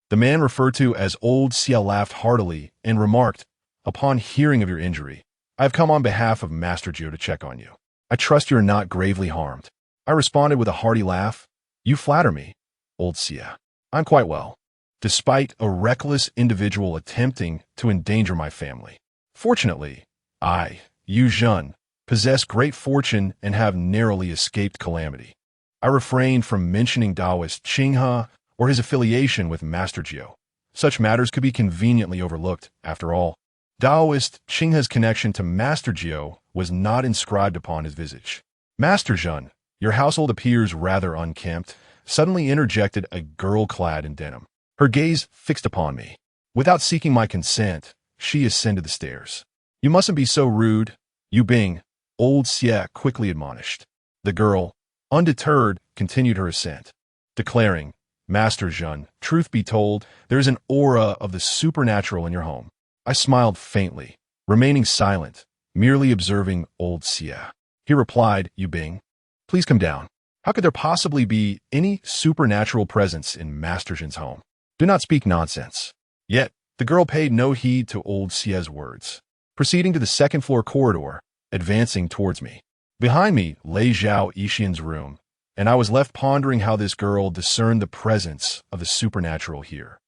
The man referred to as old Xie laughed heartily and remarked, "Upon hearing of your injury, I have come on behalf of Master Zhou to check on you. I trust you are not gravely harmed." I responded with a hearty laugh. "You flatter me, old Xie. I'm quite well, despite a reckless individual attempting to endanger my family. Fortunately, I, Yu Zhen, possess great fortune and have narrowly escaped calamity." I refrained from mentioning Taoist Qing He or his affiliation with Master Zhou. Such matters could be conveniently overlooked, after all. Taoist Qing He's connection to Master Zhou was not inscribed upon his visage. "Master Zhen, your household appears rather unkempt," suddenly interjected a girl clad in denim. Her gaze fixed upon me. Without seeking my consent, she ascended the stairs. "You mustn't be so rude, Yu Bing," old Xie quickly admonished. The girl, undeterred, continued her ascent, declaring, "Master Zhen, truth be told, there is an aura of the supernatural in your home." I smiled faintly, remaining silent, merely observing old Xie. He replied, "Yu Bing, please come down. How could there possibly be any supernatural presence in Master Zhen's home? Do not speak nonsense." Yet, the girl paid no heed to old Xie's words, proceeding to the second-floor corridor, advancing towards me. Behind me lay Zhao Yixian's room, and I was left pondering how this girl discerned the presence of the supernatural here.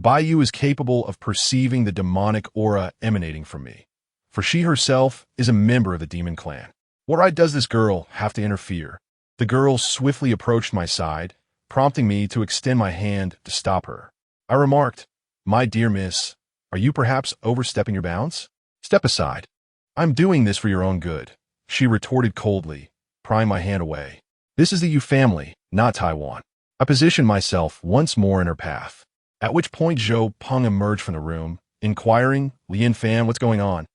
Baiyu is capable of perceiving the demonic aura emanating from me, for she herself is a member of the demon clan. What right does this girl have to interfere? The girl swiftly approached my side, prompting me to extend my hand to stop her. I remarked, "My dear miss, are you perhaps overstepping your bounds? Step aside. I'm doing this for your own good," she retorted coldly, prying my hand away. "This is the Yu family, not Taiwan." I positioned myself once more in her path, at which point Zhou Peng emerged from the room, inquiring, "Lian Fan, what's going on?"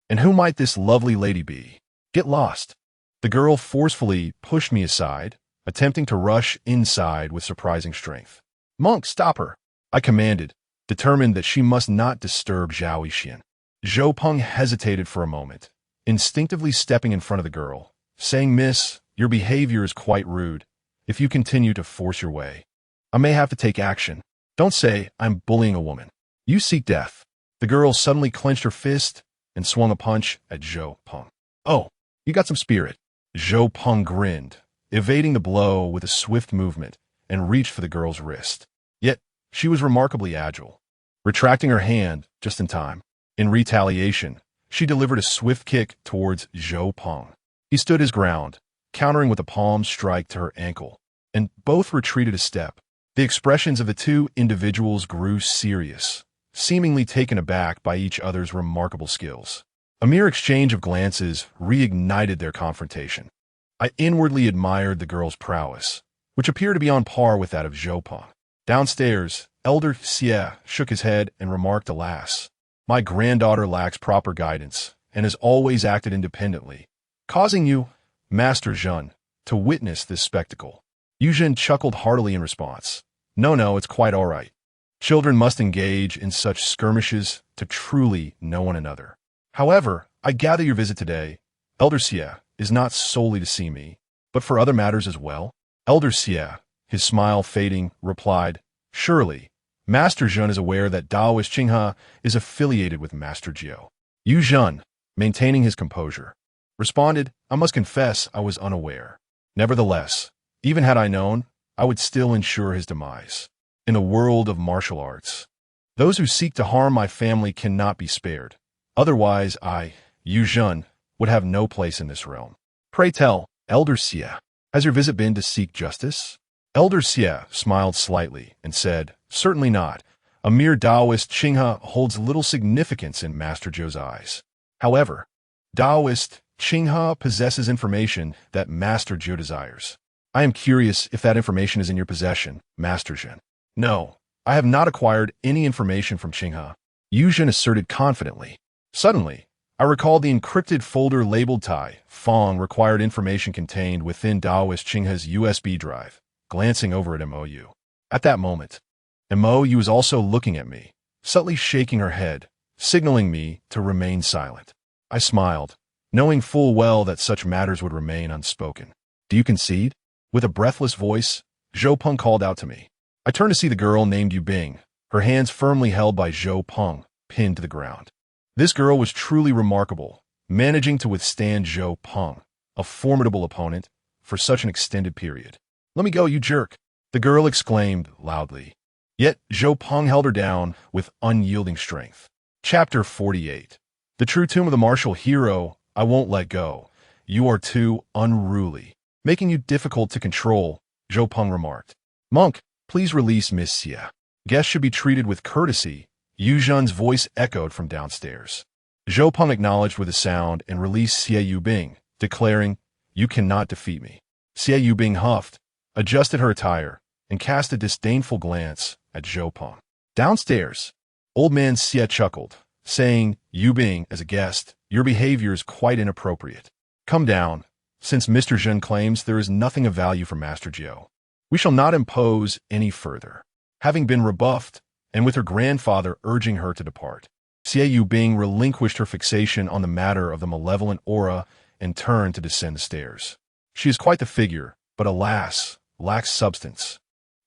And who might this lovely lady be? Get lost." The girl forcefully pushed me aside, attempting to rush inside with surprising strength. "Monk, stop her," I commanded, determined that she must not disturb Zhao Yixian. Zhou Peng hesitated for a moment, instinctively stepping in front of the girl, saying, "Miss, your behavior is quite rude. If you continue to force your way, I may have to take action. Don't say I'm bullying a woman. You seek death." The girl suddenly clenched her fist and swung a punch at Zhou Peng. "Oh, you got some spirit." Zhou Peng grinned, evading the blow with a swift movement, and reached for the girl's wrist. Yet, she was remarkably agile, retracting her hand just in time. In retaliation, she delivered a swift kick towards Zhou Peng. He stood his ground, countering with a palm strike to her ankle, and both retreated a step. The expressions of the two individuals grew serious, seemingly taken aback by each other's remarkable skills. A mere exchange of glances reignited their confrontation. I inwardly admired the girl's prowess, which appeared to be on par with that of Zhou Peng. Downstairs, Elder Xie shook his head and remarked, "Alas, my granddaughter lacks proper guidance and has always acted independently, causing you, Master Zhen, to witness this spectacle." Yu Zhen chuckled heartily in response. No, it's quite all right. Children must engage in such skirmishes to truly know one another. However, I gather your visit today, Elder Xie, is not solely to see me, but for other matters as well? Elder Xie, his smile fading, replied, "Surely, Master Zhen is aware that Taoist Qinghe is affiliated with Master Jiao." Yu Zhen, maintaining his composure, responded, "I must confess I was unaware. Nevertheless, even had I known, I would still ensure his demise. In the world of martial arts, those who seek to harm my family cannot be spared. Otherwise I, Yu Zhen, would have no place in this realm. Pray tell, Elder Xie, has your visit been to seek justice?" Elder Xie smiled slightly and said, "Certainly not. A mere Taoist Qinghe holds little significance in Master Zhou's eyes. However, Taoist Qinghe possesses information that Master Zhou desires. I am curious if that information is in your possession, Master Zhen." "No, I have not acquired any information from Qinghe," Yu Zhen asserted confidently. Suddenly, I recalled the encrypted folder labeled Tai Fong required information contained within Taoist Qinghe's USB drive, glancing over at MOU. At that moment, MOU was also looking at me, subtly shaking her head, signaling me to remain silent. I smiled, knowing full well that such matters would remain unspoken. "Do you concede?" With a breathless voice, Zhou Peng called out to me. I turned to see the girl named Yu Bing, her hands firmly held by Zhou Peng, pinned to the ground. This girl was truly remarkable, managing to withstand Zhou Peng, a formidable opponent, for such an extended period. "Let me go, you jerk!" the girl exclaimed loudly. Yet Zhou Peng held her down with unyielding strength. Chapter 48. The true tomb of the martial hero. "I won't let go. You are too unruly, making you difficult to control," Zhou Peng remarked. "Monk, please release Miss Xie. Guests should be treated with courtesy." Yu Zhen's voice echoed from downstairs. Zhou Peng acknowledged with a sound and released Xie Yu Bing, declaring, "You cannot defeat me." Xie Yu Bing huffed, adjusted her attire, and cast a disdainful glance at Zhou Peng. Downstairs, Old Man Xie chuckled, saying, "Yu Bing, as a guest, your behavior is quite inappropriate. Come down, since Mr. Zhen claims there is nothing of value for Master Jiao. We shall not impose any further." Having been rebuffed, and with her grandfather urging her to depart, Xie Yu Bing relinquished her fixation on the matter of the malevolent aura and turned to descend the stairs. "She is quite the figure, but alas, lacks substance,"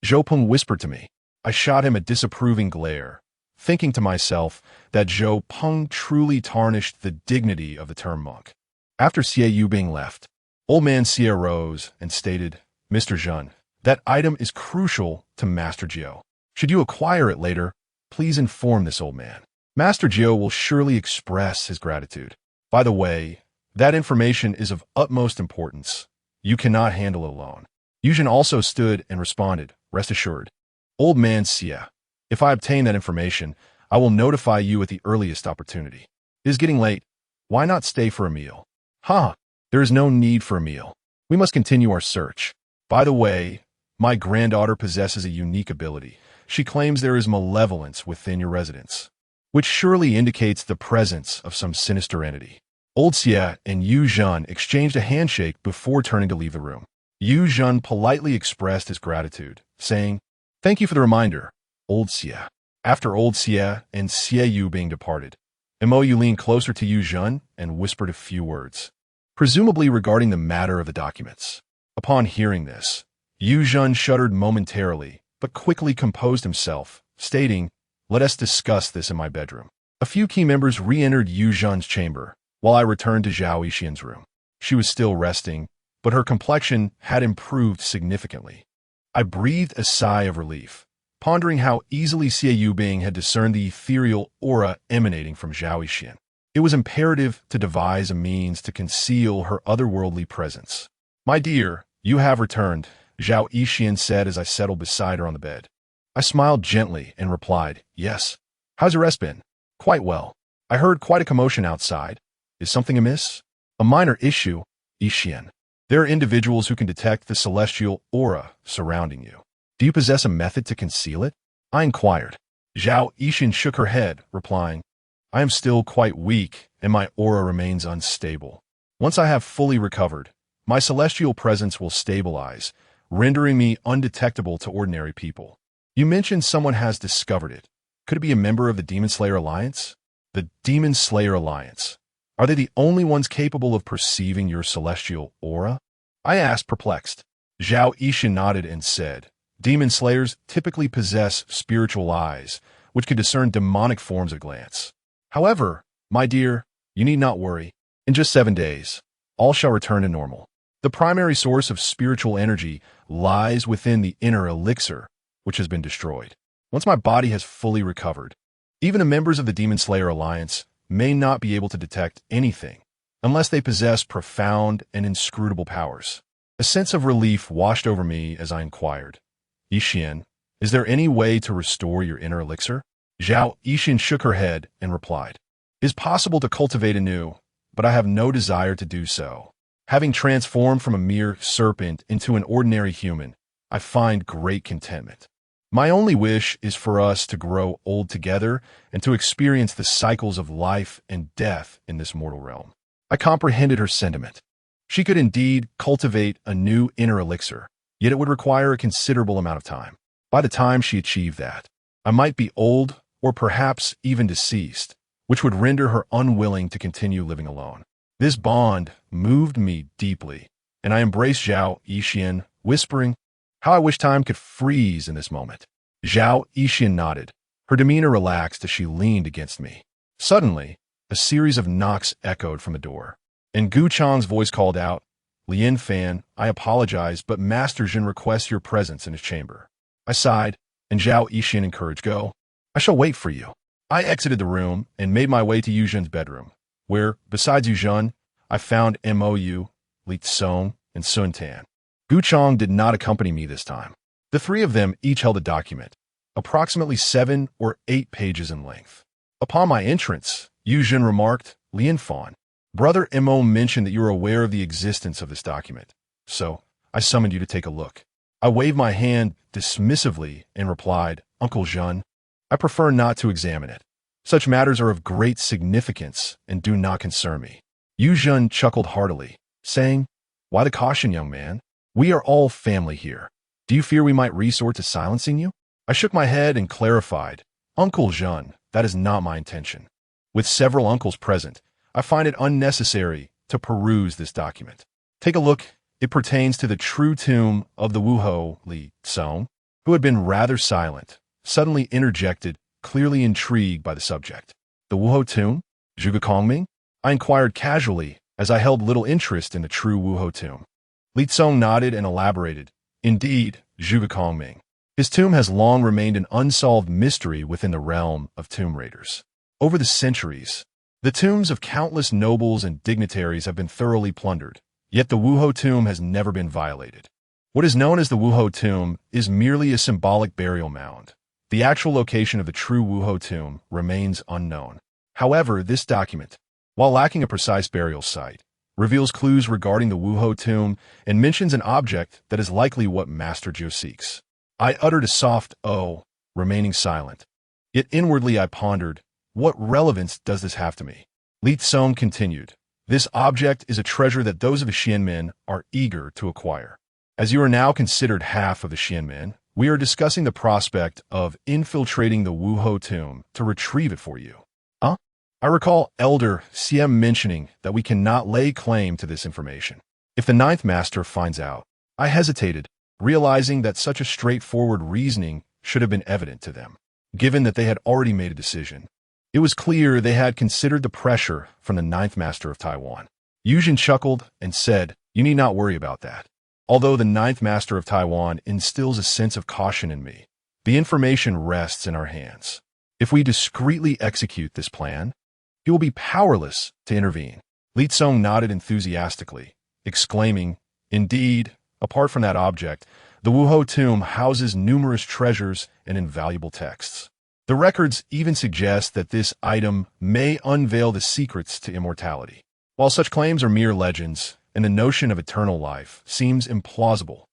Zhou Peng whispered to me. I shot him a disapproving glare, thinking to myself that Zhou Peng truly tarnished the dignity of the term monk. After Xie Yu Bing left, Old Man Xie rose and stated, "Mr. Zhen, that item is crucial to Master Jiao. Should you acquire it later, please inform this old man. Master Jiao will surely express his gratitude. By the way, that information is of utmost importance. You cannot handle it alone." Yu Zhen also stood and responded, "Rest assured, Old Man Xie, if I obtain that information, I will notify you at the earliest opportunity. It is getting late. Why not stay for a meal?" "Ha! There is no need for a meal. We must continue our search. By the way, my granddaughter possesses a unique ability. She claims there is malevolence within your residence, which surely indicates the presence of some sinister entity." Old Xie and Yu Zhen exchanged a handshake before turning to leave the room. Yu Zhen politely expressed his gratitude, saying, "Thank you for the reminder, Old Xie." After Old Xie and Xie Yu Bing departed, Mou leaned closer to Yu Zhen and whispered a few words, presumably regarding the matter of the documents. Upon hearing this, Yu Zhen shuddered momentarily, but quickly composed himself, stating, "Let us discuss this in my bedroom." A few key members re-entered Yu Zhen's chamber, while I returned to Zhao Yixian's room. She was still resting, but her complexion had improved significantly. I breathed a sigh of relief, pondering how easily Xie Yu Bing had discerned the ethereal aura emanating from Zhao Yixian. It was imperative to devise a means to conceal her otherworldly presence. "My dear, you have returned," Zhao Yixian said as I settled beside her on the bed. I smiled gently and replied, yes. How's your rest been? Quite well. I heard quite a commotion outside. Is something amiss? A minor issue, Yixian. There are individuals who can detect the celestial aura surrounding you. Do you possess a method to conceal it? I inquired. Zhao Yixian shook her head, replying, I am still quite weak, and my aura remains unstable. Once I have fully recovered, my celestial presence will stabilize, rendering me undetectable to ordinary people. You mentioned someone has discovered it. Could it be a member of the Demon Slayer Alliance? The Demon Slayer Alliance. Are they the only ones capable of perceiving your celestial aura? I asked, perplexed. Zhao Yixian nodded and said, Demon Slayers typically possess spiritual eyes, which can discern demonic forms at a glance. However, my dear, you need not worry. In just 7 days, all shall return to normal. The primary source of spiritual energy lies within the inner elixir, which has been destroyed. Once my body has fully recovered, even the members of the Demon Slayer Alliance may not be able to detect anything unless they possess profound and inscrutable powers. A sense of relief washed over me as I inquired, Yixian, is there any way to restore your inner elixir? Zhao Yixian shook her head and replied, It is possible to cultivate anew, but I have no desire to do so. Having transformed from a mere serpent into an ordinary human, I find great contentment. My only wish is for us to grow old together and to experience the cycles of life and death in this mortal realm. I comprehended her sentiment. She could indeed cultivate a new inner elixir, yet it would require a considerable amount of time. By the time she achieved that, I might be old or perhaps even deceased, which would render her unwilling to continue living alone. This bond moved me deeply, and I embraced Zhao Yixian, whispering, How I wish time could freeze in this moment. Zhao Yixian nodded. Her demeanor relaxed as she leaned against me. Suddenly, a series of knocks echoed from the door, and Gu Chang's voice called out, Lian Fan, I apologize, but Master Jin requests your presence in his chamber. I sighed, and Zhao Yixian encouraged, Go. I shall wait for you. I exited the room and made my way to Yu Zhen's bedroom, where, besides Yu Zhen, I found Mou, Li Tsong, and Sun Tan. Gu Chang did not accompany me this time. The three of them each held a document, approximately 7 or 8 pages in length. Upon my entrance, Yu Zhen remarked, Lian Fan, Brother Mo mentioned that you are aware of the existence of this document, so I summoned you to take a look. I waved my hand dismissively and replied, Uncle Zhen, I prefer not to examine it. Such matters are of great significance and do not concern me. Yu Zhen chuckled heartily, saying, Why the caution, young man? We are all family here. Do you fear we might resort to silencing you? I shook my head and clarified, Uncle Zhen, that is not my intention. With several uncles present, I find it unnecessary to peruse this document. Take a look. It pertains to the true tomb of the Wuhou Li Tsong, who had been rather silent, suddenly interjected, clearly intrigued by the subject. The Wuhou tomb? Zhuge Kongming? I inquired casually as I held little interest in the true Wuhou tomb. Li Tsong nodded and elaborated. Indeed, Zhuge Kongming. His tomb has long remained an unsolved mystery within the realm of tomb raiders. Over the centuries, the tombs of countless nobles and dignitaries have been thoroughly plundered, yet the Wuhou tomb has never been violated. What is known as the Wuhou tomb is merely a symbolic burial mound. The actual location of the true Wuhou tomb remains unknown. However, this document, while lacking a precise burial site, reveals clues regarding the Wuhou tomb and mentions an object that is likely what Master Zhou seeks. I uttered a soft "oh," remaining silent. Yet inwardly I pondered, what relevance does this have to me? Li Tsong continued, This object is a treasure that those of the Xianmen are eager to acquire. As you are now considered half of the Xianmen, we are discussing the prospect of infiltrating the Wuhou tomb to retrieve it for you. I recall Elder Siem mentioning that we cannot lay claim to this information. If the Ninth Master finds out, I hesitated, realizing that such a straightforward reasoning should have been evident to them, given that they had already made a decision. It was clear they had considered the pressure from the Ninth Master of Taiwan. Yu Zhen chuckled and said, You need not worry about that. Although the Ninth Master of Taiwan instills a sense of caution in me, the information rests in our hands. If we discreetly execute this plan, he will be powerless to intervene. Li Tsong nodded enthusiastically, exclaiming, Indeed, apart from that object, The Wuho tomb houses numerous treasures and invaluable texts. The records even suggest that this item may unveil the secrets to immortality. While such claims are mere legends, and the notion of eternal life seems implausible,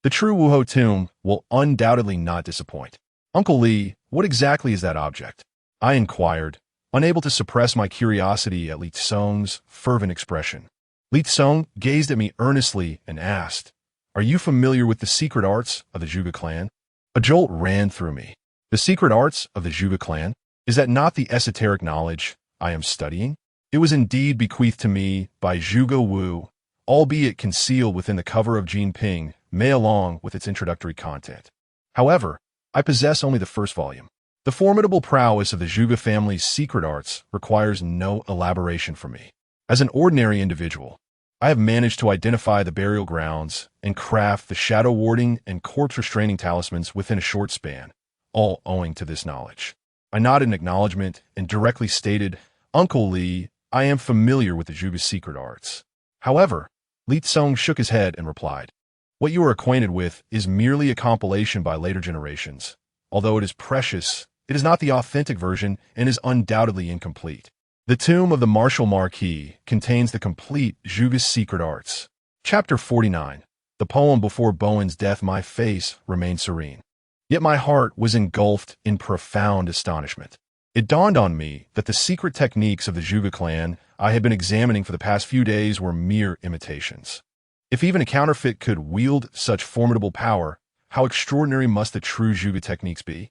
the true Wuho tomb will undoubtedly not disappoint. Uncle Lee, what exactly is that object? I inquired, unable to suppress my curiosity at Li Tsong's fervent expression. Li Tsong gazed at me earnestly and asked, "Are you familiar with the secret arts of the Zhuge clan?" A jolt ran through me. The secret arts of the Zhuge clan? Is that not the esoteric knowledge I am studying? It was indeed bequeathed to me by Zhuge Wu, albeit concealed within the cover of Jinping, Mei along with its introductory content. However, I possess only the first volume. The formidable prowess of the Zhuge family's secret arts requires no elaboration from me. As an ordinary individual, I have managed to identify the burial grounds and craft the shadow warding and corpse restraining talismans within a short span, all owing to this knowledge. I nodded in acknowledgement and directly stated, "Uncle Lee, I am familiar with the Zhuge secret arts." However, Li Tsong shook his head and replied, "What you are acquainted with is merely a compilation by later generations. Although it is precious, it is not the authentic version and is undoubtedly incomplete. The tomb of the Martial Marquis contains the complete Zhuge secret arts." Chapter 49. The poem before Bowen's death. My face remained serene. Yet my heart was engulfed in profound astonishment. It dawned on me that the secret techniques of the Zhuge clan I had been examining for the past few days were mere imitations. If even a counterfeit could wield such formidable power, how extraordinary must the true Zhuge techniques be?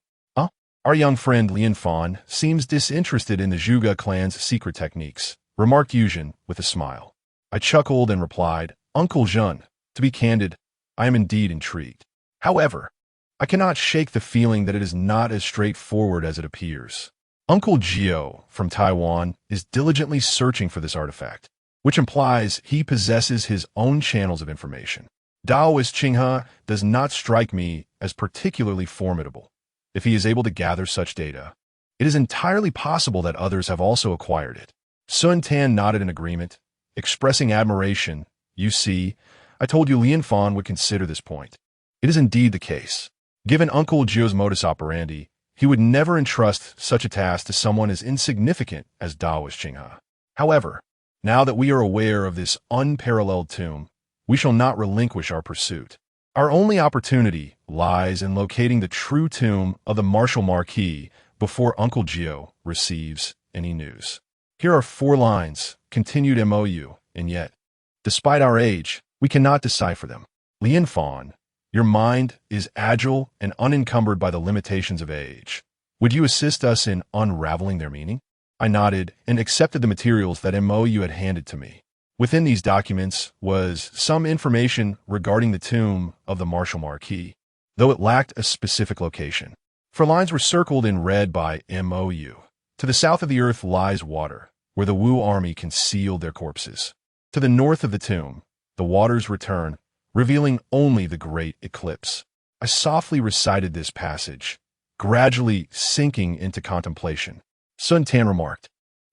Our young friend Lian Fan seems disinterested in the Zhuge clan's secret techniques, remarked Yuzhen with a smile. I chuckled and replied, "Uncle Zhen, to be candid, I am indeed intrigued. However, I cannot shake the feeling that it is not as straightforward as it appears. Uncle Gio from Taiwan is diligently searching for this artifact, which implies he possesses his own channels of information. Daoist Qinghe does not strike me as particularly formidable. If he is able to gather such data, it is entirely possible that others have also acquired it." Sun Tan nodded in agreement, expressing admiration. "You see, I told you Lian Fan would consider this point. It is indeed the case. Given Uncle Gio's modus operandi, he would never entrust such a task to someone as insignificant as Daoist Qinghe. However, now that we are aware of this unparalleled tomb, we shall not relinquish our pursuit. Our only opportunity lies in locating the true tomb of the Martial Marquis before Uncle Gio receives any news. Here are 4 lines, continued MOU, and yet, despite our age, we cannot decipher them. Lian Fan, your mind is agile and unencumbered by the limitations of age. Would you assist us in unraveling their meaning?" I nodded and accepted the materials that MOU had handed to me. Within these documents was some information regarding the tomb of the Martial Marquis, though it lacked a specific location. 4 lines were circled in red by MOU. To the south of the earth lies water, where the Wu army concealed their corpses. To the north of the tomb, the waters return, revealing only the great eclipse. I softly recited this passage, gradually sinking into contemplation. Sun Tan remarked,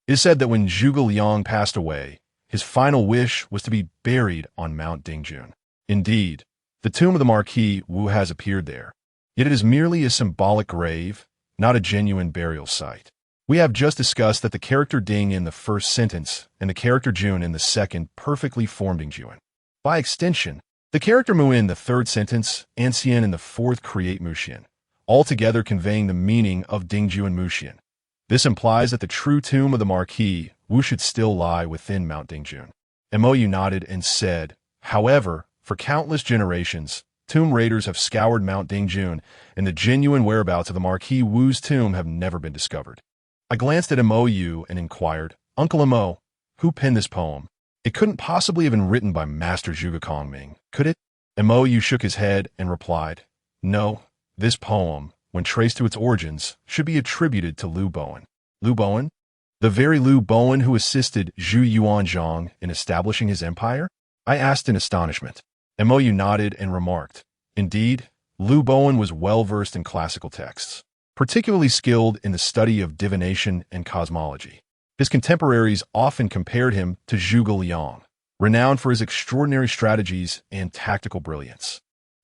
"It is said that when Zhuge Liang passed away, his final wish was to be buried on Mount Dingjun. Indeed, the tomb of the Marquis Wu has appeared there, yet it is merely a symbolic grave, not a genuine burial site. We have just discussed that the character Ding in the first sentence and the character Jun in the second perfectly formed Dingjuan. By extension, the character Mu in the third sentence and Xian in the fourth create Muxian, altogether conveying the meaning of Dingjuan Muxian. This implies that the true tomb of the Marquis Wu should still lie within Mount Dingjun." MOU nodded and said, "However, for countless generations, tomb raiders have scoured Mount Dingjun, and the genuine whereabouts of the Marquis Wu's tomb have never been discovered." I glanced at MOU and inquired, "Uncle Mo, who penned this poem? It couldn't possibly have been written by Master Zhuge Kongming, could it?" MOU shook his head and replied, "No, this poem, when traced to its origins, should be attributed to Liu Bowen." Liu Bowen? The very Liu Bowen who assisted Zhu Yuanzhang in establishing his empire? I asked in astonishment. MOU nodded and remarked, "Indeed, Liu Bowen was well-versed in classical texts, particularly skilled in the study of divination and cosmology. His contemporaries often compared him to Zhuge Liang, renowned for his extraordinary strategies and tactical brilliance.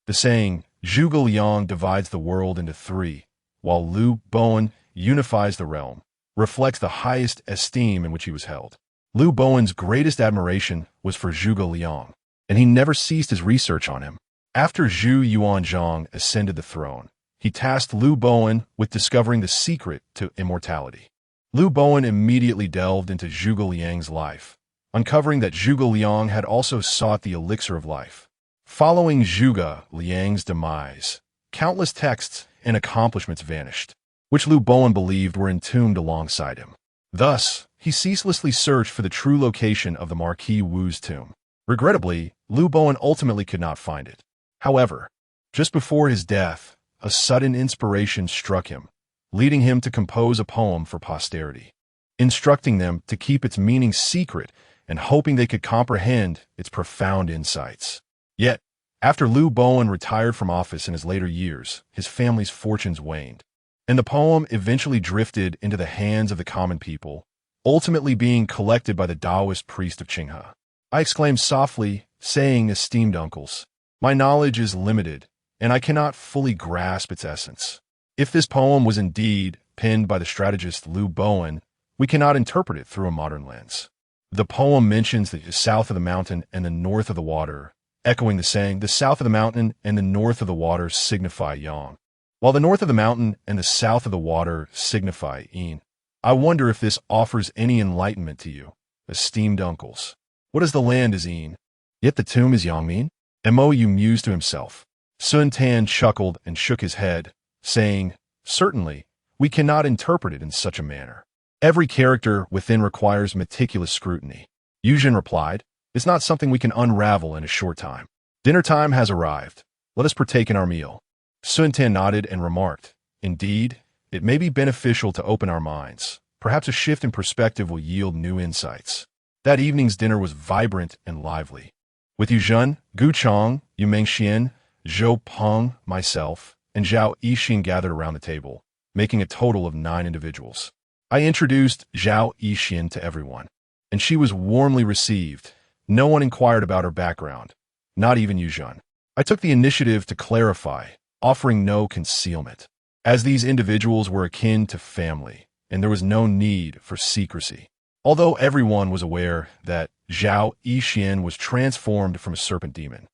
The saying, Zhuge Liang divides the world into three, while Liu Bowen unifies the realm, reflects the highest esteem in which he was held. Liu Bowen's greatest admiration was for Zhuge Liang, and he never ceased his research on him. After Zhu Yuanzhang ascended the throne, he tasked Liu Bowen with discovering the secret to immortality. Liu Bowen immediately delved into Zhuge Liang's life, uncovering that Zhuge Liang had also sought the elixir of life. Following Zhuge Liang's demise, countless texts and accomplishments vanished, which Liu Bowen believed were entombed alongside him. Thus, he ceaselessly searched for the true location of the Marquis Wu's tomb. Regrettably, Liu Bowen ultimately could not find it. However, just before his death, a sudden inspiration struck him, leading him to compose a poem for posterity, instructing them to keep its meaning secret and hoping they could comprehend its profound insights. Yet, after Liu Bowen retired from office in his later years, his family's fortunes waned, and the poem eventually drifted into the hands of the common people, ultimately being collected by the Taoist priest of Qinghe. I exclaimed softly, saying, "Esteemed uncles, my knowledge is limited, and I cannot fully grasp its essence. If this poem was indeed penned by the strategist Liu Bowen, we cannot interpret it through a modern lens. The poem mentions the south of the mountain and the north of the water, echoing the saying, the south of the mountain and the north of the water signify yang, while the north of the mountain and the south of the water signify yin. I wonder if this offers any enlightenment to you, esteemed uncles. What is the land is yin, yet the tomb is yangmin?" Mou mused to himself. Sun Tan chuckled and shook his head, saying, "Certainly, we cannot interpret it in such a manner. Every character within requires meticulous scrutiny." Yuzhen replied, "It's not something we can unravel in a short time. Dinner time has arrived. Let us partake in our meal." Sun Tan nodded and remarked, "Indeed, it may be beneficial to open our minds. Perhaps a shift in perspective will yield new insights." That evening's dinner was vibrant and lively. With Yuzhen, Gu Chong, Yu Mengxian, Zhou Peng, myself, and Zhao Yixin gathered around the table, making a total of 9 individuals. I introduced Zhao Yixin to everyone, and she was warmly received. No one inquired about her background, not even Yuzhen. I took the initiative to clarify, offering no concealment, as these individuals were akin to family, and there was no need for secrecy. Although everyone was aware that Zhao Yixin was transformed from a serpent demon,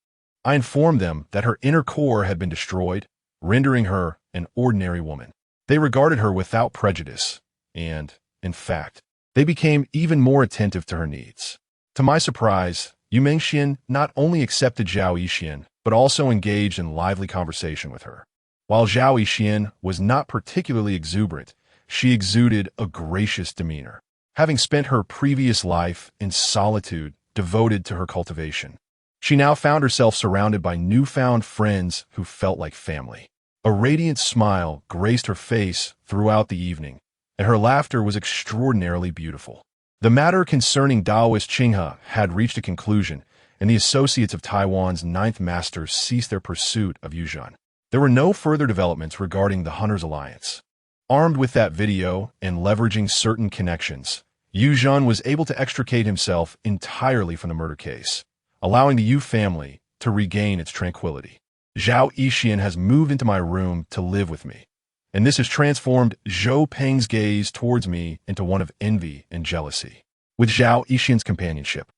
I informed them that her inner core had been destroyed, rendering her an ordinary woman. They regarded her without prejudice, and, in fact, they became even more attentive to her needs. To my surprise, Yu Mengxian not only accepted Zhao Yixin, but also engaged in lively conversation with her. While Zhao Yixin was not particularly exuberant, she exuded a gracious demeanor, having spent her previous life in solitude devoted to her cultivation. She now found herself surrounded by newfound friends who felt like family. A radiant smile graced her face throughout the evening, and her laughter was extraordinarily beautiful. The matter concerning Taoist Qinghe had reached a conclusion, and the associates of Taiwan's 9th Master ceased their pursuit of Yuzhen. There were no further developments regarding the Hunters' Alliance. Armed with that video and leveraging certain connections, Yuzhen was able to extricate himself entirely from the murder case, allowing the Yu family to regain its tranquility. Zhao Yixin has moved into my room to live with me, and this has transformed Zhou Peng's gaze towards me into one of envy and jealousy. With Zhao Yixin's companionship,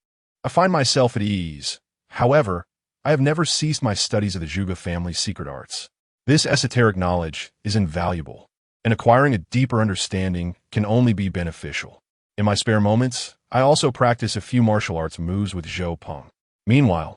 I find myself at ease. However, I have never ceased my studies of the Zhuge family's secret arts. This esoteric knowledge is invaluable, and acquiring a deeper understanding can only be beneficial. In my spare moments, I also practice a few martial arts moves with Zhou Peng. Meanwhile,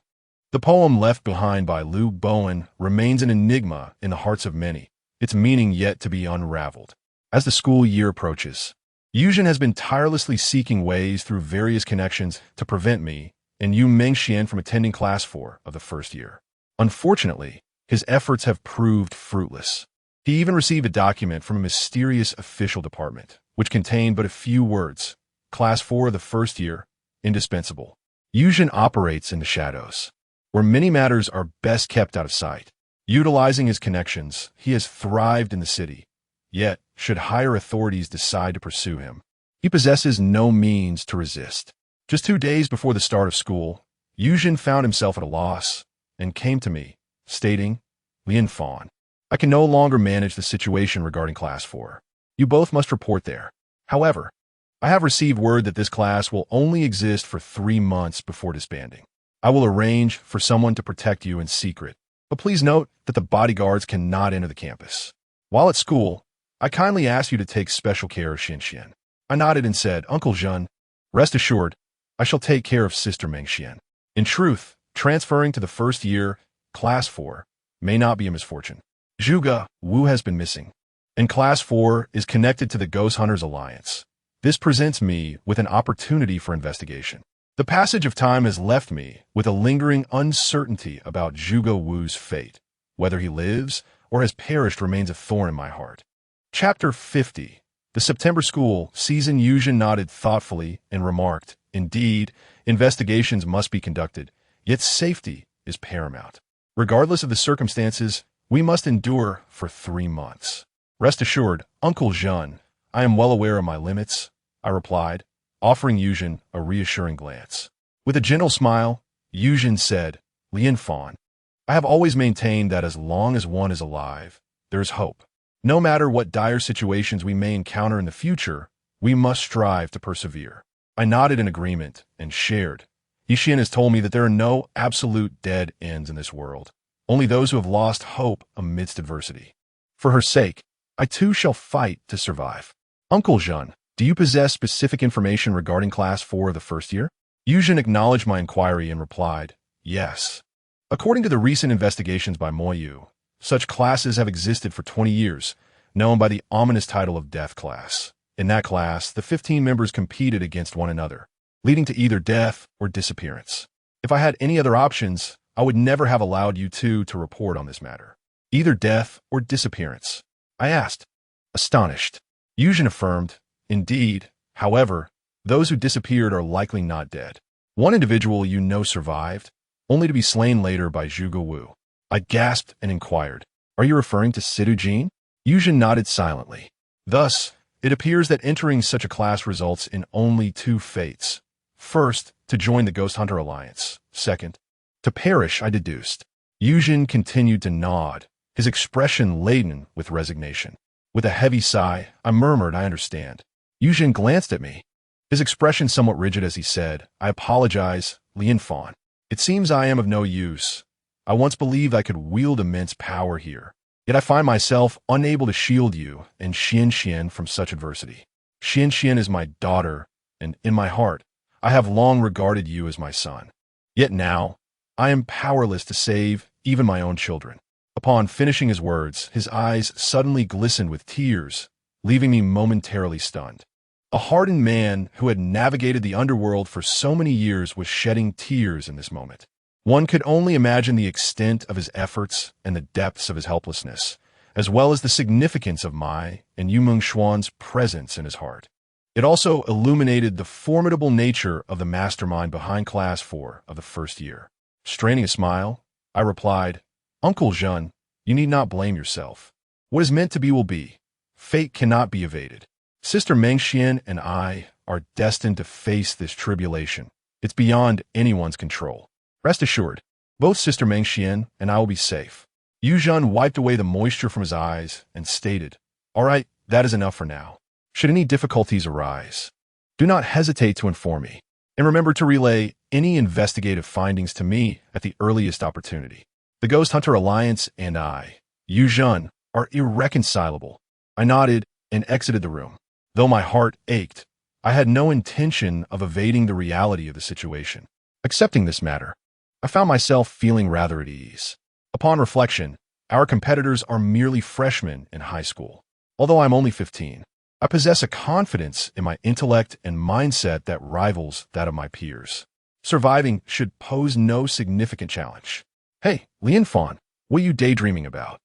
the poem left behind by Liu Bowen remains an enigma in the hearts of many, its meaning yet to be unraveled. As the school year approaches, Yuzhen has been tirelessly seeking ways through various connections to prevent me and Yu Mengxian from attending Class 4 of the first year. Unfortunately, his efforts have proved fruitless. He even received a document from a mysterious official department, which contained but a few words: Class 4 of the first year, indispensable. Yuzhen operates in the shadows, where many matters are best kept out of sight. Utilizing his connections, he has thrived in the city. Yet, should higher authorities decide to pursue him, he possesses no means to resist. Just 2 days before the start of school, Yuzhen found himself at a loss and came to me, stating, Lian Fan. I can no longer manage the situation regarding Class 4. You both must report there. However, I have received word that this class will only exist for 3 months before disbanding. I will arrange for someone to protect you in secret, but please note that the bodyguards cannot enter the campus. While at school, I kindly ask you to take special care of Xian. I nodded and said, Uncle Zhen, rest assured, I shall take care of Sister Mengxian. In truth, transferring to the first year, Class 4, may not be a misfortune. Zhuge Wu has been missing, and Class 4 is connected to the Ghost Hunters Alliance. This presents me with an opportunity for investigation. The passage of time has left me with a lingering uncertainty about Zhuge Wu's fate. Whether he lives or has perished remains a thorn in my heart. Chapter 50. The September school season. Yuzhen nodded thoughtfully and remarked, Indeed, investigations must be conducted, yet safety is paramount. Regardless of the circumstances, we must endure for 3 months. Rest assured, Uncle Zhen, I am well aware of my limits, I replied, offering Yuzhen a reassuring glance. With a gentle smile, Yuzhen said, Lian Fan, I have always maintained that as long as one is alive, there is hope. No matter what dire situations we may encounter in the future, we must strive to persevere. I nodded in agreement and shared. Yixian has told me that there are no absolute dead ends in this world, only those who have lost hope amidst adversity. For her sake, I too shall fight to survive. Uncle Zhen, do you possess specific information regarding Class 4 of the first year? Yuzhen acknowledged my inquiry and replied, Yes. According to the recent investigations by Moyu, such classes have existed for 20 years, known by the ominous title of Death Class. In that class, the 15 members competed against one another, leading to either death or disappearance. If I had any other options, I would never have allowed you two to report on this matter. Either death or disappearance, I asked, astonished. Yuzhen affirmed, Indeed, however, those who disappeared are likely not dead. One individual you know survived, only to be slain later by Zhuge Wu. I gasped and inquired, Are you referring to Sidu Jin? Yuzhen nodded silently. Thus, it appears that entering such a class results in only 2 fates. First, to join the Ghost Hunter Alliance. Second, to perish, I deduced. Yuzhen continued to nod, his expression laden with resignation. With a heavy sigh, I murmured, I understand. Yuzhen glanced at me, his expression somewhat rigid as he said, I apologize, Lian Fan. It seems I am of no use. I once believed I could wield immense power here, yet I find myself unable to shield you and Xian from such adversity. Xian is my daughter, and in my heart, I have long regarded you as my son. Yet now, I am powerless to save even my own children. Upon finishing his words, his eyes suddenly glistened with tears, leaving me momentarily stunned. A hardened man who had navigated the underworld for so many years was shedding tears in this moment. One could only imagine the extent of his efforts and the depths of his helplessness, as well as the significance of Mai and Yumeng Xuan's presence in his heart. It also illuminated the formidable nature of the mastermind behind Class 4 of the first year. Straining a smile, I replied, Uncle Zhen, you need not blame yourself. What is meant to be will be. Fate cannot be evaded. Sister Mengxian and I are destined to face this tribulation. It's beyond anyone's control. Rest assured, both Sister Mengxian and I will be safe. Yuzhen wiped away the moisture from his eyes and stated, All right, that is enough for now. Should any difficulties arise, do not hesitate to inform me, and remember to relay any investigative findings to me at the earliest opportunity. The Ghost Hunter Alliance and I, Yuzhen, are irreconcilable. I nodded and exited the room. Though my heart ached, I had no intention of evading the reality of the situation. Accepting this matter, I found myself feeling rather at ease. Upon reflection, our competitors are merely freshmen in high school. Although I'm only 15, I possess a confidence in my intellect and mindset that rivals that of my peers. Surviving should pose no significant challenge. Hey, Lian Fan, what are you daydreaming about?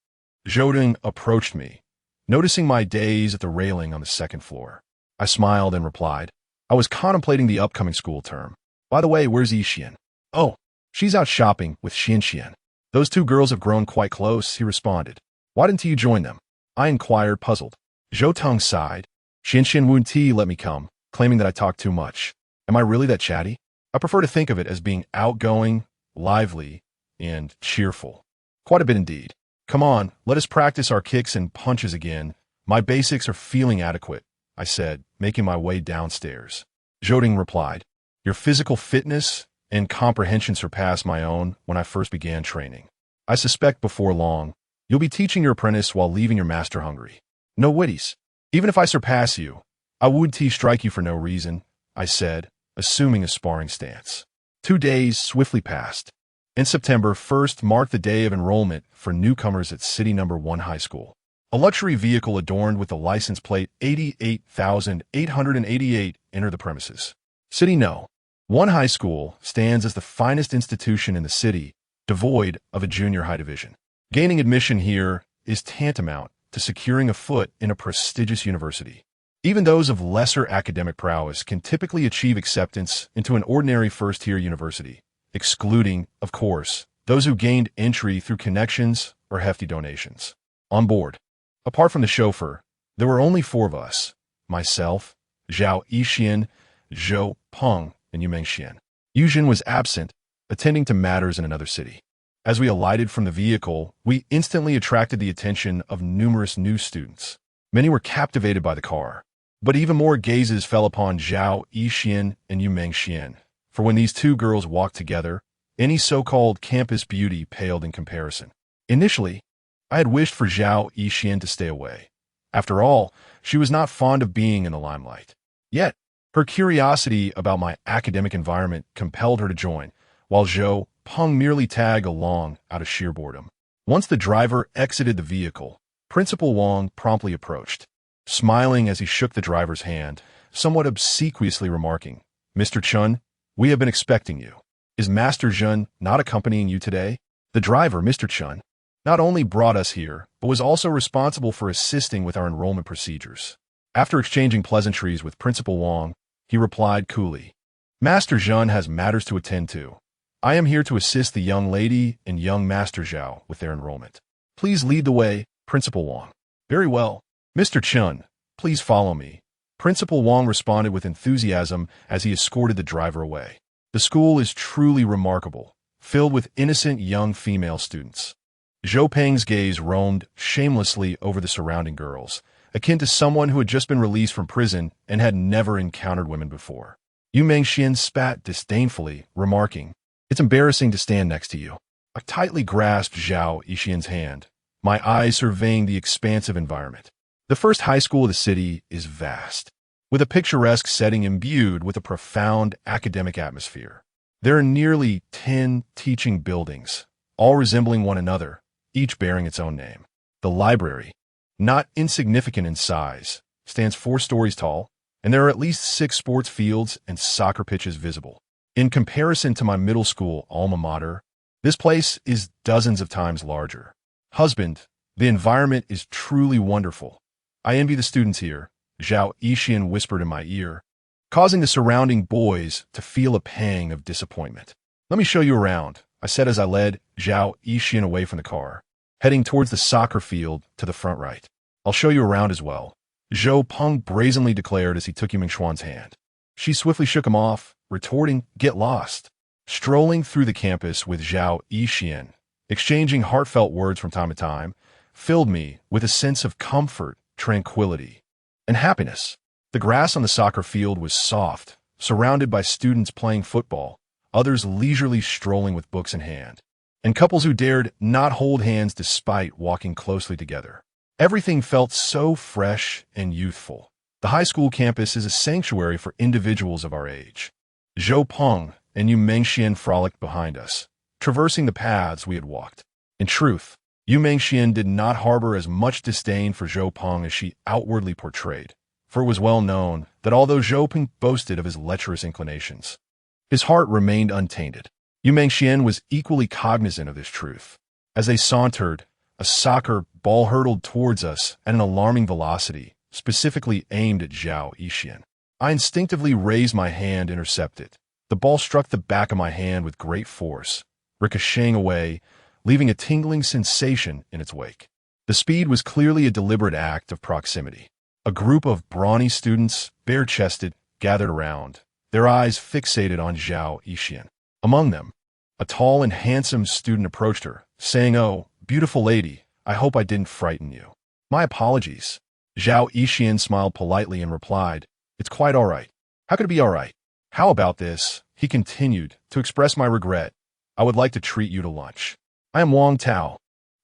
Zhodong approached me, noticing my daze at the railing on the 2nd floor. I smiled and replied, I was contemplating the upcoming school term. By the way, where's Yixian? Oh, she's out shopping with Xian. Those 2 girls have grown quite close, he responded. Why didn't you join them? I inquired, puzzled. Zhotung sighed. Xian Wen Ti let me come, claiming that I talked too much. Am I really that chatty? I prefer to think of it as being outgoing, lively, and cheerful. Quite a bit indeed. Come on, let us practice our kicks and punches again. My basics are feeling adequate, I said, making my way downstairs. Zhoding replied, your physical fitness and comprehension surpassed my own when I first began training. I suspect before long, you'll be teaching your apprentice while leaving your master hungry. No witties. Even if I surpass you, I would strike you for no reason, I said, assuming a sparring stance. 2 days swiftly passed, and September 1st marked the day of enrollment for newcomers at City No. 1 High School. A luxury vehicle adorned with the license plate 88,888 entered the premises. City No. 1 High School stands as the finest institution in the city, devoid of a junior high division. Gaining admission here is tantamount to securing a foot in a prestigious university. Even those of lesser academic prowess can typically achieve acceptance into an ordinary first-tier university, excluding, of course, those who gained entry through connections or hefty donations. On board, apart from the chauffeur, there were only 4 of us: myself, Zhao Yixian, Zhou Peng, and Yu Mengxian. Yuzhen was absent, attending to matters in another city. As we alighted from the vehicle, we instantly attracted the attention of numerous new students. Many were captivated by the car, but even more gazes fell upon Zhao Yixian and Yu Mengxian, for when these 2 girls walked together, any so-called campus beauty paled in comparison. Initially, I had wished for Zhao Yixian to stay away. After all, she was not fond of being in the limelight. Yet, her curiosity about my academic environment compelled her to join, while Zhou Peng merely tagged along out of sheer boredom. Once the driver exited the vehicle, Principal Wang promptly approached, smiling as he shook the driver's hand, somewhat obsequiously remarking, Mr. Chun, we have been expecting you. Is Master Zhen not accompanying you today? The driver, Mr. Chun, not only brought us here, but was also responsible for assisting with our enrollment procedures. After exchanging pleasantries with Principal Wang, he replied coolly, Master Zhen has matters to attend to. I am here to assist the young lady and young Master Zhao with their enrollment. Please lead the way, Principal Wang. Very well. Mr. Chun, please follow me. Principal Wang responded with enthusiasm as he escorted the driver away. The school is truly remarkable, filled with innocent young female students. Zhou Peng's gaze roamed shamelessly over the surrounding girls, akin to someone who had just been released from prison and had never encountered women before. Yu Mengxian spat disdainfully, remarking, It's embarrassing to stand next to you. I tightly grasped Zhao Yixian's hand, my eyes surveying the expansive environment. The first high school of the city is vast, with a picturesque setting imbued with a profound academic atmosphere. There are nearly 10 teaching buildings, all resembling one another, each bearing its own name. The library, not insignificant in size, stands 4 stories tall, and there are at least 6 sports fields and soccer pitches visible. In comparison to my middle school alma mater, this place is dozens of times larger. Husband, the environment is truly wonderful. I envy the students here, Zhao Yixian whispered in my ear, causing the surrounding boys to feel a pang of disappointment. Let me show you around, I said as I led Zhao Yixian away from the car, heading towards the soccer field to the front right. I'll show you around as well, Zhou Peng brazenly declared as he took Yu Mengshuan's hand. She swiftly shook him off, retorting, Get lost. Strolling through the campus with Zhao Yixian, exchanging heartfelt words from time to time, filled me with a sense of comfort, tranquility, and happiness. The grass on the soccer field was soft, surrounded by students playing football, others leisurely strolling with books in hand, and couples who dared not hold hands despite walking closely together. Everything felt so fresh and youthful. The high school campus is a sanctuary for individuals of our age. Zhou Peng and Yu Mengxian frolicked behind us, traversing the paths we had walked. In truth, Yu Mengxian did not harbor as much disdain for Zhou Peng as she outwardly portrayed, for it was well known that although Zhou Peng boasted of his lecherous inclinations, his heart remained untainted. Yu Mengxian was equally cognizant of this truth. As they sauntered, a soccer ball hurtled towards us at an alarming velocity, specifically aimed at Zhao Yixian. I instinctively raised my hand to intercept it. The ball struck the back of my hand with great force, ricocheting away, leaving a tingling sensation in its wake. The speed was clearly a deliberate act of proximity. A group of brawny students, bare-chested, gathered around, their eyes fixated on Zhao Yixian. Among them, a tall and handsome student approached her, saying, "Oh, beautiful lady, I hope I didn't frighten you. My apologies. Zhao Yixian smiled politely and replied, It's quite all right. How could it be all right? How about this? He continued, to express my regret. I would like to treat you to lunch. I am Wang Tao,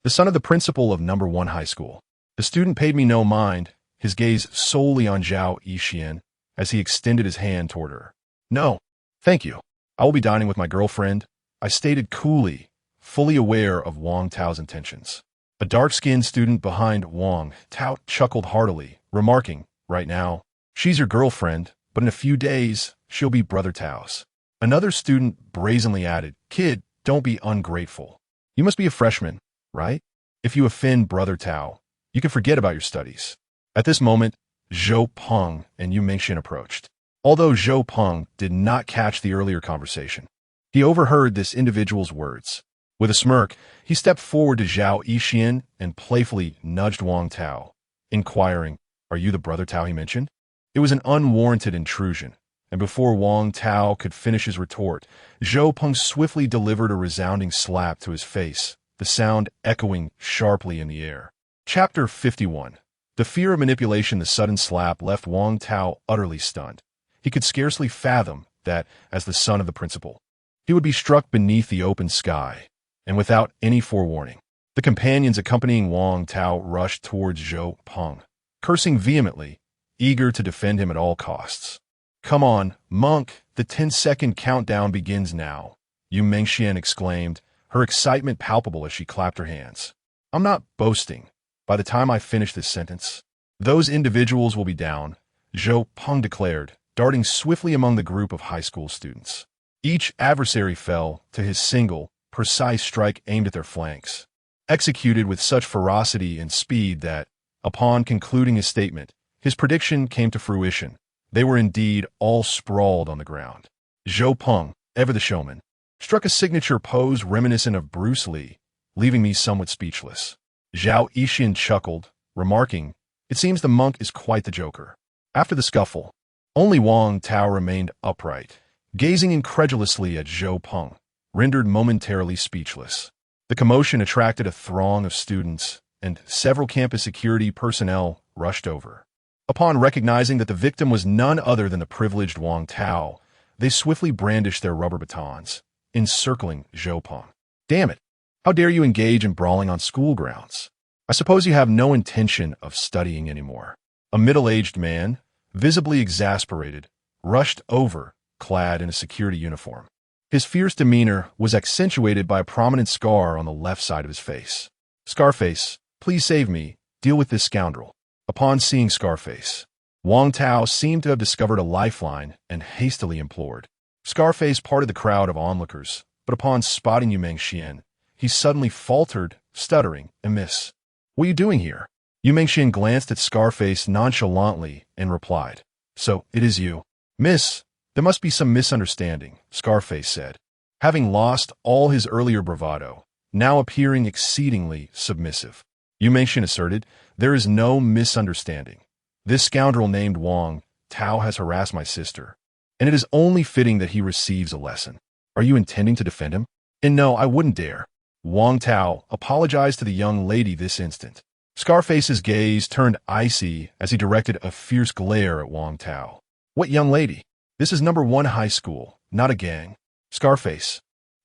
the son of the principal of number 1 high school. The student paid me no mind, his gaze solely on Zhao Yixian, as he extended his hand toward her. No, thank you. I will be dining with my girlfriend, I stated coolly, fully aware of Wang Tao's intentions. A dark-skinned student behind Wang Tao chuckled heartily, remarking, Right now, she's your girlfriend, but in a few days, she'll be Brother Tao's. Another student brazenly added, Kid, don't be ungrateful. You must be a freshman, right? If you offend Brother Tao, you can forget about your studies. At this moment, Zhou Peng and Yu Mingxian approached. Although Zhou Peng did not catch the earlier conversation, he overheard this individual's words. With a smirk, he stepped forward to Zhao Yixian and playfully nudged Wang Tao, inquiring, Are you the Brother Tao he mentioned? It was an unwarranted intrusion, and before Wang Tao could finish his retort, Zhou Peng swiftly delivered a resounding slap to his face, the sound echoing sharply in the air. Chapter 51. The fear of manipulation. The sudden slap left Wang Tao utterly stunned. He could scarcely fathom that, as the son of the principal, he would be struck beneath the open sky, and without any forewarning. The companions accompanying Wang Tao rushed towards Zhou Peng, cursing vehemently, eager to defend him at all costs. Come on, monk, the 10-second countdown begins now, Yu Mingxian exclaimed, her excitement palpable as she clapped her hands. I'm not boasting. By the time I finish this sentence, those individuals will be down, Zhou Peng declared, darting swiftly among the group of high school students. Each adversary fell to his single, precise strike aimed at their flanks, executed with such ferocity and speed that, upon concluding his statement, his prediction came to fruition. They were indeed all sprawled on the ground. Zhou Peng, ever the showman, struck a signature pose reminiscent of Bruce Lee, leaving me somewhat speechless. Zhao Yixian chuckled, remarking, It seems the monk is quite the joker. After the scuffle, only Wang Tao remained upright, gazing incredulously at Zhou Peng, rendered momentarily speechless. The commotion attracted a throng of students, and several campus security personnel rushed over. Upon recognizing that the victim was none other than the privileged Wang Tao, they swiftly brandished their rubber batons, encircling Zhou Peng. Damn it! How dare you engage in brawling on school grounds? I suppose you have no intention of studying anymore. A middle-aged man, visibly exasperated, rushed over, clad in a security uniform. His fierce demeanor was accentuated by a prominent scar on the left side of his face. Scarface, please save me. Deal with this scoundrel. Upon seeing Scarface, Wang Tao seemed to have discovered a lifeline and hastily implored. Scarface parted the crowd of onlookers, but upon spotting Yu Mingxian, he suddenly faltered, stuttering, Miss, what are you doing here? Yu Mingxian glanced at Scarface nonchalantly and replied, So, it is you. Miss, there must be some misunderstanding, Scarface said, having lost all his earlier bravado, now appearing exceedingly submissive. Yu Mingxian asserted, There is no misunderstanding. This scoundrel named Wang Tao has harassed my sister, and it is only fitting that he receives a lesson. Are you intending to defend him? And no, I wouldn't dare. Wang Tao apologized to the young lady this instant. Scarface's gaze turned icy as he directed a fierce glare at Wang Tao. What young lady? This is number 1 high school, not a gang. Scarface,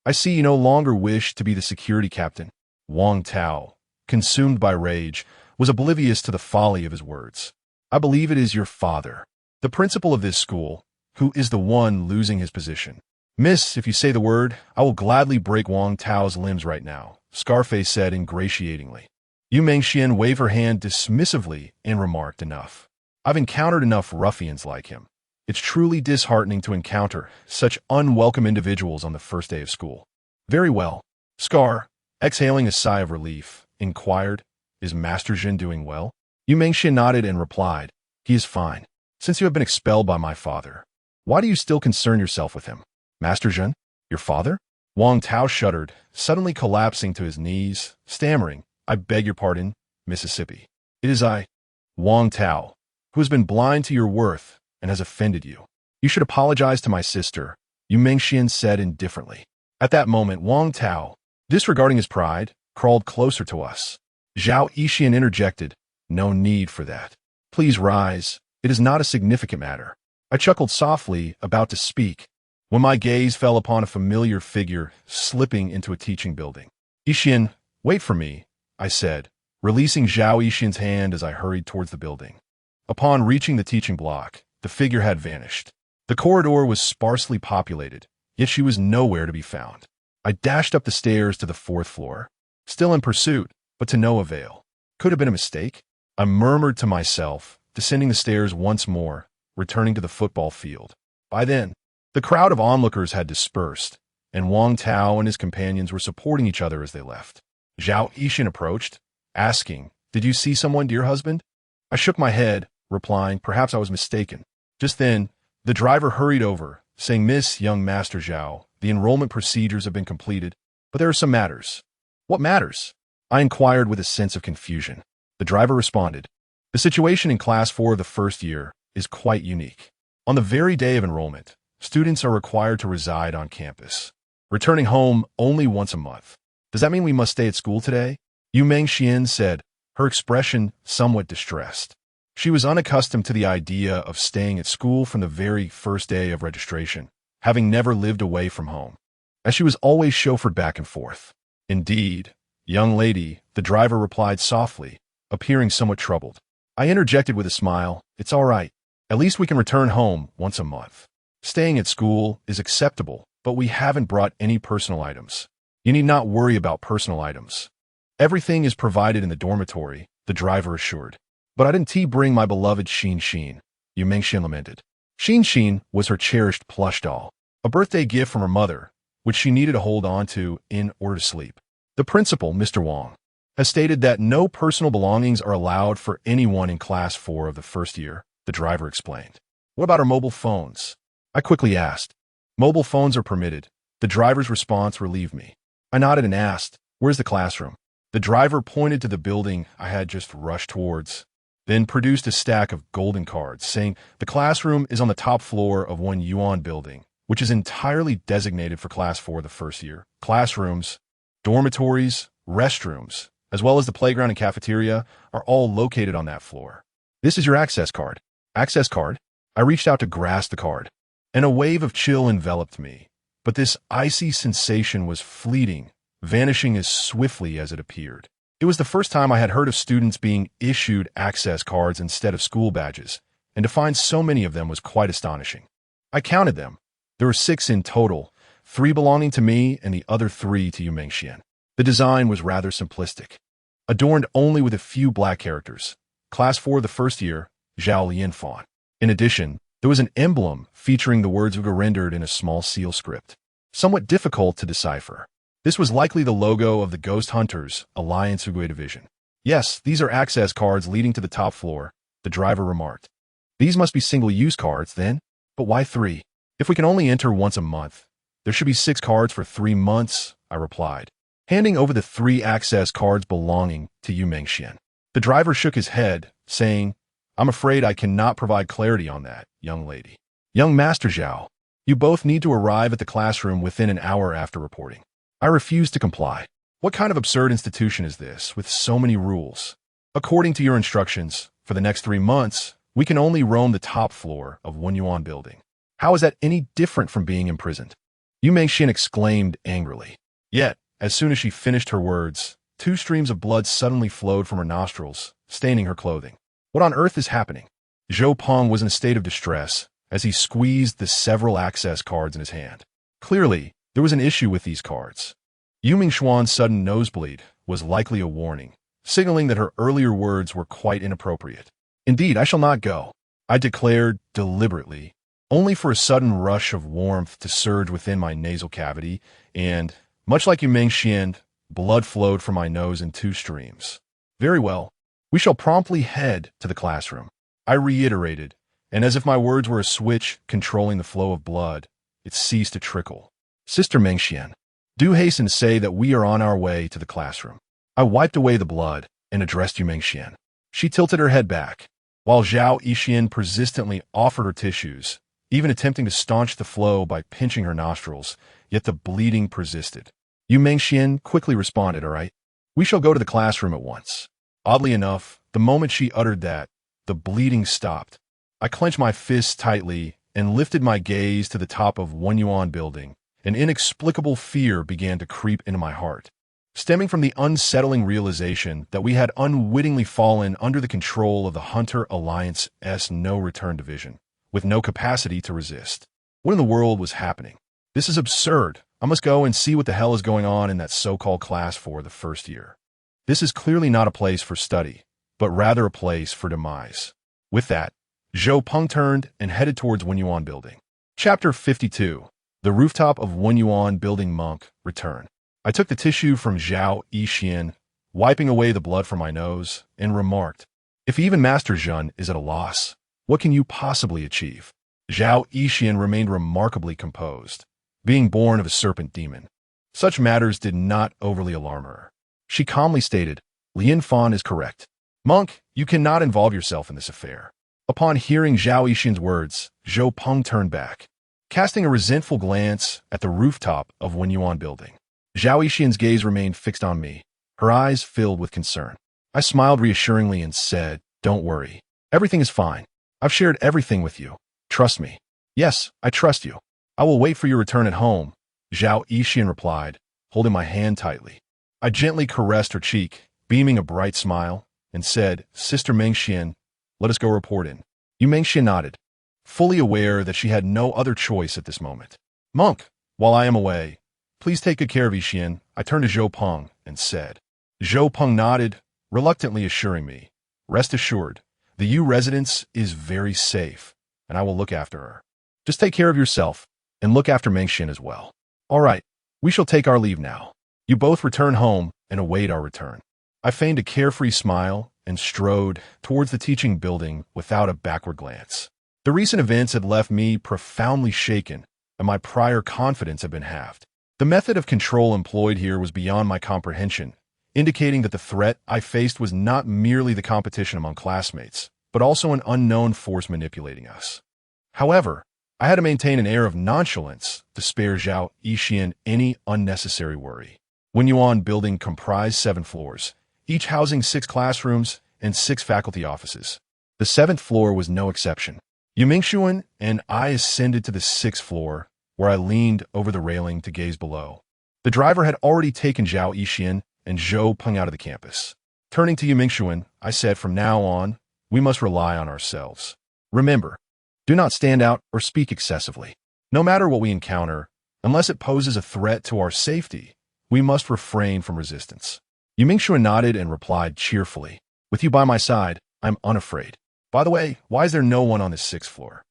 I see you no longer wish to be the security captain. Wang Tao, consumed by rage, was oblivious to the folly of his words. I believe it is your father, the principal of this school, who is the one losing his position. Miss, if you say the word, I will gladly break Wang Tao's limbs right now, Scarface said ingratiatingly. Yu Mingxian waved her hand dismissively and remarked, Enough. I've encountered enough ruffians like him. It's truly disheartening to encounter such unwelcome individuals on the first day of school. Very well. Scar, exhaling a sigh of relief, inquired, Is Master Jin doing well? Yu Mingxian nodded and replied, He is fine. Since you have been expelled by my father, why do you still concern yourself with him? Master Jin? Your father? Wang Tao shuddered, suddenly collapsing to his knees, stammering, I beg your pardon, Mississippi. It is I, Wang Tao, who has been blind to your worth and has offended you. You should apologize to my sister, Yu Mingxian said indifferently. At that moment, Wang Tao, disregarding his pride, crawled closer to us. Zhao Yixian interjected, "No need for that. Please rise. It is not a significant matter." I chuckled softly, about to speak, when my gaze fell upon a familiar figure slipping into a teaching building. "Yixian, wait for me," I said, releasing Zhao Yixian's hand as I hurried towards the building. Upon reaching the teaching block, the figure had vanished. The corridor was sparsely populated, yet she was nowhere to be found. I dashed up the stairs to the 4th floor, still in pursuit, but to no avail. Could have been a mistake? I murmured to myself, descending the stairs once more, returning to the football field. By then, the crowd of onlookers had dispersed, and Wang Tao and his companions were supporting each other as they left. Zhao Yixian approached, asking, "Did you see someone, dear husband?" I shook my head, replying, "Perhaps I was mistaken." Just then, the driver hurried over, saying, "Miss Young Master Zhao, the enrollment procedures have been completed, but there are some matters." "What matters?" I inquired with a sense of confusion. The driver responded, "The situation in Class 4 of the first year is quite unique. On the very day of enrollment, students are required to reside on campus, returning home only once a month. Does that mean we must stay at school today?" Yu Mengxian said, her expression somewhat distressed. She was unaccustomed to the idea of staying at school from the very first day of registration, having never lived away from home, as she was always chauffeured back and forth. "Indeed, young lady," the driver replied softly, appearing somewhat troubled. I interjected with a smile, "It's all right. At least we can return home once a month. Staying at school is acceptable, but we haven't brought any personal items. You need not worry about personal items. Everything is provided in the dormitory," the driver assured. "But I didn't bring my beloved Xin Xin," Yu Mengxian lamented. Xin Xin was her cherished plush doll, a birthday gift from her mother, which she needed to hold on to in order to sleep. "The principal, Mr. Wang, has stated that no personal belongings are allowed for anyone in Class 4 of the first year," the driver explained. "What about our mobile phones?" I quickly asked. "Mobile phones are permitted." The driver's response relieved me. I nodded and asked, "Where's the classroom?" The driver pointed to the building I had just rushed towards, then produced a stack of golden cards, saying, "The classroom is on the top floor of 1 Yuan building, which is entirely designated for Class 4 the first year. Classrooms, dormitories, restrooms, as well as the playground and cafeteria are all located on that floor. This is your access card." "Access card?" I reached out to grasp the card, and a wave of chill enveloped me. But this icy sensation was fleeting, vanishing as swiftly as it appeared. It was the first time I had heard of students being issued access cards instead of school badges, and to find so many of them was quite astonishing. I counted them. There were 6 in total, 3 belonging to me and the other 3 to Yu Mengxian. The design was rather simplistic, adorned only with a few black characters. Class 4 the first year, Zhao Lianfan. In addition, there was an emblem featuring the words rendered in a small seal script, somewhat difficult to decipher. This was likely the logo of the Ghost Hunters Alliance Uguay Division. "Yes, these are access cards leading to the top floor," the driver remarked. "These must be single-use cards, then? But why 3? If we can only enter once a month, there should be 6 cards for 3 months, I replied, handing over the 3 access cards belonging to Yu Mengxian. The driver shook his head, saying, "I'm afraid I cannot provide clarity on that, young lady. Young Master Zhao, you both need to arrive at the classroom within an hour after reporting." I refused to comply. What kind of absurd institution is this, with so many rules? "According to your instructions, for the next 3 months, we can only roam the top floor of 1 Yuan building. How is that any different from being imprisoned?" Yu Mengxian exclaimed angrily. Yet, as soon as she finished her words, 2 streams of blood suddenly flowed from her nostrils, staining her clothing. What on earth is happening? Zhou Peng was in a state of distress as he squeezed the several access cards in his hand. Clearly, there was an issue with these cards. Yu Mingxuan's sudden nosebleed was likely a warning, signaling that her earlier words were quite inappropriate. "Indeed, I shall not go," I declared deliberately, only for a sudden rush of warmth to surge within my nasal cavity, and, much like Yu Mengxian, blood flowed from my nose in 2 streams. "Very well. We shall promptly head to the classroom," I reiterated, and as if my words were a switch controlling the flow of blood, it ceased to trickle. "Sister Mengxian, do hasten to say that we are on our way to the classroom." I wiped away the blood and addressed Yu Mengxian. She tilted her head back, while Zhao Yixian persistently offered her tissues, even attempting to staunch the flow by pinching her nostrils, yet the bleeding persisted. Yu Mengxian quickly responded, "All right." We shall go to the classroom at once. Oddly enough, the moment she uttered that, the bleeding stopped. I clenched my fists tightly and lifted my gaze to the top of Unusual building. An inexplicable fear began to creep into my heart, stemming from the unsettling realization that we had unwittingly fallen under the control of the Hunter Alliance's no-return division, with no capacity to resist. What in the world was happening? This is absurd. I must go and see what the hell is going on in that so-called class for the first year. This is clearly not a place for study, but rather a place for demise. With that, Zhou Peng turned and headed towards Unusual building. Chapter 52. The rooftop of Unusual building monk return. I took the tissue from Zhao Yixian, wiping away the blood from my nose, and remarked, "If even Master Zhun is at a loss, what can you possibly achieve?" Zhao Yixian remained remarkably composed, being born of a serpent demon. Such matters did not overly alarm her. She calmly stated, "Lian Fan is correct. Monk, you cannot involve yourself in this affair." Upon hearing Zhao Yixian's words, Zhou Peng turned back, casting a resentful glance at the rooftop of Unusual building. Zhao Yixian's gaze remained fixed on me, her eyes filled with concern. I smiled reassuringly and said, "Don't worry. Everything is fine. I've shared everything with you. Trust me." "Yes, I trust you. I will wait for your return at home," Zhao Yixian replied, holding my hand tightly. I gently caressed her cheek, beaming a bright smile, and said, "Sister Mengxian, let us go report in." Yu Mengxian nodded, fully aware that she had no other choice at this moment. "Monk, while I am away, please take good care of Yixian," I turned to Zhou Peng and said. Zhou Peng nodded, reluctantly assuring me, "Rest assured, the Yu residence is very safe, and I will look after her. Just take care of yourself, and look after Mengxian as well." "All right, we shall take our leave now. You both return home and await our return." I feigned a carefree smile and strode towards the teaching building without a backward glance. The recent events had left me profoundly shaken, and my prior confidence had been halved. The method of control employed here was beyond my comprehension, indicating that the threat I faced was not merely the competition among classmates, but also an unknown force manipulating us. However, I had to maintain an air of nonchalance to spare Zhao Yixian any unnecessary worry. Unusual building comprised 7 floors, each housing 6 classrooms and 6 faculty offices. The 7th floor was no exception. Yu Mengxian and I ascended to the 6th floor, where I leaned over the railing to gaze below. The driver had already taken Zhao Yixian and Zhou Peng out of the campus. Turning to Yu Mengxian, I said, "From now on, we must rely on ourselves. Remember, do not stand out or speak excessively. No matter what we encounter, unless it poses a threat to our safety, we must refrain from resistance." Yu Mengxian nodded and replied cheerfully, "With you by my side, I'm unafraid. By the way, why is there no one on the 6th floor?"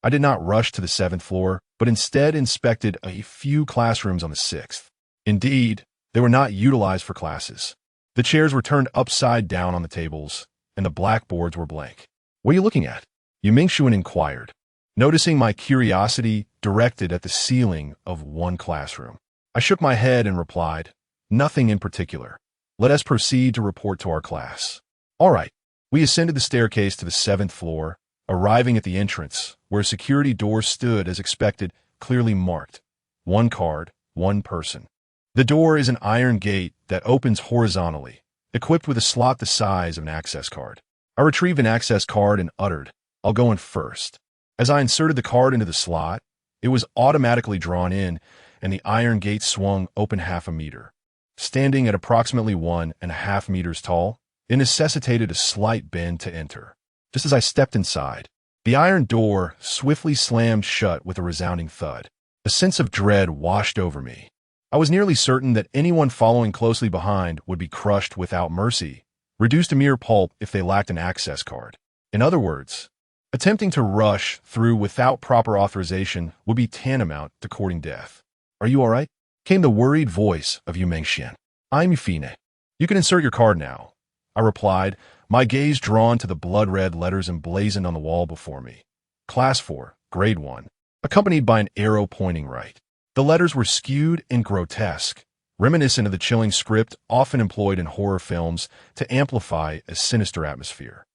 I did not rush to the 7th floor, but instead inspected a few classrooms on the 6th. Indeed, they were not utilized for classes. The chairs were turned upside down on the tables, and the blackboards were blank. "What are you looking at?" Yu Mengxian inquired, noticing my curiosity directed at the ceiling of one classroom. I shook my head and replied, "Nothing in particular. Let us proceed to report to our class." All right. We ascended the staircase to the 7th floor, arriving at the entrance, where a security door stood as expected, clearly marked. 1 card, 1 person. The door is an iron gate that opens horizontally, equipped with a slot the size of an access card. I retrieved an access card and uttered, "I'll go in first." As I inserted the card into the slot, it was automatically drawn in, and the iron gate swung open half a meter. Standing at approximately 1.5 meters tall, it necessitated a slight bend to enter. Just as I stepped inside, the iron door swiftly slammed shut with a resounding thud. A sense of dread washed over me. I was nearly certain that anyone following closely behind would be crushed without mercy, reduced to mere pulp if they lacked an access card. In other words, attempting to rush through without proper authorization would be tantamount to courting death. "Are you all right?" came the worried voice of Yu Mengxian. "I'm Yufine. You can insert your card now," I replied, my gaze drawn to the blood-red letters emblazoned on the wall before me. Class 4, Grade 1, accompanied by an arrow pointing right. The letters were skewed and grotesque, reminiscent of the chilling script often employed in horror films to amplify a sinister atmosphere.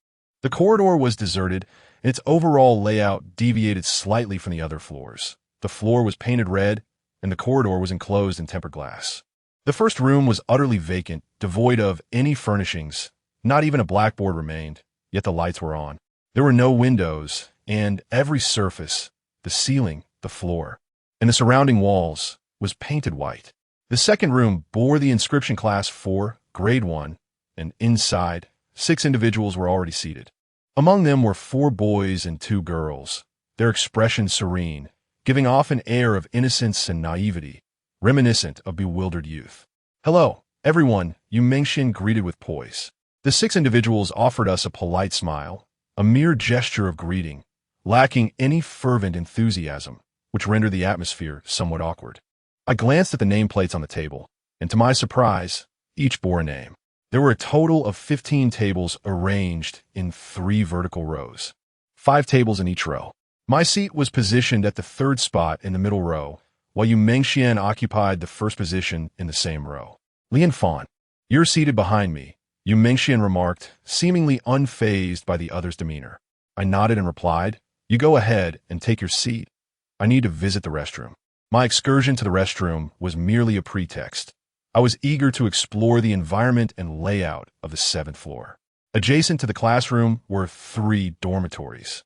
The corridor was deserted, and its overall layout deviated slightly from the other floors. The floor was painted red, and the corridor was enclosed in tempered glass. The first room was utterly vacant, devoid of any furnishings. Not even a blackboard remained, yet the lights were on. There were no windows, and every surface, the ceiling, the floor, and the surrounding walls, was painted white. The second room bore the inscription Class 4, Grade 1, and inside, 6 individuals were already seated. Among them were 4 boys and 2 girls, their expressions serene, giving off an air of innocence and naivety, reminiscent of bewildered youth. "Hello, everyone," Yu Mengxian greeted with poise. The 6 individuals offered us a polite smile, a mere gesture of greeting, lacking any fervent enthusiasm, which rendered the atmosphere somewhat awkward. I glanced at the nameplates on the table, and to my surprise, each bore a name. There were a total of 15 tables arranged in 3 vertical rows, 5 tables in each row. My seat was positioned at the 3rd spot in the middle row, while Yu Mengxian occupied the 1st position in the same row. "Lian Fan, you're seated behind me," Yu Mengxian remarked, seemingly unfazed by the other's demeanor. I nodded and replied, "You go ahead and take your seat. I need to visit the restroom." My excursion to the restroom was merely a pretext. I was eager to explore the environment and layout of the 7th floor. Adjacent to the classroom were 3 dormitories,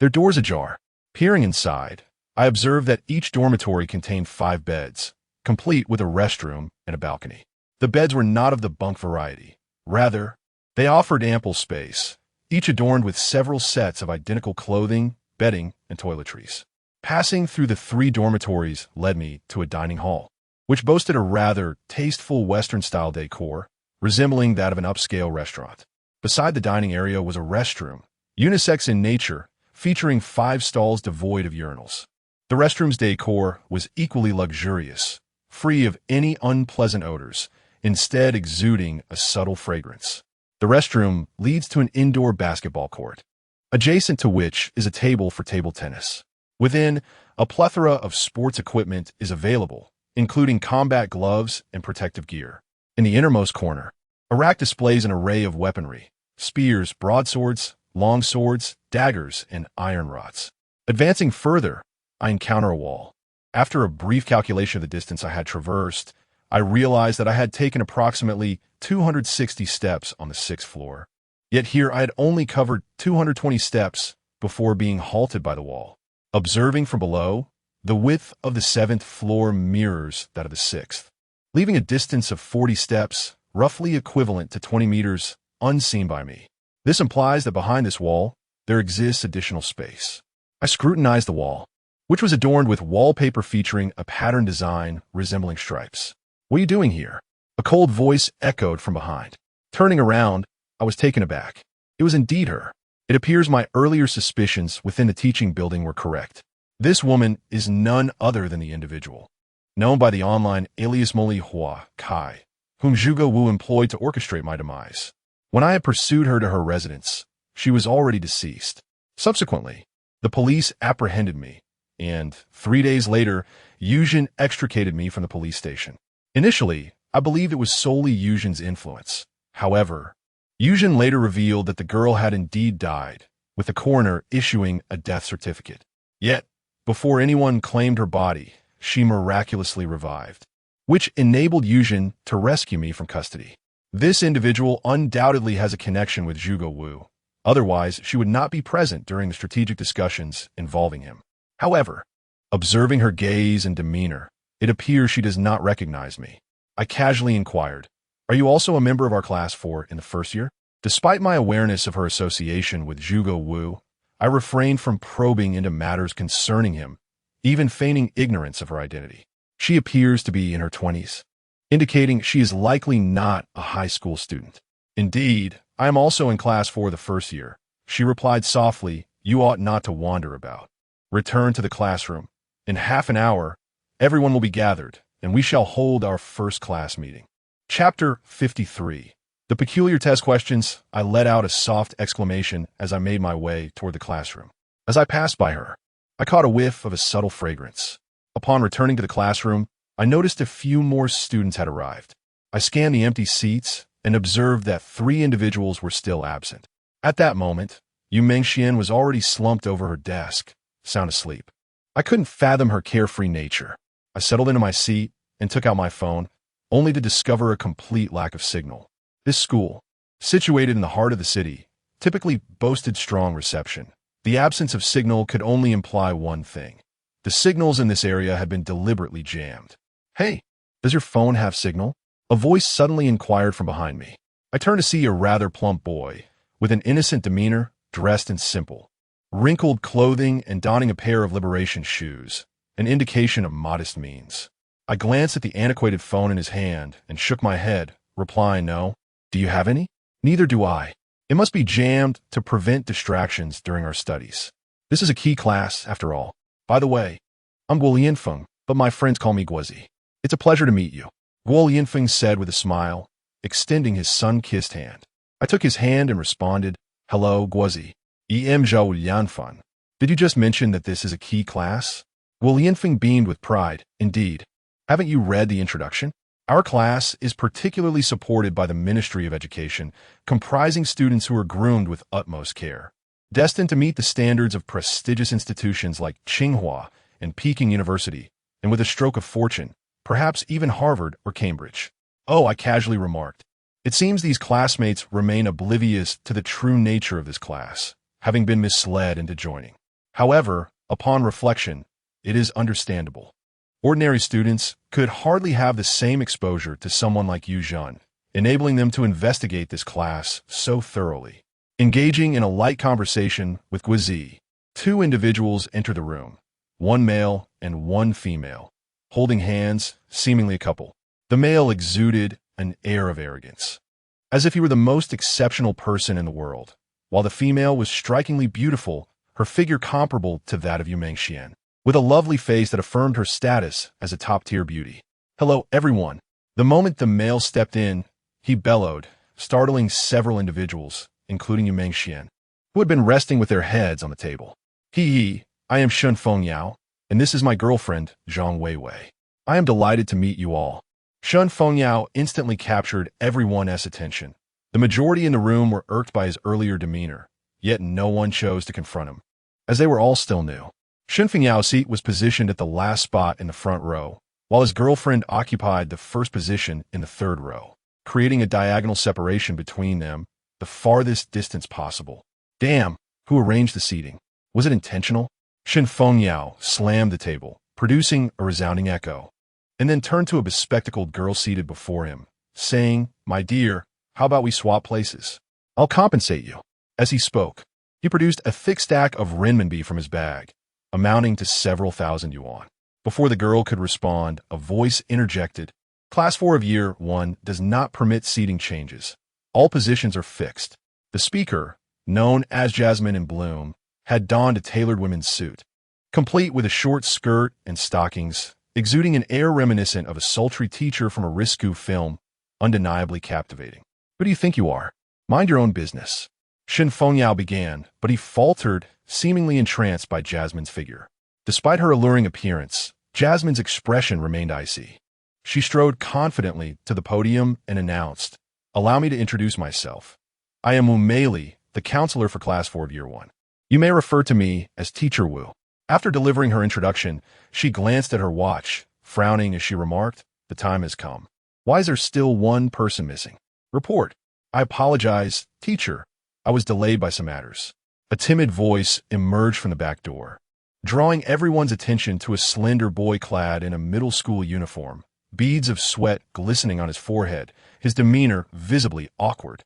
their doors ajar. Peering inside, I observed that each dormitory contained 5 beds, complete with a restroom and a balcony. The beds were not of the bunk variety. Rather, they offered ample space, each adorned with several sets of identical clothing, bedding, and toiletries. Passing through the 3 dormitories led me to a dining hall, which boasted a rather tasteful Western-style decor, resembling that of an upscale restaurant. Beside the dining area was a restroom, unisex in nature, featuring 5 stalls devoid of urinals. The restroom's decor was equally luxurious, free of any unpleasant odors, instead exuding a subtle fragrance. The restroom leads to an indoor basketball court, adjacent to which is a table for table tennis. Within, a plethora of sports equipment is available, including combat gloves and protective gear. In the innermost corner, a rack displays an array of weaponry: spears, broadswords, long swords, daggers, and iron rods. Advancing further, I encounter a wall. After a brief calculation of the distance I had traversed, I realized that I had taken approximately 260 steps on the 6th floor. Yet here I had only covered 220 steps before being halted by the wall. Observing from below, the width of the 7th floor mirrors that of the 6th, leaving a distance of 40 steps, roughly equivalent to 20 meters, unseen by me. This implies that behind this wall, there exists additional space. I scrutinized the wall, which was adorned with wallpaper featuring a pattern design resembling stripes. "What are you doing here?" A cold voice echoed from behind. Turning around, I was taken aback. It was indeed her. It appears my earlier suspicions within the teaching building were correct. This woman is none other than the individual, known by the online alias Molly Hua Kai, whom Zhuge Wu employed to orchestrate my demise. When I had pursued her to her residence, she was already deceased. Subsequently, the police apprehended me, and 3 days later, Yuzhen extricated me from the police station. Initially, I believed it was solely Yuzhen's influence. However, Yuzhen later revealed that the girl had indeed died, with the coroner issuing a death certificate. Yet, before anyone claimed her body, she miraculously revived, which enabled Yuzhen to rescue me from custody. This individual undoubtedly has a connection with Zhuge Wu. Otherwise, she would not be present during the strategic discussions involving him. However, observing her gaze and demeanor, it appears she does not recognize me. I casually inquired, "Are you also a member of our Class 4 in the 1st year?" Despite my awareness of her association with Zhuge Wu, I refrained from probing into matters concerning him, even feigning ignorance of her identity. She appears to be in her 20s, indicating she is likely not a high school student. "Indeed, I am also in Class 4 the 1st year." She replied softly, "You ought not to wander about. Return to the classroom. In half an hour, everyone will be gathered, and we shall hold our first class meeting." Chapter 53. The peculiar test questions. I let out a soft exclamation as I made my way toward the classroom. As I passed by her, I caught a whiff of a subtle fragrance. Upon returning to the classroom, I noticed a few more students had arrived. I scanned the empty seats and observed that 3 individuals were still absent. At that moment, Yu Mengxian was already slumped over her desk, sound asleep. I couldn't fathom her carefree nature. I settled into my seat and took out my phone, only to discover a complete lack of signal. This school, situated in the heart of the city, typically boasted strong reception. The absence of signal could only imply one thing. The signals in this area had been deliberately jammed. "Hey, does your phone have signal?" A voice suddenly inquired from behind me. I turned to see a rather plump boy, with an innocent demeanor, dressed in simple, wrinkled clothing and donning a pair of liberation shoes, an indication of modest means. I glanced at the antiquated phone in his hand and shook my head, replying, "No. Do you have any?" "Neither do I. It must be jammed to prevent distractions during our studies. This is a key class, after all. By the way, I'm Guo Lianfeng, but my friends call me Guozi. It's a pleasure to meet you," Guo Lianfeng said with a smile, extending his sun-kissed hand. I took his hand and responded, "Hello, Guozi. Em Zhao Lianfeng. Did you just mention that this is a key class?" Guo Lianfeng beamed with pride. "Indeed. Haven't you read the introduction? Our class is particularly supported by the Ministry of Education, comprising students who are groomed with utmost care, destined to meet the standards of prestigious institutions like Tsinghua and Peking University, and with a stroke of fortune, perhaps even Harvard or Cambridge." "Oh," I casually remarked. It seems these classmates remain oblivious to the true nature of this class, having been misled into joining. However, upon reflection, it is understandable. Ordinary students could hardly have the same exposure to someone like Yu Zhan, enabling them to investigate this class so thoroughly. Engaging in a light conversation with Guozi, two individuals enter the room, one male and one female, holding hands, seemingly a couple. The male exuded an air of arrogance, as if he were the most exceptional person in the world, while the female was strikingly beautiful, her figure comparable to that of Yu Mengxian, with a lovely face that affirmed her status as a top-tier beauty. "Hello, everyone." The moment the male stepped in, he bellowed, startling several individuals, including Yu Mengxian, who had been resting with their heads on the table. "He, I am Shen Fengyao, and this is my girlfriend, Zhang Weiwei. I am delighted to meet you all." Shen Fengyao instantly captured everyone's attention. The majority in the room were irked by his earlier demeanor, yet no one chose to confront him, as they were all still new. Shen Fengyao's seat was positioned at the last spot in the front row, while his girlfriend occupied the first position in the third row, creating a diagonal separation between them, the farthest distance possible. "Damn, who arranged the seating? Was it intentional?" Shen Fengyao slammed the table, producing a resounding echo, and then turned to a bespectacled girl seated before him, saying, "My dear, how about we swap places? I'll compensate you." As he spoke, he produced a thick stack of renminbi from his bag, amounting to several thousand yuan. Before the girl could respond, a voice interjected, "Class 4 of Year 1 does not permit seating changes. All positions are fixed." The speaker, known as Jasmine in Bloom, had donned a tailored women's suit, complete with a short skirt and stockings, exuding an air reminiscent of a sultry teacher from a Risku film, undeniably captivating. "Who do you think you are? Mind your own business." Shen Fengyao began, but he faltered, seemingly entranced by Jasmine's figure. Despite her alluring appearance, Jasmine's expression remained icy. She strode confidently to the podium and announced, "Allow me to introduce myself. I am Wu Meili, the counselor for Class 4 of Year 1. You may refer to me as Teacher Wu." After delivering her introduction, she glanced at her watch, frowning as she remarked, "The time has come. Why is there still one person missing?" "Report." "I apologize, teacher. I was delayed by some matters." A timid voice emerged from the back door, drawing everyone's attention to a slender boy clad in a middle school uniform, beads of sweat glistening on his forehead, his demeanor visibly awkward.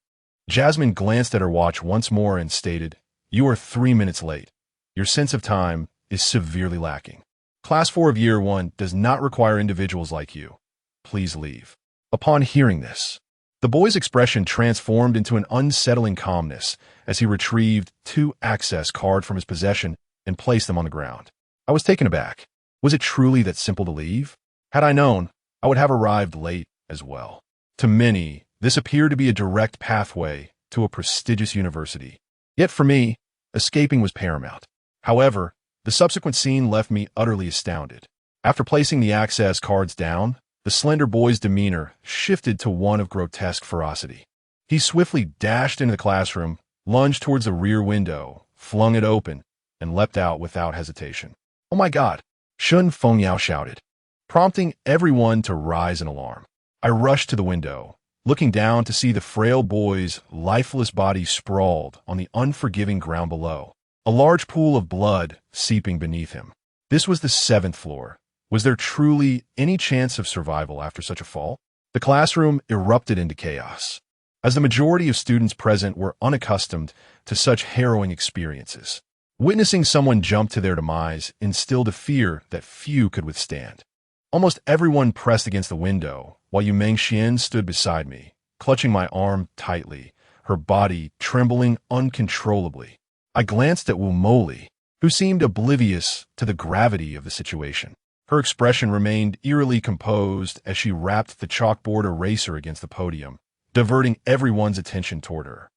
Jasmine glanced at her watch once more and stated, "You are 3 minutes late. Your sense of time is severely lacking. Class 4 of Year 1 does not require individuals like you. Please leave." Upon hearing this, the boy's expression transformed into an unsettling calmness as he retrieved 2 access cards from his possession and placed them on the ground. I was taken aback. Was it truly that simple to leave? Had I known, I would have arrived late as well. To many, this appeared to be a direct pathway to a prestigious university. Yet for me, escaping was paramount. However, the subsequent scene left me utterly astounded. After placing the access cards down, the slender boy's demeanor shifted to one of grotesque ferocity. He swiftly dashed into the classroom, lunged towards the rear window, flung it open, and leapt out without hesitation. "Oh my God!" Shen Fengyao shouted, prompting everyone to rise in alarm. I rushed to the window, looking down to see the frail boy's lifeless body sprawled on the unforgiving ground below, a large pool of blood seeping beneath him. This was the 7th floor. Was there truly any chance of survival after such a fall? The classroom erupted into chaos, as the majority of students present were unaccustomed to such harrowing experiences. Witnessing someone jump to their demise instilled a fear that few could withstand. Almost everyone pressed against the window, while Yu Mengxian stood beside me, clutching my arm tightly, her body trembling uncontrollably. I glanced at Wu Moli, who seemed oblivious to the gravity of the situation. Her expression remained eerily composed as she rapped the chalkboard eraser against the podium, diverting everyone's attention toward her.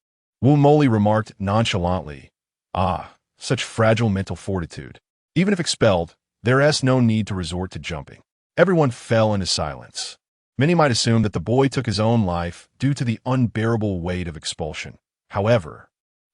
Wu Moli remarked nonchalantly, "Ah, such fragile mental fortitude. Even if expelled, there is no need to resort to jumping." Everyone fell into silence. Many might assume that the boy took his own life due to the unbearable weight of expulsion. However,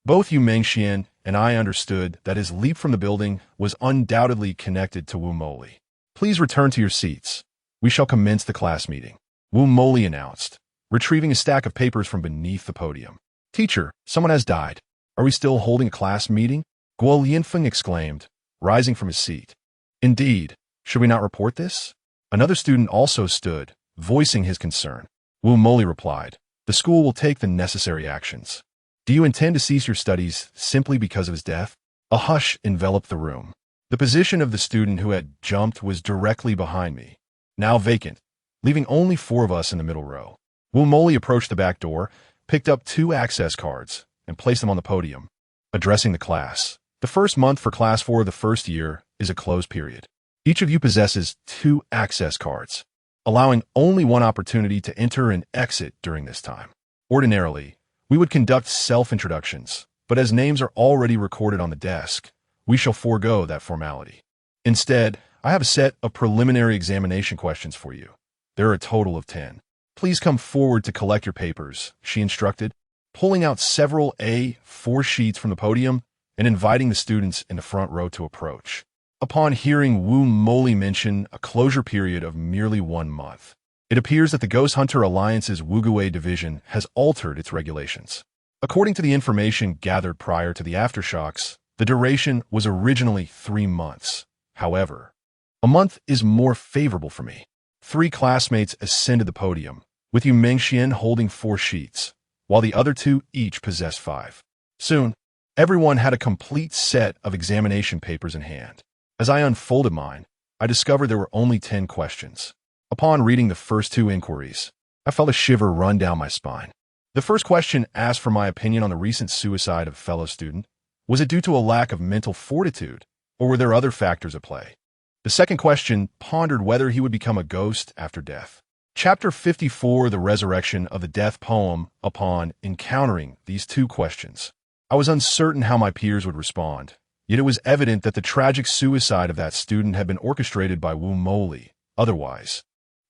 both Yu Mengxian and I understood that his leap from the building was undoubtedly connected to Wu Moli. "Please return to your seats. We shall commence the class meeting," Wu Moli announced, retrieving a stack of papers from beneath the podium. "Teacher, someone has died. Are we still holding a class meeting?" Guo Lianfeng exclaimed, rising from his seat. "Indeed. Should we not report this?" Another student also stood, voicing his concern. Wu Moli replied, "The school will take the necessary actions. Do you intend to cease your studies simply because of his death?" A hush enveloped the room. The position of the student who had jumped was directly behind me, now vacant, leaving only 4 of us in the middle row. Wu Moli approached the back door, picked up 2 access cards, and placed them on the podium, addressing the class. "The first month for Class 4 of the first year is a closed period. Each of you possesses 2 access cards, allowing only one opportunity to enter and exit during this time. Ordinarily, we would conduct self-introductions, but as names are already recorded on the desk, we shall forego that formality. Instead, I have a set of preliminary examination questions for you. There are a total of 10. Please come forward to collect your papers," she instructed, pulling out several A4 sheets from the podium and inviting the students in the front row to approach. Upon hearing Wu Moli mention a closure period of merely 1 month, it appears that the Ghost Hunter Alliance's Wugui division has altered its regulations. According to the information gathered prior to the aftershocks, the duration was originally 3 months. However, a month is more favorable for me. 3 classmates ascended the podium, with Yu Mengxian holding 4 sheets, while the other 2 each possessed 5. Soon, everyone had a complete set of examination papers in hand. As I unfolded mine, I discovered there were only 10 questions. Upon reading the first 2 inquiries, I felt a shiver run down my spine. The first question asked for my opinion on the recent suicide of a fellow student. Was it due to a lack of mental fortitude, or were there other factors at play? The second question pondered whether he would become a ghost after death. Chapter 54, The Resurrection of the Death Poem. Upon encountering these 2 questions, I was uncertain how my peers would respond. Yet it was evident that the tragic suicide of that student had been orchestrated by Wu Moli. Otherwise,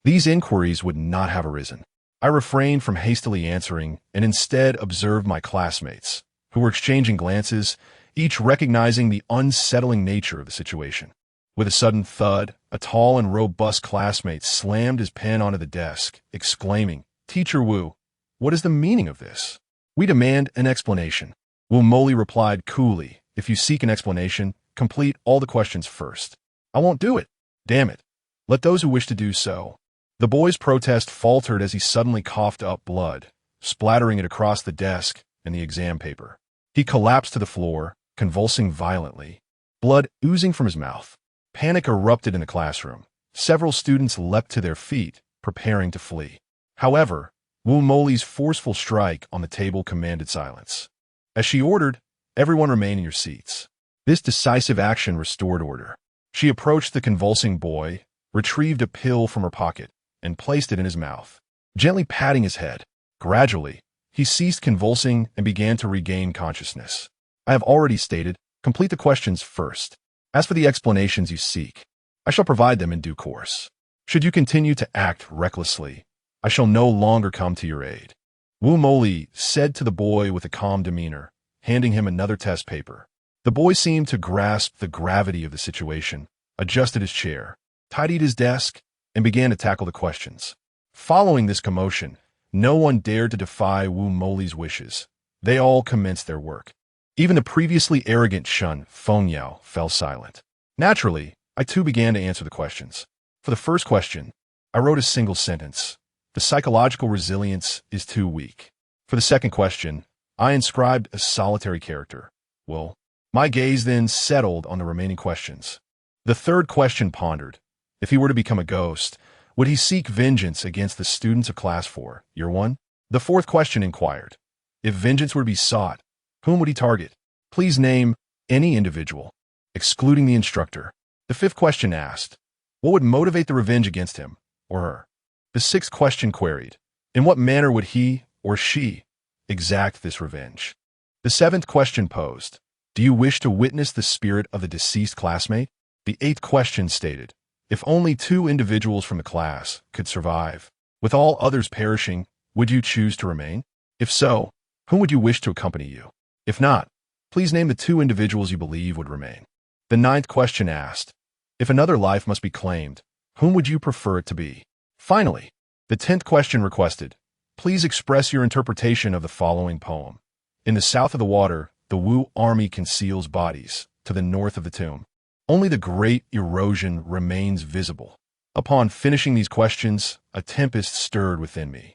these inquiries would not have arisen. I refrained from hastily answering and instead observed my classmates, who were exchanging glances, each recognizing the unsettling nature of the situation. With a sudden thud, a tall and robust classmate slammed his pen onto the desk, exclaiming, "Teacher Wu, what is the meaning of this? We demand an explanation." Wu Moli replied coolly, "If you seek an explanation, complete all the questions first." "I won't do it. Damn it. Let those who wish to do so." The boy's protest faltered as he suddenly coughed up blood, splattering it across the desk and the exam paper. He collapsed to the floor, convulsing violently, blood oozing from his mouth. Panic erupted in the classroom. Several students leapt to their feet, preparing to flee. However, Wu Moli's forceful strike on the table commanded silence. As she ordered, "Everyone remain in your seats." This decisive action restored order. She approached the convulsing boy, retrieved a pill from her pocket, and placed it in his mouth, gently patting his head. Gradually, he ceased convulsing and began to regain consciousness. "I have already stated, complete the questions first. As for the explanations you seek, I shall provide them in due course. Should you continue to act recklessly, I shall no longer come to your aid." Wu Moli said to the boy with a calm demeanor, handing him another test paper. The boy seemed to grasp the gravity of the situation, adjusted his chair, tidied his desk, and began to tackle the questions. Following this commotion, no one dared to defy Wu Moli's wishes. They all commenced their work. Even the previously arrogant Shun Fengyao fell silent. Naturally, I too began to answer the questions. For the first question, I wrote a single sentence. The psychological resilience is too weak. For the second question, I inscribed a solitary character. Well, my gaze then settled on the remaining questions. The third question pondered. If he were to become a ghost, would he seek vengeance against the students of Class 4, Year 1? The fourth question inquired. If vengeance were to be sought, whom would he target? Please name any individual, excluding the instructor. The fifth question asked, what would motivate the revenge against him or her? The sixth question queried, in what manner would he or she exact this revenge? The seventh question posed, do you wish to witness the spirit of the deceased classmate? The eighth question stated, if only 2 individuals from the class could survive, with all others perishing, would you choose to remain? If so, whom would you wish to accompany you? If not, please name the 2 individuals you believe would remain. The ninth question asked, if another life must be claimed, whom would you prefer it to be? Finally, the 10th question requested, please express your interpretation of the following poem. In the south of the water, the Wu army conceals bodies. To the north of the tomb, only the great erosion remains visible. Upon finishing these questions, a tempest stirred within me.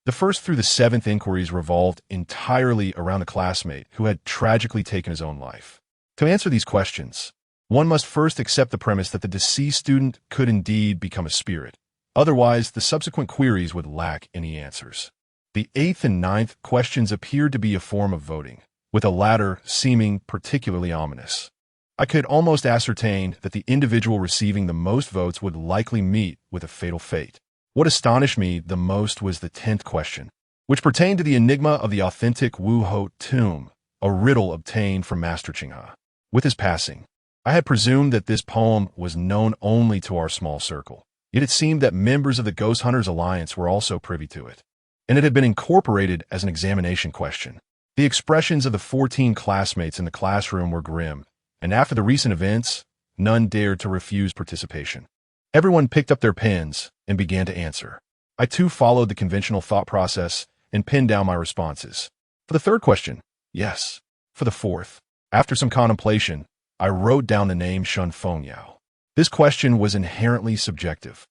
The first through the 7th inquiries revolved entirely around the classmate who had tragically taken his own life. To answer these questions, one must first accept the premise that the deceased student could indeed become a spirit. Otherwise, the subsequent queries would lack any answers. The 8th and 9th questions appeared to be a form of voting, with the latter seeming particularly ominous. I could almost ascertain that the individual receiving the most votes would likely meet with a fatal fate. What astonished me the most was the 10th question, which pertained to the enigma of the authentic Wu Ho tomb, a riddle obtained from Master Qinghe. With his passing, I had presumed that this poem was known only to our small circle, yet it seemed that members of the Ghost Hunters Alliance were also privy to it, and it had been incorporated as an examination question. The expressions of the 14 classmates in the classroom were grim, and after the recent events, none dared to refuse participation. Everyone picked up their pens and began to answer. I too followed the conventional thought process and pinned down my responses. For the third question, yes. For the fourth, after some contemplation, I wrote down the name Shun Fengyao. This question was inherently subjective,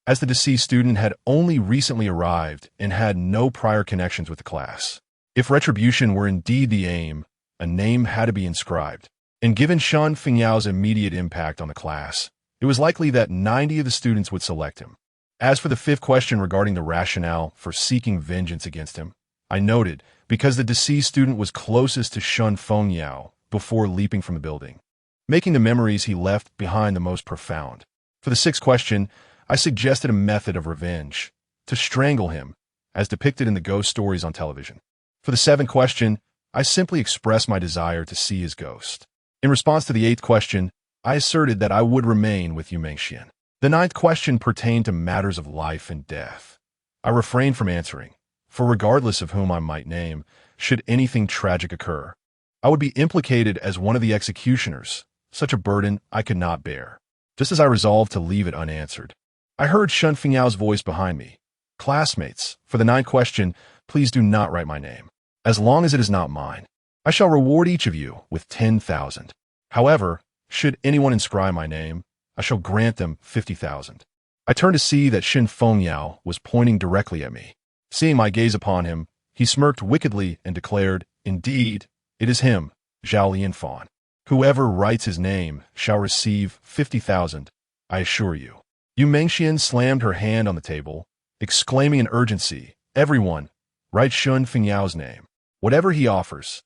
as the deceased student had only recently arrived and had no prior connections with the class. If retribution were indeed the aim, a name had to be inscribed. And given Shun Fengyao's immediate impact on the class, it was likely that 90 of the students would select him. As for the fifth question regarding the rationale for seeking vengeance against him, I noted, because the deceased student was closest to Shun Fengyao before leaping from the building, making the memories he left behind the most profound. For the sixth question, I suggested a method of revenge, to strangle him, as depicted in the ghost stories on television. For the seventh question, I simply expressed my desire to see his ghost. In response to the eighth question, I asserted that I would remain with Yu Mengxian. The ninth question pertained to matters of life and death. I refrained from answering, for regardless of whom I might name, should anything tragic occur, I would be implicated as one of the executioners. Such a burden I could not bear. Just as I resolved to leave it unanswered, I heard Shun Fengyao's voice behind me. Classmates, for the ninth question, please do not write my name. As long as it is not mine, I shall reward each of you with 10,000. However, should anyone inscribe my name, I shall grant them 50,000. I turned to see that Shun Fengyao was pointing directly at me. Seeing my gaze upon him, he smirked wickedly and declared, indeed, it is him, Zhao Lianfan. Whoever writes his name shall receive 50,000, I assure you. Yu Mengxian slammed her hand on the table, exclaiming in urgency, everyone, write Shun Fengyao's name. Whatever he offers,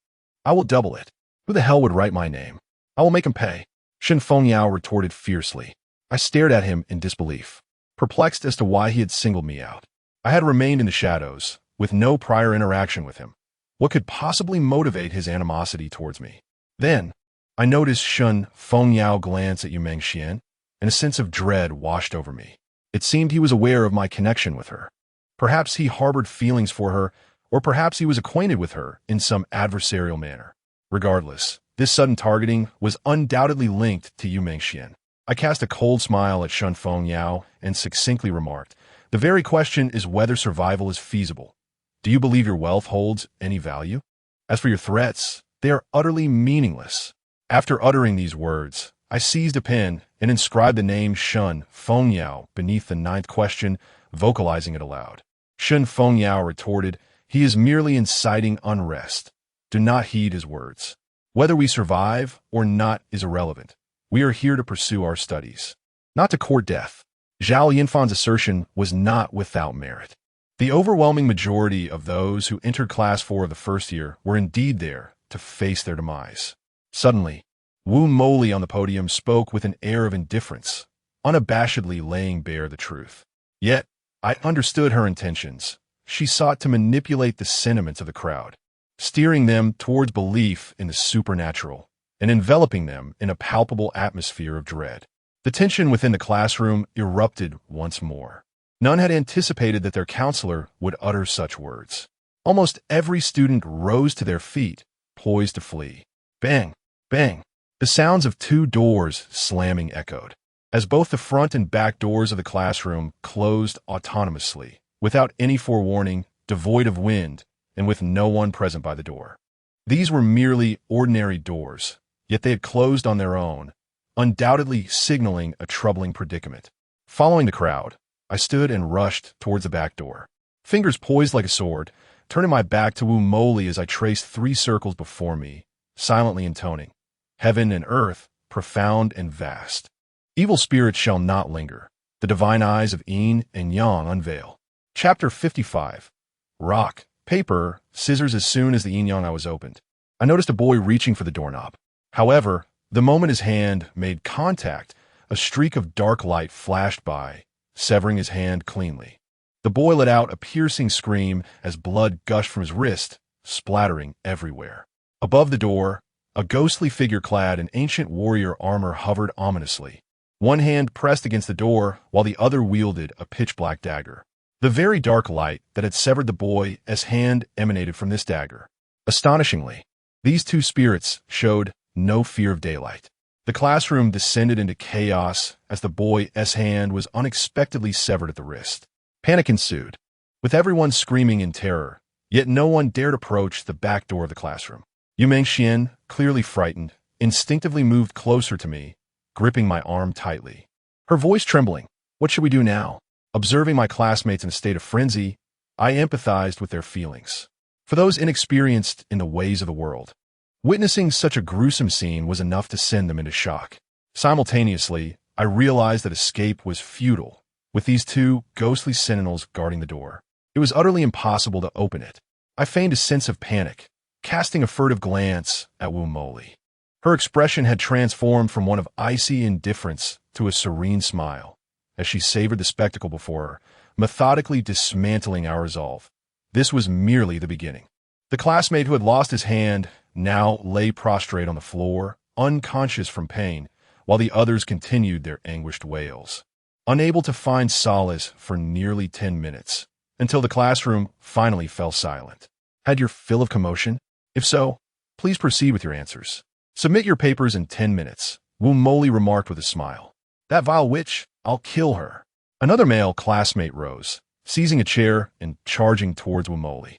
I will double it. Who the hell would write my name? I will make him pay. Shun Fengyao retorted fiercely. I stared at him in disbelief, perplexed as to why he had singled me out. I had remained in the shadows, with no prior interaction with him. What could possibly motivate his animosity towards me? Then, I noticed Shun Fengyao glance at Yu Mengxian, and a sense of dread washed over me. It seemed he was aware of my connection with her. Perhaps he harbored feelings for her, or perhaps he was acquainted with her in some adversarial manner. Regardless, this sudden targeting was undoubtedly linked to Yu Mengxian. I cast a cold smile at Shun Fengyao and succinctly remarked, The very question is whether survival is feasible. Do you believe your wealth holds any value? As for your threats, they are utterly meaningless. After uttering these words, I seized a pen and inscribed the name Shun Fengyao beneath the ninth question, vocalizing it aloud. Shun Fengyao retorted, "He is merely inciting unrest. Do not heed his words. Whether we survive or not is irrelevant. We are here to pursue our studies, not to court death." Zhao Yinfan's assertion was not without merit. The overwhelming majority of those who entered Class 4 of the first year were indeed there to face their demise. Suddenly, Wu Moli on the podium spoke with an air of indifference, unabashedly laying bare the truth. Yet, I understood her intentions. She sought to manipulate the sentiments of the crowd, steering them towards belief in the supernatural and enveloping them in a palpable atmosphere of dread. The tension within the classroom erupted once more. None had anticipated that their counselor would utter such words. Almost every student rose to their feet, poised to flee. Bang! Bang! The sounds of two doors slamming echoed, as both the front and back doors of the classroom closed autonomously, without any forewarning, devoid of wind, and with no one present by the door. These were merely ordinary doors, yet they had closed on their own, undoubtedly signaling a troubling predicament. Following the crowd, I stood and rushed towards the back door, fingers poised like a sword, turning my back to Wu Moli as I traced 3 circles before me, silently intoning, "Heaven and earth, profound and vast. Evil spirits shall not linger. The divine eyes of yin and yang unveil." Chapter 55. Rock, paper, scissors. As soon as the yin-yang I was opened, I noticed a boy reaching for the doorknob. However, the moment his hand made contact, a streak of dark light flashed by, severing his hand cleanly. The boy let out a piercing scream as blood gushed from his wrist, splattering everywhere. Above the door, a ghostly figure clad in ancient warrior armor hovered ominously. One hand pressed against the door, while the other wielded a pitch-black dagger. The very dark light that had severed the boy's hand emanated from this dagger. Astonishingly, these two spirits showed no fear of daylight. The classroom descended into chaos as the boy's hand was unexpectedly severed at the wrist. Panic ensued, with everyone screaming in terror, yet no one dared approach the back door of the classroom. Yu Mengxian, clearly frightened, instinctively moved closer to me, gripping my arm tightly. Her voice trembling. "What should we do now?" Observing my classmates in a state of frenzy, I empathized with their feelings. For those inexperienced in the ways of the world, witnessing such a gruesome scene was enough to send them into shock. Simultaneously, I realized that escape was futile, with these two ghostly sentinels guarding the door. It was utterly impossible to open it. I feigned a sense of panic, casting a furtive glance at Wu Moli. Her expression had transformed from one of icy indifference to a serene smile, as she savored the spectacle before her, methodically dismantling our resolve. This was merely the beginning. The classmate who had lost his hand now lay prostrate on the floor, unconscious from pain, while the others continued their anguished wails. Unable to find solace for nearly 10 minutes, until the classroom finally fell silent. Had your fill of commotion? If so, please proceed with your answers. Submit your papers in 10 minutes, Wu Moli remarked with a smile. That vile witch, I'll kill her. Another male classmate rose, seizing a chair and charging towards Wu Moli.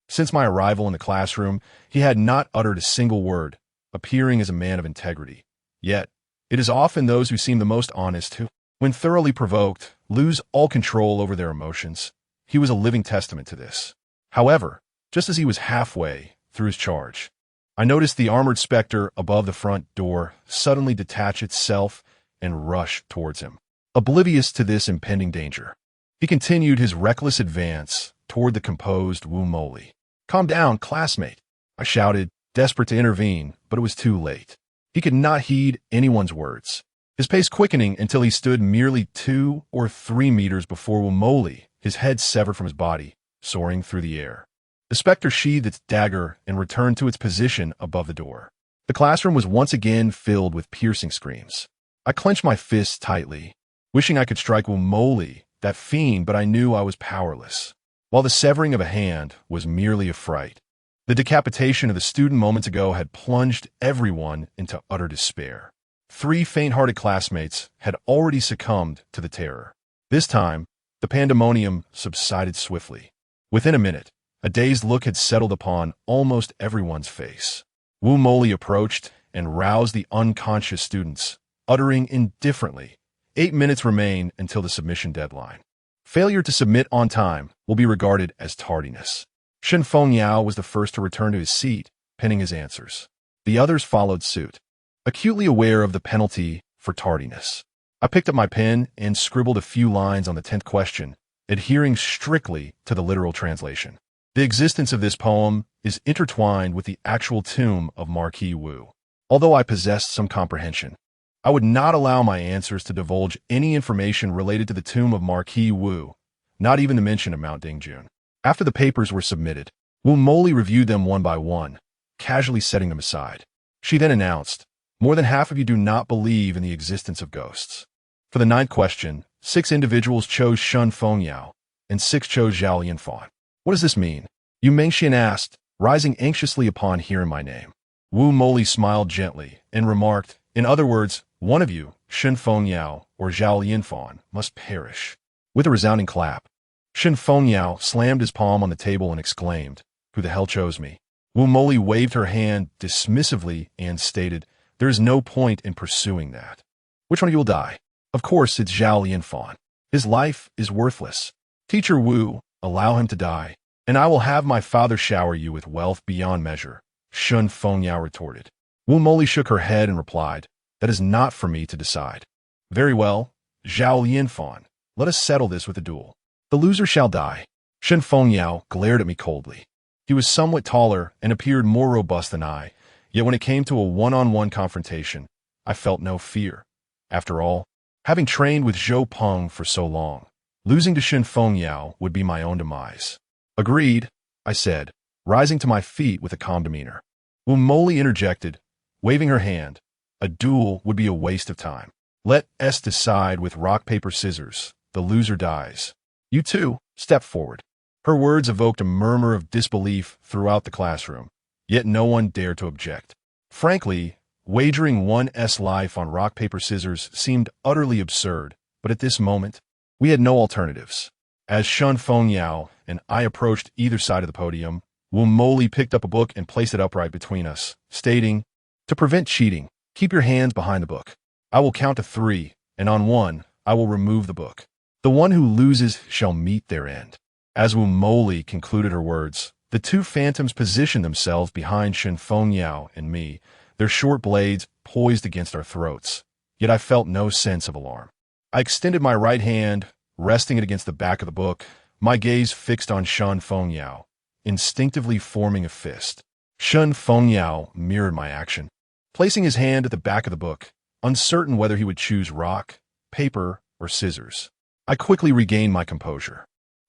Since my arrival in the classroom, he had not uttered a single word, appearing as a man of integrity. Yet, it is often those who seem the most honest who, when thoroughly provoked, lose all control over their emotions. He was a living testament to this. However, just as he was halfway through his charge, I noticed the armored specter above the front door suddenly detach itself and rush towards him. Oblivious to this impending danger, he continued his reckless advance toward the composed Wu Moli. "Calm down, classmate," I shouted, desperate to intervene, but it was too late. He could not heed anyone's words, his pace quickening until he stood merely 2 or 3 meters before Wu Moli, his head severed from his body, soaring through the air. The specter sheathed its dagger and returned to its position above the door. The classroom was once again filled with piercing screams. I clenched my fists tightly, wishing I could strike Wu Moli, that fiend, but I knew I was powerless. While the severing of a hand was merely a fright, the decapitation of the student moments ago had plunged everyone into utter despair. 3 faint-hearted classmates had already succumbed to the terror. This time, The pandemonium subsided swiftly. Within a minute, a dazed look had settled upon almost everyone's face. Wu Moli approached and roused the unconscious students, uttering indifferently, 8 minutes remain until the submission deadline. Failure to submit on time will be regarded as tardiness. Shen Fengyao was the first to return to his seat, penning his answers. The others followed suit, acutely aware of the penalty for tardiness. I picked up my pen and scribbled a few lines on the 10th question, adhering strictly to the literal translation. The existence of this poem is intertwined with the actual tomb of Marquis Wu. Although I possessed some comprehension, I would not allow my answers to divulge any information related to the tomb of Marquis Wu, not even to mention of Mount Dingjun. After the papers were submitted, Wu Moli reviewed them one by one, casually setting them aside. She then announced, "More than half of you do not believe in the existence of ghosts." For the 9th question, 6 individuals chose Shen Fengyao, and 6 chose Zhao Yinfan. "What does this mean?" Yu Mengxian asked, rising anxiously upon hearing my name. Wu Moli smiled gently and remarked, "In other words, one of you, Shen Fengyao or Zhao Yinfan, must perish." With a resounding clap, Shen Fengyao slammed his palm on the table and exclaimed, "Who the hell chose me?" Wu Moli waved her hand dismissively and stated, "There is no point in pursuing that. Which one of you will die?" "Of course, it's Zhao Yinfan. His life is worthless. Teacher Wu, allow him to die, and I will have my father shower you with wealth beyond measure," Shen Fengyao retorted. Wu Moli shook her head and replied, "That is not for me to decide." "Very well, Zhao Yinfan, let us settle this with a duel. The loser shall die." Shen Fengyao glared at me coldly. He was somewhat taller and appeared more robust than I, yet when it came to a one-on-one confrontation, I felt no fear. After all, having trained with Zhou Peng for so long, losing to Shen Fengyao would be my own demise. "Agreed," I said, rising to my feet with a calm demeanor. Wu Moli interjected, waving her hand. "A duel would be a waste of time. Let us decide with rock, paper, scissors. The loser dies. You two, step forward." Her words evoked a murmur of disbelief throughout the classroom, yet no one dared to object. Frankly, wagering one's life on rock, paper, scissors seemed utterly absurd, but at this moment, we had no alternatives. As Shen Fengyao and I approached either side of the podium, Wu Moli picked up a book and placed it upright between us, stating, "To prevent cheating, keep your hands behind the book. I will count to 3, and on 1, I will remove the book. The one who loses shall meet their end." As Wu Moli concluded her words, the 2 phantoms positioned themselves behind Shen Fengyao and me, their short blades poised against our throats. Yet I felt no sense of alarm. I extended my right hand, resting it against the back of the book, my gaze fixed on Shen Fengyao, instinctively forming a fist. Shen Fengyao mirrored my action, placing his hand at the back of the book, uncertain whether he would choose rock, paper, or scissors. I quickly regained my composure.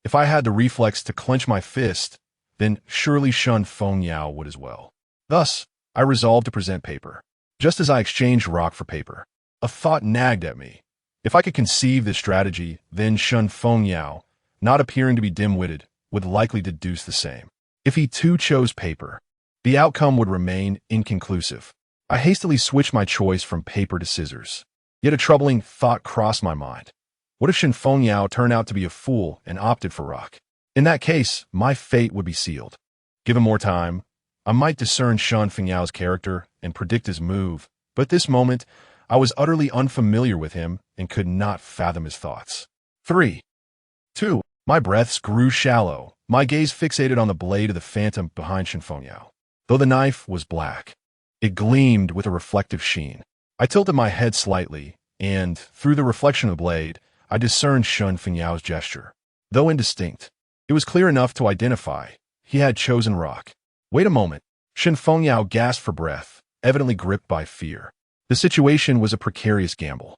If I had the reflex to clench my fist, then surely Shen Fengyao would as well. Thus, I resolved to present paper. Just as I exchanged rock for paper, a thought nagged at me. If I could conceive this strategy, then Shen Fengyao, not appearing to be dim-witted, would likely deduce the same. If he too chose paper, the outcome would remain inconclusive. I hastily switched my choice from paper to scissors. Yet a troubling thought crossed my mind. What if Shen Fengyao turned out to be a fool and opted for rock? In that case, my fate would be sealed. Given more time, I might discern Shen Fengyao's character and predict his move, but at this moment, I was utterly unfamiliar with him and could not fathom his thoughts. 3, 2, my breaths grew shallow, my gaze fixated on the blade of the phantom behind Shen Fengyao. Though the knife was black, it gleamed with a reflective sheen. I tilted my head slightly, and, through the reflection of the blade, I discerned Shen Fengyao's gesture. Though indistinct, it was clear enough to identify. He had chosen rock. "Wait a moment." Shen Fengyao gasped for breath, evidently gripped by fear. The situation was a precarious gamble.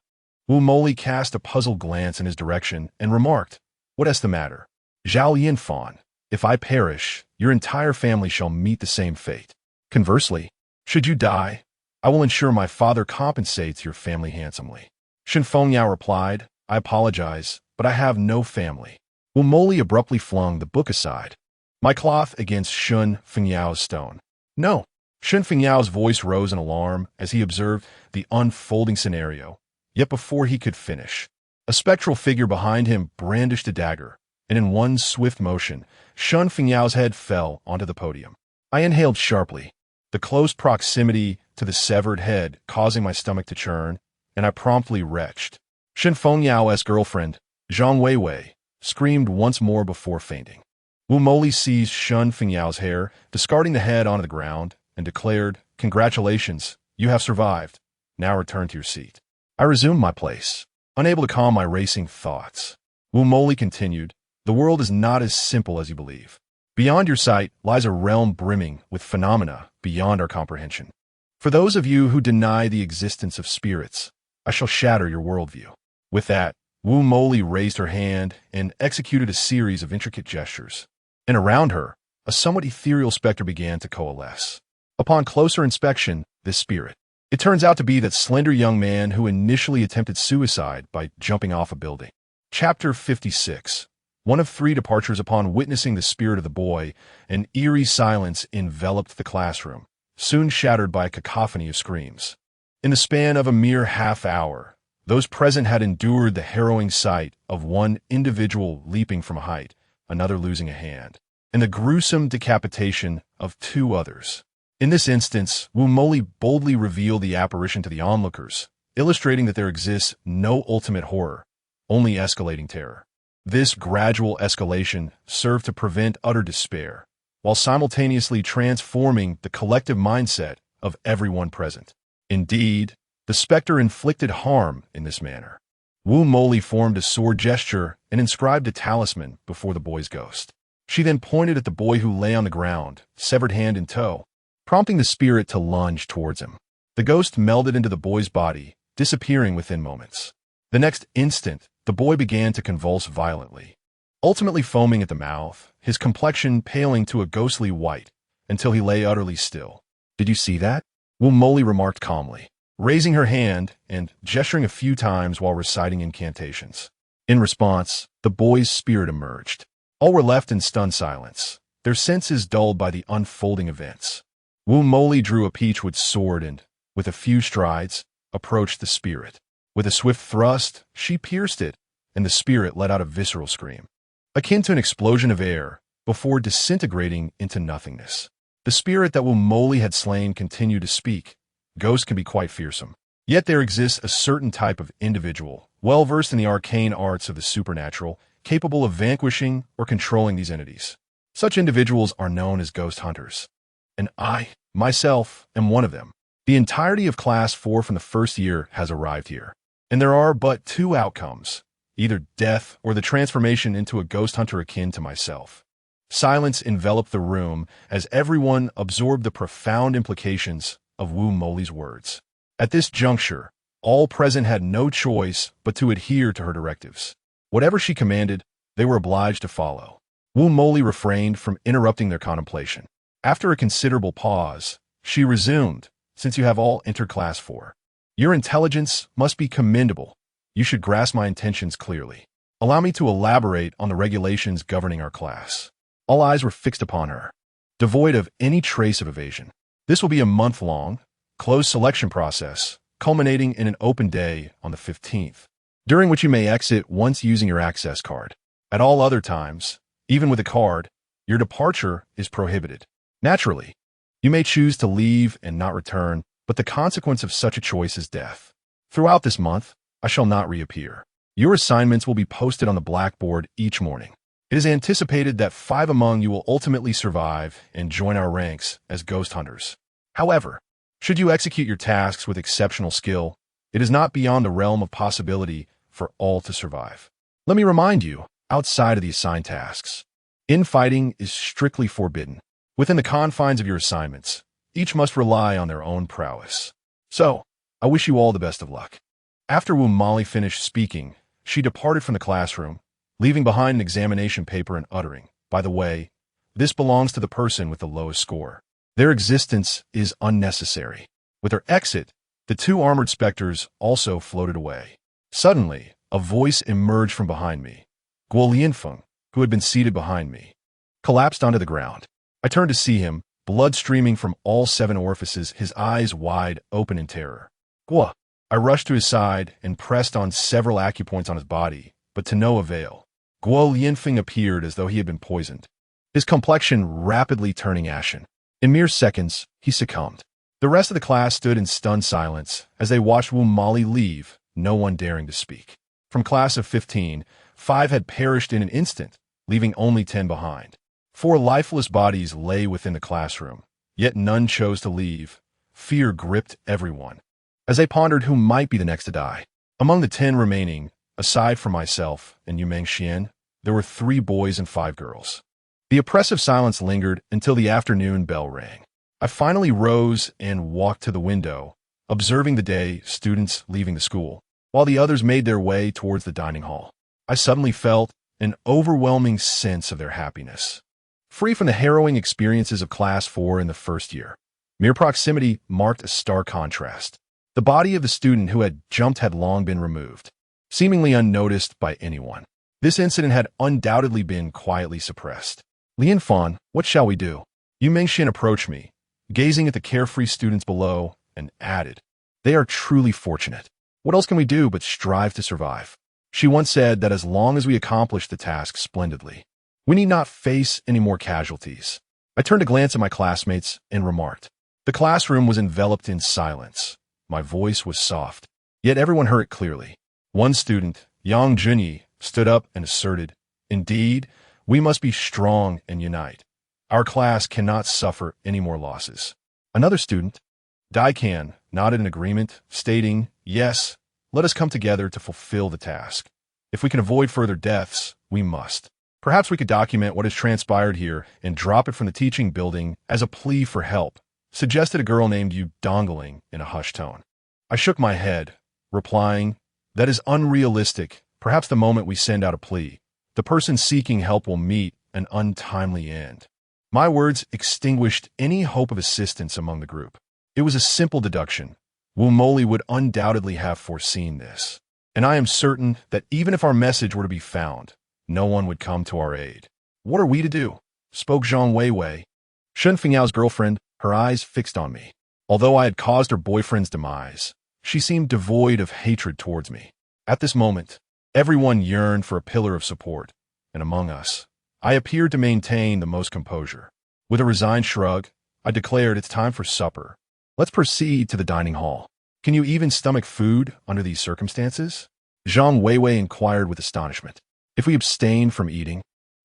Wu Moli cast a puzzled glance in his direction and remarked, "What is the matter?" "Zhao Yinfan, if I perish, your entire family shall meet the same fate. Conversely, should you die, I will ensure my father compensates your family handsomely." Shen Fengyao replied, "I apologize, but I have no family." Wu Moli abruptly flung the book aside. "My cloth against Shen Fengyao's stone." "No." Shen Fengyao's voice rose in alarm as he observed the unfolding scenario. Yet before he could finish, A spectral figure behind him brandished a dagger, and in one swift motion, Shun Fengyao's head fell onto the podium. I inhaled sharply, the close proximity to the severed head causing my stomach to churn, and I promptly retched. Shen Fengyao's girlfriend, Zhang Weiwei, screamed once more before fainting. Wu Moli seized Shun Fengyao's hair, discarding the head onto the ground, and declared, "Congratulations, you have survived. Now return to your seat." I resumed my place, unable to calm my racing thoughts. Wu Moli continued, "The world is not as simple as you believe. Beyond your sight lies a realm brimming with phenomena beyond our comprehension. For those of you who deny the existence of spirits, I shall shatter your worldview." With that, Wu Moli raised her hand and executed a series of intricate gestures. And around her, a somewhat ethereal specter began to coalesce. Upon closer inspection, this spirit. It turns out to be that slender young man who initially attempted suicide by jumping off a building. Chapter 56. One of 3 departures. Upon witnessing the spirit of the boy, an eerie silence enveloped the classroom, soon shattered by a cacophony of screams. In the span of a mere half-hour, those present had endured the harrowing sight of one individual leaping from a height, another losing a hand, and the gruesome decapitation of 2 others. In this instance, Wu Moli boldly revealed the apparition to the onlookers, illustrating that there exists no ultimate horror, only escalating terror. This gradual escalation served to prevent utter despair, while simultaneously transforming the collective mindset of everyone present. Indeed, the specter inflicted harm in this manner. Wu Moli formed a sword gesture and inscribed a talisman before the boy's ghost. She then pointed at the boy who lay on the ground, severed hand in tow, prompting the spirit to lunge towards him. The ghost melded into the boy's body, disappearing within moments. The next instant, the boy began to convulse violently, ultimately foaming at the mouth, his complexion paling to a ghostly white, until he lay utterly still. "Did you see that?" Wu Moli remarked calmly, raising her hand and gesturing a few times while reciting incantations. In response, the boy's spirit emerged. All were left in stunned silence, their senses dulled by the unfolding events. Wu Moli drew a peachwood sword and, with a few strides, approached the spirit. With a swift thrust, she pierced it, and the spirit let out a visceral scream, akin to an explosion of air, before disintegrating into nothingness. The spirit that Wu Moli had slain continued to speak. Ghosts can be quite fearsome. Yet there exists a certain type of individual, well-versed in the arcane arts of the supernatural, capable of vanquishing or controlling these entities. Such individuals are known as ghost hunters. And I, myself, am one of them. The entirety of Class 4 from the first year has arrived here. And there are but 2 outcomes, either death or the transformation into a ghost hunter akin to myself. Silence enveloped the room as everyone absorbed the profound implications of Wu Moli's words. At this juncture, all present had no choice but to adhere to her directives. Whatever she commanded, they were obliged to follow. Wu Moli refrained from interrupting their contemplation. After a considerable pause, she resumed, "Since you have all entered Class 4, your intelligence must be commendable. You should grasp my intentions clearly. Allow me to elaborate on the regulations governing our class." All eyes were fixed upon her, devoid of any trace of evasion. "This will be a month-long, closed selection process, culminating in an open day on the 15th, during which you may exit once using your access card. At all other times, even with a card, your departure is prohibited. Naturally, you may choose to leave and not return, but the consequence of such a choice is death. Throughout this month, I shall not reappear. Your assignments will be posted on the blackboard each morning. It is anticipated that 5 among you will ultimately survive and join our ranks as ghost hunters. However, should you execute your tasks with exceptional skill, it is not beyond the realm of possibility for all to survive. Let me remind you, outside of the assigned tasks, infighting is strictly forbidden. Within the confines of your assignments, each must rely on their own prowess. So, I wish you all the best of luck." After Wu Moli finished speaking, she departed from the classroom, leaving behind an examination paper and uttering, "By the way, this belongs to the person with the lowest score. Their existence is unnecessary." With her exit, the 2 armored specters also floated away. Suddenly, a voice emerged from behind me. Guo Lianfeng, who had been seated behind me, collapsed onto the ground. I turned to see him, blood streaming from all 7 orifices, his eyes wide open in terror. "Guo, I rushed to his side and pressed on several acupoints on his body, but to no avail. Guo Lianfeng appeared as though he had been poisoned, his complexion rapidly turning ashen. In mere seconds, he succumbed. The rest of the class stood in stunned silence as they watched Wu Mali leave, no one daring to speak. From class of 15, 5 had perished in an instant, leaving only 10 behind. 4 lifeless bodies lay within the classroom, yet none chose to leave. Fear gripped everyone, as they pondered who might be the next to die. Among the 10 remaining, aside from myself and Yu Mengxian, there were 3 boys and 5 girls. The oppressive silence lingered until the afternoon bell rang. I finally rose and walked to the window, observing the day students leaving the school, while the others made their way towards the dining hall. I suddenly felt an overwhelming sense of their happiness. Free from the harrowing experiences of Class 4 in the first year, mere proximity marked a stark contrast. The body of the student who had jumped had long been removed, seemingly unnoticed by anyone. This incident had undoubtedly been quietly suppressed. Lian Fan, what shall we do? Yu Mengxian approached me, gazing at the carefree students below, and added, "They are truly fortunate. What else can we do but strive to survive?" She once said that as long as we accomplish the task splendidly, we need not face any more casualties. I turned to glance at my classmates and remarked. The classroom was enveloped in silence. My voice was soft, yet everyone heard it clearly. One student, Yang Junyi, stood up and asserted, "Indeed, we must be strong and unite. Our class cannot suffer any more losses." Another student, Daikan, nodded in agreement, stating, "Yes, let us come together to fulfill the task. If we can avoid further deaths, we must. Perhaps we could document what has transpired here and drop it from the teaching building as a plea for help," suggested a girl named Yu Dongling in a hushed tone. I shook my head, replying, "That is unrealistic. Perhaps the moment we send out a plea, the person seeking help will meet an untimely end." My words extinguished any hope of assistance among the group. It was a simple deduction. Wu Moli would undoubtedly have foreseen this, and I am certain that even if our message were to be found, no one would come to our aid. "What are we to do?" spoke Zhang Weiwei, Shen Fengyao's girlfriend, her eyes fixed on me. Although I had caused her boyfriend's demise, she seemed devoid of hatred towards me. At this moment, everyone yearned for a pillar of support, and among us, I appeared to maintain the most composure. With a resigned shrug, I declared, "It's time for supper. Let's proceed to the dining hall." "Can you even stomach food under these circumstances?" Zhang Weiwei inquired with astonishment. "If we abstain from eating,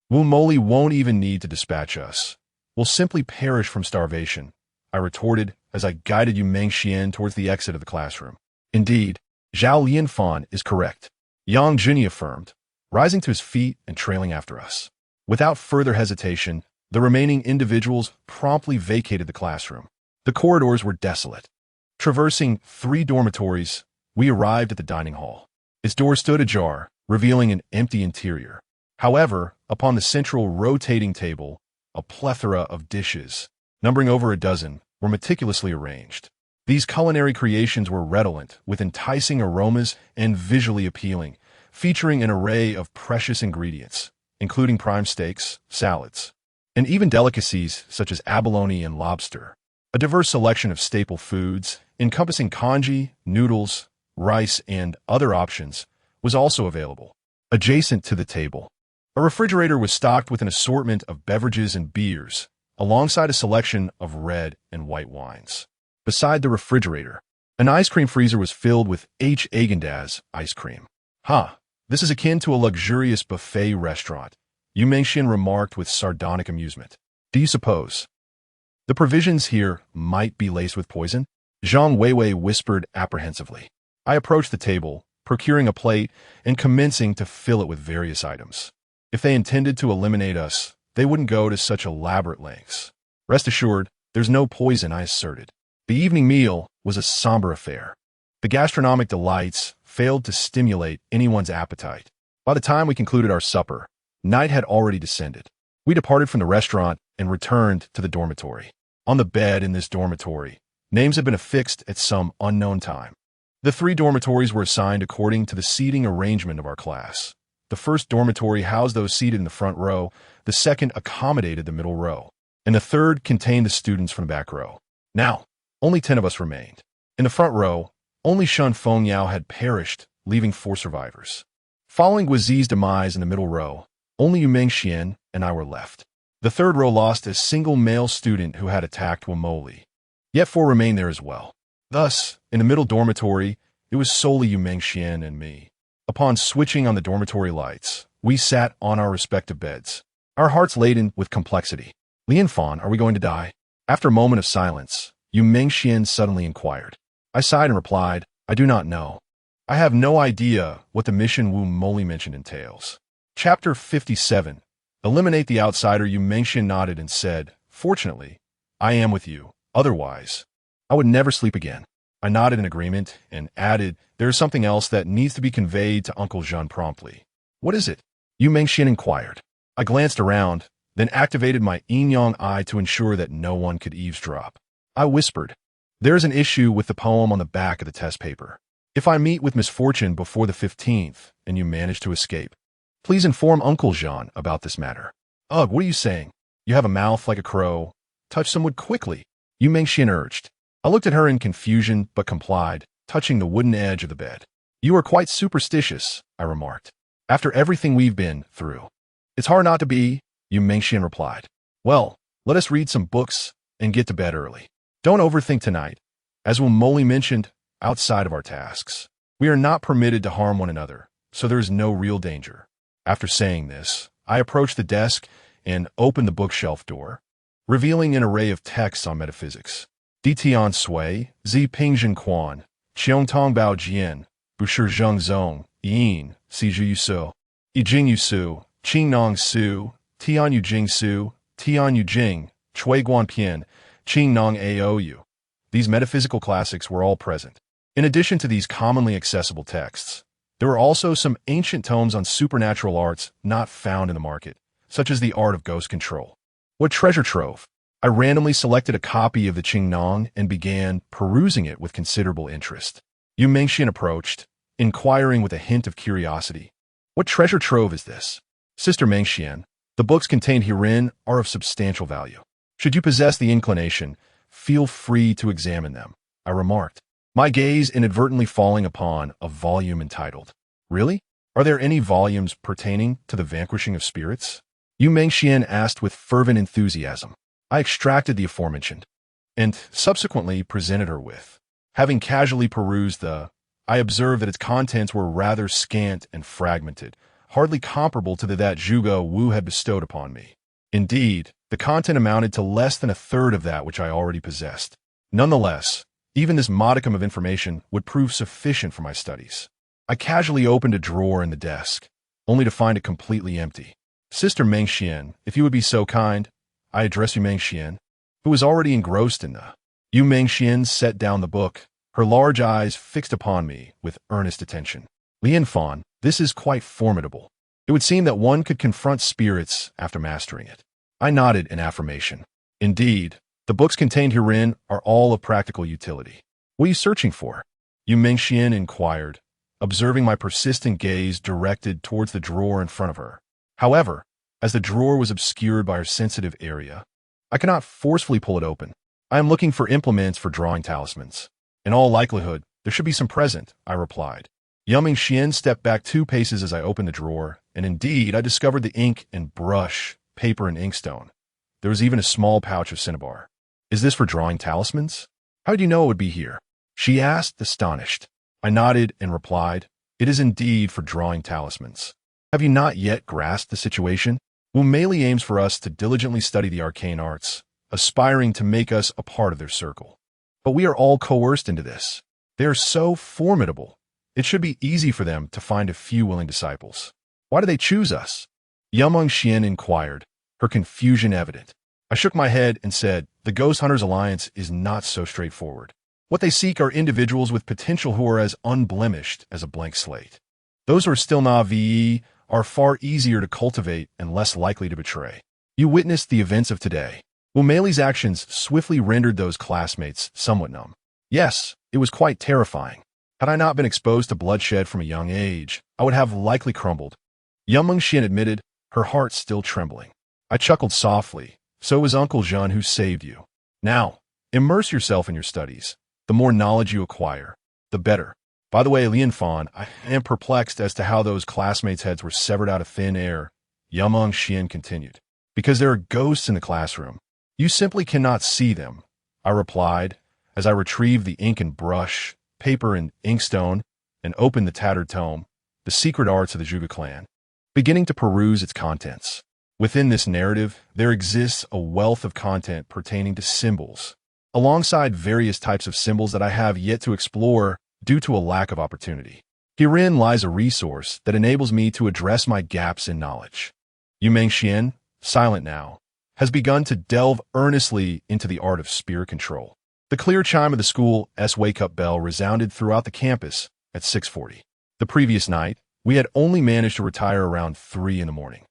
Wu Moli won't even need to dispatch us. We'll simply perish from starvation," I retorted as I guided Yu Mengxian towards the exit of the classroom. "Indeed, Zhao Lianfan is correct," Yang Junyi affirmed, rising to his feet and trailing after us. Without further hesitation, the remaining individuals promptly vacated the classroom. The corridors were desolate. Traversing 3 dormitories, we arrived at the dining hall. Its door stood ajar, revealing an empty interior. However, upon the central rotating table, a plethora of dishes, numbering over a dozen, were meticulously arranged. These culinary creations were redolent with enticing aromas and visually appealing, featuring an array of precious ingredients, including prime steaks, salads, and even delicacies such as abalone and lobster. A diverse selection of staple foods, encompassing congee, noodles, rice, and other options, was also available. Adjacent to the table, a refrigerator was stocked with an assortment of beverages and beers, alongside a selection of red and white wines. Beside the refrigerator, an ice cream freezer was filled with H. Agendaz ice cream. This is akin to a luxurious buffet restaurant," Yu Mengxian remarked with sardonic amusement. "Do you suppose the provisions here might be laced with poison?" Zhang Weiwei whispered apprehensively. I approached the table, procuring a plate and commencing to fill it with various items. If they intended to eliminate us, they wouldn't go to such elaborate lengths. "Rest assured, there's no poison," I asserted. The evening meal was a somber affair. The gastronomic delights failed to stimulate anyone's appetite. By the time we concluded our supper, night had already descended. We departed from the restaurant and returned to the dormitory. On the bed in this dormitory, names had been affixed at some unknown time. The 3 dormitories were assigned according to the seating arrangement of our class. The first dormitory housed those seated in the front row, the second accommodated the middle row, and the third contained the students from the back row. Now, only 10 of us remained. In the front row, Only Shun Feng Yao had perished, leaving 4 survivors. Following Guizi's demise in the middle row, only Yu Mengxian and I were left. The third row lost a single male student who had attacked Wamoli. Yet 4 remained there as well. Thus, in the middle dormitory, it was solely Yu Mengxian and me. Upon switching on the dormitory lights, we sat on our respective beds, our hearts laden with complexity. Lian Fan, are we going to die? After a moment of silence, Yu Mengxian suddenly inquired. I sighed and replied, I do not know. I have no idea what the mission Wu Moli mentioned entails. Chapter 57. Eliminate the outsider. Yu Mengxian nodded and said, Fortunately, I am with you. Otherwise, I would never sleep again. I nodded in agreement and added, there is something else that needs to be conveyed to Uncle Jean promptly. What is it? Yu Mengxian inquired. I glanced around, then activated my yin-yang eye to ensure that no one could eavesdrop. I whispered, there is an issue with the poem on the back of the test paper. If I meet with misfortune before the 15th and you manage to escape, please inform Uncle Jean about this matter. Ugh, what are you saying? You have a mouth like a crow. Touch some wood quickly, Yu Mengxian urged. I looked at her in confusion but complied, touching the wooden edge of the bed. You are quite superstitious, I remarked. After everything we've been through. It's hard not to be, Yu Mengxian replied. Well, let us read some books and get to bed early. Don't overthink tonight. As Wu Moli mentioned, outside of our tasks, we are not permitted to harm one another, so there is no real danger. After saying this, I approached the desk and opened the bookshelf door, revealing an array of texts on metaphysics. Di Tian Sui, Zi Pingzhen Quan, Qiong Tong Bao Jian, Bushi Zheng Zong, Yin, Si Zhu Yusu, Yi Jing Yusu, Qing Nong Su, Tian Yu Jing Su, Tian Yu Jing, Chui Guan Pian, Qing Nong Aou. These metaphysical classics were all present. In addition to these commonly accessible texts, there were also some ancient tomes on supernatural arts not found in the market, such as the art of ghost control. What treasure trove! I randomly selected a copy of the Qing Nong and began perusing it with considerable interest. Yu Mengxian approached, inquiring with a hint of curiosity. What treasure trove is this? Sister Mengxian, the books contained herein are of substantial value. Should you possess the inclination, feel free to examine them, I remarked, my gaze inadvertently falling upon a volume entitled, Really? Are there any volumes pertaining to the vanquishing of spirits? Yu Mengxian asked with fervent enthusiasm. I extracted the aforementioned, and subsequently presented her with. Having casually perused I observed that its contents were rather scant and fragmented, hardly comparable to that Zhuge Wu had bestowed upon me. Indeed, the content amounted to less than a third of that which I already possessed. Nonetheless, even this modicum of information would prove sufficient for my studies. I casually opened a drawer in the desk, only to find it completely empty. Sister Mengxian, if you would be so kind, I addressed Yu Mengxian, who was already engrossed in the. Yu Mengxian set down the book, her large eyes fixed upon me with earnest attention. Lian Fan, this is quite formidable. It would seem that one could confront spirits after mastering it. I nodded in affirmation. Indeed, the books contained herein are all of practical utility. What are you searching for? Yu Mengxian inquired, observing my persistent gaze directed towards the drawer in front of her. However, as the drawer was obscured by her sensitive area, I cannot forcefully pull it open. I am looking for implements for drawing talismans. In all likelihood, there should be some present, I replied. Yu Mengxian stepped back 2 paces as I opened the drawer, and indeed I discovered the ink and brush, paper and inkstone. There was even a small pouch of cinnabar. Is this for drawing talismans? How did you know it would be here? She asked, astonished. I nodded and replied, it is indeed for drawing talismans. Have you not yet grasped the situation? Wu Meli aims for us to diligently study the arcane arts, aspiring to make us a part of their circle. But we are all coerced into this. They are so formidable. It should be easy for them to find a few willing disciples. Why do they choose us? Yu Mengxian inquired, her confusion evident. I shook my head and said, the Ghost Hunters Alliance is not so straightforward. What they seek are individuals with potential who are as unblemished as a blank slate. Those who are still naive are far easier to cultivate and less likely to betray. You witnessed the events of today. Wu Meli's actions swiftly rendered those classmates somewhat numb. Yes, it was quite terrifying. Had I not been exposed to bloodshed from a young age, I would have likely crumbled. Yu Mengxian admitted, her heart still trembling. I chuckled softly. So it was Uncle Jean who saved you. Now, immerse yourself in your studies. The more knowledge you acquire, the better. By the way, Lian Fan, I am perplexed as to how those classmates' heads were severed out of thin air. Yameng Xian continued. Because there are ghosts in the classroom. You simply cannot see them, I replied, as I retrieved the ink and brush, paper and inkstone, and opened the tattered tome, The Secret Arts of the Zhuge Clan, beginning to peruse its contents. Within this narrative, there exists a wealth of content pertaining to symbols, alongside various types of symbols that I have yet to explore due to a lack of opportunity. Herein lies a resource that enables me to address my gaps in knowledge. Yumeng Xian, silent now, has begun to delve earnestly into the art of spirit control. The clear chime of the school's wake-up bell resounded throughout the campus at 6:40. The previous night, we had only managed to retire around 3 in the morning.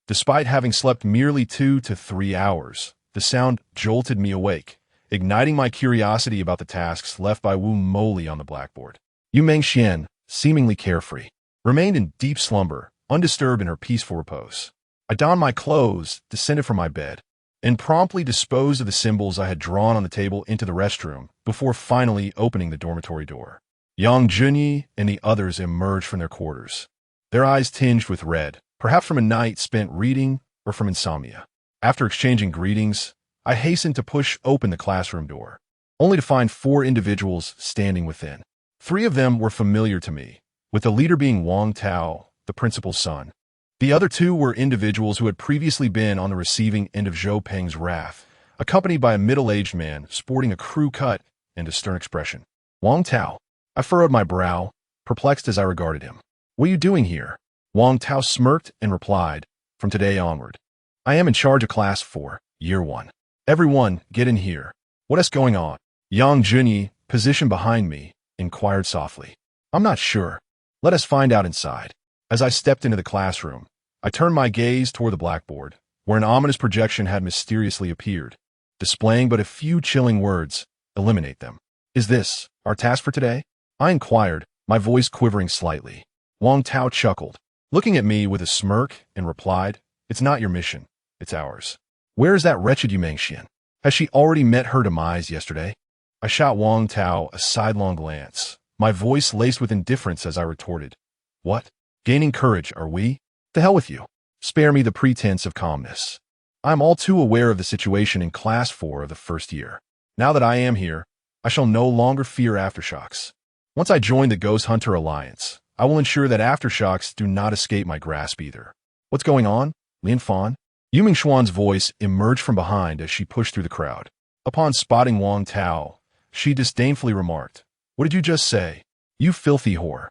Despite having slept merely 2 to 3 hours, the sound jolted me awake, igniting my curiosity about the tasks left by Wu Moli on the blackboard. Yumeng Xian, seemingly carefree, remained in deep slumber, undisturbed in her peaceful repose. I donned my clothes, descended from my bed, and promptly disposed of the symbols I had drawn on the table into the restroom before finally opening the dormitory door. Yang Junyi and the others emerged from their quarters, their eyes tinged with red, perhaps from a night spent reading or from insomnia. After exchanging greetings, I hastened to push open the classroom door, only to find 4 individuals standing within. 3 of them were familiar to me, with the leader being Wang Tao, the principal's son. The other 2 were individuals who had previously been on the receiving end of Zhou Peng's wrath, accompanied by a middle-aged man sporting a crew cut and a stern expression. Wang Tao. I furrowed my brow, perplexed as I regarded him. What are you doing here? Wang Tao smirked and replied, From today onward, I am in charge of Class 4, Year 1. Everyone, get in here. What is going on? Yang Junyi, positioned behind me, inquired softly. I'm not sure. Let us find out inside. As I stepped into the classroom, I turned my gaze toward the blackboard, where an ominous projection had mysteriously appeared, displaying but a few chilling words. Eliminate them. Is this our task for today? I inquired, my voice quivering slightly. Wang Tao chuckled, looking at me with a smirk, and replied, It's not your mission, it's ours. Where is that wretched Yumeng Xian? Has she already met her demise yesterday? I shot Wang Tao a sidelong glance, my voice laced with indifference as I retorted. What? Gaining courage, are we? The hell with you. Spare me the pretense of calmness. I'm all too aware of the situation in Class 4 of the first year. Now that I am here, I shall no longer fear aftershocks. Once I join the Ghost Hunter Alliance, I will ensure that aftershocks do not escape my grasp either. What's going on, Lian Fan? Yumeng Xuan's voice emerged from behind as she pushed through the crowd. Upon spotting Wang Tao, she disdainfully remarked, What did you just say? You filthy whore.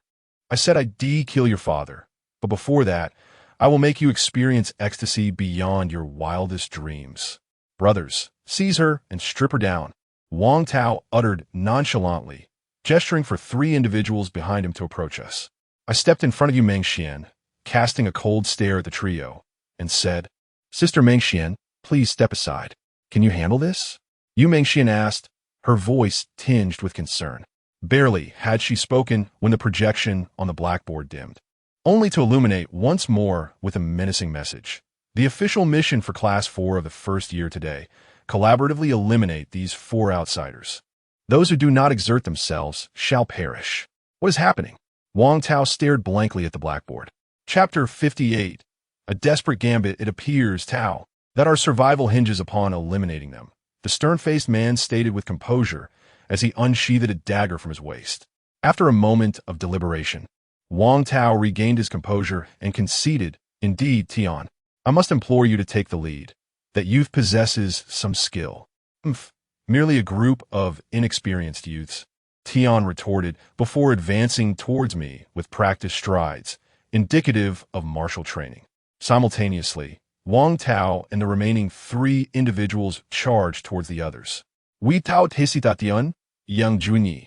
I said I'd kill your father, but before that, I will make you experience ecstasy beyond your wildest dreams. Brothers, seize her and strip her down. Wang Tao uttered nonchalantly, gesturing for 3 individuals behind him to approach us. I stepped in front of Yumeng Xian, casting a cold stare at the trio, and said, Sister Meng Xian, please step aside. Can you handle this? Yumeng Xian asked, her voice tinged with concern. Barely had she spoken when the projection on the blackboard dimmed, only to illuminate once more with a menacing message. The official mission for Class 4 of the first year today, collaboratively eliminate these 4 outsiders. Those who do not exert themselves shall perish. What is happening? Wang Tao stared blankly at the blackboard. Chapter 58. A desperate gambit, it appears, Tao, that our survival hinges upon eliminating them. The stern-faced man stated with composure as he unsheathed a dagger from his waist. After a moment of deliberation, Wang Tao regained his composure and conceded, Indeed, Tian, I must implore you to take the lead. That youth possesses some skill. Merely a group of inexperienced youths, Tian retorted before advancing towards me with practiced strides, indicative of martial training. Simultaneously, Wang Tao and the remaining 3 individuals charged towards the others. Wei Tao Tisitatian, Yang Junyi,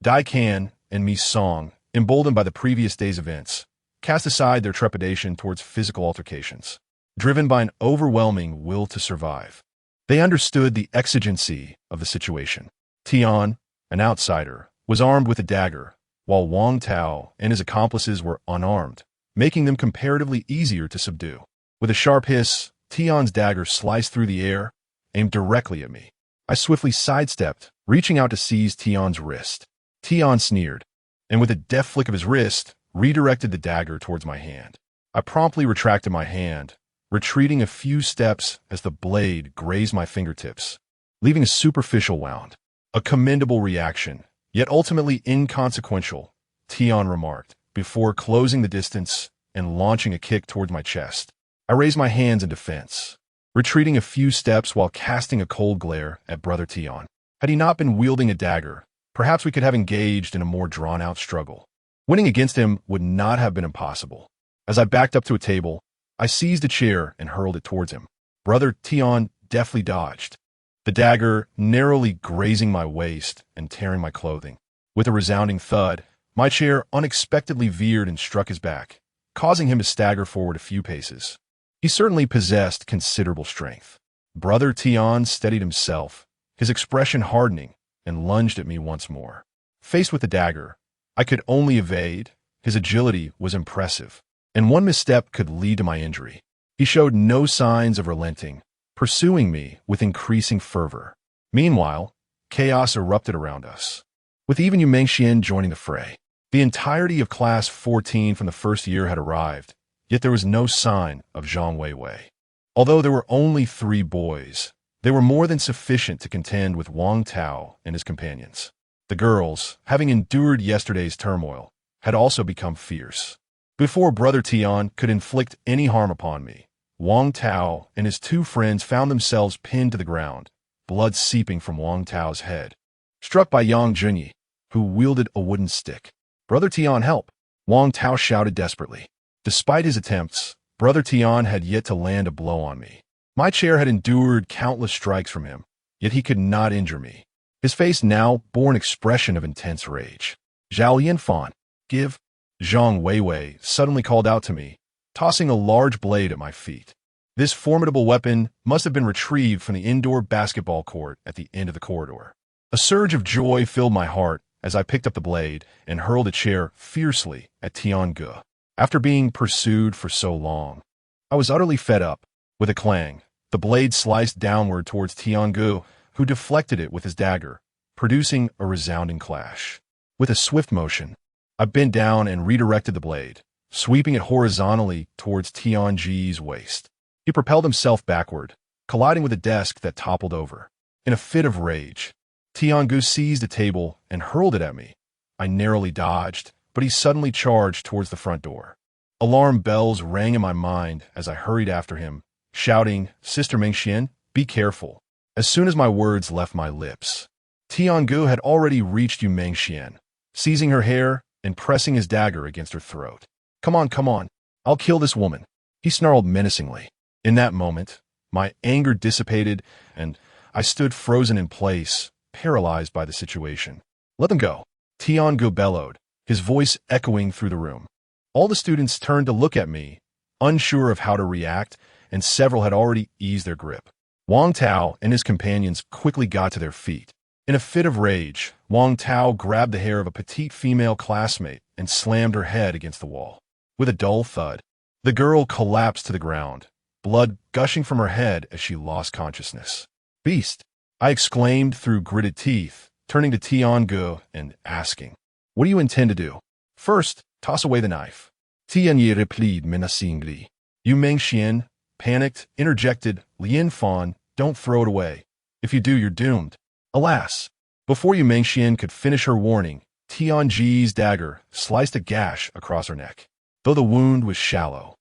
Dai Kan, and Mi Song, emboldened by the previous day's events, cast aside their trepidation towards physical altercations, driven by an overwhelming will to survive. They understood the exigency of the situation. Tian, an outsider, was armed with a dagger, while Wang Tao and his accomplices were unarmed, making them comparatively easier to subdue. With a sharp hiss, Tian's dagger sliced through the air, aimed directly at me. I swiftly sidestepped, reaching out to seize Tian's wrist. Tian sneered, and with a deft flick of his wrist, redirected the dagger towards my hand. I promptly retracted my hand, retreating a few steps as the blade grazed my fingertips, leaving a superficial wound. A commendable reaction, yet ultimately inconsequential, Tian remarked, before closing the distance and launching a kick towards my chest. I raised my hands in defense, retreating a few steps while casting a cold glare at Brother Tian. Had he not been wielding a dagger, perhaps we could have engaged in a more drawn-out struggle. Winning against him would not have been impossible. As I backed up to a table, I seized a chair and hurled it towards him. Brother Tian deftly dodged, the dagger narrowly grazing my waist and tearing my clothing. With a resounding thud, my chair unexpectedly veered and struck his back, causing him to stagger forward a few paces. He certainly possessed considerable strength. Brother Tian steadied himself, his expression hardening, and lunged at me once more. Faced with the dagger, I could only evade. His agility was impressive, and one misstep could lead to my injury. He showed no signs of relenting, pursuing me with increasing fervor. Meanwhile, chaos erupted around us, with even Yu Mengxian joining the fray. The entirety of Class 14 from the first year had arrived, yet there was no sign of Zhang Weiwei. Although there were only 3 boys, they were more than sufficient to contend with Wang Tao and his companions. The girls, having endured yesterday's turmoil, had also become fierce. Before Brother Tian could inflict any harm upon me, Wang Tao and his 2 friends found themselves pinned to the ground, blood seeping from Wang Tao's head. Struck by Yang Junyi, who wielded a wooden stick. "Brother Tian, help!" Wang Tao shouted desperately. Despite his attempts, Brother Tian had yet to land a blow on me. My chair had endured countless strikes from him, yet he could not injure me. His face now bore an expression of intense rage. "Zhao Yanfan, give!" Zhang Weiwei suddenly called out to me, tossing a large blade at my feet. This formidable weapon must have been retrieved from the indoor basketball court at the end of the corridor. A surge of joy filled my heart as I picked up the blade and hurled a chair fiercely at Tian Ge. After being pursued for so long, I was utterly fed up. With a clang, the blade sliced downward towards Tian Ge, who deflected it with his dagger, producing a resounding clash. With a swift motion, I bent down and redirected the blade, sweeping it horizontally towards Tian Ge's waist. He propelled himself backward, colliding with a desk that toppled over. In a fit of rage, Tian Ge seized a table and hurled it at me. I narrowly dodged, but he suddenly charged towards the front door. Alarm bells rang in my mind as I hurried after him, shouting, "Sister Mengxian, be careful." As soon as my words left my lips, Tian Ge had already reached Yu Mengxian, seizing her hair and pressing his dagger against her throat. Come on, I'll kill this woman," he snarled menacingly. In that moment, my anger dissipated, and I stood frozen in place, paralyzed by the situation. "Let them go," Tian Ge bellowed, his voice echoing through the room. All the students turned to look at me, unsure of how to react, and several had already eased their grip. Wang Tao and his companions quickly got to their feet. In a fit of rage, Wang Tao grabbed the hair of a petite female classmate and slammed her head against the wall. With a dull thud, the girl collapsed to the ground, blood gushing from her head as she lost consciousness. "Beast!" I exclaimed through gritted teeth, turning to Tian Ge and asking, "What do you intend to do?" "First, toss away the knife," Tian Yi replied menacingly. Yu Mengxian, panicked, interjected, "Lian Fan, don't throw it away. If you do, you're doomed." Alas! Before Yu Mengxian could finish her warning, Tian Ji's dagger sliced a gash across her neck. Though the wound was shallow,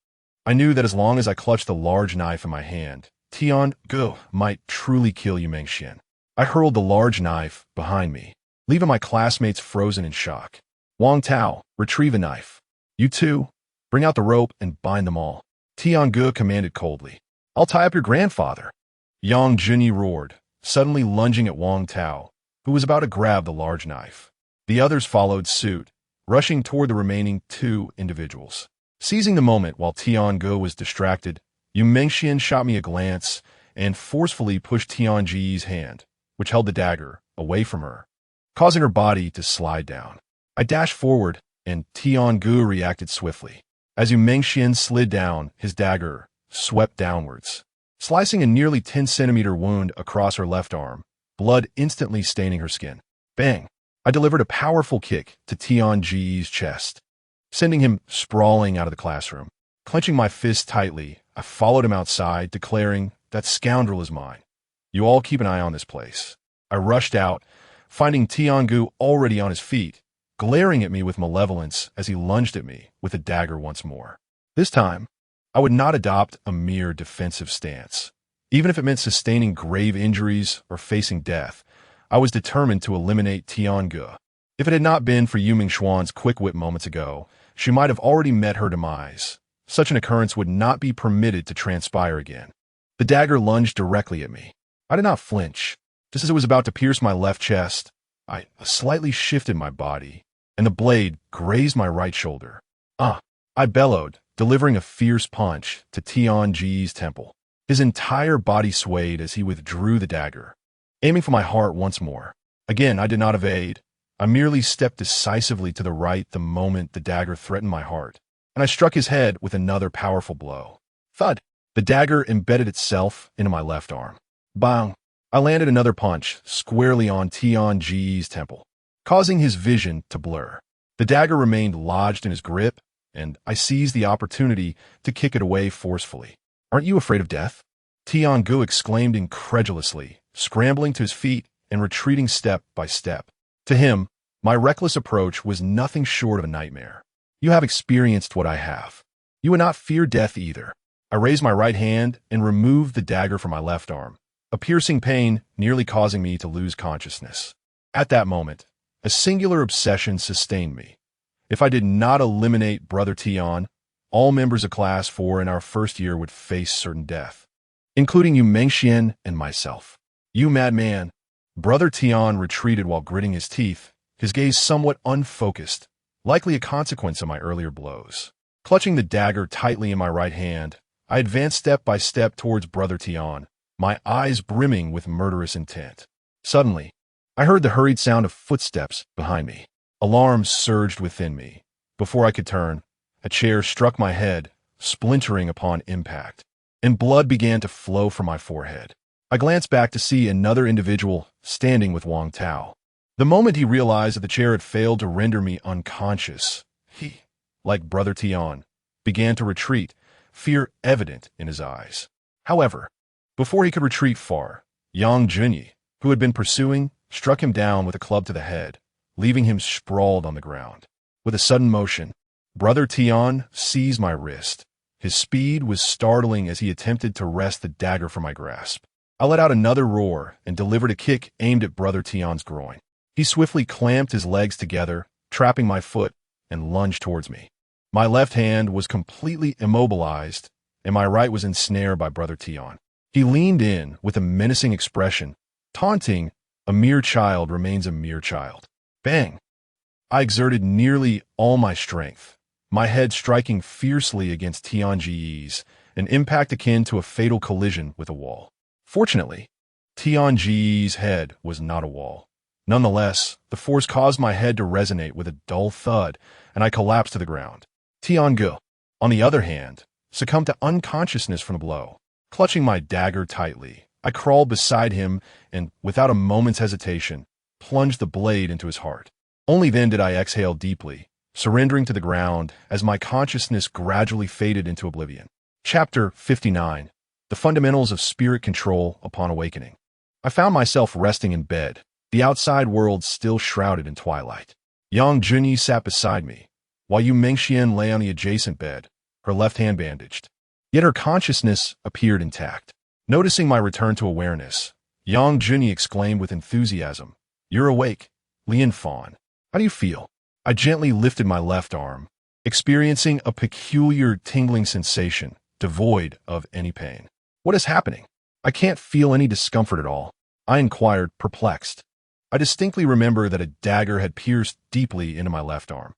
I knew that as long as I clutched the large knife in my hand, Tian Ge might truly kill Yu Mengxian. I hurled the large knife behind me, leaving my classmates frozen in shock. "Wang Tao, retrieve a knife. You two, bring out the rope and bind them all," Tian Ge commanded coldly. "I'll tie up your grandfather," Yang Junyi roared, suddenly lunging at Wang Tao, who was about to grab the large knife. The others followed suit, rushing toward the remaining 2 individuals. Seizing the moment while Tian Ge was distracted, Yu Mengxian shot me a glance and forcefully pushed Tian Ji's hand, which held the dagger, away from her, causing her body to slide down. I dashed forward, and Tian Ge reacted swiftly. As Yu Mengxian slid down, his dagger swept downwards, slicing a nearly 10-centimeter wound across her left arm, blood instantly staining her skin. Bang! I delivered a powerful kick to Tianji's chest, sending him sprawling out of the classroom. Clenching my fist tightly, I followed him outside, declaring, "That scoundrel is mine. You all keep an eye on this place." I rushed out, finding Tiangu already on his feet, glaring at me with malevolence as he lunged at me with a dagger once more. This time, I would not adopt a mere defensive stance. Even if it meant sustaining grave injuries or facing death, I was determined to eliminate Tiangu. If it had not been for Yu Mingxuan's quick wit moments ago, she might have already met her demise. Such an occurrence would not be permitted to transpire again. The dagger lunged directly at me. I did not flinch. Just as it was about to pierce my left chest, I slightly shifted my body, and the blade grazed my right shoulder. I bellowed, delivering a fierce punch to Tianji's temple. His entire body swayed as he withdrew the dagger, aiming for my heart once more. Again, I did not evade. I merely stepped decisively to the right the moment the dagger threatened my heart, and I struck his head with another powerful blow. Thud! The dagger embedded itself into my left arm. Bang! I landed another punch squarely on Tianji's temple, causing his vision to blur. The dagger remained lodged in his grip, and I seized the opportunity to kick it away forcefully. "Aren't you afraid of death?" Tiangu exclaimed incredulously, scrambling to his feet and retreating step by step. To him, my reckless approach was nothing short of a nightmare. "You have experienced what I have. You would not fear death either." I raised my right hand and removed the dagger from my left arm, a piercing pain nearly causing me to lose consciousness. At that moment, a singular obsession sustained me. If I did not eliminate Brother Tian, all members of Class 4 in our first year would face certain death, including Yu Mengxian and myself. "You madman!" Brother Tian retreated while gritting his teeth, his gaze somewhat unfocused, likely a consequence of my earlier blows. Clutching the dagger tightly in my right hand, I advanced step by step towards Brother Tian, my eyes brimming with murderous intent. Suddenly, I heard the hurried sound of footsteps behind me. Alarm surged within me. Before I could turn, a chair struck my head, splintering upon impact, and blood began to flow from my forehead. I glanced back to see another individual standing with Wang Tao. The moment he realized that the chair had failed to render me unconscious, he, like Brother Tian, began to retreat, fear evident in his eyes. However, before he could retreat far, Yang Junyi, who had been pursuing, struck him down with a club to the head, leaving him sprawled on the ground. With a sudden motion, Brother Tian seized my wrist. His speed was startling as he attempted to wrest the dagger from my grasp. I let out another roar and delivered a kick aimed at Brother Tian's groin. He swiftly clamped his legs together, trapping my foot, and lunged towards me. My left hand was completely immobilized, and my right was ensnared by Brother Tian. He leaned in with a menacing expression, taunting, "A mere child remains a mere child." Bang! I exerted nearly all my strength, my head striking fiercely against Tianji's, an impact akin to a fatal collision with a wall. Fortunately, Tianji's head was not a wall. Nonetheless, the force caused my head to resonate with a dull thud, and I collapsed to the ground. Tiangu, on the other hand, succumbed to unconsciousness from the blow. Clutching my dagger tightly, I crawled beside him and, without a moment's hesitation, plunged the blade into his heart. Only then did I exhale deeply, surrendering to the ground as my consciousness gradually faded into oblivion. Chapter 59. The Fundamentals of Spirit Control Upon Awakening. I found myself resting in bed, the outside world still shrouded in twilight. Yang Junyi sat beside me, while Yu Mengxian lay on the adjacent bed, her left hand bandaged. Yet her consciousness appeared intact. Noticing my return to awareness, Yang Junyi exclaimed with enthusiasm, "You're awake, Lian Fan. How do you feel?" I gently lifted my left arm, experiencing a peculiar tingling sensation, devoid of any pain. "What is happening? I can't feel any discomfort at all," I inquired, perplexed. I distinctly remember that a dagger had pierced deeply into my left arm.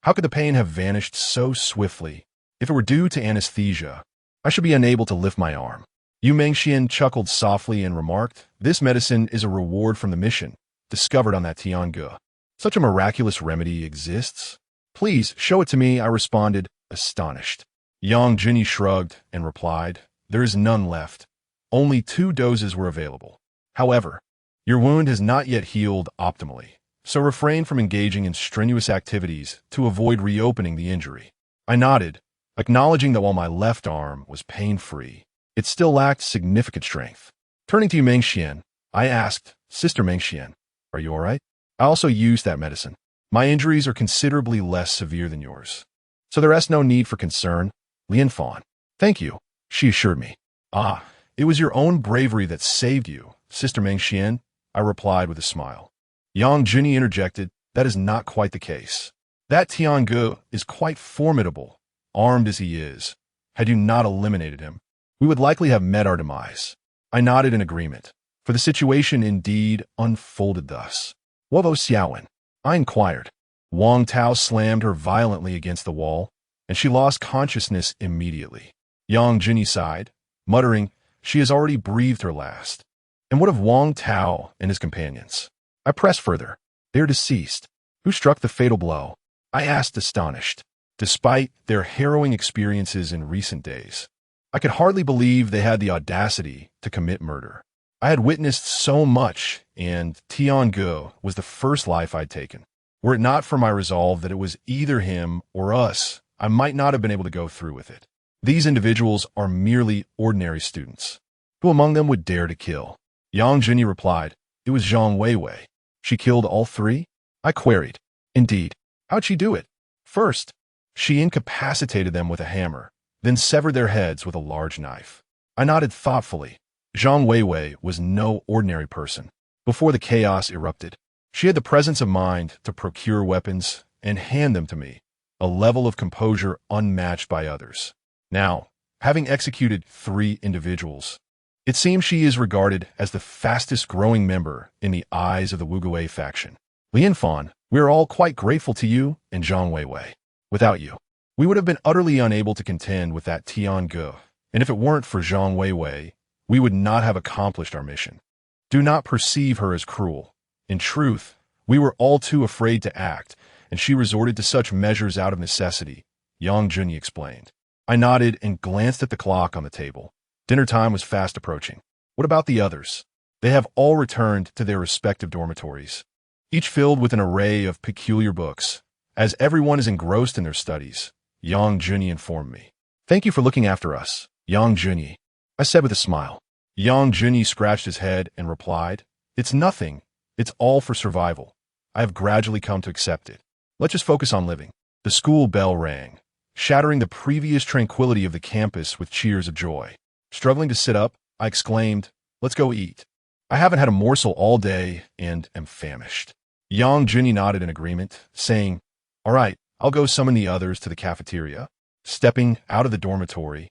How could the pain have vanished so swiftly? If it were due to anesthesia, I should be unable to lift my arm. Yu Mengxian chuckled softly and remarked, "This medicine is a reward from the mission, discovered on that Tiangu. Such a miraculous remedy exists? Please, show it to me," I responded, astonished. Yang Junyi shrugged and replied, "There is none left. Only 2 doses were available. However, your wound has not yet healed optimally. so refrain from engaging in strenuous activities to avoid reopening the injury. I nodded, acknowledging that while my left arm was pain-free, it still lacked significant strength. Turning to Mengxian, I asked, Sister Mengxian, are you all right? I also used that medicine. My injuries are considerably less severe than yours, so there is no need for concern. Lian Fan. Thank you, she assured me. Ah, it was your own bravery that saved you, Sister Mengxian, I replied with a smile. Yang Junyi interjected, that is not quite the case. That Tiange is quite formidable, armed as he is. Had you not eliminated him, we would likely have met our demise. I nodded in agreement, for the situation indeed unfolded thus. Wovo Xiaowen, I inquired. Wang Tao slammed her violently against the wall, and she lost consciousness immediately. Yang Junyi sighed, muttering, she has already breathed her last. And what of Wang Tao and his companions? I pressed further. They are deceased. Who struck the fatal blow? I asked, astonished. Despite their harrowing experiences in recent days, I could hardly believe they had the audacity to commit murder. I had witnessed so much, and Tiange was the first life I'd taken. Were it not for my resolve that it was either him or us, I might not have been able to go through with it. These individuals are merely ordinary students. Who among them would dare to kill? Yang Junyi replied, it was Zhang Weiwei. She killed all three? I queried. Indeed. How'd she do it? First, she incapacitated them with a hammer, then severed their heads with a large knife. I nodded thoughtfully. Zhang Weiwei was no ordinary person. Before the chaos erupted, she had the presence of mind to procure weapons and hand them to me, a level of composure unmatched by others. Now, having executed 3 individuals, it seems she is regarded as the fastest-growing member in the eyes of the Wuguwei faction. Lian Fan, we are all quite grateful to you and Zhang Weiwei. Without you, we would have been utterly unable to contend with that Tiange, and if it weren't for Zhang Weiwei, we would not have accomplished our mission. Do not perceive her as cruel. In truth, we were all too afraid to act, and she resorted to such measures out of necessity, Yang Junyi explained. I nodded and glanced at the clock on the table. Dinner time was fast approaching. What about the others? They have all returned to their respective dormitories, each filled with an array of peculiar books. As everyone is engrossed in their studies, Yang Junyi informed me. Thank you for looking after us, Yang Junyi, I said with a smile. Yang Junyi scratched his head and replied, it's nothing. It's all for survival. I have gradually come to accept it. Let's just focus on living. The school bell rang, shattering the previous tranquility of the campus with cheers of joy. Struggling to sit up, I exclaimed, let's go eat. I haven't had a morsel all day and am famished. Yang Junyi nodded in agreement, saying, all right, I'll go summon the others to the cafeteria. Stepping out of the dormitory,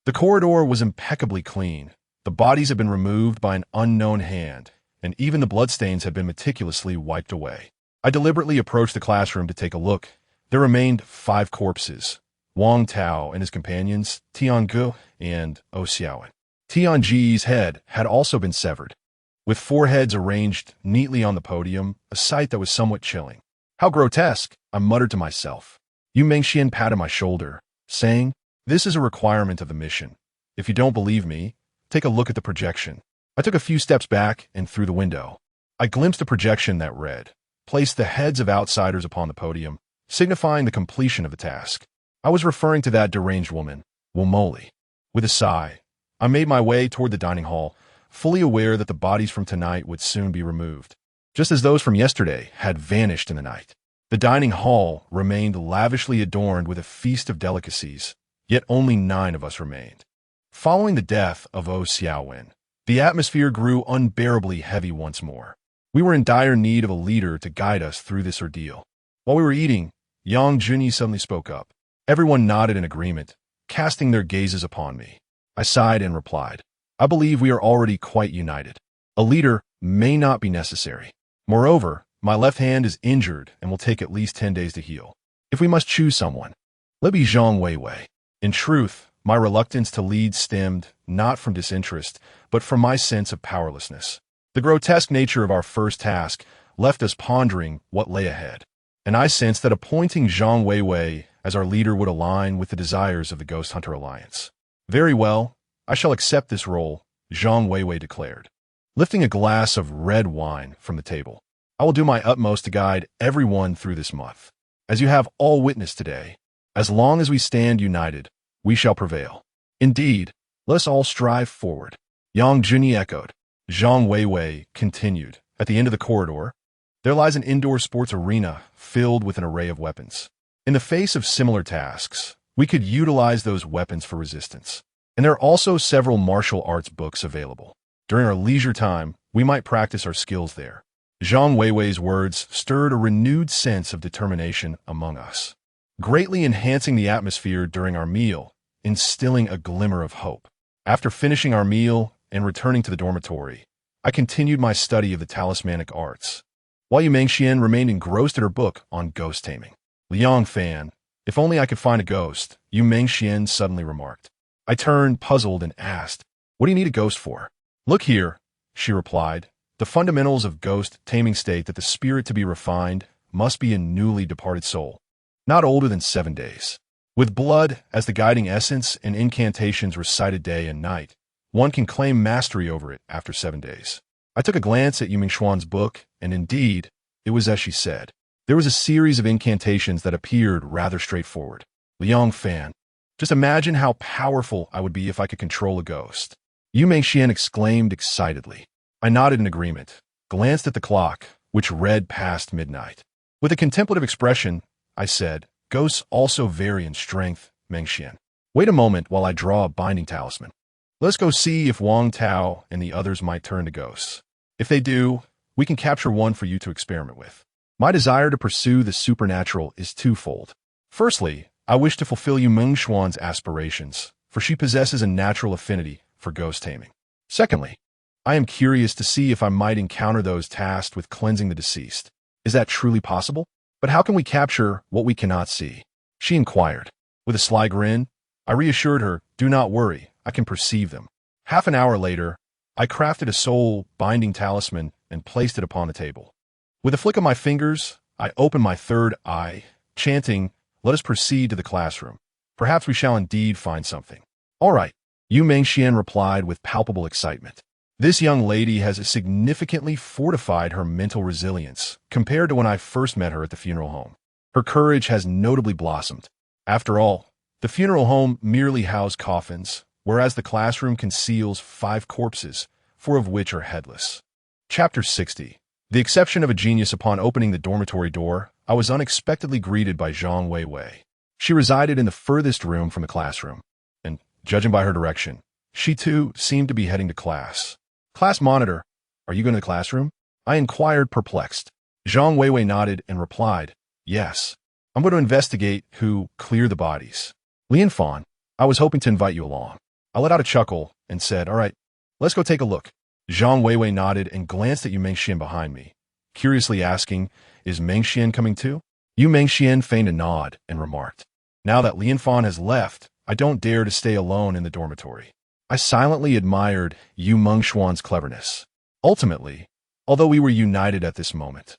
the corridor was impeccably clean. The bodies had been removed by an unknown hand, and even the bloodstains had been meticulously wiped away. I deliberately approached the classroom to take a look. There remained 5 corpses, Wang Tao and his companions, Tiange and Xiaowen. Tianji's head had also been severed, with 4 heads arranged neatly on the podium, a sight that was somewhat chilling. How grotesque, I muttered to myself. Yu Mengxian patted my shoulder, saying, this is a requirement of the mission. If you don't believe me, take a look at the projection. I took a few steps back and through the window. I glimpsed a projection that read, place the heads of outsiders upon the podium, signifying the completion of the task. I was referring to that deranged woman, Womoli. With a sigh, I made my way toward the dining hall, fully aware that the bodies from tonight would soon be removed, just as those from yesterday had vanished in the night. The dining hall remained lavishly adorned with a feast of delicacies, yet only 9 of us remained. Following the death of Xiaowen, the atmosphere grew unbearably heavy once more. We were in dire need of a leader to guide us through this ordeal. While we were eating, Yang Junyi suddenly spoke up. Everyone nodded in agreement, casting their gazes upon me. I sighed and replied, I believe we are already quite united. A leader may not be necessary. Moreover, my left hand is injured and will take at least 10 days to heal. If we must choose someone, let be Zhang Weiwei. In truth, my reluctance to lead stemmed not from disinterest, but from my sense of powerlessness. The grotesque nature of our first task left us pondering what lay ahead, and I sensed that appointing Zhang Weiwei as our leader would align with the desires of the Ghost Hunter Alliance. Very well, I shall accept this role, Zhang Weiwei declared, lifting a glass of red wine from the table. I will do my utmost to guide everyone through this month. As you have all witnessed today, as long as we stand united, we shall prevail. Indeed, let us all strive forward. Yang Juni echoed. Zhang Weiwei continued. At the end of the corridor, there lies an indoor sports arena filled with an array of weapons. In the face of similar tasks, we could utilize those weapons for resistance. And there are also several martial arts books available. During our leisure time, we might practice our skills there. Zhang Weiwei's words stirred a renewed sense of determination among us, greatly enhancing the atmosphere during our meal, instilling a glimmer of hope. After finishing our meal and returning to the dormitory, I continued my study of the talismanic arts, while Yu Mengxian remained engrossed at her book on ghost taming. Liang Fan, if only I could find a ghost, Yu Mengxian suddenly remarked. I turned, puzzled, and asked, what do you need a ghost for? Look here, she replied. The fundamentals of ghost taming state that the spirit to be refined must be a newly departed soul, not older than 7 days. With blood as the guiding essence and incantations recited day and night, one can claim mastery over it after 7 days. I took a glance at Yu Mingxuan's book, and indeed, it was as she said. There was a series of incantations that appeared rather straightforward. Liang Fan, just imagine how powerful I would be if I could control a ghost. Yu Mengxian exclaimed excitedly. I nodded in agreement, glanced at the clock, which read past midnight. With a contemplative expression, I said, ghosts also vary in strength, Mengxian. Wait a moment while I draw a binding talisman. Let's go see if Wang Tao and the others might turn to ghosts. If they do, we can capture one for you to experiment with. My desire to pursue the supernatural is twofold. Firstly, I wish to fulfill Yu Mengxuan's aspirations, for she possesses a natural affinity for ghost taming. Secondly, I am curious to see if I might encounter those tasked with cleansing the deceased. Is that truly possible? But how can we capture what we cannot see? She inquired. With a sly grin, I reassured her, do not worry, I can perceive them. Half an hour later, I crafted a soul-binding talisman and placed it upon the table. With a flick of my fingers, I opened my third eye, chanting, let us proceed to the classroom. Perhaps we shall indeed find something. All right, Yu Mengxian replied with palpable excitement. This young lady has significantly fortified her mental resilience compared to when I first met her at the funeral home. Her courage has notably blossomed. After all, the funeral home merely housed coffins, whereas the classroom conceals 5 corpses, 4 of which are headless. Chapter 60. The exception of a genius. Upon opening the dormitory door, I was unexpectedly greeted by Zhang Weiwei. She resided in the furthest room from the classroom, and, judging by her direction, she too seemed to be heading to class. Class monitor, are you going to the classroom? I inquired, perplexed. Zhang Weiwei nodded and replied, yes. I'm going to investigate who cleared the bodies. Lian Fan, I was hoping to invite you along. I let out a chuckle and said, all right, let's go take a look. Zhang Weiwei nodded and glanced at Yu Mengxian behind me, curiously asking, is Mengxian coming too? Yu Mengxian feigned a nod and remarked, now that Lian Fan has left, I don't dare to stay alone in the dormitory. I silently admired Yu Mengxuan's cleverness. Ultimately, although we were united at this moment,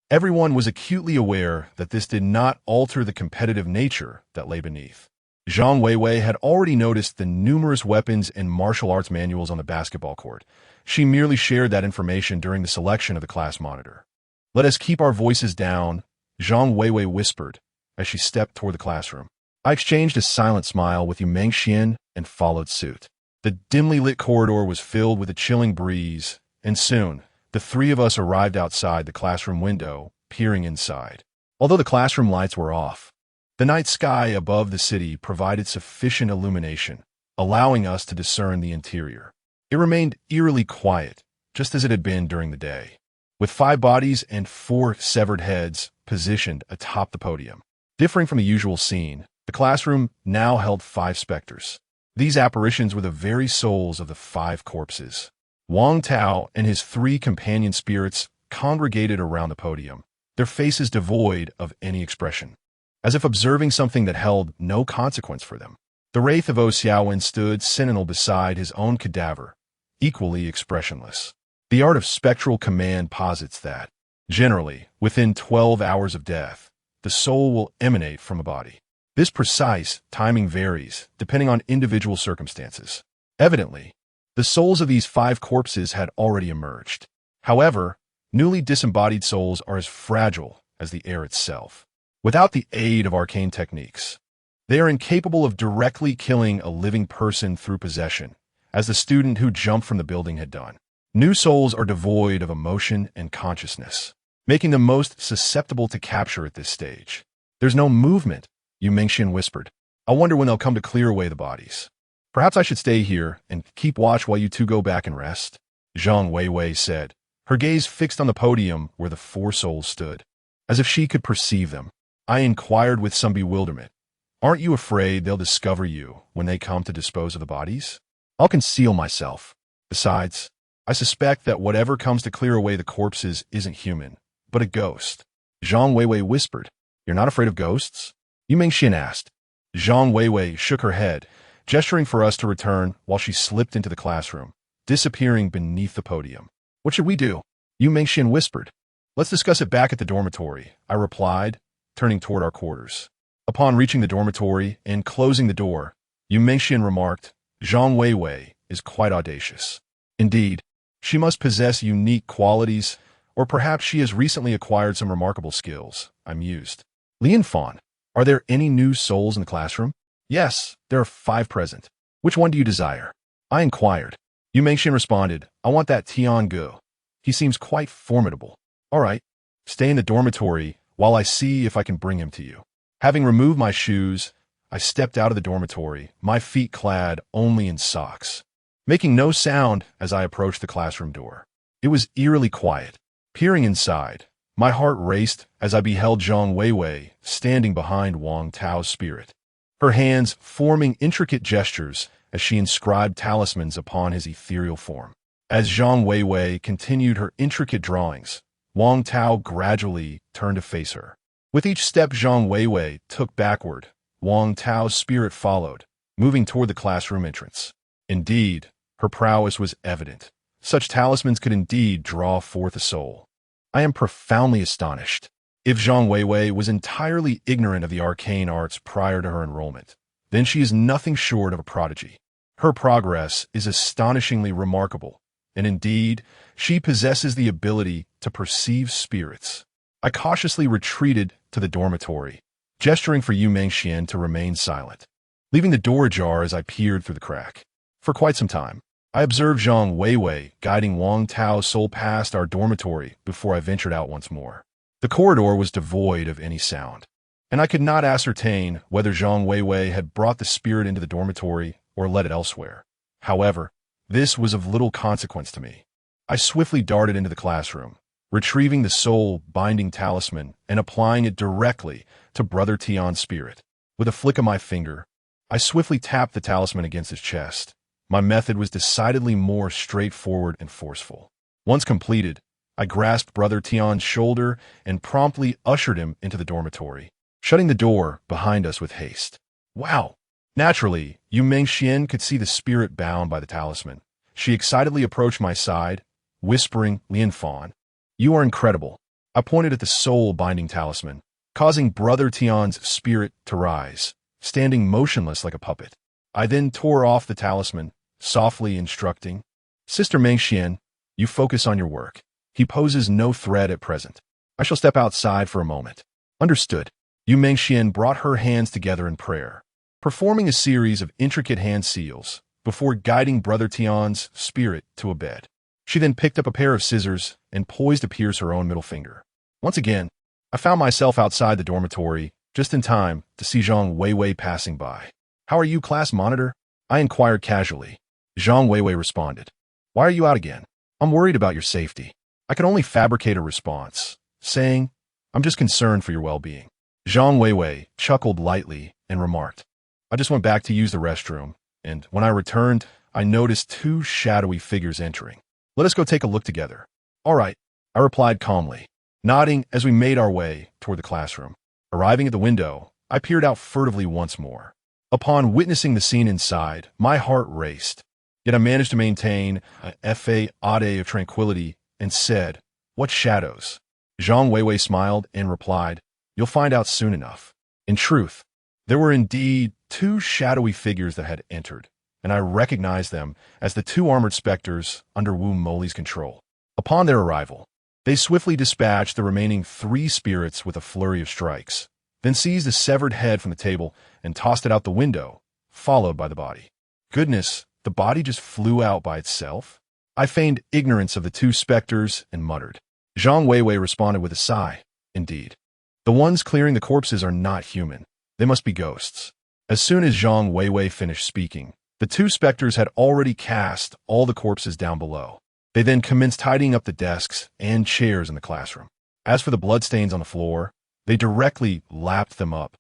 everyone was acutely aware that this did not alter the competitive nature that lay beneath. Zhang Weiwei had already noticed the numerous weapons and martial arts manuals on the basketball court. She merely shared that information during the selection of the class monitor. Let us keep our voices down, Zhang Weiwei whispered as she stepped toward the classroom. I exchanged a silent smile with Yu Mengxian and followed suit. The dimly lit corridor was filled with a chilling breeze, and soon, the 3 of us arrived outside the classroom window, peering inside. Although the classroom lights were off, the night sky above the city provided sufficient illumination, allowing us to discern the interior. It remained eerily quiet, just as it had been during the day, with 5 bodies and 4 severed heads positioned atop the podium. Differing from the usual scene, the classroom now held 5 specters. These apparitions were the very souls of the 5 corpses. Wang Tao and his 3 companion spirits congregated around the podium, their faces devoid of any expression, as if observing something that held no consequence for them. The wraith of O Xiaowen stood sentinel beside his own cadaver, equally expressionless. The art of spectral command posits that, generally, within 12 hours of death, the soul will emanate from a body. This precise timing varies depending on individual circumstances. Evidently, the souls of these 5 corpses had already emerged. However, Newly disembodied souls are as fragile as the air itself. Without the aid of arcane techniques, they are incapable of directly killing a living person through possession, as the student who jumped from the building had done. New souls are devoid of emotion and consciousness, making them most susceptible to capture at this stage. There's no movement, Yu Mingxian whispered. I wonder when they'll come to clear away the bodies. Perhaps I should stay here and keep watch while you two go back and rest, Zhang Weiwei said, her gaze fixed on the podium where the four souls stood, as if she could perceive them. I inquired with some bewilderment. Aren't you afraid they'll discover you when they come to dispose of the bodies? I'll conceal myself. Besides, I suspect that whatever comes to clear away the corpses isn't human, but a ghost. Zhang Weiwei whispered. You're not afraid of ghosts? Yu Mingxian asked. Zhang Weiwei shook her head, gesturing for us to return while she slipped into the classroom, disappearing beneath the podium. What should we do? Yu Mingxian whispered. Let's discuss it back at the dormitory, I replied, turning toward our quarters. Upon reaching the dormitory and closing the door, Yu Mingxian remarked, Zhang Weiwei is quite audacious. Indeed, she must possess unique qualities, or perhaps she has recently acquired some remarkable skills, I mused. Lian Fan, are there any new souls in the classroom? Yes, there are 5 present. Which one do you desire? I inquired. Yu Mingxian responded, I want that Tian Gu. He seems quite formidable. All right, stay in the dormitory while I see if I can bring him to you. Having removed my shoes, I stepped out of the dormitory, my feet clad only in socks, making no sound as I approached the classroom door. It was eerily quiet. Peering inside, my heart raced as I beheld Zhang Weiwei standing behind Wang Tao's spirit, her hands forming intricate gestures as she inscribed talismans upon his ethereal form. As Zhang Weiwei continued her intricate drawings, Wang Tao gradually turned to face her. With each step Zhang Weiwei took backward, Wang Tao's spirit followed, moving toward the classroom entrance. Indeed, her prowess was evident. Such talismans could indeed draw forth a soul. I am profoundly astonished. If Zhang Weiwei was entirely ignorant of the arcane arts prior to her enrollment, then she is nothing short of a prodigy. Her progress is astonishingly remarkable, and indeed, she possesses the ability to perceive spirits. I cautiously retreated to the dormitory, gesturing for Yu Mingxian to remain silent, leaving the door ajar as I peered through the crack. For quite some time, I observed Zhang Weiwei guiding Wang Tao's soul past our dormitory before I ventured out once more. The corridor was devoid of any sound, and I could not ascertain whether Zhang Weiwei had brought the spirit into the dormitory or led it elsewhere. However, this was of little consequence to me. I swiftly darted into the classroom, retrieving the soul-binding talisman and applying it directly to Brother Tian's spirit. With a flick of my finger, I swiftly tapped the talisman against his chest. My method was decidedly more straightforward and forceful. Once completed, I grasped Brother Tian's shoulder and promptly ushered him into the dormitory, shutting the door behind us with haste. Wow! Naturally, Yu Mingxian could see the spirit bound by the talisman. She excitedly approached my side, whispering, Lian Fan, you are incredible. I pointed at the soul-binding talisman, causing Brother Tian's spirit to rise, standing motionless like a puppet. I then tore off the talisman, softly instructing, Sister Mingxian, you focus on your work. He poses no threat at present. I shall step outside for a moment. Understood. Yu Mingxian brought her hands together in prayer, performing a series of intricate hand seals before guiding Brother Tian's spirit to a bed. She then picked up a pair of scissors and poised to pierce her own middle finger. Once again, I found myself outside the dormitory, just in time to see Zhang Weiwei passing by. How are you, class monitor? I inquired casually. Zhang Weiwei responded. Why are you out again? I'm worried about your safety. I could only fabricate a response, saying, I'm just concerned for your well-being. Zhang Weiwei chuckled lightly and remarked, I just went back to use the restroom, and when I returned, I noticed 2 shadowy figures entering. Let us go take a look together. All right, I replied calmly, nodding as we made our way toward the classroom. Arriving at the window, I peered out furtively once more. Upon witnessing the scene inside, my heart raced. Yet I managed to maintain a fa ade of tranquility and said, What shadows? Zhang Weiwei smiled and replied, You'll find out soon enough. In truth, there were indeed 2 shadowy figures that had entered, and I recognized them as the 2 armored specters under Wu Moli's control. Upon their arrival, They swiftly dispatched the remaining 3 spirits with a flurry of strikes, then seized a severed head from the table and tossed it out the window, followed by the body. Goodness, the body just flew out by itself? I feigned ignorance of the 2 specters and muttered. Zhang Weiwei responded with a sigh. Indeed. The ones clearing the corpses are not human. They must be ghosts. As soon as Zhang Weiwei finished speaking, the 2 specters had already cast all the corpses down below. They then commenced tidying up the desks and chairs in the classroom. As for the bloodstains on the floor, they directly lapped them up,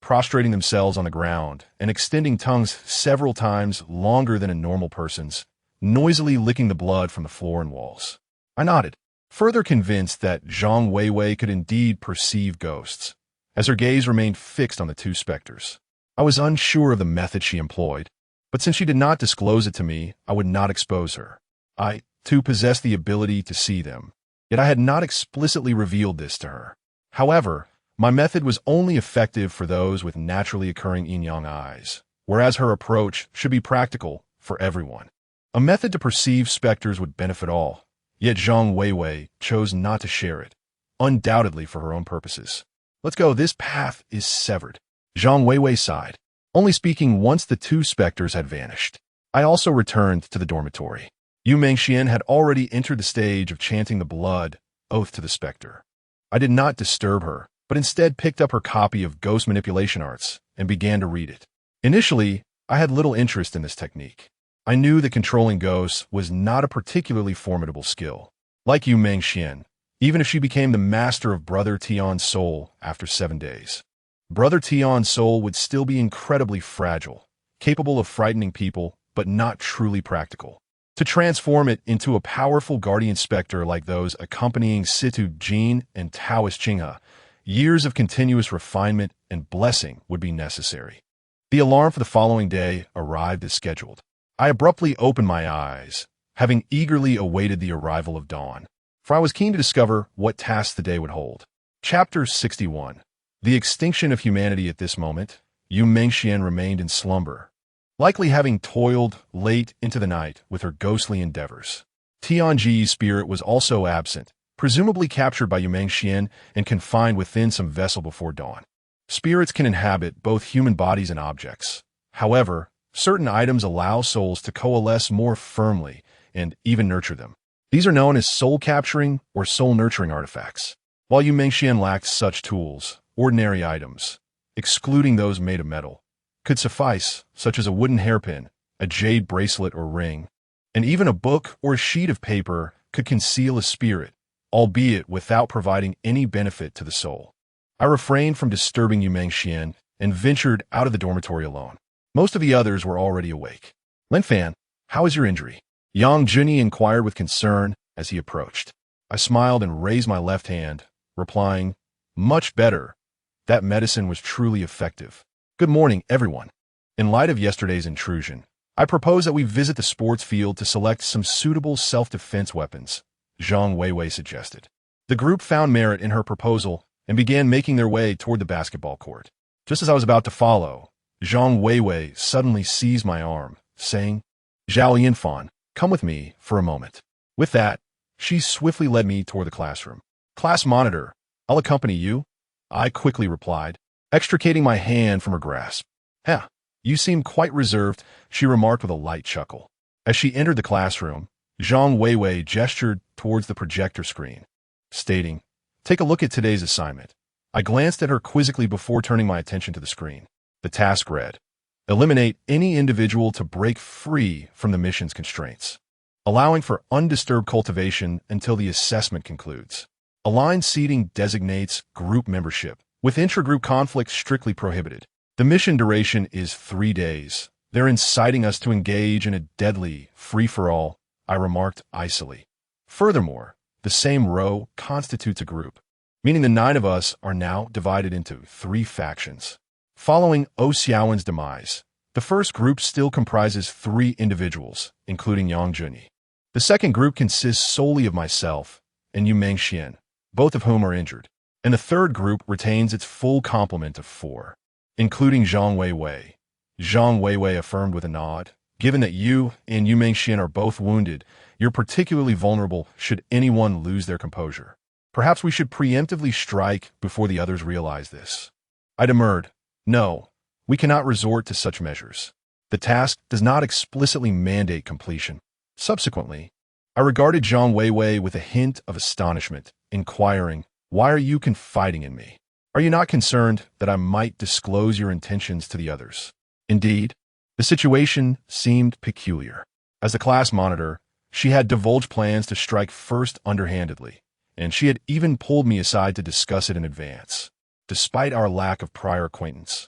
prostrating themselves on the ground and extending tongues several times longer than a normal person's, noisily licking the blood from the floor and walls. I nodded, further convinced that Zhang Weiwei could indeed perceive ghosts, as her gaze remained fixed on the 2 specters. I was unsure of the method she employed, but since she did not disclose it to me, I would not expose her. I, too, possessed the ability to see them, yet I had not explicitly revealed this to her. However, my method was only effective for those with naturally occurring yin-yang eyes, whereas her approach should be practical for everyone. A method to perceive specters would benefit all, yet Zhang Weiwei chose not to share it, undoubtedly for her own purposes. Let's go, this path is severed. Zhang Weiwei sighed, only speaking once the 2 specters had vanished. I also returned to the dormitory. Yu Mengxian had already entered the stage of chanting the blood oath to the specter. I did not disturb her, but instead picked up her copy of Ghost Manipulation Arts and began to read it. Initially, I had little interest in this technique. I knew that controlling ghosts was not a particularly formidable skill. Like Yu Mengxian, even if she became the master of Brother Tian's soul after 7 days. Brother Tian's soul would still be incredibly fragile, capable of frightening people, but not truly practical. To transform it into a powerful guardian specter like those accompanying Situ Jin and Taoist Qinghe, years of continuous refinement and blessing would be necessary. The alarm for the following day arrived as scheduled. I abruptly opened my eyes, having eagerly awaited the arrival of dawn, for I was keen to discover what tasks the day would hold. Chapter 61. The extinction of humanity. At this moment, Yu Mengxian remained in slumber, likely having toiled late into the night with her ghostly endeavors. Tianji's spirit was also absent, presumably captured by Yu Mengxian and confined within some vessel before dawn. Spirits can inhabit both human bodies and objects. However, certain items allow souls to coalesce more firmly and even nurture them. These are known as soul-capturing or soul-nurturing artifacts. While Yu Mengxian lacked such tools, ordinary items, excluding those made of metal, could suffice, such as a wooden hairpin, a jade bracelet or ring, and even a book or a sheet of paper could conceal a spirit, albeit without providing any benefit to the soul. I refrained from disturbing Yu Mengxian and ventured out of the dormitory alone. Most of the others were already awake. Lin Fan, how is your injury? Yang Junyi inquired with concern as he approached. I smiled and raised my left hand, replying, much better. That medicine was truly effective. Good morning, everyone. In light of yesterday's intrusion, I propose that we visit the sports field to select some suitable self-defense weapons, Zhang Weiwei suggested. The group found merit in her proposal and began making their way toward the basketball court. Just as I was about to follow, Zhang Weiwei suddenly seized my arm, saying, Zhao Yinfan, come with me for a moment. With that, she swiftly led me toward the classroom. Class monitor, I'll accompany you, I quickly replied, extricating my hand from her grasp. You seem quite reserved, she remarked with a light chuckle. As she entered the classroom, Zhang Weiwei gestured towards the projector screen, stating, take a look at today's assignment. I glanced at her quizzically before turning my attention to the screen. The task read, eliminate any individual to break free from the mission's constraints, allowing for undisturbed cultivation until the assessment concludes. Aligned seating designates group membership, with intra-group conflict strictly prohibited. The mission duration is 3 days. They're inciting us to engage in a deadly free-for-all, I remarked icily. Furthermore, the same row constitutes a group, meaning the 9 of us are now divided into 3 factions. Following O Xiaowen's demise, the first group still comprises 3 individuals, including Yang Junyi. The second group consists solely of myself and Yu Mengxian, both of whom are injured. And the third group retains its full complement of 4, including Zhang Weiwei. Zhang Weiwei affirmed with a nod, Given that you and Yu Mengxian are both wounded, you're particularly vulnerable should anyone lose their composure. Perhaps we should preemptively strike before the others realize this. I demurred. No, we cannot resort to such measures. The task does not explicitly mandate completion. Subsequently, I regarded Zhang Weiwei with a hint of astonishment, inquiring, "Why are you confiding in me? Are you not concerned that I might disclose your intentions to the others?" Indeed, the situation seemed peculiar. As the class monitor, she had divulged plans to strike first underhandedly, and she had even pulled me aside to discuss it in advance, despite our lack of prior acquaintance.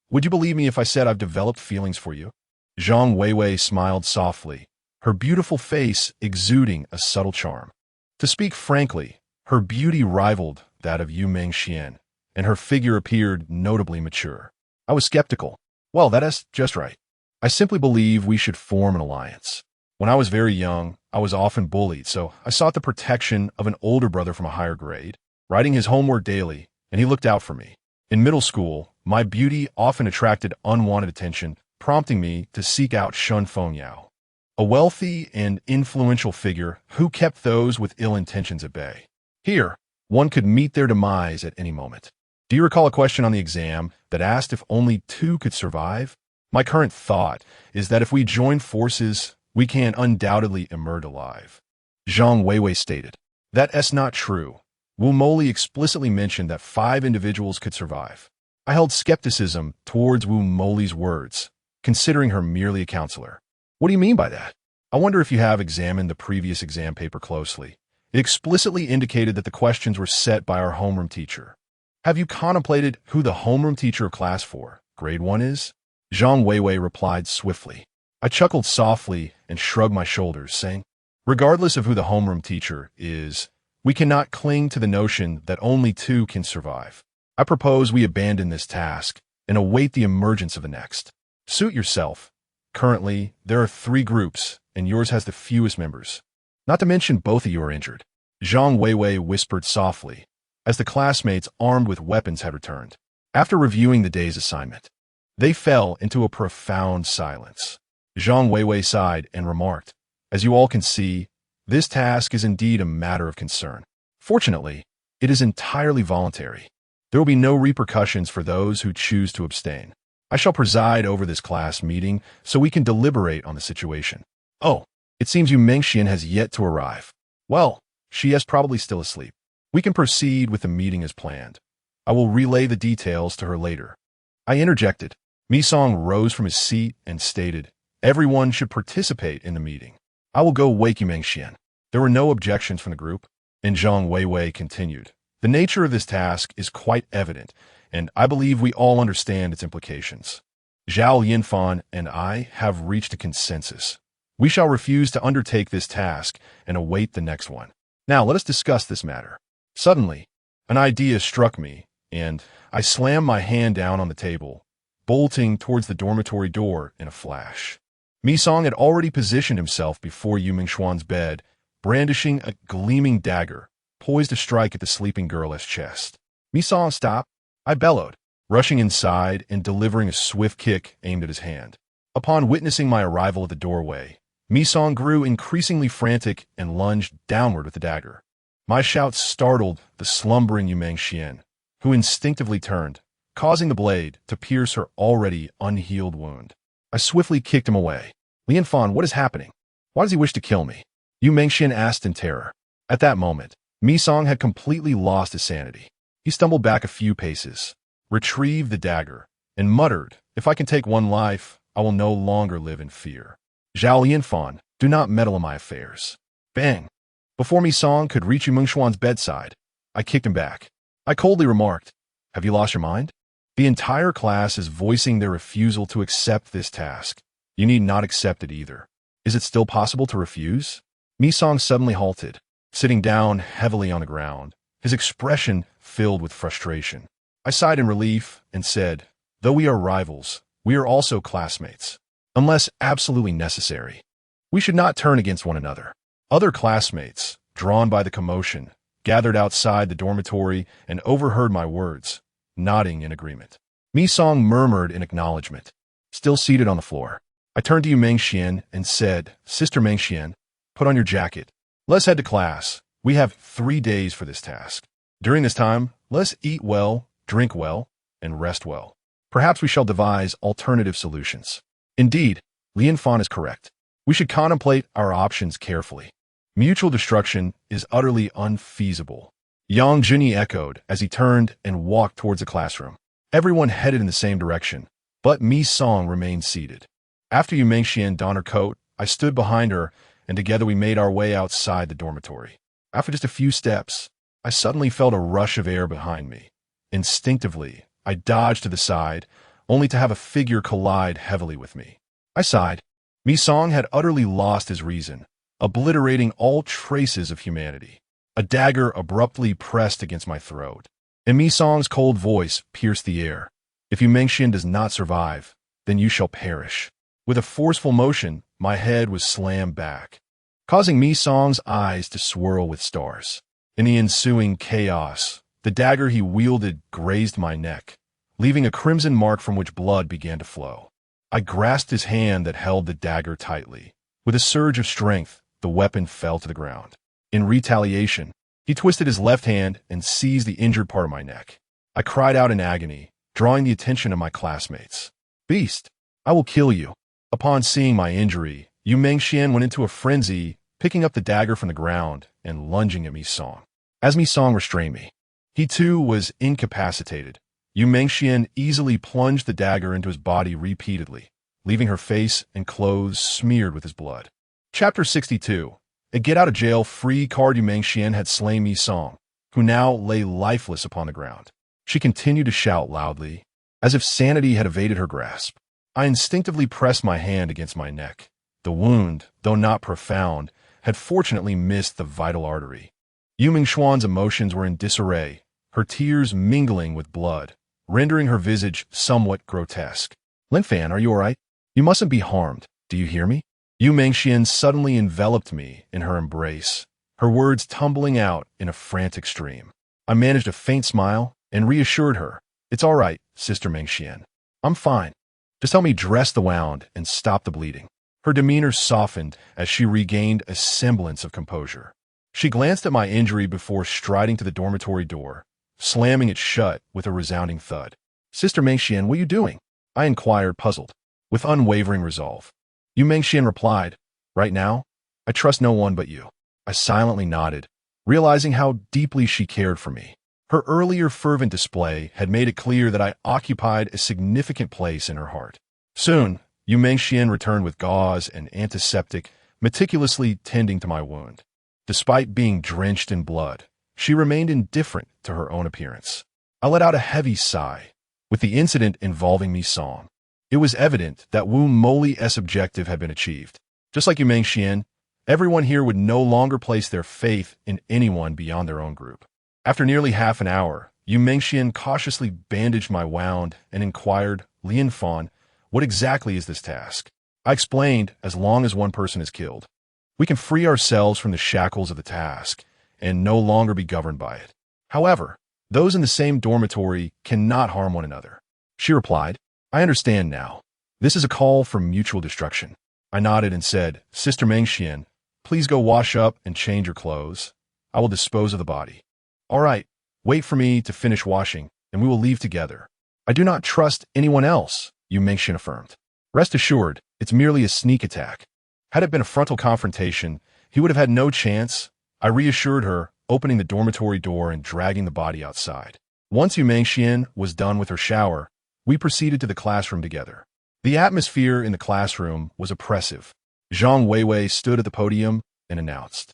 Would you believe me if I said I've developed feelings for you? Zhang Weiwei smiled softly, her beautiful face exuding a subtle charm. To speak frankly, her beauty rivaled that of Yu Mengxian, and her figure appeared notably mature. I was skeptical. Well, that is just right. I simply believe we should form an alliance. When I was very young, I was often bullied, so I sought the protection of an older brother from a higher grade, writing his homework daily, and he looked out for me. In middle school, my beauty often attracted unwanted attention, prompting me to seek out Shun Fengyao, a wealthy and influential figure who kept those with ill intentions at bay. Here, one could meet their demise at any moment. Do you recall a question on the exam that asked if only two could survive? My current thought is that if we join forces, we can undoubtedly emerge alive. Zhang Weiwei stated. That's not true. Wu Moli explicitly mentioned that 5 individuals could survive. I held skepticism towards Wu Moli's words, considering her merely a counselor. What do you mean by that? I wonder if you have examined the previous exam paper closely. It explicitly indicated that the questions were set by our homeroom teacher. Have you contemplated who the homeroom teacher of class 4, grade 1 is? Zhang Weiwei replied swiftly. I chuckled softly and shrugged my shoulders, saying, regardless of who the homeroom teacher is, we cannot cling to the notion that only 2 can survive. I propose we abandon this task and await the emergence of the next. Suit yourself. Currently, there are 3 groups, and yours has the fewest members. Not to mention both of you are injured. Zhang Weiwei whispered softly, as the classmates armed with weapons had returned. After reviewing the day's assignment, they fell into a profound silence. Zhang Weiwei sighed and remarked, as you all can see, this task is indeed a matter of concern. Fortunately, it is entirely voluntary. There will be no repercussions for those who choose to abstain. I shall preside over this class meeting so we can deliberate on the situation. Oh, it seems Yu Mengxian has yet to arrive. Well, she is probably still asleep. We can proceed with the meeting as planned. I will relay the details to her later. I interjected. Mi Song rose from his seat and stated, everyone should participate in the meeting. I will go wake Yu Mengxian. There were no objections from the group, and Zhang Weiwei continued. The nature of this task is quite evident, and I believe we all understand its implications. Zhao Yinfan and I have reached a consensus. We shall refuse to undertake this task and await the next one. Now let us discuss this matter. Suddenly, an idea struck me, and I slammed my hand down on the table, bolting towards the dormitory door in a flash. Mi Song had already positioned himself before Yu Mengxuan's bed, brandishing a gleaming dagger, poised to strike at the sleeping girl's chest. Mi Song, stop! I bellowed, rushing inside and delivering a swift kick aimed at his hand. Upon witnessing my arrival at the doorway, Mi Song grew increasingly frantic and lunged downward with the dagger. My shout startled the slumbering Yu Mengxian, who instinctively turned, causing the blade to pierce her already unhealed wound. I swiftly kicked him away. Lianfan, what is happening? Why does he wish to kill me? Yu Mengxian asked in terror. At that moment, Mi Song had completely lost his sanity. He stumbled back a few paces, retrieved the dagger, and muttered, if I can take one life, I will no longer live in fear. Zhao Lianfan, do not meddle in my affairs. Bang! Before Mi Song could reach Yu Mengxuan's bedside, I kicked him back. I coldly remarked, have you lost your mind? The entire class is voicing their refusal to accept this task. You need not accept it either. Is it still possible to refuse? Mi Song suddenly halted, sitting down heavily on the ground, his expression filled with frustration. I sighed in relief and said, though we are rivals, we are also classmates. Unless absolutely necessary, we should not turn against one another. Other classmates, drawn by the commotion, gathered outside the dormitory and overheard my words, nodding in agreement. Mi Song murmured in acknowledgement, still seated on the floor. I turned to Yu Mengxian and said, Sister Mengxian, put on your jacket. Let's head to class. We have 3 days for this task. During this time, let's eat well, drink well, and rest well. Perhaps we shall devise alternative solutions. Indeed, Lian Fan is correct. We should contemplate our options carefully. Mutual destruction is utterly unfeasible. Yang Junyi echoed as he turned and walked towards the classroom. Everyone headed in the same direction, but Mi Song remained seated. After Yu Mengxian donned her coat, I stood behind her, and together we made our way outside the dormitory. After just a few steps, I suddenly felt a rush of air behind me. Instinctively, I dodged to the side, only to have a figure collide heavily with me. I sighed. Mi Song had utterly lost his reason, obliterating all traces of humanity. A dagger abruptly pressed against my throat, and Mi Song's cold voice pierced the air. If Yu Mengxian does not survive, then you shall perish. With a forceful motion, my head was slammed back, causing Mi Song's eyes to swirl with stars. In the ensuing chaos, the dagger he wielded grazed my neck, leaving a crimson mark from which blood began to flow. I grasped his hand that held the dagger tightly. With a surge of strength, the weapon fell to the ground. In retaliation, he twisted his left hand and seized the injured part of my neck. I cried out in agony, drawing the attention of my classmates. Beast, I will kill you. Upon seeing my injury, Yu Mengxian went into a frenzy, picking up the dagger from the ground and lunging at Mi Song. As Mi Song restrained me, he too was incapacitated. Yu Mengxian easily plunged the dagger into his body repeatedly, leaving her face and clothes smeared with his blood. Chapter 62. A get-out-of-jail-free card. Yu Mengxian had slain Mi Song, who now lay lifeless upon the ground. She continued to shout loudly, as if sanity had evaded her grasp. I instinctively pressed my hand against my neck. The wound, though not profound, had fortunately missed the vital artery. Yu Mengxian's emotions were in disarray, her tears mingling with blood, rendering her visage somewhat grotesque. Lian Fan, are you all right? You mustn't be harmed. Do you hear me? Yu Mengxian suddenly enveloped me in her embrace, her words tumbling out in a frantic stream. I managed a faint smile and reassured her. It's all right, Sister Mengxian. I'm fine. Just help me dress the wound and stop the bleeding. Her demeanor softened as she regained a semblance of composure. She glanced at my injury before striding to the dormitory door, slamming it shut with a resounding thud. Sister Mengxian, what are you doing? I inquired, puzzled. With unwavering resolve. Yu Mengxian replied, Right now, I trust no one but you. I silently nodded, realizing how deeply she cared for me. Her earlier fervent display had made it clear that I occupied a significant place in her heart. Soon, Yu Mengxian returned with gauze and antiseptic, meticulously tending to my wound. Despite being drenched in blood, she remained indifferent to her own appearance. I let out a heavy sigh. With the incident involving Mi Song, it was evident that Wu Moli's objective had been achieved. Just like Yu Mengxian, everyone here would no longer place their faith in anyone beyond their own group. After nearly half an hour, Yu Mengxian cautiously bandaged my wound and inquired, Lian Fan, what exactly is this task? I explained, as long as one person is killed, we can free ourselves from the shackles of the task and no longer be governed by it. However, those in the same dormitory cannot harm one another. She replied, I understand now. This is a call for mutual destruction. I nodded and said, Sister Mengxian, please go wash up and change your clothes. I will dispose of the body. All right, wait for me to finish washing, and we will leave together. I do not trust anyone else, Yu Mengxian affirmed. Rest assured, it's merely a sneak attack. Had it been a frontal confrontation, he would have had no chance. I reassured her, opening the dormitory door and dragging the body outside. Once Yu Mengxian was done with her shower, we proceeded to the classroom together. The atmosphere in the classroom was oppressive. Zhang Weiwei stood at the podium and announced,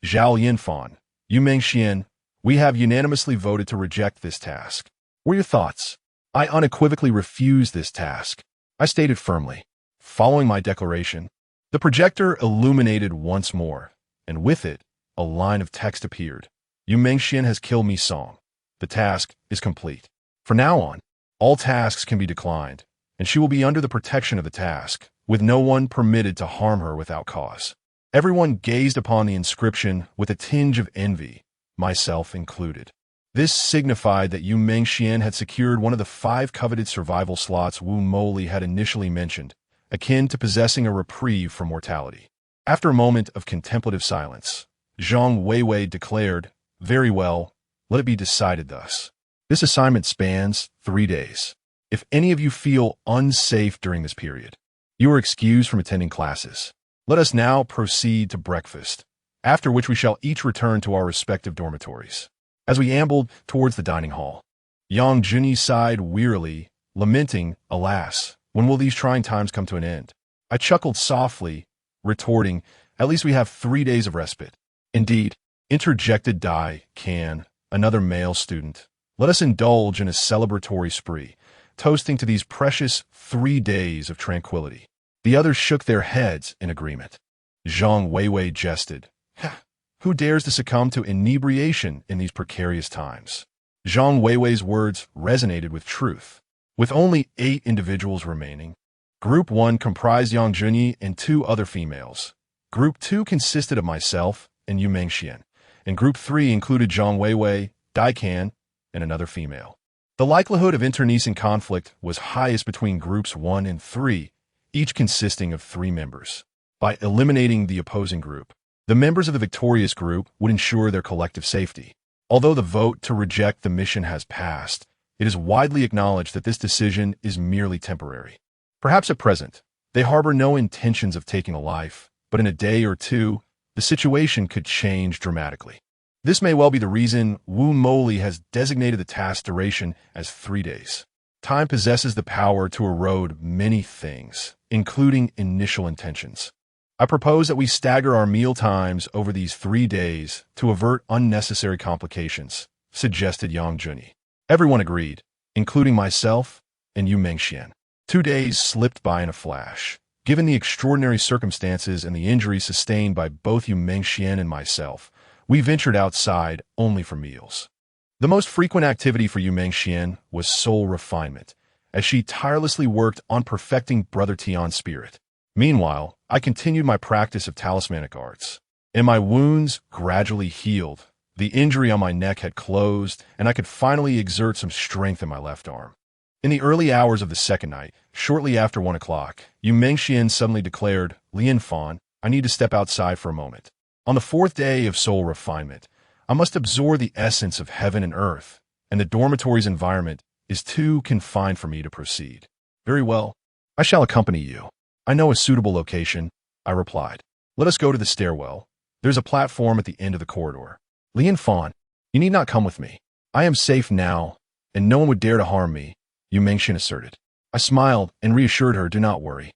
Zhao Yinfan, Yu Mengxian, we have unanimously voted to reject this task. What are your thoughts? I unequivocally refuse this task. I stated firmly. Following my declaration, the projector illuminated once more, and with it, a line of text appeared. Yu Mengxian has killed Mi Song. The task is complete. From now on, all tasks can be declined, and she will be under the protection of the task, with no one permitted to harm her without cause. Everyone gazed upon the inscription with a tinge of envy, myself included. This signified that Yu Mengxian had secured one of the 5 coveted survival slots Wu Moli had initially mentioned, akin to possessing a reprieve from mortality. After a moment of contemplative silence, Zhang Weiwei declared, "Very well, let it be decided thus. This assignment spans 3 days. If any of you feel unsafe during this period, you are excused from attending classes. Let us now proceed to breakfast, after which we shall each return to our respective dormitories." As we ambled towards the dining hall, Yang Junyi sighed wearily, lamenting, "Alas, when will these trying times come to an end?" I chuckled softly, retorting, "At least we have 3 days of respite." "Indeed," interjected Dai Kan, another male student. "Let us indulge in a celebratory spree, toasting to these precious 3 days of tranquility." The others shook their heads in agreement. Zhang Weiwei jested, "Who dares to succumb to inebriation in these precarious times?" Zhang Weiwei's words resonated with truth. With only 8 individuals remaining, Group 1 comprised Yang Junyi and 2 other females. Group 2 consisted of myself and Yu Mengxian, and Group 3 included Zhang Weiwei, Dai Kan, and another female. The likelihood of internecine conflict was highest between Groups 1 and 3, each consisting of 3 members. By eliminating the opposing group, the members of the victorious group would ensure their collective safety. Although the vote to reject the mission has passed, it is widely acknowledged that this decision is merely temporary. Perhaps at present, they harbor no intentions of taking a life, but in a day or two, the situation could change dramatically. This may well be the reason Wu Moli has designated the task duration as 3 days. Time possesses the power to erode many things, including initial intentions. I propose that we stagger our meal times over these 3 days to avert unnecessary complications, suggested Yang Junyi. Everyone agreed, including myself and Yu Mengxian. 2 days slipped by in a flash. Given the extraordinary circumstances and the injuries sustained by both Yu Mengxian and myself, we ventured outside only for meals. The most frequent activity for Yu Mengxian was soul refinement, as she tirelessly worked on perfecting Brother Tian's spirit. Meanwhile, I continued my practice of talismanic arts, and my wounds gradually healed. The injury on my neck had closed, and I could finally exert some strength in my left arm. In the early hours of the second night, shortly after 1 o'clock, Yu Mengxian suddenly declared, "Lian Fan, I need to step outside for a moment. On the 4th day of soul refinement, I must absorb the essence of heaven and earth, and the dormitory's environment is too confined for me to proceed." "Very well, I shall accompany you. I know a suitable location," I replied. "Let us go to the stairwell. There's a platform at the end of the corridor." "Lian Fan, you need not come with me. I am safe now, and no one would dare to harm me," Yu Mengxian asserted. I smiled and reassured her, "Do not worry.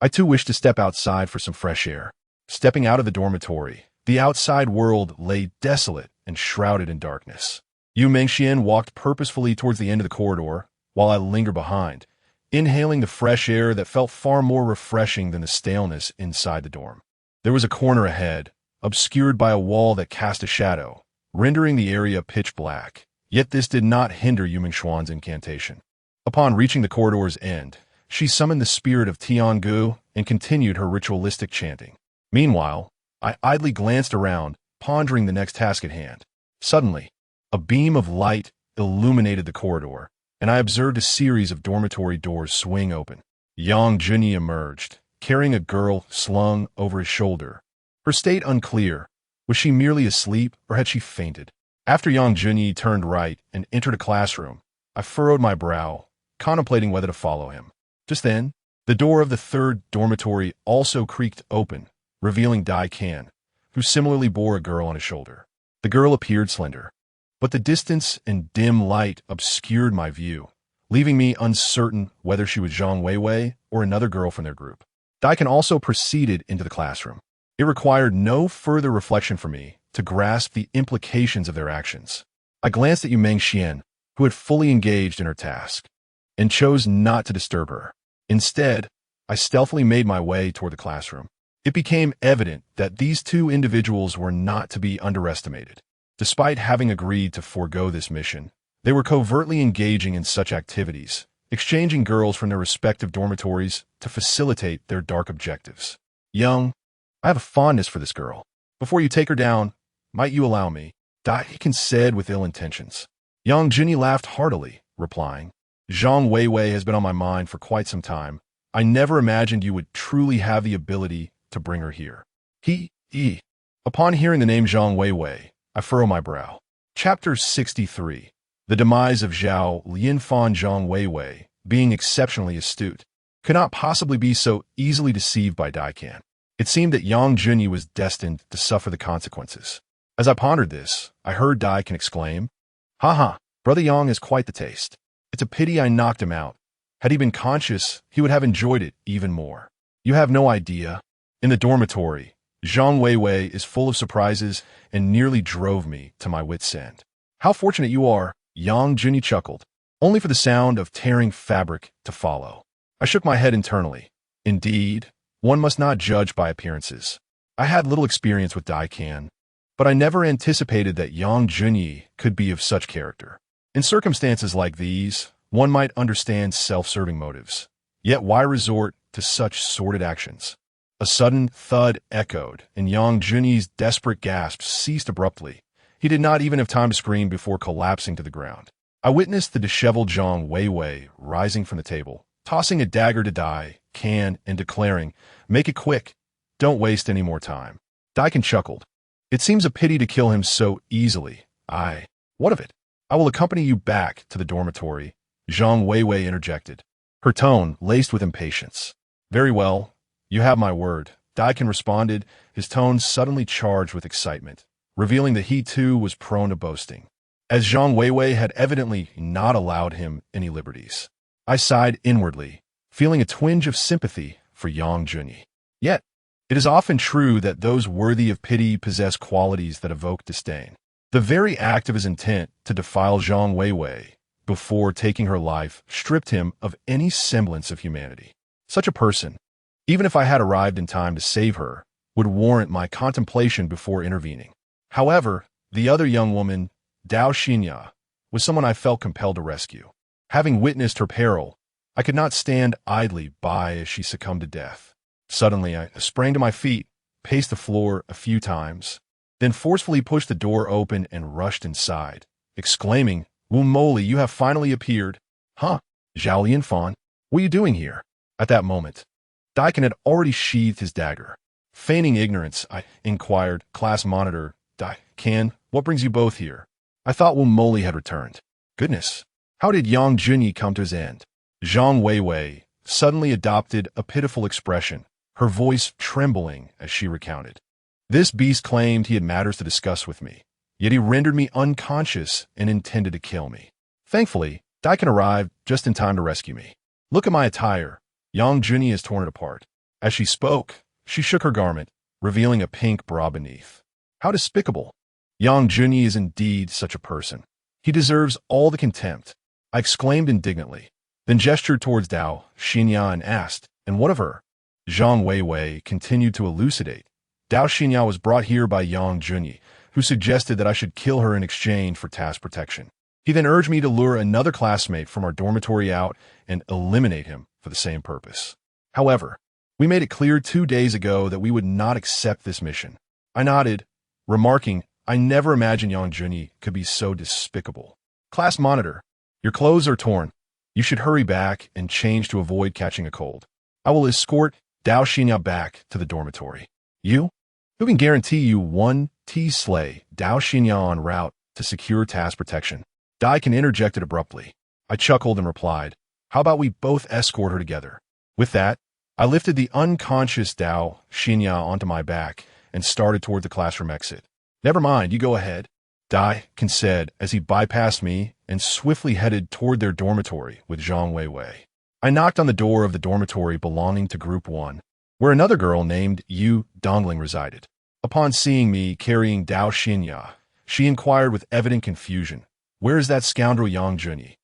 I too wish to step outside for some fresh air." Stepping out of the dormitory, the outside world lay desolate and shrouded in darkness. Yu Mengxian walked purposefully towards the end of the corridor, while I lingered behind, inhaling the fresh air that felt far more refreshing than the staleness inside the dorm. There was a corner ahead, obscured by a wall that cast a shadow, rendering the area pitch black. Yet this did not hinder Yu Mengxian's incantation. Upon reaching the corridor's end, she summoned the spirit of Tiangu and continued her ritualistic chanting. Meanwhile, I idly glanced around, pondering the next task at hand. Suddenly, a beam of light illuminated the corridor, and I observed a series of dormitory doors swing open. Yang Junyi emerged, carrying a girl slung over his shoulder. Her state unclear. Was she merely asleep, or had she fainted? After Yang Junyi turned right and entered a classroom, I furrowed my brow, contemplating whether to follow him. Just then, the door of the 3rd dormitory also creaked open, revealing Dai Kan, who similarly bore a girl on his shoulder. The girl appeared slender, but the distance and dim light obscured my view, leaving me uncertain whether she was Zhang Weiwei or another girl from their group. Dai Kan also proceeded into the classroom. It required no further reflection for me to grasp the implications of their actions. I glanced at Yu Mengxian, who had fully engaged in her task, and chose not to disturb her. Instead, I stealthily made my way toward the classroom. It became evident that these 2 individuals were not to be underestimated. Despite having agreed to forego this mission, they were covertly engaging in such activities, exchanging girls from their respective dormitories to facilitate their dark objectives. "Young, I have a fondness for this girl. Before you take her down, might you allow me?" Dai Kan said with ill intentions. Yang Junyi laughed heartily, replying, "Zhang Weiwei has been on my mind for quite some time. I never imagined you would truly have the ability to bring her here. He. Upon hearing the name Zhang Weiwei, I furrow my brow. Chapter 63. The demise of Zhao Lianfan. Zhang Weiwei, being exceptionally astute, could not possibly be so easily deceived by Daikan. It seemed that Yang Junyi was destined to suffer the consequences. As I pondered this, I heard Daikan exclaim, "Ha! Brother Yang has quite the taste. It's a pity I knocked him out. Had he been conscious, he would have enjoyed it even more. You have no idea. In the dormitory, Zhang Weiwei is full of surprises and nearly drove me to my wit's end." "How fortunate you are," Yang Junyi chuckled, only for the sound of tearing fabric to follow. I shook my head internally. Indeed, one must not judge by appearances. I had little experience with Daikan, but I never anticipated that Yang Junyi could be of such character. In circumstances like these, one might understand self-serving motives. Yet why resort to such sordid actions? A sudden thud echoed, and Yang Junyi's desperate gasps ceased abruptly. He did not even have time to scream before collapsing to the ground. I witnessed the disheveled Zhang Weiwei rising from the table, tossing a dagger to Daikan and declaring, "Make it quick. Don't waste any more time." Daikan chuckled. "It seems a pity to kill him so easily." What of it? "I will accompany you back to the dormitory," Zhang Weiwei interjected, her tone laced with impatience. "Very well. You have my word," Daikan responded, his tone suddenly charged with excitement, revealing that he too was prone to boasting, as Zhang Weiwei had evidently not allowed him any liberties. I sighed inwardly, feeling a twinge of sympathy for Yang Junyi. Yet, it is often true that those worthy of pity possess qualities that evoke disdain. The very act of his intent to defile Zhang Weiwei before taking her life stripped him of any semblance of humanity. Such a person, even if I had arrived in time to save her, would warrant my contemplation before intervening. However, the other young woman, Dao Xinya, was someone I felt compelled to rescue. Having witnessed her peril, I could not stand idly by as she succumbed to death. Suddenly, I sprang to my feet, paced the floor a few times, then forcefully pushed the door open and rushed inside, exclaiming, "Wu Moli, you have finally appeared." "Huh? Zhao Lianfan, what are you doing here?" At that moment, Daikan had already sheathed his dagger. Feigning ignorance, I inquired, "Class monitor, Daikan, what brings you both here?" I thought Wu Moli had returned. Goodness, how did Yang Junyi come to his end? Zhang Weiwei suddenly adopted a pitiful expression, her voice trembling as she recounted. "This beast claimed he had matters to discuss with me, yet he rendered me unconscious and intended to kill me. Thankfully, Daikan arrived just in time to rescue me. Look at my attire. Yang Junyi has torn it apart." As she spoke, she shook her garment, revealing a pink bra beneath. How despicable! Yang Junyi is indeed such a person. He deserves all the contempt. I exclaimed indignantly, then gestured towards Dao Xinya and asked, "And what of her?" Zhang Weiwei continued to elucidate. Dao Xinya was brought here by Yang Junyi, who suggested that I should kill her in exchange for task protection. He then urged me to lure another classmate from our dormitory out and eliminate him for the same purpose. However, we made it clear 2 days ago that we would not accept this mission. I nodded, remarking, "I never imagined Yang Junyi could be so despicable." "Class monitor, your clothes are torn. You should hurry back and change to avoid catching a cold. I will escort Dao Xinya back to the dormitory. You? Who can guarantee you one T-slay Dao Xinya en route to secure task protection?" Daikan interjected abruptly. I chuckled and replied, "How about we both escort her together?" With that, I lifted the unconscious Dao Xinya onto my back and started toward the classroom exit. "Never mind, you go ahead," Daikan said as he bypassed me and swiftly headed toward their dormitory with Zhang Weiwei. I knocked on the door of the dormitory belonging to Group 1, where another girl named Yu Dongling resided. Upon seeing me carrying Dao Xinya, she inquired with evident confusion, "Where is that scoundrel Yang Junyi?"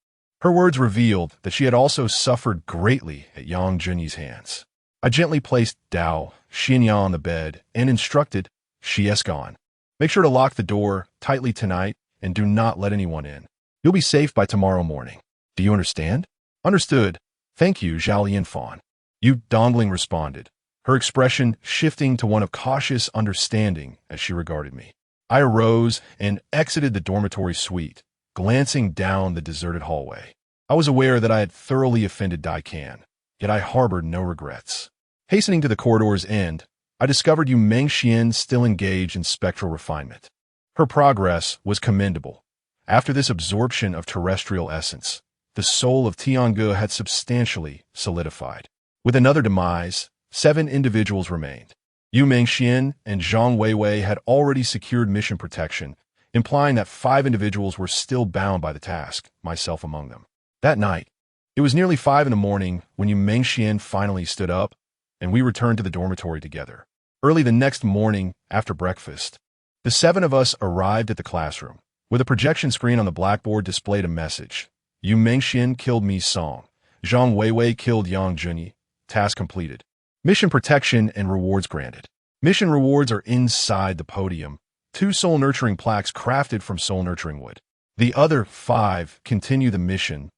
Her words revealed that she had also suffered greatly at Yang Junyi's hands. I gently placed Dao Xinya on the bed and instructed, "She is gone. Make sure to lock the door tightly tonight and do not let anyone in. You'll be safe by tomorrow morning. Do you understand?" "Understood. Thank you, Zhao Lianfan," Yu Dongling responded, her expression shifting to one of cautious understanding as she regarded me. I arose and exited the dormitory suite, glancing down the deserted hallway. I was aware that I had thoroughly offended Daikan, yet I harbored no regrets. Hastening to the corridor's end, I discovered Yu Mengxian still engaged in spectral refinement. Her progress was commendable. After this absorption of terrestrial essence, the soul of Tiange had substantially solidified. With another demise, 7 individuals remained. Yu Mengxian and Zhang Weiwei had already secured mission protection, implying that 5 individuals were still bound by the task, myself among them. That night, it was nearly 5 in the morning when Yu Mengxian finally stood up, and we returned to the dormitory together. Early the next morning, after breakfast, the 7 of us arrived at the classroom. With a projection screen on the blackboard displayed a message. Yu Mengxian killed Mi Song. Zhang Weiwei killed Yang Junyi. Task completed. Mission protection and rewards granted. Mission rewards are inside the podium. 2 soul-nurturing plaques crafted from soul-nurturing wood. The other 5 continue the mission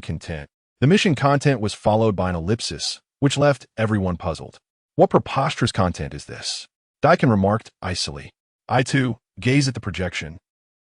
content. The mission content was followed by an ellipsis, which left everyone puzzled. What preposterous content is this? Daikin remarked icily. I, too, gazed at the projection,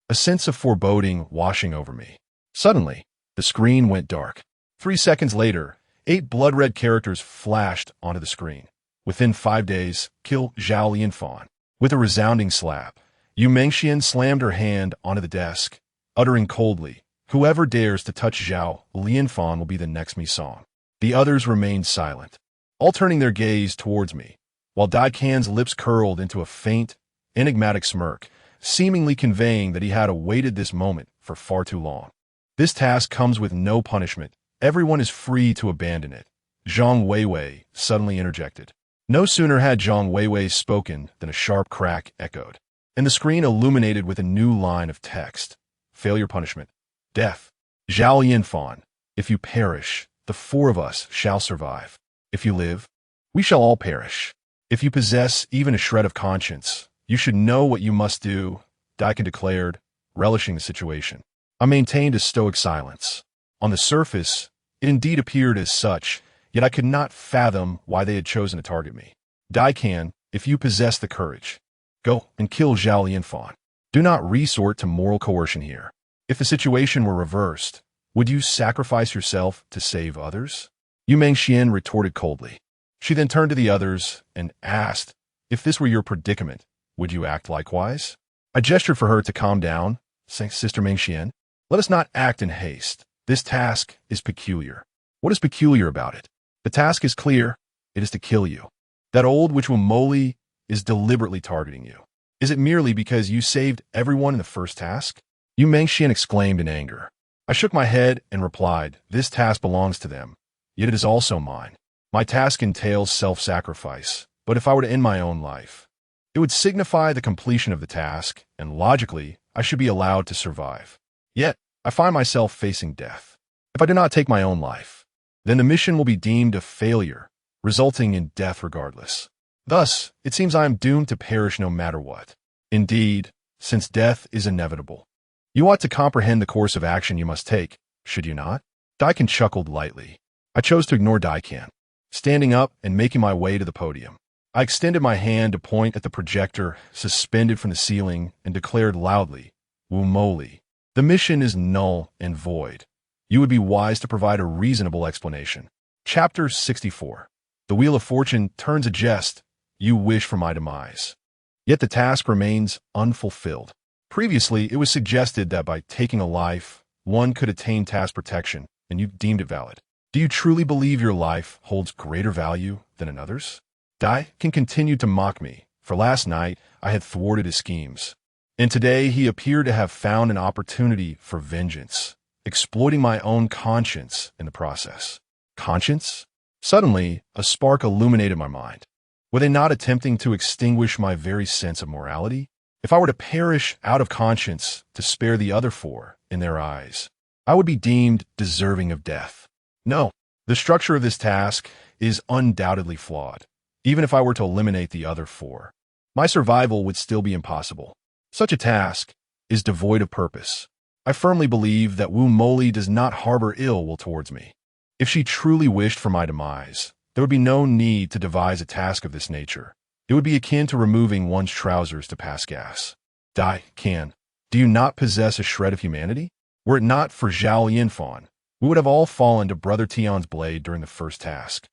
a sense of foreboding washing over me. Suddenly, the screen went dark. 3 seconds later, 8 blood-red characters flashed onto the screen. Within 5 days, kill Zhao Lianfan. With a resounding slap, Yu Mengxian slammed her hand onto the desk, uttering coldly, "Whoever dares to touch Zhao Lianfan will be the next Mi Song." The others remained silent, all turning their gaze towards me, while Daikin's lips curled into a faint, enigmatic smirk, seemingly conveying that he had awaited this moment for far too long. This task comes with no punishment. Everyone is free to abandon it. Zhang Weiwei suddenly interjected. No sooner had Zhang Weiwei spoken than a sharp crack echoed, and the screen illuminated with a new line of text. Failure punishment. Death. Zhao Lianfan, if you perish, the 4 of us shall survive. If you live, we shall all perish. If you possess even a shred of conscience, you should know what you must do, Daikin declared, relishing the situation. I maintained a stoic silence. On the surface, it indeed appeared as such, yet I could not fathom why they had chosen to target me. Daikin, if you possess the courage, go and kill Zhao Lianfan. Do not resort to moral coercion here. If the situation were reversed, would you sacrifice yourself to save others? Yu Mengxian retorted coldly. She then turned to the others and asked, if this were your predicament, would you act likewise? I gestured for her to calm down, saying, Sister Mengxian, let us not act in haste. This task is peculiar. What is peculiar about it? The task is clear. It is to kill you. That old witch Wumoli is deliberately targeting you. Is it merely because you saved everyone in the first task? Yu Mengxian exclaimed in anger. I shook my head and replied, this task belongs to them, yet it is also mine. My task entails self-sacrifice, but if I were to end my own life, it would signify the completion of the task, and logically, I should be allowed to survive. Yet, I find myself facing death. If I do not take my own life, then the mission will be deemed a failure, resulting in death regardless. Thus, it seems I am doomed to perish no matter what. Indeed, since death is inevitable, you ought to comprehend the course of action you must take, should you not? Daikin chuckled lightly. I chose to ignore Daikin, standing up and making my way to the podium. I extended my hand to point at the projector suspended from the ceiling and declared loudly, Wumoli, the mission is null and void. You would be wise to provide a reasonable explanation. Chapter 64. The Wheel of Fortune turns a jest. You wish for my demise. Yet the task remains unfulfilled. Previously, it was suggested that by taking a life, one could attain task protection, and you deemed it valid. Do you truly believe your life holds greater value than another's? Daikin continued to mock me, for last night I had thwarted his schemes, and today he appeared to have found an opportunity for vengeance, exploiting my own conscience in the process. Conscience? Suddenly, a spark illuminated my mind. Were they not attempting to extinguish my very sense of morality? If I were to perish out of conscience to spare the other 4 in their eyes, I would be deemed deserving of death. No, the structure of this task is undoubtedly flawed. Even if I were to eliminate the other 4, my survival would still be impossible. Such a task is devoid of purpose. I firmly believe that Wumoli does not harbor ill will towards me. If she truly wished for my demise, there would be no need to devise a task of this nature. It would be akin to removing one's trousers to pass gas. Daikin, do you not possess a shred of humanity? Were it not for Zhao Lianfan, We would have all fallen to Brother Tion's blade during the first task.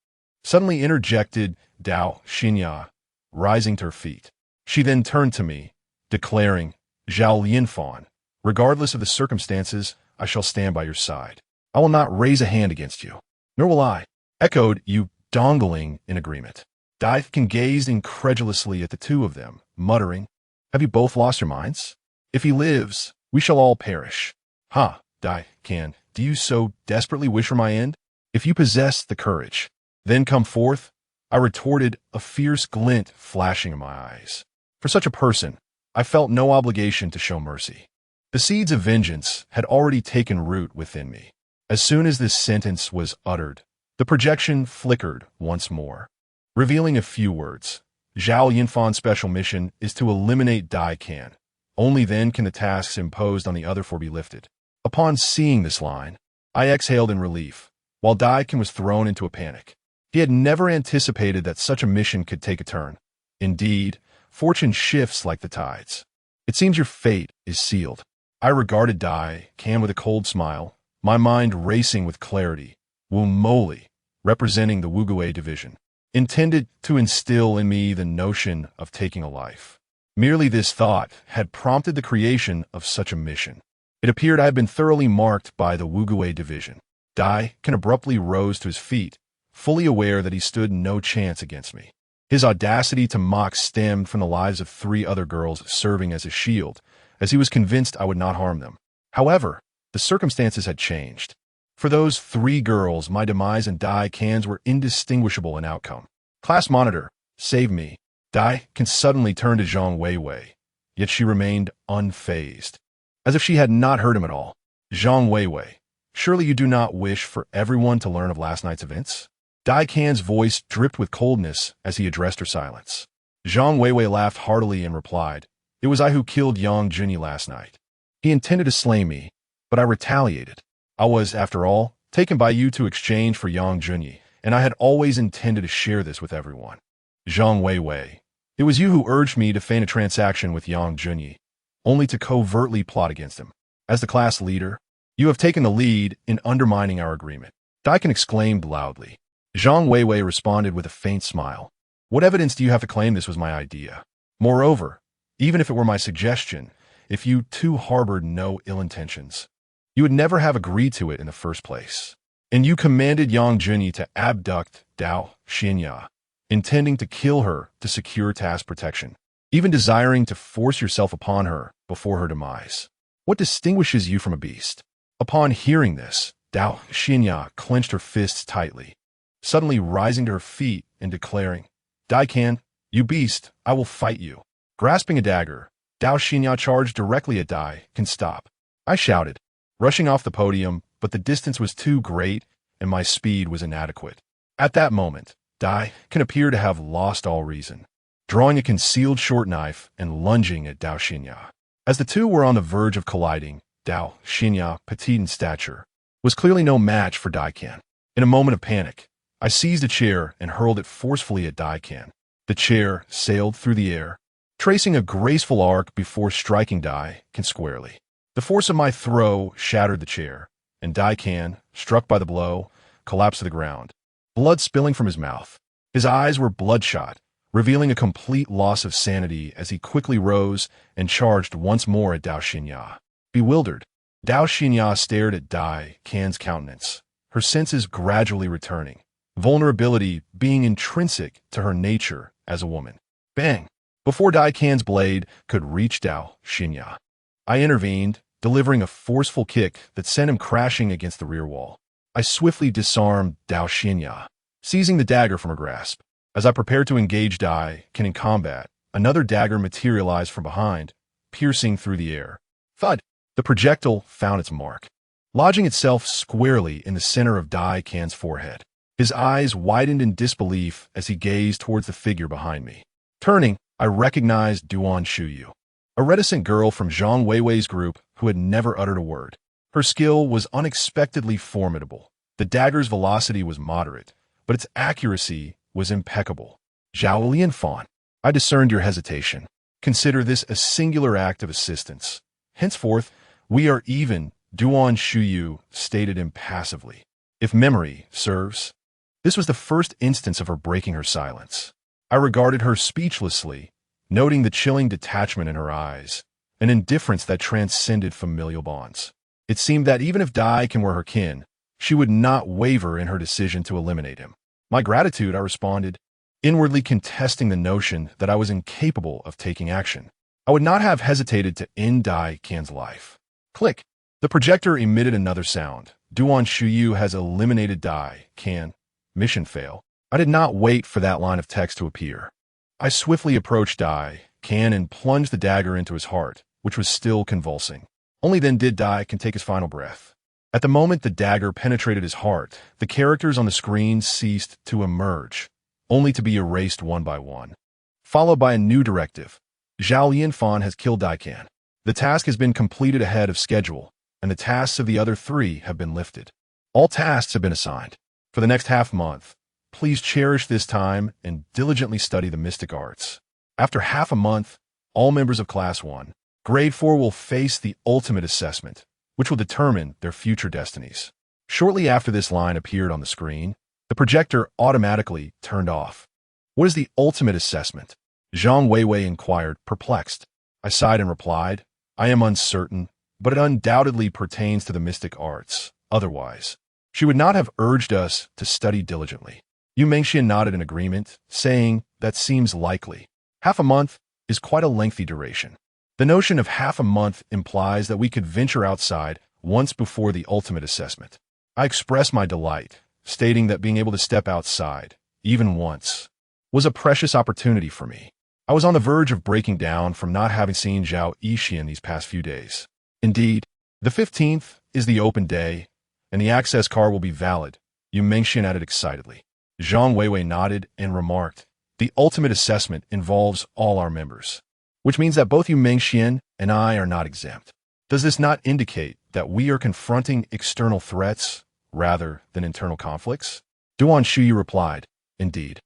Suddenly interjected Dao Xinya, rising to her feet. She then turned to me, declaring, Zhao Lianfan, regardless of the circumstances, I shall stand by your side. I will not raise a hand against you. Nor will I. Echoed Yu Dongling in agreement. Dai Can gazed incredulously at the two of them, muttering, Have you both lost your minds? If he lives, we shall all perish. Ha, Dai Can, do you so desperately wish for my end? If you possess the courage, then come forth, I retorted, a fierce glint flashing in my eyes. For such a person, I felt no obligation to show mercy. The seeds of vengeance had already taken root within me. As soon as this sentence was uttered, the projection flickered once more, revealing a few words. Zhao Yinfan's special mission is to eliminate Dai Can. Only then can the tasks imposed on the other four be lifted. Upon seeing this line, I exhaled in relief, while Dai Can was thrown into a panic. He had never anticipated that such a mission could take a turn. Indeed, fortune shifts like the tides. It seems your fate is sealed. I regarded Dai Can with a cold smile, my mind racing with clarity. Wu Moli, representing the Wugui division, intended to instill in me the notion of taking a life. Merely this thought had prompted the creation of such a mission. It appeared I had been thoroughly marked by the Wugui division. Dai Can abruptly rose to his feet, fully aware that he stood no chance against me. His audacity to mock stemmed from the lives of 3 other girls serving as a shield, as he was convinced I would not harm them. However, the circumstances had changed. For those 3 girls, my demise and Dai Can's were indistinguishable in outcome. Class monitor, save me. Dai Can suddenly turned to Zhang Weiwei, yet she remained unfazed, as if she had not heard him at all. Zhang Weiwei, surely you do not wish for everyone to learn of last night's events? Dai Can's voice dripped with coldness as he addressed her silence. Zhang Weiwei laughed heartily and replied, It was I who killed Yang Junyi last night. He intended to slay me, but I retaliated. I was, after all, taken by you to exchange for Yang Junyi, and I had always intended to share this with everyone. Zhang Weiwei, it was you who urged me to feign a transaction with Yang Junyi, only to covertly plot against him. As the class leader, you have taken the lead in undermining our agreement. Dai Can exclaimed loudly. Zhang Weiwei responded with a faint smile. What evidence do you have to claim this was my idea? Moreover, even if it were my suggestion, if you too harbored no ill intentions, you would never have agreed to it in the first place. And you commanded Yang Junyi to abduct Dao Xinya, intending to kill her to secure task protection, even desiring to force yourself upon her before her demise. What distinguishes you from a beast? Upon hearing this, Dao Xinya clenched her fists tightly, suddenly rising to her feet and declaring, Dai Can, you beast, I will fight you. Grasping a dagger, Dao Xinya charged directly at Dai Can. Stop. I shouted, rushing off the podium, but the distance was too great and my speed was inadequate. At that moment, Dai Can appeared to have lost all reason, drawing a concealed short knife and lunging at Dao Xinya. As the two were on the verge of colliding, Dao Xinya, petite in stature, was clearly no match for Dai Can. In a moment of panic, I seized a chair and hurled it forcefully at Dai Can. The chair sailed through the air, tracing a graceful arc before striking Dai Can squarely. The force of my throw shattered the chair, and Dai Can, struck by the blow, collapsed to the ground, blood spilling from his mouth. His eyes were bloodshot, revealing a complete loss of sanity as he quickly rose and charged once more at Dao Xinya. Bewildered, Dao Xinya stared at Dai Can's countenance, her senses gradually returning, vulnerability being intrinsic to her nature as a woman. Bang! Before Dai Can's blade could reach Dao Xinya, I intervened, delivering a forceful kick that sent him crashing against the rear wall. I swiftly disarmed Dao Xinya, seizing the dagger from her grasp. As I prepared to engage Dai Can in combat, another dagger materialized from behind, piercing through the air. Thud! The projectile found its mark, lodging itself squarely in the center of Dai Can's forehead. His eyes widened in disbelief as he gazed towards the figure behind me. Turning, I recognized Duan Shuyu, a reticent girl from Zhang Weiwei's group who had never uttered a word. Her skill was unexpectedly formidable. The dagger's velocity was moderate, but its accuracy was impeccable. Zhao Lianfan, I discerned your hesitation. Consider this a singular act of assistance. Henceforth, we are even Duan Shuyu stated impassively. If memory serves. This was the first instance of her breaking her silence. I regarded her speechlessly, noting the chilling detachment in her eyes, an indifference that transcended familial bonds. It seemed that even if Daikin were her kin, she would not waver in her decision to eliminate him. My gratitude, I responded, inwardly contesting the notion that I was incapable of taking action. I would not have hesitated to end Daikin's life. Click. The projector emitted another sound. Duan Shuyu has eliminated Daikin. Mission fail. I did not wait for that line of text to appear. I swiftly approached Daikin and plunged the dagger into his heart, which was still convulsing. Only then did Daikin take his final breath. At the moment the dagger penetrated his heart, the characters on the screen ceased to emerge, only to be erased one by one. Followed by a new directive. Zhao Yinfan has killed Daikin. The task has been completed ahead of schedule, and the tasks of the other three have been lifted. All tasks have been assigned. For the next half-month, please cherish this time and diligently study the mystic arts. After half a month, all members of Class 1, Grade 4 will face the ultimate assessment, which will determine their future destinies. Shortly after this line appeared on the screen, the projector automatically turned off. What is the ultimate assessment? Zhang Weiwei inquired, perplexed. I sighed and replied, I am uncertain, but it undoubtedly pertains to the mystic arts. Otherwise, she would not have urged us to study diligently. Yu Mengxian nodded in agreement, saying, that seems likely. Half a month is quite a lengthy duration. The notion of half a month implies that we could venture outside once before the ultimate assessment. I expressed my delight, stating that being able to step outside, even once, was a precious opportunity for me. I was on the verge of breaking down from not having seen Zhao Yixian these past few days. Indeed, the 15th is the open day, and the access card will be valid, Yu Mengxian added excitedly. Zhang Weiwei nodded and remarked, the ultimate assessment involves all our members, which means that both Yu Mengxian and I are not exempt. Does this not indicate that we are confronting external threats rather than internal conflicts? Duan Shuyu replied, indeed.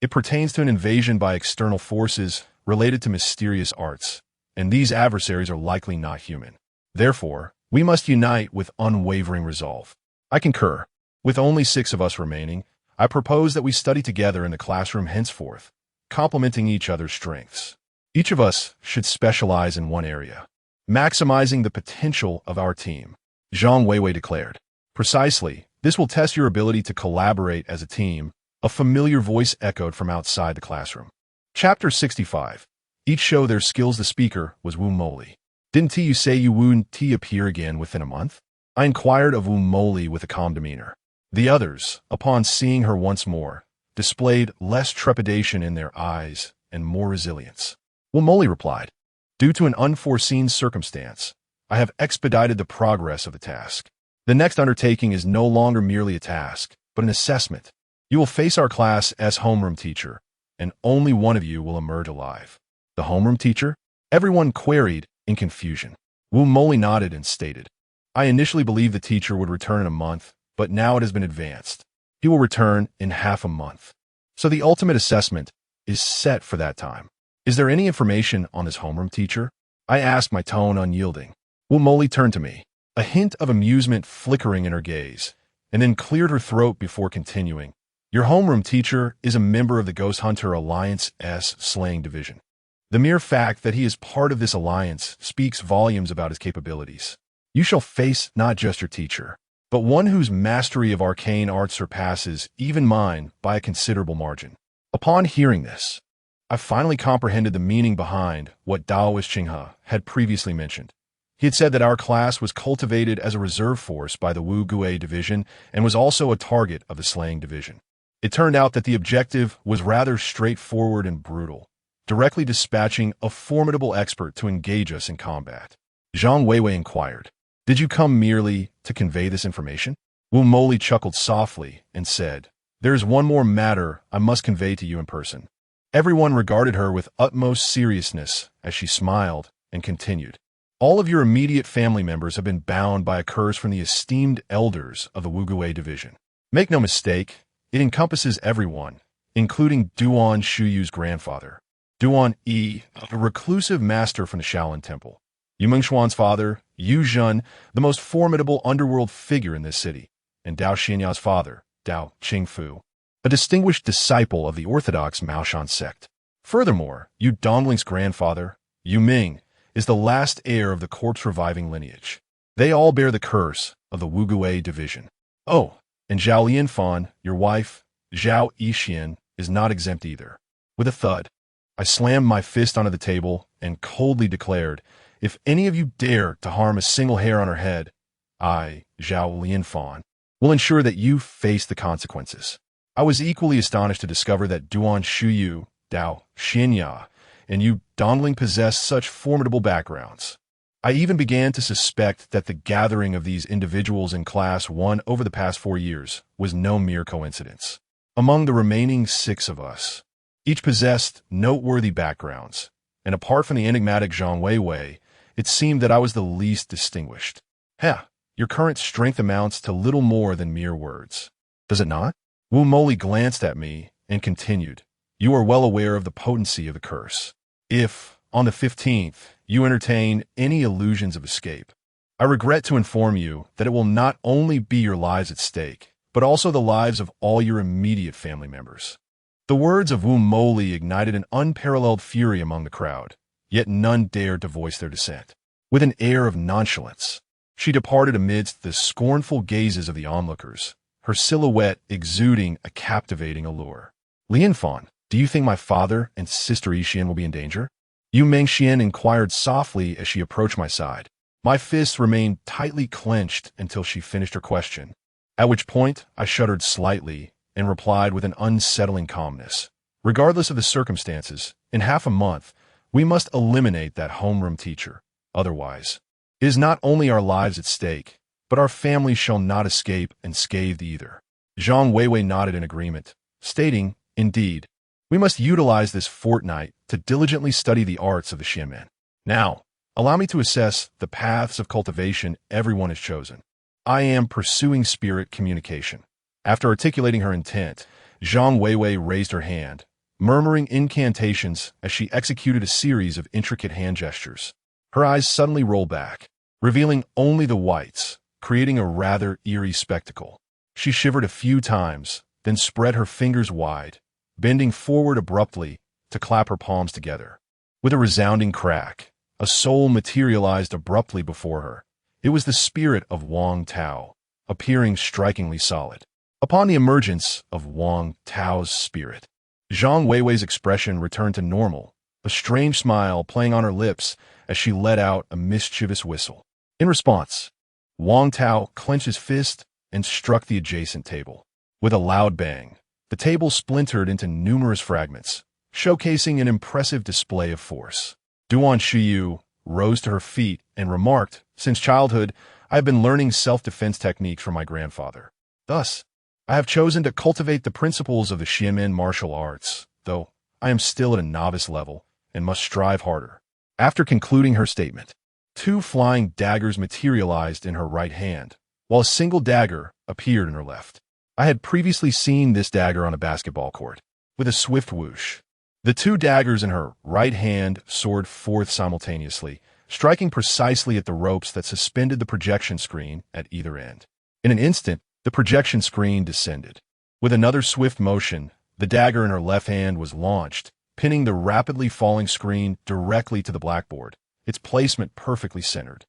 It pertains to an invasion by external forces related to mysterious arts, and these adversaries are likely not human. Therefore, we must unite with unwavering resolve. I concur. With only 6 of us remaining, I propose that we study together in the classroom henceforth, complementing each other's strengths. Each of us should specialize in one area, maximizing the potential of our team, Zhang Weiwei declared. Precisely, this will test your ability to collaborate as a team, a familiar voice echoed from outside the classroom. Chapter 65. Each show their skills. The speaker was Wu Moli. Didn't you say you wouldn't appear again within a month? I inquired of Wu Moli with a calm demeanor. The others, upon seeing her once more, displayed less trepidation in their eyes and more resilience. Wu Moli replied, due to an unforeseen circumstance, I have expedited the progress of the task. The next undertaking is no longer merely a task, but an assessment. You will face our class as homeroom teacher, and only one of you will emerge alive. The homeroom teacher? Everyone queried in confusion. Wu Moli nodded and stated, I initially believed the teacher would return in a month, but now it has been advanced. He will return in half a month. So the ultimate assessment is set for that time. Is there any information on this homeroom teacher? I asked, my tone unyielding. Wu Moli turned to me, a hint of amusement flickering in her gaze, and then cleared her throat before continuing. Your homeroom teacher is a member of the Ghost Hunter Alliance's slaying division. The mere fact that he is part of this alliance speaks volumes about his capabilities. You shall face not just your teacher, but one whose mastery of arcane arts surpasses even mine by a considerable margin. Upon hearing this, I finally comprehended the meaning behind what Daoist Qinghe had previously mentioned. He had said that our class was cultivated as a reserve force by the Wu Gui division and was also a target of the slaying division. It turned out that the objective was rather straightforward and brutal, directly dispatching a formidable expert to engage us in combat. Zhang Weiwei inquired, did you come merely to convey this information? Wu Moli chuckled softly and said, there is one more matter I must convey to you in person. Everyone regarded her with utmost seriousness as she smiled and continued. All of your immediate family members have been bound by a curse from the esteemed elders of the Wu Gui division. Make no mistake, it encompasses everyone, including Duan Shuyu's grandfather, Duan Yi, a reclusive master from the Shaolin Temple. Yu Mengshuan's father, Yu Zhen, the most formidable underworld figure in this city, and Dao Xianya's father, Dao Qingfu, a distinguished disciple of the orthodox Maoshan sect. Furthermore, Yu Dongling's grandfather, Yu Ming, is the last heir of the corpse-reviving lineage. They all bear the curse of the Wugui division. Oh, and Zhao Lianfan, your wife, Zhao Yixian, is not exempt either. With a thud, I slammed my fist onto the table and coldly declared, if any of you dare to harm a single hair on her head, I, Zhao Lianfan, will ensure that you face the consequences. I was equally astonished to discover that Duan Shuyu, Dao Xianya, and Yu Dongling possessed such formidable backgrounds. I even began to suspect that the gathering of these individuals in Class 1 over the past 4 years was no mere coincidence. Among the remaining 6 of us, each possessed noteworthy backgrounds, and apart from the enigmatic Zhang Weiwei, it seemed that I was the least distinguished. Your current strength amounts to little more than mere words. Does it not? Wu Moli glanced at me and continued, you are well aware of the potency of the curse. If, on the 15th, you entertain any illusions of escape, I regret to inform you that it will not only be your lives at stake, but also the lives of all your immediate family members. The words of Wu Moli ignited an unparalleled fury among the crowd, yet none dared to voice their dissent. With an air of nonchalance, she departed amidst the scornful gazes of the onlookers, her silhouette exuding a captivating allure. Lianfan, do you think my father and sister Yixian will be in danger? Yu Mengxian inquired softly as she approached my side. My fists remained tightly clenched until she finished her question, at which point I shuddered slightly and replied with an unsettling calmness. Regardless of the circumstances, in half a month, we must eliminate that homeroom teacher. Otherwise, it is not only our lives at stake, but our families shall not escape unscathed either. Zhang Weiwei nodded in agreement, stating, indeed, we must utilize this fortnight to diligently study the arts of the Xianmen. Now, allow me to assess the paths of cultivation everyone has chosen. I am pursuing spirit communication. After articulating her intent, Zhang Weiwei raised her hand, murmuring incantations as she executed a series of intricate hand gestures. Her eyes suddenly rolled back, revealing only the whites, creating a rather eerie spectacle. She shivered a few times, then spread her fingers wide, bending forward abruptly to clap her palms together. With a resounding crack, a soul materialized abruptly before her. It was the spirit of Wang Tao, appearing strikingly solid. Upon the emergence of Wang Tao's spirit, Zhang Weiwei's expression returned to normal, a strange smile playing on her lips as she let out a mischievous whistle. In response, Wang Tao clenched his fist and struck the adjacent table. With a loud bang, the table splintered into numerous fragments, showcasing an impressive display of force. Duan Shiyu rose to her feet and remarked, since childhood, I have been learning self-defense techniques from my grandfather. Thus, I have chosen to cultivate the principles of the Xianmen martial arts, though I am still at a novice level and must strive harder. After concluding her statement, 2 flying daggers materialized in her right hand, while a single dagger appeared in her left. I had previously seen this dagger on a basketball court. With a swift whoosh, the 2 daggers in her right hand soared forth simultaneously, striking precisely at the ropes that suspended the projection screen at either end. In an instant, the projection screen descended. With another swift motion, the dagger in her left hand was launched, pinning the rapidly falling screen directly to the blackboard, its placement perfectly centered.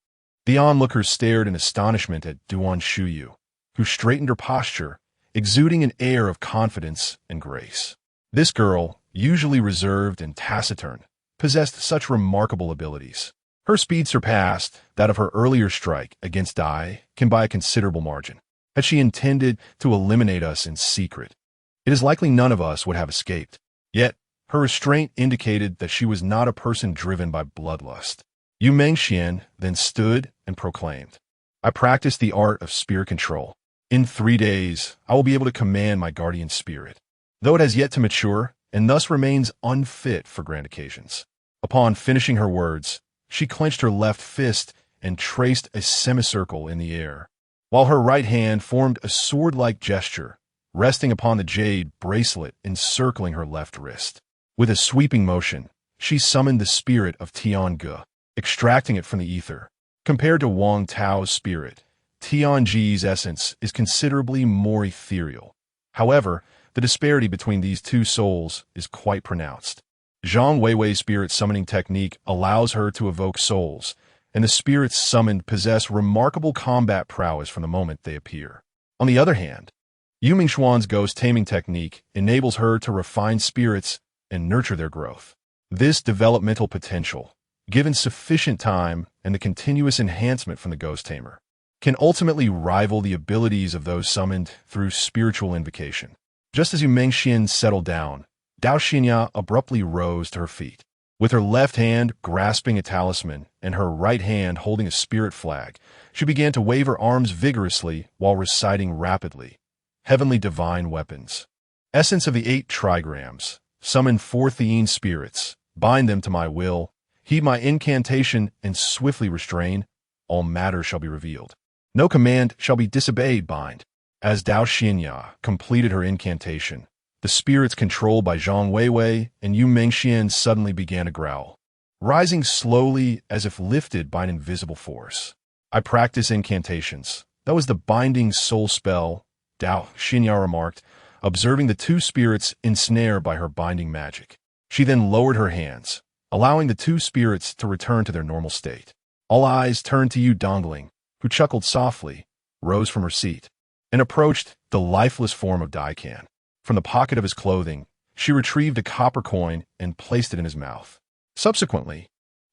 The onlookers stared in astonishment at Duan Shuyu, who straightened her posture, exuding an air of confidence and grace. This girl, usually reserved and taciturn, possessed such remarkable abilities. Her speed surpassed that of her earlier strike against Dai Qin by a considerable margin. Had she intended to eliminate us in secret, it is likely none of us would have escaped. Yet, her restraint indicated that she was not a person driven by bloodlust. Yu Mengxian then stood and proclaimed, I practice the art of spirit control. In 3 days, I will be able to command my guardian spirit, though it has yet to mature and thus remains unfit for grand occasions. Upon finishing her words, she clenched her left fist and traced a semicircle in the air, while her right hand formed a sword-like gesture, resting upon the jade bracelet encircling her left wrist. With a sweeping motion, she summoned the spirit of Tiange, extracting it from the ether. Compared to Wang Tao's spirit, Tianji's essence is considerably more ethereal. However, the disparity between these two souls is quite pronounced. Zhang Weiwei's spirit summoning technique allows her to evoke souls, and the spirits summoned possess remarkable combat prowess from the moment they appear. On the other hand, Yu Mingxuan's ghost taming technique enables her to refine spirits and nurture their growth. This developmental potential, given sufficient time and the continuous enhancement from the ghost tamer, can ultimately rival the abilities of those summoned through spiritual invocation. Just as Yu Mingxian settled down, Dao Xinya abruptly rose to her feet. With her left hand grasping a talisman and her right hand holding a spirit flag, she began to wave her arms vigorously while reciting rapidly, "Heavenly divine weapons. Essence of the 8 trigrams. Summon 4 Theine spirits. Bind them to my will. Heed my incantation and swiftly restrain. All matter shall be revealed. No command shall be disobeyed, bind." As Dao Xinya completed her incantation, the spirits controlled by Zhang Weiwei and Yu Mingxian suddenly began to growl, rising slowly as if lifted by an invisible force. "I practice incantations. That was the binding soul spell," Dao Xinya remarked, observing the 2 spirits ensnared by her binding magic. She then lowered her hands, allowing the 2 spirits to return to their normal state. All eyes turned to Yu Dongling, who chuckled softly, rose from her seat, and approached the lifeless form of Daikan. From the pocket of his clothing, she retrieved a copper coin and placed it in his mouth. Subsequently,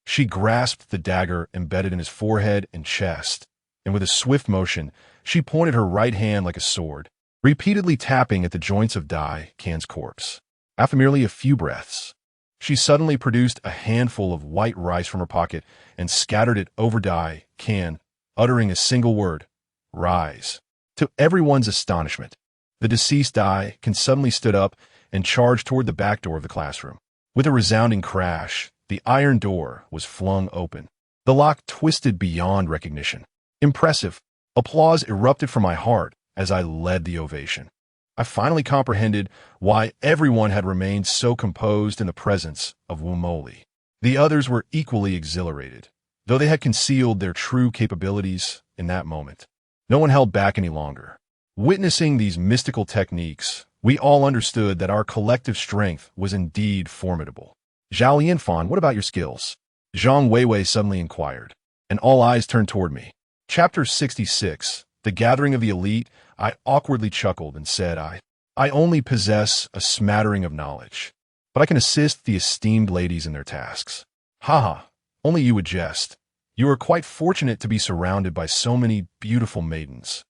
she grasped the dagger embedded in his forehead and chest, and with a swift motion, she pointed her right hand like a sword, repeatedly tapping at the joints of Daikan's corpse. After merely a few breaths, she suddenly produced a handful of white rice from her pocket and scattered it over Daikan, uttering a single word, "Rise." To everyone's astonishment, the deceased Daikan suddenly stood up and charged toward the back door of the classroom. With a resounding crash, the iron door was flung open. The lock twisted beyond recognition. Impressive. Applause erupted from my heart as I led the ovation. I finally comprehended why everyone had remained so composed in the presence of Wu Moli. The others were equally exhilarated, though they had concealed their true capabilities in that moment. No one held back any longer. Witnessing these mystical techniques, we all understood that our collective strength was indeed formidable. "Zhao Lianfan, what about your skills?" Zhang Weiwei suddenly inquired, and all eyes turned toward me. Chapter 66, The Gathering of the Elite. I awkwardly chuckled and said, I only possess a smattering of knowledge, but I can assist the esteemed ladies in their tasks." "Haha, only you would jest. You are quite fortunate to be surrounded by so many beautiful maidens."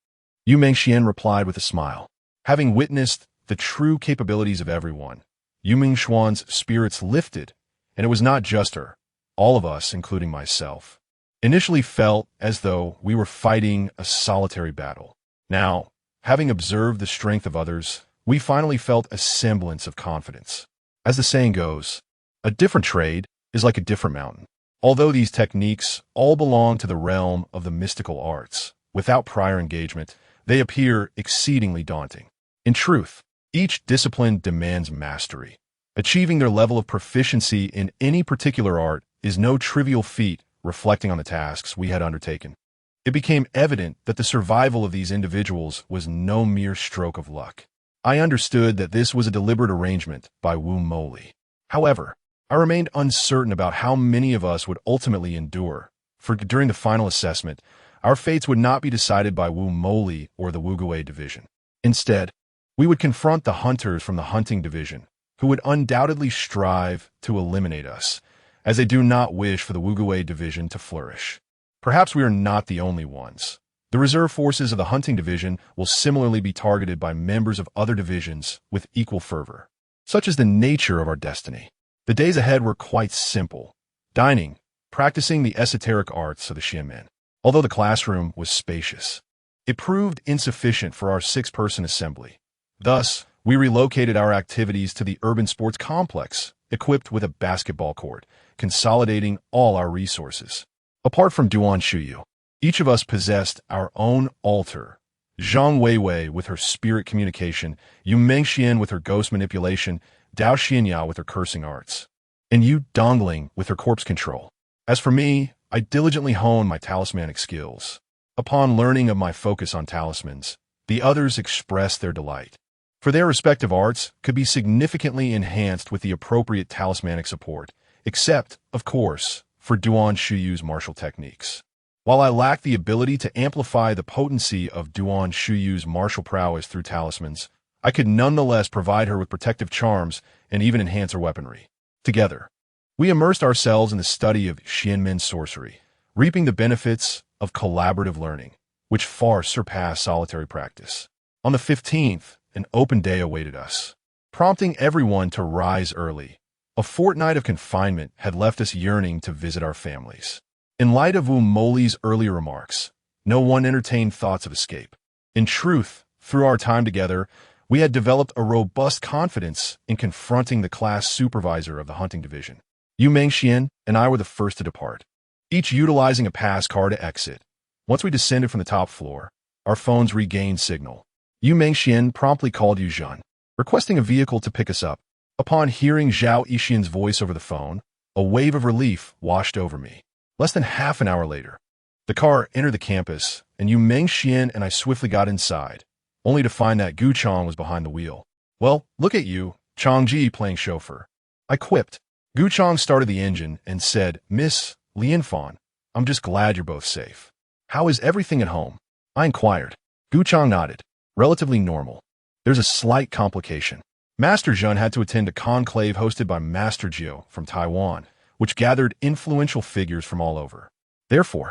Yu Mingxian replied with a smile. Having witnessed the true capabilities of everyone, Yu Mingxuan's spirits lifted, and it was not just her. All of us, including myself, initially felt as though we were fighting a solitary battle. Now, having observed the strength of others, we finally felt a semblance of confidence. As the saying goes, a different trade is like a different mountain. Although these techniques all belong to the realm of the mystical arts, without prior engagement, they appear exceedingly daunting. In truth, each discipline demands mastery. Achieving their level of proficiency in any particular art is no trivial feat. Reflecting on the tasks we had undertaken, it became evident that the survival of these individuals was no mere stroke of luck. I understood that this was a deliberate arrangement by Wu Moli. However, I remained uncertain about how many of us would ultimately endure, for during the final assessment, our fates would not be decided by Wu Moli or the Wugui division. Instead, we would confront the hunters from the hunting division, who would undoubtedly strive to eliminate us, as they do not wish for the Wugui division to flourish. Perhaps we are not the only ones. The reserve forces of the hunting division will similarly be targeted by members of other divisions with equal fervor. Such is the nature of our destiny. The days ahead were quite simple. Dining, practicing the esoteric arts of the Xianmen. Although the classroom was spacious, it proved insufficient for our 6-person assembly. Thus, we relocated our activities to the urban sports complex, equipped with a basketball court, consolidating all our resources. Apart from Duan Shuyu, each of us possessed our own altar. Zhang Weiwei with her spirit communication, Yu Mingxian with her ghost manipulation, Dao Xinya with her cursing arts, and Yu Dongling with her corpse control. As for me, I diligently honed my talismanic skills. Upon learning of my focus on talismans, the others expressed their delight. For their respective arts could be significantly enhanced with the appropriate talismanic support, except, of course, for Duan Shuyu's martial techniques. While I lacked the ability to amplify the potency of Duan Shuyu's martial prowess through talismans, I could nonetheless provide her with protective charms and even enhance her weaponry. Together, we immersed ourselves in the study of Xianmen sorcery, reaping the benefits of collaborative learning, which far surpassed solitary practice. On the 15th, an open day awaited us, prompting everyone to rise early. A fortnight of confinement had left us yearning to visit our families. In light of Wu Moli's earlier remarks, no one entertained thoughts of escape. In truth, through our time together, we had developed a robust confidence in confronting the class supervisor of the hunting division. Yu Mengxian and I were the first to depart, each utilizing a pass car to exit. Once we descended from the top floor, our phones regained signal. Yu Mengxian promptly called Yu Zhen, requesting a vehicle to pick us up. Upon hearing Zhao Yixian's voice over the phone, a wave of relief washed over me. Less than half an hour later, the car entered the campus, and Yu Mengxian and I swiftly got inside, only to find that Gu Chong was behind the wheel. "Well, look at you, Changji playing chauffeur," I quipped. Gu Chong started the engine and said, "Miss Lianfan, I'm just glad you're both safe. How is everything at home?" I inquired. Gu Chong nodded. "Relatively normal. There's a slight complication. Master Zhen had to attend a conclave hosted by Master Jiu from Taiwan, which gathered influential figures from all over. Therefore,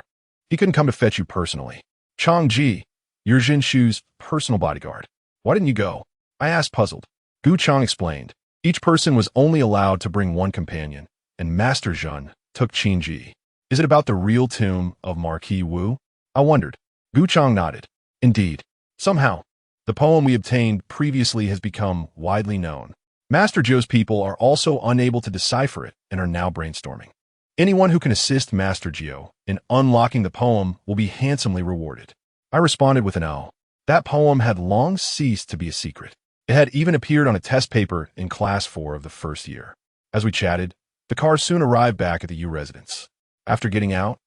he couldn't come to fetch you personally. Changji, you're Jin Shu's personal bodyguard. Why didn't you go?" I asked, puzzled. Gu Chong explained. Each person was only allowed to bring one companion, and Master Zhen took Qingji. "Is it about the real tomb of Marquis Wu?" I wondered. Gu Chong nodded. "Indeed. Somehow, the poem we obtained previously has become widely known. Master Zhou's people are also unable to decipher it and are now brainstorming. Anyone who can assist Master Zhou in unlocking the poem will be handsomely rewarded." I responded with an O. That poem had long ceased to be a secret. It had even appeared on a test paper in Class 4 of the first year. As we chatted, the car soon arrived back at the Yu residence. After getting out,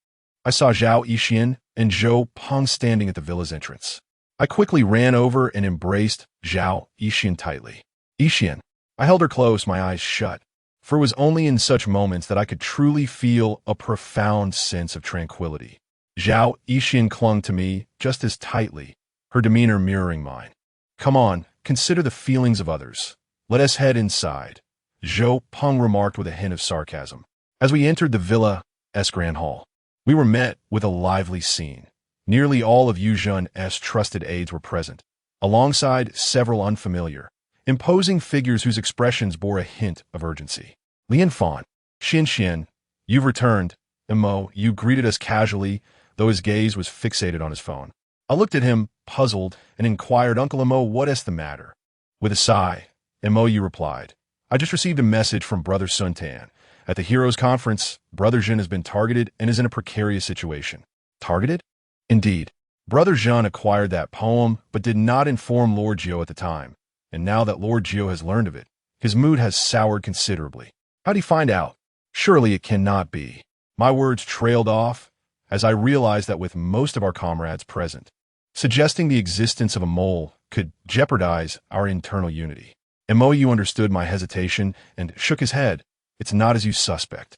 I saw Zhao Yixian and Zhou Peng standing at the villa's entrance. I quickly ran over and embraced Zhao Yixian tightly. "Yixian." I held her close, my eyes shut, for it was only in such moments that I could truly feel a profound sense of tranquility. Zhao Yixian clung to me just as tightly, her demeanor mirroring mine. "Come on, consider the feelings of others. Let us head inside," Zhou Peng remarked with a hint of sarcasm. As we entered the villa's grand hall, we were met with a lively scene. Nearly all of Yu Zhen's trusted aides were present, alongside several unfamiliar, imposing figures whose expressions bore a hint of urgency. "Lianfan, Xian, you've returned." Mo Yu greeted us casually, though his gaze was fixated on his phone. I looked at him, puzzled, and inquired, "Uncle Mo, what is the matter?" With a sigh, Mo Yu replied, "I just received a message from Brother Sun Tan. At the Heroes Conference, Brother Zhen has been targeted and is in a precarious situation." "Targeted?" "Indeed. Brother Zhen acquired that poem, but did not inform Lord Jiu at the time. And now that Lord Jiu has learned of it, his mood has soured considerably." "How'd he find out?" "Surely it cannot be." My words trailed off as I realized that with most of our comrades present, suggesting the existence of a mole could jeopardize our internal unity. Mo understood my hesitation and shook his head. "It's not as you suspect.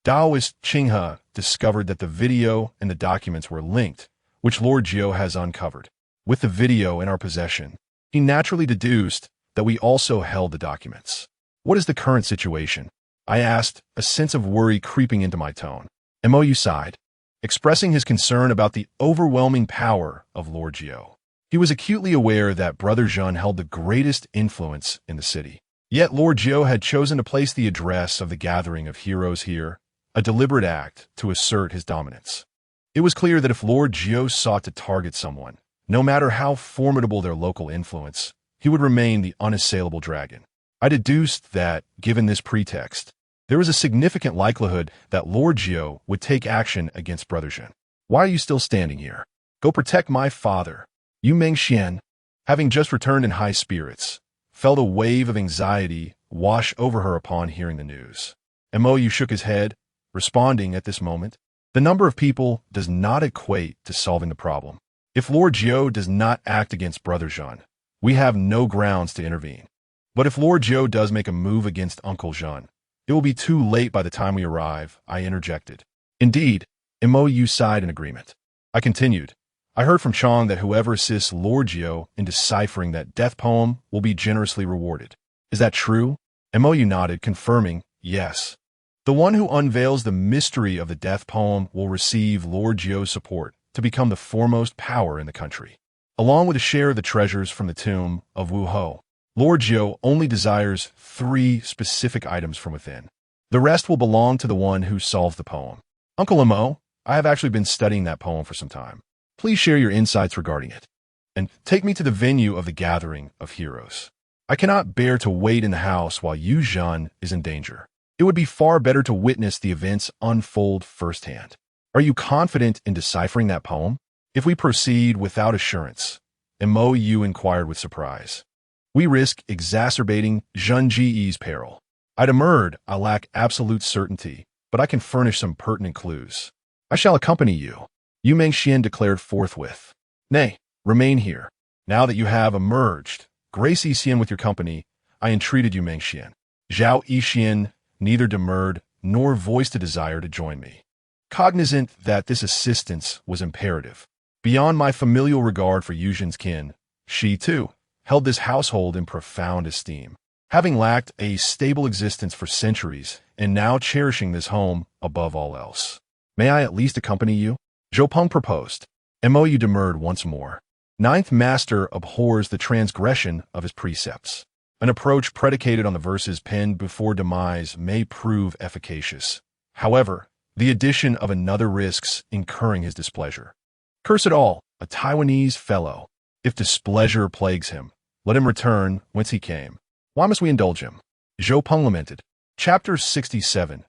Taoist Qinghe discovered that the video and the documents were linked, which Lord Jiu has uncovered. With the video in our possession, he naturally deduced that we also held the documents." "What is the current situation?" I asked, a sense of worry creeping into my tone. Mo sighed, expressing his concern about the overwhelming power of Lord Jiu. He was acutely aware that Brother Zhen held the greatest influence in the city. Yet Lord Jiu had chosen to place the address of the gathering of heroes here, a deliberate act to assert his dominance. It was clear that if Lord Jiu sought to target someone, no matter how formidable their local influence, he would remain the unassailable dragon. I deduced that, given this pretext, there was a significant likelihood that Lord Jiu would take action against Brother Zhen. "Why are you still standing here? Go protect my father." Yu Mengxian, having just returned in high spirits, felt a wave of anxiety wash over her upon hearing the news. Mo Yu shook his head, responding at this moment. The number of people does not equate to solving the problem. If Lord Jiao does not act against Brother Jean, we have no grounds to intervene. But if Lord Jiao does make a move against Uncle Jean, it will be too late by the time we arrive, I interjected. Indeed, MOU sighed in agreement. I continued. I heard from Chong that whoever assists Lord Jiao in deciphering that death poem will be generously rewarded. Is that true? MOU nodded, confirming, yes. The one who unveils the mystery of the death poem will receive Lord Jiao's support to become the foremost power in the country. Along with a share of the treasures from the tomb of Wu Ho, Lord Jiao only desires 3 specific items from within. The rest will belong to the one who solves the poem. Uncle Mo, I have actually been studying that poem for some time. Please share your insights regarding it, and take me to the venue of the gathering of heroes. I cannot bear to wait in the house while Yu Zhan is in danger. It would be far better to witness the events unfold firsthand. Are you confident in deciphering that poem? If we proceed without assurance, Mo Yu inquired with surprise. We risk exacerbating Zhen Ji's peril. I demurred, I lack absolute certainty, but I can furnish some pertinent clues. I shall accompany you, Yu Mengxian declared forthwith. Nay, remain here. Now that you have emerged, grace Yixian with your company, I entreated Yu Mengxian. Zhao Yixian neither demurred nor voiced a desire to join me. Cognizant that this assistance was imperative, beyond my familial regard for Yu Zhan's kin, she, too, held this household in profound esteem. Having lacked a stable existence for centuries, and now cherishing this home above all else. May I at least accompany you? Zhou Peng proposed. Mou demurred once more. Ninth Master abhors the transgression of his precepts. An approach predicated on the verses penned before demise may prove efficacious. However, the addition of another risks incurring his displeasure. Curse it all, a Taiwanese fellow. If displeasure plagues him, let him return whence he came. Why must we indulge him? Zhou Peng lamented. Chapter 67.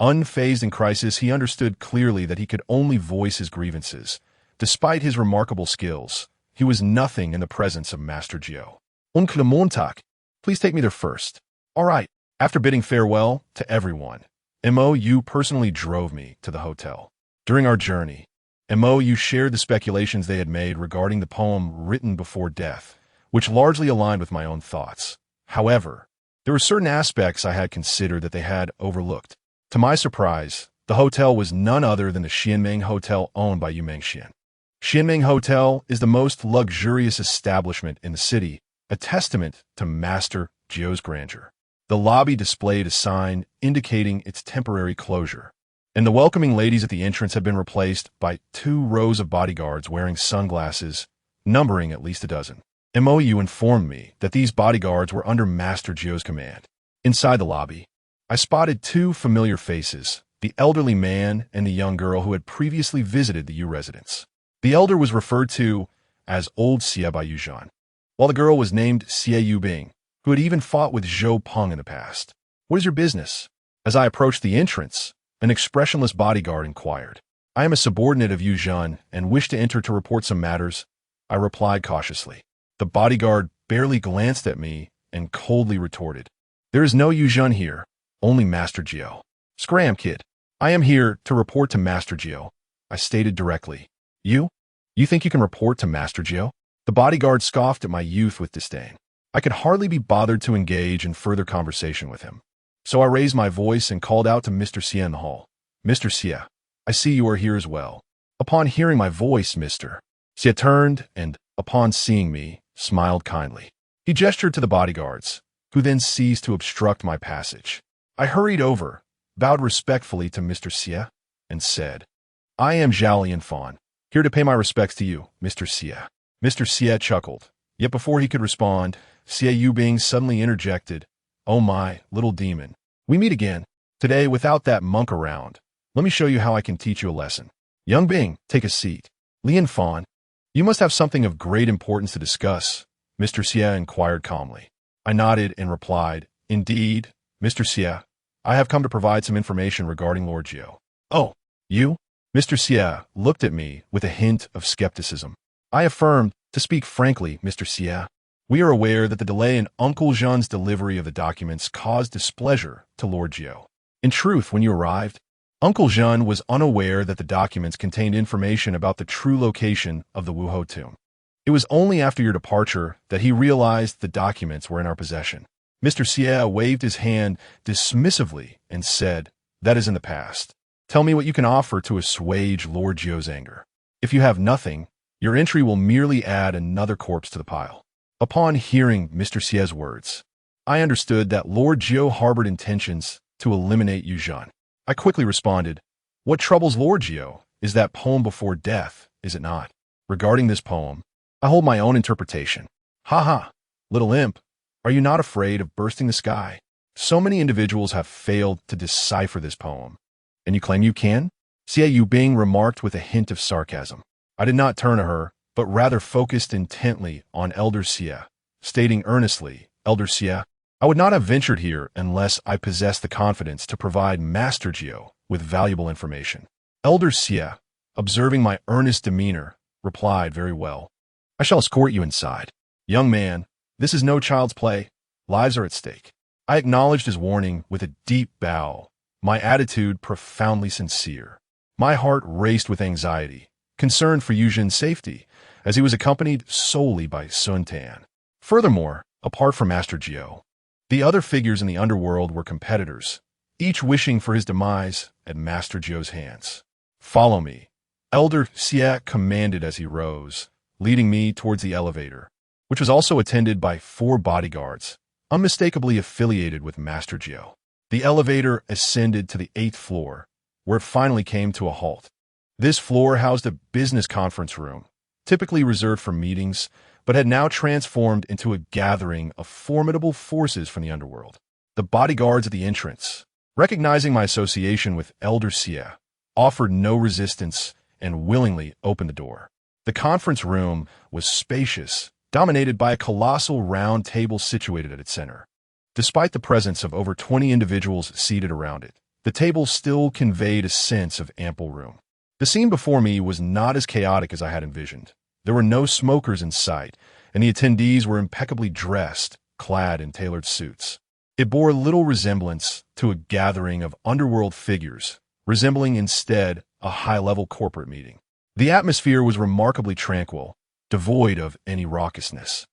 Unfazed in crisis, he understood clearly that he could only voice his grievances. Despite his remarkable skills, he was nothing in the presence of Master Jiao. Oncle Montauk, please take me there first. All right. After bidding farewell to everyone, Mou personally drove me to the hotel. During our journey, Mou shared the speculations they had made regarding the poem written before death, which largely aligned with my own thoughts. However, there were certain aspects I had considered that they had overlooked. To my surprise, the hotel was none other than the Xianmeng Hotel owned by Yu Mengxian. Xianmeng Hotel is the most luxurious establishment in the city, a testament to Master Jiao's grandeur. The lobby displayed a sign indicating its temporary closure, and the welcoming ladies at the entrance had been replaced by 2 rows of bodyguards wearing sunglasses, numbering at least a dozen. Mou informed me that these bodyguards were under Master Jiao's command. Inside the lobby, I spotted 2 familiar faces, the elderly man and the young girl who had previously visited the Yu residence. The elder was referred to as Old Xie by Yu Zhan, while the girl was named Xie Yubing, who had even fought with Zhou Peng in the past. What is your business? As I approached the entrance, an expressionless bodyguard inquired. I am a subordinate of Yu Zhan and wish to enter to report some matters, I replied cautiously. The bodyguard barely glanced at me and coldly retorted. There is no Yu Zhan here, only Master Jiao. Scram, kid. I am here to report to Master Jiao, I stated directly. You think you can report to Master Jiao? The bodyguard scoffed at my youth with disdain. I could hardly be bothered to engage in further conversation with him. So I raised my voice and called out to Mr. Xie in the hall. Mr. Xie, I see you are here as well. Upon hearing my voice, Mr. Xie turned and, upon seeing me, smiled kindly. He gestured to the bodyguards, who then ceased to obstruct my passage. I hurried over, bowed respectfully to Mr. Xie, and said, I am Zhao Lianfan, here to pay my respects to you, Mr. Xie. Mr. Xie chuckled, yet before he could respond, Xie Yubing suddenly interjected, Oh my, little demon. We meet again. Today, without that monk around, let me show you how I can teach you a lesson. Young Bing, take a seat. Lianfan, you must have something of great importance to discuss, Mr. Xie inquired calmly. I nodded and replied, Indeed, Mr. Xie, I have come to provide some information regarding Lord Jiao. Oh, you? Mr. Xie looked at me with a hint of skepticism. I affirmed, to speak frankly, Mr. Xie, we are aware that the delay in Uncle Jean's delivery of the documents caused displeasure to Lord Jiao. In truth, when you arrived, Uncle Zhen was unaware that the documents contained information about the true location of the Wuhou tomb. It was only after your departure that he realized the documents were in our possession. Mr. Xie waved his hand dismissively and said, "That is in the past. Tell me what you can offer to assuage Lord Zhou's anger. If you have nothing, your entry will merely add another corpse to the pile." Upon hearing Mr. Xie's words, I understood that Lord Zhou harbored intentions to eliminate Yu Zhen. I quickly responded, "What troubles Lord Zhou is that poem before death, is it not? Regarding this poem, I hold my own interpretation." "Ha ha, little imp, are you not afraid of bursting the sky? So many individuals have failed to decipher this poem, and you claim you can?" Xie Yubing remarked with a hint of sarcasm. I did not turn to her, but rather focused intently on Elder Xie, stating earnestly, "Elder Xie, I would not have ventured here unless I possessed the confidence to provide Master Zhou with valuable information." Elder Xie, observing my earnest demeanor, replied, "Very well. I shall escort you inside. Young man, this is no child's play. Lives are at stake." I acknowledged his warning with a deep bow, my attitude profoundly sincere. My heart raced with anxiety, concerned for Yu Zhen's safety, as he was accompanied solely by Sun Tan. Furthermore, apart from Master Zhou, the other figures in the underworld were competitors, each wishing for his demise at Master Zhou's hands. "Follow me," Elder Xie commanded as he rose, leading me towards the elevator, which was also attended by 4 bodyguards, unmistakably affiliated with Master Zhou. The elevator ascended to the 8th floor, where it finally came to a halt. This floor housed a business conference room, typically reserved for meetings, but had now transformed into a gathering of formidable forces from the underworld. The bodyguards at the entrance, recognizing my association with Elder Xie, offered no resistance and willingly opened the door. The conference room was spacious, dominated by a colossal round table situated at its center. Despite the presence of over 20 individuals seated around it, the table still conveyed a sense of ample room. The scene before me was not as chaotic as I had envisioned. There were no smokers in sight, and the attendees were impeccably dressed, clad in tailored suits. It bore little resemblance to a gathering of underworld figures, resembling instead a high-level corporate meeting. The atmosphere was remarkably tranquil, devoid of any raucousness.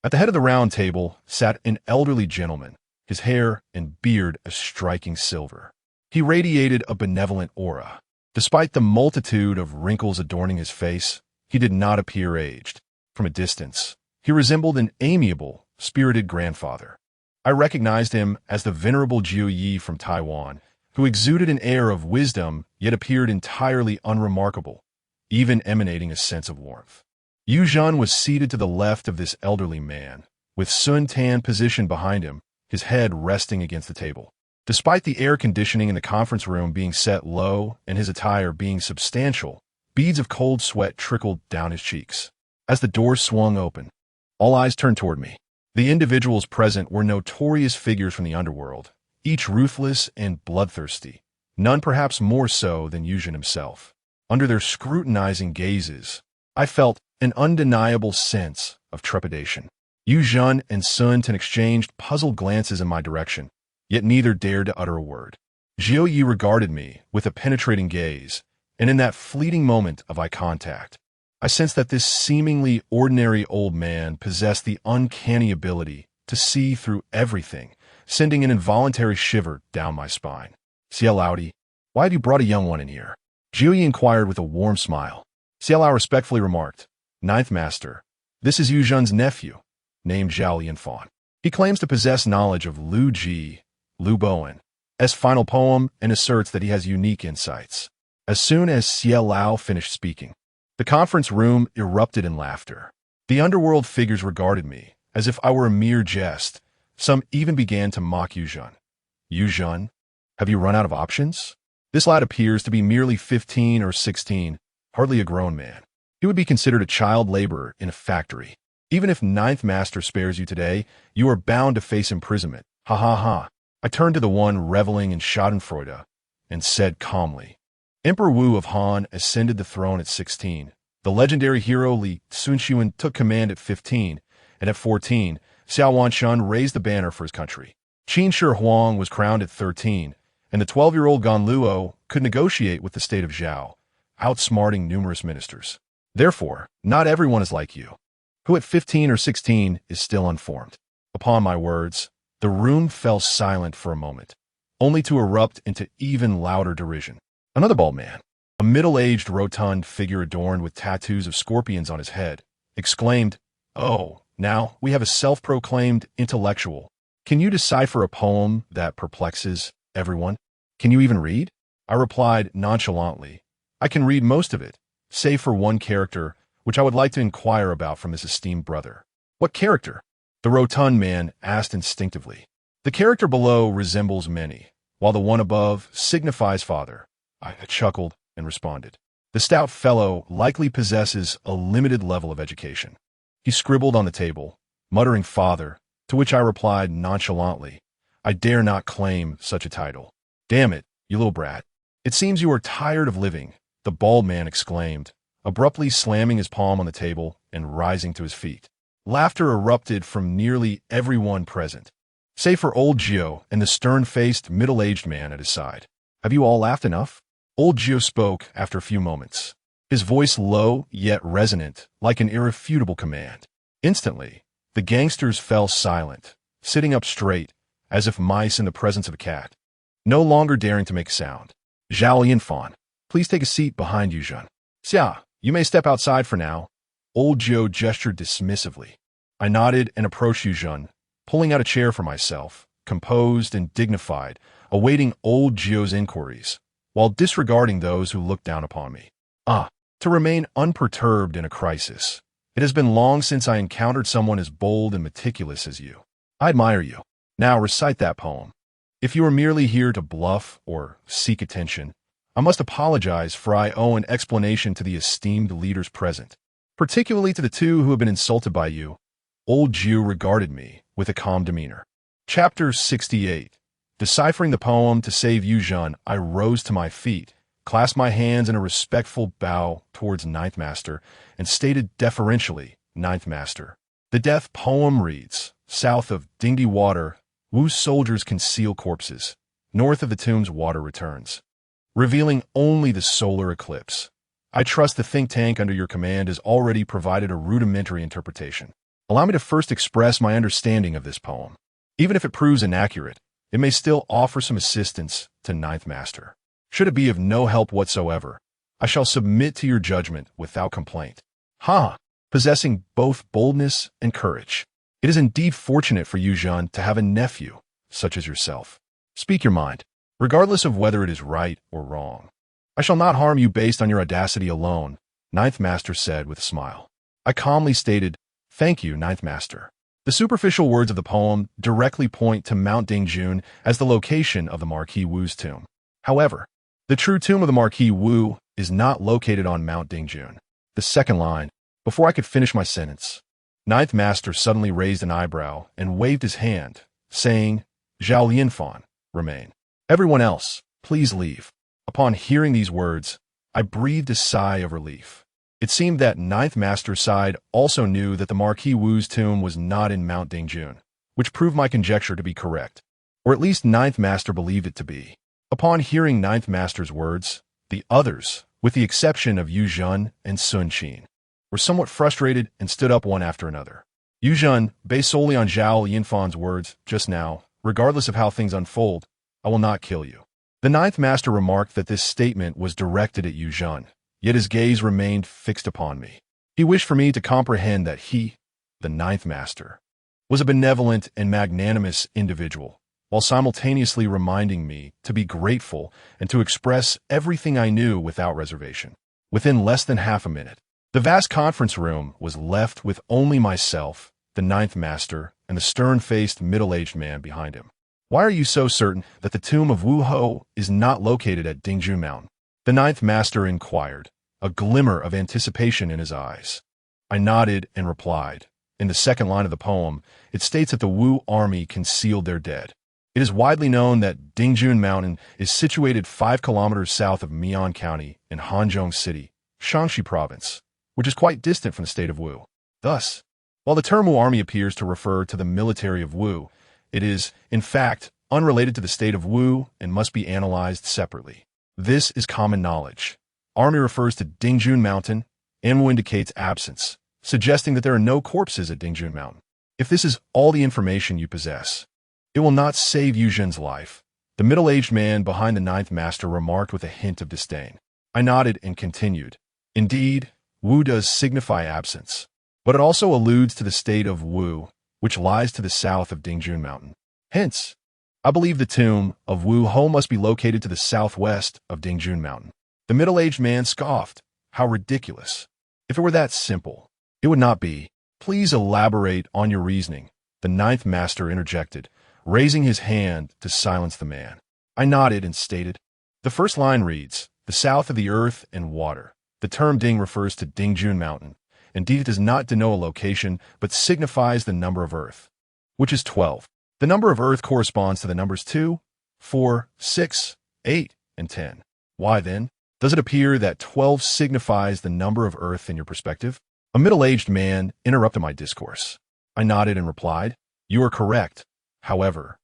At the head of the round table sat an elderly gentleman, his hair and beard a striking silver. He radiated a benevolent aura. Despite the multitude of wrinkles adorning his face, he did not appear aged. From a distance, he resembled an amiable, spirited grandfather. I recognized him as the venerable Jiu Yi from Taiwan, who exuded an air of wisdom yet appeared entirely unremarkable, even emanating a sense of warmth. Yu Zhen was seated to the left of this elderly man, with Sun Tan positioned behind him, his head resting against the table. Despite the air conditioning in the conference room being set low and his attire being substantial, beads of cold sweat trickled down his cheeks. As the door swung open, all eyes turned toward me. The individuals present were notorious figures from the underworld, each ruthless and bloodthirsty, none perhaps more so than Yu Zhen himself. Under their scrutinizing gazes, I felt an undeniable sense of trepidation. Yu Zhen and Sun Tan exchanged puzzled glances in my direction, yet neither dared to utter a word. Jiu Yi regarded me with a penetrating gaze, and in that fleeting moment of eye contact, I sensed that this seemingly ordinary old man possessed the uncanny ability to see through everything, sending an involuntary shiver down my spine. "Xie Laodi, why have you brought a young one in here?" Jiu Yi inquired with a warm smile. Xie Lao respectfully remarked, "Ninth Master, this is Yu Zhen's nephew, named Zhao Lianfan. He claims to possess knowledge of Lu Ji, Lu Bowen, S final poem, and asserts that he has unique insights." As soon as Xie Lao finished speaking, the conference room erupted in laughter. The underworld figures regarded me as if I were a mere jest. Some even began to mock Yu Zhen. "Yu Zhen, have you run out of options? This lad appears to be merely 15 or 16, hardly a grown man. He would be considered a child laborer in a factory. Even if Ninth Master spares you today, you are bound to face imprisonment. Ha ha ha." I turned to the one reveling in schadenfreude and said calmly, "Emperor Wu of Han ascended the throne at 16. The legendary hero Li Sunxian took command at 15, and at 14, Xiao Wanshan raised the banner for his country. Qin Shi Huang was crowned at 13, and the 12-year-old Gan Luo could negotiate with the state of Zhao, outsmarting numerous ministers. Therefore, not everyone is like you, who at 15 or 16 is still unformed. Upon my words, the room fell silent for a moment, only to erupt into even louder derision. Another bald man, a middle-aged, rotund figure adorned with tattoos of scorpions on his head, exclaimed, "Oh, now we have a self-proclaimed intellectual. Can you decipher a poem that perplexes everyone? Can you even read?" I replied nonchalantly, "I can read most of it, save for one character, which I would like to inquire about from this esteemed brother." "What character?" the rotund man asked instinctively. "The character below resembles many, while the one above signifies father." I chuckled and responded, "The stout fellow likely possesses a limited level of education." He scribbled on the table, muttering father, to which I replied nonchalantly, "I dare not claim such a title." "Damn it, you little brat. It seems you are tired of living," the bald man exclaimed, abruptly slamming his palm on the table and rising to his feet. Laughter erupted from nearly everyone present, save for old Gio and the stern-faced, middle-aged man at his side. "Have you all laughed enough?" Old Gio spoke after a few moments, his voice low yet resonant, like an irrefutable command. Instantly, the gangsters fell silent, sitting up straight, as if mice in the presence of a cat, no longer daring to make a sound. "Zhao Yinfan, please take a seat behind you, Jun." "Xia, you may step outside for now." Old Zhou gestured dismissively. I nodded and approached Yuzhun, pulling out a chair for myself, composed and dignified, awaiting old Zhou's inquiries, while disregarding those who looked down upon me. To remain unperturbed in a crisis. It has been long since I encountered someone as bold and meticulous as you. I admire you. Now recite that poem. If you are merely here to bluff or seek attention, I must apologize, for I owe an explanation to the esteemed leaders present, particularly to the two who have been insulted by you. Old Jew regarded me with a calm demeanor. Chapter 68. Deciphering the poem to save Yuzhun, I rose to my feet, clasped my hands in a respectful bow towards Ninth Master, and stated deferentially, "Ninth Master, the death poem reads, south of Dingdy Water, Wu's soldiers conceal corpses. North of the tombs, water returns, revealing only the solar eclipse. I trust the think tank under your command has already provided a rudimentary interpretation. Allow me to first express my understanding of this poem. Even if it proves inaccurate, it may still offer some assistance to Ninth Master. Should it be of no help whatsoever, I shall submit to your judgment without complaint." Possessing both boldness and courage. It is indeed fortunate for Yuzhun to have a nephew such as yourself. Speak your mind, regardless of whether it is right or wrong. "I shall not harm you based on your audacity alone," Ninth Master said with a smile. I calmly stated, "Thank you, Ninth Master." The superficial words of the poem directly point to Mount Dingjun as the location of the Marquis Wu's tomb. However, the true tomb of the Marquis Wu is not located on Mount Dingjun. The second line, before I could finish my sentence, Ninth Master suddenly raised an eyebrow and waved his hand, saying, "Zhao Lianfan, remain. Everyone else, please leave." Upon hearing these words, I breathed a sigh of relief. It seemed that Ninth Master's side also knew that the Marquis Wu's tomb was not in Mount Dingjun, which proved my conjecture to be correct, or at least Ninth Master believed it to be. Upon hearing Ninth Master's words, the others, with the exception of Yuzhun and Sun Qin, were somewhat frustrated and stood up one after another. Yuzhun, based solely on Zhao Yinfan's words just now, "Regardless of how things unfold, I will not kill you." The Ninth Master remarked that this statement was directed at Yuzhun, yet his gaze remained fixed upon me. He wished for me to comprehend that he, the Ninth Master, was a benevolent and magnanimous individual, while simultaneously reminding me to be grateful and to express everything I knew without reservation. Within less than half a minute, the vast conference room was left with only myself, the Ninth Master, and the stern-faced middle-aged man behind him. "Why are you so certain that the tomb of Wu Ho is not located at Dingjun Mountain?" the Ninth Master inquired, a glimmer of anticipation in his eyes. I nodded and replied, "In the second line of the poem, it states that the Wu army concealed their dead. It is widely known that Dingjun Mountain is situated 5 kilometers south of Mian County in Hanzhong City, Shaanxi Province, which is quite distant from the state of Wu. Thus, while the term Wu army appears to refer to the military of Wu, it is, in fact, unrelated to the state of Wu and must be analyzed separately. This is common knowledge. Army refers to Dingjun Mountain, and Wu indicates absence, suggesting that there are no corpses at Dingjun Mountain. If this is all the information you possess, it will not save Yu Zhen's life. The middle-aged man behind the ninth master remarked with a hint of disdain. I nodded and continued. Indeed, Wu does signify absence, but it also alludes to the state of Wu, which lies to the south of Dingjun Mountain. Hence, I believe the tomb of Wu Ho must be located to the southwest of Dingjun Mountain. The middle-aged man scoffed. How ridiculous. If it were that simple, it would not be. Please elaborate on your reasoning, the ninth master interjected, raising his hand to silence the man. I nodded and stated, the first line reads, the south of the earth and water. The term Ding refers to Dingjun Mountain. Indeed, it does not denote a location, but signifies the number of earth, which is 12. The number of earth corresponds to the numbers 2, 4, 6, 8, and 10. Why then does it appear that 12 signifies the number of earth in your perspective? A middle-aged man interrupted my discourse. I nodded and replied, you are correct. However,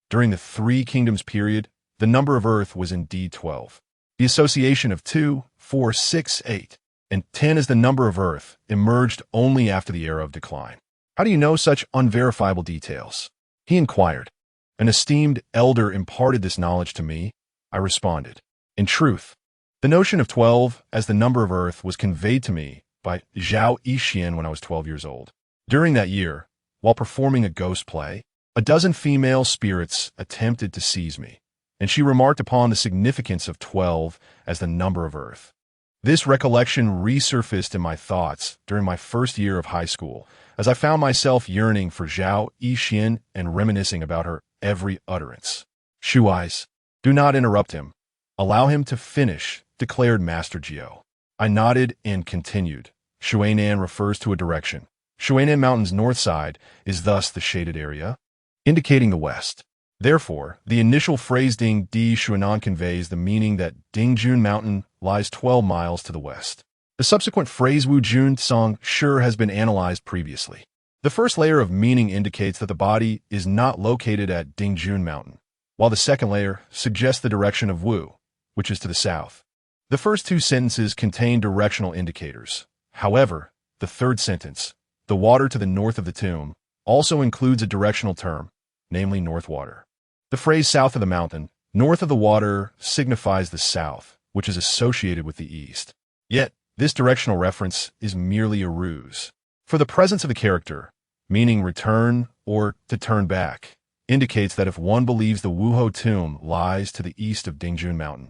during the Three Kingdoms period, the number of earth was indeed 12. The association of 2, 4, 6, 8, and 10 as the number of earth emerged only after the era of decline. How do you know such unverifiable details? He inquired. An esteemed elder imparted this knowledge to me. I responded. In truth, the notion of 12 as the number of earth was conveyed to me by Zhao Yixian when I was 12 years old. During that year, while performing a ghost play, a dozen female spirits attempted to seize me, and she remarked upon the significance of 12 as the number of earth. This recollection resurfaced in my thoughts during my first year of high school, as I found myself yearning for Zhao Yixian and reminiscing about her every utterance. Shuais, do not interrupt him. Allow him to finish, declared Master Jiao. I nodded and continued. Shuainan refers to a direction. Shuainan Mountain's north side is thus the shaded area, indicating the west. Therefore, the initial phrase Ding Di Shuanan conveys the meaning that Dingjun Mountain lies 12 miles to the west. The subsequent phrase Wu Jun Song Sure has been analyzed previously. The first layer of meaning indicates that the body is not located at Dingjun Mountain, while the second layer suggests the direction of Wu, which is to the south. The first two sentences contain directional indicators. However, the third sentence, the water to the north of the tomb, also includes a directional term, namely north water. The phrase south of the mountain, north of the water, signifies the south, which is associated with the east. Yet, this directional reference is merely a ruse. For the presence of the character, meaning return or to turn back, indicates that if one believes the Wuho tomb lies to the east of Dingjun Mountain,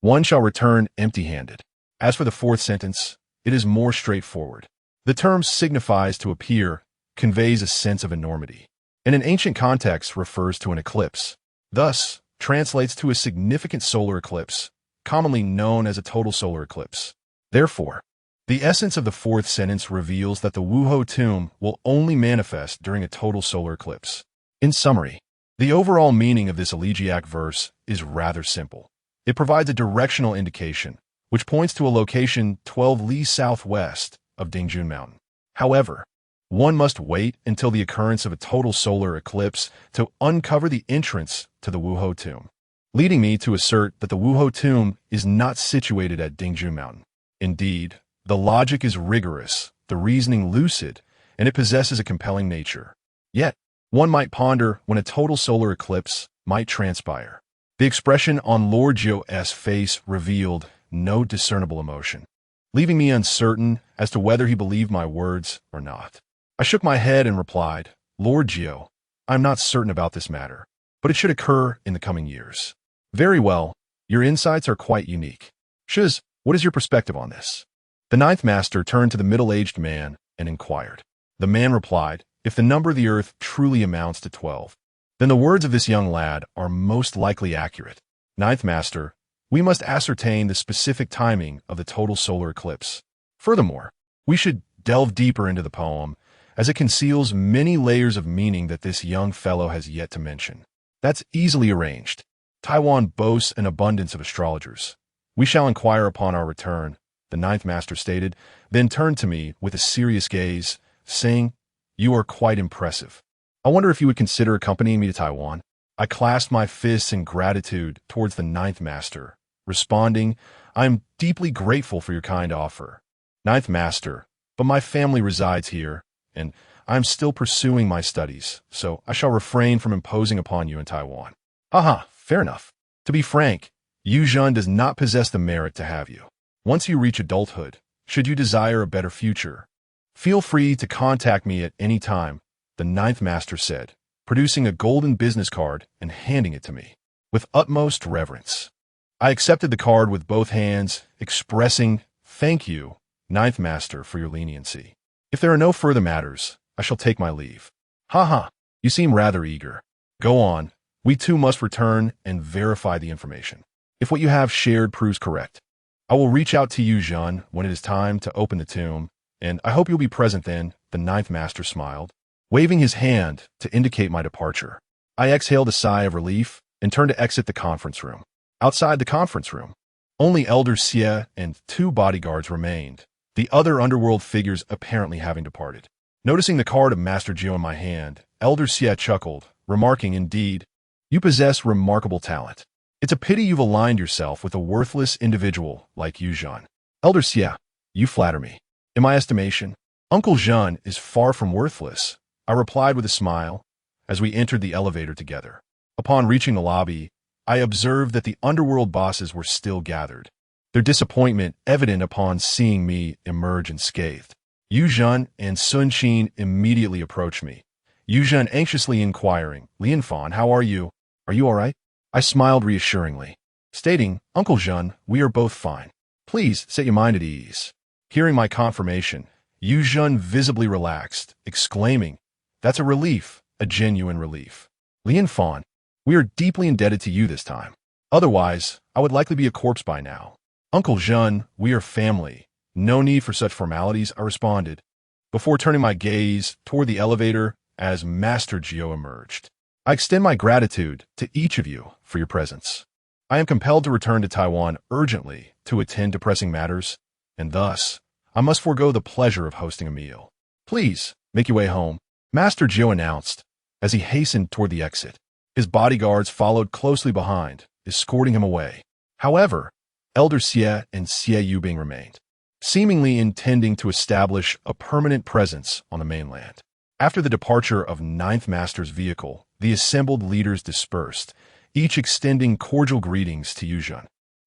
one shall return empty-handed. As for the fourth sentence, it is more straightforward. The term signifies to appear, conveys a sense of enormity, and in ancient context refers to an eclipse. Thus, translates to a significant solar eclipse, commonly known as a total solar eclipse. Therefore, the essence of the fourth sentence reveals that the Wuho tomb will only manifest during a total solar eclipse. In summary, the overall meaning of this elegiac verse is rather simple. It provides a directional indication, which points to a location 12 li southwest of Dingjun Mountain. However, one must wait until the occurrence of a total solar eclipse to uncover the entrance to the Wuho tomb, leading me to assert that the Wuho tomb is not situated at Dingjun Mountain. Indeed, the logic is rigorous, the reasoning lucid, and it possesses a compelling nature. Yet, one might ponder when a total solar eclipse might transpire. The expression on Lord Jiao's face revealed no discernible emotion, leaving me uncertain as to whether he believed my words or not. I shook my head and replied, Lord Jiao, I am not certain about this matter, but it should occur in the coming years. Very well, your insights are quite unique. Shiz, what is your perspective on this? The ninth master turned to the middle-aged man and inquired. The man replied, if the number of the earth truly amounts to 12, then the words of this young lad are most likely accurate. Ninth master, we must ascertain the specific timing of the total solar eclipse. Furthermore, we should delve deeper into the poem, as it conceals many layers of meaning that this young fellow has yet to mention. That's easily arranged. Taiwan boasts an abundance of astrologers. We shall inquire upon our return, the ninth master stated, then turned to me with a serious gaze, saying, you are quite impressive. I wonder if you would consider accompanying me to Taiwan. I clasped my fists in gratitude towards the ninth master, responding, "I am deeply grateful for your kind offer, Ninth Master, but my family resides here, and I am still pursuing my studies, so I shall refrain from imposing upon you in Taiwan." Haha, fair enough. To be frank, Yu Zhen does not possess the merit to have you. Once you reach adulthood, should you desire a better future, feel free to contact me at any time, the Ninth Master said, producing a golden business card and handing it to me. With utmost reverence, I accepted the card with both hands, expressing, "Thank you, Ninth Master, for your leniency. If there are no further matters, I shall take my leave." Haha, you seem rather eager. Go on. We too must return and verify the information. If what you have shared proves correct, I will reach out to you, Zhen, when it is time to open the tomb, and I hope you'll be present then, the Ninth Master smiled, waving his hand to indicate my departure. I exhaled a sigh of relief and turned to exit the conference room. Outside the conference room, only Elder Xie and 2 bodyguards remained, the other underworld figures apparently having departed. Noticing the card of Master Jiu in my hand, Elder Xie chuckled, remarking, "Indeed, you possess remarkable talent. It's a pity you've aligned yourself with a worthless individual like Yu Zhen." "Elder Xie, you flatter me. In my estimation, Uncle Zhen is far from worthless," I replied with a smile as we entered the elevator together. Upon reaching the lobby, I observed that the underworld bosses were still gathered, their disappointment evident upon seeing me emerge unscathed. Yu Zhen and Sun Qin immediately approached me, Yu Zhen anxiously inquiring, "Lian Fan, how are you? Are you all right?" I smiled reassuringly, stating, "Uncle Zhen, we are both fine. Please set your mind at ease." Hearing my confirmation, Yu Zhen visibly relaxed, exclaiming, "That's a relief, a genuine relief. Lian Fan, we are deeply indebted to you this time. Otherwise, I would likely be a corpse by now." "Uncle Zhen, we are family. No need for such formalities," I responded, before turning my gaze toward the elevator as Master Jiu emerged. "I extend my gratitude to each of you for your presence. I am compelled to return to Taiwan urgently to attend to pressing matters, and thus, I must forego the pleasure of hosting a meal. Please, make your way home," Master Jiu announced as he hastened toward the exit. His bodyguards followed closely behind, escorting him away. However, Elder Xie and Xie Yubing remained, seemingly intending to establish a permanent presence on the mainland. After the departure of Ninth Master's vehicle, the assembled leaders dispersed, each extending cordial greetings to Yu Zhen.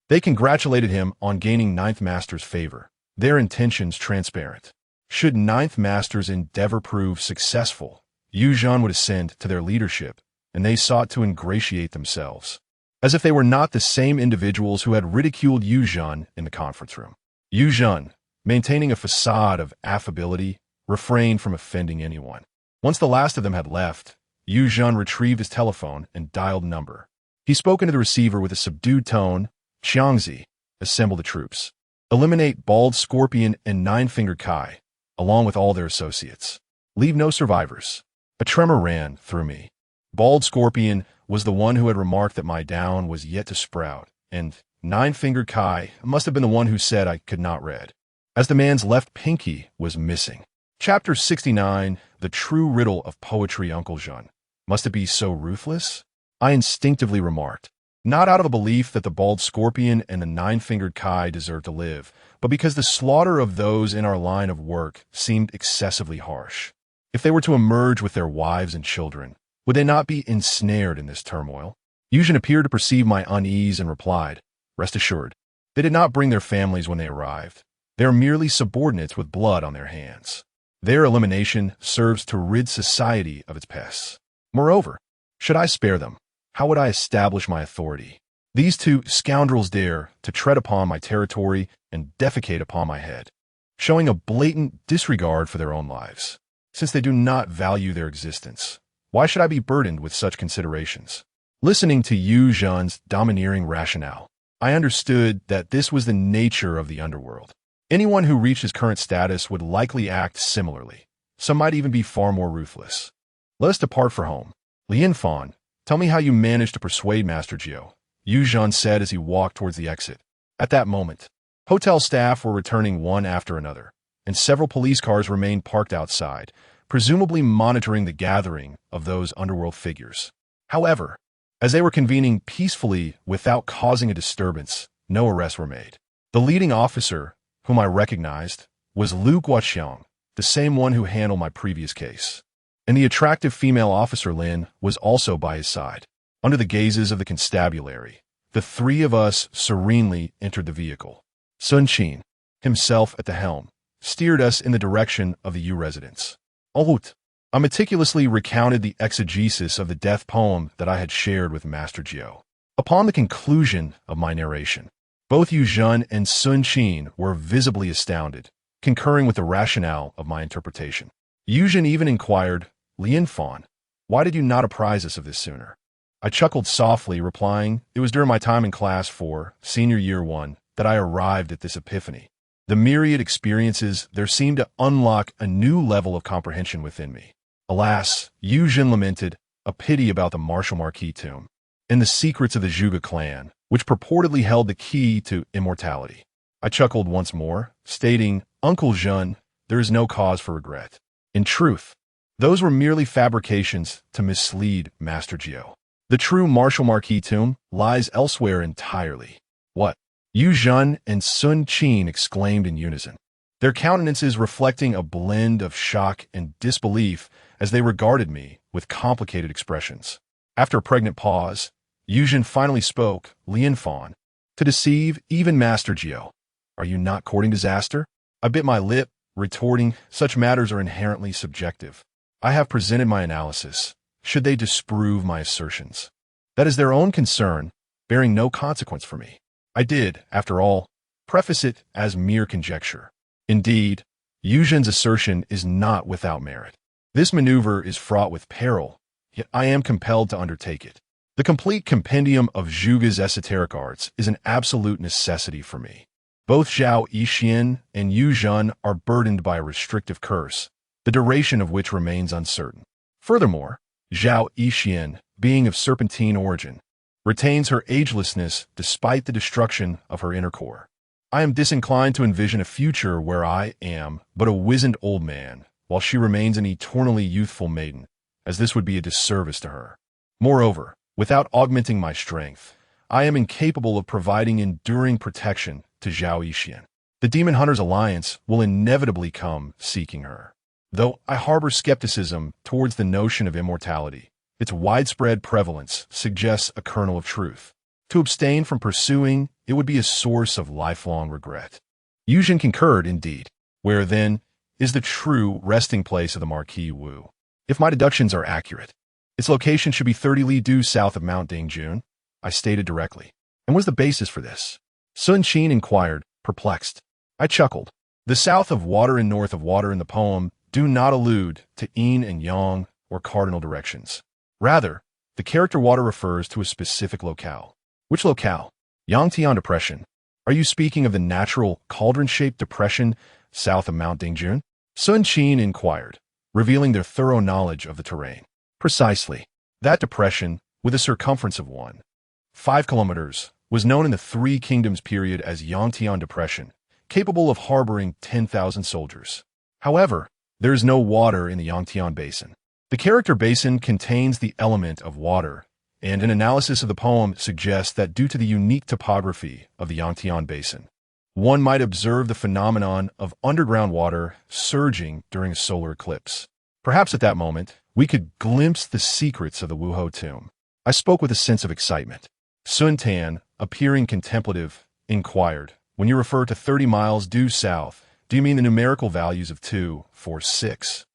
They congratulated him on gaining Ninth Master's favor, their intentions transparent. Should Ninth Master's endeavor prove successful, Yu Zhen would ascend to their leadership, and they sought to ingratiate themselves, as if they were not the same individuals who had ridiculed Yu Zhen in the conference room. Yu Zhen, maintaining a facade of affability, refrained from offending anyone. Once the last of them had left, Yu Zhen retrieved his telephone and dialed a number. He spoke into the receiver with a subdued tone. "Xiangzi, assemble the troops. Eliminate Bald Scorpion and Nine-Fingered Kai, along with all their associates. Leave no survivors." A tremor ran through me. Bald Scorpion was the one who had remarked that my down was yet to sprout, and Nine-Fingered Kai must have been the one who said I could not read, as the man's left pinky was missing. Chapter 69, The True Riddle of Poetry. Uncle Zhen. Must it be so ruthless? I instinctively remarked, not out of a belief that the Bald Scorpion and the Nine-Fingered Kai deserved to live, but because the slaughter of those in our line of work seemed excessively harsh. If they were to emerge with their wives and children, would they not be ensnared in this turmoil? Yu Zhen appeared to perceive my unease and replied, "Rest assured, they did not bring their families when they arrived. They are merely subordinates with blood on their hands. Their elimination serves to rid society of its pests. Moreover, should I spare them, how would I establish my authority? These 2 scoundrels dare to tread upon my territory and defecate upon my head, showing a blatant disregard for their own lives. Since they do not value their existence, why should I be burdened with such considerations?" Listening to Yu Zhen's domineering rationale, I understood that this was the nature of the underworld. Anyone who reached his current status would likely act similarly. Some might even be far more ruthless. "Let us depart for home. Lian Fan, tell me how you managed to persuade Master Jiu," Yu Zhen said as he walked towards the exit. At that moment, hotel staff were returning one after another, and several police cars remained parked outside, presumably monitoring the gathering of those underworld figures. However, as they were convening peacefully without causing a disturbance, no arrests were made. The leading officer, whom I recognized, was Lu Guoqiang, the same one who handled my previous case. And the attractive female officer Lin was also by his side. Under the gazes of the constabulary, the three of us serenely entered the vehicle. Sun Qin, himself at the helm, steered us in the direction of the Yu residence. I meticulously recounted the exegesis of the death poem that I had shared with Master Jiao. Upon the conclusion of my narration, both Yu Zhen and Sun Qin were visibly astounded, concurring with the rationale of my interpretation. Yu Zhen even inquired, "Lian Fan, why did you not apprise us of this sooner?" I chuckled softly, replying, "It was during my time in Class 4, Senior Year 1, that I arrived at this epiphany. The myriad experiences there seemed to unlock a new level of comprehension within me." Alas, Yu Zhen lamented, a pity about the Martial Marquis tomb, and the secrets of the Zhuge clan, which purportedly held the key to immortality. I chuckled once more, stating, "Uncle Zhen, there is no cause for regret. In truth, those were merely fabrications to mislead Master Jiao. The true Martial Marquis tomb lies elsewhere entirely." "What?" Yu Zhen and Sun Qin exclaimed in unison, their countenances reflecting a blend of shock and disbelief as they regarded me with complicated expressions. After a pregnant pause, Yu Zhen finally spoke, "Lian Fan, to deceive even Master Jiao. Are you not courting disaster?" I bit my lip, retorting, "Such matters are inherently subjective. I have presented my analysis. Should they disprove my assertions? That is their own concern, bearing no consequence for me. I did, after all, preface it as mere conjecture. Indeed, Yu Zhen's assertion is not without merit. This maneuver is fraught with peril, yet I am compelled to undertake it. The complete compendium of Zhuge's esoteric arts is an absolute necessity for me. Both Zhao Yixian and Yu Zhen are burdened by a restrictive curse, the duration of which remains uncertain. Furthermore, Zhao Yixian, being of serpentine origin, retains her agelessness despite the destruction of her inner core. I am disinclined to envision a future where I am but a wizened old man, while she remains an eternally youthful maiden, as this would be a disservice to her. Moreover, without augmenting my strength, I am incapable of providing enduring protection to Zhao Yixian. The Demon Hunters Alliance will inevitably come seeking her. Though I harbor skepticism towards the notion of immortality, its widespread prevalence suggests a kernel of truth. To abstain from pursuing it would be a source of lifelong regret. Yu Zhen concurred, indeed. Where, then, is the true resting place of the Marquis Wu? If my deductions are accurate, its location should be 30 li due south of Mount Dingjun, I stated directly. And what is the basis for this? Sun Qin inquired, perplexed. I chuckled. The south of water and north of water in the poem do not allude to yin and yang or cardinal directions. Rather, the character water refers to a specific locale. Which locale? Yangtian Depression. Are you speaking of the natural cauldron-shaped depression south of Mount Dingjun? Sun Qin inquired, revealing their thorough knowledge of the terrain. Precisely. That depression, with a circumference of 1.5 kilometers, was known in the Three Kingdoms period as Yangtian Depression, capable of harboring 10,000 soldiers. However, there is no water in the Yangtian Basin. The character basin contains the element of water, and an analysis of the poem suggests that due to the unique topography of the Yangtian Basin, one might observe the phenomenon of underground water surging during a solar eclipse. Perhaps at that moment, we could glimpse the secrets of the Wuhou tomb. I spoke with a sense of excitement. Sun Tan, appearing contemplative, inquired, "When you refer to 30 miles due south, do you mean the numerical values of 2, 4, 6,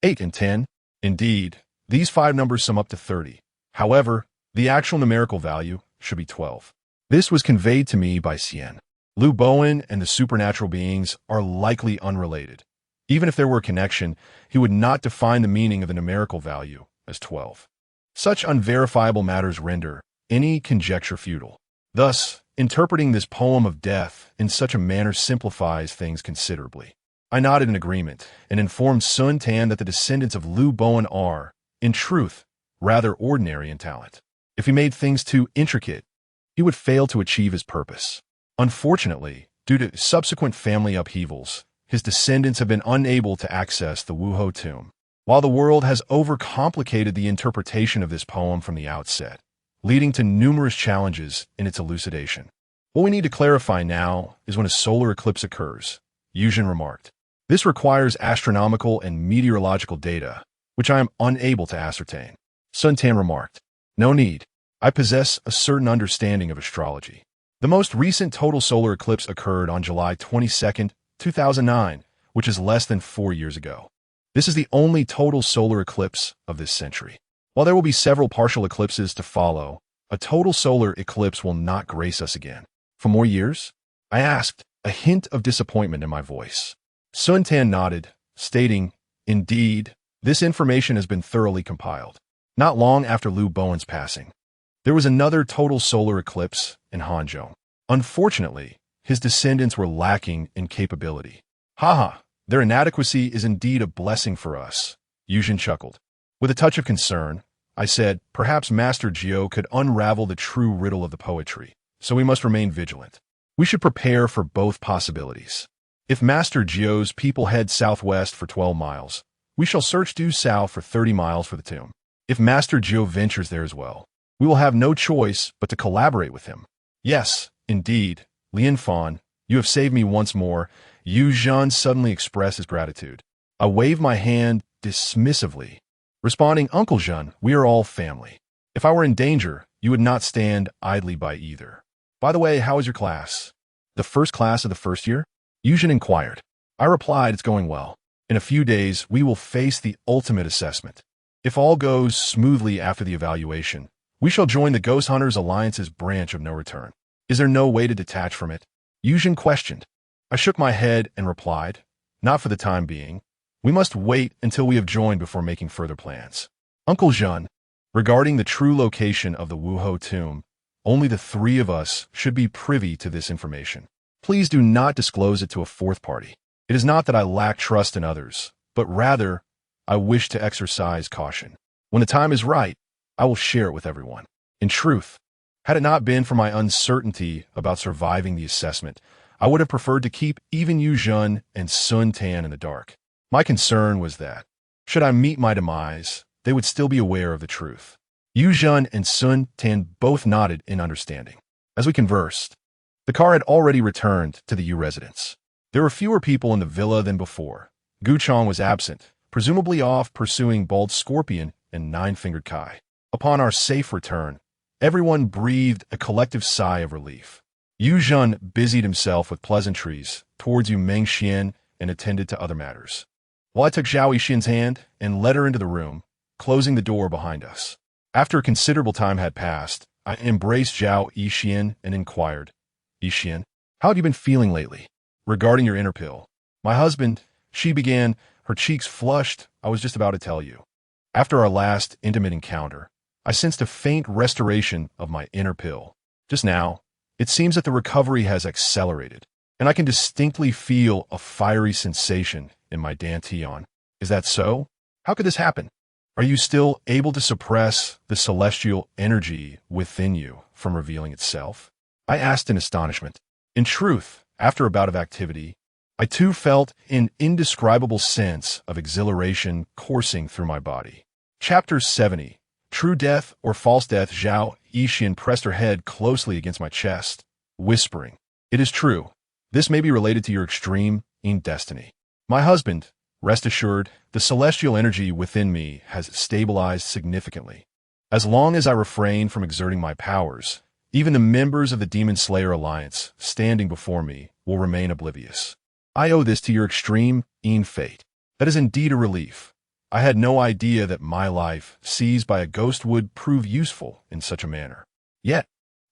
8, and 10? Indeed, these 5 numbers sum up to 30. However, the actual numerical value should be 12. This was conveyed to me by Xian. Lu Bowen and the supernatural beings are likely unrelated. Even if there were a connection, he would not define the meaning of the numerical value as 12. Such unverifiable matters render any conjecture futile. Thus, interpreting this poem of death in such a manner simplifies things considerably. I nodded in agreement and informed Sun Tan that the descendants of Lu Bowen are, in truth, rather ordinary in talent. If he made things too intricate, he would fail to achieve his purpose. Unfortunately, due to subsequent family upheavals, his descendants have been unable to access the Wuhou tomb. While the world has overcomplicated the interpretation of this poem from the outset, leading to numerous challenges in its elucidation, What we need to clarify now is when a solar eclipse occurs, Yuzhen remarked. This requires astronomical and meteorological data, which I am unable to ascertain. Sun Tan remarked. No need. I possess a certain understanding of astrology. The most recent total solar eclipse occurred on July 22, 2009, which is less than 4 years ago. This is the only total solar eclipse of this century. While there will be several partial eclipses to follow, a total solar eclipse will not grace us again. For more years? I asked, a hint of disappointment in my voice. Sun Tan nodded, stating, Indeed, this information has been thoroughly compiled. Not long after Liu Bowen's passing, there was another total solar eclipse in Hangzhou. Unfortunately, his descendants were lacking in capability. Haha, their inadequacy is indeed a blessing for us, Yuzhen chuckled. With a touch of concern, I said, perhaps Master Jiao could unravel the true riddle of the poetry, so we must remain vigilant. We should prepare for both possibilities. If Master Jiao's people head southwest for 12 miles, we shall search due south for 30 miles for the tomb. If Master Jiao ventures there as well, we will have no choice but to collaborate with him. Yes, indeed, Lian Fan, you have saved me once more. Yu Zhan suddenly expressed his gratitude. I waved my hand dismissively, responding, Uncle Zhan, we are all family. If I were in danger, you would not stand idly by either. By the way, how is your class? The first class of the first year? Yuzhen inquired. I replied, it's going well. In a few days, we will face the ultimate assessment. If all goes smoothly after the evaluation, we shall join the Ghost Hunters Alliance's branch of no return. Is there no way to detach from it? Yuzhen questioned. I shook my head and replied, not for the time being. We must wait until we have joined before making further plans. Uncle Zhan, regarding the true location of the Wuhou tomb, only the three of us should be privy to this information. Please do not disclose it to a fourth party. It is not that I lack trust in others, but rather, I wish to exercise caution. When the time is right, I will share it with everyone. In truth, had it not been for my uncertainty about surviving the assessment, I would have preferred to keep even Yu Zhen and Sun Tan in the dark. My concern was that, should I meet my demise, they would still be aware of the truth. Yu Zhen and Sun Tan both nodded in understanding. As we conversed, the car had already returned to the Yu residence. There were fewer people in the villa than before. Gu Chong was absent, presumably off pursuing Bald Scorpion and Nine-Fingered Kai. Upon our safe return, everyone breathed a collective sigh of relief. Yu Zhen busied himself with pleasantries towards Yu Mengxian and attended to other matters, while I took Zhao Yixin's hand and led her into the room, closing the door behind us. After a considerable time had passed, I embraced Zhao Yixin and inquired, Yixin, how have you been feeling lately? Regarding your inner pill. My husband, she began, her cheeks flushed. I was just about to tell you. After our last intimate encounter, I sensed a faint restoration of my inner pill. Just now, it seems that the recovery has accelerated, and I can distinctly feel a fiery sensation in my dantian. Is that so? How could this happen? Are you still able to suppress the celestial energy within you from revealing itself? I asked in astonishment. In truth, after a bout of activity, I too felt an indescribable sense of exhilaration coursing through my body. Chapter 70. True Death or False Death. Zhao Yixin pressed her head closely against my chest, whispering, It is true. This may be related to your extreme destiny. My husband, rest assured, the celestial energy within me has stabilized significantly. As long as I refrain from exerting my powers, even the members of the Demon Slayer Alliance standing before me will remain oblivious. I owe this to your extreme fate. That is indeed a relief. I had no idea that my life, seized by a ghost, would prove useful in such a manner. Yet,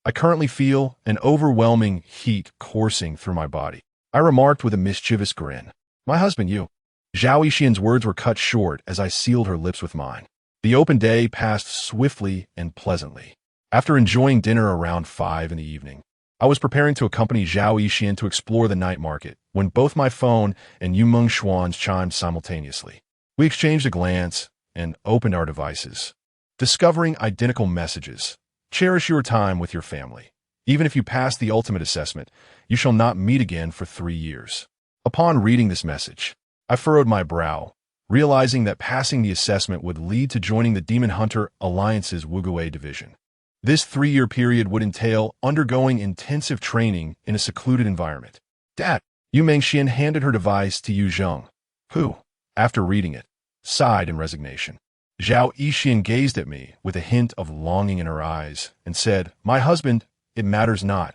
I currently feel an overwhelming heat coursing through my body. I remarked with a mischievous grin. My husband, you. Zhao Yixin's words were cut short as I sealed her lips with mine. The open day passed swiftly and pleasantly. After enjoying dinner around 5 in the evening, I was preparing to accompany Zhao Yixin to explore the night market when both my phone and Yu Mengshuan's chimed simultaneously. We exchanged a glance and opened our devices, discovering identical messages. Cherish your time with your family. Even if you pass the ultimate assessment, you shall not meet again for 3 years. Upon reading this message, I furrowed my brow, realizing that passing the assessment would lead to joining the Demon Hunter Alliance's Wuguei division. This 3-year period would entail undergoing intensive training in a secluded environment. Dad, Yu Mengxian handed her device to Yu Zheng, who, after reading it, sighed in resignation. Zhao Yixian gazed at me with a hint of longing in her eyes and said, "My husband, it matters not.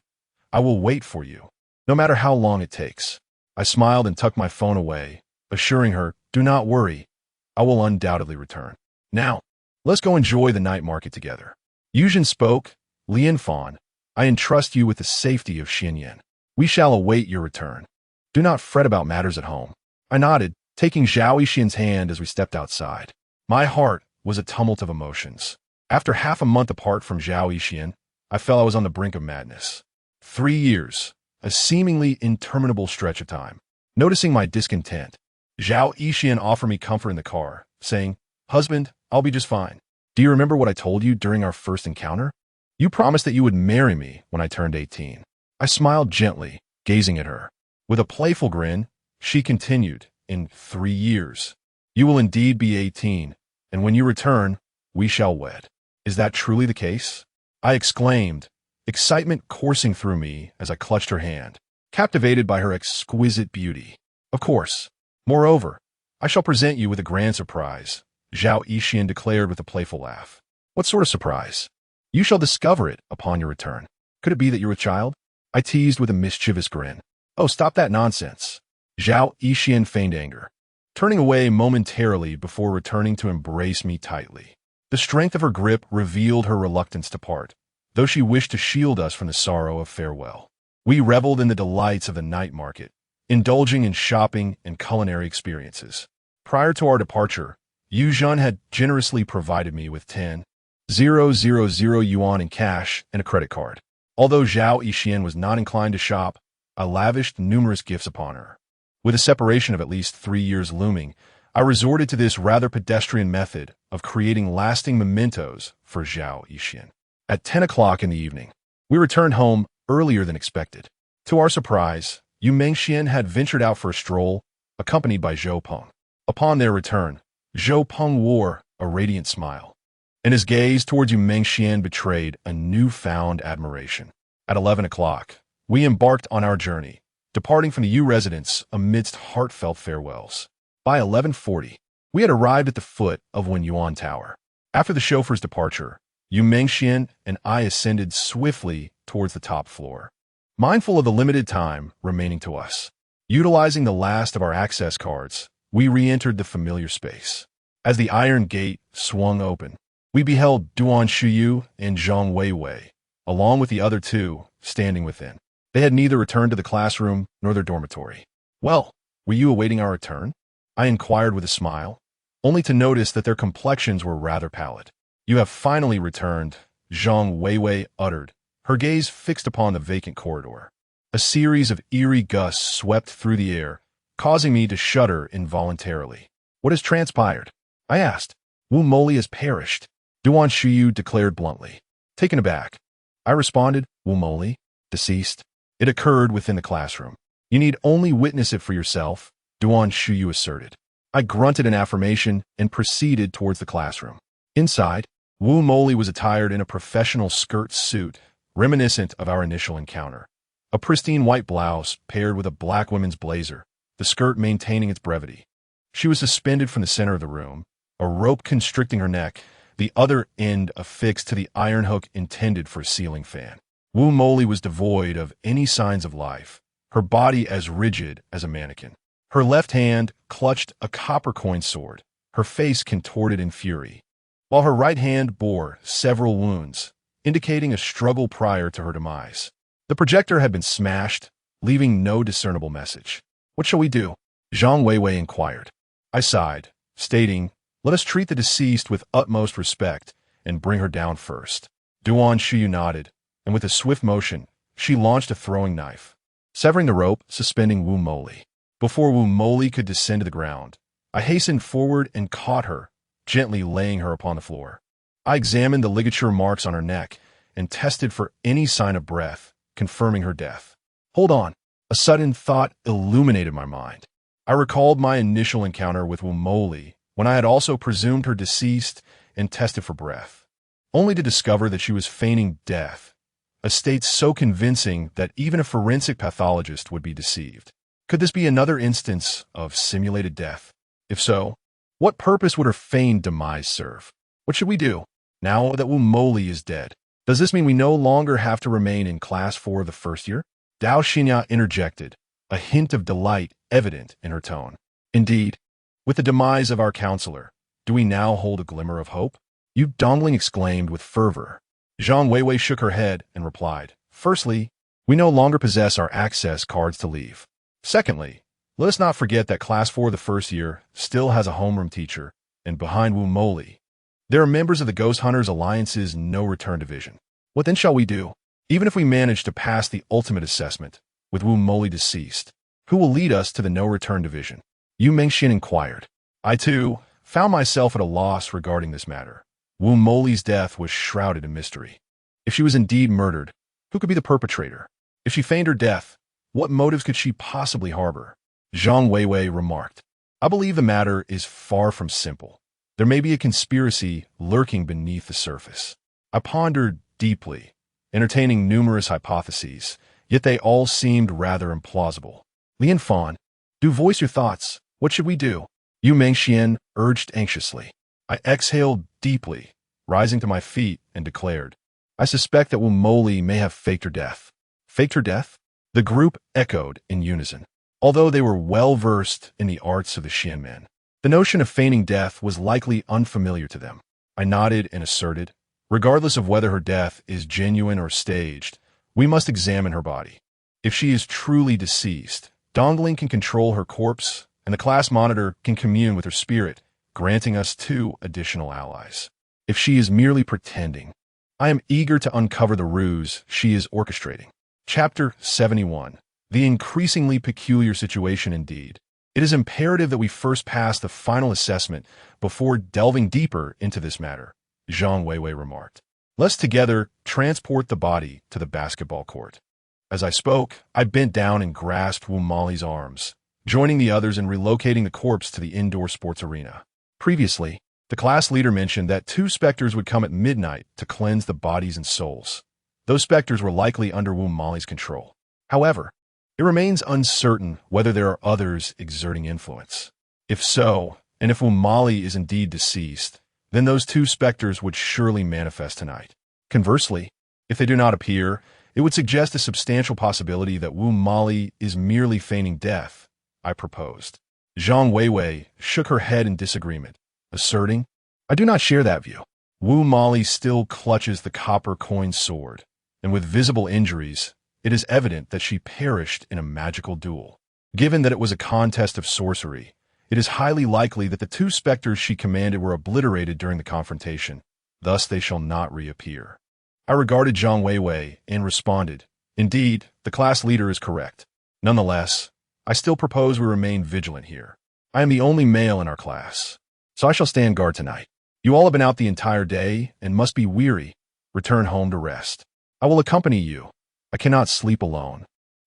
I will wait for you, no matter how long it takes." I smiled and tucked my phone away, assuring her, "Do not worry. I will undoubtedly return. Now, let's go enjoy the night market together." Yuzhen spoke, "Lian Fan, I entrust you with the safety of Xianyan. We shall await your return. Do not fret about matters at home." I nodded, taking Zhao Yixian's hand as we stepped outside. My heart was a tumult of emotions. After half a month apart from Zhao Yixian, I felt I was on the brink of madness. 3 years, a seemingly interminable stretch of time. Noticing my discontent, Zhao Yixian offered me comfort in the car, saying, "Husband, I'll be just fine. Do you remember what I told you during our first encounter? You promised that you would marry me when I turned 18. I smiled gently, gazing at her. With a playful grin, she continued, "In 3 years, you will indeed be 18, and when you return, we shall wed. Is that truly the case?" I exclaimed, excitement coursing through me as I clutched her hand, captivated by her exquisite beauty. "Of course. Moreover, I shall present you with a grand surprise," Zhao Yixian declared with a playful laugh. "What sort of surprise?" "You shall discover it upon your return. Could it be that you're a child?" I teased with a mischievous grin. "Oh, stop that nonsense." Zhao Yixian feigned anger, turning away momentarily before returning to embrace me tightly. The strength of her grip revealed her reluctance to part, though she wished to shield us from the sorrow of farewell. We reveled in the delights of the night market, indulging in shopping and culinary experiences. Prior to our departure, Yu Zhen had generously provided me with 10,000 yuan in cash and a credit card. Although Zhao Yixian was not inclined to shop, I lavished numerous gifts upon her. With a separation of at least 3 years looming, I resorted to this rather pedestrian method of creating lasting mementos for Zhao Yixian. At 10 o'clock in the evening, we returned home earlier than expected. To our surprise, Yu Mengxian had ventured out for a stroll, accompanied by Zhou Peng. Upon their return, Zhou Peng wore a radiant smile, and his gaze towards Yu Mengxian betrayed a newfound admiration. At 11 o'clock, we embarked on our journey, departing from the Yu residence amidst heartfelt farewells. By 11:40, we had arrived at the foot of Wenyuan Tower. After the chauffeur's departure, Yu Mengxian and I ascended swiftly towards the top floor, mindful of the limited time remaining to us. Utilizing the last of our access cards, we re-entered the familiar space. As the iron gate swung open, we beheld Duan Shuyu and Zhang Weiwei, along with the other two, standing within. They had neither returned to the classroom nor their dormitory. "Well, were you awaiting our return?" I inquired with a smile, only to notice that their complexions were rather pallid. "You have finally returned," Zhang Weiwei uttered, her gaze fixed upon the vacant corridor. A series of eerie gusts swept through the air, causing me to shudder involuntarily. "What has transpired?" I asked. "Wu Moli has perished," Duan Shuyu declared bluntly. Taken aback, I responded, "Wu Moli? Deceased? It occurred within the classroom. You need only witness it for yourself," Duan Shuyu asserted. I grunted in affirmation and proceeded towards the classroom. Inside, Wu Moli was attired in a professional skirt suit, reminiscent of our initial encounter. A pristine white blouse paired with a black women's blazer, the skirt maintaining its brevity. She was suspended from the center of the room, a rope constricting her neck, the other end affixed to the iron hook intended for a ceiling fan. Wu Moli was devoid of any signs of life, her body as rigid as a mannequin. Her left hand clutched a copper coin sword, her face contorted in fury, while her right hand bore several wounds, indicating a struggle prior to her demise. The projector had been smashed, leaving no discernible message. "What shall we do?" Zhang Weiwei inquired. I sighed, stating, "Let us treat the deceased with utmost respect and bring her down first." Duan Shuyu nodded, and with a swift motion, she launched a throwing knife, severing the rope suspending Wu Moli. Before Wu Moli could descend to the ground, I hastened forward and caught her, gently laying her upon the floor. I examined the ligature marks on her neck and tested for any sign of breath, confirming her death. Hold on. A sudden thought illuminated my mind. I recalled my initial encounter with Wu Moli when I had also presumed her deceased and tested for breath. only to discover that she was feigning death, a state so convincing that even a forensic pathologist would be deceived. Could this be another instance of simulated death? If so, what purpose would her feigned demise serve? What should we do, now that Wu Moli is dead? Does this mean we no longer have to remain in Class 4 of the first year? Dao Xinya interjected, a hint of delight evident in her tone. Indeed, with the demise of our counselor, do we now hold a glimmer of hope? Yu Dongling exclaimed with fervor. Zhang Weiwei shook her head and replied, Firstly, we no longer possess our access cards to leave. Secondly, let us not forget that Class 4 of the first year still has a homeroom teacher, and behind Wu Moli, there are members of the Ghost Hunters Alliance's no-return division. What then shall we do? Even if we manage to pass the ultimate assessment, with Wu Moli deceased, who will lead us to the no-return division? Yu Mengxian inquired. I, too, found myself at a loss regarding this matter. Wu Moli's death was shrouded in mystery. If she was indeed murdered, who could be the perpetrator? If she feigned her death, what motives could she possibly harbor? Zhang Weiwei remarked. I believe the matter is far from simple. There may be a conspiracy lurking beneath the surface. I pondered deeply, entertaining numerous hypotheses, yet they all seemed rather implausible. Lian Fan, do voice your thoughts. What should we do? Yu Mengxian urged anxiously. I exhaled deeply, rising to my feet, and declared, I suspect that Wu Moli may have faked her death. Faked her death? The group echoed in unison. Although they were well-versed in the arts of the Xianmen, the notion of feigning death was likely unfamiliar to them. I nodded and asserted, regardless of whether her death is genuine or staged, we must examine her body. If she is truly deceased, Dongling can control her corpse, and the class monitor can commune with her spirit, granting us 2 additional allies. If she is merely pretending, I am eager to uncover the ruse she is orchestrating. Chapter 71. The increasingly peculiar situation indeed. It is imperative that we first pass the final assessment before delving deeper into this matter, Zhang Weiwei remarked. Let's together transport the body to the basketball court. As I spoke, I bent down and grasped Wu Moli's arms, joining the others in relocating the corpse to the indoor sports arena. Previously, the class leader mentioned that 2 specters would come at midnight to cleanse the bodies and souls. Those specters were likely under Wu Moli's control. However, it remains uncertain whether there are others exerting influence. If so, and if Wu Moli is indeed deceased, then those 2 specters would surely manifest tonight. Conversely, if they do not appear, it would suggest a substantial possibility that Wu Moli is merely feigning death, I proposed. Zhang Weiwei shook her head in disagreement, asserting, I do not share that view. Wu Moli still clutches the copper coin sword, and with visible injuries, it is evident that she perished in a magical duel. Given that it was a contest of sorcery, it is highly likely that the 2 specters she commanded were obliterated during the confrontation, thus they shall not reappear. I regarded Zhang Weiwei and responded, Indeed, the class leader is correct. Nonetheless, I still propose we remain vigilant here. I am the only male in our class, so I shall stand guard tonight. You all have been out the entire day and must be weary. Return home to rest. I will accompany you. I cannot sleep alone.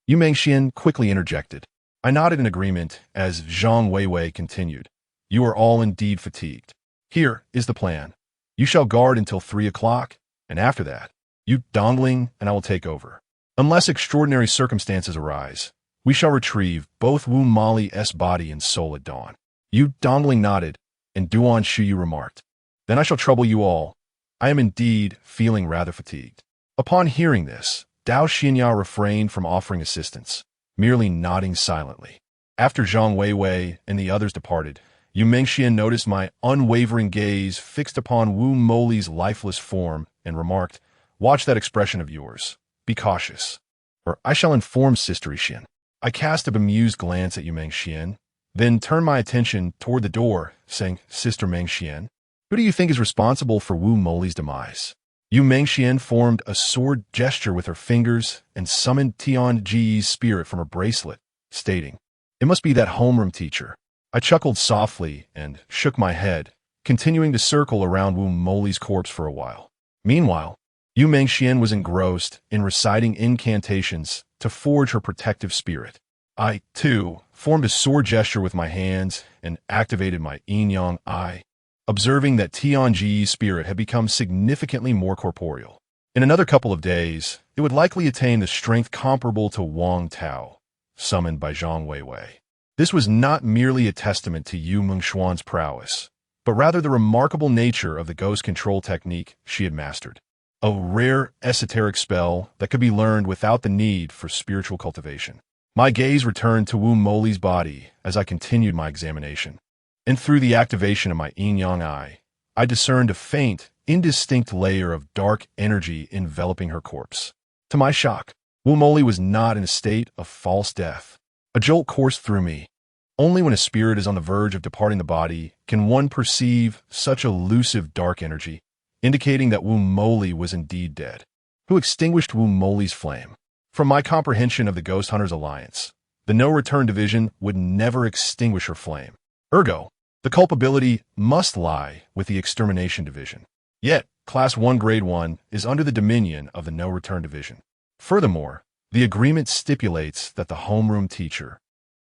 Yu Mengxian quickly interjected. I nodded in agreement as Zhang Weiwei continued. You are all indeed fatigued. Here is the plan. You shall guard until 3 o'clock, and after that, you Dongling and I will take over. Unless extraordinary circumstances arise, we shall retrieve both Wu Moli's body and soul at dawn. Yu Dongling nodded, and Duan Shuyu remarked. Then I shall trouble you all. I am indeed feeling rather fatigued. Upon hearing this, Dao Xinya refrained from offering assistance, merely nodding silently. After Zhang Weiwei and the others departed, Yu Mengxian noticed my unwavering gaze fixed upon Wu Moli's lifeless form and remarked, Watch that expression of yours. Be cautious, or I shall inform Sister Ishin. I cast a bemused glance at Yu Mengxian, then turned my attention toward the door, saying, Sister Mengxian, who do you think is responsible for Wu Moli's demise? Yu Mengxian formed a sword gesture with her fingers and summoned Tian Ji's spirit from her bracelet, stating, It must be that homeroom teacher. I chuckled softly and shook my head, continuing to circle around Wu Moli's corpse for a while. Meanwhile, Yu Mengxian was engrossed in reciting incantations to forge her protective spirit. I, too, formed a sword gesture with my hands and activated my yin-yang eye. observing that Tianji's spirit had become significantly more corporeal. In another couple of days, it would likely attain the strength comparable to Wang Tao, summoned by Zhang Weiwei. This was not merely a testament to Yu Mengshuan's prowess, but rather the remarkable nature of the ghost control technique she had mastered. A rare esoteric spell that could be learned without the need for spiritual cultivation. My gaze returned to Wu Moli's body as I continued my examination, and through the activation of my yin-yang eye, I discerned a faint, indistinct layer of dark energy enveloping her corpse. To my shock, Wu Moli was not in a state of false death. A jolt coursed through me. Only when a spirit is on the verge of departing the body can one perceive such elusive dark energy, indicating that Wu Moli was indeed dead. Who extinguished Wu Moli's flame? From my comprehension of the Ghost Hunters Alliance, the No-Return Division would never extinguish her flame. Ergo, the culpability must lie with the Extermination Division. Yet, Class 1 Grade 1 is under the dominion of the No-Return Division. Furthermore, the agreement stipulates that the homeroom teacher,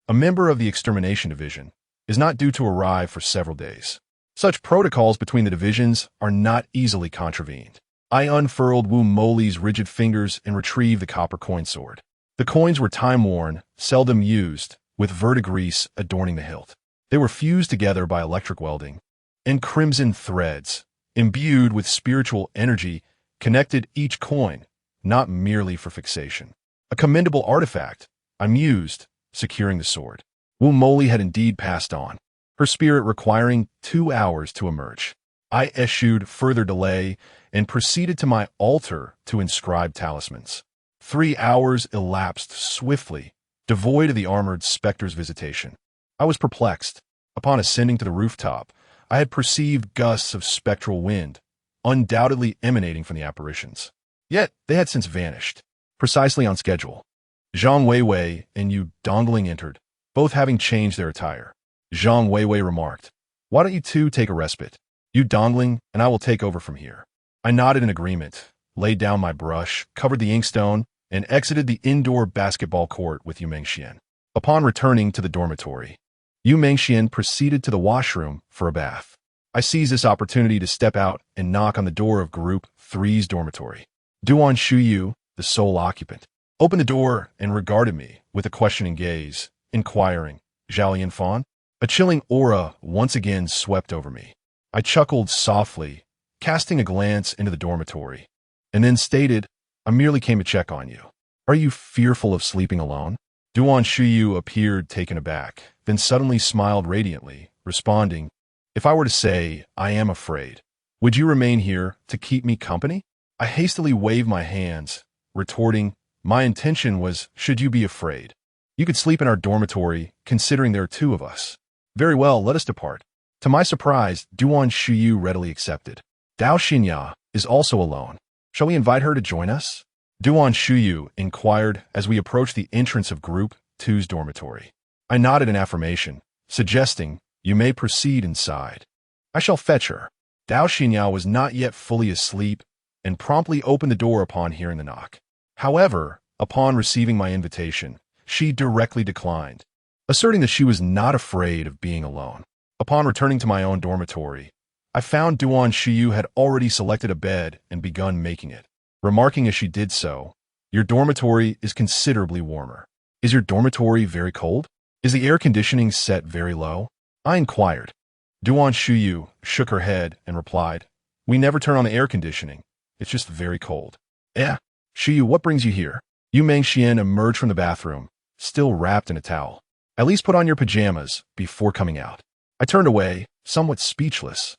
a member of the Extermination Division, is not due to arrive for several days. Such protocols between the divisions are not easily contravened. I unfurled Wu Moli's rigid fingers and retrieved the copper coin sword. The coins were time-worn, seldom used, with verdigris adorning the hilt. They were fused together by electric welding, and crimson threads, imbued with spiritual energy, connected each coin, not merely for fixation. A commendable artifact, I mused, securing the sword. Wu Moli had indeed passed on, her spirit requiring 2 hours to emerge. I eschewed further delay and proceeded to my altar to inscribe talismans. 3 hours elapsed swiftly, devoid of the armored specter's visitation. I was perplexed. Upon ascending to the rooftop, I had perceived gusts of spectral wind, undoubtedly emanating from the apparitions. Yet they had since vanished, precisely on schedule. Zhang Weiwei and Yu Dongling entered, both having changed their attire. Zhang Weiwei remarked, "Why don't you two take a respite? Yu Dongling and I will take over from here." I nodded in agreement, laid down my brush, covered the inkstone, and exited the indoor basketball court with Yu Mengxian. Upon returning to the dormitory, Yu Mengxian proceeded to the washroom for a bath. I seized this opportunity to step out and knock on the door of Group 3's dormitory. Duan Shuyu, the sole occupant, opened the door and regarded me with a questioning gaze, inquiring, "Zhao Yanfan?" A chilling aura once again swept over me. I chuckled softly, casting a glance into the dormitory, and then stated, "I merely came to check on you. Are you fearful of sleeping alone?" Duan Shuyu appeared taken aback, then suddenly smiled radiantly, responding, "If I were to say I am afraid, would you remain here to keep me company?" I hastily waved my hands, retorting, "My intention was, should you be afraid, you could sleep in our dormitory, considering there are 2 of us." "Very well, let us depart." To my surprise, Duan Shuyu readily accepted. Dao Xinya is also alone. Shall we invite her to join us? Duan Shuyu inquired as we approached the entrance of Group 2's dormitory. I nodded in affirmation, suggesting, "You may proceed inside." "I shall fetch her." Dao Xinya was not yet fully asleep and promptly opened the door upon hearing the knock. However, upon receiving my invitation, she directly declined, asserting that she was not afraid of being alone. Upon returning to my own dormitory, I found Duan Shuyu had already selected a bed and begun making it, remarking as she did so, "Your dormitory is considerably warmer. Is your dormitory very cold? Is the air conditioning set very low?" I inquired. Duan Shuyu shook her head and replied, "We never turn on the air conditioning. It's just very cold." Shuyu, what brings you here?" Yu Mengxian emerged from the bathroom, still wrapped in a towel. "At least put on your pajamas before coming out." I turned away, somewhat speechless.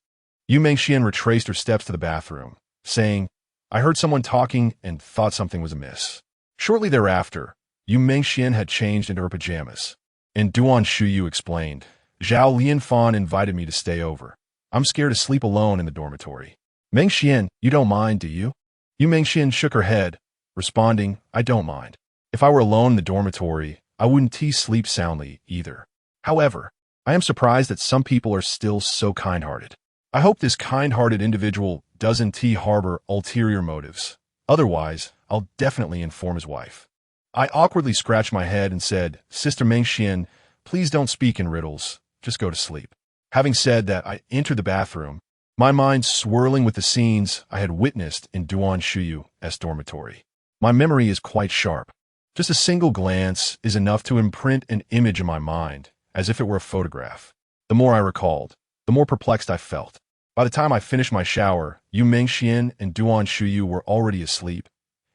Yu Mengxian retraced her steps to the bathroom, saying, "I heard someone talking and thought something was amiss." Shortly thereafter, Yu Mengxian had changed into her pajamas, and Duan Shuyu explained, "Zhao Lianfan invited me to stay over. I'm scared to sleep alone in the dormitory." "Mengxian, you don't mind, do you?" Yu Mengxian shook her head, responding, "I don't mind. If I were alone in the dormitory, I wouldn't sleep soundly either. However, I am surprised that some people are still so kind-hearted. I hope this kind-hearted individual doesn't harbor ulterior motives. Otherwise, I'll definitely inform his wife." I awkwardly scratched my head and said, "Sister Mengxian, please don't speak in riddles. Just go to sleep." Having said that, I entered the bathroom, my mind swirling with the scenes I had witnessed in Duan Shuyu's dormitory. My memory is quite sharp. Just a single glance is enough to imprint an image in my mind, as if it were a photograph. The more I recalled, the more perplexed I felt. By the time I finished my shower, Yu Mengxian and Duan Shuyu were already asleep,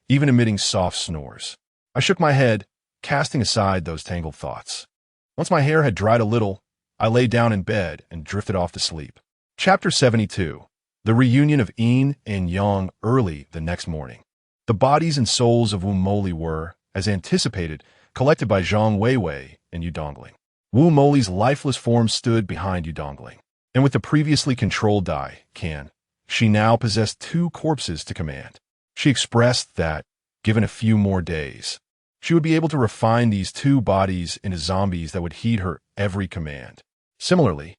even emitting soft snores. I shook my head, casting aside those tangled thoughts. Once my hair had dried a little, I lay down in bed and drifted off to sleep. Chapter 72. The reunion of Yin and Yang early the next morning. The bodies and souls of Wu Moli were, as anticipated, collected by Zhang Weiwei and Yu Dongling. Wu Moli's lifeless form stood behind Yu Dongling, and with the previously controlled Dai Can, she now possessed two corpses to command. She expressed that, given a few more days, she would be able to refine these two bodies into zombies that would heed her every command. Similarly,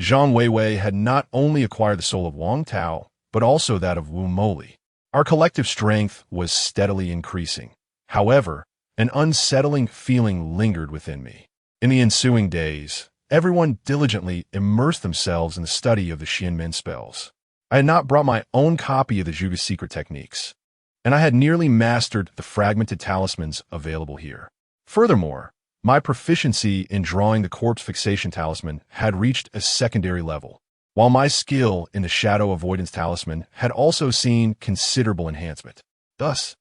Zhang Weiwei had not only acquired the soul of Wang Tao, but also that of Wu Moli. Our collective strength was steadily increasing. However, an unsettling feeling lingered within me. In the ensuing days, everyone diligently immersed themselves in the study of the Xianmen spells. I had not brought my own copy of the Zhuge's secret techniques, and I had nearly mastered the fragmented talismans available here. Furthermore, my proficiency in drawing the corpse fixation talisman had reached a secondary level, while my skill in the shadow avoidance talisman had also seen considerable enhancement. Thus,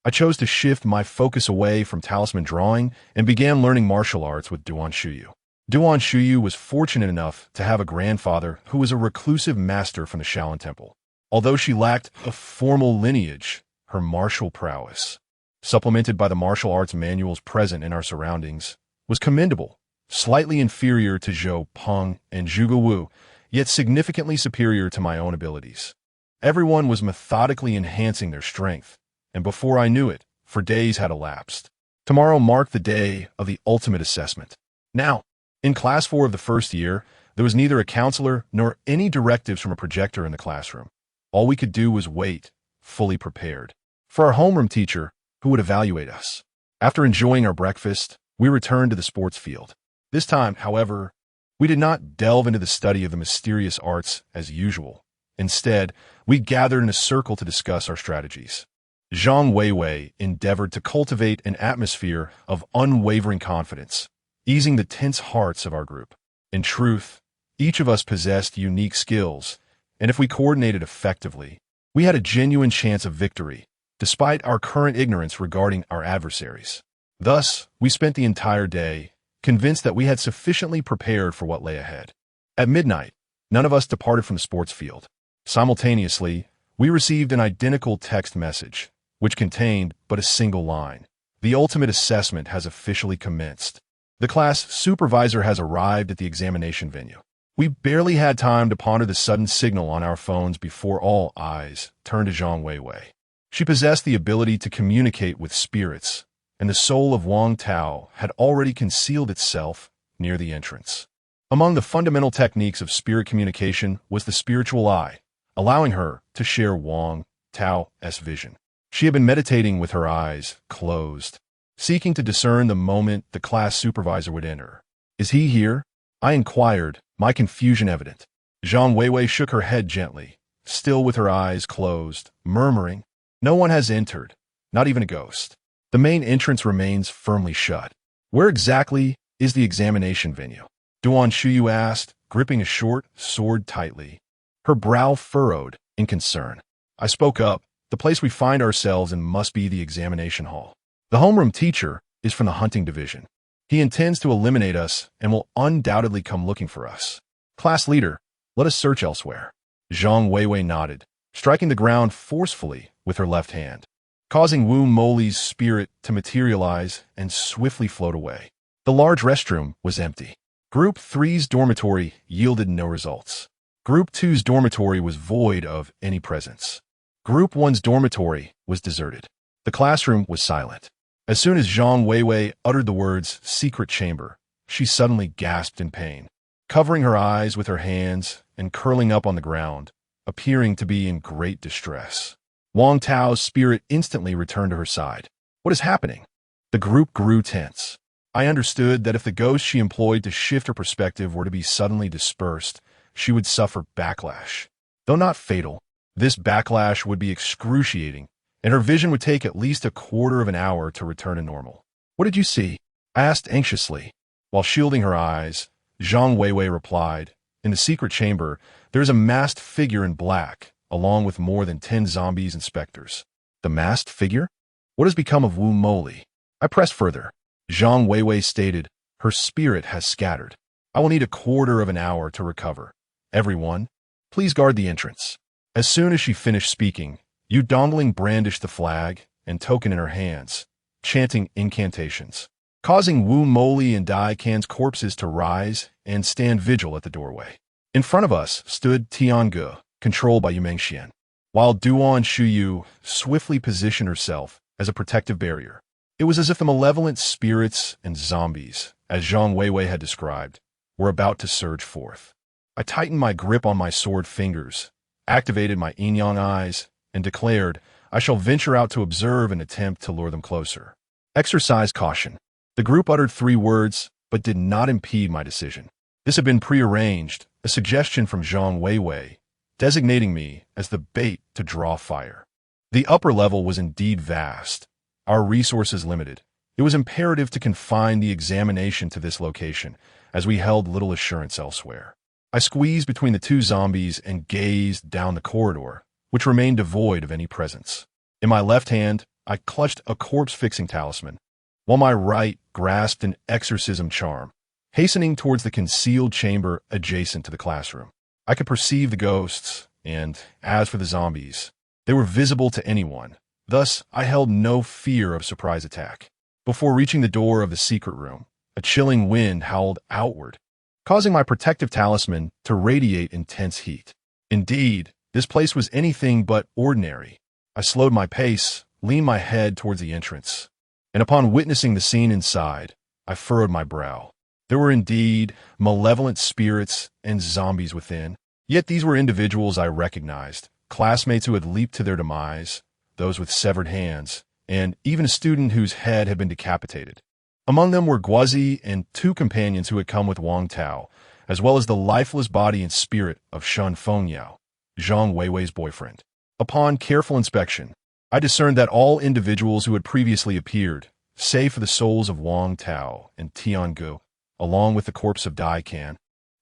I chose to shift my focus away from talisman drawing and began learning martial arts with Duan Shuyu. Duan Shuyu was fortunate enough to have a grandfather who was a reclusive master from the Shaolin Temple. Although she lacked a formal lineage, her martial prowess, supplemented by the martial arts manuals present in our surroundings, was commendable, slightly inferior to Zhou Peng and Zhuge Wu, yet significantly superior to my own abilities. Everyone was methodically enhancing their strength, and before I knew it, for days had elapsed. Tomorrow marked the day of the ultimate assessment. Now, in Class 4 of the first year, there was neither a counselor nor any directives from a projector in the classroom. All we could do was wait, fully prepared, for our homeroom teacher, who would evaluate us. After enjoying our breakfast, we returned to the sports field. This time, however, we did not delve into the study of the mysterious arts as usual. Instead, we gathered in a circle to discuss our strategies. Zhang Weiwei endeavored to cultivate an atmosphere of unwavering confidence, easing the tense hearts of our group. In truth, each of us possessed unique skills, and if we coordinated effectively, we had a genuine chance of victory, despite our current ignorance regarding our adversaries. Thus, we spent the entire day, convinced that we had sufficiently prepared for what lay ahead. At midnight, none of us departed from the sports field. Simultaneously, we received an identical text message, which contained but a single line. The ultimate assessment has officially commenced. The class supervisor has arrived at the examination venue. We barely had time to ponder the sudden signal on our phones before all eyes turned to Zhang Weiwei. She possessed the ability to communicate with spirits, and the soul of Wang Tao had already concealed itself near the entrance. Among the fundamental techniques of spirit communication was the spiritual eye, allowing her to share Wang Tao's vision. She had been meditating with her eyes closed, seeking to discern the moment the class supervisor would enter. "Is he here?" I inquired, my confusion evident. Zhang Weiwei shook her head gently, still with her eyes closed, murmuring, "No one has entered, not even a ghost. The main entrance remains firmly shut." "Where exactly is the examination venue?" Duan Shuyu asked, gripping a short sword tightly, her brow furrowed in concern. I spoke up. "The place we find ourselves in must be the examination hall. The homeroom teacher is from the hunting division. He intends to eliminate us and will undoubtedly come looking for us. Class leader, let us search elsewhere." Zhang Weiwei nodded, striking the ground forcefully with her left hand, causing Wu Moli's spirit to materialize and swiftly float away. The large restroom was empty. Group 3's dormitory yielded no results. Group 2's dormitory was void of any presence. Group 1's dormitory was deserted. The classroom was silent. As soon as Zhang Weiwei uttered the words "secret chamber," she suddenly gasped in pain, covering her eyes with her hands and curling up on the ground, appearing to be in great distress. Wang Tao's spirit instantly returned to her side. "What is happening?" The group grew tense. I understood that if the ghost she employed to shift her perspective were to be suddenly dispersed, she would suffer backlash. Though not fatal, this backlash would be excruciating, and her vision would take at least a quarter of an hour to return to normal. "What did you see?" I asked anxiously. While shielding her eyes, Zhang Weiwei replied, "In the secret chamber, there is a masked figure in black, along with more than 10 zombies and specters." "The masked figure? What has become of Wu Moli?" I pressed further. Zhang Weiwei stated, "Her spirit has scattered. I will need a quarter of an hour to recover. Everyone, please guard the entrance." As soon as she finished speaking, Yu Dongling brandished the flag and token in her hands, chanting incantations, causing Wu Moli and Dai Can's corpses to rise and stand vigil at the doorway. In front of us stood Tiange, controlled by Yu Mengxian, while Duan Shuyu swiftly positioned herself as a protective barrier. It was as if the malevolent spirits and zombies, as Zhang Weiwei had described, were about to surge forth. I tightened my grip on my sword fingers, activated my yin-yang eyes, and declared, "I shall venture out to observe and attempt to lure them closer." Exercise caution. The group uttered 3 words, but did not impede my decision. This had been prearranged, a suggestion from Zhang Weiwei, designating me as the bait to draw fire. The upper level was indeed vast, our resources limited. It was imperative to confine the examination to this location, as we held little assurance elsewhere. I squeezed between the 2 zombies and gazed down the corridor, which remained devoid of any presence. In my left hand, I clutched a corpse-fixing talisman, while my right grasped an exorcism charm, hastening towards the concealed chamber adjacent to the classroom. I could perceive the ghosts, and, as for the zombies, they were visible to anyone. Thus, I held no fear of surprise attack. Before reaching the door of the secret room, a chilling wind howled outward, causing my protective talisman to radiate intense heat. Indeed, this place was anything but ordinary. I slowed my pace, leaned my head towards the entrance, and upon witnessing the scene inside, I furrowed my brow. There were indeed malevolent spirits and zombies within, yet these were individuals I recognized, classmates who had leaped to their demise, those with severed hands, and even a student whose head had been decapitated. Among them were Guazi and 2 companions who had come with Wang Tao, as well as the lifeless body and spirit of Shen Fengyao, Zhang Weiwei's boyfriend. Upon careful inspection, I discerned that all individuals who had previously appeared, save for the souls of Wang Tao and Tiange, along with the corpse of Dai Can,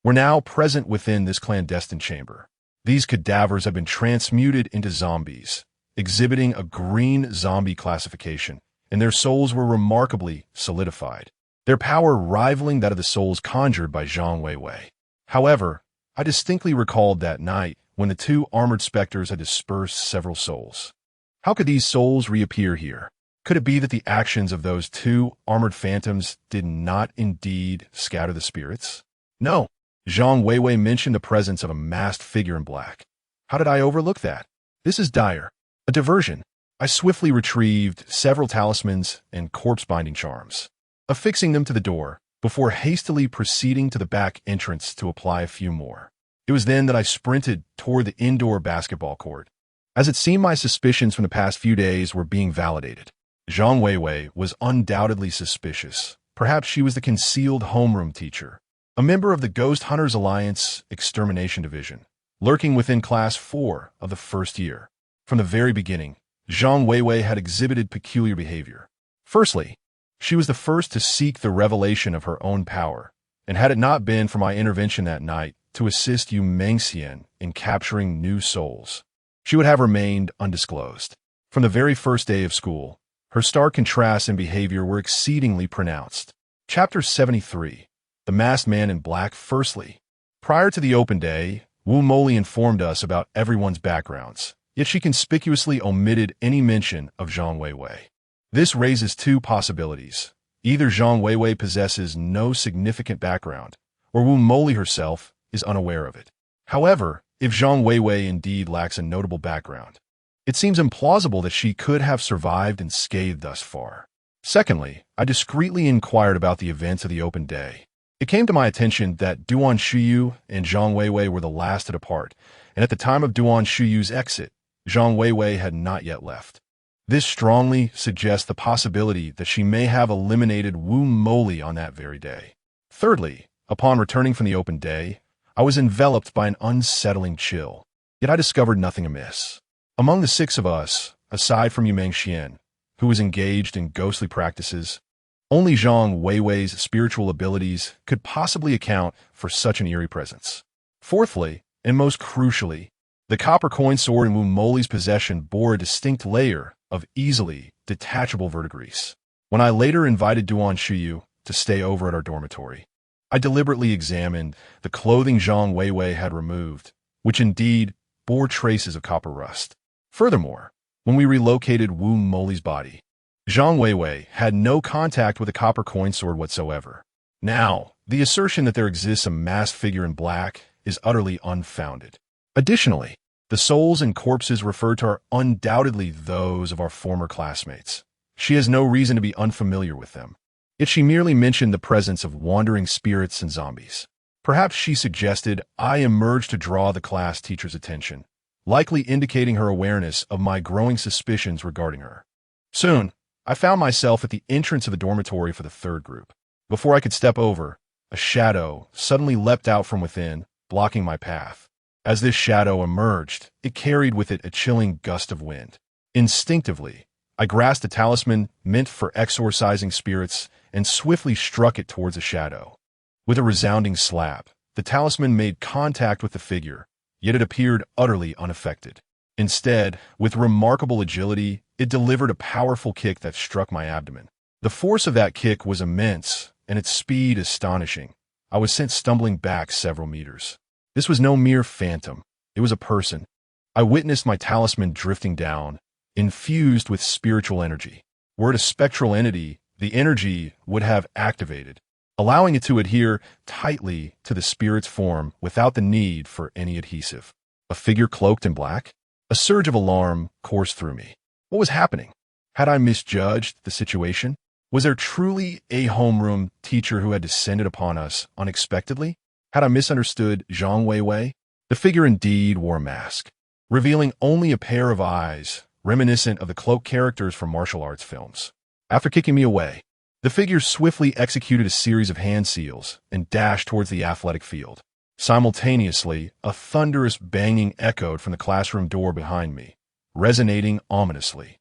were now present within this clandestine chamber. These cadavers had been transmuted into zombies, exhibiting a green zombie classification, and their souls were remarkably solidified, their power rivaling that of the souls conjured by Zhang Weiwei. However, I distinctly recalled that night when the 2 armored specters had dispersed several souls. How could these souls reappear here? Could it be that the actions of those 2 armored phantoms did not indeed scatter the spirits? No. Zhang Weiwei mentioned the presence of a masked figure in black. How did I overlook that? This is dire. A diversion. I swiftly retrieved several talismans and corpse-binding charms, affixing them to the door, before hastily proceeding to the back entrance to apply a few more. It was then that I sprinted toward the indoor basketball court. As it seemed my suspicions from the past few days were being validated. Zhang Weiwei was undoubtedly suspicious. Perhaps she was the concealed homeroom teacher, a member of the Ghost Hunters Alliance Extermination Division, lurking within Class 4 of the first year. From the very beginning, Zhang Weiwei had exhibited peculiar behavior. Firstly, she was the first to seek the revelation of her own power, and had it not been for my intervention that night to assist Yu Mengxian in capturing new souls, she would have remained undisclosed. From the very first day of school, her stark contrasts in behavior were exceedingly pronounced. Chapter 73. The Masked Man in Black. Firstly, prior to the open day, Wu Moli informed us about everyone's backgrounds, yet she conspicuously omitted any mention of Zhang Weiwei. This raises 2 possibilities. Either Zhang Weiwei possesses no significant background, or Wu Moli herself is unaware of it. However, if Zhang Weiwei indeed lacks a notable background, it seems implausible that she could have survived unscathed thus far. Secondly, I discreetly inquired about the events of the open day. It came to my attention that Duan Shuyu and Zhang Weiwei were the last to depart, and at the time of Duan Shuyu's exit, Zhang Weiwei had not yet left. This strongly suggests the possibility that she may have eliminated Wu Moli on that very day. Thirdly, upon returning from the open day, I was enveloped by an unsettling chill, yet I discovered nothing amiss. Among the six of us, aside from Yu Mengxian, who was engaged in ghostly practices, only Zhang Weiwei's spiritual abilities could possibly account for such an eerie presence. Fourthly, and most crucially, the copper coin sword in Wu Moli's possession bore a distinct layer of easily detachable verdigris. When I later invited Duan Shuyu to stay over at our dormitory, I deliberately examined the clothing Zhang Weiwei had removed, which indeed bore traces of copper rust. Furthermore, when we relocated Wu Moli's body, Zhang Weiwei had no contact with a copper coin sword whatsoever. Now, the assertion that there exists a masked figure in black is utterly unfounded. Additionally, the souls and corpses referred to are undoubtedly those of our former classmates. She has no reason to be unfamiliar with them. Yet she merely mentioned the presence of wandering spirits and zombies. Perhaps she suggested I emerge to draw the class teacher's attention, likely indicating her awareness of my growing suspicions regarding her. Soon, I found myself at the entrance of the dormitory for the third group. Before I could step over, a shadow suddenly leapt out from within, blocking my path. As this shadow emerged, it carried with it a chilling gust of wind. Instinctively, I grasped a talisman meant for exorcising spirits and swiftly struck it towards the shadow. With a resounding slap, the talisman made contact with the figure, yet it appeared utterly unaffected. Instead, with remarkable agility, it delivered a powerful kick that struck my abdomen. The force of that kick was immense, and its speed astonishing. I was sent stumbling back several meters. This was no mere phantom. It was a person. I witnessed my talisman drifting down, infused with spiritual energy. Were it a spectral entity, the energy would have activated, allowing it to adhere tightly to the spirit's form without the need for any adhesive. A figure cloaked in black? A surge of alarm coursed through me. What was happening? Had I misjudged the situation? Was there truly a homeroom teacher who had descended upon us unexpectedly? Had I misunderstood Zhang Weiwei? The figure indeed wore a mask, revealing only a pair of eyes, reminiscent of the cloaked characters from martial arts films. After kicking me away, the figure swiftly executed a series of hand seals and dashed towards the athletic field. Simultaneously, a thunderous banging echoed from the classroom door behind me, resonating ominously.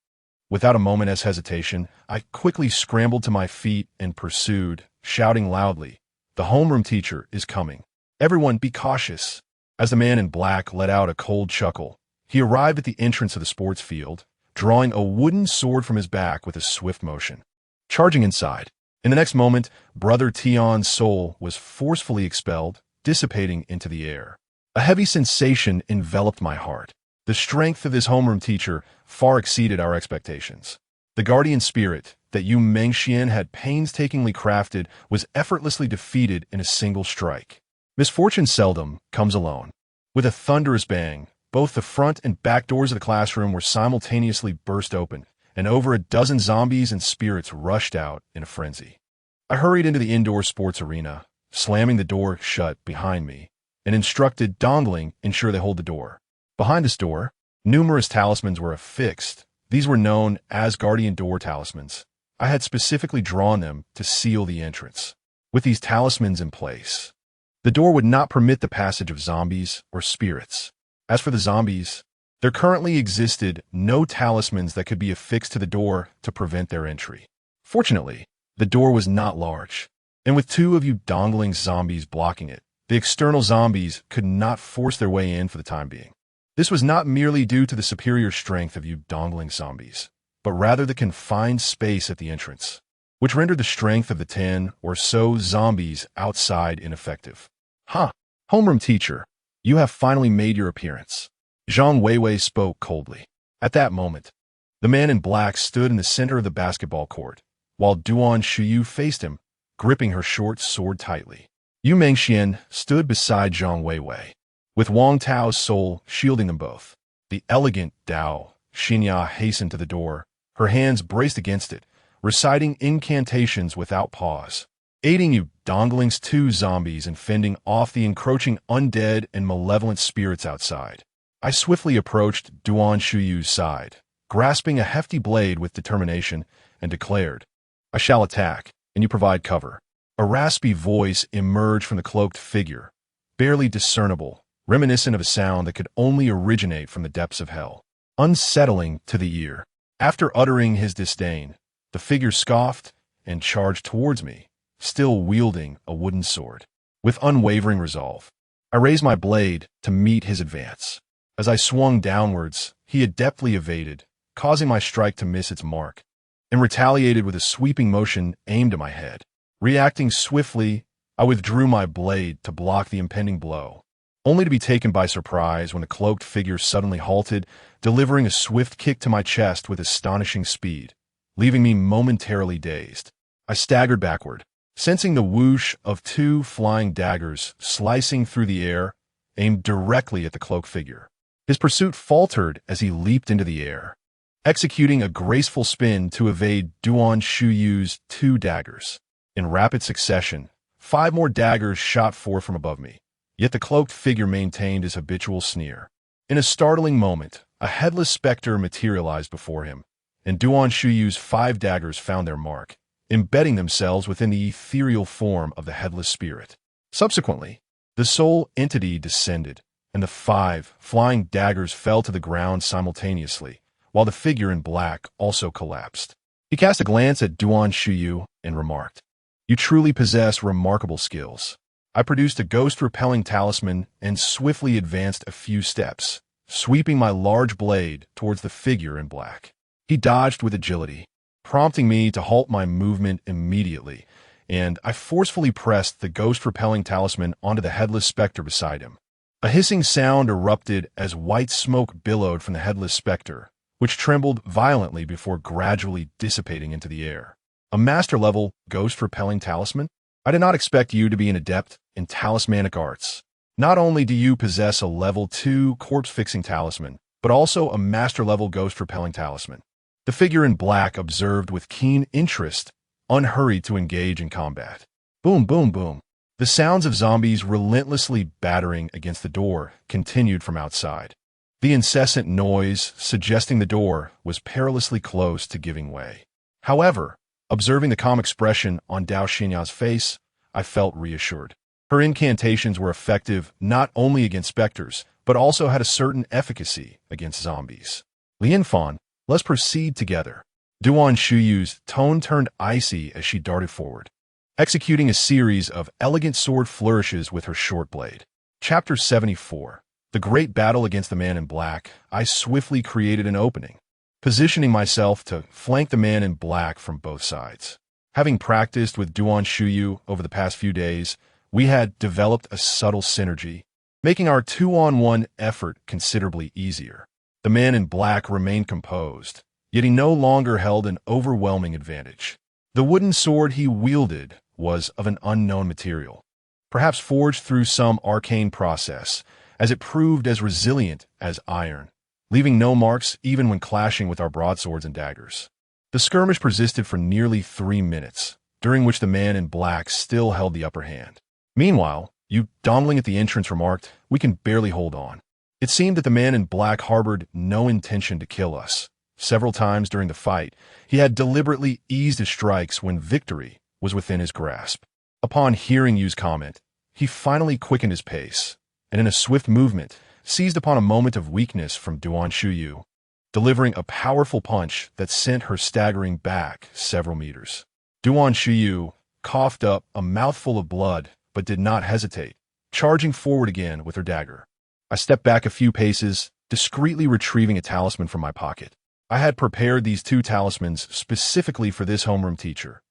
Without a moment's hesitation, I quickly scrambled to my feet and pursued, shouting loudly, "The homeroom teacher is coming. Everyone be cautious." As the man in black let out a cold chuckle, he arrived at the entrance of the sports field, drawing a wooden sword from his back with a swift motion. Charging inside, in the next moment, Brother Tian's soul was forcefully expelled, dissipating into the air. A heavy sensation enveloped my heart. The strength of this homeroom teacher far exceeded our expectations. The guardian spirit that Yu Mengxian had painstakingly crafted was effortlessly defeated in a single strike. Misfortune seldom comes alone. With a thunderous bang, both the front and back doors of the classroom were simultaneously burst open, and over a dozen zombies and spirits rushed out in a frenzy. I hurried into the indoor sports arena, slamming the door shut behind me, and instructed Dongling ensure they hold the door. Behind this door, numerous talismans were affixed. These were known as guardian door talismans. I had specifically drawn them to seal the entrance. With these talismans in place, the door would not permit the passage of zombies or spirits. As for the zombies, there currently existed no talismans that could be affixed to the door to prevent their entry. Fortunately, the door was not large, and with two of you Dongling's zombies blocking it, the external zombies could not force their way in for the time being. This was not merely due to the superior strength of you Dongling zombies, but rather the confined space at the entrance, which rendered the strength of the 10 or so zombies outside ineffective. "Ha! Homeroom teacher, you have finally made your appearance." Zhang Weiwei spoke coldly. At that moment, the man in black stood in the center of the basketball court, while Duan Shuyu faced him, gripping her short sword tightly. Yu Mengxian stood beside Zhang Weiwei, with Wang Tao's soul shielding them both. The elegant Dao Xinya hastened to the door, her hands braced against it, reciting incantations without pause, aiding you Dongling's two zombies in fending off the encroaching undead and malevolent spirits outside. I swiftly approached Duan Shuyu's side, grasping a hefty blade with determination, and declared, "I shall attack, and you provide cover." A raspy voice emerged from the cloaked figure, barely discernible, reminiscent of a sound that could only originate from the depths of hell. Unsettling to the ear. After uttering his disdain, the figure scoffed and charged towards me, still wielding a wooden sword. With unwavering resolve, I raised my blade to meet his advance. As I swung downwards, he adeptly evaded, causing my strike to miss its mark, and retaliated with a sweeping motion aimed at my head. Reacting swiftly, I withdrew my blade to block the impending blow, only to be taken by surprise when the cloaked figure suddenly halted, delivering a swift kick to my chest with astonishing speed, leaving me momentarily dazed. I staggered backward, sensing the whoosh of two flying daggers slicing through the air, aimed directly at the cloaked figure. His pursuit faltered as he leaped into the air, executing a graceful spin to evade Duan Shuyu's two daggers. In rapid succession, 5 more daggers shot forth from above me, yet the cloaked figure maintained his habitual sneer. In a startling moment, a headless specter materialized before him, and Duan Shuyu's 5 daggers found their mark, embedding themselves within the ethereal form of the headless spirit. Subsequently, the soul entity descended, and the 5 flying daggers fell to the ground simultaneously, while the figure in black also collapsed. He cast a glance at Duan Shuyu and remarked, "You truly possess remarkable skills." I produced a ghost-repelling talisman and swiftly advanced a few steps, sweeping my large blade towards the figure in black. He dodged with agility, prompting me to halt my movement immediately, and I forcefully pressed the ghost-repelling talisman onto the headless specter beside him. A hissing sound erupted as white smoke billowed from the headless specter, which trembled violently before gradually dissipating into the air. A master-level ghost-repelling talisman? I did not expect you to be an adept in talismanic arts. Not only do you possess a level 2 corpse-fixing talisman, but also a master-level ghost-repelling talisman. The figure in black observed with keen interest, unhurried to engage in combat. Boom, boom, boom. The sounds of zombies relentlessly battering against the door continued from outside. The incessant noise suggesting the door was perilously close to giving way. However, observing the calm expression on Dao Xinya's face, I felt reassured. Her incantations were effective not only against specters, but also had a certain efficacy against zombies. Lianfan, let's proceed together. Duan Shuyu's tone turned icy as she darted forward, executing a series of elegant sword flourishes with her short blade. Chapter 74. The Great Battle Against the Man in Black. I swiftly created an opening, positioning myself to flank the man in black from both sides. Having practiced with Duan Shuyu over the past few days, we had developed a subtle synergy, making our 2-on-1 effort considerably easier. The man in black remained composed, yet he no longer held an overwhelming advantage. The wooden sword he wielded was of an unknown material, perhaps forged through some arcane process, as it proved as resilient as iron, leaving no marks even when clashing with our broadswords and daggers. The skirmish persisted for nearly 3 minutes, during which the man in black still held the upper hand. Meanwhile, Yu, dawdling at the entrance, remarked, "We can barely hold on." It seemed that the man in black harbored no intention to kill us. Several times during the fight, he had deliberately eased his strikes when victory was within his grasp. Upon hearing Yu's comment, he finally quickened his pace, and in a swift movement, seized upon a moment of weakness from Duan Shuyu, delivering a powerful punch that sent her staggering back several meters. Duan Shuyu coughed up a mouthful of blood, but did not hesitate, charging forward again with her dagger. I stepped back a few paces, discreetly retrieving a talisman from my pocket. I had prepared these 2 talismans specifically for this homeroom teacher.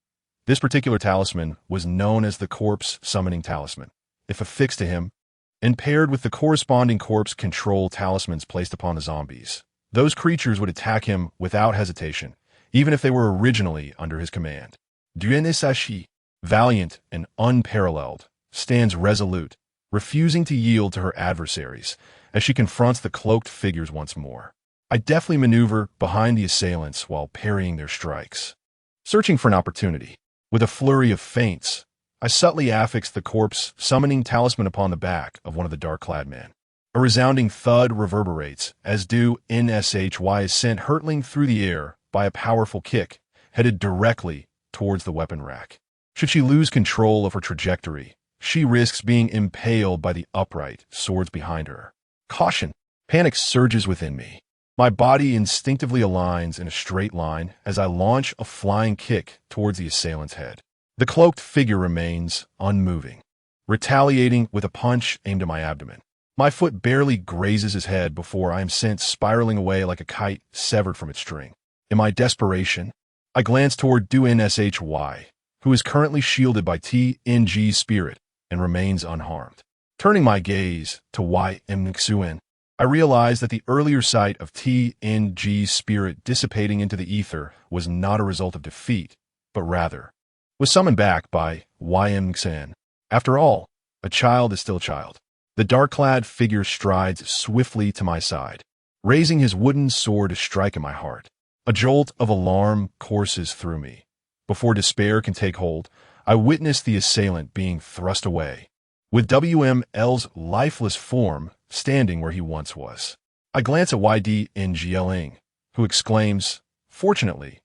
This particular talisman was known as the Corpse Summoning Talisman. If affixed to him, and paired with the corresponding corpse control talismans placed upon the zombies, those creatures would attack him without hesitation, even if they were originally under his command. Duenesashi, valiant and unparalleled, stands resolute, refusing to yield to her adversaries as she confronts the cloaked figures once more. I deftly maneuver behind the assailants while parrying their strikes, searching for an opportunity. With a flurry of feints, I subtly affixed the corpse summoning talisman upon the back of one of the dark-clad men. A resounding thud reverberates as Unshy is sent hurtling through the air by a powerful kick, headed directly towards the weapon rack. Should she lose control of her trajectory, she risks being impaled by the upright swords behind her. Caution! Panic surges within me. My body instinctively aligns in a straight line as I launch a flying kick towards the assailant's head. The cloaked figure remains unmoving, retaliating with a punch aimed at my abdomen. My foot barely grazes his head before I am sent spiraling away like a kite severed from its string. In my desperation, I glance toward Unshy, who is currently shielded by TNG's spirit and remains unharmed. Turning my gaze to Ymxuan, I realize that the earlier sight of TNG's spirit dissipating into the ether was not a result of defeat, but rather was summoned back by Ymxuan. After all, a child is still a child. The dark-clad figure strides swiftly to my side, raising his wooden sword to strike at my heart. A jolt of alarm courses through me. Before despair can take hold, I witness the assailant being thrust away, with WML's lifeless form standing where he once was. I glance at YDNGLing, who exclaims, Fortunately,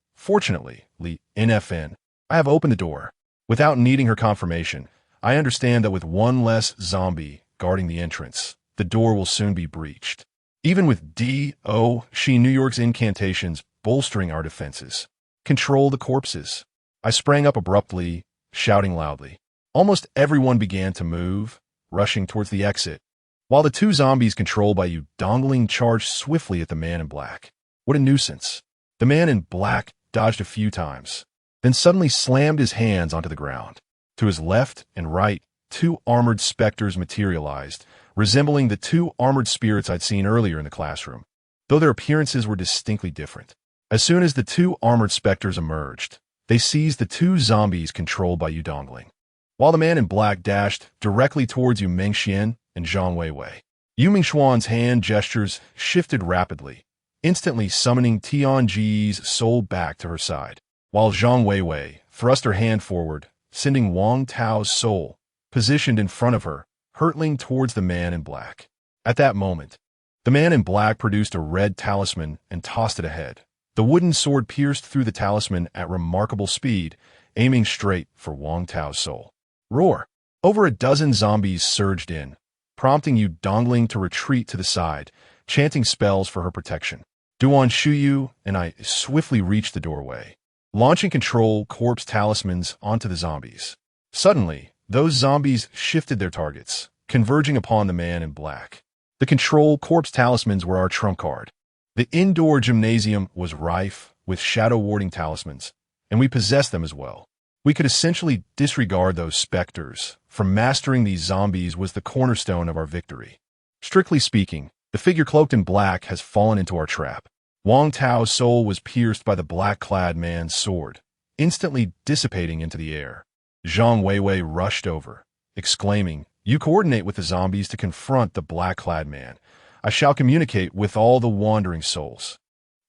Li NFN, I have opened the door. Without needing her confirmation, I understand that with one less zombie guarding the entrance, the door will soon be breached. Even with New York's incantations bolstering our defenses. Control the corpses. I sprang up abruptly, shouting loudly. Almost everyone began to move, rushing towards the exit, while the two zombies controlled by Dongling charged swiftly at the man in black. What a nuisance. The man in black dodged a few times, then suddenly slammed his hands onto the ground. To his left and right, two armored specters materialized, resembling the two armored spirits I'd seen earlier in the classroom, though their appearances were distinctly different. As soon as the two armored specters emerged, they seized the two zombies controlled by Dongling, while the man in black dashed directly towards Yu Mengxian and Zhang Weiwei. Yu Mingxuan's hand gestures shifted rapidly, instantly summoning Tianji's soul back to her side, while Zhang Weiwei thrust her hand forward, sending Wang Tao's soul, positioned in front of her, hurtling towards the man in black. At that moment, the man in black produced a red talisman and tossed it ahead. The wooden sword pierced through the talisman at remarkable speed, aiming straight for Wang Tao's soul. Roar! Over a dozen zombies surged in, prompting Dongling to retreat to the side, chanting spells for her protection. Duan Shuyu and I swiftly reached the doorway, launching control corpse talismans onto the zombies. Suddenly, those zombies shifted their targets, converging upon the man in black. The control corpse talismans were our trump card. The indoor gymnasium was rife with shadow-warding talismans, and we possessed them as well. We could essentially disregard those specters, for mastering these zombies was the cornerstone of our victory. Strictly speaking, the figure cloaked in black has fallen into our trap. Wang Tao's soul was pierced by the black-clad man's sword, instantly dissipating into the air. Zhang Weiwei rushed over, exclaiming, "You coordinate with the zombies to confront the black-clad man. I shall communicate with all the wandering souls."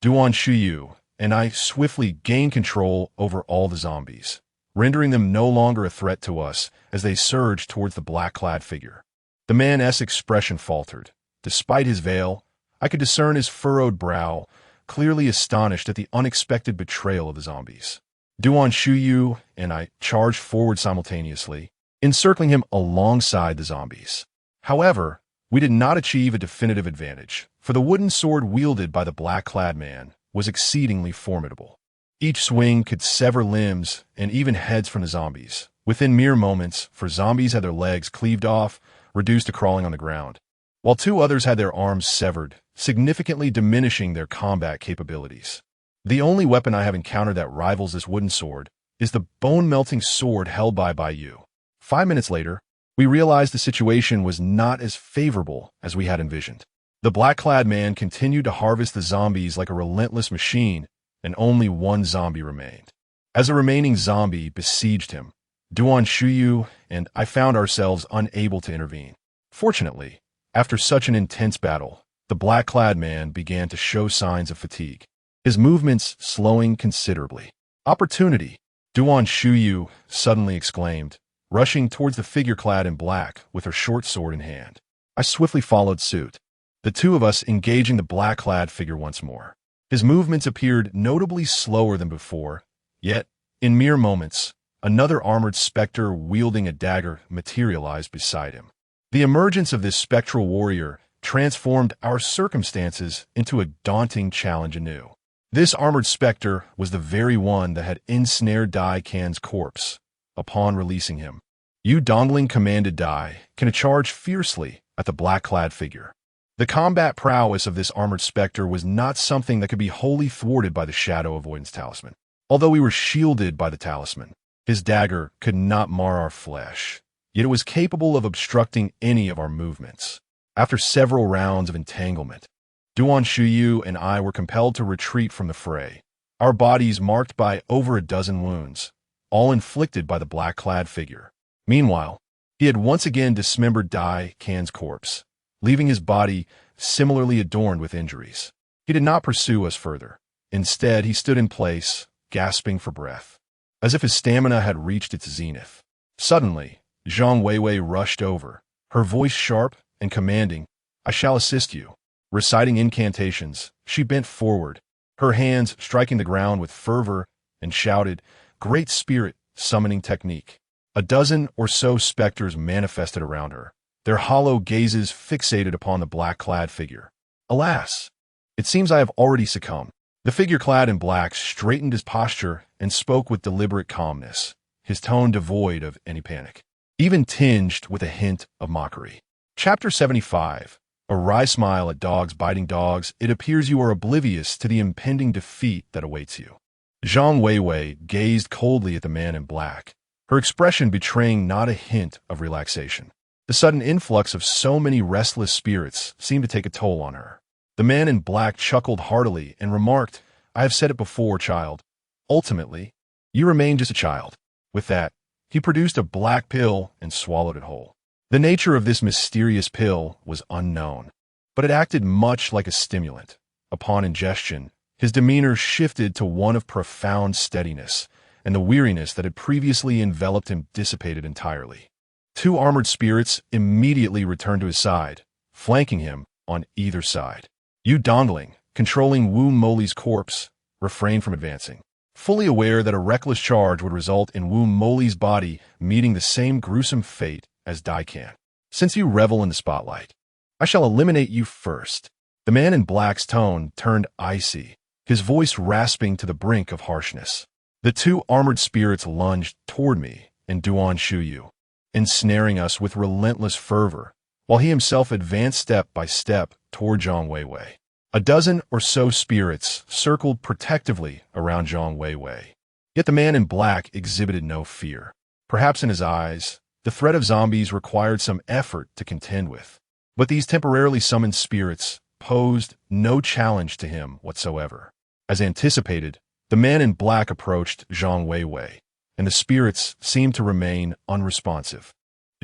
Duan Shuyu and I swiftly gained control over all the zombies, rendering them no longer a threat to us as they surged towards the black-clad figure. The man's expression faltered. Despite his veil, I could discern his furrowed brow, clearly astonished at the unexpected betrayal of the zombies. Duan Shuyu and I charged forward simultaneously, encircling him alongside the zombies. However, we did not achieve a definitive advantage, for the wooden sword wielded by the black-clad man was exceedingly formidable. Each swing could sever limbs and even heads from the zombies, within mere moments, for zombies had their legs cleaved off, reduced to crawling on the ground, while two others had their arms severed, significantly diminishing their combat capabilities. The only weapon I have encountered that rivals this wooden sword is the bone-melting sword held by Baiyu. 5 minutes later, we realized the situation was not as favorable as we had envisioned. The black-clad man continued to harvest the zombies like a relentless machine, and only one zombie remained. As the remaining zombie besieged him, Duan Shuyu and I found ourselves unable to intervene. Fortunately, after such an intense battle, the black-clad man began to show signs of fatigue, his movements slowing considerably. "Opportunity!" Duan Shuyu suddenly exclaimed, rushing towards the figure clad in black with her short sword in hand. I swiftly followed suit, the two of us engaging the black-clad figure once more. His movements appeared notably slower than before, yet, in mere moments, another armored specter wielding a dagger materialized beside him. The emergence of this spectral warrior transformed our circumstances into a daunting challenge anew. This armored specter was the very one that had ensnared Dai Kan's corpse. Upon releasing him, Yu Dongling commanded Dai Kan to charge fiercely at the black-clad figure. The combat prowess of this armored specter was not something that could be wholly thwarted by the Shadow Avoidance Talisman. Although we were shielded by the talisman, his dagger could not mar our flesh, yet it was capable of obstructing any of our movements. After several rounds of entanglement, Duan Shuyu and I were compelled to retreat from the fray, our bodies marked by over a dozen wounds, all inflicted by the black-clad figure. Meanwhile, he had once again dismembered Dai Kan's corpse, leaving his body similarly adorned with injuries. He did not pursue us further. Instead, he stood in place, gasping for breath, as if his stamina had reached its zenith. Suddenly, Zhang Weiwei rushed over, her voice sharp and commanding, "I shall assist you." Reciting incantations, she bent forward, her hands striking the ground with fervor, and shouted, "Great Spirit, summoning technique." A dozen or so specters manifested around her, their hollow gazes fixated upon the black-clad figure. Alas, it seems I have already succumbed. The figure clad in black straightened his posture and spoke with deliberate calmness, his tone devoid of any panic, even tinged with a hint of mockery. Chapter 75. A wry smile at dogs biting dogs. It appears you are oblivious to the impending defeat that awaits you. Zhang Weiwei gazed coldly at the man in black, her expression betraying not a hint of relaxation. The sudden influx of so many restless spirits seemed to take a toll on her. The man in black chuckled heartily and remarked, "I have said it before, child. Ultimately, you remain just a child." With that, he produced a black pill and swallowed it whole. The nature of this mysterious pill was unknown, but it acted much like a stimulant. Upon ingestion, his demeanor shifted to one of profound steadiness, and the weariness that had previously enveloped him dissipated entirely. Two armored spirits immediately returned to his side, flanking him on either side. Yu Dongling, controlling Wu Moli's corpse, refrained from advancing, fully aware that a reckless charge would result in Wu Moli's body meeting the same gruesome fate as Dai Kan. "Since you revel in the spotlight, I shall eliminate you first." The man in black's tone turned icy, his voice rasping to the brink of harshness. The two armored spirits lunged toward me and Duan Shuyu, ensnaring us with relentless fervor, while he himself advanced step by step toward Zhang Weiwei. A dozen or so spirits circled protectively around Zhang Weiwei. Yet the man in black exhibited no fear. Perhaps in his eyes, the threat of zombies required some effort to contend with. But these temporarily summoned spirits posed no challenge to him whatsoever. As anticipated, the man in black approached Zhang Weiwei, and the spirits seemed to remain unresponsive.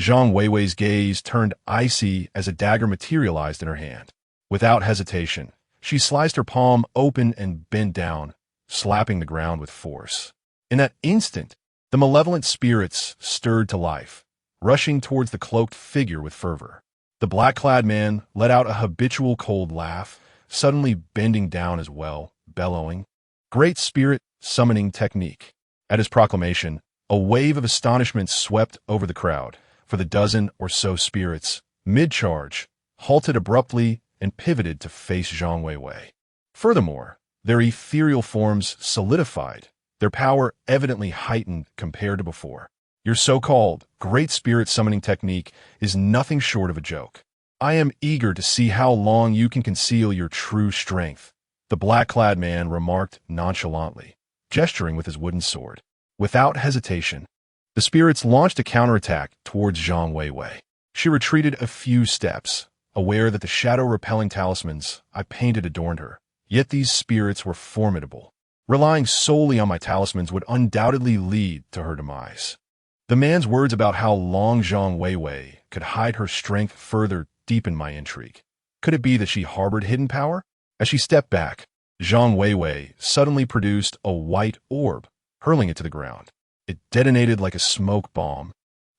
Zhang Weiwei's gaze turned icy as a dagger materialized in her hand. Without hesitation, she sliced her palm open and bent down, slapping the ground with force. In that instant, the malevolent spirits stirred to life, rushing towards the cloaked figure with fervor. The black-clad man let out a habitual cold laugh, suddenly bending down as well, bellowing, "Great Spirit, summoning technique." At his proclamation, a wave of astonishment swept over the crowd, for the dozen or so spirits, mid-charge, halted abruptly and pivoted to face Zhang Weiwei. Furthermore, their ethereal forms solidified, their power evidently heightened compared to before. Your so-called Great Spirit summoning technique is nothing short of a joke. I am eager to see how long you can conceal your true strength, the black-clad man remarked nonchalantly, gesturing with his wooden sword. Without hesitation, the spirits launched a counterattack towards Zhang Weiwei. She retreated a few steps, aware that the shadow-repelling talismans I painted adorned her. Yet these spirits were formidable. Relying solely on my talismans would undoubtedly lead to her demise. The man's words about how long Zhang Weiwei could hide her strength further deepened my intrigue. Could it be that she harbored hidden power? As she stepped back, Zhang Weiwei suddenly produced a white orb, hurling it to the ground. It detonated like a smoke bomb,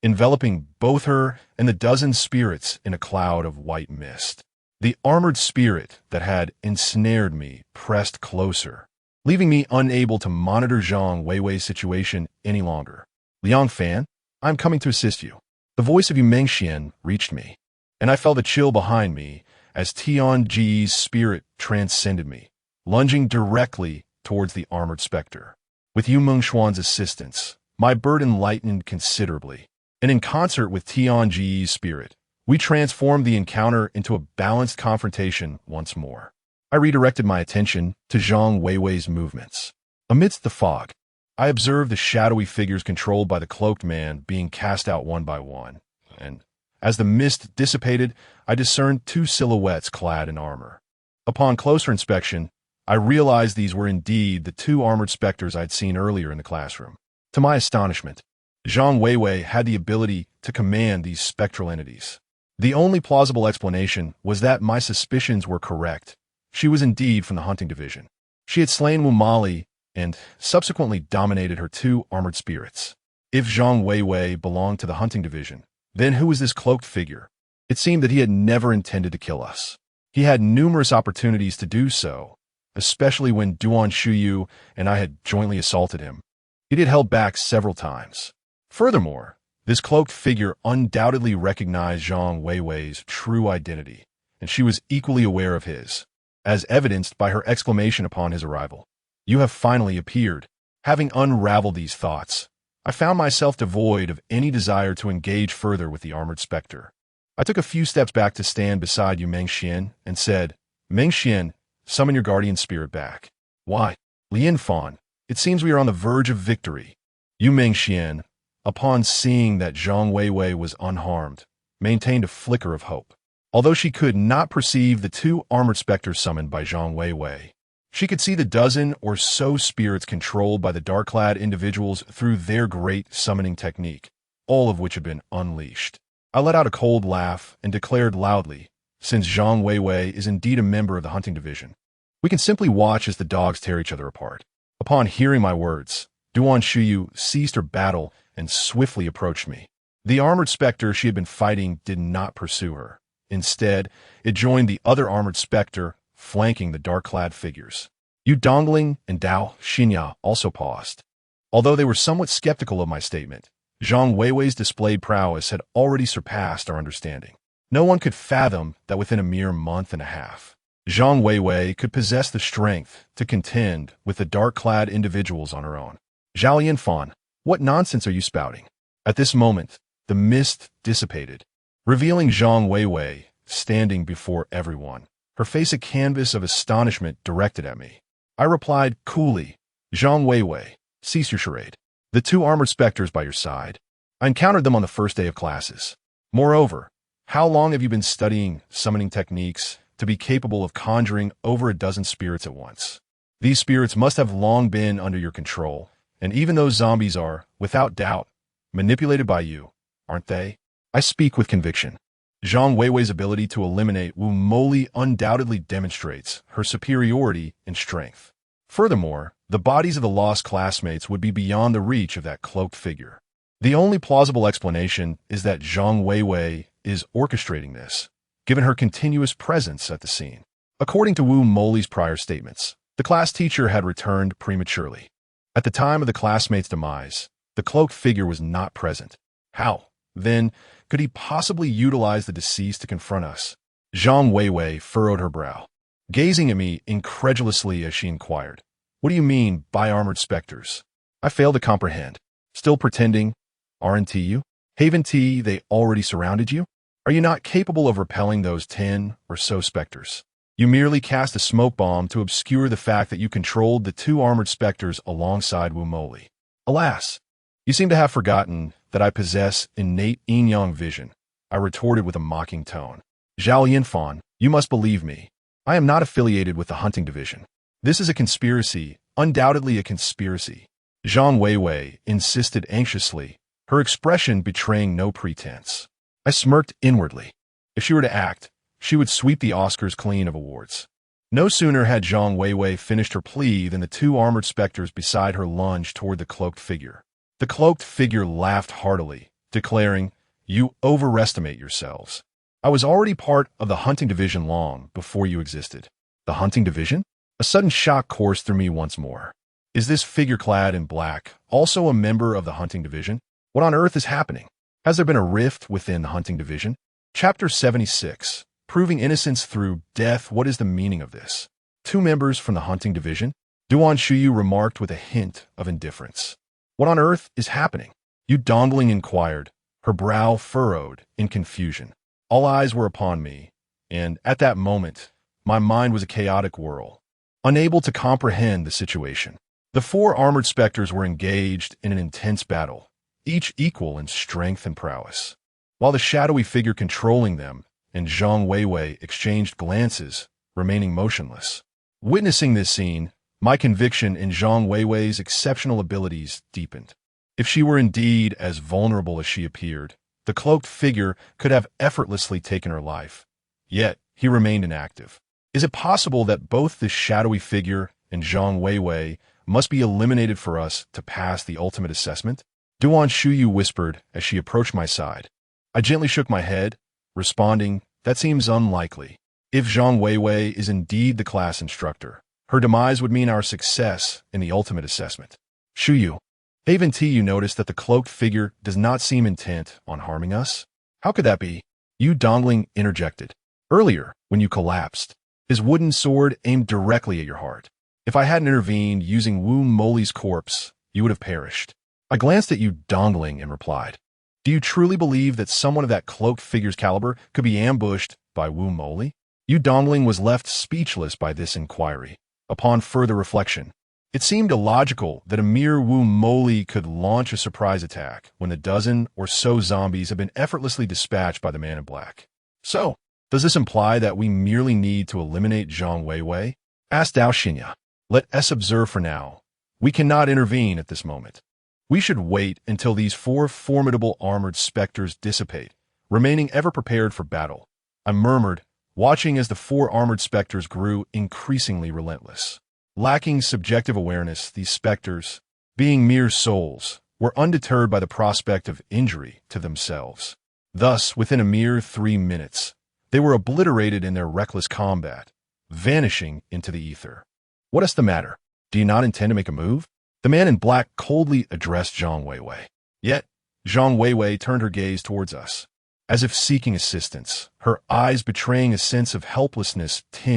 enveloping both her and the dozen spirits in a cloud of white mist. The armored spirit that had ensnared me pressed closer, leaving me unable to monitor Zhang Weiwei's situation any longer. "Liang Fan, I'm coming to assist you." The voice of Yu Mengxian reached me, and I felt a chill behind me as Tianji's spirit transcended me, lunging directly towards the armored specter. With Yu Mengshuan's assistance, my burden lightened considerably, and in concert with Tianji's spirit, we transformed the encounter into a balanced confrontation once more. I redirected my attention to Zhang Weiwei's movements. Amidst the fog, I observed the shadowy figures controlled by the cloaked man being cast out one by one, and as the mist dissipated, I discerned two silhouettes clad in armor. Upon closer inspection, I realized these were indeed the two armored specters I'd seen earlier in the classroom. To my astonishment, Zhang Weiwei had the ability to command these spectral entities. The only plausible explanation was that my suspicions were correct. She was indeed from the hunting division. She had slain Wu Mali and subsequently dominated her two armored spirits. If Zhang Weiwei belonged to the hunting division, then who was this cloaked figure? It seemed that he had never intended to kill us. He had numerous opportunities to do so, especially when Duan Shuyu and I had jointly assaulted him. He had held back several times. Furthermore, this cloaked figure undoubtedly recognized Zhang Weiwei's true identity, and she was equally aware of his, as evidenced by her exclamation upon his arrival. "You have finally appeared." Having unraveled these thoughts, I found myself devoid of any desire to engage further with the armored specter. I took a few steps back to stand beside Yu Mengxian and said, "Mengxian, summon your guardian spirit back." "Why, Lian Fan, it seems we are on the verge of victory." Yu Mengxian, upon seeing that Zhang Weiwei was unharmed, maintained a flicker of hope. Although she could not perceive the two armored specters summoned by Zhang Weiwei, she could see the dozen or so spirits controlled by the dark-clad individuals through their great summoning technique, all of which had been unleashed. I let out a cold laugh and declared loudly, "Since Zhang Weiwei is indeed a member of the hunting division, we can simply watch as the dogs tear each other apart." Upon hearing my words, Duan Shuyu ceased her battle and swiftly approached me. The armored specter she had been fighting did not pursue her. Instead, it joined the other armored specter, flanking the dark-clad figures. Yu Dongling and Dao Xinya also paused. Although they were somewhat skeptical of my statement, Zhang Weiwei's displayed prowess had already surpassed our understanding. No one could fathom that within a mere month and a half, Zhang Weiwei could possess the strength to contend with the dark-clad individuals on her own. "Zhao Yanfan, what nonsense are you spouting?" At this moment, the mist dissipated, revealing Zhang Weiwei standing before everyone, her face a canvas of astonishment directed at me. I replied coolly, "Zhang Weiwei, cease your charade. The two armored specters by your side. I encountered them on the first day of classes. Moreover, how long have you been studying summoning techniques to be capable of conjuring over a dozen spirits at once? These spirits must have long been under your control, and even those zombies are, without doubt, manipulated by you, aren't they?" I speak with conviction. Zhang Weiwei's ability to eliminate Wu Moli undoubtedly demonstrates her superiority in strength. Furthermore, the bodies of the lost classmates would be beyond the reach of that cloaked figure. The only plausible explanation is that Zhang Weiwei is orchestrating this, given her continuous presence at the scene. According to Wu Moli's prior statements, the class teacher had returned prematurely. At the time of the classmates' demise, the cloaked figure was not present. How, then, could he possibly utilize the deceased to confront us? Zhang Weiwei furrowed her brow, gazing at me incredulously as she inquired, "What do you mean by armored specters?" I failed to comprehend. Still pretending, "Aren't you? Haven't they already surrounded you? Are you not capable of repelling those 10 or so specters? You merely cast a smoke bomb to obscure the fact that you controlled the two armored specters alongside Wu Moli. Alas, you seem to have forgotten that I possess innate yin-yang vision," I retorted with a mocking tone. "Zhao Yanfan, you must believe me. I am not affiliated with the hunting division. This is a conspiracy, undoubtedly a conspiracy." Zhang Weiwei insisted anxiously, her expression betraying no pretense. I smirked inwardly. If she were to act, she would sweep the Oscars clean of awards. No sooner had Zhang Weiwei finished her plea than the two armored specters beside her lunged toward the cloaked figure. The cloaked figure laughed heartily, declaring, "You overestimate yourselves. I was already part of the hunting division long before you existed." The hunting division? A sudden shock coursed through me once more. Is this figure clad in black also a member of the hunting division? What on earth is happening? Has there been a rift within the hunting division? Chapter 76. Proving innocence through death. What is the meaning of this? Two members from the hunting division? Duan Shuyu remarked with a hint of indifference. What on earth is happening? Yu Dongling inquired, her brow furrowed in confusion. All eyes were upon me, and at that moment, my mind was a chaotic whirl, unable to comprehend the situation. The four armored specters were engaged in an intense battle, each equal in strength and prowess. While the shadowy figure controlling them and Zhang Weiwei exchanged glances, remaining motionless. Witnessing this scene, my conviction in Zhang Weiwei's exceptional abilities deepened. If she were indeed as vulnerable as she appeared, the cloaked figure could have effortlessly taken her life. Yet, he remained inactive. Is it possible that both this shadowy figure and Zhang Weiwei must be eliminated for us to pass the ultimate assessment? Duan Shuyu whispered as she approached my side. I gently shook my head, responding, "That seems unlikely. If Zhang Weiwei is indeed the class instructor, her demise would mean our success in the ultimate assessment." Shuyu, even you noticed that the cloaked figure does not seem intent on harming us? How could that be? Yu Dongling interjected. Earlier, when you collapsed, his wooden sword aimed directly at your heart. If I hadn't intervened using Wu Moli's corpse, you would have perished. I glanced at Yu Dongling and replied, "Do you truly believe that someone of that cloaked figure's caliber could be ambushed by Wu Moli?" Yu Dongling was left speechless by this inquiry. Upon further reflection, it seemed illogical that a mere Wu Moli could launch a surprise attack when the dozen or so zombies have been effortlessly dispatched by the man in black. So, does this imply that we merely need to eliminate Zhang Weiwei? Asked Dao Xinya. Let us observe for now. We cannot intervene at this moment. We should wait until these four formidable armored specters dissipate, remaining ever prepared for battle. I murmured, watching as the four armored specters grew increasingly relentless. Lacking subjective awareness, these specters, being mere souls, were undeterred by the prospect of injury to themselves. Thus, within a mere 3 minutes, they were obliterated in their reckless combat, vanishing into the ether. What is the matter? Do you not intend to make a move? The man in black coldly addressed Zhang Weiwei. Yet, Zhang Weiwei turned her gaze towards us, as if seeking assistance, her eyes betraying a sense of helplessness tinged